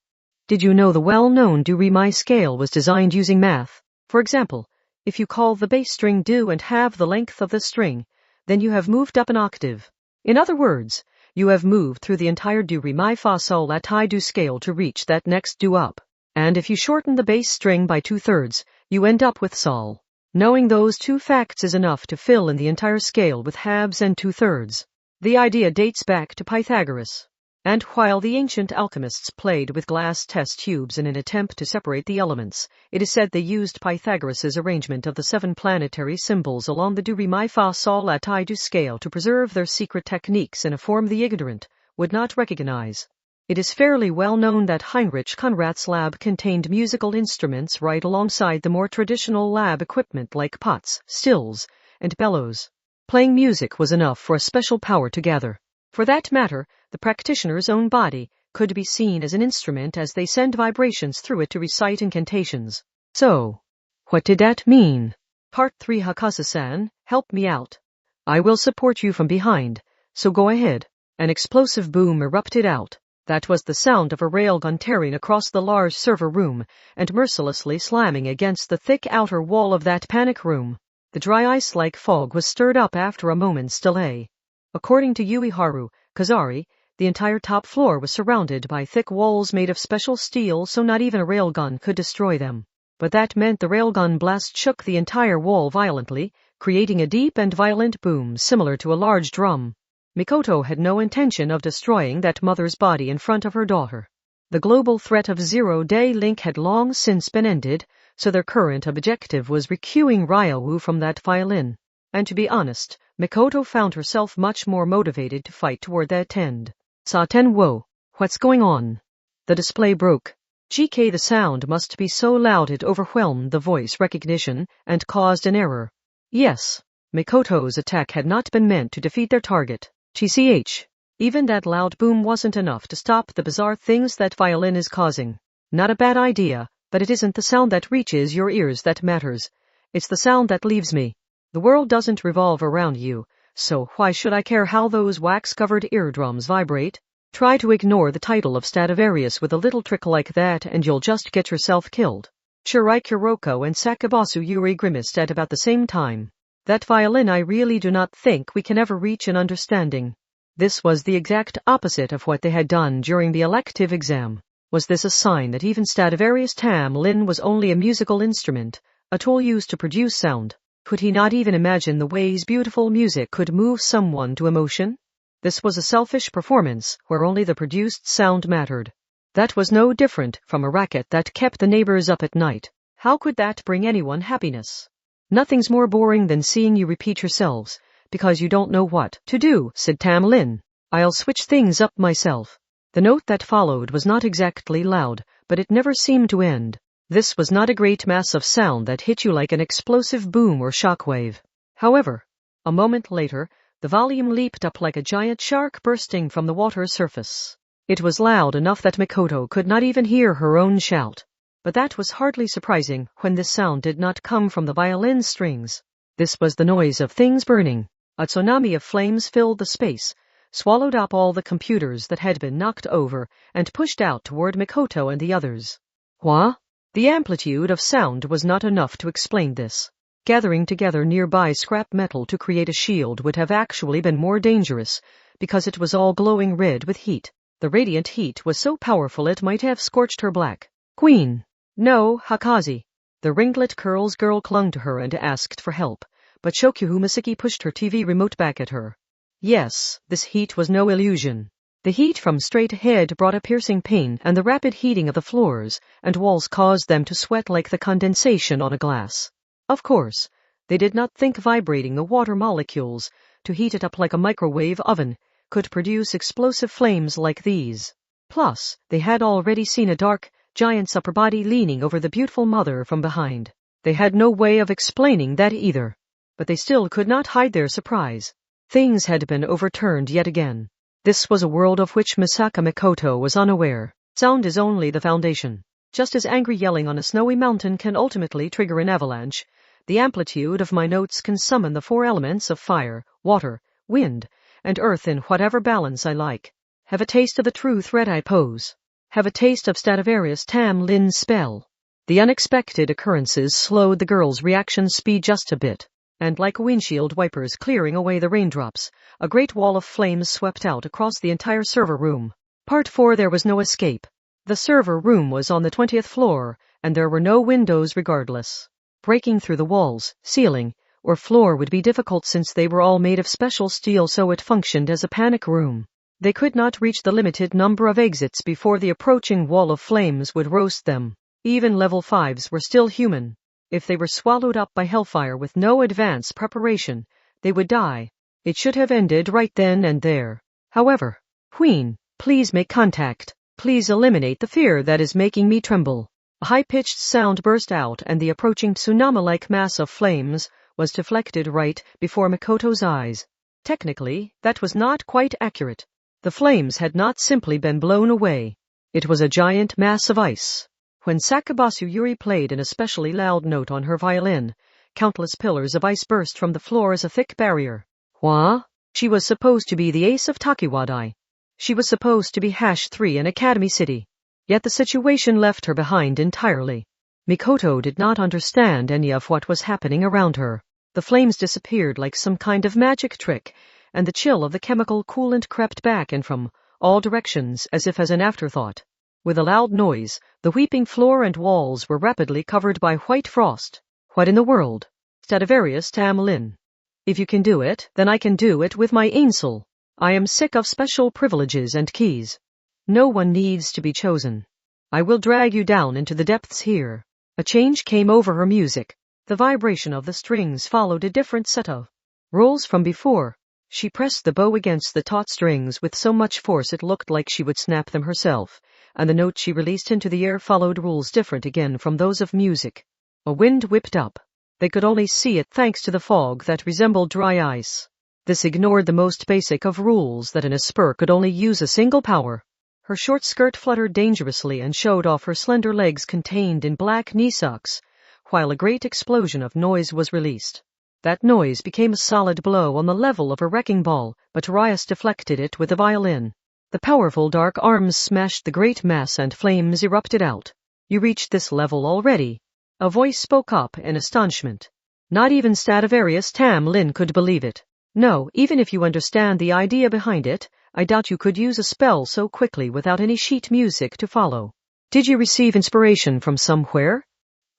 Did you know the well-known do-re-mi scale was designed using math? For example, if you call the bass string do and halve the length of the string, then you have moved up an octave. In other words, you have moved through the entire do-re-mi-fa-sol-la-ti-do scale to reach that next do-up. And if you shorten the bass string by 2/3, you end up with sol. Knowing those two facts is enough to fill in the entire scale with halves and 2/3. The idea dates back to Pythagoras. And while the ancient alchemists played with glass test tubes in an attempt to separate the elements, it is said they used Pythagoras's arrangement of the 7 planetary symbols along the do-re-mi-fa-sol-la-ti-do scale to preserve their secret techniques in a form the ignorant would not recognize. It is fairly well known that Heinrich Conrad's lab contained musical instruments right alongside the more traditional lab equipment like pots, stills, and bellows. Playing music was enough for a special power to gather. For that matter, the practitioner's own body could be seen as an instrument as they send vibrations through it to recite incantations. So, what did that mean? Part 3. Hakazu-san, help me out. I will support you from behind, so go ahead. An explosive boom erupted out. That was the sound of a railgun tearing across the large server room and mercilessly slamming against the thick outer wall of that panic room. The dry ice-like fog was stirred up after a moment's delay. According to Ueharu Kazari, the entire top floor was surrounded by thick walls made of special steel so not even a railgun could destroy them. But that meant the railgun blast shook the entire wall violently, creating a deep and violent boom similar to a large drum. Mikoto had no intention of destroying that mother's body in front of her daughter. The global threat of zero-day link had long since been ended, so their current objective was recuing Ryowu from that violin. And to be honest, Mikoto found herself much more motivated to fight toward that end. Saten wo, what's going on? The display broke. GK, the sound must be so loud it overwhelmed the voice recognition and caused an error. Yes, Mikoto's attack had not been meant to defeat their target. GCH. Even that loud boom wasn't enough to stop the bizarre things that violin is causing. Not a bad idea, but it isn't the sound that reaches your ears that matters. It's the sound that leaves me. The world doesn't revolve around you, so why should I care how those wax-covered eardrums vibrate? Try to ignore the title of Stradivarius with a little trick like that and you'll just get yourself killed. Shirai Kuroko and Sakabasu Yuri grimaced at about the same time. That violin, I really do not think we can ever reach an understanding. This was the exact opposite of what they had done during the elective exam. Was this a sign that even Stradivarius Tamlin was only a musical instrument, a tool used to produce sound? Could he not even imagine the ways beautiful music could move someone to emotion? This was a selfish performance where only the produced sound mattered. That was no different from a racket that kept the neighbors up at night. How could that bring anyone happiness? Nothing's more boring than seeing you repeat yourselves, because you don't know what to do, said Tamlin. I'll switch things up myself. The note that followed was not exactly loud, but it never seemed to end. This was not a great mass of sound that hit you like an explosive boom or shockwave. However, a moment later, the volume leaped up like a giant shark bursting from the water's surface. It was loud enough that Mikoto could not even hear her own shout. But that was hardly surprising when this sound did not come from the violin strings. This was the noise of things burning. A tsunami of flames filled the space, swallowed up all the computers that had been knocked over, and pushed out toward Mikoto and the others. What? The amplitude of sound was not enough to explain this. Gathering together nearby scrap metal to create a shield would have actually been more dangerous, because it was all glowing red with heat. The radiant heat was so powerful it might have scorched her black. Queen! No, Hakazi. The ringlet curls girl clung to her and asked for help, but Shokyuhu Misaki pushed her TV remote back at her. Yes, this heat was no illusion. The heat from straight ahead brought a piercing pain, and the rapid heating of the floors and walls caused them to sweat like the condensation on a glass. Of course, they did not think vibrating the water molecules to heat it up like a microwave oven could produce explosive flames like these. Plus, they had already seen a dark, giant's upper body leaning over the beautiful mother from behind. They had no way of explaining that either. But they still could not hide their surprise. Things had been overturned yet again. This was a world of which Misaka Mikoto was unaware. Sound is only the foundation. Just as angry yelling on a snowy mountain can ultimately trigger an avalanche, the amplitude of my notes can summon the four elements of fire, water, wind, and earth in whatever balance I like. Have a taste of the true threat I pose. Have a taste of Stradivarius Tam Lin's spell. The unexpected occurrences slowed the girl's reaction speed just a bit, and like windshield wipers clearing away the raindrops, a great wall of flames swept out across the entire server room. Part 4. There was no escape. The server room was on the 20th floor, and there were no windows regardless. Breaking through the walls, ceiling, or floor would be difficult since they were all made of special steel, so it functioned as a panic room. They could not reach the limited number of exits before the approaching wall of flames would roast them. Even level 5s were still human. If they were swallowed up by hellfire with no advance preparation, they would die. It should have ended right then and there. However, Queen, please make contact. Please eliminate the fear that is making me tremble. A high-pitched sound burst out, and the approaching tsunami-like mass of flames was deflected right before Mikoto's eyes. Technically, that was not quite accurate. The flames had not simply been blown away. It was a giant mass of ice. When Sakabasu Yuri played an especially loud note on her violin, countless pillars of ice burst from the floor as a thick barrier. What? She was supposed to be the ace of Takiwadai. She was supposed to be #3 in Academy City. Yet the situation left her behind entirely. Mikoto did not understand any of what was happening around her. The flames disappeared like some kind of magic trick, and the chill of the chemical coolant crept back in from all directions as if as an afterthought. With a loud noise, the weeping floor and walls were rapidly covered by white frost. What in the world? Stradivarius Tam Lin. If you can do it, then I can do it with my Ainsel. I am sick of special privileges and keys. No one needs to be chosen. I will drag you down into the depths here. A change came over her music. The vibration of the strings followed a different set of rolls from before. She pressed the bow against the taut strings with so much force it looked like she would snap them herself, and the note she released into the air followed rules different again from those of music. A wind whipped up. They could only see it thanks to the fog that resembled dry ice. This ignored the most basic of rules that an Esper could only use a single power. Her short skirt fluttered dangerously and showed off her slender legs contained in black knee socks, while a great explosion of noise was released. That noise became a solid blow on the level of a wrecking ball, but Rias deflected it with a violin. The powerful dark arms smashed the great mass and flames erupted out. You reached this level already. A voice spoke up in astonishment. Not even Stradivarius Tam Lin could believe it. No, even if you understand the idea behind it, I doubt you could use a spell so quickly without any sheet music to follow. Did you receive inspiration from somewhere?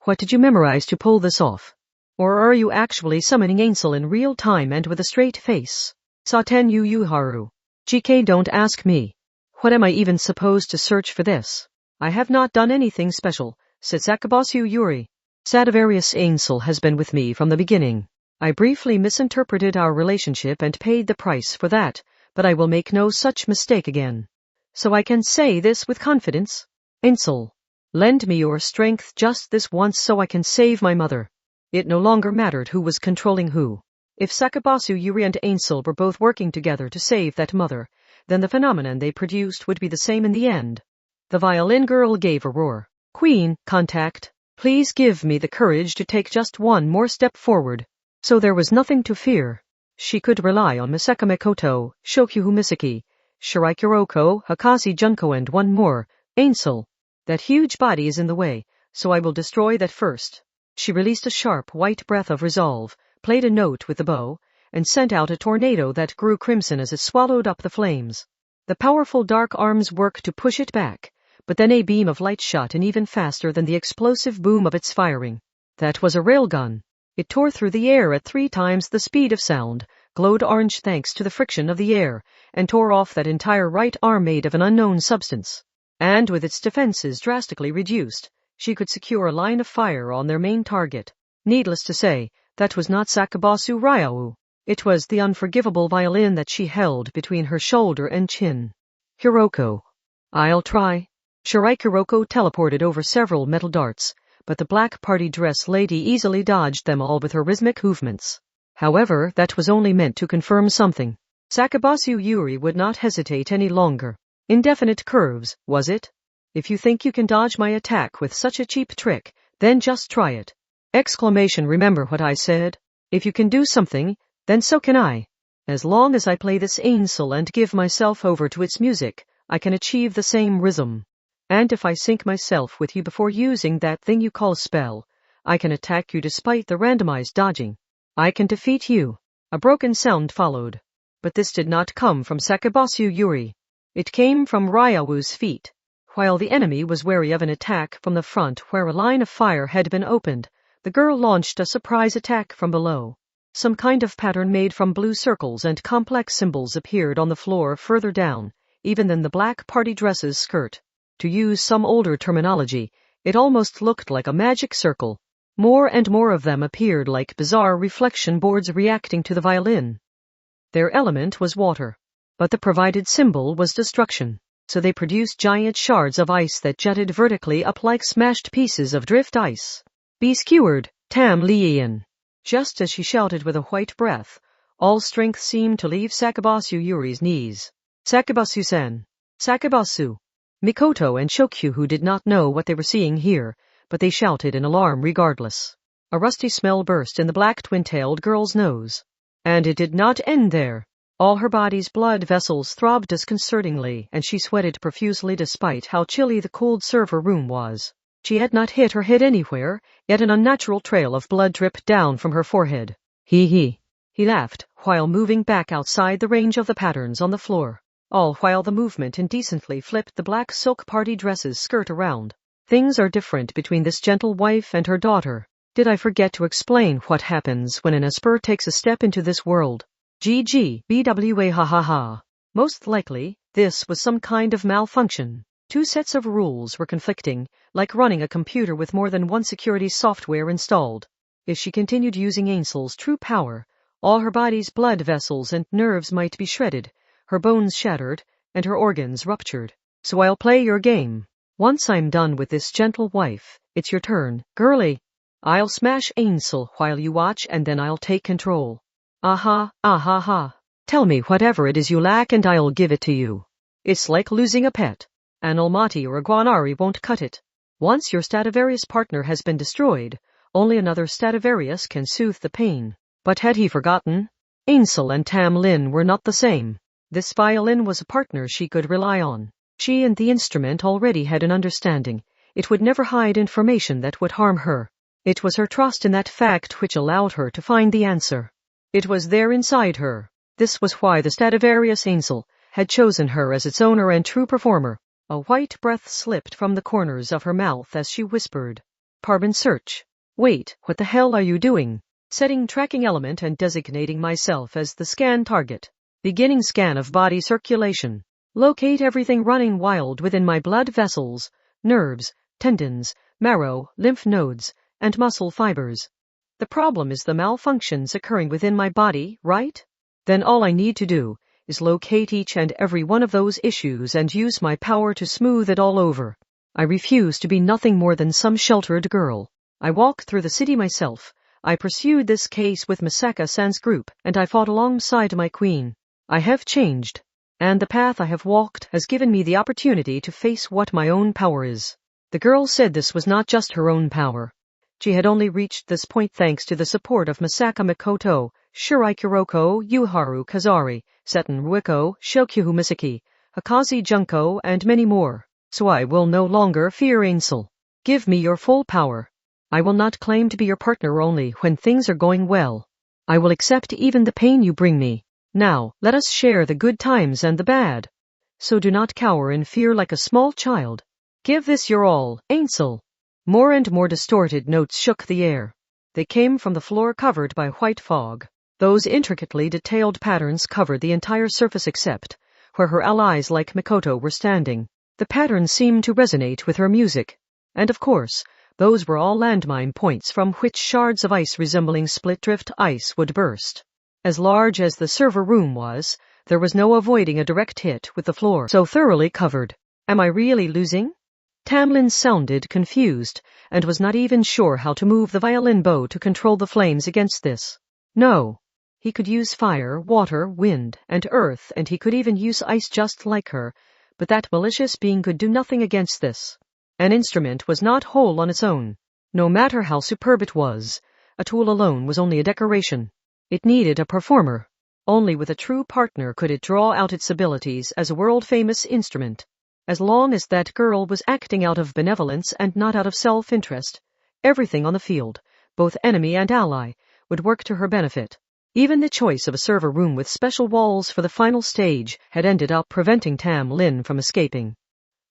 What did you memorize to pull this off? Or are you actually summoning Ainsel in real time and with a straight face? Saten Yu Yuharu. GK, don't ask me. What am I even supposed to search for this? I have not done anything special, said Sakabasu Yuri. Stradivarius Ainsel has been with me from the beginning. I briefly misinterpreted our relationship and paid the price for that, but I will make no such mistake again. So I can say this with confidence. Ainsel, lend me your strength just this once so I can save my mother. It no longer mattered who was controlling who. If Sakabasu Yuri and Ainsel were both working together to save that mother, then the phenomenon they produced would be the same in the end. The violin girl gave a roar. Queen, contact. Please give me the courage to take just one more step forward. So there was nothing to fear. She could rely on Misaka Mikoto, Shokyuhu Misaki, Shirai Kuroko, Hakashi Junko, and one more, Ainsel. That huge body is in the way, so I will destroy that first. She released a sharp white breath of resolve, played a note with the bow, and sent out a tornado that grew crimson as it swallowed up the flames. The powerful dark arms worked to push it back, but then a beam of light shot in even faster than the explosive boom of its firing. That was a railgun. It tore through the air at 3 times the speed of sound, glowed orange thanks to the friction of the air, and tore off that entire right arm made of an unknown substance. And with its defenses drastically reduced, she could secure a line of fire on their main target. Needless to say, that was not Sakabasu Ryau. It was the unforgivable violin that she held between her shoulder and chin. Hiroko. I'll try. Shiraikiroko teleported over several metal darts, but the black party dress lady easily dodged them all with her rhythmic movements. However, that was only meant to confirm something. Sakabasu Yuri would not hesitate any longer. Indefinite curves, was it? If you think you can dodge my attack with such a cheap trick, then just try it. Remember what I said? If you can do something, then so can I. As long as I play this ainsel and give myself over to its music, I can achieve the same rhythm. And if I sync myself with you before using that thing you call spell, I can attack you despite the randomized dodging. I can defeat you. A broken sound followed. But this did not come from Sakabasu Yuri. It came from Ryawu's feet. While the enemy was wary of an attack from the front where a line of fire had been opened, the girl launched a surprise attack from below. Some kind of pattern made from blue circles and complex symbols appeared on the floor further down, even than the black party dress's skirt. To use some older terminology, it almost looked like a magic circle. More and more of them appeared like bizarre reflection boards reacting to the violin. Their element was water, but the provided symbol was destruction, so they produced giant shards of ice that jutted vertically up like smashed pieces of drift ice. Be skewered, Tam Lian. Just as she shouted with a white breath, all strength seemed to leave Sakabasu Yuri's knees. Sakabasu-san. Sakabasu. Mikoto and Shokyu did not know what they were seeing here, but they shouted in alarm regardless. A rusty smell burst in the black twin-tailed girl's nose. And it did not end there. All her body's blood vessels throbbed disconcertingly, and she sweated profusely despite how chilly the cold server room was. She had not hit her head anywhere, yet an unnatural trail of blood dripped down from her forehead. He laughed, while moving back outside the range of the patterns on the floor, all while the movement indecently flipped the black silk party dress's skirt around. Things are different between this gentle wife and her daughter. Did I forget to explain what happens when an Esper takes a step into this world? BWA ha ha ha. Most likely, this was some kind of malfunction. Two sets of rules were conflicting, like running a computer with more than one security software installed. If she continued using Ainsl's true power, all her body's blood vessels and nerves might be shredded, her bones shattered, and her organs ruptured. So I'll play your game. Once I'm done with this gentle wife, it's your turn, girlie. I'll smash Ainsel while you watch, and then I'll take control. Aha. Tell me whatever it is you lack and I'll give it to you. It's like losing a pet. An Almaty or a Guanari won't cut it. Once your Stradivarius partner has been destroyed, only another Stradivarius can soothe the pain. But had he forgotten? Ainsel and Tam Lin were not the same. This violin was a partner she could rely on. She and the instrument already had an understanding. It would never hide information that would harm her. It was her trust in that fact which allowed her to find the answer. It was there inside her. This was why the Stradivarius Ainsel had chosen her as its owner and true performer. A white breath slipped from the corners of her mouth as she whispered, Parbin search. Wait, what the hell are you doing? Setting tracking element and designating myself as the scan target. Beginning scan of body circulation. Locate everything running wild within my blood vessels, nerves, tendons, marrow, lymph nodes, and muscle fibers. The problem is the malfunctions occurring within my body, right? Then all I need to do is locate each and every one of those issues and use my power to smooth it all over. I refuse to be nothing more than some sheltered girl. I walked through the city myself. I pursued this case with Misaka-san's group, and I fought alongside my queen. I have changed, and the path I have walked has given me the opportunity to face what my own power is. The girl said this was not just her own power. She had only reached this point thanks to the support of Misaka Mikoto, Shiraikiroko, Yuharu Kazari, Seton Ruiko, Shokyu Misaki, Hakazi Junko, and many more. So I will no longer fear Ainsel. Give me your full power. I will not claim to be your partner only when things are going well. I will accept even the pain you bring me. Now, let us share the good times and the bad. So do not cower in fear like a small child. Give this your all, Ainsel. More and more distorted notes shook the air. They came from the floor covered by white fog. Those intricately detailed patterns covered the entire surface except where her allies like Mikoto were standing. The patterns seemed to resonate with her music. And of course, those were all landmine points from which shards of ice resembling split drift ice would burst. As large as the server room was, there was no avoiding a direct hit with the floor so thoroughly covered. Am I really losing? Tamlin sounded confused, and was not even sure how to move the violin bow to control the flames against this. No. He could use fire, water, wind, and earth, and he could even use ice just like her, but that malicious being could do nothing against this. An instrument was not whole on its own. No matter how superb it was, a tool alone was only a decoration. It needed a performer. Only with a true partner could it draw out its abilities as a world-famous instrument. As long as that girl was acting out of benevolence and not out of self-interest, everything on the field, both enemy and ally, would work to her benefit. Even the choice of a server room with special walls for the final stage had ended up preventing Tam Lin from escaping.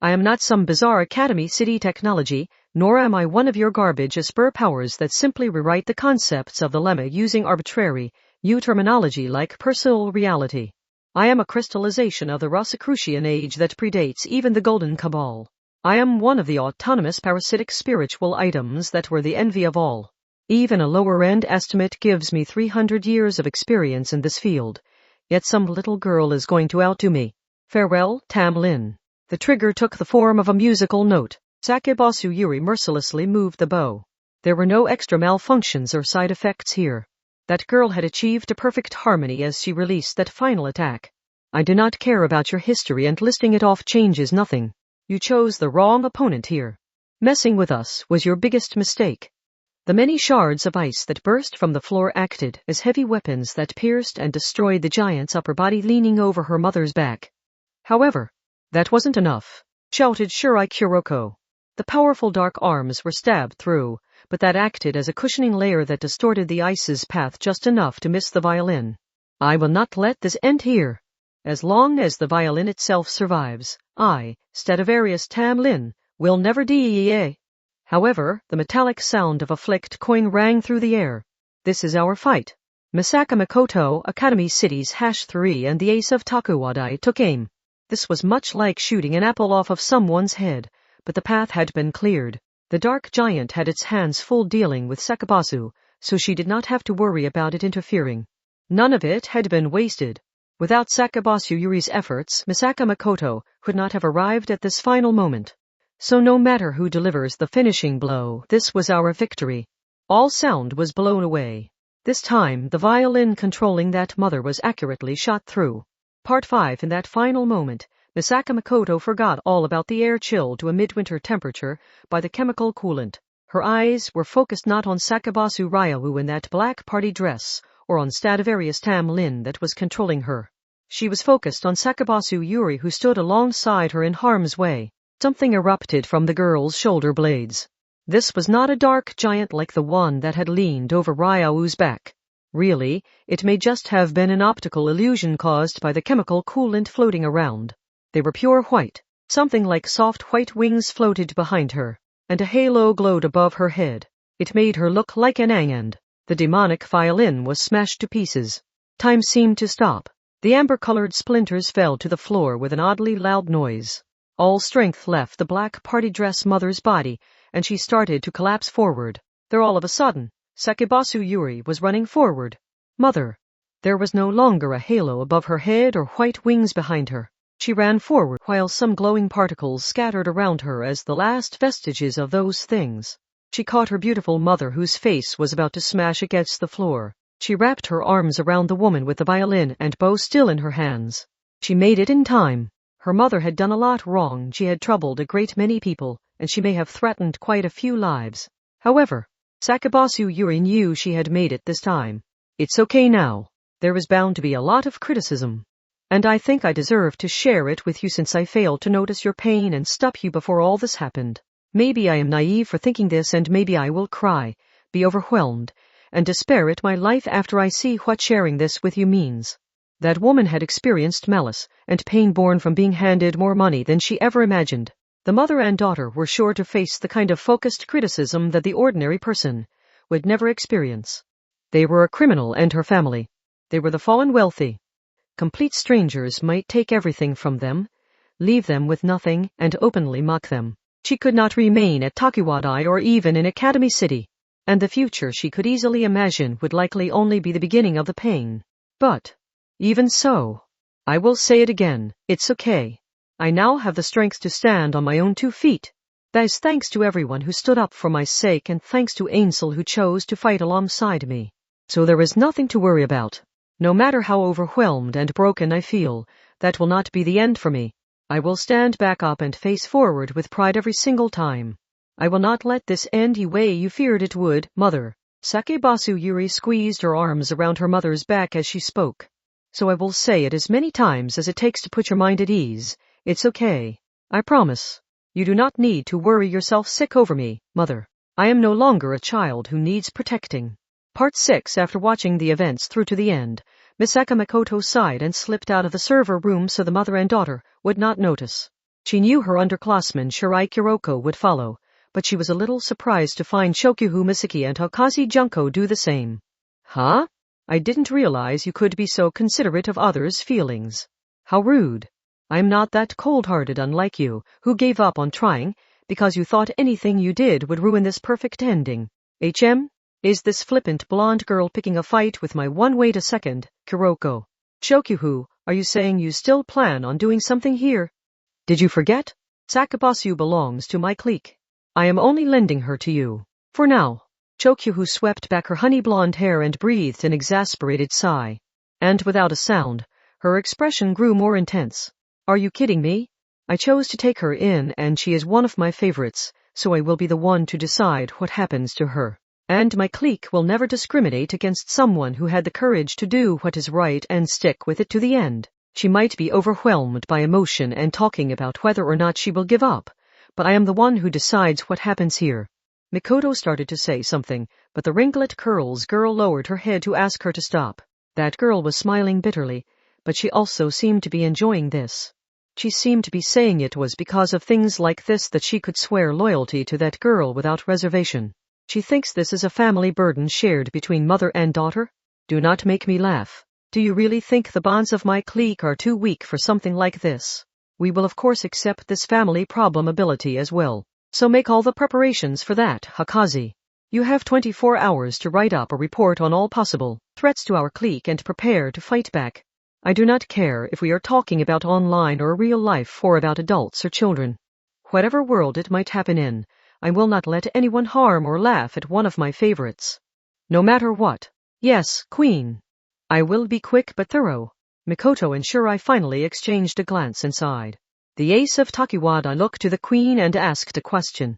I am not some bizarre Academy City technology, nor am I one of your garbage Esper powers that simply rewrite the concepts of the lemma using arbitrary, new terminology like personal reality. I am a crystallization of the Rosicrucian age that predates even the Golden Cabal. I am one of the autonomous parasitic spiritual items that were the envy of all. Even a lower-end estimate gives me 300 years of experience in this field, yet some little girl is going to outdo me. Farewell, Tam Lin. The trigger took the form of a musical note. Sakebasu Yuri mercilessly moved the bow. There were no extra malfunctions or side effects here. That girl had achieved a perfect harmony as she released that final attack. I do not care about your history, and listing it off changes nothing. You chose the wrong opponent here. Messing with us was your biggest mistake. The many shards of ice that burst from the floor acted as heavy weapons that pierced and destroyed the giant's upper body leaning over her mother's back. However, that wasn't enough, shouted Shirai Kuroko. The powerful dark arms were stabbed through, but that acted as a cushioning layer that distorted the ice's path just enough to miss the violin. I will not let this end here. As long as the violin itself survives, I, Stradivarius Tam Lin, will never die. However, the metallic sound of a flicked coin rang through the air. This is our fight. Misaka Makoto, Academy City's #3 and the ace of Takuwadai took aim. This was much like shooting an apple off of someone's head, but the path had been cleared. The dark giant had its hands full dealing with Sakebasu, so she did not have to worry about it interfering. None of it had been wasted. Without Sakebasu Yuri's efforts, Misaka Makoto could not have arrived at this final moment. So no matter who delivers the finishing blow, this was our victory. All sound was blown away. This time, the violin controlling that mother was accurately shot through. Part 5. In that final moment, Misaka Makoto forgot all about the air chilled to a midwinter temperature by the chemical coolant. Her eyes were focused not on Sakebasu Ryawu in that black party dress, or on Stradivarius Tam Lin that was controlling her. She was focused on Sakebasu Yuri, who stood alongside her in harm's way. Something erupted from the girl's shoulder blades. This was not a dark giant like the one that had leaned over Ryau's back. Really, it may just have been an optical illusion caused by the chemical coolant floating around. They were pure white. Something like soft white wings floated behind her, and a halo glowed above her head. It made her look like an Angend. The demonic violin was smashed to pieces. Time seemed to stop. The amber-colored splinters fell to the floor with an oddly loud noise. All strength left the black party dress mother's body, and she started to collapse forward. There all of a sudden, Sakebasu Yuri was running forward. Mother. There was no longer a halo above her head or white wings behind her. She ran forward while some glowing particles scattered around her as the last vestiges of those things. She caught her beautiful mother, whose face was about to smash against the floor. She wrapped her arms around the woman with the violin and bow still in her hands. She made it in time. Her mother had done a lot wrong. She had troubled a great many people, and she may have threatened quite a few lives. However, Sakebasu Yuri knew she had made it this time. It's okay now. There was bound to be a lot of criticism. And I think I deserve to share it with you since I failed to notice your pain and stop you before all this happened. Maybe I am naive for thinking this, and maybe I will cry, be overwhelmed, and despair at my life after I see what sharing this with you means. That woman had experienced malice and pain born from being handed more money than she ever imagined. The mother and daughter were sure to face the kind of focused criticism that the ordinary person would never experience. They were a criminal and her family. They were the fallen wealthy. Complete strangers might take everything from them, leave them with nothing, and openly mock them. She could not remain at Takuwadai or even in Academy City, and the future she could easily imagine would likely only be the beginning of the pain. But, even so, I will say it again, it's okay. I now have the strength to stand on my own 2 feet. That is thanks to everyone who stood up for my sake and thanks to Ainsel who chose to fight alongside me. So there is nothing to worry about. No matter how overwhelmed and broken I feel, that will not be the end for me. I will stand back up and face forward with pride every single time. I will not let this end the way you feared it would, Mother. Sakebasu Yuri squeezed her arms around her mother's back as she spoke. So I will say it as many times as it takes to put your mind at ease. It's okay. I promise. You do not need to worry yourself sick over me, Mother. I am no longer a child who needs protecting. Part 6. After watching the events through to the end, Misaka Makoto sighed and slipped out of the server room so the mother and daughter would not notice. She knew her underclassman Shirai Kiroko would follow, but she was a little surprised to find Shokyuhu Misaki and Hakazi Junko do the same. Huh? I didn't realize you could be so considerate of others' feelings. How rude. I'm not that cold-hearted unlike you, who gave up on trying, because you thought anything you did would ruin this perfect ending. Is this flippant blonde girl picking a fight with my one? Wait a second, Kiroko. Shokyuhu, are you saying you still plan on doing something here? Did you forget? Sakabasu belongs to my clique. I am only lending her to you. For now. Shokyuhu swept back her honey blonde hair and breathed an exasperated sigh. And without a sound, her expression grew more intense. Are you kidding me? I chose to take her in and she is one of my favorites, so I will be the one to decide what happens to her. And my clique will never discriminate against someone who had the courage to do what is right and stick with it to the end. She might be overwhelmed by emotion and talking about whether or not she will give up, but I am the one who decides what happens here. Mikoto started to say something, but the ringlet curls girl lowered her head to ask her to stop. That girl was smiling bitterly, but she also seemed to be enjoying this. She seemed to be saying it was because of things like this that she could swear loyalty to that girl without reservation. She thinks this is a family burden shared between mother and daughter? Do not make me laugh. Do you really think the bonds of my clique are too weak for something like this? We will of course accept this family problem ability as well. So make all the preparations for that, Hakazi. You have 24 hours to write up a report on all possible threats to our clique and prepare to fight back. I do not care if we are talking about online or real life or about adults or children. Whatever world it might happen in, I will not let anyone harm or laugh at one of my favorites. No matter what. Yes, Queen. I will be quick but thorough. Mikoto and Shirai finally exchanged a glance and sighed. The ace of Takiwada looked to the Queen and asked a question.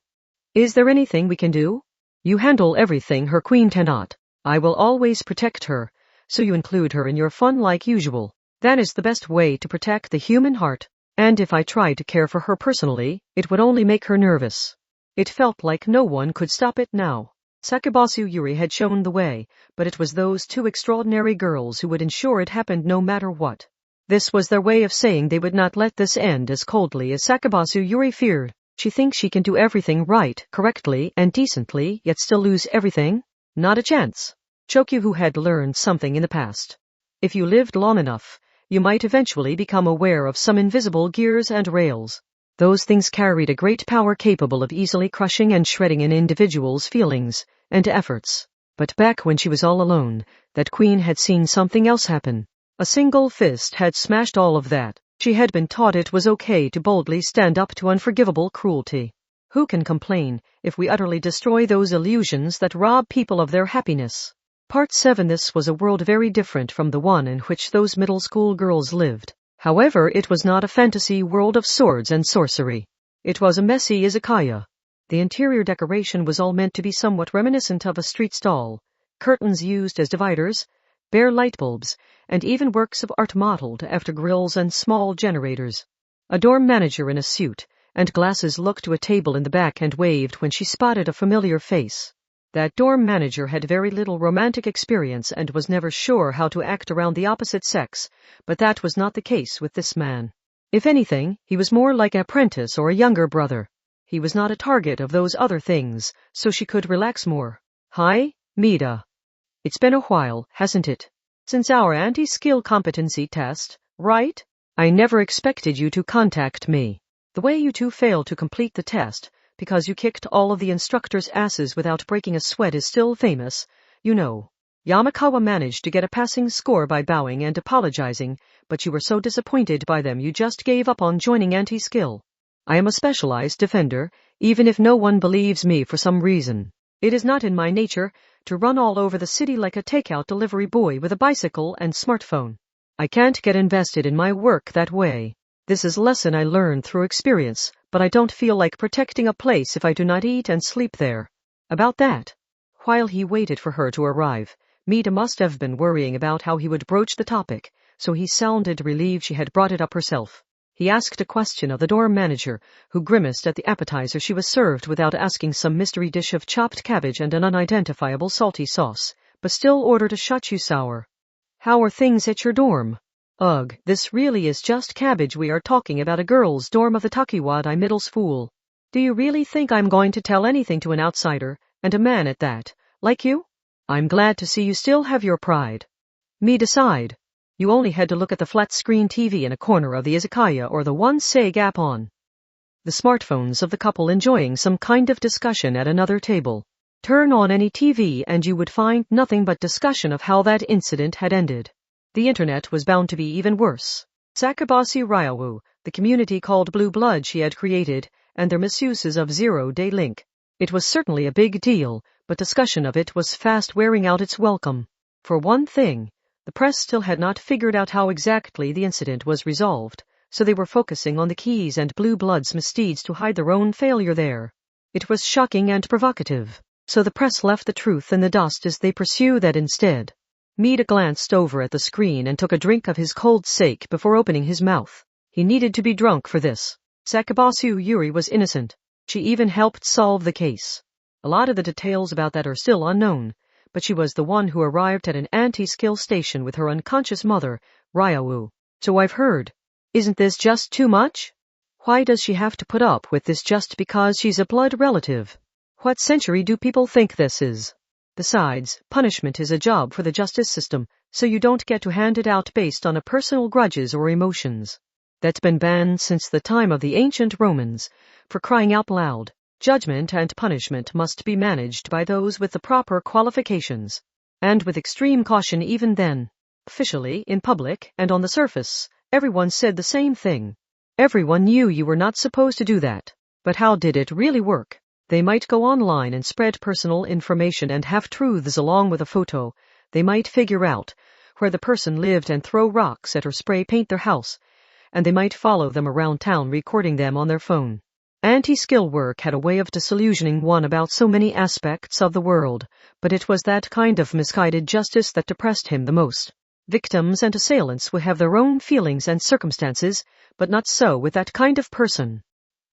Is there anything we can do? You handle everything her Queen cannot. I will always protect her, so you include her in your fun like usual. That is the best way to protect the human heart. And if I tried to care for her personally, it would only make her nervous. It felt like no one could stop it now. Sakabasu Yuri had shown the way, but it was those 2 extraordinary girls who would ensure it happened no matter what. This was their way of saying they would not let this end as coldly as Sakabasu Yuri feared. She thinks she can do everything right, correctly, and decently, yet still lose everything? Not a chance. Shokyuhu had learned something in the past. If you lived long enough, you might eventually become aware of some invisible gears and rails. Those things carried a great power capable of easily crushing and shredding an individual's feelings and efforts. But back when she was all alone, that Queen had seen something else happen. A single fist had smashed all of that. She had been taught it was okay to boldly stand up to unforgivable cruelty. Who can complain if we utterly destroy those illusions that rob people of their happiness? Part 7. This was a world very different from the one in which those middle school girls lived. However, it was not a fantasy world of swords and sorcery. It was a messy izakaya. The interior decoration was all meant to be somewhat reminiscent of a street stall. Curtains used as dividers, bare light bulbs, and even works of art modeled after grills and small generators. A dorm manager in a suit and glasses looked to a table in the back and waved when she spotted a familiar face. That dorm manager had very little romantic experience and was never sure how to act around the opposite sex, but that was not the case with this man. If anything, he was more like an apprentice or a younger brother. He was not a target of those other things, so she could relax more. Hi, Mida. It's been a while, hasn't it? Since our anti-skill competency test, right? I never expected you to contact me. The way you two failed to complete the test, because you kicked all of the instructors' asses without breaking a sweat is still famous, you know. Yamakawa managed to get a passing score by bowing and apologizing, but you were so disappointed by them you just gave up on joining anti-skill. I am a specialized defender, even if no one believes me for some reason. It is not in my nature to run all over the city like a takeout delivery boy with a bicycle and smartphone. I can't get invested in my work that way. This is a lesson I learned through experience, but I don't feel like protecting a place if I do not eat and sleep there. About that. While he waited for her to arrive, Mita must have been worrying about how he would broach the topic, so he sounded relieved she had brought it up herself. He asked a question of the dorm manager, who grimaced at the appetizer she was served without asking some mystery dish of chopped cabbage and an unidentifiable salty sauce, but still ordered a shochu sour. How are things at your dorm? Ugh, this really is just cabbage. We are talking about a girls' dorm of the Takiwadai Middle School. Do you really think I'm going to tell anything to an outsider, and a man at that, like you? I'm glad to see you still have your pride. Me decide. You only had to look at the flat-screen TV in a corner of the izakaya or the one Seg app on the smartphones of the couple enjoying some kind of discussion at another table. Turn on any TV and you would find nothing but discussion of how that incident had ended. The internet was bound to be even worse. Sakabashi Ryowu, the community called Blue Blood she had created, and their misuses of zero-day link. It was certainly a big deal, but discussion of it was fast wearing out its welcome. For one thing, the press still had not figured out how exactly the incident was resolved, so they were focusing on the Keys and Blue Blood's misdeeds to hide their own failure there. It was shocking and provocative, so the press left the truth in the dust as they pursue that instead. Mida glanced over at the screen and took a drink of his cold sake before opening his mouth. He needed to be drunk for this. Sakabasu Yuri was innocent. She even helped solve the case. A lot of the details about that are still unknown, but she was the one who arrived at an anti-skill station with her unconscious mother, Ryowu. So I've heard. Isn't this just too much? Why does she have to put up with this just because she's a blood relative? What century do people think this is? Besides, punishment is a job for the justice system, so you don't get to hand it out based on a personal grudges or emotions. That's been banned since the time of the ancient Romans. For crying out loud, judgment and punishment must be managed by those with the proper qualifications, and with extreme caution even then. Officially, in public, and on the surface, everyone said the same thing. Everyone knew you were not supposed to do that. But how did it really work? They might go online and spread personal information and half-truths along with a photo. They might figure out where the person lived and throw rocks at or spray paint their house, and they might follow them around town recording them on their phone. Anti-skill work had a way of disillusioning one about so many aspects of the world, but it was that kind of misguided justice that depressed him the most. Victims and assailants would have their own feelings and circumstances, but not so with that kind of person.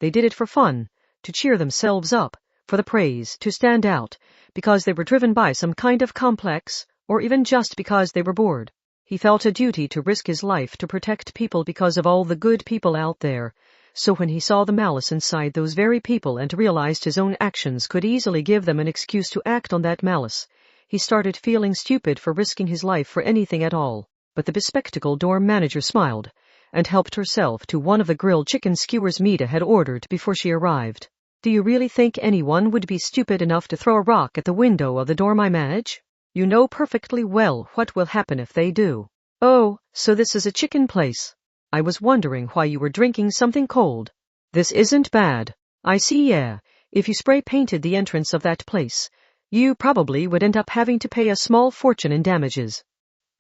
They did it for fun, to cheer themselves up, for the praise, to stand out, because they were driven by some kind of complex, or even just because they were bored. He felt a duty to risk his life to protect people because of all the good people out there. So when he saw the malice inside those very people and realized his own actions could easily give them an excuse to act on that malice, he started feeling stupid for risking his life for anything at all. But the bespectacled dorm manager smiled, and helped herself to one of the grilled chicken skewers Mida had ordered before she arrived. Do you really think anyone would be stupid enough to throw a rock at the window of the dorm I manage? You know perfectly well what will happen if they do. Oh, so this is a chicken place. I was wondering why you were drinking something cold. This isn't bad. I see, yeah. If you spray painted the entrance of that place, you probably would end up having to pay a small fortune in damages.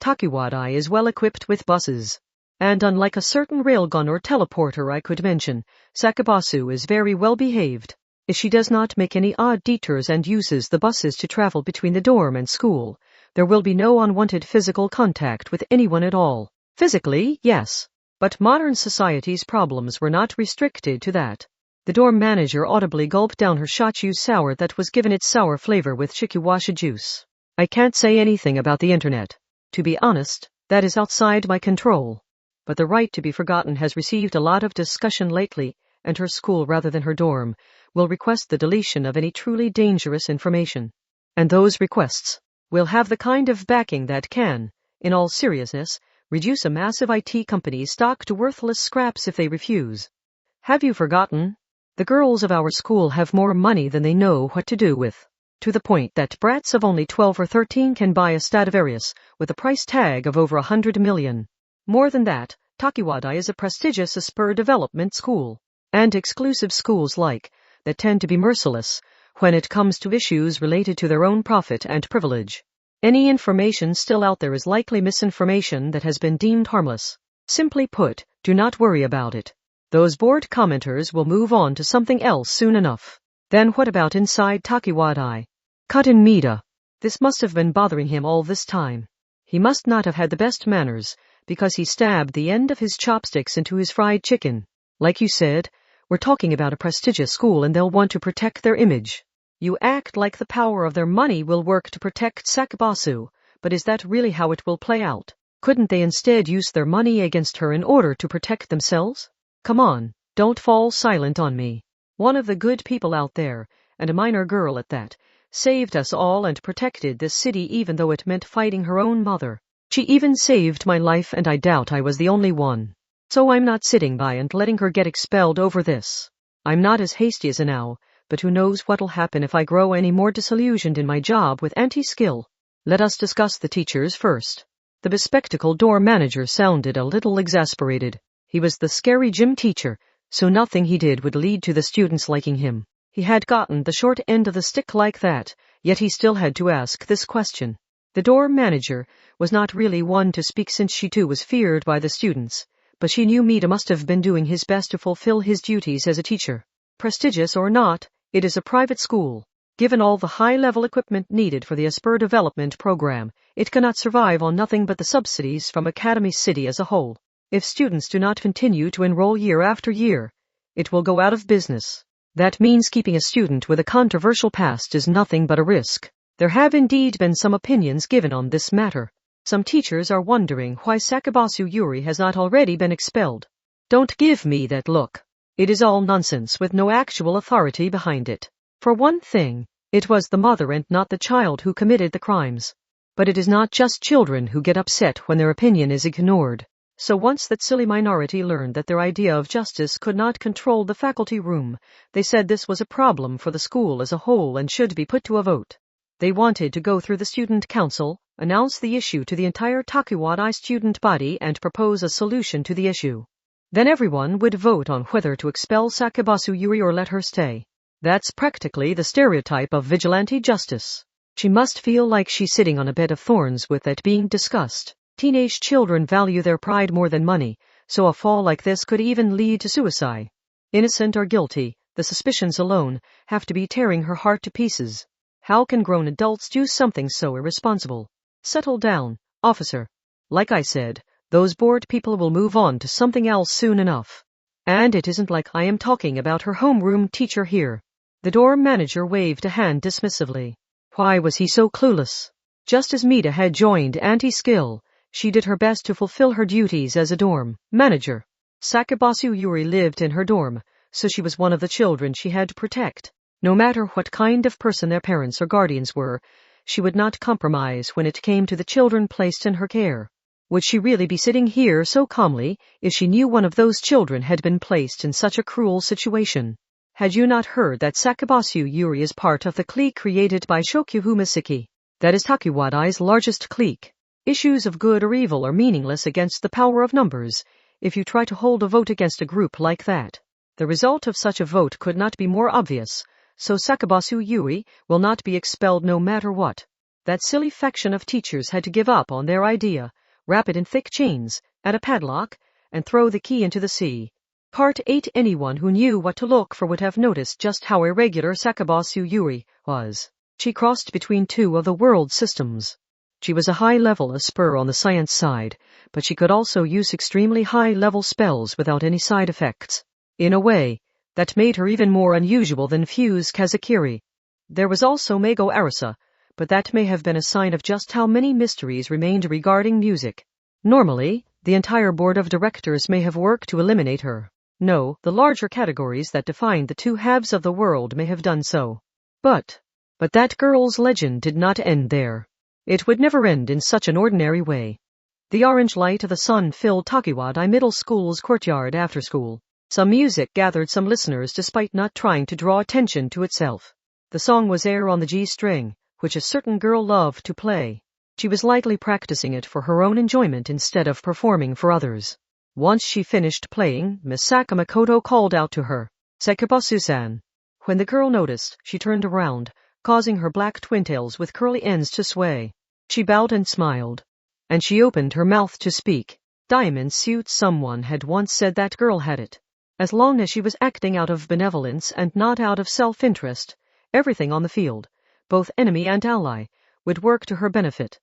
Takiwadai is well equipped with buses. And unlike a certain railgun or teleporter I could mention, Sakabasu is very well behaved. If she does not make any odd detours and uses the buses to travel between the dorm and school, there will be no unwanted physical contact with anyone at all. Physically, yes. But modern society's problems were not restricted to that. The dorm manager audibly gulped down her shochu sour that was given its sour flavor with shikuwasha juice. I can't say anything about the internet. To be honest, that is outside my control. But the right to be forgotten has received a lot of discussion lately, and her school rather than her dorm will request the deletion of any truly dangerous information. And those requests will have the kind of backing that can, in all seriousness, reduce a massive IT company's stock to worthless scraps if they refuse. Have you forgotten? The girls of our school have more money than they know what to do with. to the point that brats of only 12 or 13 can buy a Stradivarius with a price tag of over 100 million. More than that, Tokiwadai is a prestigious spur development school, and exclusive schools like that tend to be merciless when it comes to issues related to their own profit and privilege. Any information still out there is likely misinformation that has been deemed harmless. Simply put, do not worry about it. Those bored commenters will move on to something else soon enough. Then what about inside Tokiwadai? Cut in Mida. This must have been bothering him all this time. He must not have had the best manners, because he stabbed the end of his chopsticks into his fried chicken. Like you said, we're talking about a prestigious school and they'll want to protect their image. You act like the power of their money will work to protect Sakabasu, but is that really how it will play out? Couldn't they instead use their money against her in order to protect themselves? Come on, don't fall silent on me. One of the good people out there, and a minor girl at that, saved us all and protected this city even though it meant fighting her own mother. She even saved my life, and I doubt I was the only one. So I'm not sitting by and letting her get expelled over this. I'm not as hasty as now, but who knows what'll happen if I grow any more disillusioned in my job with anti-skill. Let us discuss the teachers first. The bespectacled door manager sounded a little exasperated. He was the scary gym teacher, so nothing he did would lead to the students liking him. He had gotten the short end of the stick like that, yet he still had to ask this question. The door manager was not really one to speak since she too was feared by the students, but she knew Mida must have been doing his best to fulfill his duties as a teacher. Prestigious or not, it is a private school. Given all the high-level equipment needed for the Asper development program, it cannot survive on nothing but the subsidies from Academy City as a whole. If students do not continue to enroll year after year, it will go out of business. That means keeping a student with a controversial past is nothing but a risk. There have indeed been some opinions given on this matter. Some teachers are wondering why Sakabasu Yuri has not already been expelled. Don't give me that look. It is all nonsense with no actual authority behind it. For one thing, it was the mother and not the child who committed the crimes. But it is not just children who get upset when their opinion is ignored. So once that silly minority learned that their idea of justice could not control the faculty room, they said this was a problem for the school as a whole and should be put to a vote. They wanted to go through the student council, announce the issue to the entire Tokiwadai student body and propose a solution to the issue. Then everyone would vote on whether to expel Sakabasu Yuri or let her stay. That's practically the stereotype of vigilante justice. She must feel like she's sitting on a bed of thorns with that being discussed. Teenage children value their pride more than money, so a fall like this could even lead to suicide. Innocent or guilty, the suspicions alone have to be tearing her heart to pieces. How can grown adults do something so irresponsible? Settle down, officer. Like I said, those bored people will move on to something else soon enough. And it isn't like I am talking about her homeroom teacher here. The door manager waved a hand dismissively. Why was he so clueless? Just as Mida had joined anti-skill, she did her best to fulfill her duties as a dorm manager. Sakabasu Yuri lived in her dorm, so she was one of the children she had to protect. No matter what kind of person their parents or guardians were, she would not compromise when it came to the children placed in her care. Would she really be sitting here so calmly if she knew one of those children had been placed in such a cruel situation? Had you not heard that Sakabasu Yuri is part of the clique created by Shokyu Misaki? That is Tokiwadai's largest clique. Issues of good or evil are meaningless against the power of numbers. If you try to hold a vote against a group like that, the result of such a vote could not be more obvious, so Sakabasu Yuri will not be expelled no matter what. That silly faction of teachers had to give up on their idea, wrap it in thick chains, add a padlock, and throw the key into the sea. Part 8. Anyone who knew what to look for would have noticed just how irregular Sakabasu Yuri was. She crossed between two of the world systems. She was a high-level Asper on the science side, but she could also use extremely high-level spells without any side effects. In a way, that made her even more unusual than Fuse Kazakiri. There was also Mago Arisa, but that may have been a sign of just how many mysteries remained regarding music. Normally, the entire board of directors may have worked to eliminate her. No, the larger categories that defined the two halves of the world may have done so. But that girl's legend did not end there. It would never end in such an ordinary way. The orange light of the sun filled Tokiwadai Middle School's courtyard after school. Some music gathered some listeners despite not trying to draw attention to itself. The song was Air on the G string, which a certain girl loved to play. She was likely practicing it for her own enjoyment instead of performing for others. Once she finished playing, Misaka Makoto called out to her, "Sekibosu-san." When the girl noticed, she turned around, causing her black twintails with curly ends to sway. She bowed and smiled. And she opened her mouth to speak. Diamond suit, someone had once said that girl had it. As long as she was acting out of benevolence and not out of self-interest, everything on the field, both enemy and ally, would work to her benefit.